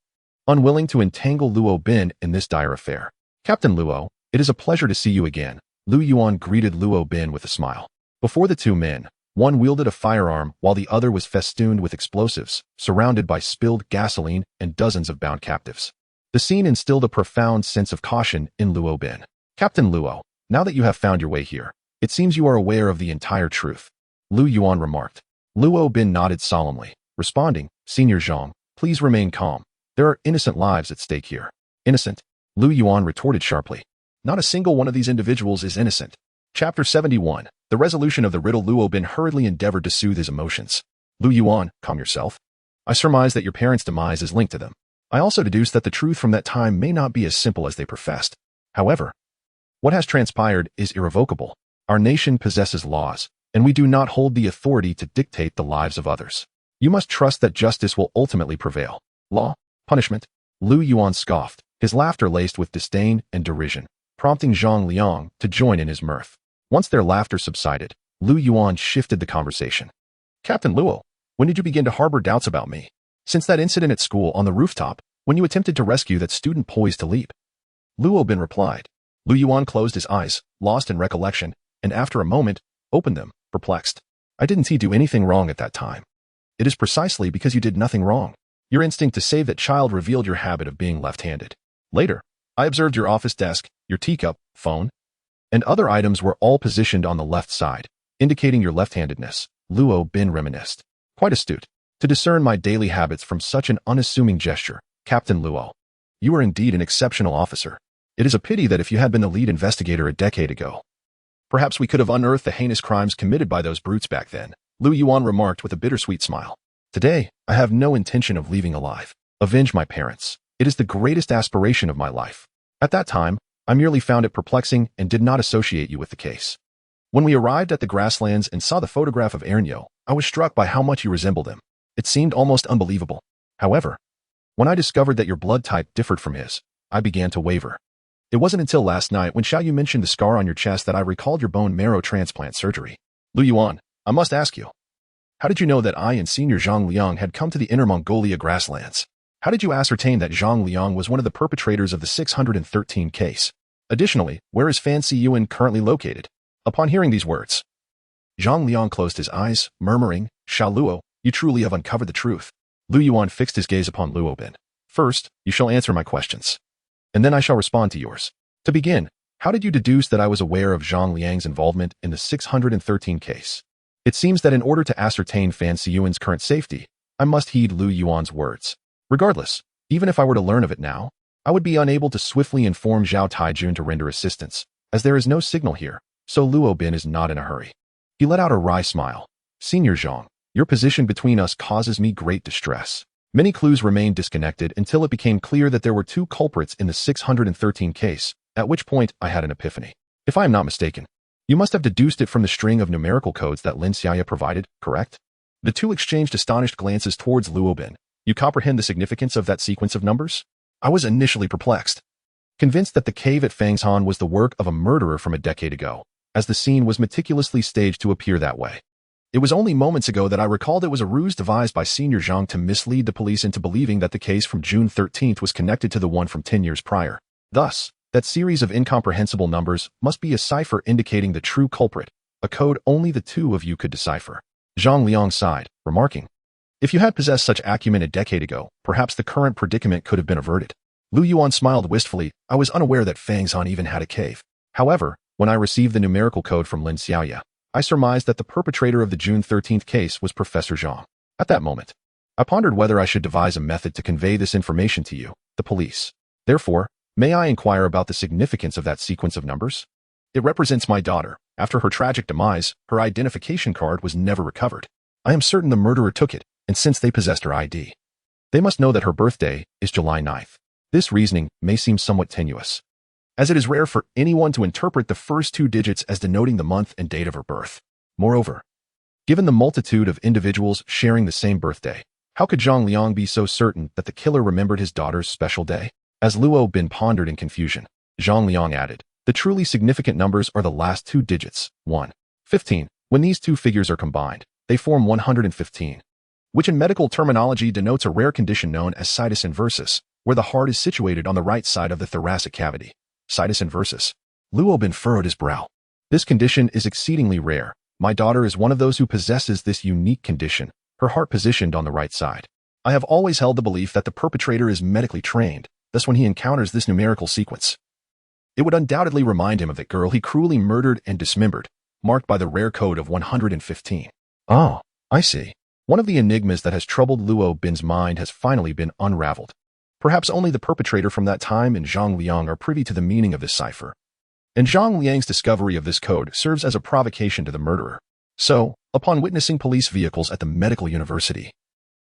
unwilling to entangle Luo Bin in this dire affair. Captain Luo, it is a pleasure to see you again. Lu Yuan greeted Luo Bin with a smile. Before the 2 men, one wielded a firearm while the other was festooned with explosives, surrounded by spilled gasoline and dozens of bound captives. The scene instilled a profound sense of caution in Luo Bin. Captain Luo, now that you have found your way here, it seems you are aware of the entire truth, Lu Yuan remarked. Luo Bin nodded solemnly, responding, Senior Zhang, please remain calm. There are innocent lives at stake here. Innocent? Lu Yuan retorted sharply. Not a single one of these individuals is innocent. Chapter 71. The resolution of the riddle. Luo Bin hurriedly endeavored to soothe his emotions. Lu Yuan, calm yourself. I surmise that your parents' demise is linked to them. I also deduce that the truth from that time may not be as simple as they professed. However, what has transpired is irrevocable. Our nation possesses laws, and we do not hold the authority to dictate the lives of others. You must trust that justice will ultimately prevail. Law, punishment. Lu Yuan scoffed, his laughter laced with disdain and derision, prompting Zhang Liang to join in his mirth. Once their laughter subsided, Lu Yuan shifted the conversation. Captain Luo, when did you begin to harbor doubts about me? Since that incident at school on the rooftop, when you attempted to rescue that student poised to leap. Luo Bin replied. Lu Yuan closed his eyes, lost in recollection, and after a moment, opened them, perplexed. I didn't do anything wrong at that time. It is precisely because you did nothing wrong. Your instinct to save that child revealed your habit of being left-handed. Later, I observed your office desk, your teacup, phone, and other items were all positioned on the left side, indicating your left-handedness. Luo Bin reminisced. Quite astute. To discern my daily habits from such an unassuming gesture, Captain Luo. You are indeed an exceptional officer. It is a pity that if you had been the lead investigator a decade ago, perhaps we could have unearthed the heinous crimes committed by those brutes back then, Lu Yuan remarked with a bittersweet smile. Today, I have no intention of leaving alive. Avenge my parents. It is the greatest aspiration of my life. At that time, I merely found it perplexing and did not associate you with the case. When we arrived at the grasslands and saw the photograph of Ernyo, I was struck by how much you resembled him. It seemed almost unbelievable. However, when I discovered that your blood type differed from his, I began to waver. It wasn't until last night when Xiaoyu mentioned the scar on your chest that I recalled your bone marrow transplant surgery. Lu Yuan, I must ask you, how did you know that I and Senior Zhang Liang had come to the Inner Mongolia grasslands? How did you ascertain that Zhang Liang was one of the perpetrators of the 613 case? Additionally, where is Fan Siyuan currently located? Upon hearing these words, Zhang Liang closed his eyes, murmuring, Xiao Luo, you truly have uncovered the truth. Lu Yuan fixed his gaze upon Luo Bin. First, you shall answer my questions, and then I shall respond to yours. To begin, how did you deduce that I was aware of Zhang Liang's involvement in the 613 case? It seems that in order to ascertain Fan Siyuan's current safety, I must heed Lu Yuan's words. Regardless, even if I were to learn of it now, I would be unable to swiftly inform Zhao Taijun to render assistance, as there is no signal here, so Luo Bin is not in a hurry. He let out a wry smile. Senior Zhang, your position between us causes me great distress. Many clues remained disconnected until it became clear that there were two culprits in the 613 case, at which point I had an epiphany. If I am not mistaken, you must have deduced it from the string of numerical codes that Lin Xiaoya provided, correct? The two exchanged astonished glances towards Luo Bin. You comprehend the significance of that sequence of numbers? I was initially perplexed, convinced that the cave at Fangshan was the work of a murderer from a decade ago, as the scene was meticulously staged to appear that way. It was only moments ago that I recalled it was a ruse devised by Senior Zhang to mislead the police into believing that the case from June 13th was connected to the one from 10 years prior. Thus, that series of incomprehensible numbers must be a cipher indicating the true culprit, a code only the two of you could decipher. Zhang Liang sighed, remarking, if you had possessed such acumen a decade ago, perhaps the current predicament could have been averted. Lu Yuan smiled wistfully. I was unaware that Fangshan even had a cave. However, when I received the numerical code from Lin Xiaoya, I surmised that the perpetrator of the June 13th case was Professor Zhang. At that moment, I pondered whether I should devise a method to convey this information to you, the police. Therefore, may I inquire about the significance of that sequence of numbers? It represents my daughter. After her tragic demise, her identification card was never recovered. I am certain the murderer took it, and since they possessed her ID, they must know that her birthday is July 9th. This reasoning may seem somewhat tenuous, as it is rare for anyone to interpret the first two digits as denoting the month and date of her birth. Moreover, given the multitude of individuals sharing the same birthday, how could Zhang Liang be so certain that the killer remembered his daughter's special day? As Luo Bin pondered in confusion, Zhang Liang added, the truly significant numbers are the last two digits, 1, 15. When these two figures are combined, they form 115, which in medical terminology denotes a rare condition known as situs inversus, where the heart is situated on the right side of the thoracic cavity. Situs inversus. Luo Bin furrowed his brow. This condition is exceedingly rare. My daughter is one of those who possesses this unique condition, her heart positioned on the right side. I have always held the belief that the perpetrator is medically trained, thus when he encounters this numerical sequence, it would undoubtedly remind him of that girl he cruelly murdered and dismembered, marked by the rare code of 115. Oh, I see. One of the enigmas that has troubled Luo Bin's mind has finally been unraveled. Perhaps only the perpetrator from that time and Zhang Liang are privy to the meaning of this cipher. And Zhang Liang's discovery of this code serves as a provocation to the murderer. So, upon witnessing police vehicles at the medical university,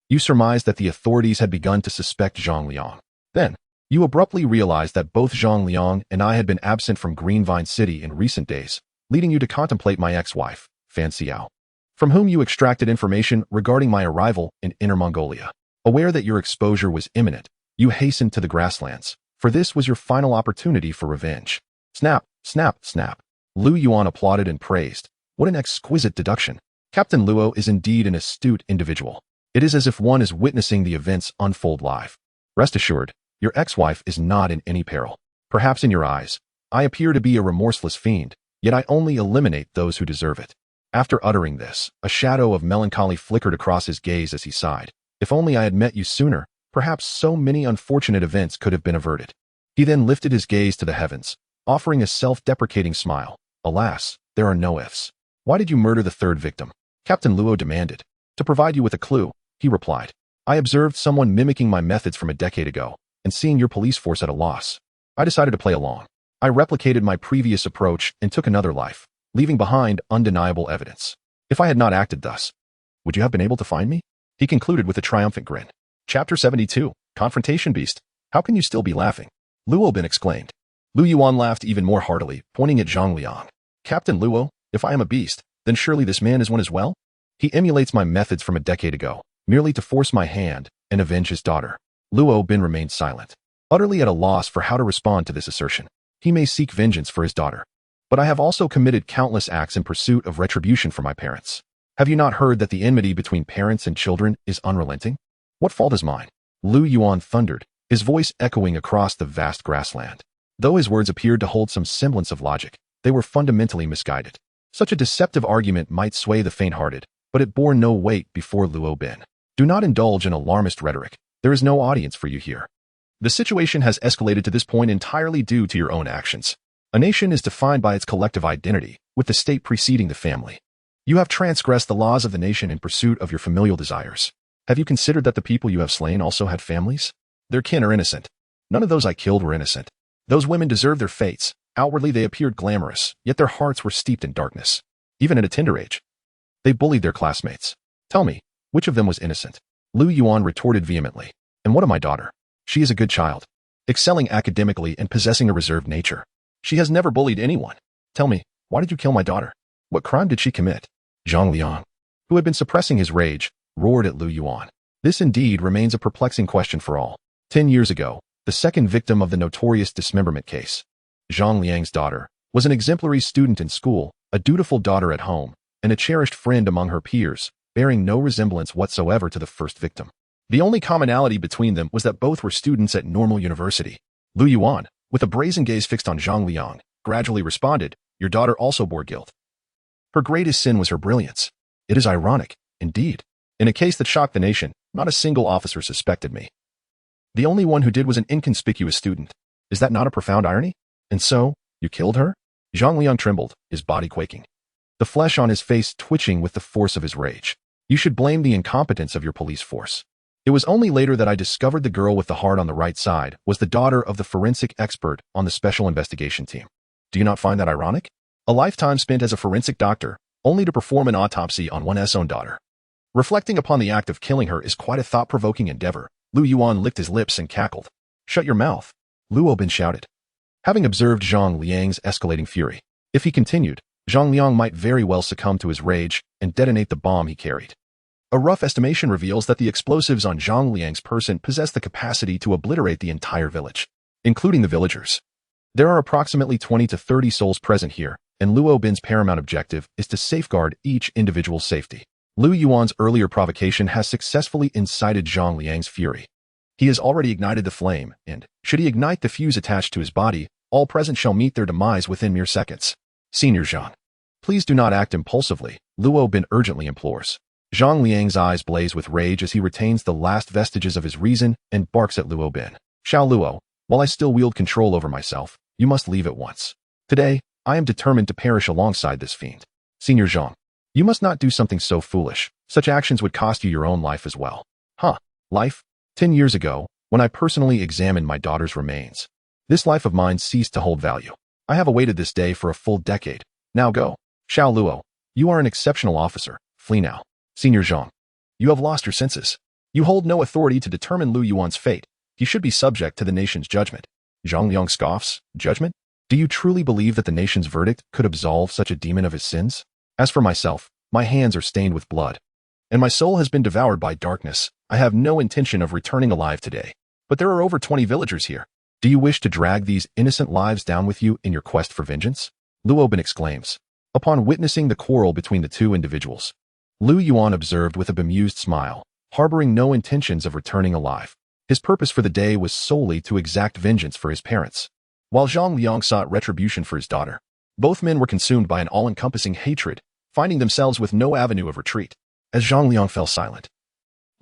you surmised that the authorities had begun to suspect Zhang Liang. Then, you abruptly realized that both Zhang Liang and I had been absent from Greenvine City in recent days, leading you to contemplate my ex-wife, Fan Xiao, from whom you extracted information regarding my arrival in Inner Mongolia. Aware that your exposure was imminent, you hastened to the grasslands, for this was your final opportunity for revenge. Snap, snap, snap. Lu Yuan applauded and praised. What an exquisite deduction. Captain Luo is indeed an astute individual. It is as if one is witnessing the events unfold live. Rest assured, your ex-wife is not in any peril. Perhaps in your eyes, I appear to be a remorseless fiend, yet I only eliminate those who deserve it. After uttering this, a shadow of melancholy flickered across his gaze as he sighed. If only I had met you sooner, perhaps so many unfortunate events could have been averted. He then lifted his gaze to the heavens, offering a self-deprecating smile. Alas, there are no ifs. Why did you murder the third victim? Captain Luo demanded. To provide you with a clue, he replied. I observed someone mimicking my methods from a decade ago, and seeing your police force at a loss, I decided to play along. I replicated my previous approach and took another life, leaving behind undeniable evidence. If I had not acted thus, would you have been able to find me? He concluded with a triumphant grin. Chapter 72, Confrontation Beast. How can you still be laughing? Luo Bin exclaimed. Lu Yuan laughed even more heartily, pointing at Zhang Liang. Captain Luo, if I am a beast, then surely this man is one as well? He emulates my methods from a decade ago, merely to force my hand and avenge his daughter. Luo Bin remained silent, utterly at a loss for how to respond to this assertion. He may seek vengeance for his daughter, but I have also committed countless acts in pursuit of retribution for my parents. Have you not heard that the enmity between parents and children is unrelenting? What fault is mine? Lu Yuan thundered, his voice echoing across the vast grassland. Though his words appeared to hold some semblance of logic, they were fundamentally misguided. Such a deceptive argument might sway the faint-hearted, but it bore no weight before Luo Bin. Do not indulge in alarmist rhetoric. There is no audience for you here. The situation has escalated to this point entirely due to your own actions. A nation is defined by its collective identity, with the state preceding the family. You have transgressed the laws of the nation in pursuit of your familial desires. Have you considered that the people you have slain also had families? Their kin are innocent. None of those I killed were innocent. Those women deserved their fates. Outwardly they appeared glamorous, yet their hearts were steeped in darkness. Even at a tender age, they bullied their classmates. Tell me, which of them was innocent? Lu Yuan retorted vehemently. And what of my daughter? She is a good child, excelling academically and possessing a reserved nature. She has never bullied anyone. Tell me, why did you kill my daughter? What crime did she commit? Zhang Liang, who had been suppressing his rage, roared at Lu Yuan. This indeed remains a perplexing question for all. 10 years ago, the second victim of the notorious dismemberment case, Zhang Liang's daughter, was an exemplary student in school, a dutiful daughter at home, and a cherished friend among her peers, bearing no resemblance whatsoever to the first victim. The only commonality between them was that both were students at Normal University. Lu Yuan, with a brazen gaze fixed on Zhang Liang, gradually responded, your daughter also bore guilt. Her greatest sin was her brilliance. It is ironic, indeed. In a case that shocked the nation, not a single officer suspected me. The only one who did was an inconspicuous student. Is that not a profound irony? And so, you killed her? Zhang Liang trembled, his body quaking, the flesh on his face twitching with the force of his rage. You should blame the incompetence of your police force. It was only later that I discovered the girl with the heart on the right side was the daughter of the forensic expert on the special investigation team. Do you not find that ironic? A lifetime spent as a forensic doctor, only to perform an autopsy on one's own daughter. Reflecting upon the act of killing her is quite a thought-provoking endeavor. Lu Yuan licked his lips and cackled. Shut your mouth, Luo Bin shouted, having observed Zhang Liang's escalating fury. If he continued, Zhang Liang might very well succumb to his rage and detonate the bomb he carried. A rough estimation reveals that the explosives on Zhang Liang's person possess the capacity to obliterate the entire village, including the villagers. There are approximately 20 to 30 souls present here, and Luo Bin's paramount objective is to safeguard each individual's safety. Lu Yuan's earlier provocation has successfully incited Zhang Liang's fury. He has already ignited the flame, and, should he ignite the fuse attached to his body, all present shall meet their demise within mere seconds. Senior Zhang, please do not act impulsively, Luo Bin urgently implores. Zhang Liang's eyes blaze with rage as he retains the last vestiges of his reason and barks at Luo Bin. Xiao Luo, while I still wield control over myself, you must leave at once. Today, I am determined to perish alongside this fiend. Senior Zhang, you must not do something so foolish. Such actions would cost you your own life as well. Huh? Life? 10 years ago, when I personally examined my daughter's remains, this life of mine ceased to hold value. I have awaited this day for a full decade. Now go. Xiao Luo, you are an exceptional officer. Flee now. Senior Zhang, you have lost your senses. You hold no authority to determine Lu Yuan's fate. He should be subject to the nation's judgment. Zhang Liang scoffs. Judgment? Do you truly believe that the nation's verdict could absolve such a demon of his sins? As for myself, my hands are stained with blood, and my soul has been devoured by darkness. I have no intention of returning alive today. But there are over 20 villagers here. Do you wish to drag these innocent lives down with you in your quest for vengeance? Luo Bin exclaims. Upon witnessing the quarrel between the two individuals, Lu Yuan observed with a bemused smile, harboring no intentions of returning alive. His purpose for the day was solely to exact vengeance for his parents. While Zhang Liang sought retribution for his daughter, both men were consumed by an all-encompassing hatred, finding themselves with no avenue of retreat. As Zhang Liang fell silent,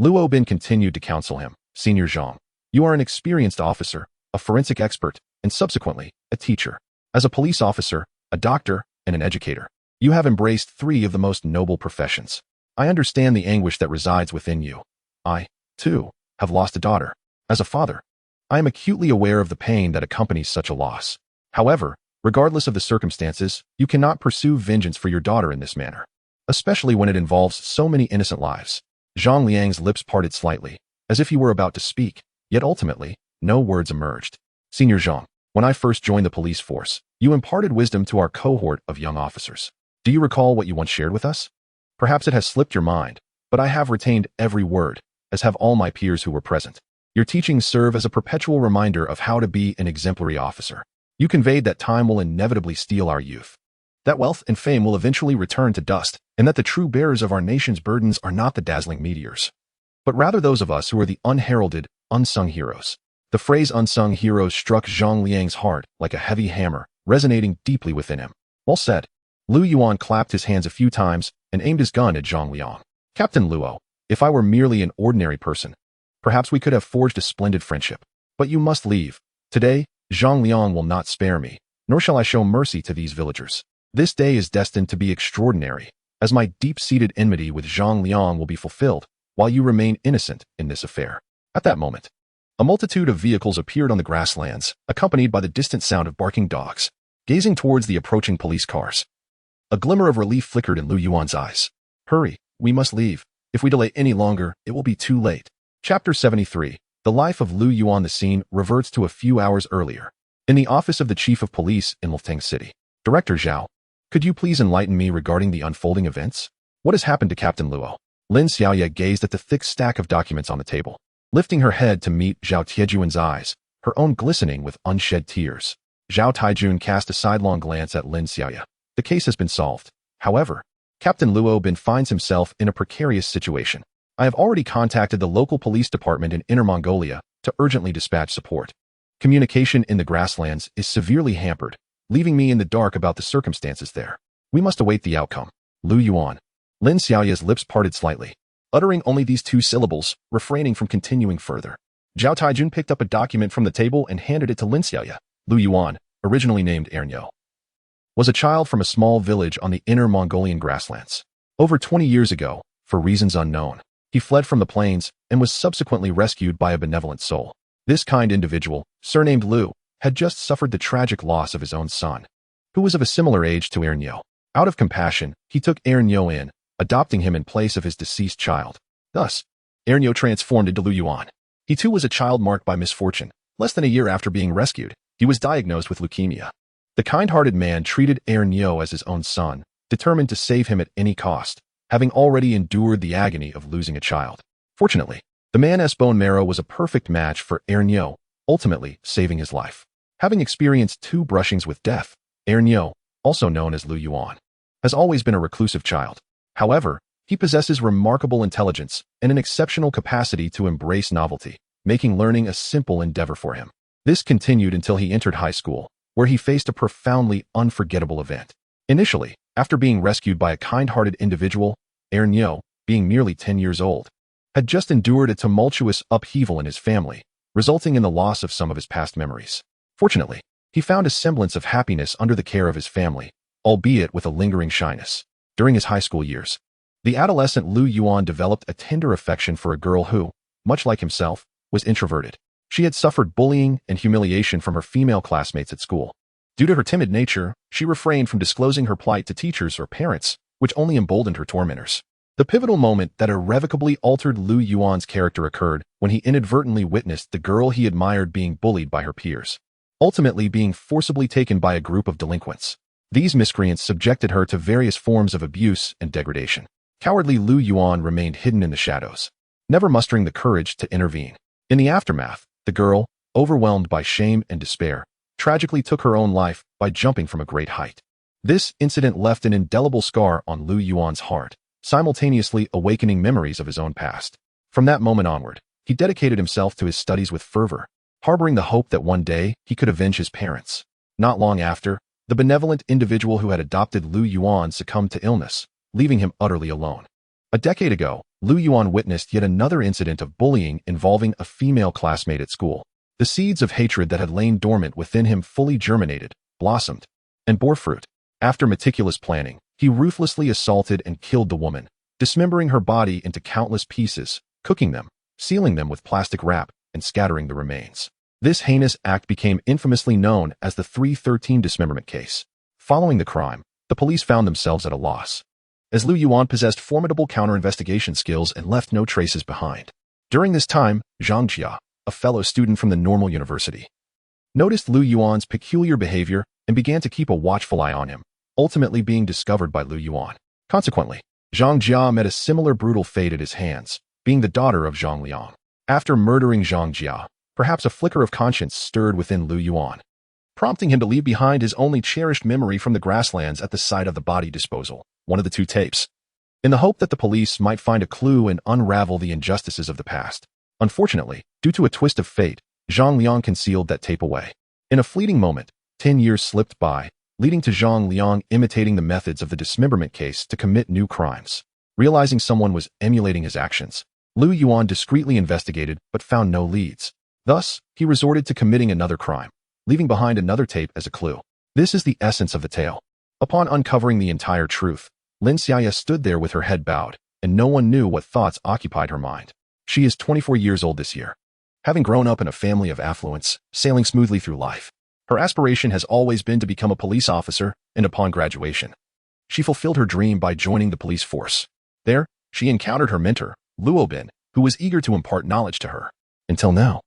Luo Bin continued to counsel him. Senior Zhang, you are an experienced officer, a forensic expert, and subsequently, a teacher. As a police officer, a doctor, and an educator, you have embraced 3 of the most noble professions. I understand the anguish that resides within you. I, too, have lost a daughter. As a father, I am acutely aware of the pain that accompanies such a loss. However, regardless of the circumstances, you cannot pursue vengeance for your daughter in this manner, especially when it involves so many innocent lives. Zhang Liang's lips parted slightly, as if he were about to speak, yet ultimately, no words emerged. Senior Zhang, when I first joined the police force, you imparted wisdom to our cohort of young officers. Do you recall what you once shared with us? Perhaps it has slipped your mind, but I have retained every word, as have all my peers who were present. Your teachings serve as a perpetual reminder of how to be an exemplary officer. You conveyed that time will inevitably steal our youth, that wealth and fame will eventually return to dust, and that the true bearers of our nation's burdens are not the dazzling meteors, but rather those of us who are the unheralded, unsung heroes. The phrase unsung heroes struck Zhang Liang's heart like a heavy hammer, resonating deeply within him. Well said. Lu Yuan clapped his hands a few times and aimed his gun at Zhang Liang. Captain Luo, if I were merely an ordinary person, perhaps we could have forged a splendid friendship. But you must leave. Today, Zhang Liang will not spare me, nor shall I show mercy to these villagers. This day is destined to be extraordinary, as my deep-seated enmity with Zhang Liang will be fulfilled, while you remain innocent in this affair. At that moment, a multitude of vehicles appeared on the grasslands, accompanied by the distant sound of barking dogs, gazing towards the approaching police cars. A glimmer of relief flickered in Lu Yuan's eyes. Hurry, we must leave. If we delay any longer, it will be too late. Chapter 73. The life of Lu Yuan. The scene reverts to a few hours earlier, in the office of the chief of police in Luftang City. Director Zhao, could you please enlighten me regarding the unfolding events? What has happened to Captain Luo? Lin Xiaoye gazed at the thick stack of documents on the table, lifting her head to meet Zhao Tiejuan's eyes, her own glistening with unshed tears. Zhao Taijun cast a sidelong glance at Lin Xiaoye. The case has been solved. However, Captain Luo Bin finds himself in a precarious situation. I have already contacted the local police department in Inner Mongolia to urgently dispatch support. Communication in the grasslands is severely hampered, leaving me in the dark about the circumstances there. We must await the outcome. Lu Yuan. Lin Xiaoye's lips parted slightly, uttering only these 2 syllables, refraining from continuing further. Zhao Taijun picked up a document from the table and handed it to Lin Xiaoye. Lu Yuan, originally named Ernyo, was a child from a small village on the Inner Mongolian grasslands. Over 20 years ago, for reasons unknown, he fled from the plains and was subsequently rescued by a benevolent soul. This kind individual, surnamed Lu, had just suffered the tragic loss of his own son, who was of a similar age to Ernyo. Out of compassion, he took Ernyo in, adopting him in place of his deceased child. Thus, Ernyo transformed into Lu Yuan. He too was a child marked by misfortune. Less than a year after being rescued, he was diagnosed with leukemia. The kind-hearted man treated Ernyo as his own son, determined to save him at any cost, having already endured the agony of losing a child. Fortunately, the man's bone marrow was a perfect match for Ernyo, ultimately saving his life. Having experienced 2 brushings with death, Ernyo, also known as Lu Yuan, has always been a reclusive child. However, he possesses remarkable intelligence and an exceptional capacity to embrace novelty, making learning a simple endeavor for him. This continued until he entered high school, where he faced a profoundly unforgettable event. Initially, after being rescued by a kind-hearted individual, Ernyo, being merely 10 years old, had just endured a tumultuous upheaval in his family, resulting in the loss of some of his past memories. Fortunately, he found a semblance of happiness under the care of his family, albeit with a lingering shyness. During his high school years, the adolescent Lu Yuan developed a tender affection for a girl who, much like himself, was introverted. She had suffered bullying and humiliation from her female classmates at school. Due to her timid nature, she refrained from disclosing her plight to teachers or parents, which only emboldened her tormentors. The pivotal moment that irrevocably altered Lu Yuan's character occurred when he inadvertently witnessed the girl he admired being bullied by her peers. ultimately being forcibly taken by a group of delinquents. These miscreants subjected her to various forms of abuse and degradation. Cowardly Lu Yuan remained hidden in the shadows, never mustering the courage to intervene. In the aftermath, the girl, overwhelmed by shame and despair, tragically took her own life by jumping from a great height. This incident left an indelible scar on Lu Yuan's heart, simultaneously awakening memories of his own past. From that moment onward, he dedicated himself to his studies with fervor, harboring the hope that one day he could avenge his parents. Not long after, the benevolent individual who had adopted Lu Yuan succumbed to illness, leaving him utterly alone. A decade ago, Lu Yuan witnessed yet another incident of bullying involving a female classmate at school. The seeds of hatred that had lain dormant within him fully germinated, blossomed, and bore fruit. After meticulous planning, he ruthlessly assaulted and killed the woman, dismembering her body into countless pieces, cooking them, sealing them with plastic wrap, and scattering the remains. This heinous act became infamously known as the 313 dismemberment case. Following the crime, the police found themselves at a loss, as Lu Yuan possessed formidable counter-investigation skills and left no traces behind. During this time, Zhang Jia, a fellow student from the Normal University, noticed Lu Yuan's peculiar behavior and began to keep a watchful eye on him, ultimately being discovered by Lu Yuan. Consequently, Zhang Jia met a similar brutal fate at his hands, being the daughter of Zhang Liang. After murdering Zhang Jia, perhaps a flicker of conscience stirred within Lu Yuan, prompting him to leave behind his only cherished memory from the grasslands at the site of the body disposal, one of the two tapes, in the hope that the police might find a clue and unravel the injustices of the past. Unfortunately, due to a twist of fate, Zhang Liang concealed that tape away. In a fleeting moment, 10 years slipped by, leading to Zhang Liang imitating the methods of the dismemberment case to commit new crimes. Realizing someone was emulating his actions, Lu Yuan discreetly investigated but found no leads. Thus, he resorted to committing another crime, leaving behind another tape as a clue. This is the essence of the tale. Upon uncovering the entire truth, Lin Xiaoya stood there with her head bowed, and no one knew what thoughts occupied her mind. She is 24 years old this year. Having grown up in a family of affluence, sailing smoothly through life, her aspiration has always been to become a police officer, and upon graduation, she fulfilled her dream by joining the police force. There, she encountered her mentor, Luo Bin, who was eager to impart knowledge to her. Until now,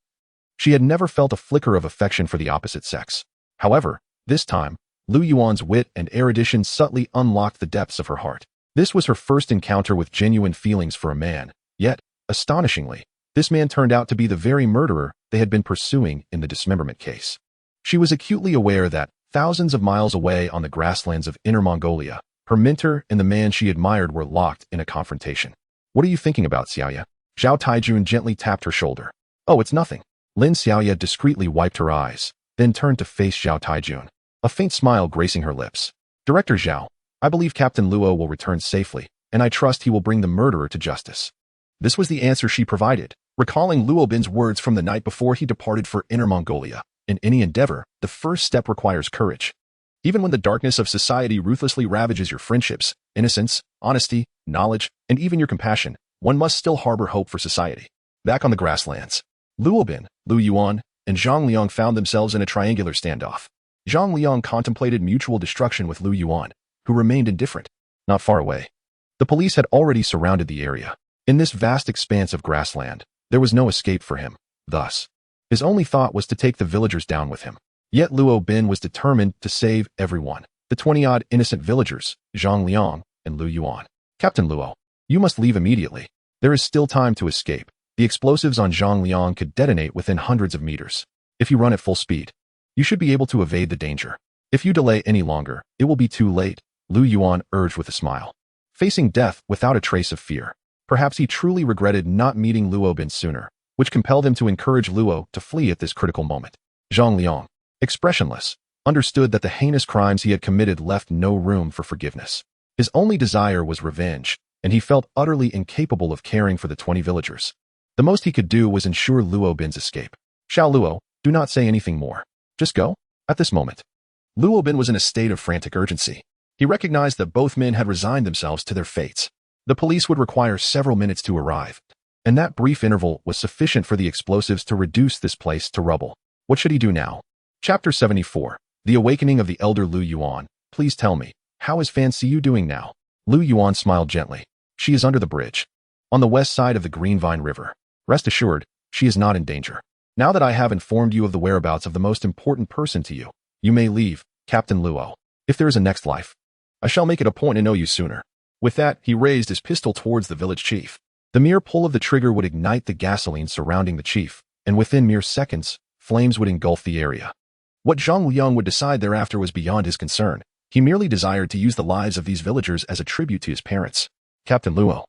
she had never felt a flicker of affection for the opposite sex. However, this time, Lu Yuan's wit and erudition subtly unlocked the depths of her heart. This was her first encounter with genuine feelings for a man, yet, astonishingly, this man turned out to be the very murderer they had been pursuing in the dismemberment case. She was acutely aware that, thousands of miles away on the grasslands of Inner Mongolia, her mentor and the man she admired were locked in a confrontation. "What are you thinking about, Xiaoya?" Zhao Taijun gently tapped her shoulder. "Oh, it's nothing." Lin Xiaoya discreetly wiped her eyes, then turned to face Zhao Taijun, a faint smile gracing her lips. "Director Zhao, I believe Captain Luo will return safely, and I trust he will bring the murderer to justice." This was the answer she provided, recalling Luo Bin's words from the night before he departed for Inner Mongolia. In any endeavor, the first step requires courage. Even when the darkness of society ruthlessly ravages your friendships, innocence, honesty, knowledge, and even your compassion, one must still harbor hope for society. Back on the grasslands, Luo Bin, Lu Yuan, and Zhang Liang found themselves in a triangular standoff. Zhang Liang contemplated mutual destruction with Lu Yuan, who remained indifferent. Not far away, the police had already surrounded the area. In this vast expanse of grassland, there was no escape for him. Thus, his only thought was to take the villagers down with him. Yet Luo Bin was determined to save everyone, the 20-odd innocent villagers, Zhang Liang, and Lu Yuan. "Captain Luo, you must leave immediately. There is still time to escape. The explosives on Zhang Liang could detonate within hundreds of meters. If you run at full speed, you should be able to evade the danger. If you delay any longer, it will be too late," Lu Yuan urged with a smile. Facing death without a trace of fear, perhaps he truly regretted not meeting Luo Bin sooner, which compelled him to encourage Luo to flee at this critical moment. Zhang Liang, expressionless, understood that the heinous crimes he had committed left no room for forgiveness. His only desire was revenge, and he felt utterly incapable of caring for the 20 villagers. The most he could do was ensure Luo Bin's escape. "Xiao Luo, do not say anything more. Just go." At this moment, Luo Bin was in a state of frantic urgency. He recognized that both men had resigned themselves to their fates. The police would require several minutes to arrive, and that brief interval was sufficient for the explosives to reduce this place to rubble. What should he do now? Chapter 74. The Awakening of the Elder Lu Yuan. "Please tell me, how is Fan Xiyu doing now?" Lu Yuan smiled gently. "She is under the bridge, on the west side of the Green Vine River. Rest assured, she is not in danger." Now that I have informed you of the whereabouts of the most important person to you, you may leave, Captain Luo. If there is a next life, I shall make it a point to know you sooner. With that, he raised his pistol towards the village chief. The mere pull of the trigger would ignite the gasoline surrounding the chief, and within mere seconds, flames would engulf the area. What Zhang Liang would decide thereafter was beyond his concern. He merely desired to use the lives of these villagers as a tribute to his parents. Captain Luo,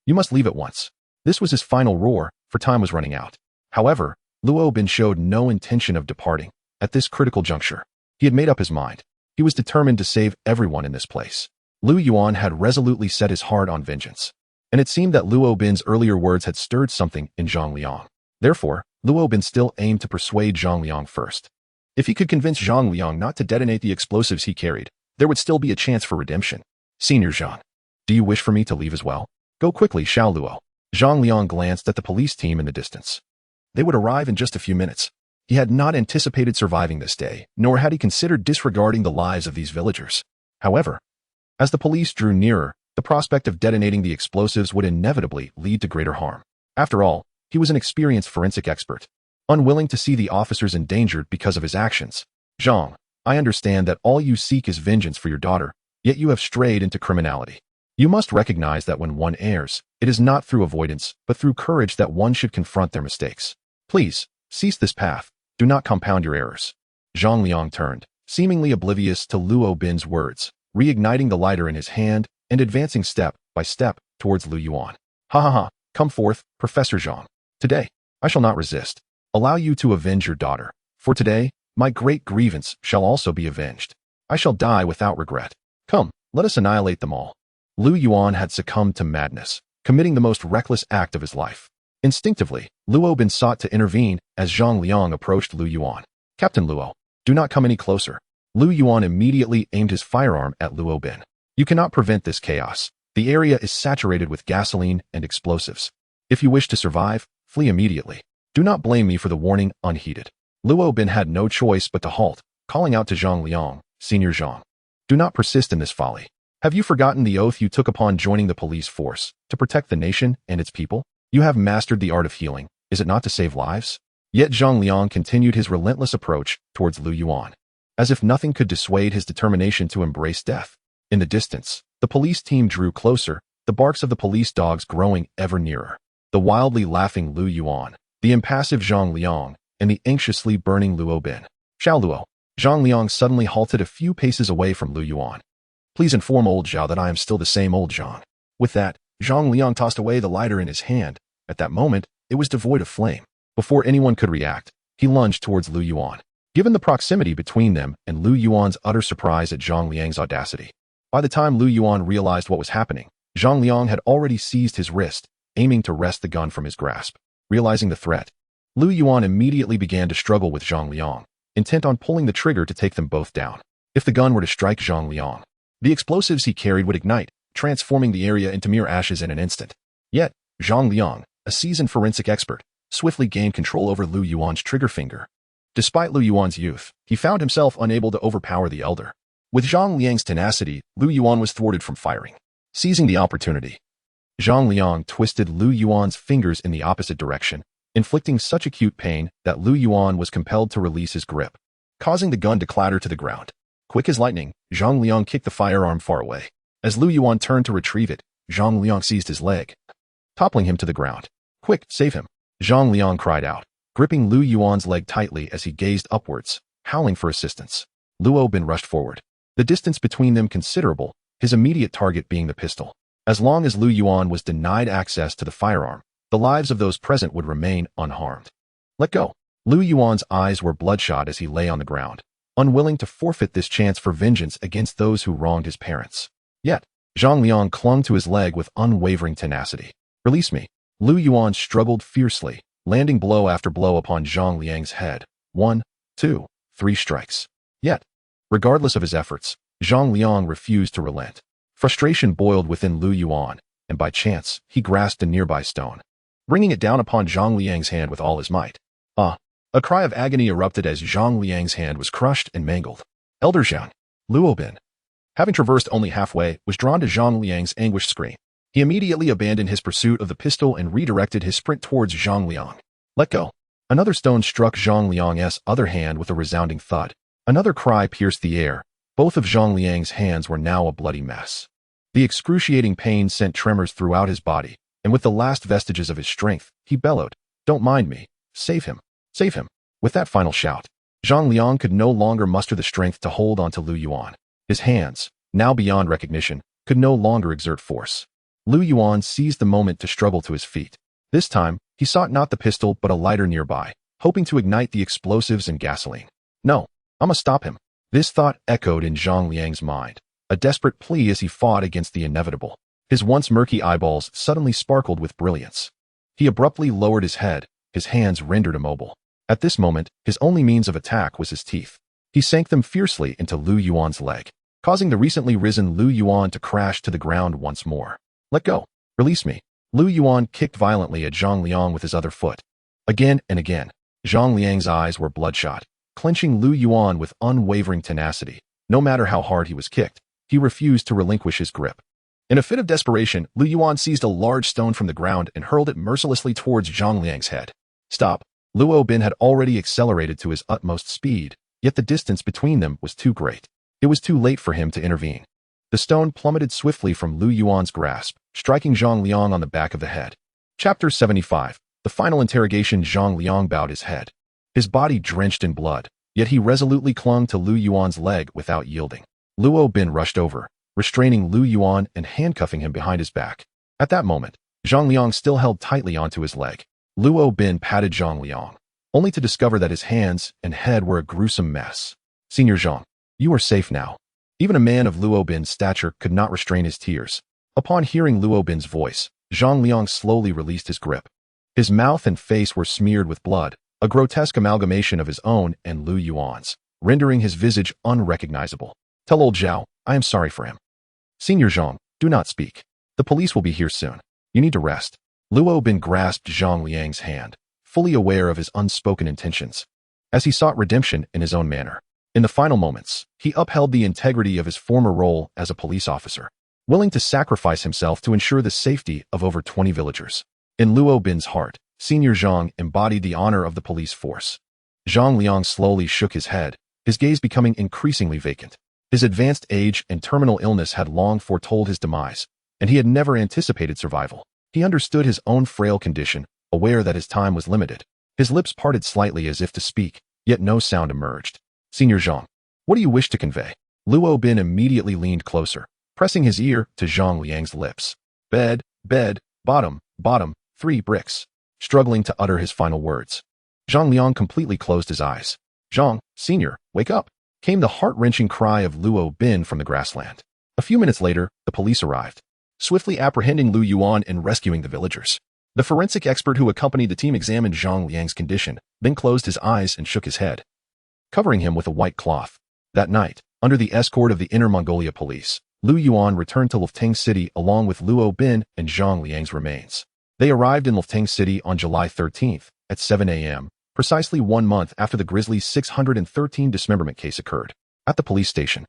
you must leave at once. This was his final roar, for time was running out. However, Luo Bin showed no intention of departing. At this critical juncture, he had made up his mind. He was determined to save everyone in this place. Lu Yuan had resolutely set his heart on vengeance, and it seemed that Luo Bin's earlier words had stirred something in Zhang Liang. Therefore, Luo Bin still aimed to persuade Zhang Liang first. If he could convince Zhang Liang not to detonate the explosives he carried, there would still be a chance for redemption. Senior Zhang, do you wish for me to leave as well? Go quickly, Xiao Luo. Zhang Liang glanced at the police team in the distance. They would arrive in just a few minutes. He had not anticipated surviving this day, nor had he considered disregarding the lives of these villagers. However, as the police drew nearer, the prospect of detonating the explosives would inevitably lead to greater harm. After all, he was an experienced forensic expert, unwilling to see the officers endangered because of his actions. Zhang, I understand that all you seek is vengeance for your daughter, yet you have strayed into criminality. You must recognize that when one errs, it is not through avoidance, but through courage that one should confront their mistakes. Please, cease this path. Do not compound your errors. Zhang Liang turned, seemingly oblivious to Luo Bin's words, reigniting the lighter in his hand and advancing step by step towards Lu Yuan. Ha ha ha, come forth, Professor Zhang. Today, I shall not resist. Allow you to avenge your daughter. For today, my great grievance shall also be avenged. I shall die without regret. Come, let us annihilate them all. Lu Yuan had succumbed to madness, committing the most reckless act of his life. Instinctively, Luo Bin sought to intervene as Zhang Liang approached Lu Yuan. Captain Luo, do not come any closer. Lu Yuan immediately aimed his firearm at Luo Bin. You cannot prevent this chaos. The area is saturated with gasoline and explosives. If you wish to survive, flee immediately. Do not blame me for the warning unheeded. Luo Bin had no choice but to halt, calling out to Zhang Liang, Senior Zhang. Do not persist in this folly. Have you forgotten the oath you took upon joining the police force to protect the nation and its people? You have mastered the art of healing, is it not to save lives? Yet Zhang Liang continued his relentless approach towards Lu Yuan, as if nothing could dissuade his determination to embrace death. In the distance, the police team drew closer, the barks of the police dogs growing ever nearer. The wildly laughing Lu Yuan, the impassive Zhang Liang, and the anxiously burning Luo Bin. Xiao Luo. Zhang Liang suddenly halted a few paces away from Lu Yuan. Please inform old Zhao that I am still the same old Zhang. With that, Zhang Liang tossed away the lighter in his hand. At that moment, it was devoid of flame. Before anyone could react, he lunged towards Lu Yuan. Given the proximity between them and Lu Yuan's utter surprise at Zhang Liang's audacity, by the time Lu Yuan realized what was happening, Zhang Liang had already seized his wrist, aiming to wrest the gun from his grasp. Realizing the threat, Lu Yuan immediately began to struggle with Zhang Liang, intent on pulling the trigger to take them both down. If the gun were to strike Zhang Liang, the explosives he carried would ignite, transforming the area into mere ashes in an instant. Yet, Zhang Liang, a seasoned forensic expert, swiftly gained control over Lu Yuan's trigger finger. Despite Lu Yuan's youth, he found himself unable to overpower the elder. With Zhang Liang's tenacity, Lu Yuan was thwarted from firing. Seizing the opportunity, Zhang Liang twisted Lu Yuan's fingers in the opposite direction, inflicting such acute pain that Lu Yuan was compelled to release his grip, causing the gun to clatter to the ground. Quick as lightning, Zhang Liang kicked the firearm far away. As Lu Yuan turned to retrieve it, Zhang Liang seized his leg, toppling him to the ground. Quick, save him! Zhang Liang cried out, gripping Lu Yuan's leg tightly as he gazed upwards, howling for assistance. Luo Bin rushed forward, the distance between them considerable, his immediate target being the pistol. As long as Lu Yuan was denied access to the firearm, the lives of those present would remain unharmed. Let go! Lu Yuan's eyes were bloodshot as he lay on the ground, unwilling to forfeit this chance for vengeance against those who wronged his parents. Yet, Zhang Liang clung to his leg with unwavering tenacity. Release me! Lu Yuan struggled fiercely, landing blow after blow upon Zhang Liang's head. 1, 2, 3 strikes. Yet, regardless of his efforts, Zhang Liang refused to relent. Frustration boiled within Lu Yuan, and by chance, he grasped a nearby stone, bringing it down upon Zhang Liang's hand with all his might. A cry of agony erupted as Zhang Liang's hand was crushed and mangled. Elder Zhang, Luo Bin, having traversed only halfway, was drawn to Zhang Liang's anguished scream. He immediately abandoned his pursuit of the pistol and redirected his sprint towards Zhang Liang. Let go! Another stone struck Zhang Liang's other hand with a resounding thud. Another cry pierced the air. Both of Zhang Liang's hands were now a bloody mess. The excruciating pain sent tremors throughout his body, and with the last vestiges of his strength, he bellowed, "Don't mind me. Save him. Save him." With that final shout, Zhang Liang could no longer muster the strength to hold onto Lu Yuan. His hands, now beyond recognition, could no longer exert force. Lu Yuan seized the moment to struggle to his feet. This time, he sought not the pistol but a lighter nearby, hoping to ignite the explosives and gasoline. "No, I'ma stop him." This thought echoed in Zhang Liang's mind, a desperate plea as he fought against the inevitable. His once murky eyeballs suddenly sparkled with brilliance. He abruptly lowered his head, his hands rendered immobile. At this moment, his only means of attack was his teeth. He sank them fiercely into Lu Yuan's leg, causing the recently risen Lu Yuan to crash to the ground once more. "Let go. Release me." Lu Yuan kicked violently at Zhang Liang with his other foot. Again and again, Zhang Liang's eyes were bloodshot, clenching Lu Yuan with unwavering tenacity. No matter how hard he was kicked, he refused to relinquish his grip. In a fit of desperation, Lu Yuan seized a large stone from the ground and hurled it mercilessly towards Zhang Liang's head. "Stop." Luo Bin had already accelerated to his utmost speed, yet the distance between them was too great. It was too late for him to intervene. The stone plummeted swiftly from Lu Yuan's grasp, striking Zhang Liang on the back of the head. Chapter 75. The final interrogation. Zhang Liang bowed his head, his body drenched in blood, yet he resolutely clung to Lu Yuan's leg without yielding. Luo Bin rushed over, restraining Lu Yuan and handcuffing him behind his back. At that moment, Zhang Liang still held tightly onto his leg. Luo Bin patted Zhang Liang, only to discover that his hands and head were a gruesome mess. "Senior Zhang, you are safe now." Even a man of Luo Bin's stature could not restrain his tears. Upon hearing Luo Bin's voice, Zhang Liang slowly released his grip. His mouth and face were smeared with blood, a grotesque amalgamation of his own and Lu Yuan's, rendering his visage unrecognizable. "Tell old Zhao, I am sorry for him." "Senior Zhang, do not speak. The police will be here soon. You need to rest." Luo Bin grasped Zhang Liang's hand, fully aware of his unspoken intentions, as he sought redemption in his own manner. In the final moments, he upheld the integrity of his former role as a police officer, willing to sacrifice himself to ensure the safety of over 20 villagers. In Luo Bin's heart, Senior Zhang embodied the honor of the police force. Zhang Liang slowly shook his head, his gaze becoming increasingly vacant. His advanced age and terminal illness had long foretold his demise, and he had never anticipated survival. He understood his own frail condition, aware that his time was limited. His lips parted slightly as if to speak, yet no sound emerged. "Senior Zhang, what do you wish to convey?" Luo Bin immediately leaned closer, pressing his ear to Zhang Liang's lips. Bed, bottom, 3 bricks." Struggling to utter his final words, Zhang Liang completely closed his eyes. "Zhang, Senior, wake up," came the heart-wrenching cry of Luo Bin from the grassland. A few minutes later, the police arrived, swiftly apprehending Lu Yuan and rescuing the villagers. The forensic expert who accompanied the team examined Zhang Liang's condition, then closed his eyes and shook his head, covering him with a white cloth. That night, under the escort of the Inner Mongolia police, Lu Yuan returned to Lufteng City along with Luo Bin and Zhang Liang's remains. They arrived in Lufteng City on July 13th at 7 a.m., precisely 1 month after the grisly 613 dismemberment case occurred. At the police station,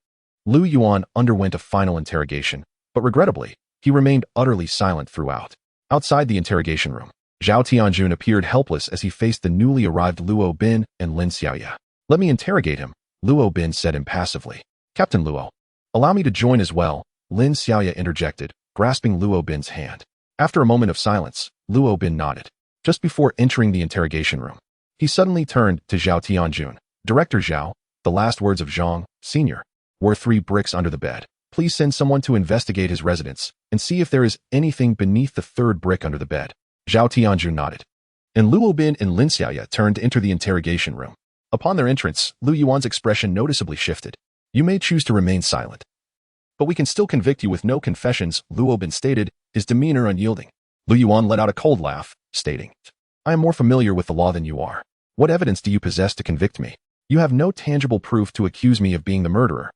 Lu Yuan underwent a final interrogation, but regrettably, he remained utterly silent throughout. Outside the interrogation room, Zhao Tianjun appeared helpless as he faced the newly arrived Luo Bin and Lin Xiaoya. "Let me interrogate him," Luo Bin said impassively. "Captain Luo, allow me to join as well," Lin Xiaoya interjected, grasping Luo Bin's hand. After a moment of silence, Luo Bin nodded. Just before entering the interrogation room, he suddenly turned to Zhao Tianjun. "Director Zhao, the last words of Zhang, Sr. were 3 bricks under the bed. Please send someone to investigate his residence and see if there is anything beneath the 3rd brick under the bed." Zhao Tianjun nodded, and Luo Bin and Lin Xiaoya turned to enter the interrogation room. Upon their entrance, Lu Yuan's expression noticeably shifted. "You may choose to remain silent, but we can still convict you with no confessions," Luo Bin stated, his demeanor unyielding. Lu Yuan let out a cold laugh, stating, "I am more familiar with the law than you are. What evidence do you possess to convict me? You have no tangible proof to accuse me of being the murderer.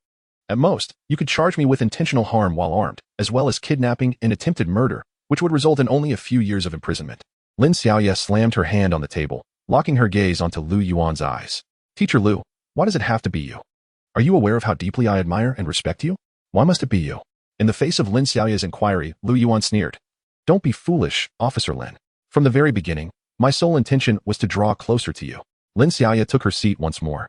At most, you could charge me with intentional harm while armed, as well as kidnapping and attempted murder, which would result in only a few years of imprisonment." Lin Xiaoya slammed her hand on the table, locking her gaze onto Lu Yuan's eyes. "Teacher Lu, why does it have to be you? Are you aware of how deeply I admire and respect you? Why must it be you?" In the face of Lin Xiaoya's inquiry, Lu Yuan sneered. "Don't be foolish, Officer Lin. From the very beginning, My sole intention was to draw closer to you. Lin Xiaoya took her seat once more,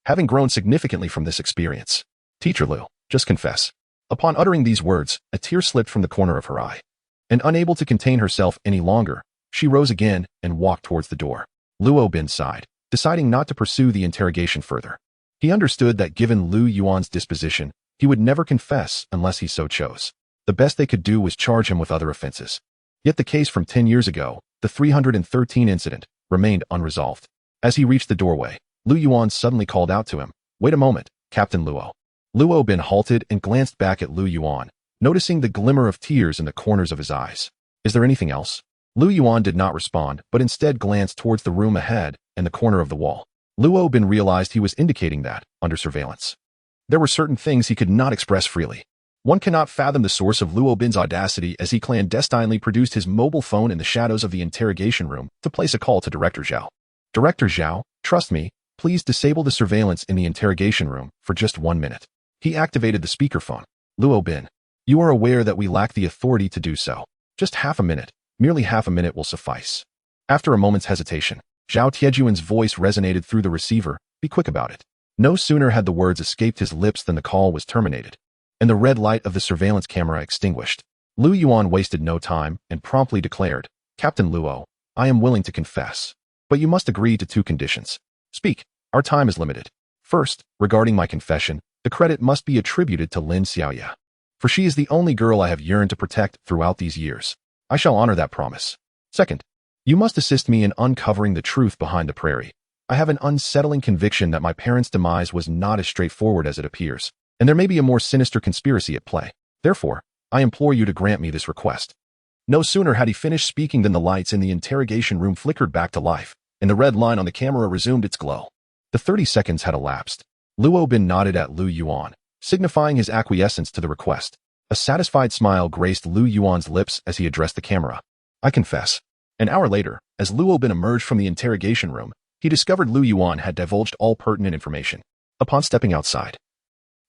having grown significantly from this experience. Teacher Lu, just confess. Upon uttering these words, a tear slipped from the corner of her eye. And unable to contain herself any longer, she rose again and walked towards the door. Luo Bin sighed, deciding not to pursue the interrogation further. He understood that given Lu Yuan's disposition, he would never confess unless he so chose. The best they could do was charge him with other offenses. Yet the case from 10 years ago, the 313 incident, remained unresolved. As he reached the doorway, Lu Yuan suddenly called out to him, "Wait a moment, Captain Luo." Luo Bin halted and glanced back at Lu Yuan, noticing the glimmer of tears in the corners of his eyes. "Is there anything else?" Lu Yuan did not respond, but instead glanced towards the room ahead and the corner of the wall. Luo Bin realized he was indicating that, under surveillance, there were certain things he could not express freely. One cannot fathom the source of Luo Bin's audacity as he clandestinely produced his mobile phone in the shadows of the interrogation room to place a call to Director Zhao. "Director Zhao, trust me, please disable the surveillance in the interrogation room for just 1 minute." He activated the speakerphone. "Luo Bin, you are aware that we lack the authority to do so. Just half a minute, merely half a minute will suffice." After a moment's hesitation, Zhao Tiejuan's voice resonated through the receiver, "Be quick about it." No sooner had the words escaped his lips than the call was terminated, and the red light of the surveillance camera extinguished. Lu Yuan wasted no time and promptly declared, "Captain Luo, I am willing to confess. But you must agree to 2 conditions. Speak, our time is limited. First, regarding my confession, the credit must be attributed to Lin Xiaoya, for she is the only girl I have yearned to protect throughout these years. I shall honor that promise. Second, you must assist me in uncovering the truth behind the prairie. I have an unsettling conviction that my parents' demise was not as straightforward as it appears, and there may be a more sinister conspiracy at play. Therefore, I implore you to grant me this request." No sooner had he finished speaking than the lights in the interrogation room flickered back to life, and the red line on the camera resumed its glow. The 30 seconds had elapsed. Luo Bin nodded at Lu Yuan, signifying his acquiescence to the request. A satisfied smile graced Lu Yuan's lips as he addressed the camera. "I confess." An hour later, as Luo Bin emerged from the interrogation room, he discovered Lu Yuan had divulged all pertinent information. Upon stepping outside,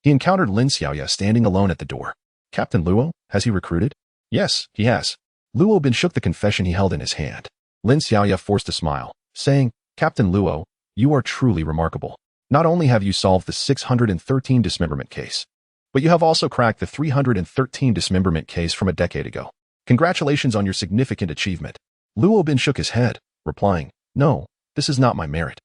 he encountered Lin Xiaoya standing alone at the door. "Captain Luo, has he recruited?" "Yes, he has." Luo Bin shook the confession he held in his hand. Lin Xiaoya forced a smile, saying, "Captain Luo, you are truly remarkable. Not only have you solved the 613 dismemberment case, but you have also cracked the 313 dismemberment case from a decade ago. Congratulations on your significant achievement." Luo Bin shook his head, replying, "No, this is not my merit."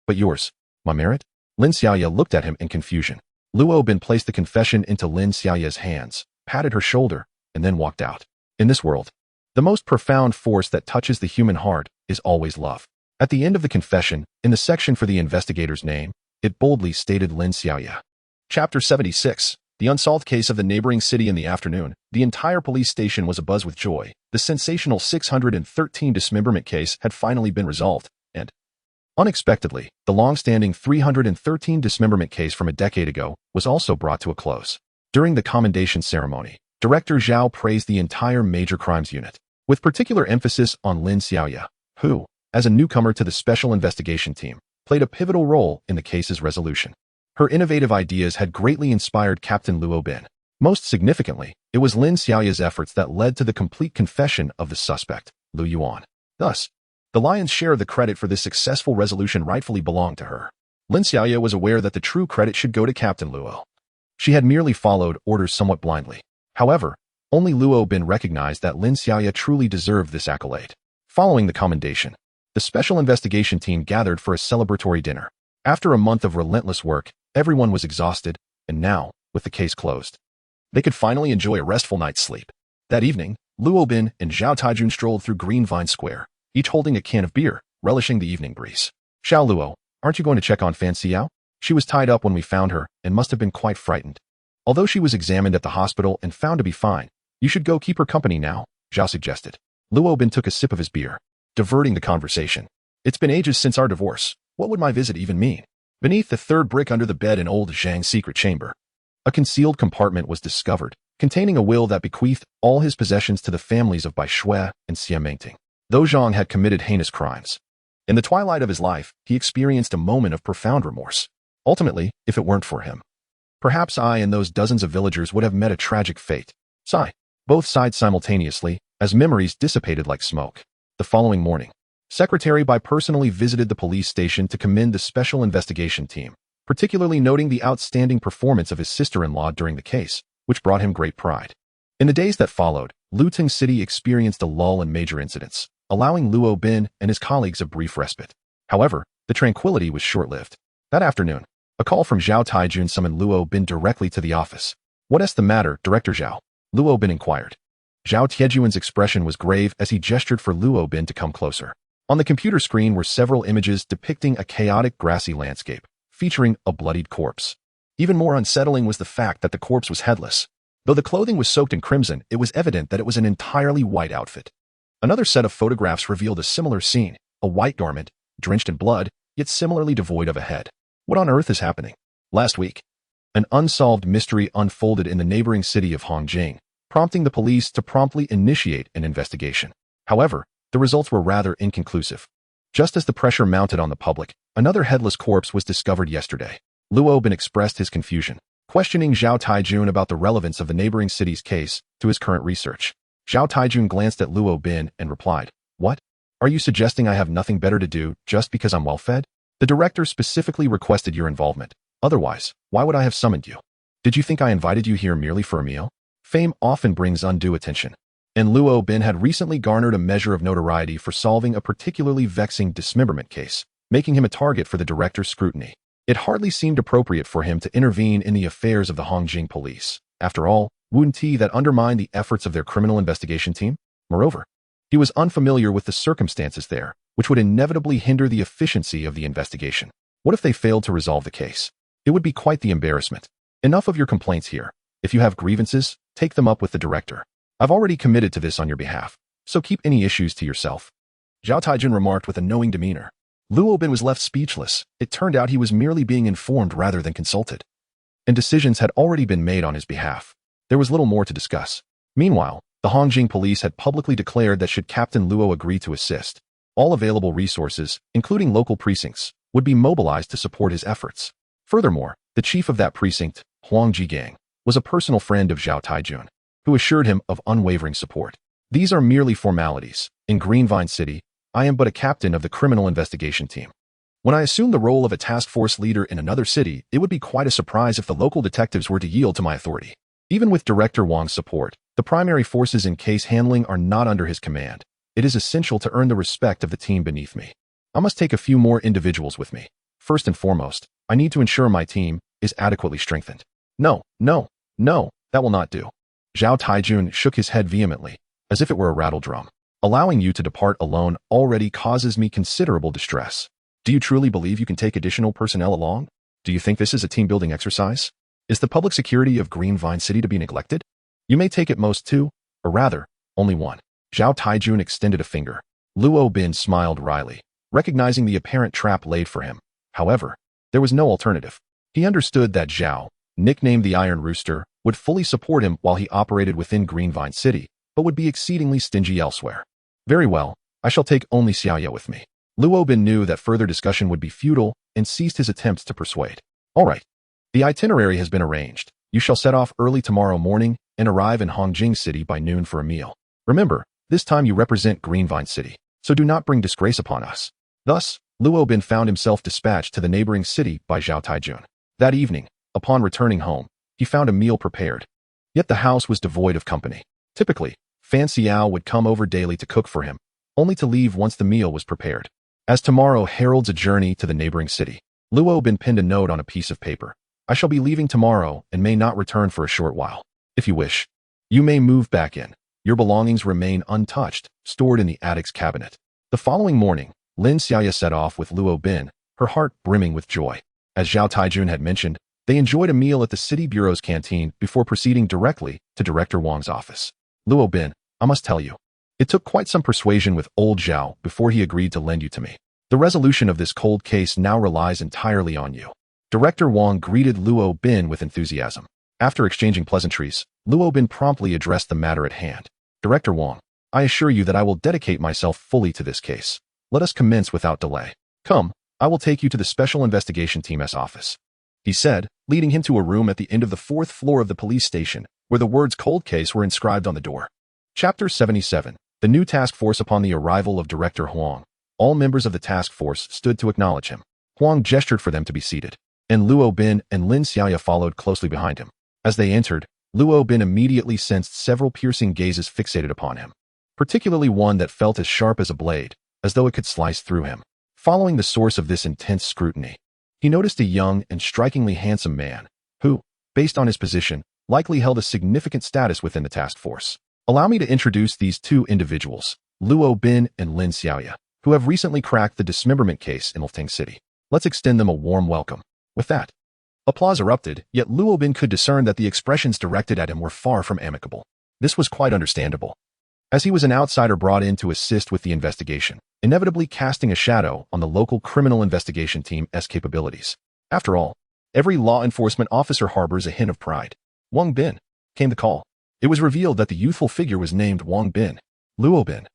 "But yours." "My merit?" Lin Xiaoya looked at him in confusion. Luo Bin placed the confession into Lin Xiaoya's hands, patted her shoulder, and then walked out. In this world, the most profound force that touches the human heart is always love. At the end of the confession, in the section for the investigator's name, it boldly stated Lin Xiaoya. Chapter 76. The unsolved case of the neighboring city. In the afternoon, the entire police station was abuzz with joy. The sensational 613 dismemberment case had finally been resolved, and unexpectedly, the long-standing 313 dismemberment case from a decade ago was also brought to a close. During the commendation ceremony, Director Zhao praised the entire major crimes unit, with particular emphasis on Lin Xiaoya, who, as a newcomer to the special investigation team, played a pivotal role in the case's resolution. Her innovative ideas had greatly inspired Captain Luo Bin. Most significantly, it was Lin Xiaoya's efforts that led to the complete confession of the suspect, Lu Yuan. Thus, the lion's share of the credit for this successful resolution rightfully belonged to her. Lin Xiaoya was aware that the true credit should go to Captain Luo. She had merely followed orders somewhat blindly. However, only Luo Bin recognized that Lin Xiaoya truly deserved this accolade. Following the commendation, the special investigation team gathered for a celebratory dinner. After a month of relentless work, everyone was exhausted, and now, with the case closed, they could finally enjoy a restful night's sleep. That evening, Luo Bin and Zhao Taijun strolled through Greenvine Square, each holding a can of beer, relishing the evening breeze. "Xiao Luo, aren't you going to check on Fan Xiao? She was tied up when we found her and must have been quite frightened. Although she was examined at the hospital and found to be fine, you should go keep her company now," Zhao suggested. Luo Bin took a sip of his beer, diverting the conversation. "It's been ages since our divorce. What would my visit even mean?" Beneath the third brick under the bed in old Zhang's secret chamber, a concealed compartment was discovered, containing a will that bequeathed all his possessions to the families of Bai Shui and Xia Mengting. Though Zhang had committed heinous crimes, in the twilight of his life, he experienced a moment of profound remorse. Ultimately, if it weren't for him, perhaps I and those dozens of villagers would have met a tragic fate. Sigh. Both sighed simultaneously, as memories dissipated like smoke. The following morning, Secretary Bai personally visited the police station to commend the special investigation team, particularly noting the outstanding performance of his sister-in-law during the case, which brought him great pride. In the days that followed, Luting City experienced a lull in major incidents, allowing Luo Bin and his colleagues a brief respite. However, the tranquility was short-lived. That afternoon, a call from Zhao Taijun summoned Luo Bin directly to the office. "What's the matter, Director Zhao?" Luo Bin inquired. Zhao Tiejuan's expression was grave as he gestured for Luo Bin to come closer. On the computer screen were several images depicting a chaotic grassy landscape, featuring a bloodied corpse. Even more unsettling was the fact that the corpse was headless. Though the clothing was soaked in crimson, it was evident that it was an entirely white outfit. Another set of photographs revealed a similar scene, a white garment, drenched in blood, yet similarly devoid of a head. What on earth is happening? Last week, an unsolved mystery unfolded in the neighboring city of Hongjing, prompting the police to promptly initiate an investigation. However, the results were rather inconclusive. Just as the pressure mounted on the public, another headless corpse was discovered yesterday. Luo Bin expressed his confusion, questioning Zhao Taijun about the relevance of the neighboring city's case to his current research. Zhao Taijun glanced at Luo Bin and replied, "What? Are you suggesting I have nothing better to do just because I'm well-fed? The director specifically requested your involvement. Otherwise, why would I have summoned you? Did you think I invited you here merely for a meal? Fame often brings undue attention. And Luo Bin had recently garnered a measure of notoriety for solving a particularly vexing dismemberment case, making him a target for the director's scrutiny. It hardly seemed appropriate for him to intervene in the affairs of the Hongjing police. After all, wouldn't he that undermine the efforts of their criminal investigation team? Moreover, he was unfamiliar with the circumstances there, which would inevitably hinder the efficiency of the investigation. What if they failed to resolve the case? It would be quite the embarrassment. Enough of your complaints here. If you have grievances, take them up with the director. I've already committed to this on your behalf, so keep any issues to yourself." Zhao Taijun remarked with a knowing demeanor. Luo Bin was left speechless. It turned out he was merely being informed rather than consulted. And decisions had already been made on his behalf. There was little more to discuss. Meanwhile, the Hongjing police had publicly declared that should Captain Luo agree to assist, all available resources, including local precincts, would be mobilized to support his efforts. Furthermore, the chief of that precinct, Huang Jigang, was a personal friend of Zhao Taijun, who assured him of unwavering support. "These are merely formalities. In Greenvine City, I am but a captain of the criminal investigation team. When I assume the role of a task force leader in another city, it would be quite a surprise if the local detectives were to yield to my authority. Even with Director Wang's support, the primary forces in case handling are not under his command. It is essential to earn the respect of the team beneath me. I must take a few more individuals with me. First and foremost, I need to ensure my team is adequately strengthened." No, that will not do." Zhao Taijun shook his head vehemently, as if it were a rattle drum. "Allowing you to depart alone already causes me considerable distress. Do you truly believe you can take additional personnel along? Do you think this is a team-building exercise? Is the public security of Greenvine City to be neglected? You may take at most two, or rather, only one." Zhao Taijun extended a finger. Luo Bin smiled wryly, recognizing the apparent trap laid for him. However, there was no alternative. He understood that Zhao, nicknamed the Iron Rooster, would fully support him while he operated within Greenvine City, but would be exceedingly stingy elsewhere. "Very well, I shall take only Xiaoya with me." Luo Bin knew that further discussion would be futile and ceased his attempts to persuade. "All right. The itinerary has been arranged. You shall set off early tomorrow morning and arrive in Hongjing City by noon for a meal. Remember, this time you represent Greenvine City, so do not bring disgrace upon us." Thus, Luo Bin found himself dispatched to the neighboring city by Zhao Taijun. That evening, upon returning home, he found a meal prepared. Yet the house was devoid of company. Typically, Fan Xiao would come over daily to cook for him, only to leave once the meal was prepared. As tomorrow heralds a journey to the neighboring city, Luo Bin pinned a note on a piece of paper. "I shall be leaving tomorrow and may not return for a short while. If you wish, you may move back in. Your belongings remain untouched, stored in the attic's cabinet." The following morning, Lin Xiaoya set off with Luo Bin, her heart brimming with joy. As Zhao Taijun had mentioned, they enjoyed a meal at the city bureau's canteen before proceeding directly to Director Wang's office. "Luo Bin, I must tell you, it took quite some persuasion with old Zhao before he agreed to lend you to me. The resolution of this cold case now relies entirely on you." Director Wang greeted Luo Bin with enthusiasm. After exchanging pleasantries, Luo Bin promptly addressed the matter at hand. "Director Wang, I assure you that I will dedicate myself fully to this case. Let us commence without delay. Come, I will take you to the Special Investigation Team's office," he said, leading him to a room at the end of the 4th floor of the police station, where the words "cold case" were inscribed on the door. Chapter 77. The new task force. Upon the arrival of Director Huang, All members of the task force stood to acknowledge him. Huang gestured for them to be seated, and Luo Bin and Lin Xiaoya followed closely behind him. As they entered, Luo Bin immediately sensed several piercing gazes fixated upon him, particularly one that felt as sharp as a blade, as though it could slice through him. Following the source of this intense scrutiny, he noticed a young and strikingly handsome man, who, based on his position, likely held a significant status within the task force. Allow me to introduce these two individuals, Luo Bin and Lin Xiaoya, who have recently cracked the dismemberment case in Enigmatic City. Let's extend them a warm welcome. With that, applause erupted, yet Luo Bin could discern that the expressions directed at him were far from amicable. This was quite understandable, as he was an outsider brought in to assist with the investigation, inevitably casting a shadow on the local criminal investigation team's capabilities. After all, every law enforcement officer harbors a hint of pride. Wang Bin, came the call. It was revealed that the youthful figure was named Wang Bin. Luo Bin.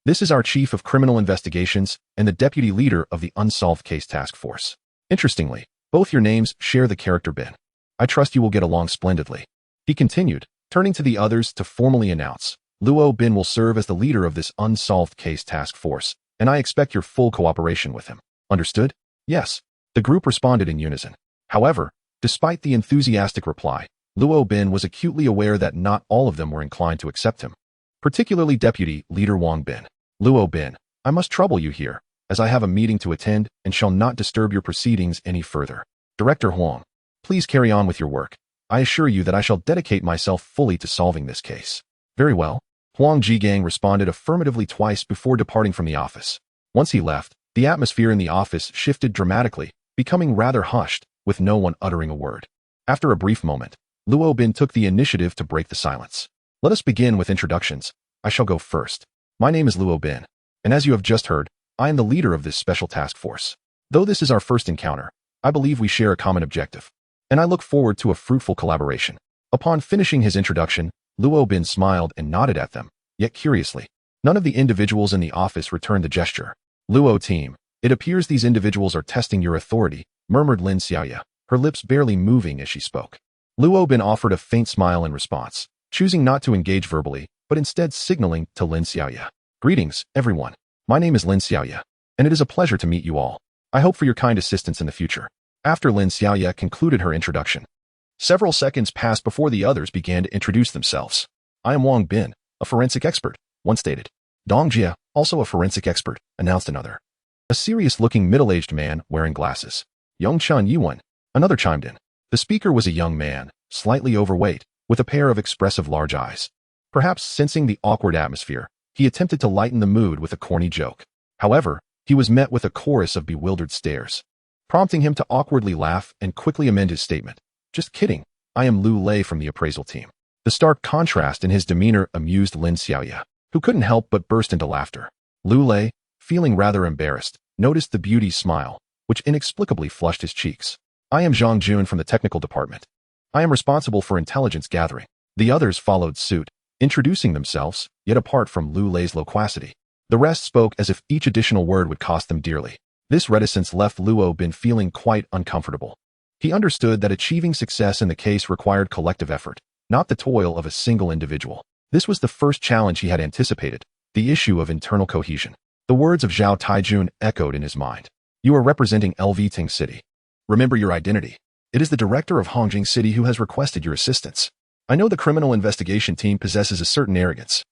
This is our chief of criminal investigations and the deputy leader of the unsolved case task force. Interestingly, both your names share the character Bin. I trust you will get along splendidly. He continued, turning to the others to formally announce, Luo Bin will serve as the leader of this unsolved case task force, and I expect your full cooperation with him. Understood? Yes. The group responded in unison. However, despite the enthusiastic reply, Luo Bin was acutely aware that not all of them were inclined to accept him, particularly Deputy Leader Wang Bin. Luo Bin, I must trouble you here, as I have a meeting to attend and shall not disturb your proceedings any further. Director Huang, please carry on with your work. I assure you that I shall dedicate myself fully to solving this case. Very well. Huang Jigang responded affirmatively twice before departing from the office. Once he left, the atmosphere in the office shifted dramatically, becoming rather hushed, with no one uttering a word. After a brief moment, Luo Bin took the initiative to break the silence. Let us begin with introductions. I shall go first. My name is Luo Bin, and as you have just heard, I am the leader of this special task force. Though this is our first encounter, I believe we share a common objective, and I look forward to a fruitful collaboration. Upon finishing his introduction, Luo Bin smiled and nodded at them, yet curiously, none of the individuals in the office returned the gesture. Luo team, it appears these individuals are testing your authority, murmured Lin Xiaoya, her lips barely moving as she spoke. Luo Bin offered a faint smile in response, choosing not to engage verbally, but instead signaling to Lin Xiaoya. Greetings, everyone. My name is Lin Xiaoya, and it is a pleasure to meet you all. I hope for your kind assistance in the future. After Lin Xiaoya concluded her introduction, several seconds passed before the others began to introduce themselves. I am Wang Bin, a forensic expert, one stated. Dong Jia, also a forensic expert, announced another. A serious-looking middle-aged man wearing glasses. Young Chun Yuan, another chimed in. The speaker was a young man, slightly overweight, with a pair of expressive large eyes. Perhaps sensing the awkward atmosphere, he attempted to lighten the mood with a corny joke. However, he was met with a chorus of bewildered stares, prompting him to awkwardly laugh and quickly amend his statement. Just kidding, I am Lu Lei from the appraisal team. The stark contrast in his demeanor amused Lin Xiaoya, who couldn't help but burst into laughter. Lu Lei, feeling rather embarrassed, noticed the beauty's smile, which inexplicably flushed his cheeks. I am Zhang Jun from the technical department. I am responsible for intelligence gathering. The others followed suit, introducing themselves, yet apart from Lu Lei's loquacity. The rest spoke as if each additional word would cost them dearly. This reticence left Luo Bin feeling quite uncomfortable. He understood that achieving success in the case required collective effort, not the toil of a single individual. This was the first challenge he had anticipated, the issue of internal cohesion. The words of Zhao Taijun echoed in his mind. You are representing Enigmatic City. Remember your identity. It is the director of Hongjing City who has requested your assistance. I know the criminal investigation team possesses a certain arrogance,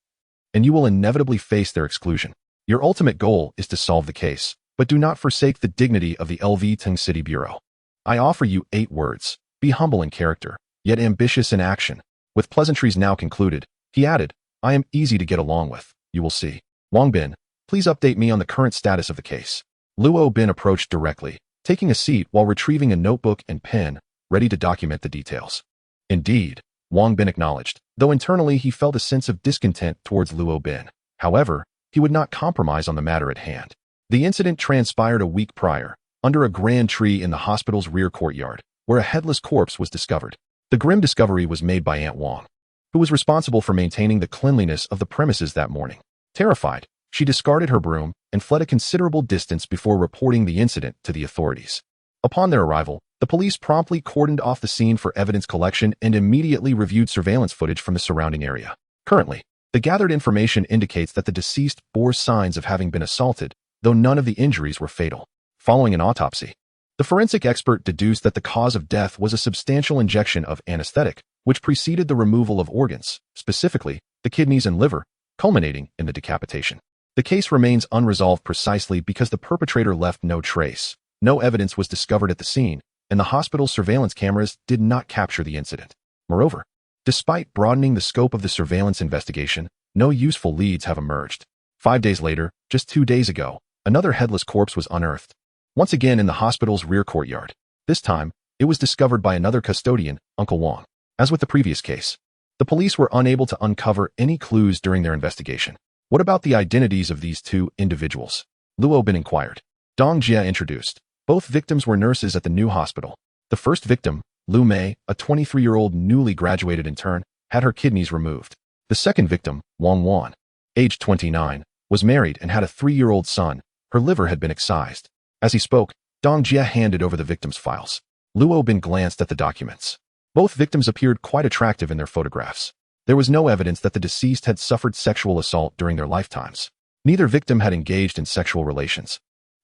and you will inevitably face their exclusion. Your ultimate goal is to solve the case, but do not forsake the dignity of the Enigmatic City Bureau. I offer you 8 words. Be humble in character, yet ambitious in action. With pleasantries now concluded, he added, I am easy to get along with, you will see. Wang Bin, please update me on the current status of the case. Luo Bin approached directly, taking a seat while retrieving a notebook and pen, ready to document the details. Indeed, Wang Bin acknowledged, though internally he felt a sense of discontent towards Luo Bin. However, he would not compromise on the matter at hand. The incident transpired a week prior, under a grand tree in the hospital's rear courtyard, where a headless corpse was discovered. The grim discovery was made by Aunt Wang, who was responsible for maintaining the cleanliness of the premises that morning. Terrified, she discarded her broom and fled a considerable distance before reporting the incident to the authorities. Upon their arrival, the police promptly cordoned off the scene for evidence collection and immediately reviewed surveillance footage from the surrounding area. Currently, the gathered information indicates that the deceased bore signs of having been assaulted, though none of the injuries were fatal. Following an autopsy, the forensic expert deduced that the cause of death was a substantial injection of anesthetic, which preceded the removal of organs, specifically the kidneys and liver, culminating in the decapitation. The case remains unresolved precisely because the perpetrator left no trace. No evidence was discovered at the scene, and the hospital's surveillance cameras did not capture the incident. Moreover, despite broadening the scope of the surveillance investigation, no useful leads have emerged. 5 days later, just 2 days ago, another headless corpse was unearthed. Once again in the hospital's rear courtyard. This time, it was discovered by another custodian, Uncle Wang. As with the previous case, the police were unable to uncover any clues during their investigation. What about the identities of these two individuals? Luo Bin inquired. Dong Jia introduced. Both victims were nurses at the new hospital. The first victim, Lu Mei, a 23-year-old newly graduated intern, had her kidneys removed. The second victim, Wang Wan, aged 29, was married and had a 3-year-old son. Her liver had been excised. As he spoke, Dong Jia handed over the victim's files. Luo Bin glanced at the documents. Both victims appeared quite attractive in their photographs. There was no evidence that the deceased had suffered sexual assault during their lifetimes. Neither victim had engaged in sexual relations,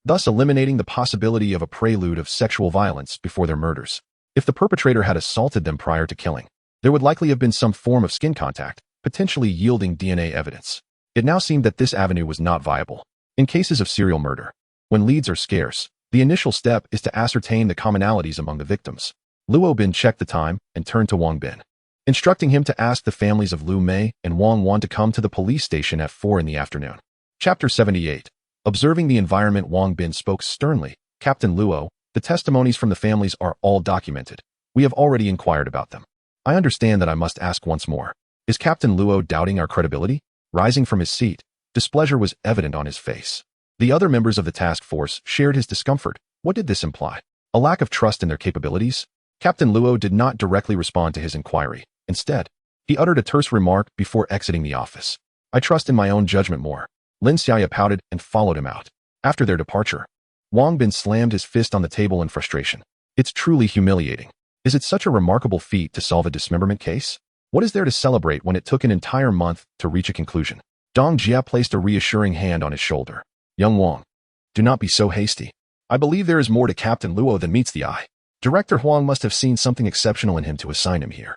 thus eliminating the possibility of a prelude of sexual violence before their murders. If the perpetrator had assaulted them prior to killing, there would likely have been some form of skin contact, potentially yielding DNA evidence. It now seemed that this avenue was not viable. In cases of serial murder, when leads are scarce, the initial step is to ascertain the commonalities among the victims. Luo Bin checked the time and turned to Wang Bin, instructing him to ask the families of Lu Mei and Wang Wan to come to the police station at 4 in the afternoon. Chapter 78. Observing the environment, Wang Bin spoke sternly. Captain Luo, the testimonies from the families are all documented. We have already inquired about them. I understand that I must ask once more. Is Captain Luo doubting our credibility? Rising from his seat, displeasure was evident on his face. The other members of the task force shared his discomfort. What did this imply? A lack of trust in their capabilities? Captain Luo did not directly respond to his inquiry. Instead, he uttered a terse remark before exiting the office. I trust in my own judgment more. Lin Xiaoya pouted and followed him out. After their departure, Wang Bin slammed his fist on the table in frustration. It's truly humiliating. Is it such a remarkable feat to solve a dismemberment case? What is there to celebrate when it took an entire month to reach a conclusion? Dong Jia placed a reassuring hand on his shoulder. Young Wang, do not be so hasty. I believe there is more to Captain Luo than meets the eye. Director Huang must have seen something exceptional in him to assign him here.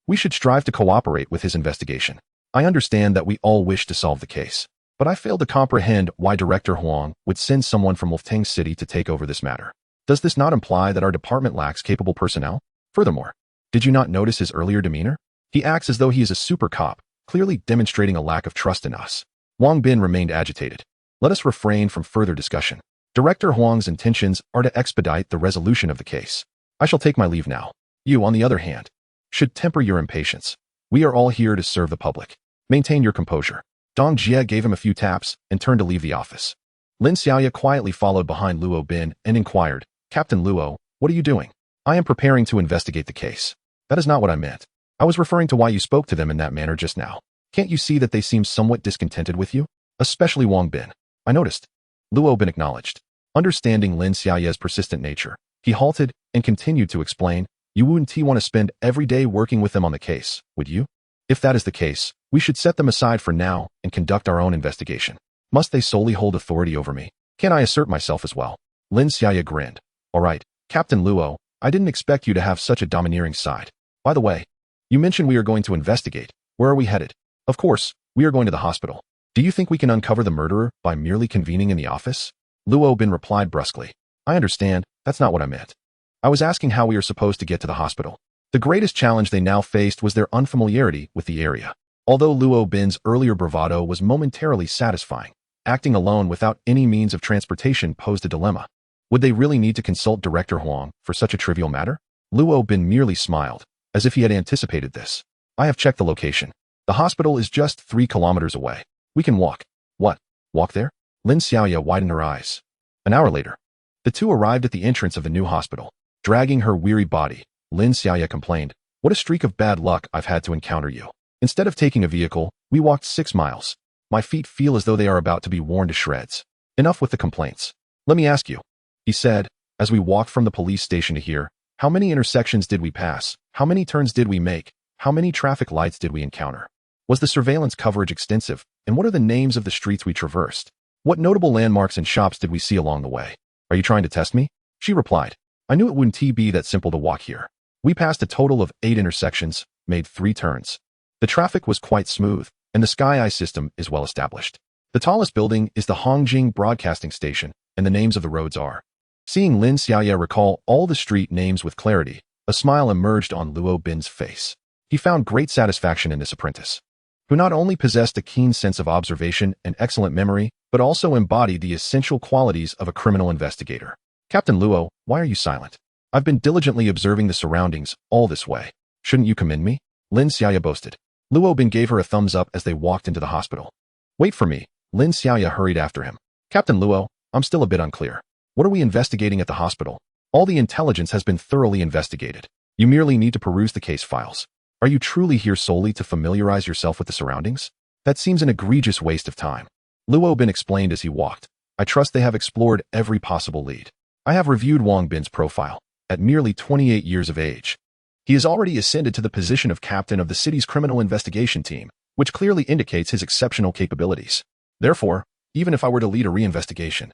We should strive to cooperate with his investigation. I understand that we all wish to solve the case, but I fail to comprehend why Director Huang would send someone from Wolftang City to take over this matter. Does this not imply that our department lacks capable personnel? Furthermore, did you not notice his earlier demeanor? He acts as though he is a super cop, clearly demonstrating a lack of trust in us. Wang Bin remained agitated. Let us refrain from further discussion. Director Huang's intentions are to expedite the resolution of the case. I shall take my leave now. You, on the other hand, should temper your impatience. We are all here to serve the public. Maintain your composure. Dong Jia gave him a few taps and turned to leave the office. Lin Xiaoya quietly followed behind Luo Bin and inquired, Captain Luo, what are you doing? I am preparing to investigate the case. That is not what I meant. I was referring to why you spoke to them in that manner just now. Can't you see that they seem somewhat discontented with you? Especially Wang Bin. I noticed. Luo Bin acknowledged. Understanding Lin Xiaoya's persistent nature, he halted and continued to explain, you wouldn't want to spend every day working with them on the case, would you? If that is the case, we should set them aside for now and conduct our own investigation. Must they solely hold authority over me? Can I assert myself as well? Lin Xiaoya grinned. All right, Captain Luo, I didn't expect you to have such a domineering side. By the way, you mentioned we are going to investigate. Where are we headed? Of course, we are going to the hospital. Do you think we can uncover the murderer by merely convening in the office? Luo Bin replied brusquely. I understand, that's not what I meant. I was asking how we are supposed to get to the hospital. The greatest challenge they now faced was their unfamiliarity with the area. Although Luo Bin's earlier bravado was momentarily satisfying, acting alone without any means of transportation posed a dilemma. Would they really need to consult Director Huang for such a trivial matter? Luo Bin merely smiled, as if he had anticipated this. I have checked the location. The hospital is just 3 kilometers away. We can walk. What? Walk there? Lin Xiaoya widened her eyes. An hour later, the two arrived at the entrance of the new hospital. Dragging her weary body, Lin Xiaoya complained, what a streak of bad luck I've had to encounter you. Instead of taking a vehicle, we walked 6 miles. My feet feel as though they are about to be worn to shreds. Enough with the complaints. Let me ask you, he said, as we walked from the police station to here, how many intersections did we pass? How many turns did we make? How many traffic lights did we encounter? Was the surveillance coverage extensive? And what are the names of the streets we traversed? What notable landmarks and shops did we see along the way? Are you trying to test me? She replied. I knew it wouldn't be that simple to walk here. We passed a total of 8 intersections, made 3 turns. The traffic was quite smooth, and the sky eye system is well established. The tallest building is the Hongjing Broadcasting Station, and the names of the roads are. Seeing Lin Xiaoya recall all the street names with clarity, a smile emerged on Luo Bin's face. He found great satisfaction in this apprentice, who not only possessed a keen sense of observation and excellent memory, but also embodied the essential qualities of a criminal investigator. Captain Luo, why are you silent? I've been diligently observing the surroundings all this way. Shouldn't you commend me? Lin Xiaoya boasted. Luo Bin gave her a thumbs up as they walked into the hospital. Wait for me. Lin Xiaoya hurried after him. Captain Luo, I'm still a bit unclear. What are we investigating at the hospital? All the intelligence has been thoroughly investigated. You merely need to peruse the case files. Are you truly here solely to familiarize yourself with the surroundings? That seems an egregious waste of time. Luo Bin explained as he walked. I trust they have explored every possible lead. I have reviewed Wang Bin's profile. At merely 28 years of age, he has already ascended to the position of captain of the city's criminal investigation team, which clearly indicates his exceptional capabilities. Therefore, even if I were to lead a reinvestigation,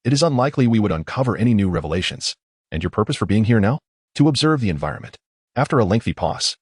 it is unlikely we would uncover any new revelations. And your purpose for being here now? To observe the environment. After a lengthy pause,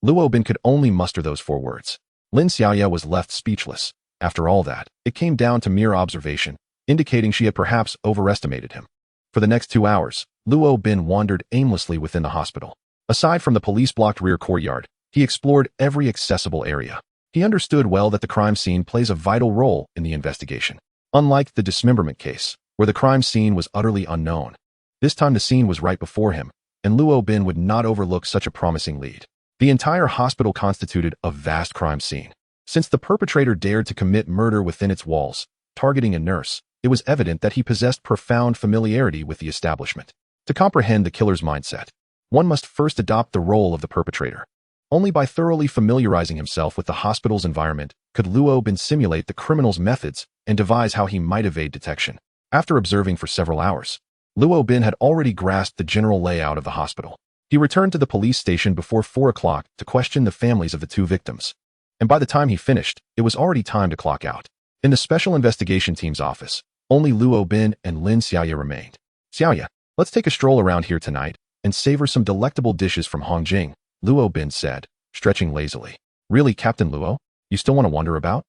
Luo Bin could only muster those 4 words. Lin Xiaoya was left speechless. After all that, it came down to mere observation, indicating she had perhaps overestimated him. For the next 2 hours, Luo Bin wandered aimlessly within the hospital. Aside from the police-blocked rear courtyard, he explored every accessible area. He understood well that the crime scene plays a vital role in the investigation. Unlike the dismemberment case, where the crime scene was utterly unknown, this time the scene was right before him, and Luo Bin would not overlook such a promising lead. The entire hospital constituted a vast crime scene. Since the perpetrator dared to commit murder within its walls, targeting a nurse, it was evident that he possessed profound familiarity with the establishment. To comprehend the killer's mindset, one must first adopt the role of the perpetrator. Only by thoroughly familiarizing himself with the hospital's environment could Luo Bin simulate the criminal's methods and devise how he might evade detection. After observing for several hours, Luo Bin had already grasped the general layout of the hospital. He returned to the police station before 4 o'clock to question the families of the 2 victims. And by the time he finished, it was already time to clock out. In the Special Investigation Team's office, only Luo Bin and Lin Xiaoya remained. Xiaoya, let's take a stroll around here tonight and savor some delectable dishes from Hongjing, Luo Bin said, stretching lazily. Really, Captain Luo? You still want to wander about?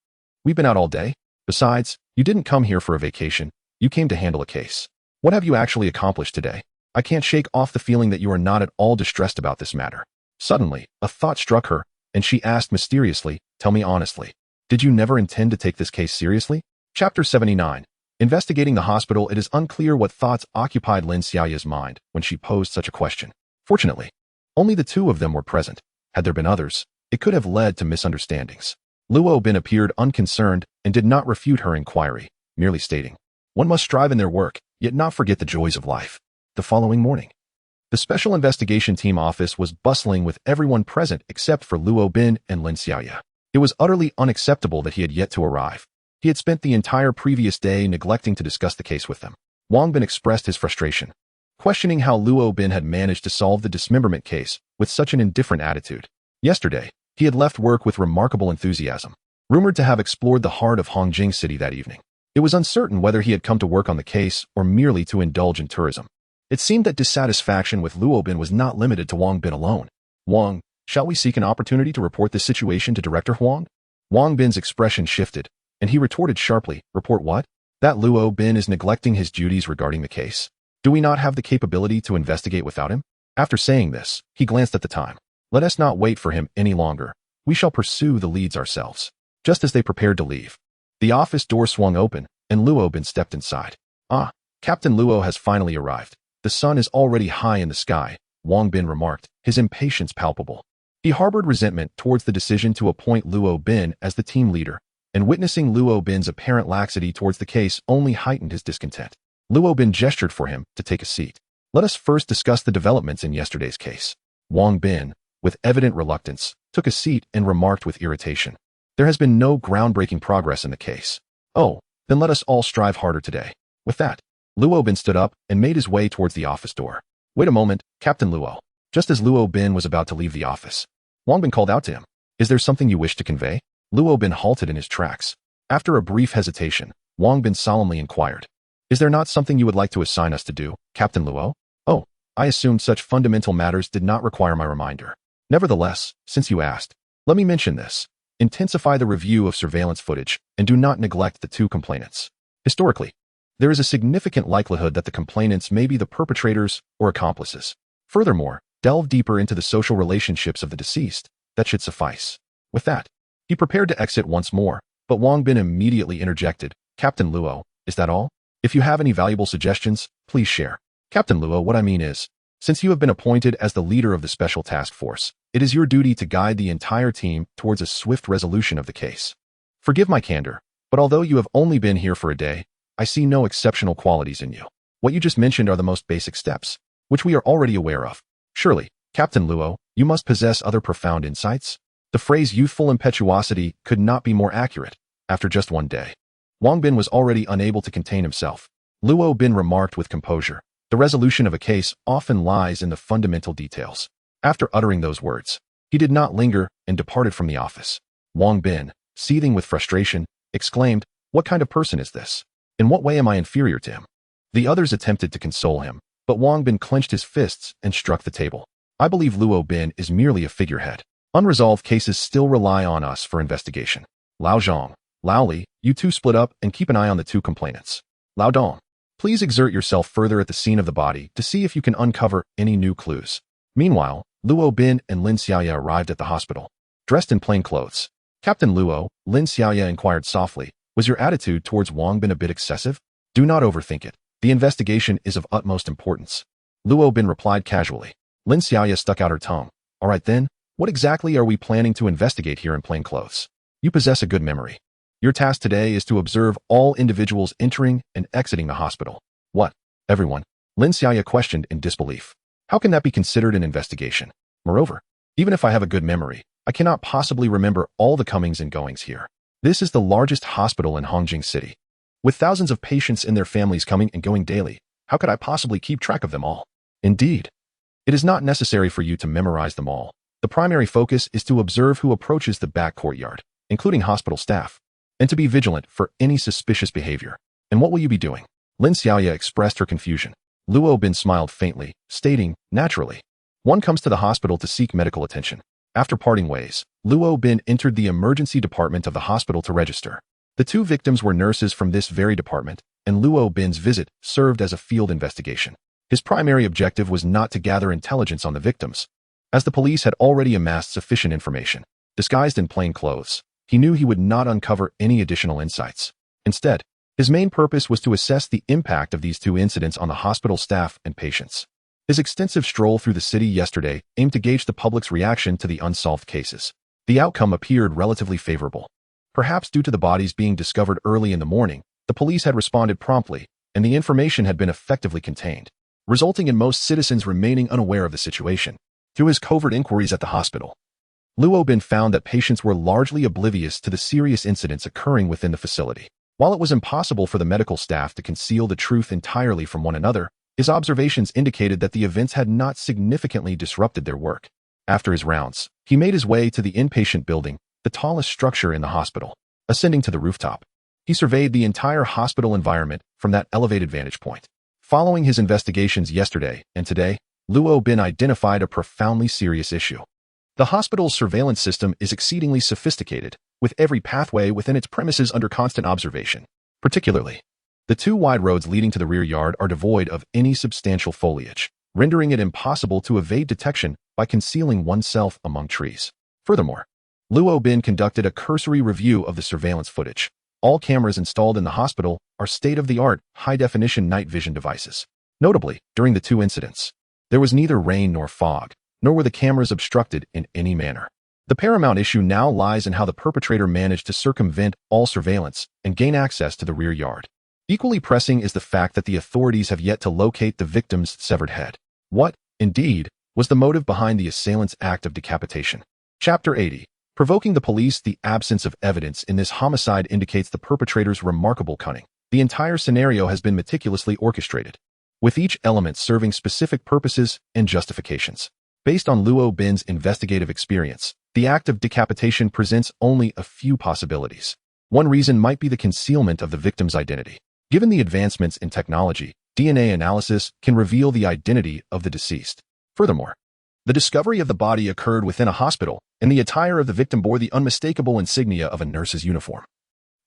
We've been out all day. Besides, you didn't come here for a vacation. You came to handle a case. What have you actually accomplished today? I can't shake off the feeling that you are not at all distressed about this matter. Suddenly, a thought struck her, and she asked mysteriously, tell me honestly, did you never intend to take this case seriously? Chapter 79. Investigating the hospital, it is unclear what thoughts occupied Lin Xiaoya's mind when she posed such a question. Fortunately, only the 2 of them were present. Had there been others, it could have led to misunderstandings. Luo Bin appeared unconcerned and did not refute her inquiry, merely stating, one must strive in their work, yet not forget the joys of life. The following morning, the Special Investigation Team office was bustling with everyone present except for Luo Bin and Lin Xiaoya. It was utterly unacceptable that he had yet to arrive. He had spent the entire previous day neglecting to discuss the case with them. Wang Bin expressed his frustration, questioning how Luo Bin had managed to solve the dismemberment case with such an indifferent attitude. Yesterday, he had left work with remarkable enthusiasm, rumored to have explored the heart of Hongjing City that evening. It was uncertain whether he had come to work on the case or merely to indulge in tourism. It seemed that dissatisfaction with Luo Bin was not limited to Wang Bin alone. Wang, shall we seek an opportunity to report this situation to Director Huang? Wang Bin's expression shifted, and he retorted sharply, report what? That Luo Bin is neglecting his duties regarding the case. Do we not have the capability to investigate without him? After saying this, he glanced at the time. Let us not wait for him any longer. We shall pursue the leads ourselves. Just as they prepared to leave, the office door swung open, and Luo Bin stepped inside. Ah, Captain Luo has finally arrived. The sun is already high in the sky, Wang Bin remarked, his impatience palpable. He harbored resentment towards the decision to appoint Luo Bin as the team leader, and witnessing Luo Bin's apparent laxity towards the case only heightened his discontent. Luo Bin gestured for him to take a seat. Let us first discuss the developments in yesterday's case. Wang Bin, with evident reluctance, took a seat and remarked with irritation. There has been no groundbreaking progress in the case. Oh, then let us all strive harder today. With that, Luo Bin stood up and made his way towards the office door. Wait a moment, Captain Luo. Just as Luo Bin was about to leave the office, Wang Bin called out to him. Is there something you wish to convey? Luo Bin halted in his tracks. After a brief hesitation, Wang Bin solemnly inquired. Is there not something you would like to assign us to do, Captain Luo? Oh, I assumed such fundamental matters did not require my reminder. Nevertheless, since you asked, let me mention this. Intensify the review of surveillance footage and do not neglect the two complainants. Historically, there is a significant likelihood that the complainants may be the perpetrators or accomplices. Furthermore, delve deeper into the social relationships of the deceased. That should suffice. With that, he prepared to exit once more, but Wang Bin immediately interjected. Captain Luo, is that all? If you have any valuable suggestions, please share. Captain Luo, what I mean is, since you have been appointed as the leader of the special task force, it is your duty to guide the entire team towards a swift resolution of the case. Forgive my candor, but although you have only been here for a day, I see no exceptional qualities in you. What you just mentioned are the most basic steps, which we are already aware of. Surely, Captain Luo, you must possess other profound insights? The phrase youthful impetuosity could not be more accurate, after just one day. Wang Bin was already unable to contain himself. Luo Bin remarked with composure, the resolution of a case often lies in the fundamental details. After uttering those words, he did not linger and departed from the office. Wang Bin, seething with frustration, exclaimed, what kind of person is this? In what way am I inferior to him? The others attempted to console him, but Wang Bin clenched his fists and struck the table. I believe Luo Bin is merely a figurehead. Unresolved cases still rely on us for investigation. Lao Zhang, Lao Li, you two split up and keep an eye on the two complainants. Lao Dong, please exert yourself further at the scene of the body to see if you can uncover any new clues. Meanwhile, Luo Bin and Lin Xiaoya arrived at the hospital, dressed in plain clothes. Captain Luo, Lin Xiaoya inquired softly, was your attitude towards Wang Bin a bit excessive? Do not overthink it. The investigation is of utmost importance. Luo Bin replied casually. Lin Xiaoya stuck out her tongue. All right then, what exactly are we planning to investigate here in plain clothes? You possess a good memory. Your task today is to observe all individuals entering and exiting the hospital. What? Everyone? Lin Xiaoya questioned in disbelief. How can that be considered an investigation? Moreover, even if I have a good memory, I cannot possibly remember all the comings and goings here. This is the largest hospital in Hongjing City. With thousands of patients and their families coming and going daily, how could I possibly keep track of them all? Indeed, it is not necessary for you to memorize them all. The primary focus is to observe who approaches the back courtyard, including hospital staff, and to be vigilant for any suspicious behavior. And what will you be doing? Lin Xiaoya expressed her confusion. Luo Bin smiled faintly, stating, naturally. One comes to the hospital to seek medical attention. After parting ways, Luo Bin entered the emergency department of the hospital to register. The two victims were nurses from this very department, and Luo Bin's visit served as a field investigation. His primary objective was not to gather intelligence on the victims, as the police had already amassed sufficient information. Disguised in plain clothes, he knew he would not uncover any additional insights. Instead, his main purpose was to assess the impact of these two incidents on the hospital staff and patients. His extensive stroll through the city yesterday aimed to gauge the public's reaction to the unsolved cases. The outcome appeared relatively favorable. Perhaps due to the bodies being discovered early in the morning, the police had responded promptly, and the information had been effectively contained, resulting in most citizens remaining unaware of the situation. Through his covert inquiries at the hospital, Luo Bin found that patients were largely oblivious to the serious incidents occurring within the facility. While it was impossible for the medical staff to conceal the truth entirely from one another, his observations indicated that the events had not significantly disrupted their work. After his rounds, he made his way to the inpatient building, the tallest structure in the hospital. Ascending to the rooftop, he surveyed the entire hospital environment from that elevated vantage point. Following his investigations yesterday and today, Luo Bin identified a profoundly serious issue. The hospital's surveillance system is exceedingly sophisticated, with every pathway within its premises under constant observation. Particularly, the two wide roads leading to the rear yard are devoid of any substantial foliage, rendering it impossible to evade detection by concealing oneself among trees. Furthermore, Luo Bin conducted a cursory review of the surveillance footage. All cameras installed in the hospital are state-of-the-art, high-definition night vision devices. Notably, during the two incidents, there was neither rain nor fog, nor were the cameras obstructed in any manner. The paramount issue now lies in how the perpetrator managed to circumvent all surveillance and gain access to the rear yard. Equally pressing is the fact that the authorities have yet to locate the victim's severed head. What, indeed, was the motive behind the assailant's act of decapitation? Chapter 80. Provoking the police. The absence of evidence in this homicide indicates the perpetrator's remarkable cunning. The entire scenario has been meticulously orchestrated, with each element serving specific purposes and justifications. Based on Luo Bin's investigative experience, the act of decapitation presents only a few possibilities. One reason might be the concealment of the victim's identity. Given the advancements in technology, DNA analysis can reveal the identity of the deceased. Furthermore, the discovery of the body occurred within a hospital, and the attire of the victim bore the unmistakable insignia of a nurse's uniform,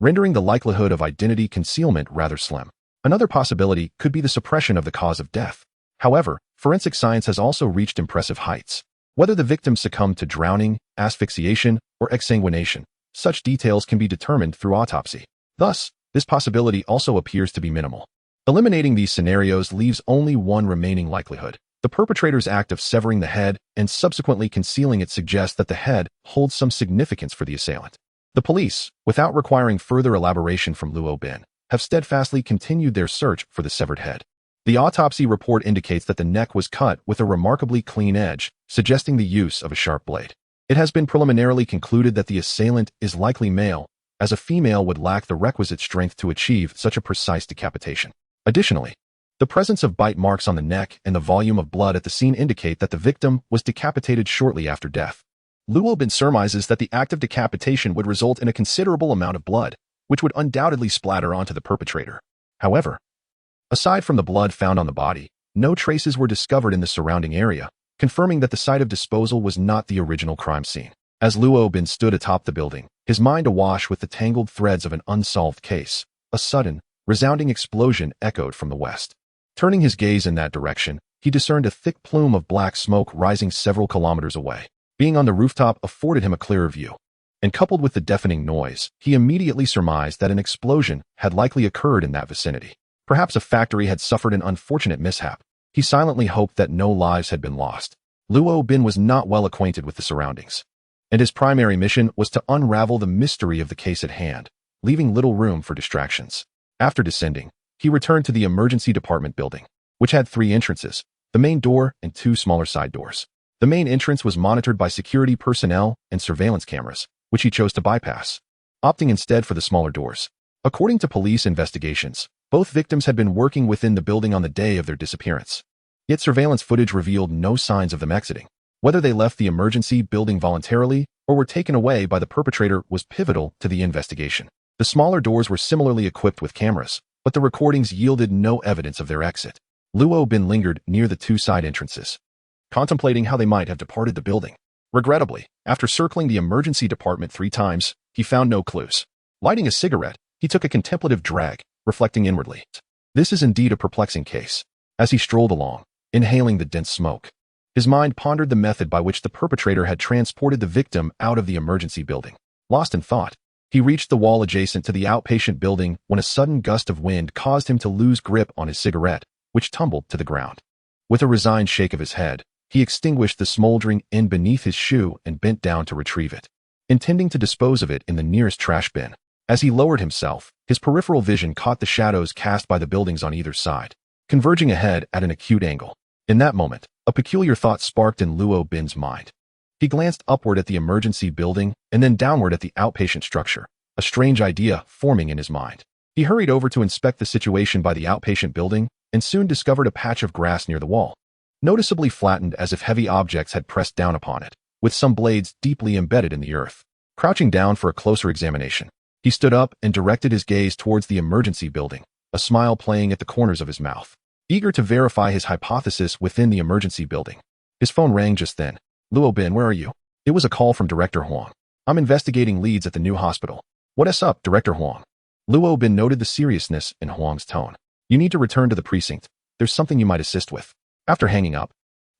rendering the likelihood of identity concealment rather slim. Another possibility could be the suppression of the cause of death. However, forensic science has also reached impressive heights. Whether the victim succumbed to drowning, asphyxiation, or exsanguination, such details can be determined through autopsy. Thus, this possibility also appears to be minimal. Eliminating these scenarios leaves only one remaining likelihood. The perpetrator's act of severing the head and subsequently concealing it suggests that the head holds some significance for the assailant. The police, without requiring further elaboration from Luo Bin, have steadfastly continued their search for the severed head. The autopsy report indicates that the neck was cut with a remarkably clean edge, suggesting the use of a sharp blade. It has been preliminarily concluded that the assailant is likely male, as a female would lack the requisite strength to achieve such a precise decapitation. Additionally, the presence of bite marks on the neck and the volume of blood at the scene indicate that the victim was decapitated shortly after death. Luo Bin surmises that the act of decapitation would result in a considerable amount of blood, which would undoubtedly splatter onto the perpetrator. However, aside from the blood found on the body, no traces were discovered in the surrounding area, confirming that the site of disposal was not the original crime scene. As Luo Bin stood atop the building, his mind awash with the tangled threads of an unsolved case, a sudden, resounding explosion echoed from the west. Turning his gaze in that direction, he discerned a thick plume of black smoke rising several kilometers away. Being on the rooftop afforded him a clearer view, and coupled with the deafening noise, he immediately surmised that an explosion had likely occurred in that vicinity. Perhaps a factory had suffered an unfortunate mishap. He silently hoped that no lives had been lost. Luo Bin was not well acquainted with the surroundings, and his primary mission was to unravel the mystery of the case at hand, leaving little room for distractions. After descending, he returned to the emergency department building, which had 3 entrances, the main door and 2 smaller side doors. The main entrance was monitored by security personnel and surveillance cameras, which he chose to bypass, opting instead for the smaller doors. According to police investigations, both victims had been working within the building on the day of their disappearance. Yet surveillance footage revealed no signs of them exiting. Whether they left the emergency building voluntarily or were taken away by the perpetrator was pivotal to the investigation. The smaller doors were similarly equipped with cameras, but the recordings yielded no evidence of their exit. Luo Bin lingered near the 2 side entrances, contemplating how they might have departed the building. Regrettably, after circling the emergency department 3 times, he found no clues. Lighting a cigarette, he took a contemplative drag, reflecting inwardly. This is indeed a perplexing case. As he strolled along, inhaling the dense smoke, his mind pondered the method by which the perpetrator had transported the victim out of the emergency building. Lost in thought, he reached the wall adjacent to the outpatient building when a sudden gust of wind caused him to lose grip on his cigarette, which tumbled to the ground. With a resigned shake of his head, he extinguished the smoldering end beneath his shoe and bent down to retrieve it, intending to dispose of it in the nearest trash bin. As he lowered himself, his peripheral vision caught the shadows cast by the buildings on either side, converging ahead at an acute angle. In that moment, a peculiar thought sparked in Luo Bin's mind. He glanced upward at the emergency building and then downward at the outpatient structure, a strange idea forming in his mind. He hurried over to inspect the situation by the outpatient building and soon discovered a patch of grass near the wall, noticeably flattened as if heavy objects had pressed down upon it, with some blades deeply embedded in the earth. Crouching down for a closer examination, he stood up and directed his gaze towards the emergency building, a smile playing at the corners of his mouth. Eager to verify his hypothesis within the emergency building, his phone rang just then. "Luo Bin, where are you?" It was a call from Director Huang. "I'm investigating leads at the new hospital." "What's up, Director Huang?" Luo Bin noted the seriousness in Huang's tone. "You need to return to the precinct. There's something you might assist with." After hanging up,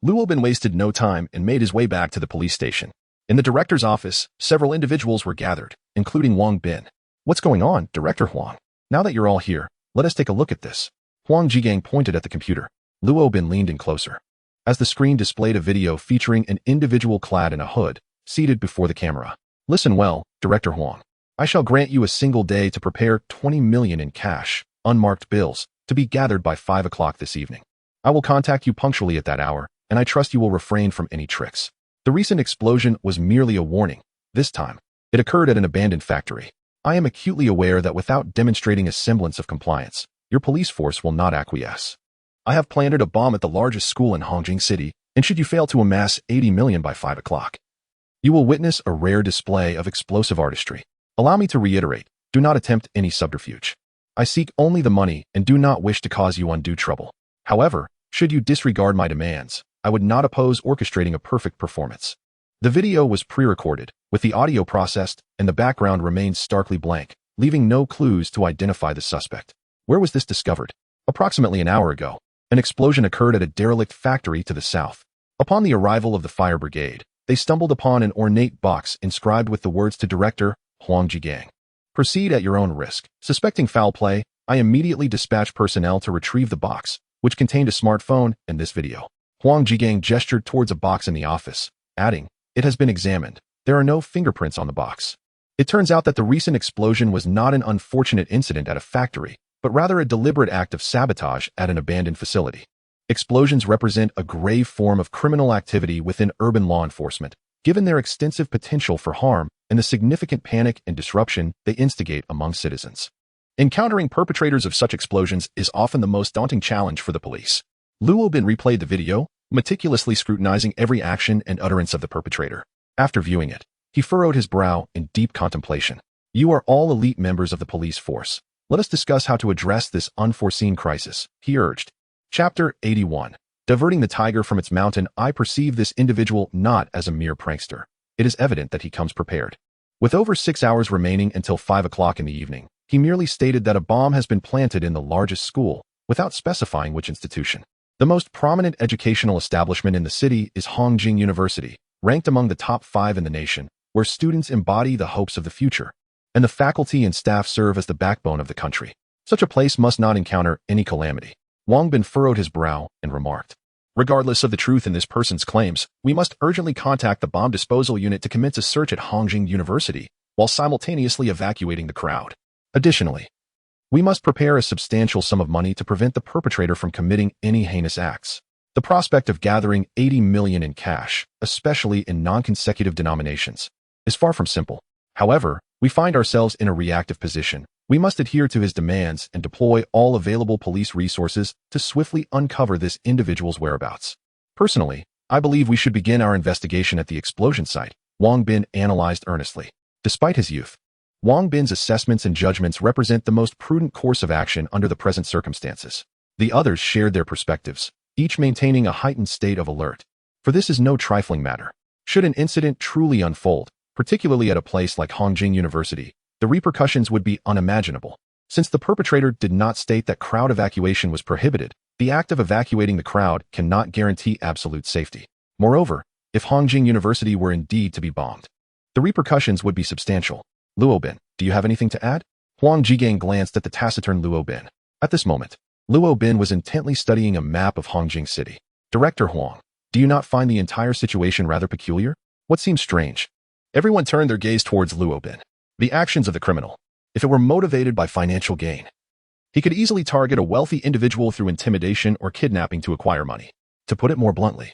Luo Bin wasted no time and made his way back to the police station. In the director's office, several individuals were gathered, including Wang Bin. "What's going on, Director Huang? Now that you're all here, let us take a look at this." Huang Jigang pointed at the computer. Luo Bin leaned in closer, as the screen displayed a video featuring an individual clad in a hood, seated before the camera. "Listen well, Director Huang. I shall grant you a single day to prepare 20 million in cash, unmarked bills, to be gathered by 5 o'clock this evening. I will contact you punctually at that hour, and I trust you will refrain from any tricks." The recent explosion was merely a warning. This time, it occurred at an abandoned factory. "I am acutely aware that without demonstrating a semblance of compliance, your police force will not acquiesce. I have planted a bomb at the largest school in Hongjing City, and should you fail to amass 80 million by 5 o'clock, you will witness a rare display of explosive artistry. Allow me to reiterate, Do not attempt any subterfuge. I seek only the money and do not wish to cause you undue trouble. However, should you disregard my demands, I would not oppose orchestrating a perfect performance. The video was pre-recorded, with the audio processed, and the background remained starkly blank, leaving no clues to identify the suspect. Where was this discovered? Approximately an hour ago, an explosion occurred at a derelict factory to the south. Upon the arrival of the fire brigade, they stumbled upon an ornate box inscribed with the words to Director Huang Jigang. Proceed at your own risk. Suspecting foul play, I immediately dispatched personnel to retrieve the box, which contained a smartphone and this video. Huang Jigang gestured towards a box in the office, adding, "It has been examined. There are no fingerprints on the box." It turns out that the recent explosion was not an unfortunate incident at a factory, but rather a deliberate act of sabotage at an abandoned facility. Explosions represent a grave form of criminal activity within urban law enforcement, given their extensive potential for harm and the significant panic and disruption they instigate among citizens. Encountering perpetrators of such explosions is often the most daunting challenge for the police. Luo Bin replayed the video, meticulously scrutinizing every action and utterance of the perpetrator. After viewing it, he furrowed his brow in deep contemplation. You are all elite members of the police force. Let us discuss how to address this unforeseen crisis, he urged. Chapter 81. Diverting the tiger from its mountain. I perceive this individual not as a mere prankster. It is evident that he comes prepared. With over 6 hours remaining until 5 o'clock in the evening, he merely stated that a bomb has been planted in the largest school, without specifying which institution. The most prominent educational establishment in the city is Hongjing University, ranked among the top 5 in the nation, where students embody the hopes of the future, and the faculty and staff serve as the backbone of the country. Such a place must not encounter any calamity. Wang Bin furrowed his brow and remarked, regardless of the truth in this person's claims, we must urgently contact the bomb disposal unit to commence a search at Hongjing University, while simultaneously evacuating the crowd. Additionally, we must prepare a substantial sum of money to prevent the perpetrator from committing any heinous acts. The prospect of gathering 80 million in cash, especially in non-consecutive denominations, is far from simple. However, we find ourselves in a reactive position. We must adhere to his demands and deploy all available police resources to swiftly uncover this individual's whereabouts. Personally, I believe we should begin our investigation at the explosion site, Wang Bin analyzed earnestly. Despite his youth, Wang Bin's assessments and judgments represent the most prudent course of action under the present circumstances. The others shared their perspectives, each maintaining a heightened state of alert. For this is no trifling matter. Should an incident truly unfold, particularly at a place like Hongjing University, the repercussions would be unimaginable. Since the perpetrator did not state that crowd evacuation was prohibited, the act of evacuating the crowd cannot guarantee absolute safety. Moreover, if Hongjing University were indeed to be bombed, the repercussions would be substantial. Luo Bin, do you have anything to add? Huang Jigang glanced at the taciturn Luo Bin. At this moment, Luo Bin was intently studying a map of Hongjing City. Director Huang, do you not find the entire situation rather peculiar? What seems strange? Everyone turned their gaze towards Luo Bin. The actions of the criminal, if it were motivated by financial gain, he could easily target a wealthy individual through intimidation or kidnapping to acquire money. To put it more bluntly,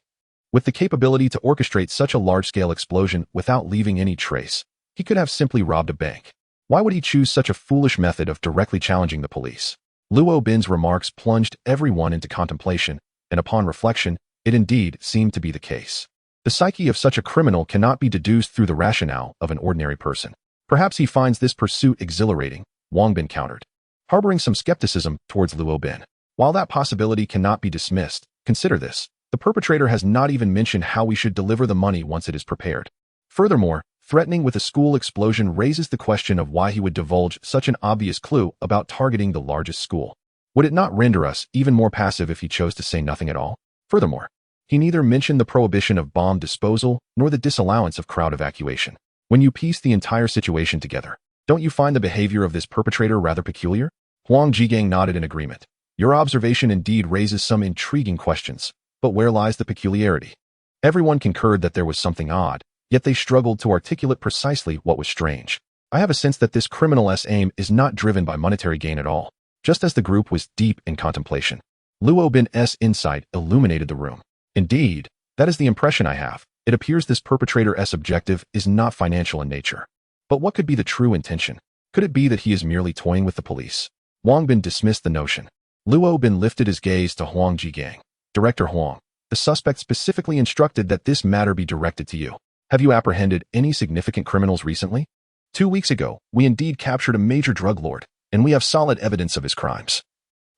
with the capability to orchestrate such a large-scale explosion without leaving any trace, he could have simply robbed a bank. Why would he choose such a foolish method of directly challenging the police? Luo Bin's remarks plunged everyone into contemplation, and upon reflection, it indeed seemed to be the case. The psyche of such a criminal cannot be deduced through the rationale of an ordinary person. Perhaps he finds this pursuit exhilarating, Wang Bin countered, harboring some skepticism towards Luo Bin. While that possibility cannot be dismissed, consider this. The perpetrator has not even mentioned how we should deliver the money once it is prepared. Furthermore, threatening with a school explosion raises the question of why he would divulge such an obvious clue about targeting the largest school. Would it not render us even more passive if he chose to say nothing at all? Furthermore, he neither mentioned the prohibition of bomb disposal nor the disallowance of crowd evacuation. When you piece the entire situation together, don't you find the behavior of this perpetrator rather peculiar? Huang Jigang nodded in agreement. Your observation indeed raises some intriguing questions, but where lies the peculiarity? Everyone concurred that there was something odd, yet they struggled to articulate precisely what was strange. I have a sense that this criminal's aim is not driven by monetary gain at all. Just as the group was deep in contemplation, Luo Bin's insight illuminated the room. Indeed, that is the impression I have. It appears this perpetrator's objective is not financial in nature. But what could be the true intention? Could it be that he is merely toying with the police? Wang Bin dismissed the notion. Luo Bin lifted his gaze to Huang Jigang. Director Huang, the suspect specifically instructed that this matter be directed to you. Have you apprehended any significant criminals recently? 2 weeks ago, we indeed captured a major drug lord, and we have solid evidence of his crimes.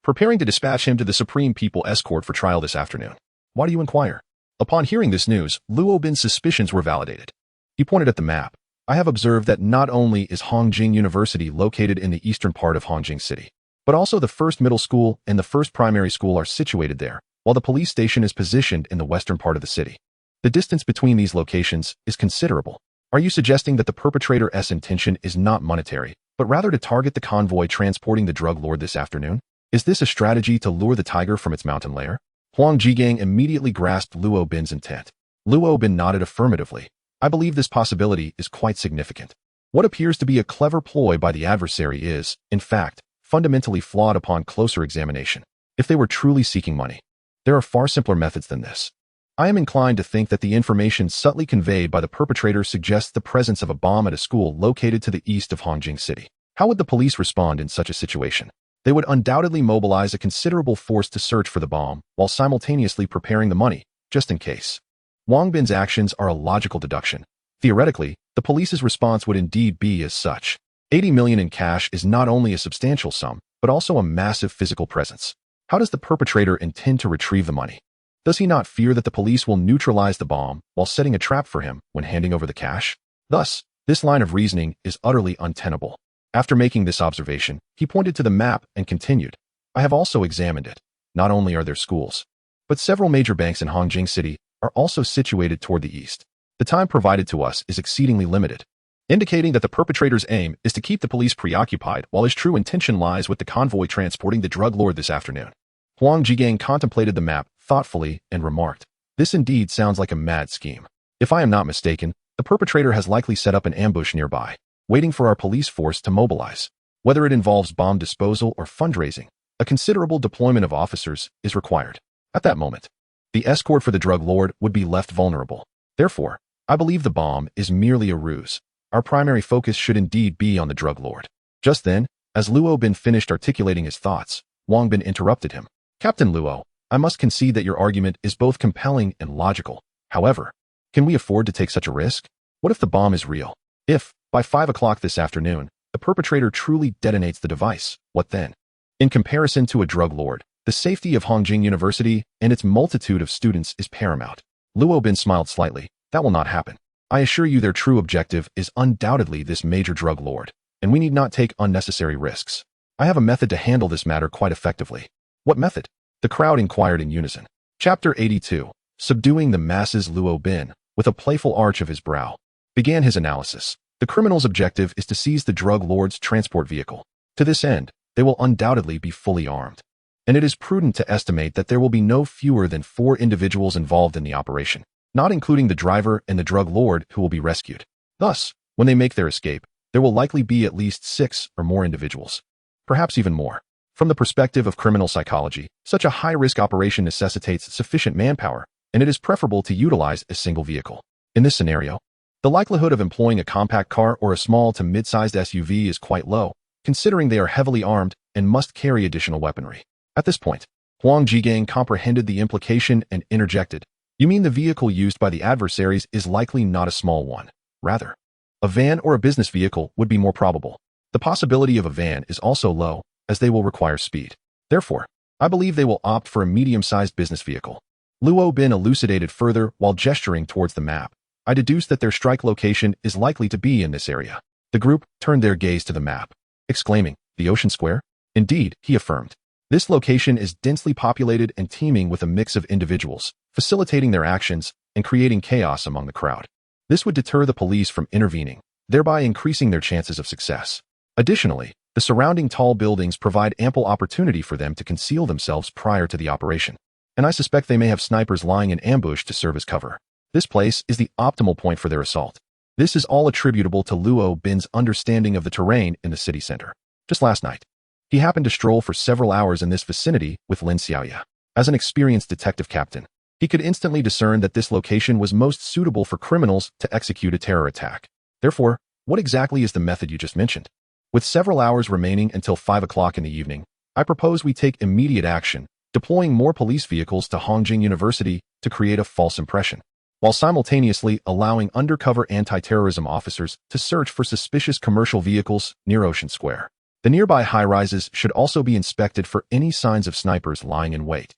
Preparing to dispatch him to the Supreme People Escort for trial this afternoon. Why do you inquire? Upon hearing this news, Luo Bin's suspicions were validated. He pointed at the map. I have observed that not only is Hongjing University located in the eastern part of Hongjing City, but also the first middle school and the first primary school are situated there, while the police station is positioned in the western part of the city. The distance between these locations is considerable. Are you suggesting that the perpetrator's intention is not monetary, but rather to target the convoy transporting the drug lord this afternoon? Is this a strategy to lure the tiger from its mountain lair? Huang Jigang immediately grasped Luo Bin's intent. Luo Bin nodded affirmatively. I believe this possibility is quite significant. What appears to be a clever ploy by the adversary is, in fact, fundamentally flawed upon closer examination. If they were truly seeking money, there are far simpler methods than this. I am inclined to think that the information subtly conveyed by the perpetrator suggests the presence of a bomb at a school located to the east of Hongjing City. How would the police respond in such a situation? They would undoubtedly mobilize a considerable force to search for the bomb, while simultaneously preparing the money, just in case. Wang Bin's actions are a logical deduction. Theoretically, the police's response would indeed be as such. 80 million in cash is not only a substantial sum, but also a massive physical presence. How does the perpetrator intend to retrieve the money? Does he not fear that the police will neutralize the bomb while setting a trap for him when handing over the cash? Thus, this line of reasoning is utterly untenable. After making this observation, he pointed to the map and continued, I have also examined it. Not only are there schools, but several major banks in Hongjing City are also situated toward the east. The time provided to us is exceedingly limited, indicating that the perpetrator's aim is to keep the police preoccupied while his true intention lies with the convoy transporting the drug lord this afternoon. Huang Jigang contemplated the map thoughtfully and remarked, this indeed sounds like a mad scheme. If I am not mistaken, the perpetrator has likely set up an ambush nearby, waiting for our police force to mobilize. Whether it involves bomb disposal or fundraising, a considerable deployment of officers is required. At that moment, the escort for the drug lord would be left vulnerable. Therefore, I believe the bomb is merely a ruse. Our primary focus should indeed be on the drug lord. Just then, as Luo Bin finished articulating his thoughts, Wang Bin interrupted him. Captain Luo, I must concede that your argument is both compelling and logical. However, can we afford to take such a risk? What if the bomb is real? If, by 5 o'clock this afternoon, the perpetrator truly detonates the device, what then? In comparison to a drug lord, the safety of Hongjing University and its multitude of students is paramount. Luo Bin smiled slightly. That will not happen. I assure you their true objective is undoubtedly this major drug lord, and we need not take unnecessary risks. I have a method to handle this matter quite effectively. What method? The crowd inquired in unison. Chapter 82. Subduing the masses. Luo Bin, with a playful arch of his brow, began his analysis. The criminal's objective is to seize the drug lord's transport vehicle. To this end, they will undoubtedly be fully armed, and it is prudent to estimate that there will be no fewer than 4 individuals involved in the operation, not including the driver and the drug lord who will be rescued. Thus, when they make their escape, there will likely be at least 6 or more individuals, perhaps even more. From the perspective of criminal psychology, such a high-risk operation necessitates sufficient manpower, and it is preferable to utilize a single vehicle. In this scenario, the likelihood of employing a compact car or a small to mid-sized SUV is quite low, considering they are heavily armed and must carry additional weaponry. At this point, Huang Jigang comprehended the implication and interjected, you mean the vehicle used by the adversaries is likely not a small one. Rather, a van or a business vehicle would be more probable. The possibility of a van is also low, as they will require speed. Therefore, I believe they will opt for a medium-sized business vehicle. Luo Bin elucidated further while gesturing towards the map. I deduced that their strike location is likely to be in this area. The group turned their gaze to the map, exclaiming, the Ocean Square? Indeed, he affirmed. This location is densely populated and teeming with a mix of individuals, facilitating their actions and creating chaos among the crowd. This would deter the police from intervening, thereby increasing their chances of success. Additionally, the surrounding tall buildings provide ample opportunity for them to conceal themselves prior to the operation, and I suspect they may have snipers lying in ambush to serve as cover. This place is the optimal point for their assault. This is all attributable to Luo Bin's understanding of the terrain in the city center. Just last night, he happened to stroll for several hours in this vicinity with Lin Xiaoya. As an experienced detective captain, he could instantly discern that this location was most suitable for criminals to execute a terror attack. Therefore, what exactly is the method you just mentioned? With several hours remaining until 5 o'clock in the evening, I propose we take immediate action, deploying more police vehicles to Hongjing University to create a false impression. while simultaneously allowing undercover anti-terrorism officers to search for suspicious commercial vehicles near Ocean Square. The nearby high-rises should also be inspected for any signs of snipers lying in wait.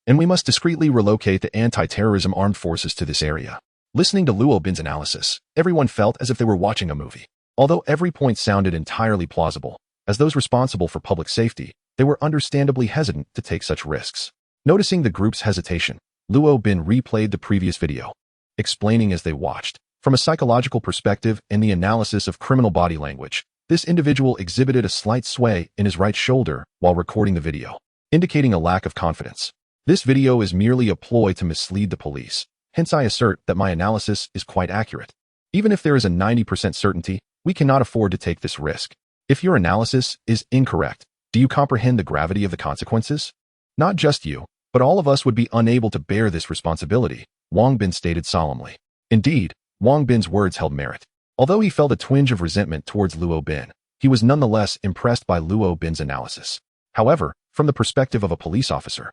And we must discreetly relocate the anti-terrorism armed forces to this area. Listening to Luo Bin's analysis, everyone felt as if they were watching a movie. Although every point sounded entirely plausible, as those responsible for public safety, they were understandably hesitant to take such risks. Noticing the group's hesitation, Luo Bin replayed the previous video, explaining as they watched. From a psychological perspective and the analysis of criminal body language, this individual exhibited a slight sway in his right shoulder while recording the video, indicating a lack of confidence. This video is merely a ploy to mislead the police, hence I assert that my analysis is quite accurate. Even if there is a 90% certainty, we cannot afford to take this risk. If your analysis is incorrect, do you comprehend the gravity of the consequences? Not just you, but all of us would be unable to bear this responsibility, Wang Bin stated solemnly. Indeed, Wang Bin's words held merit. Although he felt a twinge of resentment towards Luo Bin, he was nonetheless impressed by Luo Bin's analysis. However, from the perspective of a police officer,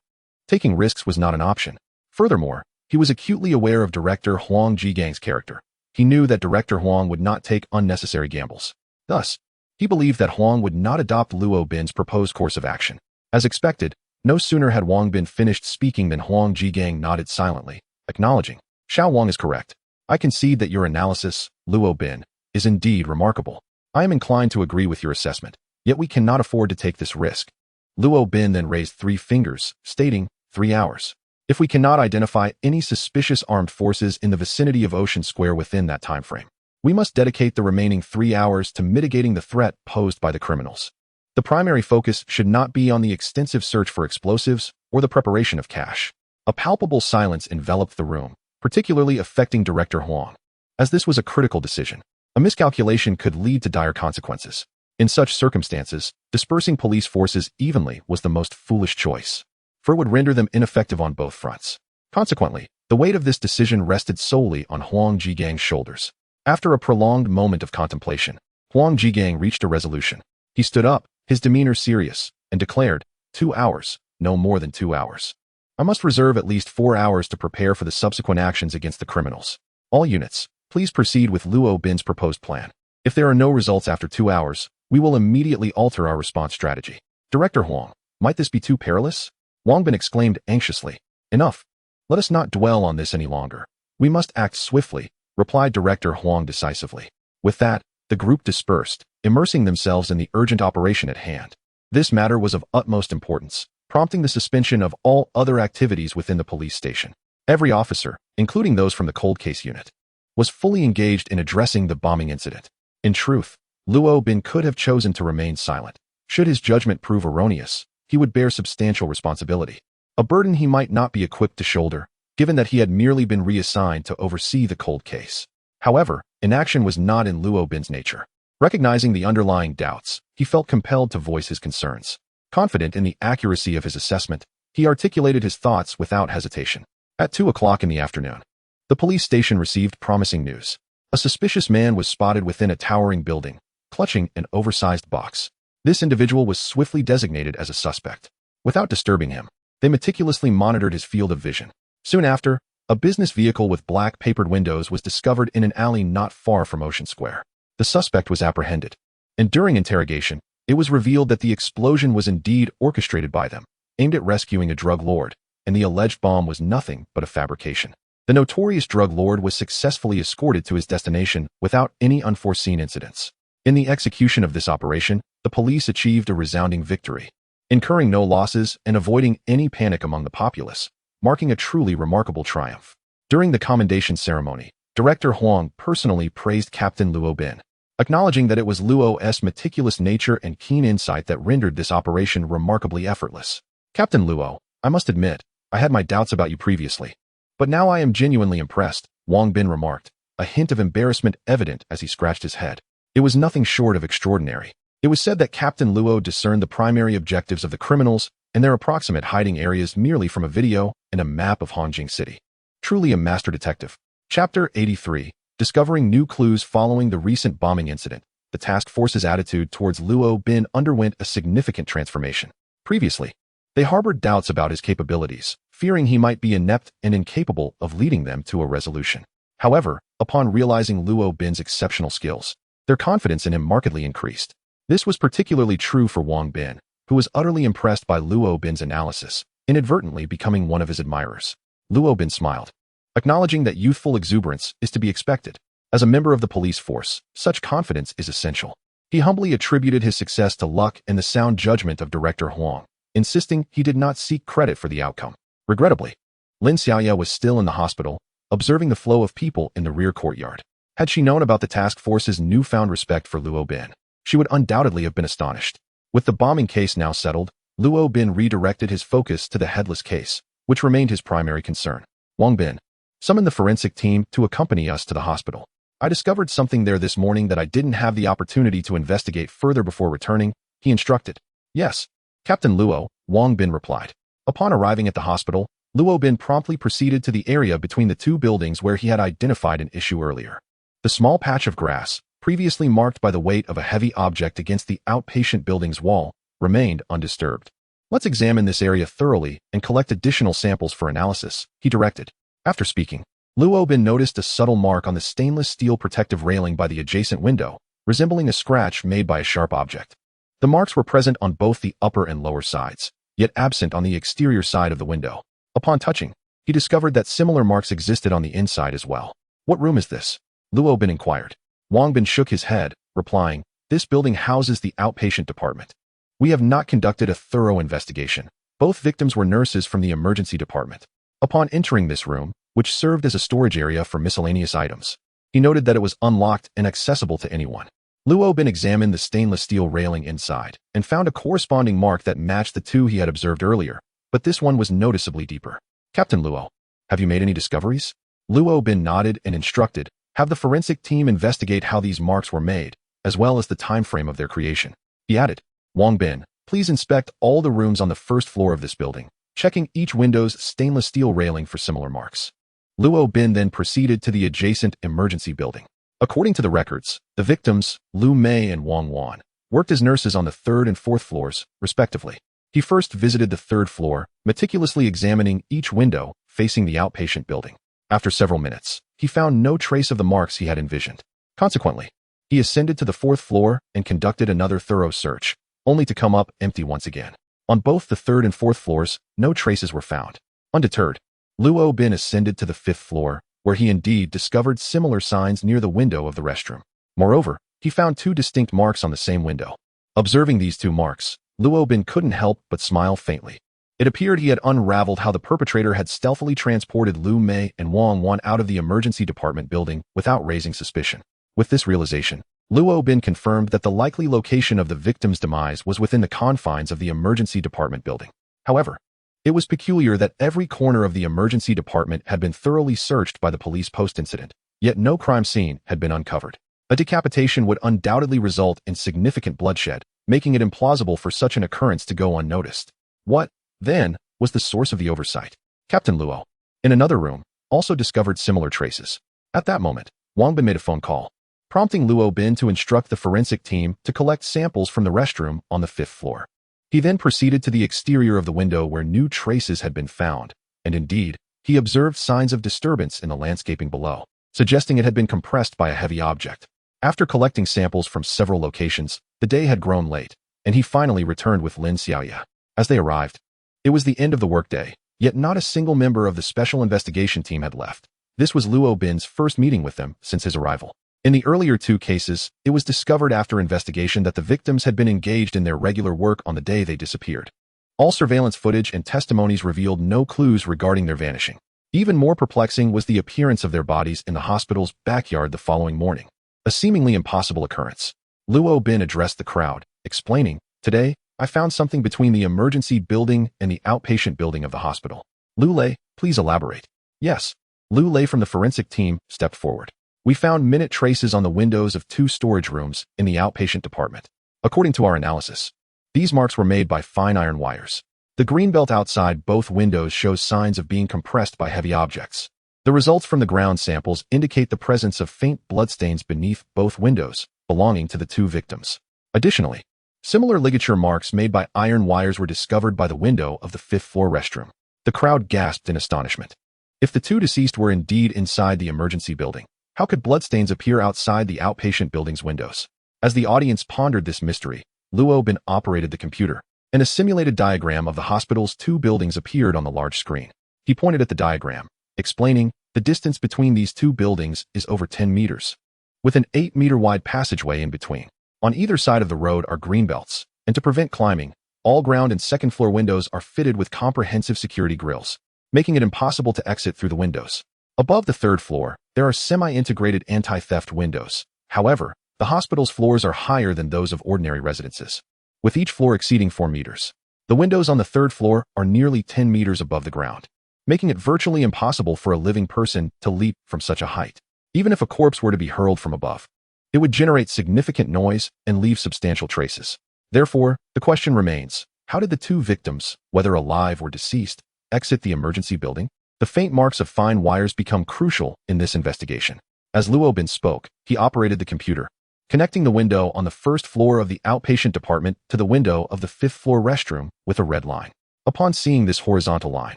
taking risks was not an option. Furthermore, he was acutely aware of director Huang Jigang's character. He knew that Director Huang would not take unnecessary gambles. Thus, he believed that Huang would not adopt Luo Bin's proposed course of action. As expected, no sooner had Wang Bin finished speaking than Huang Jigang nodded silently, acknowledging, "Xiao Wang is correct. I concede that your analysis, Luo Bin, is indeed remarkable. I am inclined to agree with your assessment, yet we cannot afford to take this risk." Luo Bin then raised 3 fingers, stating, 3 hours. If we cannot identify any suspicious armed forces in the vicinity of Ocean Square within that time frame, we must dedicate the remaining 3 hours to mitigating the threat posed by the criminals. The primary focus should not be on the extensive search for explosives or the preparation of cash. A palpable silence enveloped the room, particularly affecting Director Huang. As this was a critical decision, a miscalculation could lead to dire consequences. In such circumstances, dispersing police forces evenly was the most foolish choice, for it would render them ineffective on both fronts. Consequently, the weight of this decision rested solely on Huang Jigang's shoulders. After a prolonged moment of contemplation, Huang Jigang reached a resolution. He stood up, his demeanor serious, and declared, 2 hours, no more than 2 hours. I must reserve at least 4 hours to prepare for the subsequent actions against the criminals. All units, please proceed with Luo Bin's proposed plan. If there are no results after 2 hours, we will immediately alter our response strategy. Director Huang, might this be too perilous? Wang Bin exclaimed anxiously. Enough. Let us not dwell on this any longer. We must act swiftly, replied Director Huang decisively. With that, the group dispersed, immersing themselves in the urgent operation at hand. This matter was of utmost importance, prompting the suspension of all other activities within the police station. Every officer, including those from the cold case unit, was fully engaged in addressing the bombing incident. In truth, Luo Bin could have chosen to remain silent. Should his judgment prove erroneous, he would bear substantial responsibility, a burden he might not be equipped to shoulder, given that he had merely been reassigned to oversee the cold case. However, inaction was not in Luo Bin's nature. Recognizing the underlying doubts, he felt compelled to voice his concerns. Confident in the accuracy of his assessment, he articulated his thoughts without hesitation. At 2 o'clock in the afternoon, the police station received promising news. A suspicious man was spotted within a towering building, clutching an oversized box. This individual was swiftly designated as a suspect. Without disturbing him, they meticulously monitored his field of vision. Soon after, a business vehicle with black papered windows was discovered in an alley not far from Ocean Square. The suspect was apprehended, and during interrogation, it was revealed that the explosion was indeed orchestrated by them, aimed at rescuing a drug lord, and the alleged bomb was nothing but a fabrication. The notorious drug lord was successfully escorted to his destination without any unforeseen incidents. In the execution of this operation, the police achieved a resounding victory, incurring no losses and avoiding any panic among the populace, marking a truly remarkable triumph. During the commendation ceremony, Director Huang personally praised Captain Luo Bin, acknowledging that it was Luo's meticulous nature and keen insight that rendered this operation remarkably effortless. Captain Luo, I must admit, I had my doubts about you previously, but now I am genuinely impressed, Wang Bin remarked, a hint of embarrassment evident as he scratched his head. It was nothing short of extraordinary. It was said that Captain Luo discerned the primary objectives of the criminals and their approximate hiding areas merely from a video and a map of Hanjing City. Truly a master detective. Chapter 83. Discovering new clues following the recent bombing incident. The task force's attitude towards Luo Bin underwent a significant transformation. Previously, They harbored doubts about his capabilities, fearing he might be inept and incapable of leading them to a resolution. However, upon realizing Luo Bin's exceptional skills, their confidence in him markedly increased. This was particularly true for Wang Bin, who was utterly impressed by Luo Bin's analysis, inadvertently becoming one of his admirers. Luo Bin smiled, acknowledging that youthful exuberance is to be expected. As a member of the police force, such confidence is essential. He humbly attributed his success to luck and the sound judgment of Director Huang, insisting he did not seek credit for the outcome. Regrettably, Lin Xiaoya was still in the hospital, observing the flow of people in the rear courtyard. Had she known about the task force's newfound respect for Luo Bin, she would undoubtedly have been astonished. With the bombing case now settled, Luo Bin redirected his focus to the headless case, which remained his primary concern. Wang Bin, summon the forensic team to accompany us to the hospital. I discovered something there this morning that I didn't have the opportunity to investigate further before returning, he instructed. Yes, Captain Luo, Wang Bin replied. Upon arriving at the hospital, Luo Bin promptly proceeded to the area between the two buildings where he had identified an issue earlier. The small patch of grass, previously marked by the weight of a heavy object against the outpatient building's wall, remained undisturbed. Let's examine this area thoroughly and collect additional samples for analysis, he directed. After speaking, Luo Bin noticed a subtle mark on the stainless steel protective railing by the adjacent window, resembling a scratch made by a sharp object. The marks were present on both the upper and lower sides, yet absent on the exterior side of the window. Upon touching, he discovered that similar marks existed on the inside as well. What room is this? Luo Bin inquired. Wang Bin shook his head, replying, this building houses the outpatient department. We have not conducted a thorough investigation. Both victims were nurses from the emergency department. Upon entering this room, which served as a storage area for miscellaneous items, he noted that it was unlocked and accessible to anyone. Luo Bin examined the stainless steel railing inside and found a corresponding mark that matched the two he had observed earlier, but this one was noticeably deeper. Captain Luo, have you made any discoveries? Luo Bin nodded and instructed, have the forensic team investigate how these marks were made, as well as the time frame of their creation. He added, Wang Bin, please inspect all the rooms on the first floor of this building, checking each window's stainless steel railing for similar marks. Luo Bin then proceeded to the adjacent emergency building. According to the records, the victims, Lu Mei and Wang Wan, worked as nurses on the third and fourth floors, respectively. He first visited the third floor, meticulously examining each window facing the outpatient building. After several minutes, he found no trace of the marks he had envisioned. Consequently, he ascended to the fourth floor and conducted another thorough search, only to come up empty once again. On both the third and fourth floors, no traces were found. Undeterred, Luo Bin ascended to the fifth floor, where he indeed discovered similar signs near the window of the restroom. Moreover, he found two distinct marks on the same window. Observing these two marks, Luo Bin couldn't help but smile faintly. It appeared he had unraveled how the perpetrator had stealthily transported Lu Mei and Wang Wan out of the emergency department building without raising suspicion. With this realization, Luo Bin confirmed that the likely location of the victim's demise was within the confines of the emergency department building. However, it was peculiar that every corner of the emergency department had been thoroughly searched by the police post-incident, yet no crime scene had been uncovered. A decapitation would undoubtedly result in significant bloodshed, making it implausible for such an occurrence to go unnoticed. What, then, was the source of the oversight? Captain Luo, in another room, also discovered similar traces. At that moment, Wang Bin made a phone call, prompting Luo Bin to instruct the forensic team to collect samples from the restroom on the fifth floor. He then proceeded to the exterior of the window where new traces had been found, and indeed, he observed signs of disturbance in the landscaping below, suggesting it had been compressed by a heavy object. After collecting samples from several locations, the day had grown late, and he finally returned with Lin Xiaoya. As they arrived, it was the end of the workday, yet not a single member of the special investigation team had left. This was Luo Bin's first meeting with them since his arrival. In the earlier two cases, it was discovered after investigation that the victims had been engaged in their regular work on the day they disappeared. All surveillance footage and testimonies revealed no clues regarding their vanishing. Even more perplexing was the appearance of their bodies in the hospital's backyard the following morning, a seemingly impossible occurrence. Luo Bin addressed the crowd, explaining, "Today, I found something between the emergency building and the outpatient building of the hospital. Lu Lei, please elaborate." Yes, Lu Lei from the forensic team stepped forward. We found minute traces on the windows of two storage rooms in the outpatient department. According to our analysis, these marks were made by fine iron wires. The green belt outside both windows shows signs of being compressed by heavy objects. The results from the ground samples indicate the presence of faint bloodstains beneath both windows, belonging to the two victims. Additionally, Similar ligature marks made by iron wires were discovered by the window of the fifth-floor restroom. The crowd gasped in astonishment. If the two deceased were indeed inside the emergency building, how could bloodstains appear outside the outpatient building's windows? As the audience pondered this mystery, Luo Bin operated the computer, and a simulated diagram of the hospital's two buildings appeared on the large screen. He pointed at the diagram, explaining, the distance between these two buildings is over 10 meters, with an 8-meter-wide passageway in between. On either side of the road are green belts, and to prevent climbing, all ground and second-floor windows are fitted with comprehensive security grills, making it impossible to exit through the windows. Above the third floor, there are semi-integrated anti-theft windows. However, the hospital's floors are higher than those of ordinary residences, with each floor exceeding 4 meters. The windows on the third floor are nearly 10 meters above the ground, making it virtually impossible for a living person to leap from such a height. Even if a corpse were to be hurled from above, it would generate significant noise and leave substantial traces. Therefore, the question remains, how did the two victims, whether alive or deceased, exit the emergency building? The faint marks of fine wires become crucial in this investigation. As Luo Bin spoke, he operated the computer, connecting the window on the first floor of the outpatient department to the window of the fifth-floor restroom with a red line. Upon seeing this horizontal line,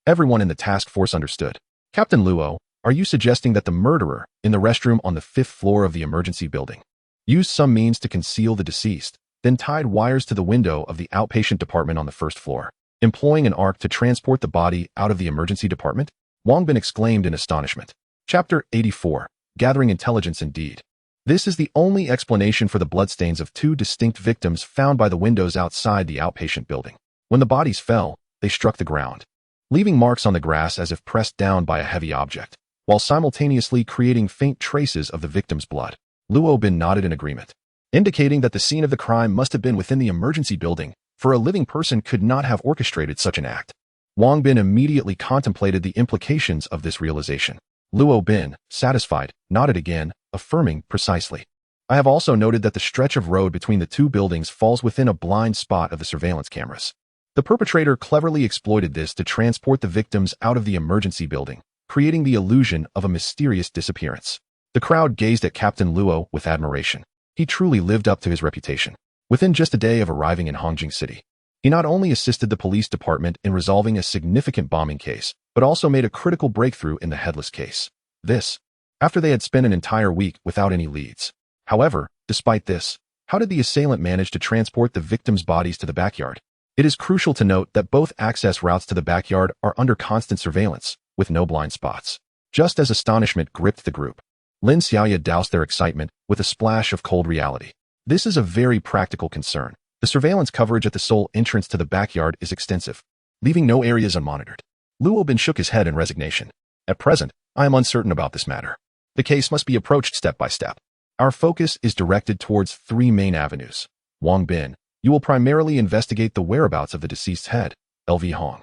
everyone in the task force understood. Captain Luo, are you suggesting that the murderer, in the restroom on the fifth floor of the emergency building, used some means to conceal the deceased, then tied wires to the window of the outpatient department on the first floor, employing an arc to transport the body out of the emergency department? Wang Bin exclaimed in astonishment. Chapter 84. Gathering Intelligence Indeed. This is the only explanation for the bloodstains of two distinct victims found by the windows outside the outpatient building. When the bodies fell, they struck the ground, leaving marks on the grass as if pressed down by a heavy object, while simultaneously creating faint traces of the victim's blood. Luo Bin nodded in agreement, indicating that the scene of the crime must have been within the emergency building, for a living person could not have orchestrated such an act. Wang Bin immediately contemplated the implications of this realization. Luo Bin, satisfied, nodded again, affirming precisely. I have also noted that the stretch of road between the two buildings falls within a blind spot of the surveillance cameras. The perpetrator cleverly exploited this to transport the victims out of the emergency building, creating the illusion of a mysterious disappearance. The crowd gazed at Captain Luo with admiration. He truly lived up to his reputation. Within just a day of arriving in Hongjing City, he not only assisted the police department in resolving a significant bombing case, but also made a critical breakthrough in the headless case. This, after they had spent an entire week without any leads. However, despite this, how did the assailant manage to transport the victims' bodies to the backyard? It is crucial to note that both access routes to the backyard are under constant surveillance, with no blind spots. Just as astonishment gripped the group, Lin Xiaoya doused their excitement with a splash of cold reality. This is a very practical concern. The surveillance coverage at the sole entrance to the backyard is extensive, leaving no areas unmonitored. Luo Bin shook his head in resignation. At present, I am uncertain about this matter. The case must be approached step by step. Our focus is directed towards 3 main avenues. Wang Bin, you will primarily investigate the whereabouts of the deceased's head, LV Hong.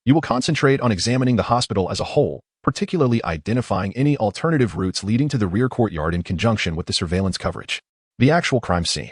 You will concentrate on examining the hospital as a whole, particularly identifying any alternative routes leading to the rear courtyard in conjunction with the surveillance coverage. The actual crime scene,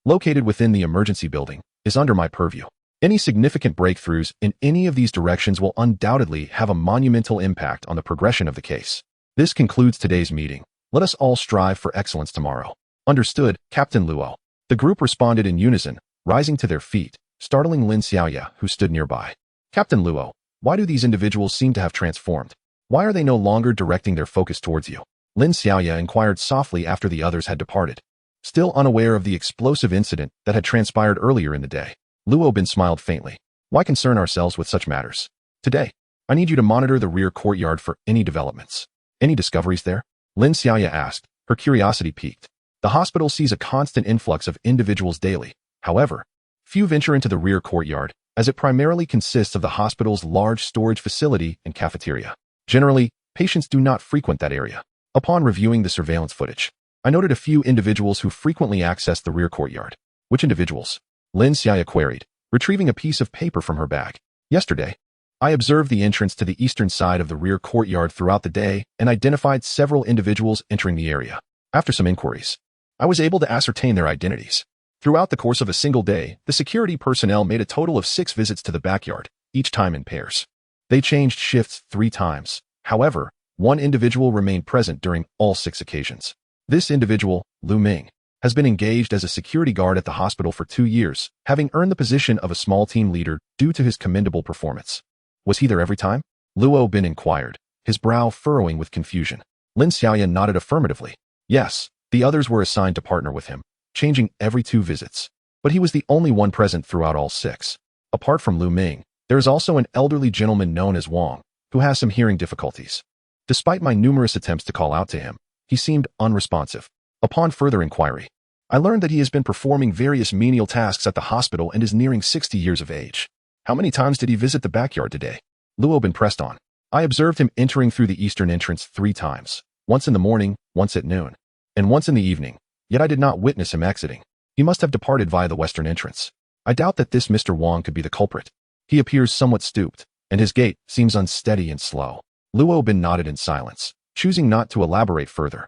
located within the emergency building, is under my purview. Any significant breakthroughs in any of these directions will undoubtedly have a monumental impact on the progression of the case. This concludes today's meeting. Let us all strive for excellence tomorrow. Understood, Captain Luo. The group responded in unison, rising to their feet, startling Lin Xiaoya, who stood nearby. Captain Luo, why do these individuals seem to have transformed? Why are they no longer directing their focus towards you? Lin Xiaoya inquired softly after the others had departed, still unaware of the explosive incident that had transpired earlier in the day. Luo Bin smiled faintly. Why concern ourselves with such matters? Today, I need you to monitor the rear courtyard for any developments. Any discoveries there? Lin Xiaoya asked, her curiosity piqued. The hospital sees a constant influx of individuals daily. However, few venture into the rear courtyard, as it primarily consists of the hospital's large storage facility and cafeteria. Generally, patients do not frequent that area. Upon reviewing the surveillance footage, I noted a few individuals who frequently access the rear courtyard. Which individuals? Lin Xiaoya queried, retrieving a piece of paper from her bag. Yesterday, I observed the entrance to the eastern side of the rear courtyard throughout the day and identified several individuals entering the area. After some inquiries, I was able to ascertain their identities. Throughout the course of a single day, the security personnel made a total of 6 visits to the backyard, each time in pairs. They changed shifts 3 times. However, one individual remained present during all 6 occasions. This individual, Lu Ming, has been engaged as a security guard at the hospital for 2 years, having earned the position of a small team leader due to his commendable performance. Was he there every time? Luo Bin inquired, his brow furrowing with confusion. Lin Xiaoyan nodded affirmatively. Yes, the others were assigned to partner with him, changing every 2 visits. But he was the only one present throughout all 6. Apart from Lu Ming, there is also an elderly gentleman known as Wang, who has some hearing difficulties. Despite my numerous attempts to call out to him, he seemed unresponsive. Upon further inquiry, I learned that he has been performing various menial tasks at the hospital and is nearing 60 years of age. How many times did he visit the backyard today? Luo Bin pressed on. I observed him entering through the eastern entrance 3 times, once in the morning, once at noon, and once in the evening, yet I did not witness him exiting. He must have departed via the western entrance. I doubt that this Mr. Wang could be the culprit. He appears somewhat stooped, and his gait seems unsteady and slow. Luo Bin nodded in silence, choosing not to elaborate further.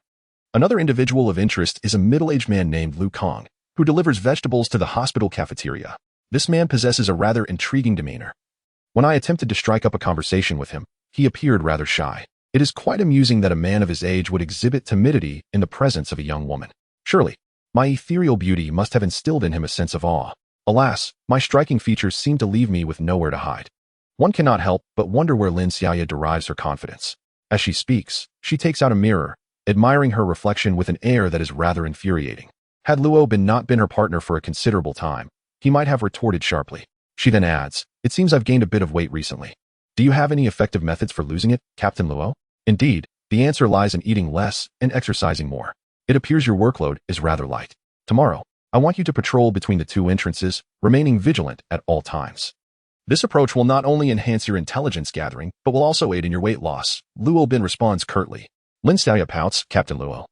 Another individual of interest is a middle-aged man named Lu Kong, who delivers vegetables to the hospital cafeteria. This man possesses a rather intriguing demeanor. When I attempted to strike up a conversation with him, he appeared rather shy. It is quite amusing that a man of his age would exhibit timidity in the presence of a young woman. Surely, my ethereal beauty must have instilled in him a sense of awe. Alas, my striking features seem to leave me with nowhere to hide. One cannot help but wonder where Lin Xiaoya derives her confidence. As she speaks, she takes out a mirror, admiring her reflection with an air that is rather infuriating. Had Luo Bin not been her partner for a considerable time, he might have retorted sharply. She then adds, it seems I've gained a bit of weight recently. Do you have any effective methods for losing it, Captain Luo? Indeed, the answer lies in eating less and exercising more. It appears your workload is rather light. Tomorrow, I want you to patrol between the 2 entrances, remaining vigilant at all times. This approach will not only enhance your intelligence gathering, but will also aid in your weight loss. Luo Bin responds curtly. Lin Xiaoya pouts, Captain Luo.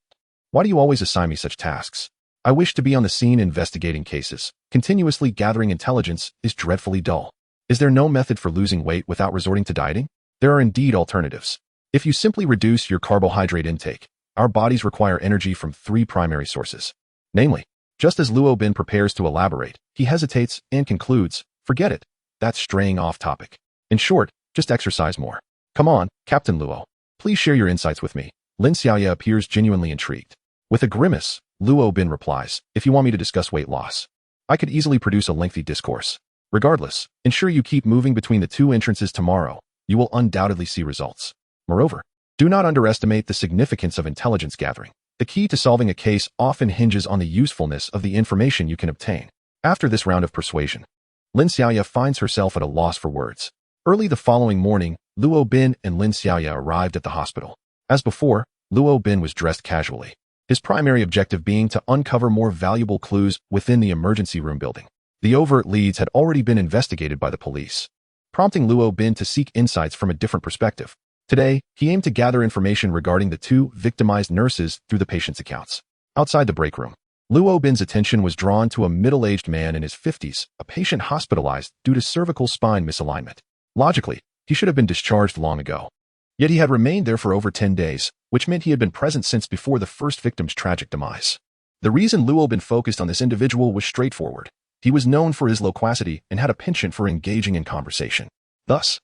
Why do you always assign me such tasks? I wish to be on the scene investigating cases. Continuously gathering intelligence is dreadfully dull. Is there no method for losing weight without resorting to dieting? There are indeed alternatives. If you simply reduce your carbohydrate intake, our bodies require energy from 3 primary sources. Namely, just as Luo Bin prepares to elaborate, he hesitates and concludes, forget it. That's straying off topic. In short, just exercise more. Come on, Captain Luo. Please share your insights with me. Lin Xiaoya appears genuinely intrigued. With a grimace, Luo Bin replies, if you want me to discuss weight loss, I could easily produce a lengthy discourse. Regardless, ensure you keep moving between the 2 entrances tomorrow. You will undoubtedly see results. Moreover, do not underestimate the significance of intelligence gathering. The key to solving a case often hinges on the usefulness of the information you can obtain. After this round of persuasion, Lin Xiaoya finds herself at a loss for words. Early the following morning, Luo Bin and Lin Xiaoya arrived at the hospital. As before, Luo Bin was dressed casually, his primary objective being to uncover more valuable clues within the emergency room building. The overt leads had already been investigated by the police, prompting Luo Bin to seek insights from a different perspective. Today, he aimed to gather information regarding the 2 victimized nurses through the patient's accounts. Outside the break room, Luo Bin's attention was drawn to a middle-aged man in his 50s, a patient hospitalized due to cervical spine misalignment. Logically, he should have been discharged long ago. Yet he had remained there for over 10 days, which meant he had been present since before the first victim's tragic demise. The reason Luo Bin focused on this individual was straightforward. He was known for his loquacity and had a penchant for engaging in conversation. Thus,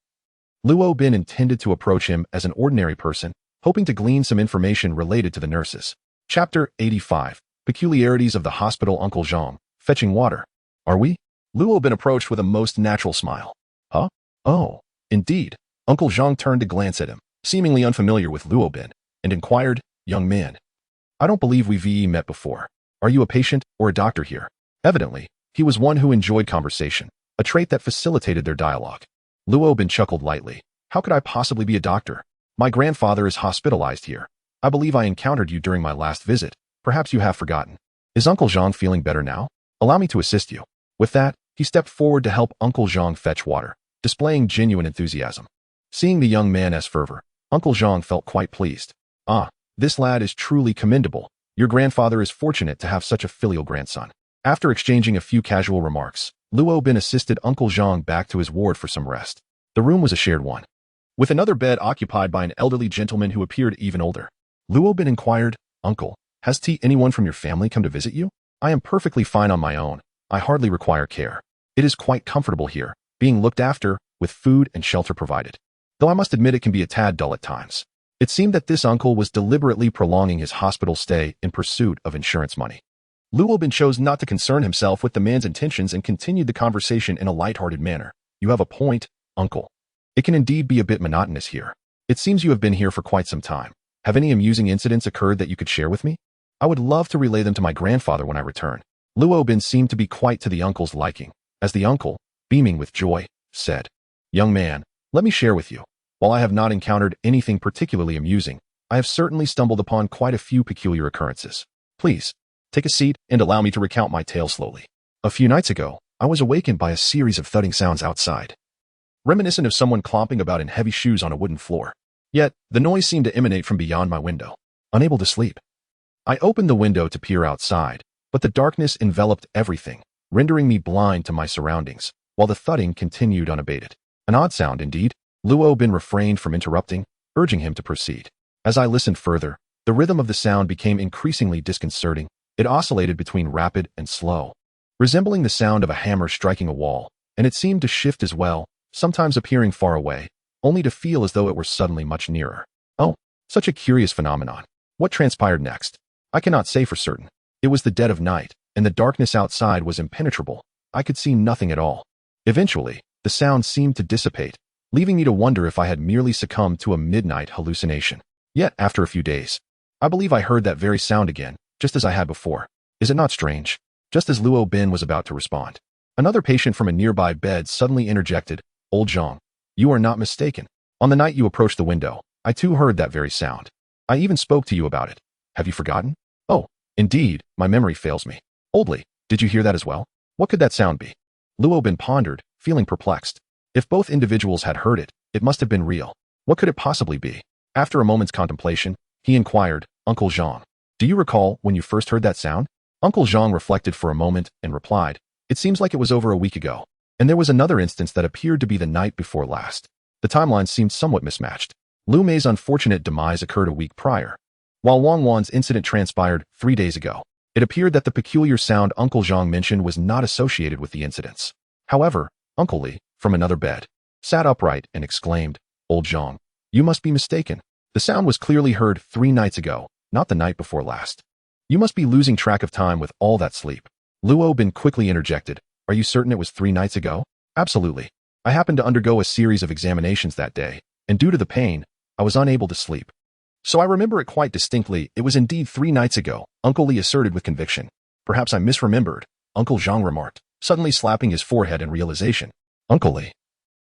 Luo Bin intended to approach him as an ordinary person, hoping to glean some information related to the nurses. Chapter 85. Peculiarities of the Hospital. Uncle Zhang, fetching water. Are we? Luo Bin approached with a most natural smile. Huh? Oh, indeed. Uncle Zhang turned to glance at him, seemingly unfamiliar with Luo Bin, and inquired, young man, I don't believe we've met before. Are you a patient or a doctor here? Evidently, he was one who enjoyed conversation, a trait that facilitated their dialogue. Luo Bin chuckled lightly. How could I possibly be a doctor? My grandfather is hospitalized here. I believe I encountered you during my last visit. Perhaps you have forgotten. Is Uncle Zhang feeling better now? Allow me to assist you. With that, he stepped forward to help Uncle Zhang fetch water, displaying genuine enthusiasm. Seeing the young man's fervor, Uncle Zhang felt quite pleased. Ah, this lad is truly commendable. Your grandfather is fortunate to have such a filial grandson. After exchanging a few casual remarks, Luo Bin assisted Uncle Zhang back to his ward for some rest. The room was a shared one, with another bed occupied by an elderly gentleman who appeared even older. Luo Bin inquired, Uncle, has anyone from your family come to visit you? I am perfectly fine on my own. I hardly require care. It is quite comfortable here, being looked after, with food and shelter provided. Though I must admit it can be a tad dull at times. It seemed that this uncle was deliberately prolonging his hospital stay in pursuit of insurance money. Luo Bin chose not to concern himself with the man's intentions and continued the conversation in a light-hearted manner. You have a point, uncle. It can indeed be a bit monotonous here. It seems you have been here for quite some time. Have any amusing incidents occurred that you could share with me? I would love to relay them to my grandfather when I return. Luo Bin seemed to be quite to the uncle's liking, as the uncle, beaming with joy, said, Young man, let me share with you. While I have not encountered anything particularly amusing, I have certainly stumbled upon quite a few peculiar occurrences. Please, take a seat and allow me to recount my tale slowly. A few nights ago, I was awakened by a series of thudding sounds outside, reminiscent of someone clomping about in heavy shoes on a wooden floor. Yet, the noise seemed to emanate from beyond my window. Unable to sleep, I opened the window to peer outside, but the darkness enveloped everything, rendering me blind to my surroundings, while the thudding continued unabated. An odd sound indeed. Luo Bin refrained from interrupting, urging him to proceed. As I listened further, the rhythm of the sound became increasingly disconcerting. It oscillated between rapid and slow, resembling the sound of a hammer striking a wall, and it seemed to shift as well, sometimes appearing far away, only to feel as though it were suddenly much nearer. Oh, such a curious phenomenon. What transpired next? I cannot say for certain. It was the dead of night, and the darkness outside was impenetrable. I could see nothing at all. Eventually, the sound seemed to dissipate, leaving me to wonder if I had merely succumbed to a midnight hallucination. Yet, after a few days, I believe I heard that very sound again, just as I had before. Is it not strange? Just as Luo Bin was about to respond, another patient from a nearby bed suddenly interjected, Old Zhang, you are not mistaken. On the night you approached the window, I too heard that very sound. I even spoke to you about it. Have you forgotten? Oh, indeed, my memory fails me. Oldly, did you hear that as well? What could that sound be? Luo Bin pondered, feeling perplexed. If both individuals had heard it, it must have been real. What could it possibly be? After a moment's contemplation, he inquired, Uncle Zhang, do you recall when you first heard that sound? Uncle Zhang reflected for a moment and replied, It seems like it was over a week ago. And there was another instance that appeared to be the night before last. The timeline seemed somewhat mismatched. Lu Mei's unfortunate demise occurred a week prior, while Wang Wan's incident transpired 3 days ago. It appeared that the peculiar sound Uncle Zhang mentioned was not associated with the incidents. However, Uncle Li, from another bed, sat upright and exclaimed, Old Zhang, you must be mistaken. The sound was clearly heard 3 nights ago, not the night before last. You must be losing track of time with all that sleep. Luo Bin quickly interjected, Are you certain it was 3 nights ago? Absolutely. I happened to undergo a series of examinations that day, and due to the pain, I was unable to sleep. So I remember it quite distinctly. It was indeed 3 nights ago, Uncle Li asserted with conviction. Perhaps I misremembered, Uncle Zhang remarked, suddenly slapping his forehead in realization. Uncle Li,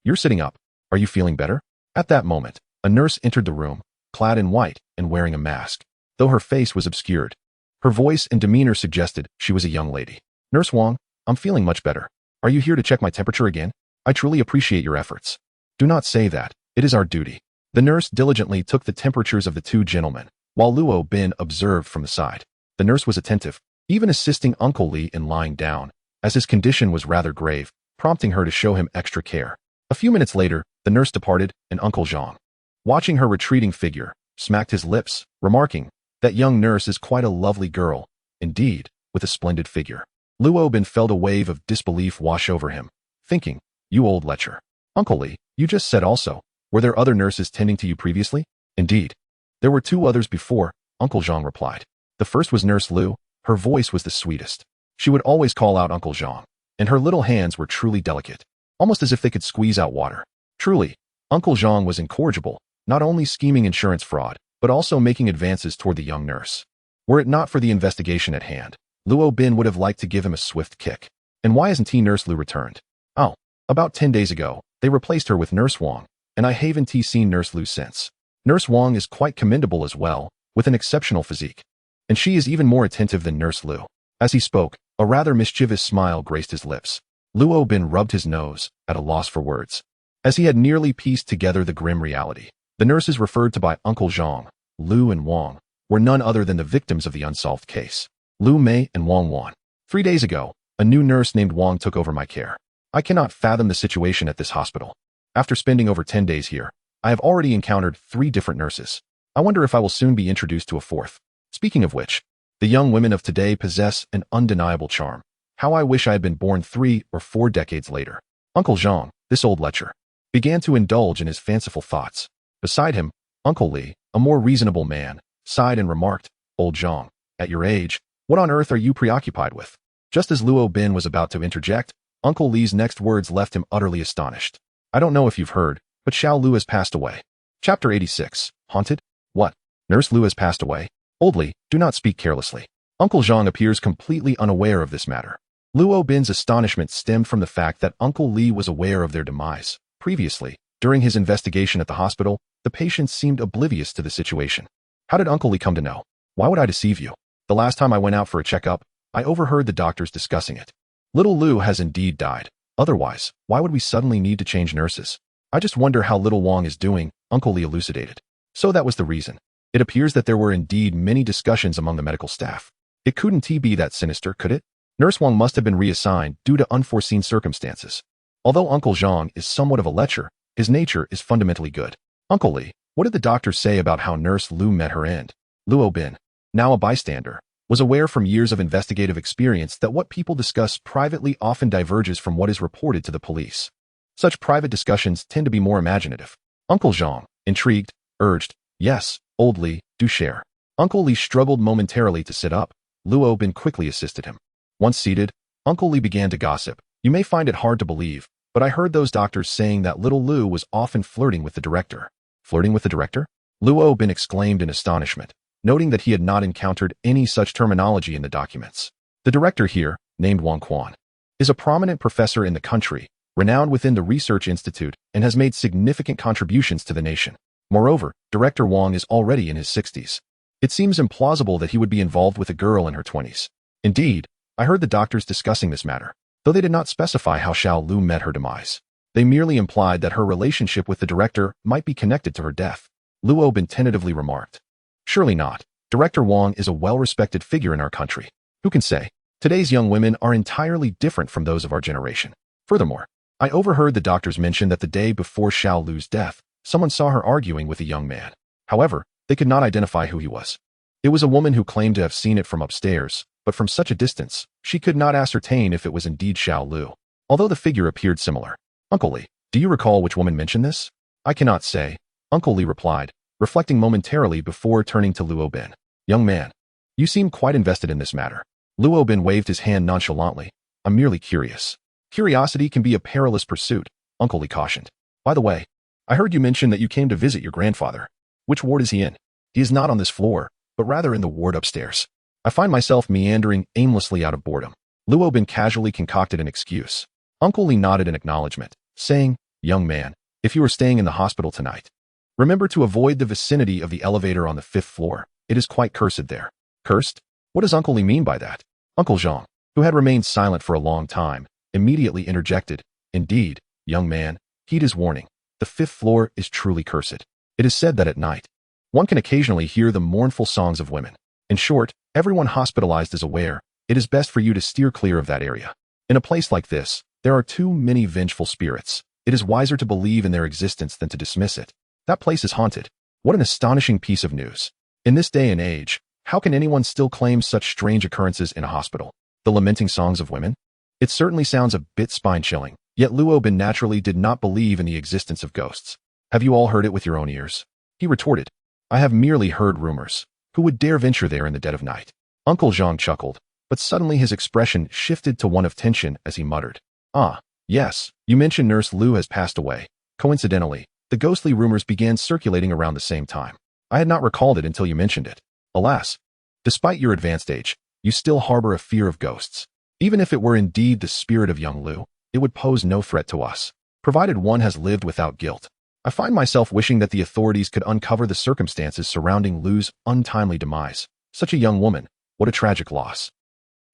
you're sitting up. Are you feeling better? At that moment, a nurse entered the room, clad in white and wearing a mask. Though her face was obscured, her voice and demeanor suggested she was a young lady. Nurse Wang, I'm feeling much better. Are you here to check my temperature again? I truly appreciate your efforts. Do not say that. It is our duty. The nurse diligently took the temperatures of the 2 gentlemen, while Luo Bin observed from the side. The nurse was attentive, even assisting Uncle Li in lying down, as his condition was rather grave, prompting her to show him extra care. A few minutes later, the nurse departed, and Uncle Zhang, watching her retreating figure, smacked his lips, remarking, That young nurse is quite a lovely girl, indeed, with a splendid figure. Luo Bin felt a wave of disbelief wash over him, thinking, You old lecher. Uncle Li, you just said also, were there other nurses tending to you previously? Indeed. There were 2 others before, Uncle Zhang replied. The first was Nurse Lu. Her voice was the sweetest. She would always call out Uncle Zhang, and her little hands were truly delicate, almost as if they could squeeze out water. Truly, Uncle Zhang was incorrigible, not only scheming insurance fraud, but also making advances toward the young nurse. Were it not for the investigation at hand, Luo Bin would have liked to give him a swift kick. And why hasn't Nurse Lu returned? Oh, about 10 days ago, they replaced her with Nurse Wang, and I haven't seen Nurse Lu since. Nurse Wang is quite commendable as well, with an exceptional physique. And she is even more attentive than Nurse Lu. As he spoke, a rather mischievous smile graced his lips. Luo Bin rubbed his nose, at a loss for words, as he had nearly pieced together the grim reality. The nurses referred to by Uncle Zhang, Lu and Wang, were none other than the victims of the unsolved case. Lu Mei and Wang Wan. 3 days ago, a new nurse named Wang took over my care. I cannot fathom the situation at this hospital. After spending over 10 days here, I have already encountered 3 different nurses. I wonder if I will soon be introduced to a 4th. Speaking of which, the young women of today possess an undeniable charm. How I wish I had been born 3 or 4 decades later. Uncle Zhang, this old lecher, began to indulge in his fanciful thoughts. Beside him, Uncle Li, a more reasonable man, sighed and remarked, Old Zhang, at your age, What on earth are you preoccupied with? Just as Luo Bin was about to interject, Uncle Li's next words left him utterly astonished. I don't know if you've heard, but Xiao Lu has passed away. Chapter 86. Haunted? What? Nurse Lu has passed away? Old Li, do not speak carelessly. Uncle Zhang appears completely unaware of this matter. Luo Bin's astonishment stemmed from the fact that Uncle Li was aware of their demise. Previously, during his investigation at the hospital, the patients seemed oblivious to the situation. How did Uncle Li come to know? Why would I deceive you? The last time I went out for a checkup, I overheard the doctors discussing it. Little Lu has indeed died. Otherwise, why would we suddenly need to change nurses? I just wonder how little Wang is doing, Uncle Li elucidated. So that was the reason. It appears that there were indeed many discussions among the medical staff. It couldn't be that sinister, could it? Nurse Wang must have been reassigned due to unforeseen circumstances. Although Uncle Zhang is somewhat of a lecher, his nature is fundamentally good. Uncle Li, what did the doctors say about how Nurse Lu met her end? Luo Bin, now a bystander, was aware from years of investigative experience that what people discuss privately often diverges from what is reported to the police. Such private discussions tend to be more imaginative. Uncle Zhang, intrigued, urged, yes, Old Li, do share. Uncle Li struggled momentarily to sit up. Luo Bin quickly assisted him. Once seated, Uncle Li began to gossip. You may find it hard to believe, but I heard those doctors saying that little Lu was often flirting with the director. Flirting with the director? Luo Bin exclaimed in astonishment, noting that he had not encountered any such terminology in the documents. The director here, named Wang Quan, is a prominent professor in the country, renowned within the research institute, and has made significant contributions to the nation. Moreover, Director Wang is already in his 60s. It seems implausible that he would be involved with a girl in her 20s. Indeed, I heard the doctors discussing this matter, though they did not specify how Xiao Lu met her demise. They merely implied that her relationship with the director might be connected to her death. Luo Bin tentatively remarked. Surely not. Director Wang is a well-respected figure in our country. Who can say? Today's young women are entirely different from those of our generation. Furthermore, I overheard the doctors mention that the day before Xiao Lu's death, someone saw her arguing with a young man. However, they could not identify who he was. It was a woman who claimed to have seen it from upstairs, but from such a distance, she could not ascertain if it was indeed Xiao Lu, although the figure appeared similar. Uncle Li, do you recall which woman mentioned this? I cannot say, Uncle Li replied, reflecting momentarily before turning to Luo Bin. Young man, you seem quite invested in this matter. Luo Bin waved his hand nonchalantly. I'm merely curious. Curiosity can be a perilous pursuit, Uncle Li cautioned. By the way, I heard you mention that you came to visit your grandfather. Which ward is he in? He is not on this floor, but rather in the ward upstairs. I find myself meandering aimlessly out of boredom. Luo Bin casually concocted an excuse. Uncle Li nodded in acknowledgement, saying, Young man, if you are staying in the hospital tonight, remember to avoid the vicinity of the elevator on the 5th floor. It is quite cursed there. Cursed? What does Uncle Li mean by that? Uncle Zhang, who had remained silent for a long time, immediately interjected. Indeed, young man, heed his warning. The 5th floor is truly cursed. It is said that at night, one can occasionally hear the mournful songs of women. In short, everyone hospitalized is aware, it is best for you to steer clear of that area. In a place like this, there are too many vengeful spirits. It is wiser to believe in their existence than to dismiss it. That place is haunted. What an astonishing piece of news. In this day and age, how can anyone still claim such strange occurrences in a hospital? The lamenting songs of women? It certainly sounds a bit spine-chilling, yet Luo Bin naturally did not believe in the existence of ghosts. Have you all heard it with your own ears? He retorted. I have merely heard rumors. Who would dare venture there in the dead of night? Uncle Zhang chuckled, but suddenly his expression shifted to one of tension as he muttered. Ah, yes, you mentioned Nurse Lu has passed away. Coincidentally, the ghostly rumors began circulating around the same time. I had not recalled it until you mentioned it. Alas, despite your advanced age, you still harbor a fear of ghosts. Even if it were indeed the spirit of young Lu, it would pose no threat to us, provided one has lived without guilt. I find myself wishing that the authorities could uncover the circumstances surrounding Lu's untimely demise. Such a young woman, what a tragic loss.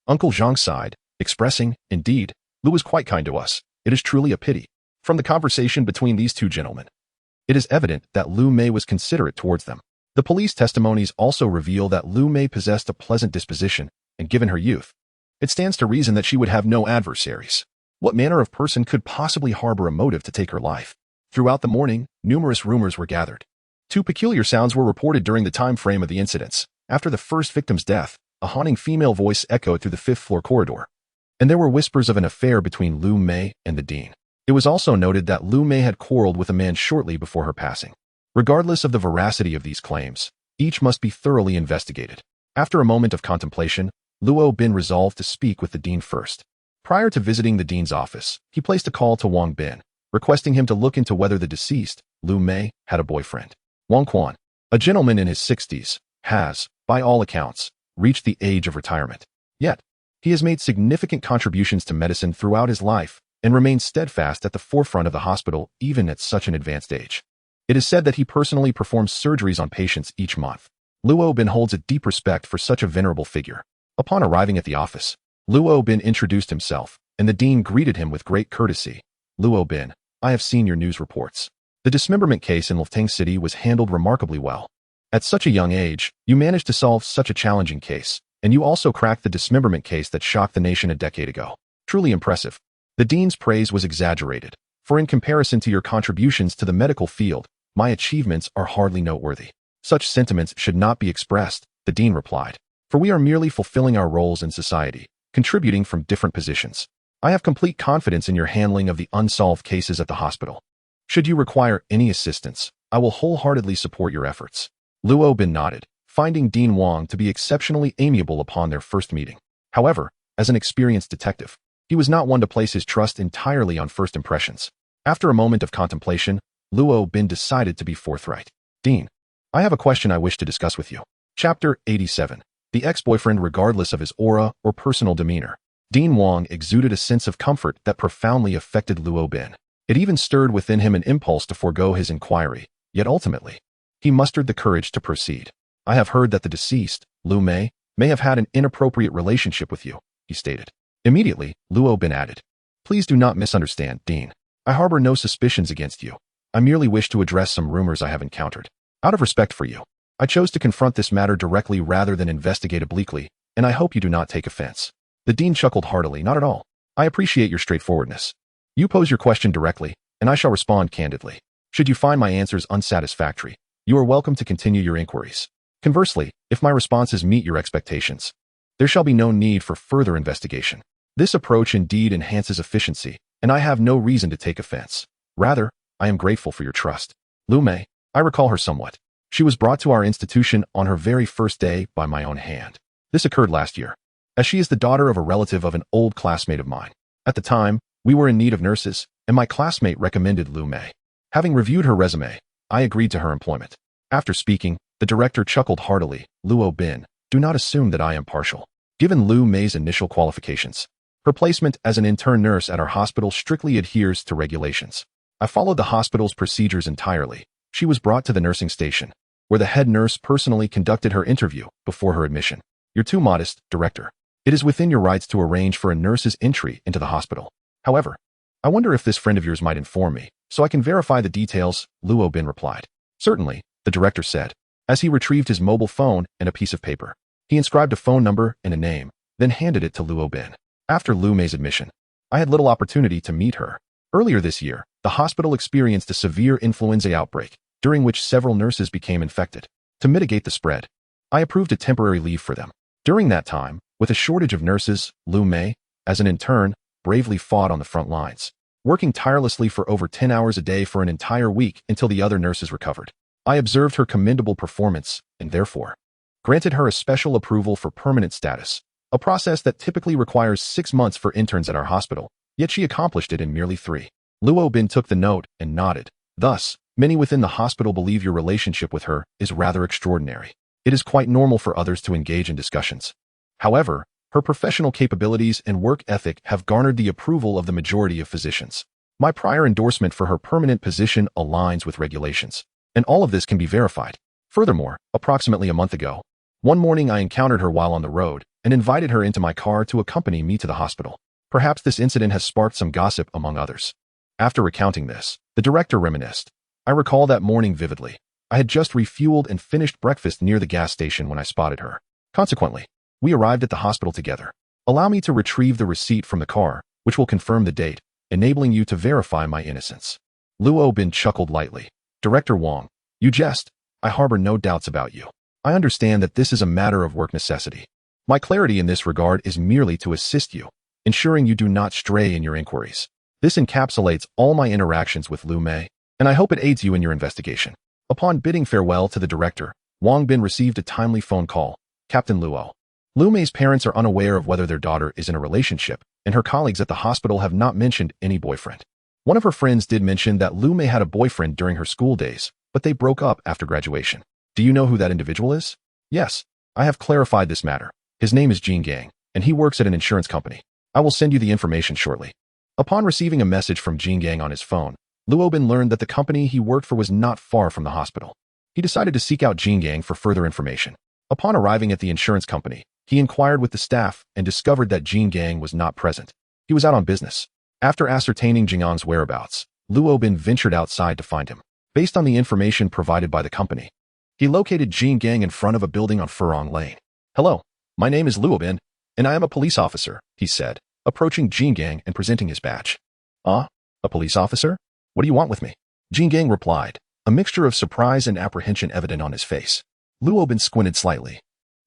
Uncle Zhang sighed, expressing, indeed, Lu was quite kind to us. It is truly a pity. From the conversation between these two gentlemen, it is evident that Lu Mei was considerate towards them. The police testimonies also reveal that Lu Mei possessed a pleasant disposition, and given her youth, it stands to reason that she would have no adversaries. What manner of person could possibly harbor a motive to take her life? Throughout the morning, numerous rumors were gathered. Two peculiar sounds were reported during the time frame of the incidents. After the first victim's death, a haunting female voice echoed through the 5th floor corridor, and there were whispers of an affair between Lu Mei and the dean. It was also noted that Lu Mei had quarreled with a man shortly before her passing. Regardless of the veracity of these claims, each must be thoroughly investigated. After a moment of contemplation, Luo Bin resolved to speak with the dean first. Prior to visiting the dean's office, he placed a call to Wang Bin, requesting him to look into whether the deceased, Lu Mei, had a boyfriend. Wang Quan, a gentleman in his 60s, has, by all accounts, reached the age of retirement. Yet, he has made significant contributions to medicine throughout his life and remains steadfast at the forefront of the hospital even at such an advanced age. It is said that he personally performs surgeries on patients each month. Luo Bin holds a deep respect for such a venerable figure. Upon arriving at the office, Luo Bin introduced himself, and the dean greeted him with great courtesy. Luo Bin, I have seen your news reports. The dismemberment case in Lufeng City was handled remarkably well. At such a young age, you managed to solve such a challenging case, and you also cracked the dismemberment case that shocked the nation a decade ago. Truly impressive. The dean's praise was exaggerated, for in comparison to your contributions to the medical field, my achievements are hardly noteworthy. Such sentiments should not be expressed, the dean replied, for we are merely fulfilling our roles in society, contributing from different positions. I have complete confidence in your handling of the unsolved cases at the hospital. Should you require any assistance, I will wholeheartedly support your efforts. Luo Bin nodded, finding Dean Wang to be exceptionally amiable upon their first meeting. However, as an experienced detective, he was not one to place his trust entirely on first impressions. After a moment of contemplation, Luo Bin decided to be forthright. Dean, I have a question I wish to discuss with you. Chapter 87. The ex-boyfriend regardless of his aura or personal demeanor. Dean Wang exuded a sense of comfort that profoundly affected Luo Bin. It even stirred within him an impulse to forego his inquiry, yet ultimately, he mustered the courage to proceed. I have heard that the deceased, Lu Mei, may have had an inappropriate relationship with you, he stated. Immediately, Luo Bin added, Please do not misunderstand, Dean. I harbor no suspicions against you. I merely wish to address some rumors I have encountered. Out of respect for you, I chose to confront this matter directly rather than investigate obliquely, and I hope you do not take offense. The dean chuckled heartily. Not at all. I appreciate your straightforwardness. You pose your question directly, and I shall respond candidly. Should you find my answers unsatisfactory, you are welcome to continue your inquiries. Conversely, if my responses meet your expectations, there shall be no need for further investigation. This approach indeed enhances efficiency, and I have no reason to take offense. Rather, I am grateful for your trust. Lu Mei, I recall her somewhat. She was brought to our institution on her very first day by my own hand. This occurred last year, as she is the daughter of a relative of an old classmate of mine. At the time, we were in need of nurses, and my classmate recommended Lu Mei. Having reviewed her resume, I agreed to her employment. After speaking, the director chuckled heartily. Luo Bin, do not assume that I am partial. Given Lu Mei's initial qualifications, her placement as an intern nurse at our hospital strictly adheres to regulations. I followed the hospital's procedures entirely. She was brought to the nursing station, where the head nurse personally conducted her interview before her admission. You're too modest, director. It is within your rights to arrange for a nurse's entry into the hospital. However, I wonder if this friend of yours might inform me, so I can verify the details, Luo Bin replied. Certainly, the director said, as he retrieved his mobile phone and a piece of paper. He inscribed a phone number and a name, then handed it to Luo Bin. After Lu Mei's admission, I had little opportunity to meet her. Earlier this year, the hospital experienced a severe influenza outbreak, during which several nurses became infected. To mitigate the spread, I approved a temporary leave for them. During that time, with a shortage of nurses, Lu Mei, as an intern, bravely fought on the front lines, working tirelessly for over 10 hours a day for an entire week until the other nurses recovered. I observed her commendable performance and therefore granted her a special approval for permanent status, a process that typically requires 6 months for interns at our hospital, yet she accomplished it in merely 3. Luo Bin took the note and nodded. Thus, many within the hospital believe your relationship with her is rather extraordinary. It is quite normal for others to engage in discussions. However, her professional capabilities and work ethic have garnered the approval of the majority of physicians. My prior endorsement for her permanent position aligns with regulations, and all of this can be verified. Furthermore, approximately a month ago, one morning I encountered her while on the road and invited her into my car to accompany me to the hospital. Perhaps this incident has sparked some gossip among others. After recounting this, the director reminisced. I recall that morning vividly. I had just refueled and finished breakfast near the gas station when I spotted her. Consequently, we arrived at the hospital together. Allow me to retrieve the receipt from the car, which will confirm the date, enabling you to verify my innocence. Luo Bin chuckled lightly. Director Wang, you jest. I harbor no doubts about you. I understand that this is a matter of work necessity. My clarity in this regard is merely to assist you, ensuring you do not stray in your inquiries. This encapsulates all my interactions with Lu Mei, and I hope it aids you in your investigation. Upon bidding farewell to the director, Wang Bin received a timely phone call. Captain Luo, Lu Mei's parents are unaware of whether their daughter is in a relationship, and her colleagues at the hospital have not mentioned any boyfriend. One of her friends did mention that Lu Mei had a boyfriend during her school days, but they broke up after graduation. Do you know who that individual is? Yes, I have clarified this matter. His name is Jin Gang, and he works at an insurance company. I will send you the information shortly. Upon receiving a message from Jin Gang on his phone, Luo Bin learned that the company he worked for was not far from the hospital. He decided to seek out Jin Gang for further information. Upon arriving at the insurance company, he inquired with the staff and discovered that Jin Gang was not present. He was out on business. After ascertaining Jingang's whereabouts, Luo Bin ventured outside to find him. Based on the information provided by the company, he located Jin Gang in front of a building on Furong Lane. Hello, my name is Luo Bin, and I am a police officer, he said, approaching Jin Gang and presenting his badge. A police officer? What do you want with me? Jin Gang replied, a mixture of surprise and apprehension evident on his face. Luo Bin squinted slightly.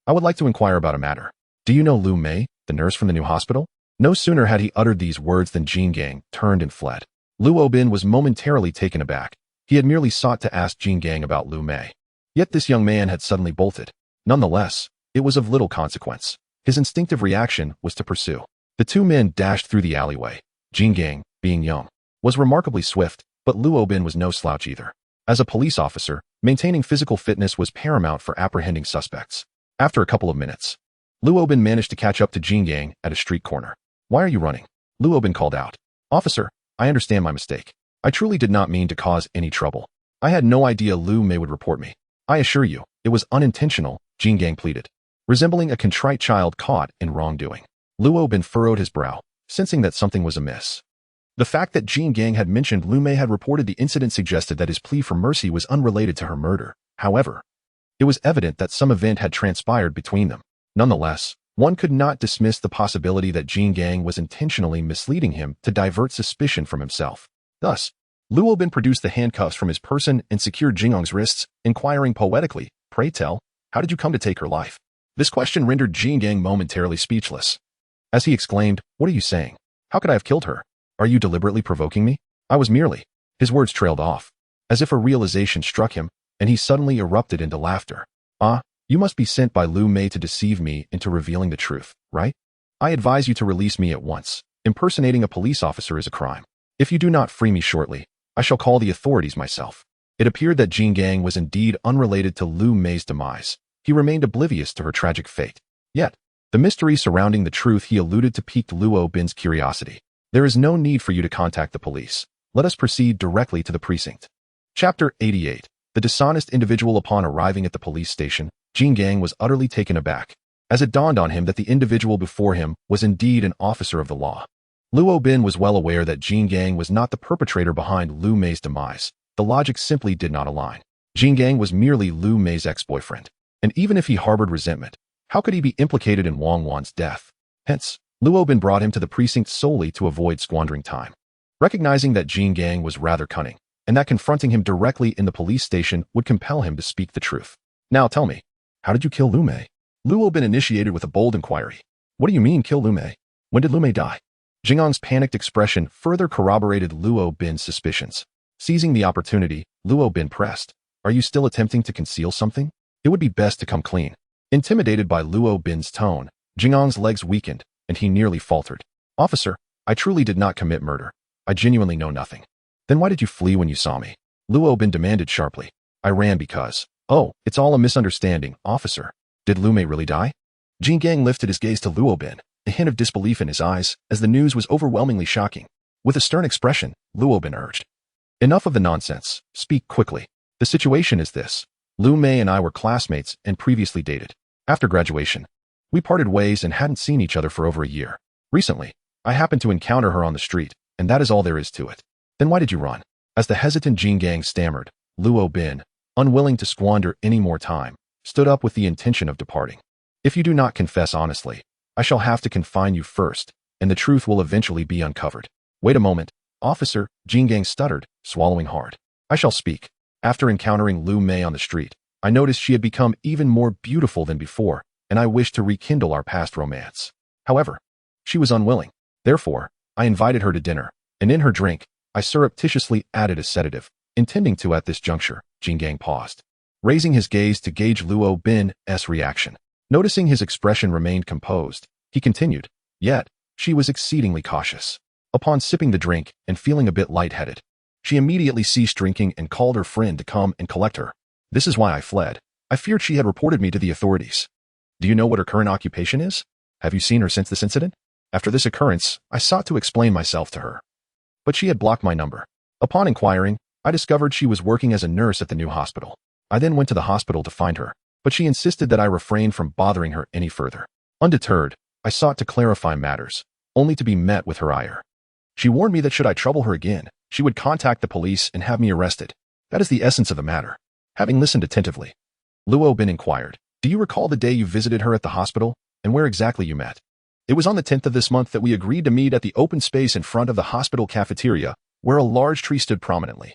I would like to inquire about a matter. Do you know Lu Mei, the nurse from the new hospital? No sooner had he uttered these words than Jin Gang turned and fled. Luo Bin was momentarily taken aback. He had merely sought to ask Jin Gang about Lu Mei. Yet this young man had suddenly bolted. Nonetheless, it was of little consequence. His instinctive reaction was to pursue. The two men dashed through the alleyway. Jin Gang, being young, was remarkably swift, but Luo Bin was no slouch either. As a police officer, maintaining physical fitness was paramount for apprehending suspects. After a couple of minutes, Luo Bin managed to catch up to Jin Gang at a street corner. Why are you running? Luo Bin called out. Officer, I understand my mistake. I truly did not mean to cause any trouble. I had no idea Lu Mei would report me. I assure you, it was unintentional, Jin Gang pleaded, resembling a contrite child caught in wrongdoing. Luo Bin furrowed his brow, sensing that something was amiss. The fact that Jin Gang had mentioned Lu Mei had reported the incident suggested that his plea for mercy was unrelated to her murder. However, it was evident that some event had transpired between them. Nonetheless, one could not dismiss the possibility that Jin Gang was intentionally misleading him to divert suspicion from himself. Thus, Luo Bin produced the handcuffs from his person and secured Jingang's wrists, inquiring poetically, "Pray tell, how did you come to take her life?" This question rendered Jin Gang momentarily speechless. As he exclaimed, "What are you saying? How could I have killed her? Are you deliberately provoking me?" "I was merely..." His words trailed off, as if a realization struck him, and he suddenly erupted into laughter. You must be sent by Lu Mei to deceive me into revealing the truth, right? I advise you to release me at once. Impersonating a police officer is a crime. If you do not free me shortly, I shall call the authorities myself." It appeared that Jin Gang was indeed unrelated to Lu Mei's demise. He remained oblivious to her tragic fate. Yet, the mystery surrounding the truth he alluded to piqued Luo Bin's curiosity. "There is no need for you to contact the police. Let us proceed directly to the precinct." Chapter 88. The dishonest individual. Upon arriving at the police station, Jin Gang was utterly taken aback, as it dawned on him that the individual before him was indeed an officer of the law. Luo Bin was well aware that Jin Gang was not the perpetrator behind Lu Mei's demise. The logic simply did not align. Jin Gang was merely Lu Mei's ex-boyfriend, and even if he harbored resentment, how could he be implicated in Wang Wan's death? Hence, Luo Bin brought him to the precinct solely to avoid squandering time. Recognizing that Jin Gang was rather cunning, and that confronting him directly in the police station would compel him to speak the truth. "Now tell me, how did you kill Lu Mei?" Luo Bin initiated with a bold inquiry. "What do you mean, kill Lu Mei? When did Lu Mei die?" Jingang's panicked expression further corroborated Luo Bin's suspicions. Seizing the opportunity, Luo Bin pressed, "Are you still attempting to conceal something? It would be best to come clean." Intimidated by Luo Bin's tone, Jingang's legs weakened, and he nearly faltered. "Officer, I truly did not commit murder. I genuinely know nothing." "Then why did you flee when you saw me?" Luo Bin demanded sharply. "I ran because..." "Oh, it's all a misunderstanding, officer. Did Lu Mei really die?" Jin Gang lifted his gaze to Luo Bin, a hint of disbelief in his eyes, as the news was overwhelmingly shocking. With a stern expression, Luo Bin urged, "Enough of the nonsense. Speak quickly. The situation is this. Lu Mei and I were classmates and previously dated. After graduation, we parted ways and hadn't seen each other for over a year. Recently, I happened to encounter her on the street, and that is all there is to it." "Then why did you run?" As the hesitant Jin Gang stammered, Luo Bin, unwilling to squander any more time, stood up with the intention of departing. "If you do not confess honestly, I shall have to confine you first, and the truth will eventually be uncovered." "Wait a moment, officer," Jin Gang stuttered, swallowing hard. "I shall speak. After encountering Lu Mei on the street, I noticed she had become even more beautiful than before, and I wished to rekindle our past romance. However, she was unwilling. Therefore, I invited her to dinner, and in her drink, I surreptitiously added a sedative, intending to." At this juncture, Jin Gang paused, raising his gaze to gauge Luo Bin's reaction. Noticing his expression remained composed, he continued, "Yet, she was exceedingly cautious. Upon sipping the drink and feeling a bit lightheaded, she immediately ceased drinking and called her friend to come and collect her. This is why I fled. I feared she had reported me to the authorities. Do you know what her current occupation is? Have you seen her since this incident?" After this occurrence, I sought to explain myself to her, but she had blocked my number. Upon inquiring, I discovered she was working as a nurse at the new hospital. I then went to the hospital to find her, but she insisted that I refrain from bothering her any further. Undeterred, I sought to clarify matters, only to be met with her ire. She warned me that should I trouble her again, she would contact the police and have me arrested. That is the essence of the matter. Having listened attentively, Luo Bin inquired, "Do you recall the day you visited her at the hospital, and where exactly you met?" "It was on the 10th of this month that we agreed to meet at the open space in front of the hospital cafeteria, where a large tree stood prominently,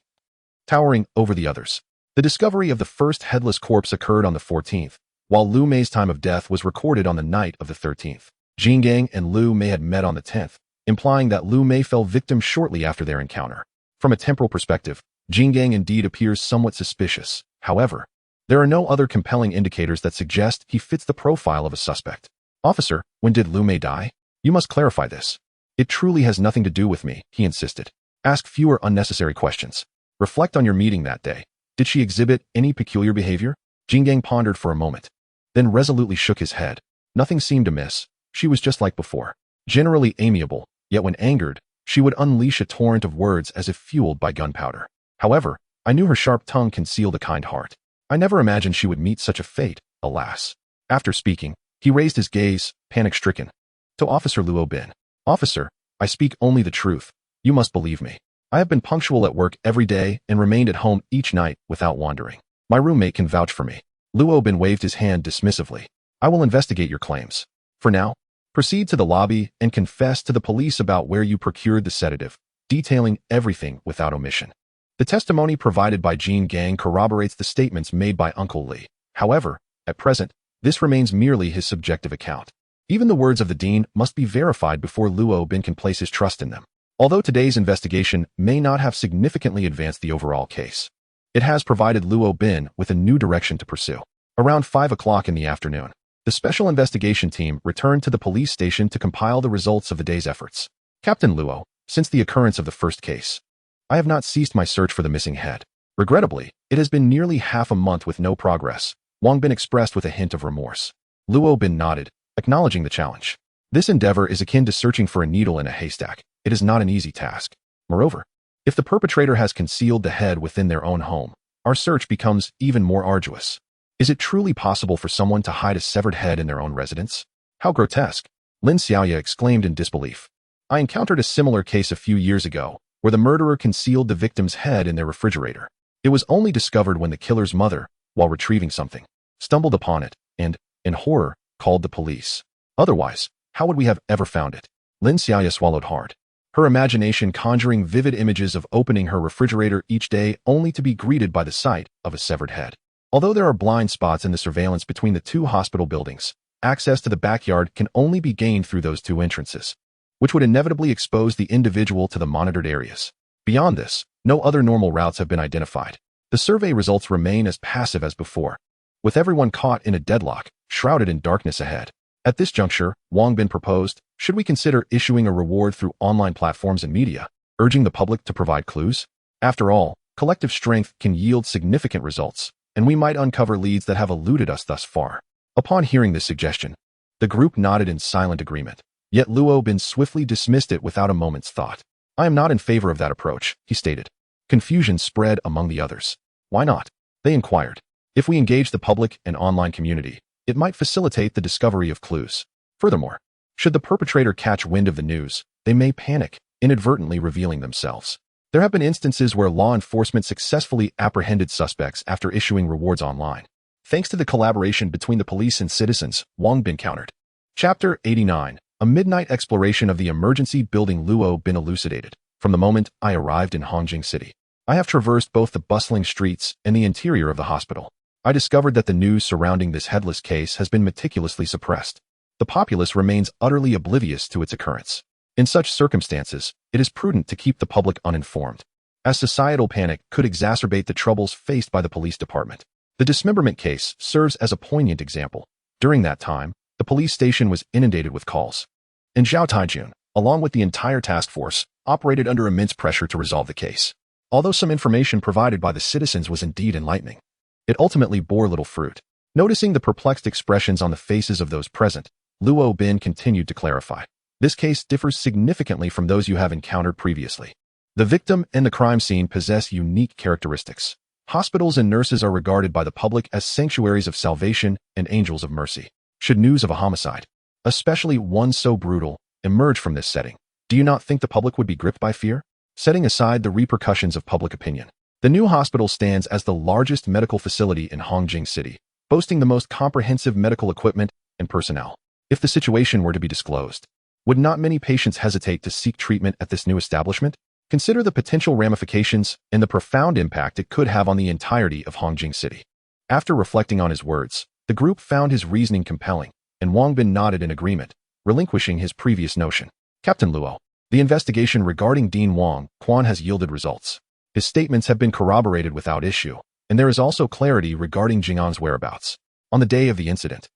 towering over the others. The discovery of the first headless corpse occurred on the 14th, while Lu Mei's time of death was recorded on the night of the 13th. Jin Gang and Lu Mei had met on the 10th, implying that Lu Mei fell victim shortly after their encounter. From a temporal perspective, Jin Gang indeed appears somewhat suspicious. However, there are no other compelling indicators that suggest he fits the profile of a suspect. Officer, when did Lu Mei die? You must clarify this. It truly has nothing to do with me, he insisted. Ask fewer unnecessary questions. Reflect on your meeting that day. Did she exhibit any peculiar behavior? Jin Gang pondered for a moment, then resolutely shook his head. Nothing seemed amiss. She was just like before. Generally amiable, yet when angered, she would unleash a torrent of words as if fueled by gunpowder. However, I knew her sharp tongue concealed a kind heart. I never imagined she would meet such a fate, alas. After speaking, he raised his gaze, panic-stricken, to Officer Luo Bin. Officer, I speak only the truth. You must believe me. I have been punctual at work every day and remained at home each night without wandering. My roommate can vouch for me. Luo Bin waved his hand dismissively. I will investigate your claims. For now, proceed to the lobby and confess to the police about where you procured the sedative, detailing everything without omission. The testimony provided by Jin Gang corroborates the statements made by Uncle Lee. However, at present, this remains merely his subjective account. Even the words of the dean must be verified before Luo Bin can place his trust in them. Although today's investigation may not have significantly advanced the overall case, it has provided Luo Bin with a new direction to pursue. Around 5 o'clock in the afternoon, the special investigation team returned to the police station to compile the results of the day's efforts. Captain Luo, since the occurrence of the first case, I have not ceased my search for the missing head. Regrettably, it has been nearly half a month with no progress. Wang Bin expressed with a hint of remorse. Luo Bin nodded, acknowledging the challenge. This endeavor is akin to searching for a needle in a haystack. It is not an easy task. Moreover, if the perpetrator has concealed the head within their own home, our search becomes even more arduous. Is it truly possible for someone to hide a severed head in their own residence? How grotesque! Lin Xiaoya exclaimed in disbelief. I encountered a similar case a few years ago, where the murderer concealed the victim's head in their refrigerator. It was only discovered when the killer's mother, while retrieving something, stumbled upon it and, in horror, called the police. Otherwise, how would we have ever found it? Lin Xiaoya swallowed hard, her imagination conjuring vivid images of opening her refrigerator each day only to be greeted by the sight of a severed head. Although there are blind spots in the surveillance between the two hospital buildings, access to the backyard can only be gained through those two entrances, which would inevitably expose the individual to the monitored areas. Beyond this, no other normal routes have been identified. The survey results remain as passive as before, with everyone caught in a deadlock, shrouded in darkness ahead. At this juncture, Wang Bin proposed, should we consider issuing a reward through online platforms and media, urging the public to provide clues? After all, collective strength can yield significant results, and we might uncover leads that have eluded us thus far. Upon hearing this suggestion, the group nodded in silent agreement. Yet Luo Bin swiftly dismissed it without a moment's thought. I am not in favor of that approach, he stated. Confusion spread among the others. Why not? They inquired. If we engage the public and online community, it might facilitate the discovery of clues. Furthermore, should the perpetrator catch wind of the news, they may panic, inadvertently revealing themselves. There have been instances where law enforcement successfully apprehended suspects after issuing rewards online. Thanks to the collaboration between the police and citizens, Wang Bin countered. Chapter 89. A midnight exploration of the emergency building Luo Bin elucidated. From the moment I arrived in Hongjing City, I have traversed both the bustling streets and the interior of the hospital. I discovered that the news surrounding this headless case has been meticulously suppressed. The populace remains utterly oblivious to its occurrence. In such circumstances, it is prudent to keep the public uninformed, as societal panic could exacerbate the troubles faced by the police department. The dismemberment case serves as a poignant example. During that time, the police station was inundated with calls. And Zhao Taijun, along with the entire task force, operated under immense pressure to resolve the case. Although some information provided by the citizens was indeed enlightening, it ultimately bore little fruit. Noticing the perplexed expressions on the faces of those present, Luo Bin continued to clarify. This case differs significantly from those you have encountered previously. The victim and the crime scene possess unique characteristics. Hospitals and nurses are regarded by the public as sanctuaries of salvation and angels of mercy. Should news of a homicide, especially one so brutal, emerge from this setting, do you not think the public would be gripped by fear? Setting aside the repercussions of public opinion, the new hospital stands as the largest medical facility in Hongjing City, boasting the most comprehensive medical equipment and personnel. If the situation were to be disclosed, would not many patients hesitate to seek treatment at this new establishment? Consider the potential ramifications and the profound impact it could have on the entirety of Hongjing City. After reflecting on his words, the group found his reasoning compelling, and Wang Bin nodded in agreement, relinquishing his previous notion. Captain Luo, the investigation regarding Dean Wang Quan has yielded results. His statements have been corroborated without issue, and there is also clarity regarding Jing'an's whereabouts. On the day of the incident,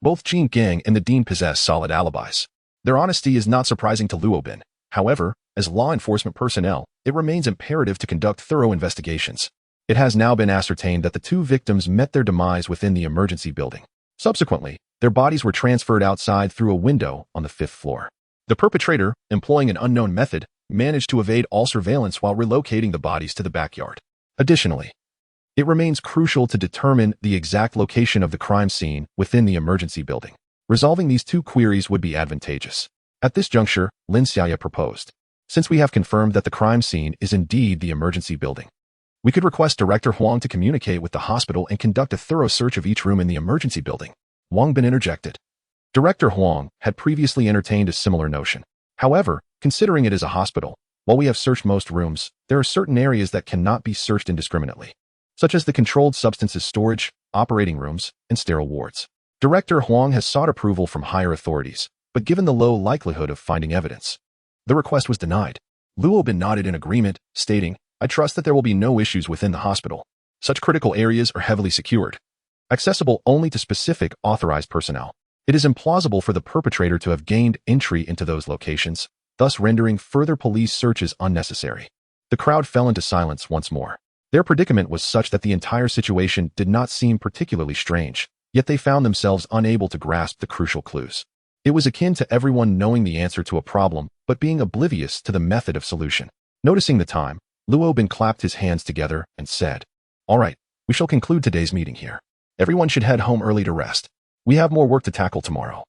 both Jing Gang and the Dean possess solid alibis. Their honesty is not surprising to Luo Bin. However, as law enforcement personnel, it remains imperative to conduct thorough investigations. It has now been ascertained that the two victims met their demise within the emergency building. Subsequently, their bodies were transferred outside through a window on the 5th floor. The perpetrator, employing an unknown method, managed to evade all surveillance while relocating the bodies to the backyard. Additionally, it remains crucial to determine the exact location of the crime scene within the emergency building. Resolving these two queries would be advantageous. At this juncture, Lin Xiaoya proposed. Since we have confirmed that the crime scene is indeed the emergency building, we could request Director Huang to communicate with the hospital and conduct a thorough search of each room in the emergency building. Wang Bin interjected. Director Huang had previously entertained a similar notion. However, considering it is a hospital, while we have searched most rooms, there are certain areas that cannot be searched indiscriminately, such as the controlled substances storage, operating rooms, and sterile wards. Director Huang has sought approval from higher authorities, but given the low likelihood of finding evidence, the request was denied. Luo Bin nodded in agreement, stating, I trust that there will be no issues within the hospital. Such critical areas are heavily secured, accessible only to specific authorized personnel. It is implausible for the perpetrator to have gained entry into those locations, thus rendering further police searches unnecessary. The crowd fell into silence once more. Their predicament was such that the entire situation did not seem particularly strange, yet they found themselves unable to grasp the crucial clues. It was akin to everyone knowing the answer to a problem, but being oblivious to the method of solution. Noticing the time, Luo Bin clapped his hands together and said, All right, we shall conclude today's meeting here. Everyone should head home early to rest. We have more work to tackle tomorrow.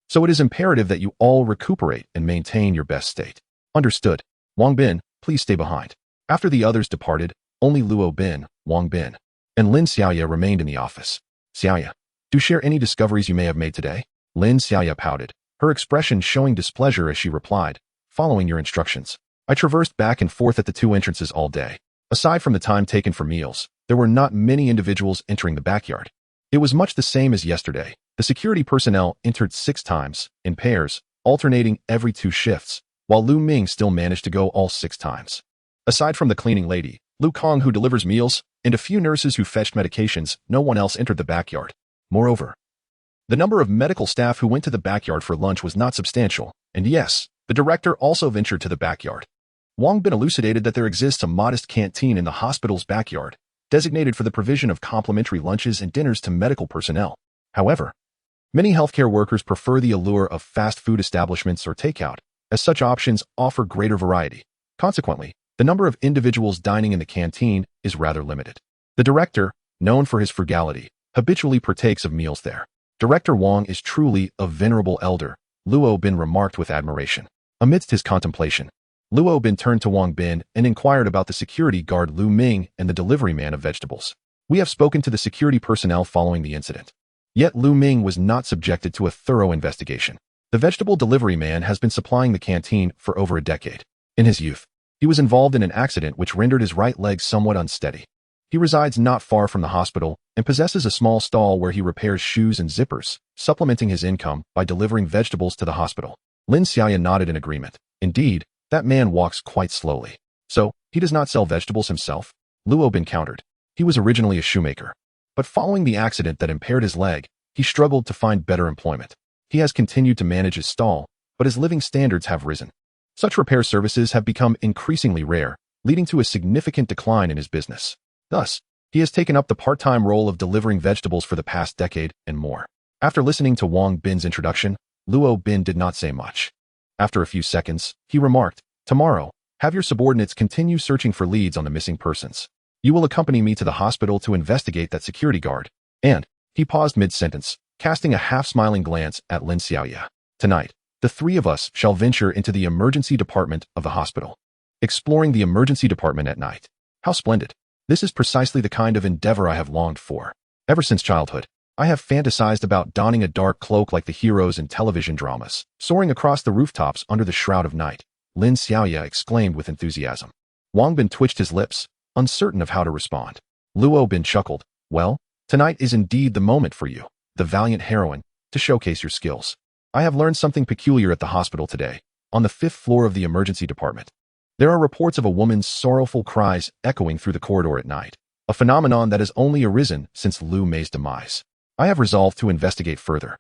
So it is imperative that you all recuperate and maintain your best state. Understood. Wang Bin, please stay behind. After the others departed, only Luo Bin, Wang Bin, and Lin Xiaoya remained in the office. Xiaoya, do share any discoveries you may have made today? Lin Xiaoya pouted, her expression showing displeasure as she replied, Following your instructions, I traversed back and forth at the two entrances all day. Aside from the time taken for meals, there were not many individuals entering the backyard. It was much the same as yesterday. The security personnel entered 6 times, in pairs, alternating every 2 shifts, while Lu Ming still managed to go all 6 times. Aside from the cleaning lady, Lu Kong who delivers meals, and a few nurses who fetched medications, no one else entered the backyard. Moreover, the number of medical staff who went to the backyard for lunch was not substantial, and yes, the director also ventured to the backyard. Wang Bin elucidated that there exists a modest canteen in the hospital's backyard, designated for the provision of complimentary lunches and dinners to medical personnel. However, many healthcare workers prefer the allure of fast food establishments or takeout, as such options offer greater variety. Consequently, the number of individuals dining in the canteen is rather limited. The director, known for his frugality, habitually partakes of meals there. Director Wang is truly a venerable elder, Luo Bin remarked with admiration. Amidst his contemplation, Luo Bin turned to Wang Bin and inquired about the security guard Lu Ming and the delivery man of vegetables. We have spoken to the security personnel following the incident. Yet Lu Ming was not subjected to a thorough investigation. The vegetable delivery man has been supplying the canteen for over a decade. In his youth, he was involved in an accident which rendered his right leg somewhat unsteady. He resides not far from the hospital and possesses a small stall where he repairs shoes and zippers, supplementing his income by delivering vegetables to the hospital. Lin Xiaoya nodded in agreement. Indeed, that man walks quite slowly. So, he does not sell vegetables himself? Luo Bin countered. He was originally a shoemaker, but following the accident that impaired his leg, he struggled to find better employment. He has continued to manage his stall, but his living standards have risen. Such repair services have become increasingly rare, leading to a significant decline in his business. Thus, he has taken up the part-time role of delivering vegetables for the past decade and more. After listening to Wang Bin's introduction, Luo Bin did not say much. After a few seconds, he remarked, "Tomorrow, have your subordinates continue searching for leads on the missing persons. You will accompany me to the hospital to investigate that security guard." And, he paused mid-sentence, casting a half-smiling glance at Lin Xiaoya. "Tonight, the three of us shall venture into the emergency department of the hospital." Exploring the emergency department at night. How splendid. This is precisely the kind of endeavor I have longed for. Ever since childhood, I have fantasized about donning a dark cloak like the heroes in television dramas, soaring across the rooftops under the shroud of night, Lin Xiaoya exclaimed with enthusiasm. Wang Bin twitched his lips, uncertain of how to respond. Luo Bin chuckled, "Well, tonight is indeed the moment for you, the valiant heroine, to showcase your skills. I have learned something peculiar at the hospital today, on the 5th floor of the emergency department. There are reports of a woman's sorrowful cries echoing through the corridor at night, a phenomenon that has only arisen since Lu Mei's demise. I have resolved to investigate further."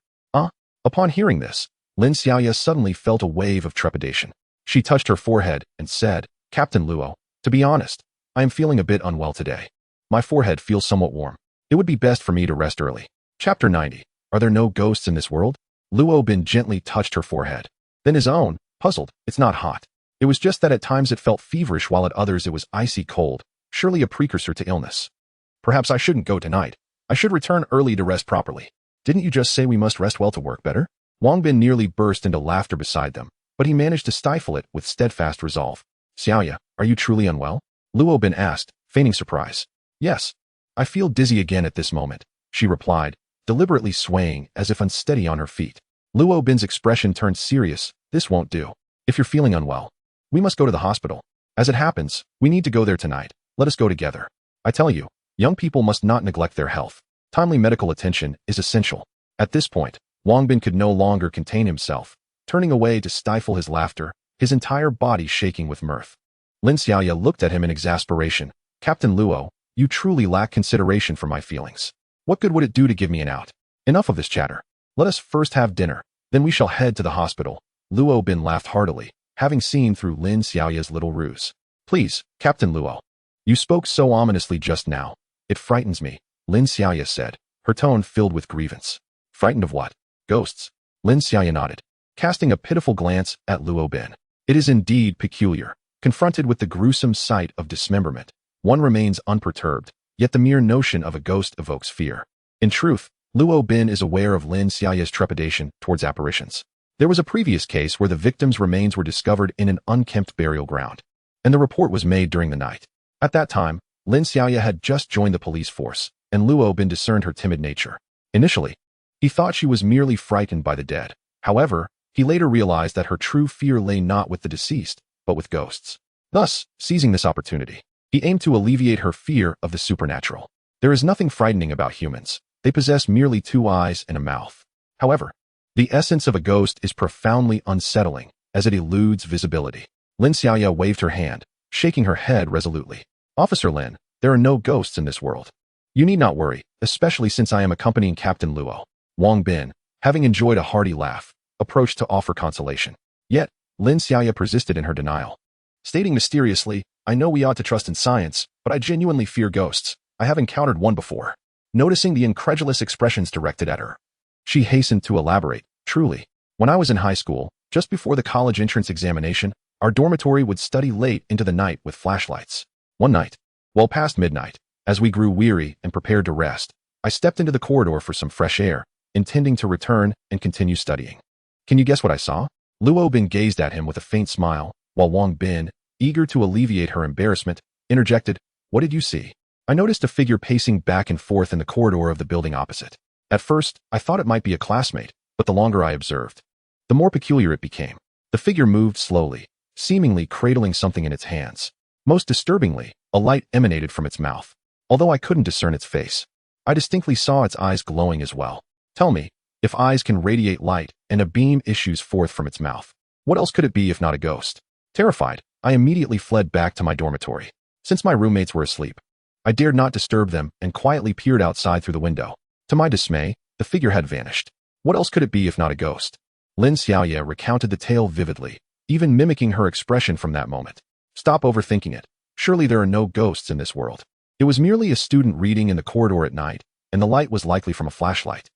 Upon hearing this, Lin Xiaoya suddenly felt a wave of trepidation. She touched her forehead and said, "Captain Luo, to be honest, I am feeling a bit unwell today. My forehead feels somewhat warm. It would be best for me to rest early." Chapter 90. Are there no ghosts in this world? Luo Bin gently touched her forehead. Then his own, puzzled, "It's not hot. It was just that at times it felt feverish while at others it was icy cold, surely a precursor to illness. Perhaps I shouldn't go tonight. I should return early to rest properly. Didn't you just say we must rest well to work better?" Wang Bin nearly burst into laughter beside them, but he managed to stifle it with steadfast resolve. "Xiaoya, are you truly unwell?" Luo Bin asked, feigning surprise. "Yes. I feel dizzy again at this moment," she replied, deliberately swaying as if unsteady on her feet. Luo Bin's expression turned serious. "This won't do. If you're feeling unwell, we must go to the hospital. As it happens, we need to go there tonight. Let us go together. I tell you, young people must not neglect their health. Timely medical attention is essential." At this point, Wang Bin could no longer contain himself, turning away to stifle his laughter, his entire body shaking with mirth. Lin Xiaoya looked at him in exasperation. "Captain Luo, you truly lack consideration for my feelings. What good would it do to give me an out? Enough of this chatter. Let us first have dinner, then we shall head to the hospital." Luo Bin laughed heartily, having seen through Lin Xiaoya's little ruse. "Please, Captain Luo. You spoke so ominously just now. It frightens me," Lin Xiaoya said, her tone filled with grievance. "Frightened of what? Ghosts?" Lin Xiaoya nodded, casting a pitiful glance at Luo Bin. It is indeed peculiar. Confronted with the gruesome sight of dismemberment, one remains unperturbed, yet the mere notion of a ghost evokes fear. In truth, Luo Bin is aware of Lin Xiaoya's trepidation towards apparitions. There was a previous case where the victim's remains were discovered in an unkempt burial ground, and the report was made during the night. At that time, Lin Xiaoya had just joined the police force, and Luo Bin discerned her timid nature. Initially, he thought she was merely frightened by the dead. However, he later realized that her true fear lay not with the deceased, but with ghosts. Thus, seizing this opportunity, he aimed to alleviate her fear of the supernatural. There is nothing frightening about humans. They possess merely 2 eyes and a mouth. However, the essence of a ghost is profoundly unsettling, as it eludes visibility. Lin Xiaoya waved her hand, shaking her head resolutely. "Officer Lin, there are no ghosts in this world. You need not worry, especially since I am accompanying Captain Luo." Wang Bin, having enjoyed a hearty laugh, approached to offer consolation. Yet, Lin Xiaoya persisted in her denial, stating mysteriously, "I know we ought to trust in science, but I genuinely fear ghosts. I have encountered one before." Noticing the incredulous expressions directed at her, she hastened to elaborate. "Truly, when I was in high school, just before the college entrance examination, our dormitory would study late into the night with flashlights. One night, well past midnight, as we grew weary and prepared to rest, I stepped into the corridor for some fresh air, intending to return and continue studying. Can you guess what I saw?" Luo Bin gazed at him with a faint smile, while Wang Bin, eager to alleviate her embarrassment, interjected, "What did you see?" "I noticed a figure pacing back and forth in the corridor of the building opposite. At first, I thought it might be a classmate, but the longer I observed, the more peculiar it became. The figure moved slowly, seemingly cradling something in its hands. Most disturbingly, a light emanated from its mouth. Although I couldn't discern its face, I distinctly saw its eyes glowing as well. Tell me, if eyes can radiate light and a beam issues forth from its mouth, what else could it be if not a ghost?" Terrified, I immediately fled back to my dormitory. Since my roommates were asleep, I dared not disturb them and quietly peered outside through the window. To my dismay, The figure had vanished. What else could it be if not a ghost? Lin Xiaoya recounted the tale vividly, even mimicking her expression from that moment. Stop overthinking it. Surely there are no ghosts in this world. It was merely a student reading in the corridor at night, and the light was likely from a flashlight.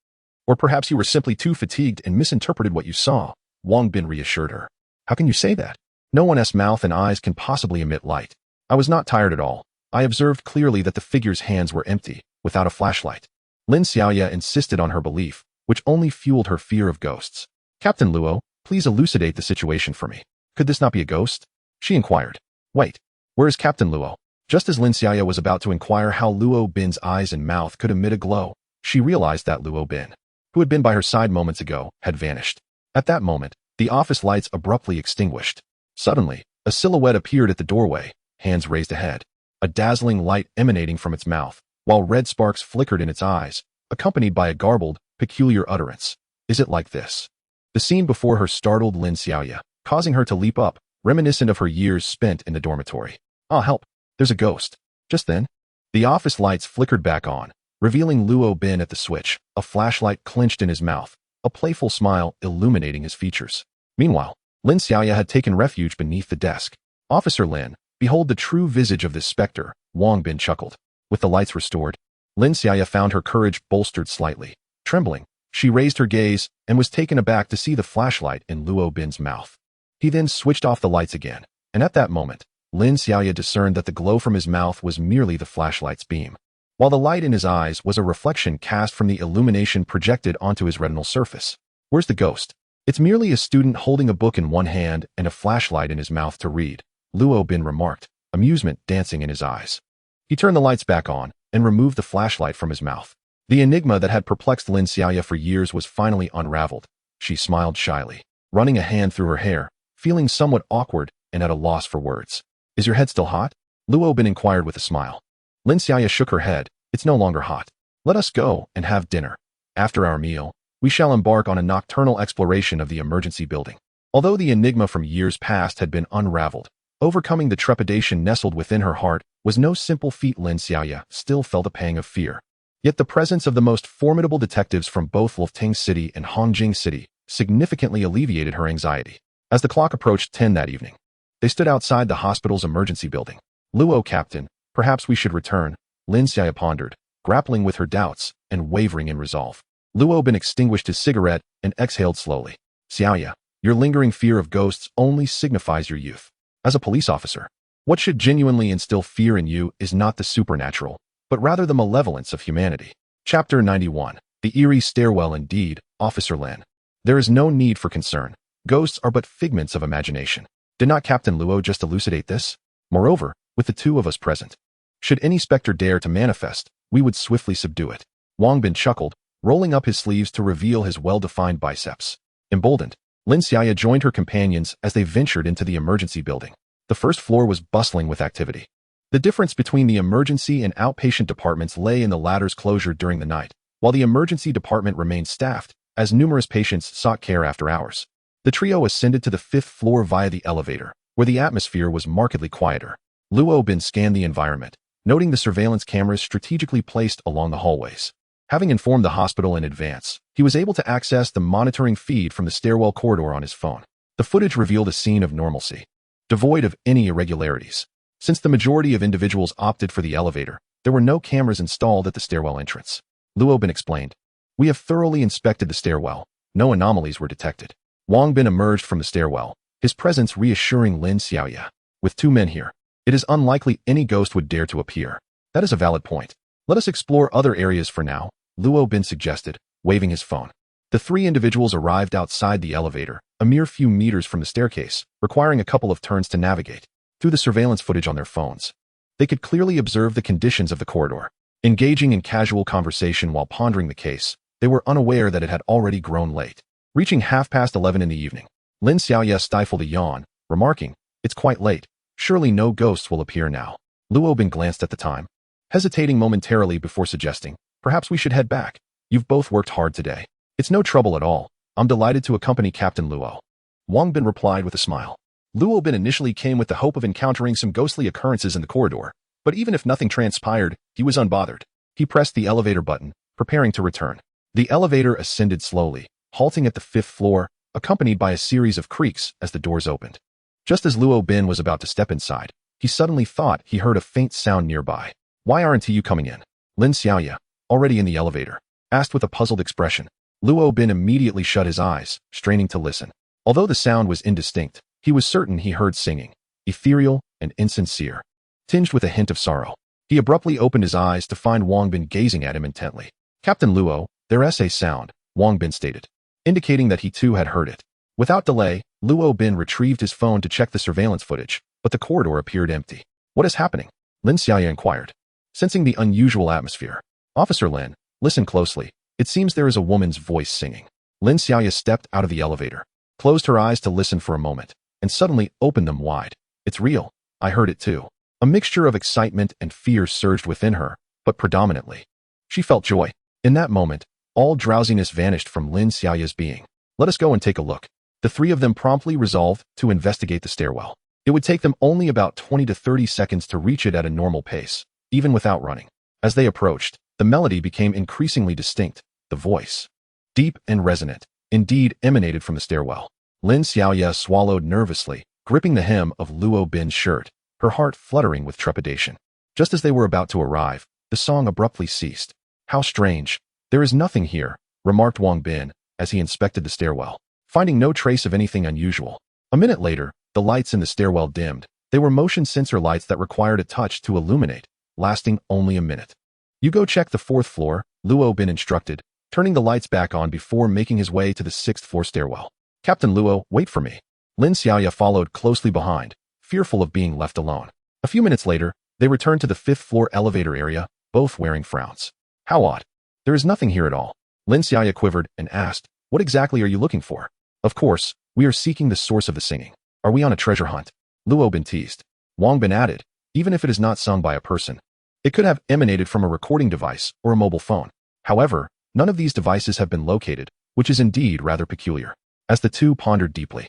Or perhaps you were simply too fatigued and misinterpreted what you saw, Wang Bin reassured her. How can you say that? No one's mouth and eyes can possibly emit light. I was not tired at all. I observed clearly that the figure's hands were empty, without a flashlight. Lin Xiaoya insisted on her belief, which only fueled her fear of ghosts. Captain Luo, please elucidate the situation for me. Could this not be a ghost? She inquired. Wait, where is Captain Luo? Just as Lin Xiaoya was about to inquire how Luo Bin's eyes and mouth could emit a glow, she realized that Luo Bin, who had been by her side moments ago, had vanished. At that moment, the office lights abruptly extinguished. Suddenly, a silhouette appeared at the doorway, hands raised ahead, a dazzling light emanating from its mouth, while red sparks flickered in its eyes, accompanied by a garbled, peculiar utterance. Is it like this? The scene before her startled Lin Xiaoya, causing her to leap up, reminiscent of her years spent in the dormitory. Ah, help! There's a ghost. Just then, the office lights flickered back on, revealing Luo Bin at the switch, a flashlight clenched in his mouth, a playful smile illuminating his features. Meanwhile, Lin Xiaoya had taken refuge beneath the desk. Officer Lin, behold the true visage of this specter, Wang Bin chuckled. With the lights restored, Lin Xiaoya found her courage bolstered slightly. Trembling, she raised her gaze and was taken aback to see the flashlight in Luo Bin's mouth. He then switched off the lights again, and at that moment, Lin Xiaoya discerned that the glow from his mouth was merely the flashlight's beam, while the light in his eyes was a reflection cast from the illumination projected onto his retinal surface. Where's the ghost? It's merely a student holding a book in one hand and a flashlight in his mouth to read, Luo Bin remarked, amusement dancing in his eyes. He turned the lights back on and removed the flashlight from his mouth. The enigma that had perplexed Lin Xiaoya for years was finally unraveled. She smiled shyly, running a hand through her hair, feeling somewhat awkward and at a loss for words. Is your head still hot? Luo Bin inquired with a smile. Lin Xiaoya shook her head. It's no longer hot. Let us go and have dinner. After our meal, we shall embark on a nocturnal exploration of the emergency building. Although the enigma from years past had been unraveled, overcoming the trepidation nestled within her heart was no simple feat. Lin Xiaoya still felt a pang of fear. Yet the presence of the most formidable detectives from both Lufting City and Hongjing City significantly alleviated her anxiety. As the clock approached 10 that evening, they stood outside the hospital's emergency building. Luo, Captain, perhaps we should return, Lin Xiaoya pondered, grappling with her doubts and wavering in resolve. Luo Bin extinguished his cigarette and exhaled slowly. Xiaoya, your lingering fear of ghosts only signifies your youth. As a police officer, what should genuinely instill fear in you is not the supernatural, but rather the malevolence of humanity. Chapter 91. The eerie stairwell indeed, Officer Lin. There is no need for concern. Ghosts are but figments of imagination. Did not Captain Luo just elucidate this? Moreover, with the two of us present, should any specter dare to manifest, we would swiftly subdue it. Wang Bin chuckled, rolling up his sleeves to reveal his well-defined biceps. Emboldened, Lin Xiaoya joined her companions as they ventured into the emergency building. The first floor was bustling with activity. The difference between the emergency and outpatient departments lay in the latter's closure during the night, while the emergency department remained staffed, as numerous patients sought care after hours. The trio ascended to the 5th floor via the elevator, where the atmosphere was markedly quieter. Luo Bin scanned the environment, noting the surveillance cameras strategically placed along the hallways. Having informed the hospital in advance, he was able to access the monitoring feed from the stairwell corridor on his phone. The footage revealed a scene of normalcy, devoid of any irregularities. Since the majority of individuals opted for the elevator, there were no cameras installed at the stairwell entrance. Luo Bin explained, we have thoroughly inspected the stairwell. No anomalies were detected. Wang Bin emerged from the stairwell, his presence reassuring Lin Xiaoya. With two men here, it is unlikely any ghost would dare to appear. That is a valid point. Let us explore other areas for now, Luo Bin suggested, waving his phone. The three individuals arrived outside the elevator, a mere few meters from the staircase, requiring a couple of turns to navigate. Through the surveillance footage on their phones, they could clearly observe the conditions of the corridor. Engaging in casual conversation while pondering the case, they were unaware that it had already grown late. Reaching 11:30 in the evening, Lin Xiaoya stifled a yawn, remarking, it's quite late. Surely no ghosts will appear now. Luo Bin glanced at the time, hesitating momentarily before suggesting, perhaps we should head back. You've both worked hard today. It's no trouble at all. I'm delighted to accompany Captain Luo. Wang Bin replied with a smile. Luo Bin initially came with the hope of encountering some ghostly occurrences in the corridor, but even if nothing transpired, he was unbothered. He pressed the elevator button, preparing to return. The elevator ascended slowly, halting at the 5th floor, accompanied by a series of creaks as the doors opened. Just as Luo Bin was about to step inside, he suddenly thought he heard a faint sound nearby. "Why aren't you coming in?" Lin Xiaoya, already in the elevator, asked with a puzzled expression. Luo Bin immediately shut his eyes, straining to listen. Although the sound was indistinct, he was certain he heard singing, ethereal and insincere, tinged with a hint of sorrow. He abruptly opened his eyes to find Wang Bin gazing at him intently. "Captain Luo, there's a sound," Wang Bin stated, indicating that he too had heard it. Without delay, Luo Bin retrieved his phone to check the surveillance footage, but the corridor appeared empty. "What is happening?" Lin Xiaoya inquired, sensing the unusual atmosphere. "Officer Lin, listen closely. It seems there is a woman's voice singing." Lin Xiaoya stepped out of the elevator, closed her eyes to listen for a moment, and suddenly opened them wide. "It's real. I heard it too." A mixture of excitement and fear surged within her, but predominantly, she felt joy. In that moment, all drowsiness vanished from Lin Xiaoya's being. "Let us go and take a look." The three of them promptly resolved to investigate the stairwell. It would take them only about 20 to 30 seconds to reach it at a normal pace, even without running. As they approached, the melody became increasingly distinct. The voice, deep and resonant, indeed emanated from the stairwell. Lin Xiaoya swallowed nervously, gripping the hem of Luo Bin's shirt, her heart fluttering with trepidation. Just as they were about to arrive, the song abruptly ceased. "How strange. There is nothing here," remarked Wang Bin as he inspected the stairwell, finding no trace of anything unusual. A minute later, the lights in the stairwell dimmed. They were motion sensor lights that required a touch to illuminate, lasting only a minute. "You go check the 4th floor," Luo Bin instructed, turning the lights back on before making his way to the 6th floor stairwell. "Captain Luo, wait for me." Lin Xiaoya followed closely behind, fearful of being left alone. A few minutes later, they returned to the 5th floor elevator area, both wearing frowns. "How odd. There is nothing here at all." Lin Xiaoya quivered and asked, "What exactly are you looking for?" "Of course, we are seeking the source of the singing. Are we on a treasure hunt?" Luo Bin teased. Wang Bin added, "Even if it is not sung by a person, it could have emanated from a recording device or a mobile phone. However, none of these devices have been located, which is indeed rather peculiar." As the two pondered deeply,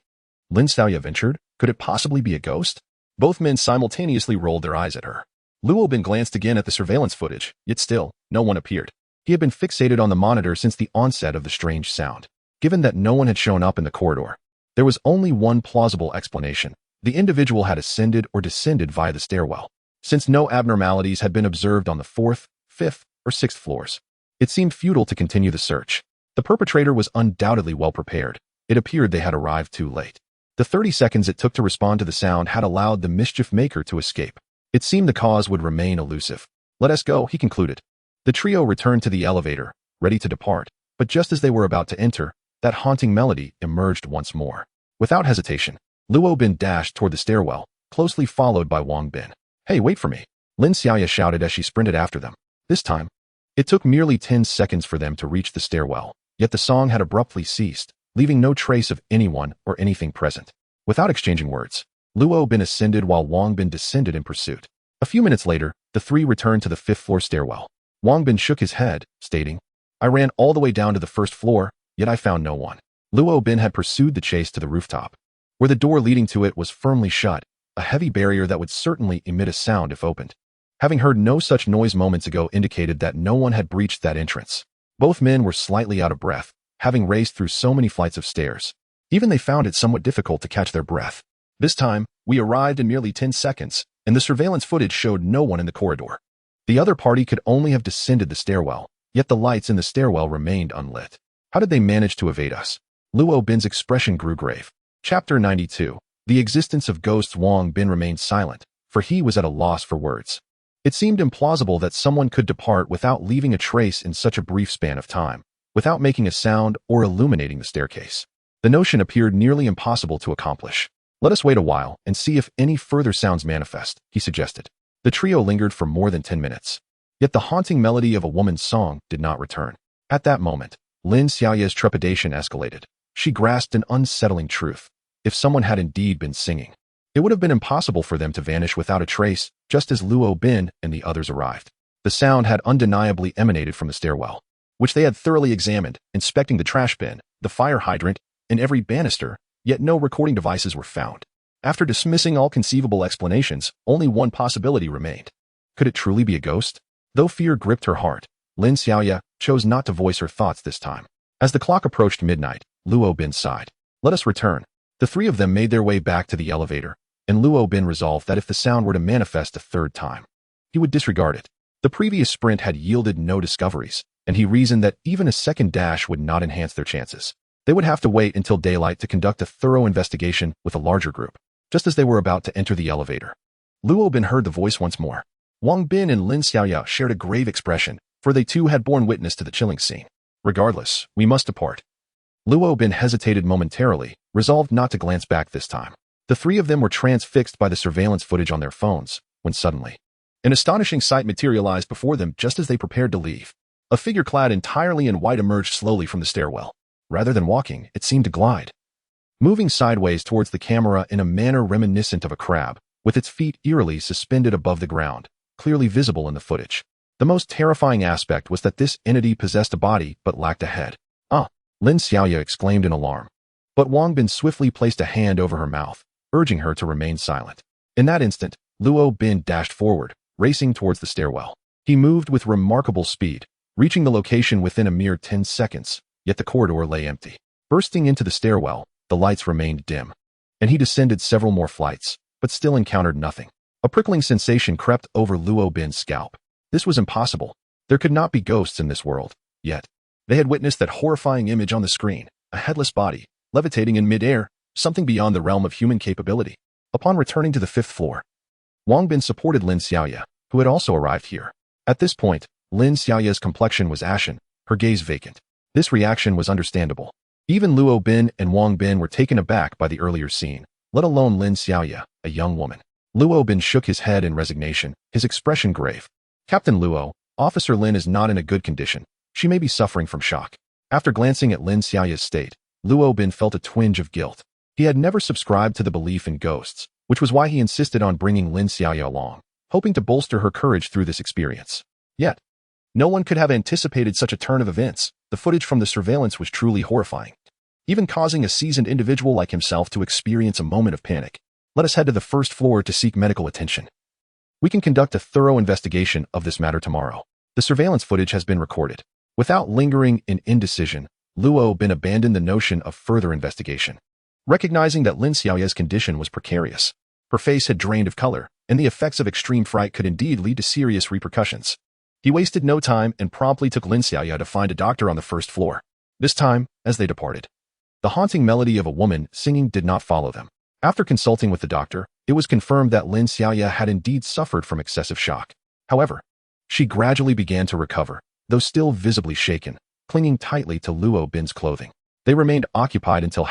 Lin Xiaoya ventured, "Could it possibly be a ghost?" Both men simultaneously rolled their eyes at her. Luo Bin glanced again at the surveillance footage, yet still, no one appeared. He had been fixated on the monitor since the onset of the strange sound. Given that no one had shown up in the corridor, there was only one plausible explanation. The individual had ascended or descended via the stairwell. Since no abnormalities had been observed on the 4th, 5th, or 6th floors, it seemed futile to continue the search. The perpetrator was undoubtedly well prepared. It appeared they had arrived too late. The 30 seconds it took to respond to the sound had allowed the mischief maker to escape. It seemed the cause would remain elusive. "Let us go," he concluded. The trio returned to the elevator, ready to depart, but just as they were about to enter, that haunting melody emerged once more. Without hesitation, Luo Bin dashed toward the stairwell, closely followed by Wang Bin. "Hey, wait for me!" Lin Xiaoya shouted as she sprinted after them. This time, it took merely 10 seconds for them to reach the stairwell, yet the song had abruptly ceased, leaving no trace of anyone or anything present. Without exchanging words, Luo Bin ascended while Wang Bin descended in pursuit. A few minutes later, the three returned to the 5th floor stairwell. Wang Bin shook his head, stating, "I ran all the way down to the 1st floor, yet I found no one." Luo Bin had pursued the chase to the rooftop, where the door leading to it was firmly shut, a heavy barrier that would certainly emit a sound if opened. Having heard no such noise moments ago indicated that no one had breached that entrance. Both men were slightly out of breath, having raced through so many flights of stairs. Even they found it somewhat difficult to catch their breath. This time, we arrived in merely 10 seconds, and the surveillance footage showed no one in the corridor. The other party could only have descended the stairwell, yet the lights in the stairwell remained unlit. How did they manage to evade us? Luo Bin's expression grew grave. Chapter 92. The existence of ghosts. Wang Bin remained silent, for he was at a loss for words. It seemed implausible that someone could depart without leaving a trace in such a brief span of time, without making a sound or illuminating the staircase. The notion appeared nearly impossible to accomplish. "Let us wait a while and see if any further sounds manifest," he suggested. The trio lingered for more than 10 minutes. Yet the haunting melody of a woman's song did not return. At that moment, Lin Xiaoya's trepidation escalated. She grasped an unsettling truth. If someone had indeed been singing, it would have been impossible for them to vanish without a trace, just as Luo Bin and the others arrived. The sound had undeniably emanated from the stairwell, which they had thoroughly examined, inspecting the trash bin, the fire hydrant, and every banister, yet no recording devices were found. After dismissing all conceivable explanations, only one possibility remained. Could it truly be a ghost? Though fear gripped her heart, Lin Xiaoya chose not to voice her thoughts this time. As the clock approached midnight, Luo Bin sighed. Let us return. The three of them made their way back to the elevator, and Luo Bin resolved that if the sound were to manifest a third time, he would disregard it. The previous sprint had yielded no discoveries, and he reasoned that even a second dash would not enhance their chances. They would have to wait until daylight to conduct a thorough investigation with a larger group. Just as they were about to enter the elevator, Luo Bin heard the voice once more. Wang Bin and Lin Xiaoya shared a grave expression, for they too had borne witness to the chilling scene. Regardless, we must depart. Luo Bin hesitated momentarily, resolved not to glance back this time. The three of them were transfixed by the surveillance footage on their phones, when suddenly, an astonishing sight materialized before them just as they prepared to leave. A figure clad entirely in white emerged slowly from the stairwell. Rather than walking, it seemed to glide, moving sideways towards the camera in a manner reminiscent of a crab, with its feet eerily suspended above the ground, clearly visible in the footage. The most terrifying aspect was that this entity possessed a body but lacked a head. Ah! Lin Xiaoya exclaimed in alarm. But Wang Bin swiftly placed a hand over her mouth, urging her to remain silent. In that instant, Luo Bin dashed forward, racing towards the stairwell. He moved with remarkable speed, reaching the location within a mere 10 seconds, yet the corridor lay empty. Bursting into the stairwell, the lights remained dim, and he descended several more flights, but still encountered nothing. A prickling sensation crept over Luo Bin's scalp. This was impossible. There could not be ghosts in this world, yet. They had witnessed that horrifying image on the screen, a headless body, levitating in midair, something beyond the realm of human capability. Upon returning to the 5th floor, Wang Bin supported Lin Xiaoya, who had also arrived here. At this point, Lin Xiaoya's complexion was ashen, her gaze vacant. This reaction was understandable. Even Luo Bin and Wang Bin were taken aback by the earlier scene, let alone Lin Xiaoya, a young woman. Luo Bin shook his head in resignation, his expression grave. Captain Luo, Officer Lin is not in a good condition. She may be suffering from shock. After glancing at Lin Xiaoya's state, Luo Bin felt a twinge of guilt. He had never subscribed to the belief in ghosts, which was why he insisted on bringing Lin Xiaoya along, hoping to bolster her courage through this experience. Yet, no one could have anticipated such a turn of events. The footage from the surveillance was truly horrifying, even causing a seasoned individual like himself to experience a moment of panic. Let us head to the 1st floor to seek medical attention. We can conduct a thorough investigation of this matter tomorrow. The surveillance footage has been recorded. Without lingering in indecision, Luo Bin abandoned the notion of further investigation. Recognizing that Lin Xiaoya's condition was precarious, her face had drained of color, and the effects of extreme fright could indeed lead to serious repercussions. He wasted no time and promptly took Lin Xiaoya to find a doctor on the 1st floor. This time, as they departed, the haunting melody of a woman singing did not follow them. After consulting with the doctor, it was confirmed that Lin Xiaoya had indeed suffered from excessive shock. However, she gradually began to recover, though still visibly shaken, clinging tightly to Luo Bin's clothing. They remained occupied until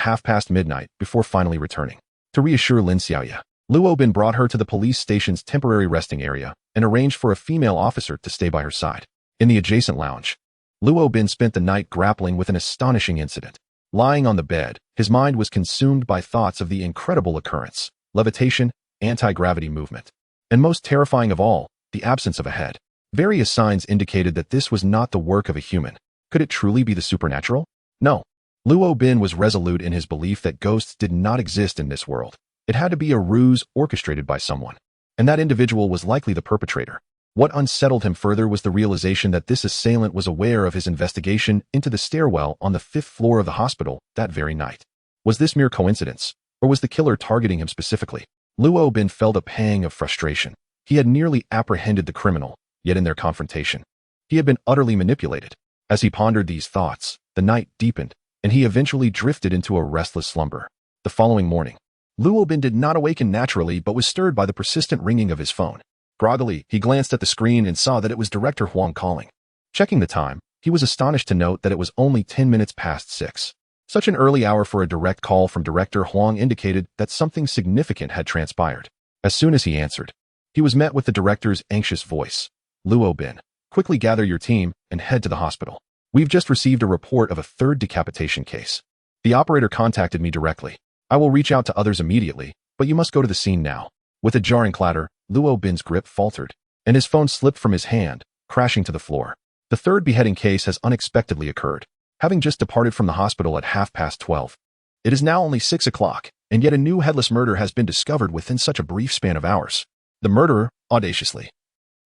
midnight before finally returning. To reassure Lin Xiaoya, Luo Bin brought her to the police station's temporary resting area and arranged for a female officer to stay by her side. In the adjacent lounge, Luo Bin spent the night grappling with an astonishing incident. Lying on the bed, his mind was consumed by thoughts of the incredible occurrence, levitation, anti-gravity movement, and most terrifying of all, the absence of a head. Various signs indicated that this was not the work of a human. Could it truly be the supernatural? No. Luo Bin was resolute in his belief that ghosts did not exist in this world. It had to be a ruse orchestrated by someone, and that individual was likely the perpetrator. What unsettled him further was the realization that this assailant was aware of his investigation into the stairwell on the 5th floor of the hospital that very night. Was this mere coincidence, or was the killer targeting him specifically? Luo Bin felt a pang of frustration. He had nearly apprehended the criminal, yet in their confrontation, he had been utterly manipulated. As he pondered these thoughts, the night deepened, and he eventually drifted into a restless slumber. The following morning, Luo Bin did not awaken naturally but was stirred by the persistent ringing of his phone. Groggily, he glanced at the screen and saw that it was Director Huang calling. Checking the time, he was astonished to note that it was only 10 minutes past 6. Such an early hour for a direct call from Director Huang indicated that something significant had transpired. As soon as he answered, he was met with the director's anxious voice. Luo Bin, quickly gather your team and head to the hospital. We've just received a report of a 3rd decapitation case. The operator contacted me directly. I will reach out to others immediately, but you must go to the scene now. With a jarring clatter, Luo Bin's grip faltered, and his phone slipped from his hand, crashing to the floor. The 3rd beheading case has unexpectedly occurred, having just departed from the hospital at 12:30. It is now only 6 o'clock, and yet a new headless murder has been discovered within such a brief span of hours. The murderer, audaciously,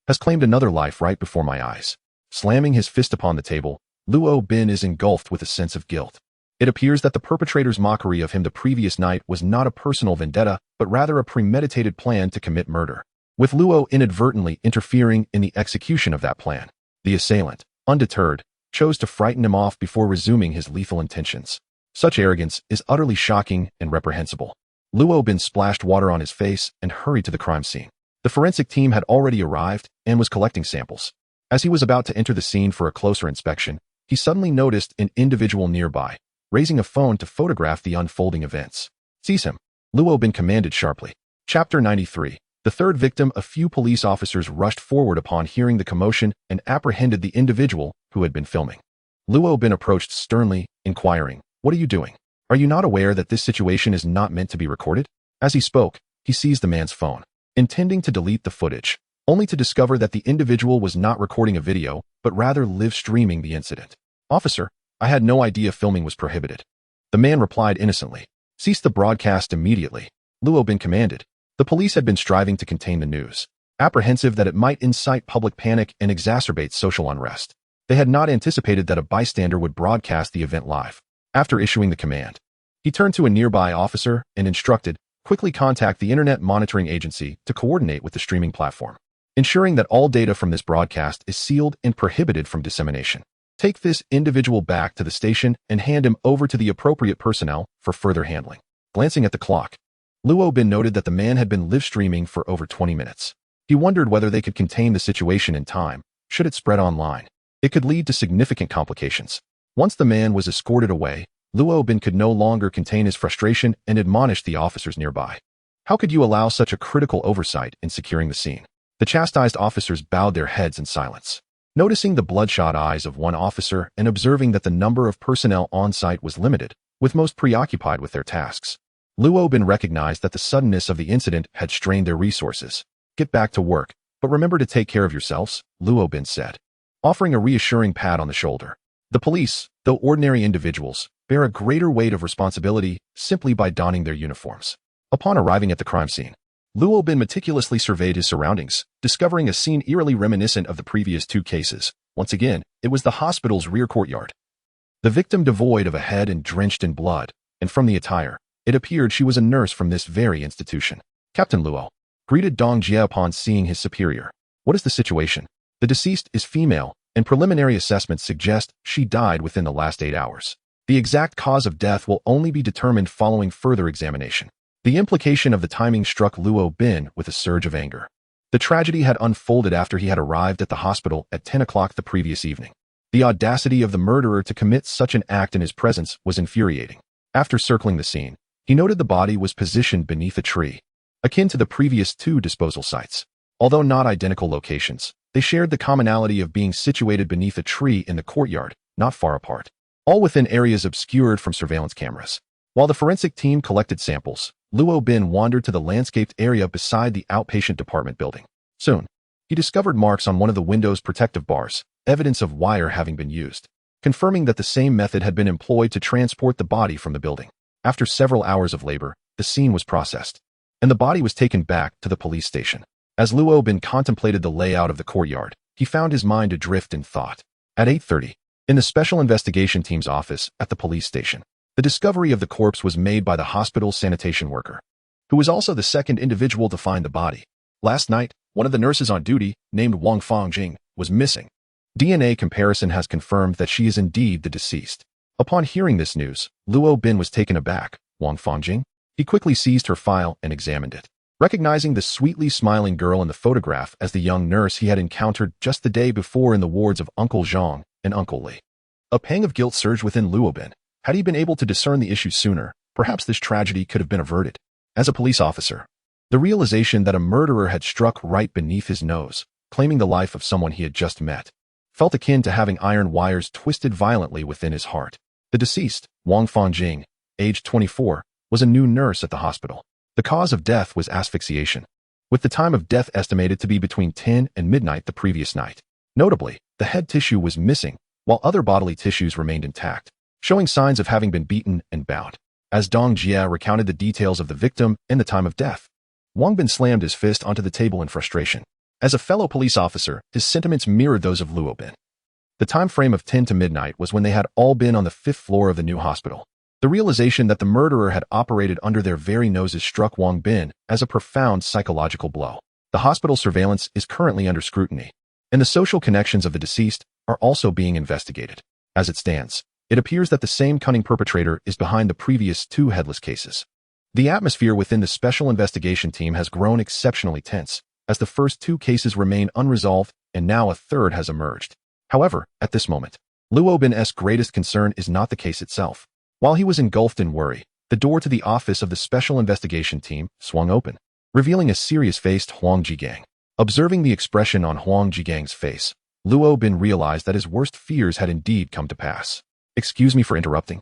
has claimed another life right before my eyes. Slamming his fist upon the table, Luo Bin is engulfed with a sense of guilt. It appears that the perpetrator's mockery of him the previous night was not a personal vendetta, but rather a premeditated plan to commit murder, with Luo inadvertently interfering in the execution of that plan. The assailant, undeterred, chose to frighten him off before resuming his lethal intentions. Such arrogance is utterly shocking and reprehensible. Luo Bin splashed water on his face and hurried to the crime scene. The forensic team had already arrived and was collecting samples. As he was about to enter the scene for a closer inspection, he suddenly noticed an individual nearby, raising a phone to photograph the unfolding events. "Seize him," Luo Bin commanded sharply. Chapter 93. The third victim. A few police officers rushed forward upon hearing the commotion and apprehended the individual who had been filming. Luo Bin approached sternly, inquiring, "What are you doing? Are you not aware that this situation is not meant to be recorded?" As he spoke, he seized the man's phone, intending to delete the footage, only to discover that the individual was not recording a video, but rather live-streaming the incident. "Officer, I had no idea filming was prohibited." The man replied innocently. "Cease the broadcast immediately," Luo Bin commanded. The police had been striving to contain the news, apprehensive that it might incite public panic and exacerbate social unrest. They had not anticipated that a bystander would broadcast the event live. After issuing the command, he turned to a nearby officer and instructed, "Quickly contact the Internet Monitoring Agency to coordinate with the streaming platform, ensuring that all data from this broadcast is sealed and prohibited from dissemination. Take this individual back to the station and hand him over to the appropriate personnel for further handling." Glancing at the clock, Luo Bin noted that the man had been live-streaming for over 20 minutes. He wondered whether they could contain the situation in time. Should it spread online, it could lead to significant complications. Once the man was escorted away, Luo Bin could no longer contain his frustration and admonished the officers nearby. "How could you allow such a critical oversight in securing the scene?" The chastised officers bowed their heads in silence. Noticing the bloodshot eyes of one officer and observing that the number of personnel on site was limited, with most preoccupied with their tasks, Luo Bin recognized that the suddenness of the incident had strained their resources. "Get back to work, but remember to take care of yourselves," Luo Bin said, offering a reassuring pat on the shoulder. The police, though ordinary individuals, bear a greater weight of responsibility simply by donning their uniforms. Upon arriving at the crime scene, Luo Bin meticulously surveyed his surroundings, discovering a scene eerily reminiscent of the previous two cases. Once again, it was the hospital's rear courtyard. The victim devoid of a head and drenched in blood, and from the attire, it appeared she was a nurse from this very institution. "Captain Luo," greeted Dong Jie upon seeing his superior. "What is the situation?" "The deceased is female, and preliminary assessments suggest she died within the last 8 hours. The exact cause of death will only be determined following further examination." The implication of the timing struck Luo Bin with a surge of anger. The tragedy had unfolded after he had arrived at the hospital at 10 o'clock the previous evening. The audacity of the murderer to commit such an act in his presence was infuriating. After circling the scene, he noted the body was positioned beneath a tree, akin to the previous two disposal sites. Although not identical locations, they shared the commonality of being situated beneath a tree in the courtyard, not far apart, all within areas obscured from surveillance cameras. While the forensic team collected samples, Luo Bin wandered to the landscaped area beside the outpatient department building. Soon, he discovered marks on one of the window's protective bars, evidence of wire having been used, confirming that the same method had been employed to transport the body from the building. After several hours of labor, the scene was processed, and the body was taken back to the police station. As Luo Bin contemplated the layout of the courtyard, he found his mind adrift in thought. At 8:30, in the Special Investigation Team's office at the police station, the discovery of the corpse was made by the hospital's sanitation worker, who was also the second individual to find the body. Last night, one of the nurses on duty, named Wang Fangjing, was missing. DNA comparison has confirmed that she is indeed the deceased. Upon hearing this news, Luo Bin was taken aback. "Wang Fangjing?" He quickly seized her file and examined it, recognizing the sweetly smiling girl in the photograph as the young nurse he had encountered just the day before in the wards of Uncle Zhang and Uncle Li. A pang of guilt surged within Luo Bin. Had he been able to discern the issue sooner, perhaps this tragedy could have been averted. As a police officer, the realization that a murderer had struck right beneath his nose, claiming the life of someone he had just met, felt akin to having iron wires twisted violently within his heart. The deceased, Wang Fangjing, aged 24, was a new nurse at the hospital. The cause of death was asphyxiation, with the time of death estimated to be between 10 and midnight the previous night. Notably, the head tissue was missing, while other bodily tissues remained intact, showing signs of having been beaten and bound. As Dong Jie recounted the details of the victim and the time of death, Wang Bin slammed his fist onto the table in frustration. As a fellow police officer, his sentiments mirrored those of Luo Bin. The time frame of 10 to midnight was when they had all been on the 5th floor of the new hospital. The realization that the murderer had operated under their very noses struck Wang Bin as a profound psychological blow. The hospital surveillance is currently under scrutiny, and the social connections of the deceased are also being investigated. As it stands, it appears that the same cunning perpetrator is behind the previous 2 headless cases. The atmosphere within the special investigation team has grown exceptionally tense, as the first 2 cases remain unresolved and now a third has emerged. However, at this moment, Luo Bin's greatest concern is not the case itself. While he was engulfed in worry, the door to the office of the special investigation team swung open, revealing a serious-faced Huang Jigang. Observing the expression on Huang Jigang's face, Luo Bin realized that his worst fears had indeed come to pass. "Excuse me for interrupting,"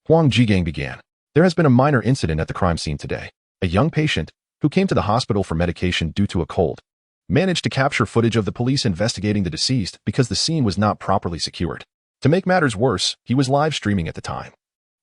Huang Jigang began. "There has been a minor incident at the crime scene today. A young patient, who came to the hospital for medication due to a cold, managed to capture footage of the police investigating the deceased because the scene was not properly secured. To make matters worse, he was live streaming at the time.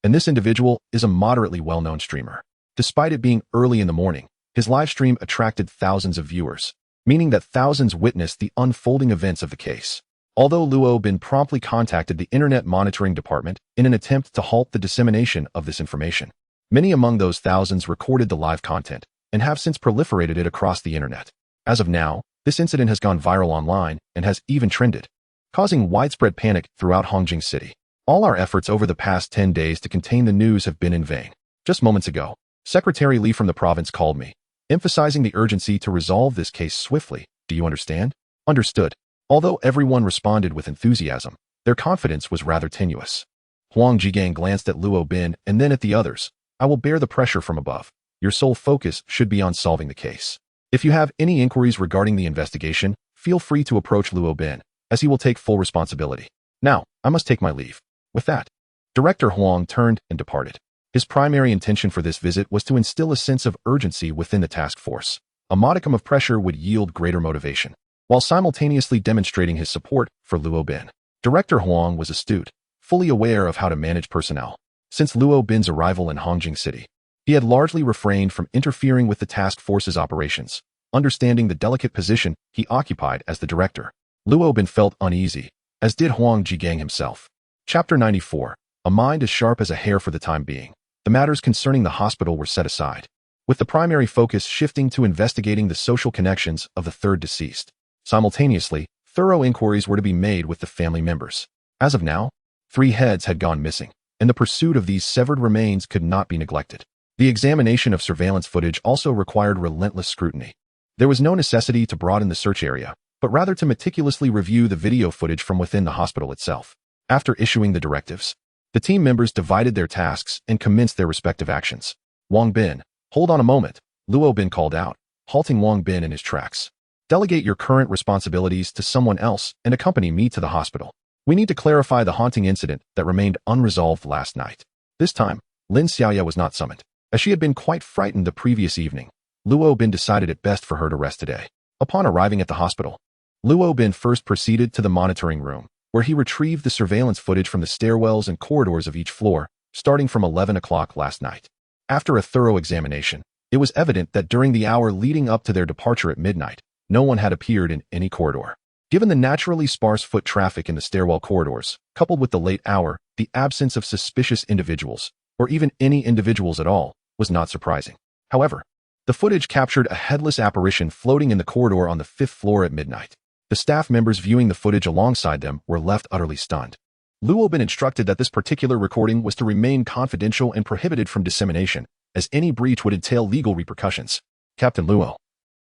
And this individual is a moderately well-known streamer. Despite it being early in the morning, his live stream attracted thousands of viewers, meaning that thousands witnessed the unfolding events of the case. Although Luo Bin promptly contacted the Internet Monitoring Department in an attempt to halt the dissemination of this information, many among those thousands recorded the live content and have since proliferated it across the internet. As of now, this incident has gone viral online and has even trended, causing widespread panic throughout Hongjing City. All our efforts over the past 10 days to contain the news have been in vain. Just moments ago, Secretary Li from the province called me, emphasizing the urgency to resolve this case swiftly. Do you understand? Understood. Although everyone responded with enthusiasm, their confidence was rather tenuous. Huang Jigang glanced at Luo Bin and then at the others. I will bear the pressure from above. Your sole focus should be on solving the case. If you have any inquiries regarding the investigation, feel free to approach Luo Bin, as he will take full responsibility. Now, I must take my leave. With that, Director Huang turned and departed. His primary intention for this visit was to instill a sense of urgency within the task force. A modicum of pressure would yield greater motivation, while simultaneously demonstrating his support for Luo Bin. Director Huang was astute, fully aware of how to manage personnel. Since Luo Bin's arrival in Hongjing City, he had largely refrained from interfering with the task force's operations. Understanding the delicate position he occupied as the director, Luo Bin felt uneasy, as did Huang Jigang himself. Chapter 94. A mind as sharp as a hair. For the time being, the matters concerning the hospital were set aside, with the primary focus shifting to investigating the social connections of the third deceased. Simultaneously, thorough inquiries were to be made with the family members. As of now, 3 heads had gone missing, and the pursuit of these severed remains could not be neglected. The examination of surveillance footage also required relentless scrutiny. There was no necessity to broaden the search area, but rather to meticulously review the video footage from within the hospital itself. After issuing the directives, the team members divided their tasks and commenced their respective actions. Wang Bin, hold on a moment, Luo Bin called out, halting Wang Bin in his tracks. Delegate your current responsibilities to someone else and accompany me to the hospital. We need to clarify the haunting incident that remained unresolved last night. This time, Lin Xiaoya was not summoned. As she had been quite frightened the previous evening, Luo Bin decided it best for her to rest today. Upon arriving at the hospital, Luo Bin first proceeded to the monitoring room, where he retrieved the surveillance footage from the stairwells and corridors of each floor, starting from 11 o'clock last night. After a thorough examination, it was evident that during the hour leading up to their departure at midnight, no one had appeared in any corridor. Given the naturally sparse foot traffic in the stairwell corridors, coupled with the late hour, the absence of suspicious individuals, or even any individuals at all, was not surprising. However, the footage captured a headless apparition floating in the corridor on the 5th floor at midnight. The staff members viewing the footage alongside them were left utterly stunned. Luo Bin instructed that this particular recording was to remain confidential and prohibited from dissemination, as any breach would entail legal repercussions. Captain Luo,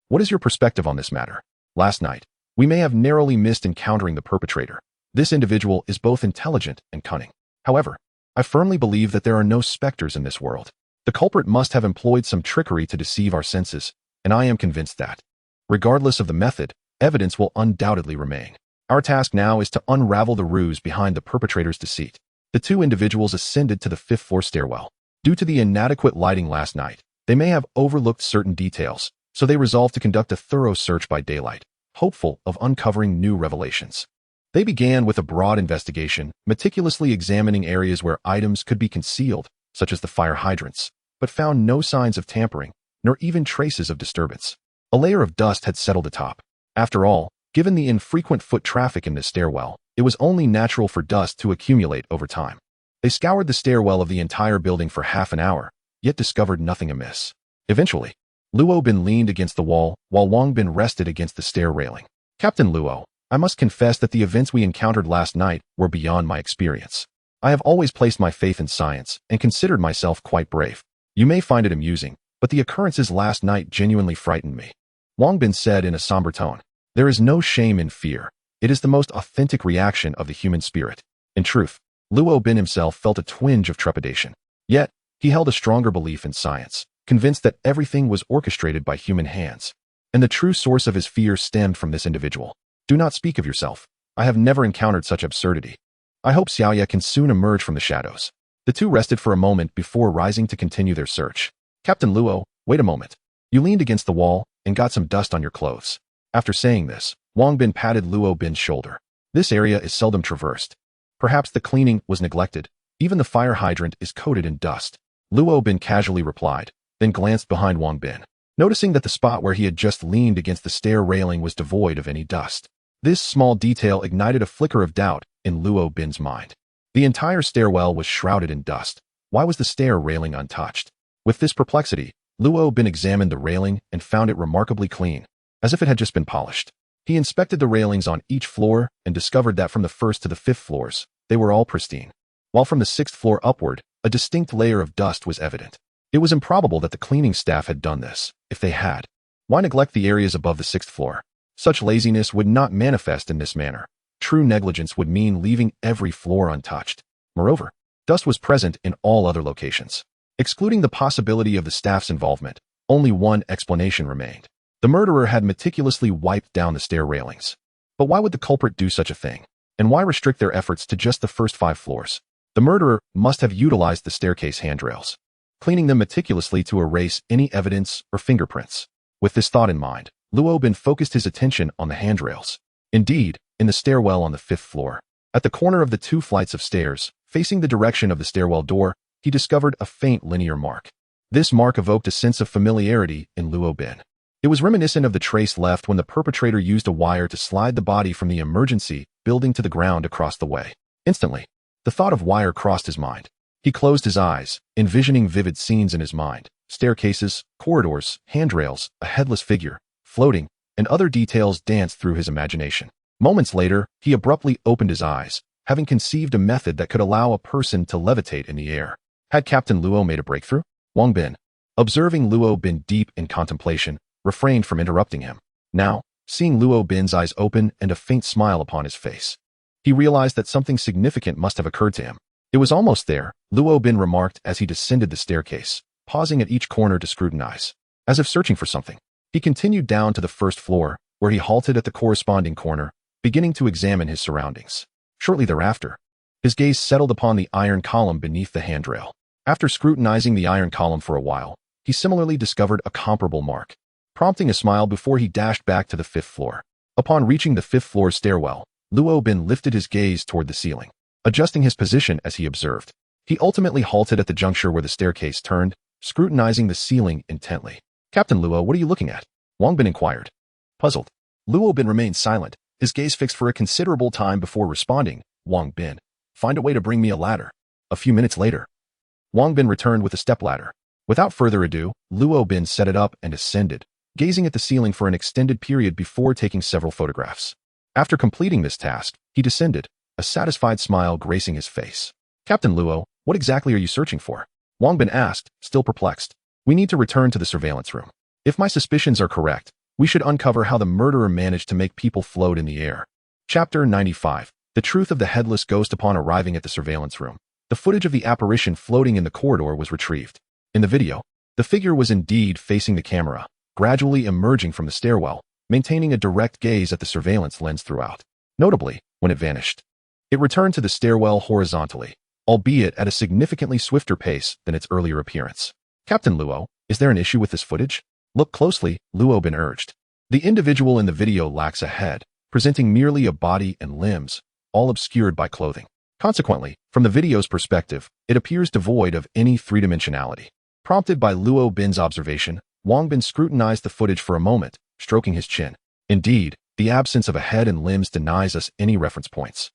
what is your perspective on this matter? Last night, we may have narrowly missed encountering the perpetrator. This individual is both intelligent and cunning. However, I firmly believe that there are no specters in this world. The culprit must have employed some trickery to deceive our senses, and I am convinced that, regardless of the method, evidence will undoubtedly remain. Our task now is to unravel the ruse behind the perpetrator's deceit. The 2 individuals ascended to the 5th floor stairwell. Due to the inadequate lighting last night, they may have overlooked certain details, so they resolved to conduct a thorough search by daylight, hopeful of uncovering new revelations. They began with a broad investigation, meticulously examining areas where items could be concealed, such as the fire hydrants, but found no signs of tampering, nor even traces of disturbance. A layer of dust had settled atop. After all, given the infrequent foot traffic in this stairwell, It was only natural for dust to accumulate over time. They scoured the stairwell of the entire building for half an hour, yet discovered nothing amiss. Eventually, Luo Bin leaned against the wall, while Wang Bin rested against the stair railing. Captain Luo, I must confess that the events we encountered last night were beyond my experience. I have always placed my faith in science and considered myself quite brave. You may find it amusing, but the occurrences last night genuinely frightened me. Wang Bin said in a somber tone. There is no shame in fear. It is the most authentic reaction of the human spirit. In truth, Luo Bin himself felt a twinge of trepidation. Yet, he held a stronger belief in science, convinced that everything was orchestrated by human hands. And the true source of his fear stemmed from this individual. Do not speak of yourself. I have never encountered such absurdity. I hope Xiaoya can soon emerge from the shadows. The two rested for a moment before rising to continue their search. Captain Luo, wait a moment. You leaned against the wall and got some dust on your clothes. After saying this, Wang Bin patted Luo Bin's shoulder. This area is seldom traversed. Perhaps the cleaning was neglected. Even the fire hydrant is coated in dust. Luo Bin casually replied, then glanced behind Wang Bin, noticing that the spot where he had just leaned against the stair railing was devoid of any dust. This small detail ignited a flicker of doubt in Luo Bin's mind. The entire stairwell was shrouded in dust. Why was the stair railing untouched? With this perplexity, Luo Bin examined the railing and found it remarkably clean, as if it had just been polished. He inspected the railings on each floor and discovered that from the first to the fifth floors, they were all pristine, while from the sixth floor upward, a distinct layer of dust was evident. It was improbable that the cleaning staff had done this. If they had, why neglect the areas above the sixth floor? Such laziness would not manifest in this manner. True negligence would mean leaving every floor untouched. Moreover, dust was present in all other locations. Excluding the possibility of the staff's involvement, only one explanation remained. The murderer had meticulously wiped down the stair railings. But why would the culprit do such a thing? And why restrict their efforts to just the first 5 floors? The murderer must have utilized the staircase handrails, cleaning them meticulously to erase any evidence or fingerprints. With this thought in mind, Luo Bin focused his attention on the handrails. Indeed, in the stairwell on the 5th floor, at the corner of the 2 flights of stairs, facing the direction of the stairwell door, he discovered a faint linear mark. This mark evoked a sense of familiarity in Luo Bin. It was reminiscent of the trace left when the perpetrator used a wire to slide the body from the emergency building to the ground across the way. Instantly, the thought of wire crossed his mind. He closed his eyes, envisioning vivid scenes in his mind: staircases, corridors, handrails, a headless figure, floating, and other details danced through his imagination. Moments later, he abruptly opened his eyes, having conceived a method that could allow a person to levitate in the air. Had Captain Luo made a breakthrough? Wang Bin, observing Luo Bin deep in contemplation, refrained from interrupting him. Now, seeing Luo Bin's eyes open and a faint smile upon his face, he realized that something significant must have occurred to him. It was almost there, Luo Bin remarked as he descended the staircase, pausing at each corner to scrutinize. As if searching for something, he continued down to the 1st floor, where he halted at the corresponding corner, beginning to examine his surroundings. Shortly thereafter, his gaze settled upon the iron column beneath the handrail. After scrutinizing the iron column for a while, he similarly discovered a comparable mark, prompting a smile before he dashed back to the 5th floor. Upon reaching the 5th floor stairwell, Luo Bin lifted his gaze toward the ceiling, adjusting his position as he observed. He ultimately halted at the juncture where the staircase turned, scrutinizing the ceiling intently. Captain Luo, what are you looking at? Wang Bin inquired. Puzzled, Luo Bin remained silent, his gaze fixed for a considerable time before responding. Wang Bin, find a way to bring me a ladder. A few minutes later, Wang Bin returned with a stepladder. Without further ado, Luo Bin set it up and ascended, gazing at the ceiling for an extended period before taking several photographs. After completing this task, he descended, a satisfied smile gracing his face. Captain Luo, what exactly are you searching for? Wang Bin asked, still perplexed. We need to return to the surveillance room. If my suspicions are correct, we should uncover how the murderer managed to make people float in the air. Chapter 95. The truth of the headless ghost. Upon arriving at the surveillance room, the footage of the apparition floating in the corridor was retrieved. In the video, the figure was indeed facing the camera, gradually emerging from the stairwell, maintaining a direct gaze at the surveillance lens throughout. Notably, when it vanished, it returned to the stairwell horizontally, albeit at a significantly swifter pace than its earlier appearance. Captain Luo, is there an issue with this footage? Look closely, Luo Bin urged. The individual in the video lacks a head, presenting merely a body and limbs, all obscured by clothing. Consequently, from the video's perspective, it appears devoid of any three-dimensionality. Prompted by Luo Bin's observation, Wang Bin scrutinized the footage for a moment, stroking his chin. Indeed, the absence of a head and limbs denies us any reference points.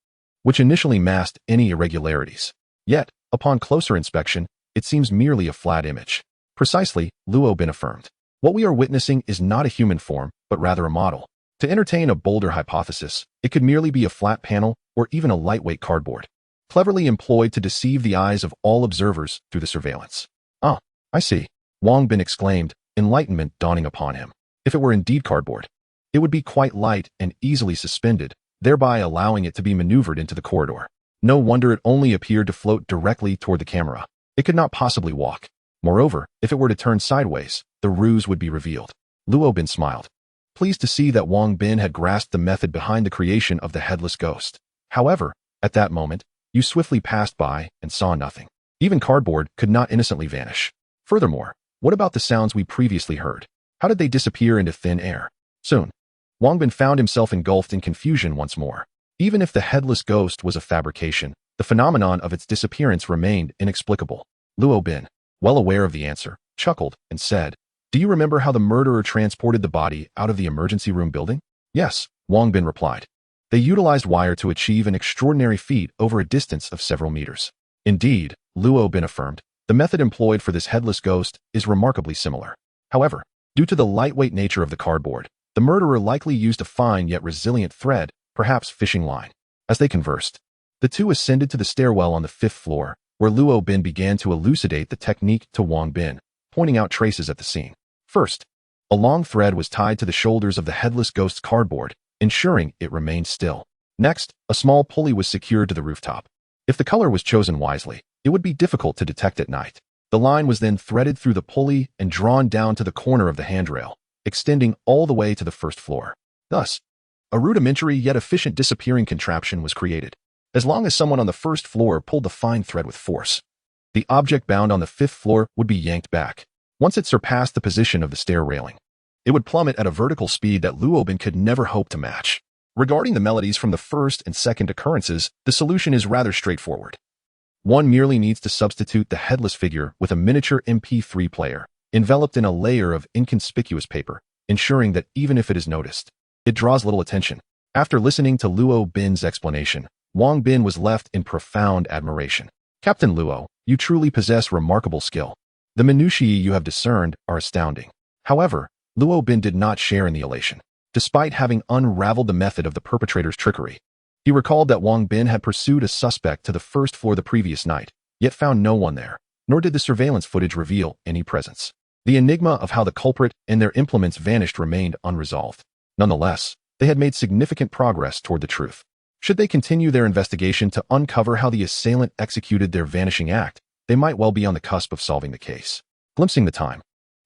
which initially masked any irregularities. Yet, upon closer inspection, it seems merely a flat image. Precisely, Luo Bin affirmed. What we are witnessing is not a human form, but rather a model. To entertain a bolder hypothesis, it could merely be a flat panel or even a lightweight cardboard, cleverly employed to deceive the eyes of all observers through the surveillance. Ah, I see, Wang Bin exclaimed, enlightenment dawning upon him. If it were indeed cardboard, it would be quite light and easily suspended, thereby allowing it to be maneuvered into the corridor. No wonder it only appeared to float directly toward the camera. It could not possibly walk. Moreover, if it were to turn sideways, the ruse would be revealed. Luo Bin smiled, pleased to see that Wang Bin had grasped the method behind the creation of the headless ghost. However, at that moment, you swiftly passed by and saw nothing. Even cardboard could not innocently vanish. Furthermore, what about the sounds we previously heard? How did they disappear into thin air? Soon, Wang Bin found himself engulfed in confusion once more. Even if the headless ghost was a fabrication, the phenomenon of its disappearance remained inexplicable. Luo Bin, well aware of the answer, chuckled and said, do you remember how the murderer transported the body out of the emergency room building? Yes, Wang Bin replied. They utilized wire to achieve an extraordinary feat over a distance of several meters. Indeed, Luo Bin affirmed, the method employed for this headless ghost is remarkably similar. However, due to the lightweight nature of the cardboard, the murderer likely used a fine yet resilient thread, perhaps fishing line. As they conversed, the two ascended to the stairwell on the 5th floor, where Luo Bin began to elucidate the technique to Wang Bin, pointing out traces at the scene. First, a long thread was tied to the shoulders of the headless ghost's cardboard, ensuring it remained still. Next, a small pulley was secured to the rooftop. If the color was chosen wisely, it would be difficult to detect at night. The line was then threaded through the pulley and drawn down to the corner of the handrail, extending all the way to the 1st floor. Thus, a rudimentary yet efficient disappearing contraption was created. As long as someone on the 1st floor pulled the fine thread with force, the object bound on the 5th floor would be yanked back. Once it surpassed the position of the stair railing, it would plummet at a vertical speed that Luo Bin could never hope to match. Regarding the melodies from the 1st and 2nd occurrences, the solution is rather straightforward. One merely needs to substitute the headless figure with a miniature MP3 player, enveloped in a layer of inconspicuous paper, ensuring that even if it is noticed, it draws little attention. After listening to Luo Bin's explanation, Wang Bin was left in profound admiration. Captain Luo, you truly possess remarkable skill. The minutiae you have discerned are astounding. However, Luo Bin did not share in the elation. Despite having unraveled the method of the perpetrator's trickery, he recalled that Wang Bin had pursued a suspect to the 1st floor the previous night, yet found no one there, nor did the surveillance footage reveal any presence. The enigma of how the culprit and their implements vanished remained unresolved. Nonetheless, they had made significant progress toward the truth. Should they continue their investigation to uncover how the assailant executed their vanishing act, they might well be on the cusp of solving the case. Glimpsing the time,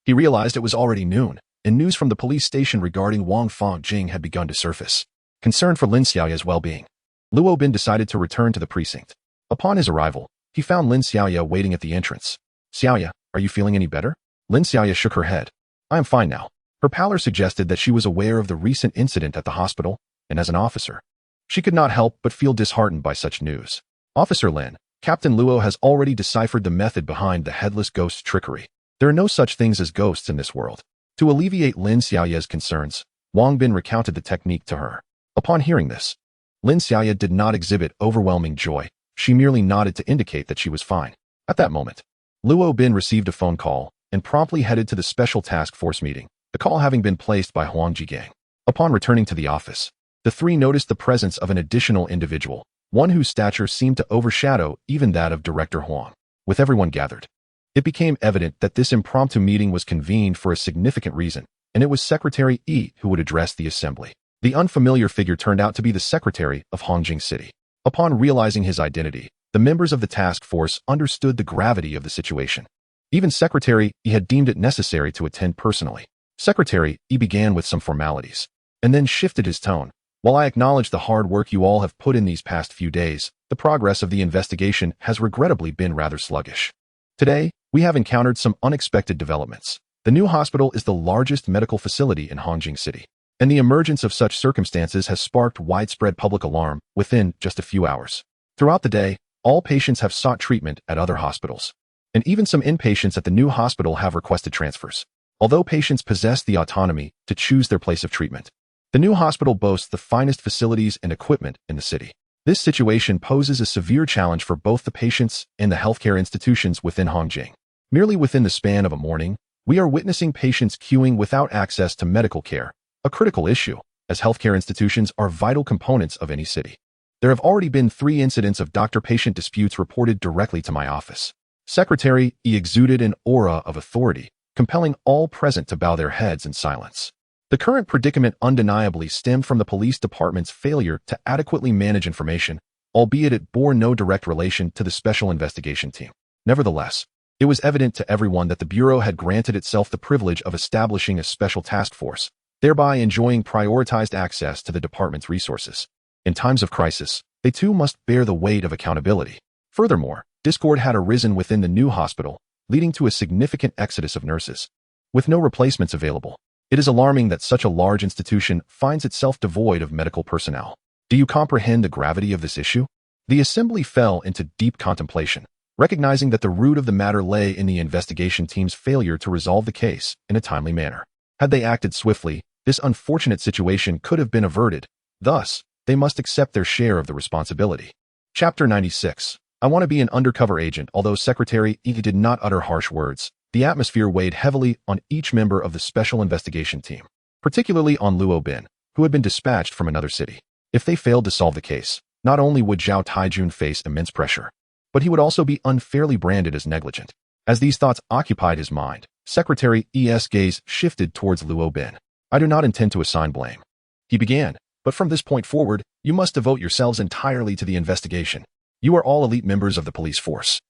he realized it was already noon, and news from the police station regarding Wang Fongjing had begun to surface. Concerned for Lin Xiaoya's well-being, Luo Bin decided to return to the precinct. Upon his arrival, he found Lin Xiaoya waiting at the entrance. Xiaoya, are you feeling any better? Lin Xiaoya shook her head. I am fine now. Her pallor suggested that she was aware of the recent incident at the hospital, and as an officer, she could not help but feel disheartened by such news. Officer Lin, Captain Luo has already deciphered the method behind the headless ghost's trickery. There are no such things as ghosts in this world. To alleviate Lin Xiaoya's concerns, Wang Bin recounted the technique to her. Upon hearing this, Lin Xiaoya did not exhibit overwhelming joy. She merely nodded to indicate that she was fine. At that moment, Luo Bin received a phone call and promptly headed to the special task force meeting, the call having been placed by Huang Jigang. Upon returning to the office, the three noticed the presence of an additional individual, one whose stature seemed to overshadow even that of Director Huang. With everyone gathered, it became evident that this impromptu meeting was convened for a significant reason, and it was Secretary Yi who would address the assembly. The unfamiliar figure turned out to be the secretary of Hongjing City. Upon realizing his identity, the members of the task force understood the gravity of the situation. Even Secretary Yi had deemed it necessary to attend personally. Secretary Yi began with some formalities, and then shifted his tone. While I acknowledge the hard work you all have put in these past few days, the progress of the investigation has regrettably been rather sluggish. Today, we have encountered some unexpected developments. The new hospital is the largest medical facility in Hongjing City, and the emergence of such circumstances has sparked widespread public alarm within just a few hours. Throughout the day, all patients have sought treatment at other hospitals, and even some inpatients at the new hospital have requested transfers. Although patients possess the autonomy to choose their place of treatment, the new hospital boasts the finest facilities and equipment in the city. This situation poses a severe challenge for both the patients and the healthcare institutions within Hongjing. Merely within the span of a morning, we are witnessing patients queuing without access to medical care, a critical issue, as healthcare institutions are vital components of any city. There have already been 3 incidents of doctor-patient disputes reported directly to my office. Secretary E exuded an aura of authority, compelling all present to bow their heads in silence. The current predicament undeniably stemmed from the police department's failure to adequately manage information, albeit it bore no direct relation to the special investigation team. Nevertheless, it was evident to everyone that the Bureau had granted itself the privilege of establishing a special task force, thereby enjoying prioritized access to the department's resources. In times of crisis, they too must bear the weight of accountability. Furthermore, discord had arisen within the new hospital, leading to a significant exodus of nurses. With no replacements available, it is alarming that such a large institution finds itself devoid of medical personnel. Do you comprehend the gravity of this issue? The assembly fell into deep contemplation, recognizing that the root of the matter lay in the investigation team's failure to resolve the case in a timely manner. Had they acted swiftly, this unfortunate situation could have been averted. Thus, they must accept their share of the responsibility. Chapter 96. I want to be an undercover agent. Although Secretary E did not utter harsh words, the atmosphere weighed heavily on each member of the special investigation team, particularly on Luo Bin, who had been dispatched from another city. If they failed to solve the case, not only would Zhao Taijun face immense pressure, but he would also be unfairly branded as negligent. As these thoughts occupied his mind, Secretary E.'s gaze shifted towards Luo Bin. I do not intend to assign blame, he began, but from this point forward, you must devote yourselves entirely to the investigation. You are all elite members of the police force.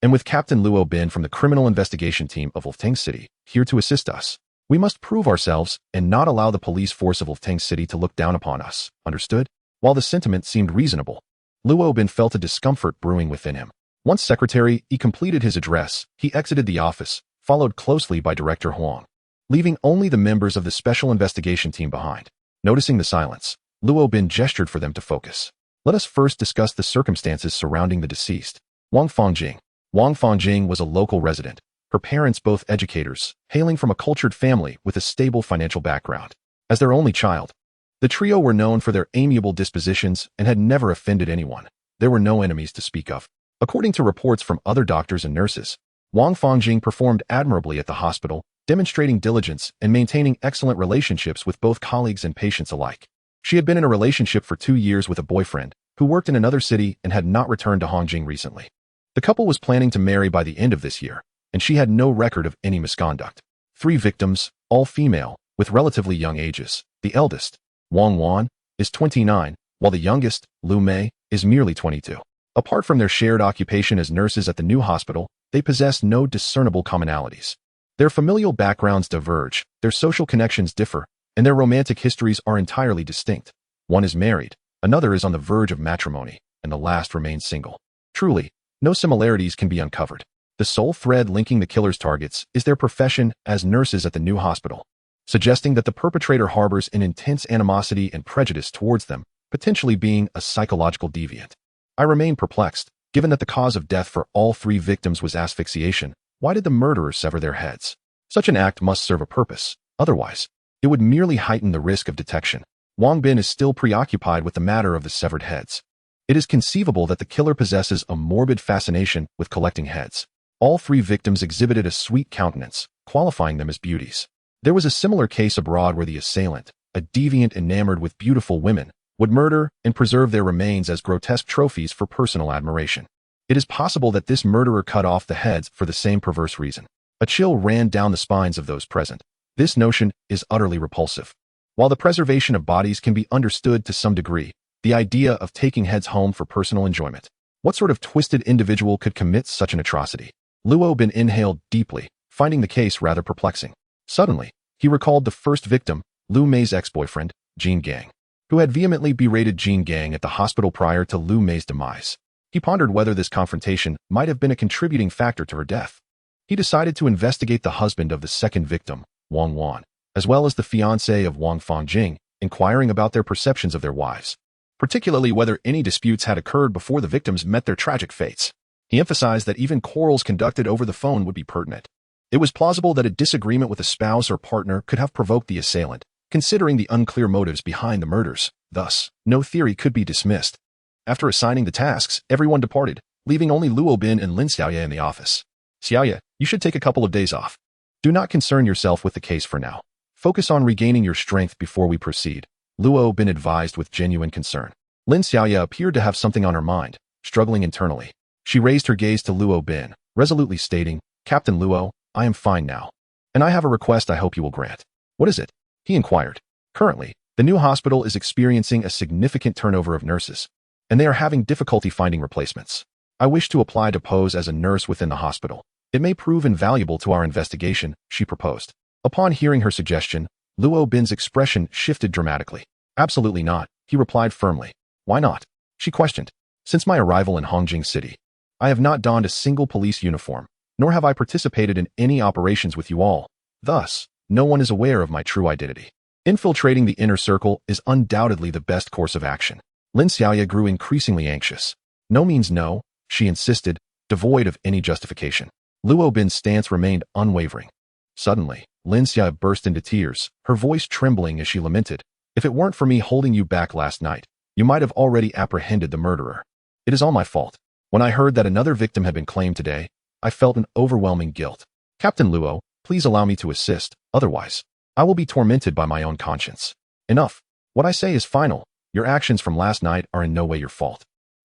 And with Captain Luo Bin from the criminal investigation team of Wolftang City here to assist us, we must prove ourselves and not allow the police force of Wolftang City to look down upon us. Understood? While the sentiment seemed reasonable, Luo Bin felt a discomfort brewing within him. Once Secretary E completed his address, he exited the office, followed closely by Director Huang, leaving only the members of the special investigation team behind. Noticing the silence, Luo Bin gestured for them to focus. Let us first discuss the circumstances surrounding the deceased. Wang Fangjing. Wang Fangjing was a local resident, her parents both educators, hailing from a cultured family with a stable financial background. As their only child, the trio were known for their amiable dispositions and had never offended anyone. There were no enemies to speak of. According to reports from other doctors and nurses, Wang Fangjing performed admirably at the hospital, demonstrating diligence and maintaining excellent relationships with both colleagues and patients alike. She had been in a relationship for 2 years with a boyfriend who worked in another city and had not returned to Hongjing recently. The couple was planning to marry by the end of this year, and she had no record of any misconduct. 3 victims, all female, with relatively young ages. The eldest, Wang Wan, is 29, while the youngest, Lu Mei, is merely 22. Apart from their shared occupation as nurses at the new hospital, they possess no discernible commonalities. Their familial backgrounds diverge, their social connections differ, and their romantic histories are entirely distinct. One is married, another is on the verge of matrimony, and the last remains single. Truly, no similarities can be uncovered. The sole thread linking the killer's targets is their profession as nurses at the new hospital, suggesting that the perpetrator harbors an intense animosity and prejudice towards them, potentially being a psychological deviant. I remain perplexed. Given that the cause of death for all 3 victims was asphyxiation, why did the murderer sever their heads? Such an act must serve a purpose. Otherwise, it would merely heighten the risk of detection. Wang Bin is still preoccupied with the matter of the severed heads. It is conceivable that the killer possesses a morbid fascination with collecting heads. All 3 victims exhibited a sweet countenance, qualifying them as beauties. There was a similar case abroad where the assailant, a deviant enamored with beautiful women, would murder and preserve their remains as grotesque trophies for personal admiration. It is possible that this murderer cut off the heads for the same perverse reason. A chill ran down the spines of those present. This notion is utterly repulsive. While the preservation of bodies can be understood to some degree, the idea of taking heads home for personal enjoyment. What sort of twisted individual could commit such an atrocity? Luo Bin inhaled deeply, finding the case rather perplexing. Suddenly, he recalled the first victim, Lu Mei's ex-boyfriend, Jin Gang, who had vehemently berated Jin Gang at the hospital prior to Lu Mei's demise. He pondered whether this confrontation might have been a contributing factor to her death. He decided to investigate the husband of the second victim, Wang Wan, as well as the fiancé of Wang Fangjing, inquiring about their perceptions of their wives, particularly whether any disputes had occurred before the victims met their tragic fates. He emphasized that even quarrels conducted over the phone would be pertinent. It was plausible that a disagreement with a spouse or partner could have provoked the assailant, considering the unclear motives behind the murders. Thus, no theory could be dismissed. After assigning the tasks, everyone departed, leaving only Luo Bin and Lin Xiaoye in the office. Xiaoye, you should take a couple of days off. Do not concern yourself with the case for now. Focus on regaining your strength before we proceed, Luo Bin advised with genuine concern. Lin Xiaoye appeared to have something on her mind, struggling internally. She raised her gaze to Luo Bin, resolutely stating, Captain Luo, I am fine now. And I have a request I hope you will grant. What is it? He inquired. Currently, the new hospital is experiencing a significant turnover of nurses, and they are having difficulty finding replacements. I wish to apply to pose as a nurse within the hospital. It may prove invaluable to our investigation, she proposed. Upon hearing her suggestion, Luo Bin's expression shifted dramatically. Absolutely not, he replied firmly. Why not? She questioned. Since my arrival in Hongjing City, I have not donned a single police uniform, nor have I participated in any operations with you all. Thus, no one is aware of my true identity. Infiltrating the inner circle is undoubtedly the best course of action. Lin Xiaoye grew increasingly anxious. No means no, she insisted, devoid of any justification. Luo Bin's stance remained unwavering. Suddenly, Lin Xiaoye burst into tears, her voice trembling as she lamented, If it weren't for me holding you back last night, you might have already apprehended the murderer. It is all my fault. When I heard that another victim had been claimed today, I felt an overwhelming guilt. Captain Luo, please allow me to assist, otherwise, I will be tormented by my own conscience. Enough. What I say is final. Your actions from last night are in no way your fault.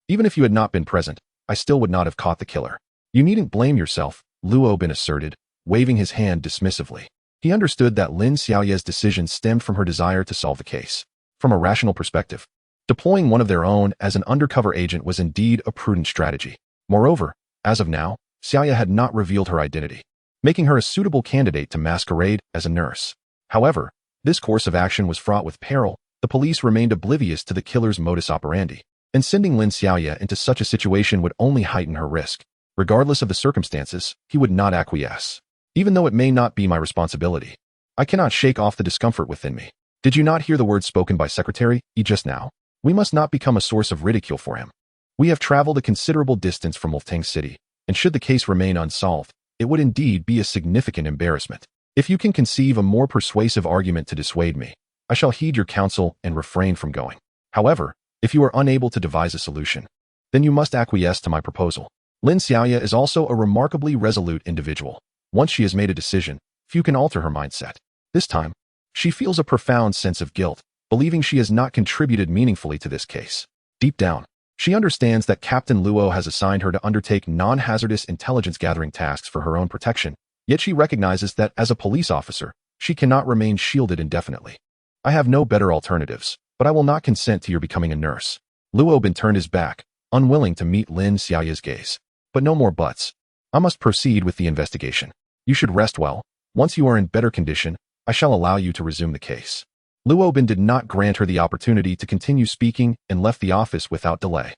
Even if you had not been present, I still would not have caught the killer. You needn't blame yourself, Luo Bin asserted, waving his hand dismissively. He understood that Lin Xiaoye's decision stemmed from her desire to solve the case. From a rational perspective, deploying one of their own as an undercover agent was indeed a prudent strategy. Moreover, as of now, Xiaoye had not revealed her identity, making her a suitable candidate to masquerade as a nurse. However, this course of action was fraught with peril. The police remained oblivious to the killer's modus operandi, and sending Lin Xiaoye into such a situation would only heighten her risk. Regardless of the circumstances, he would not acquiesce. Even though it may not be my responsibility, I cannot shake off the discomfort within me. Did you not hear the words spoken by Secretary Yi just now? We must not become a source of ridicule for him. We have traveled a considerable distance from Wolftang City, and should the case remain unsolved, it would indeed be a significant embarrassment. If you can conceive a more persuasive argument to dissuade me, I shall heed your counsel and refrain from going. However, if you are unable to devise a solution, then you must acquiesce to my proposal. Lin Xiaoye is also a remarkably resolute individual. Once she has made a decision, few can alter her mindset. This time, she feels a profound sense of guilt, believing she has not contributed meaningfully to this case. Deep down, she understands that Captain Luo has assigned her to undertake non-hazardous intelligence-gathering tasks for her own protection, yet she recognizes that as a police officer, she cannot remain shielded indefinitely. I have no better alternatives, but I will not consent to your becoming a nurse. Luo Bin turned his back, unwilling to meet Lin Xiaoye's gaze. But no more buts. I must proceed with the investigation. You should rest well. Once you are in better condition, I shall allow you to resume the case. Luo Bin did not grant her the opportunity to continue speaking and left the office without delay.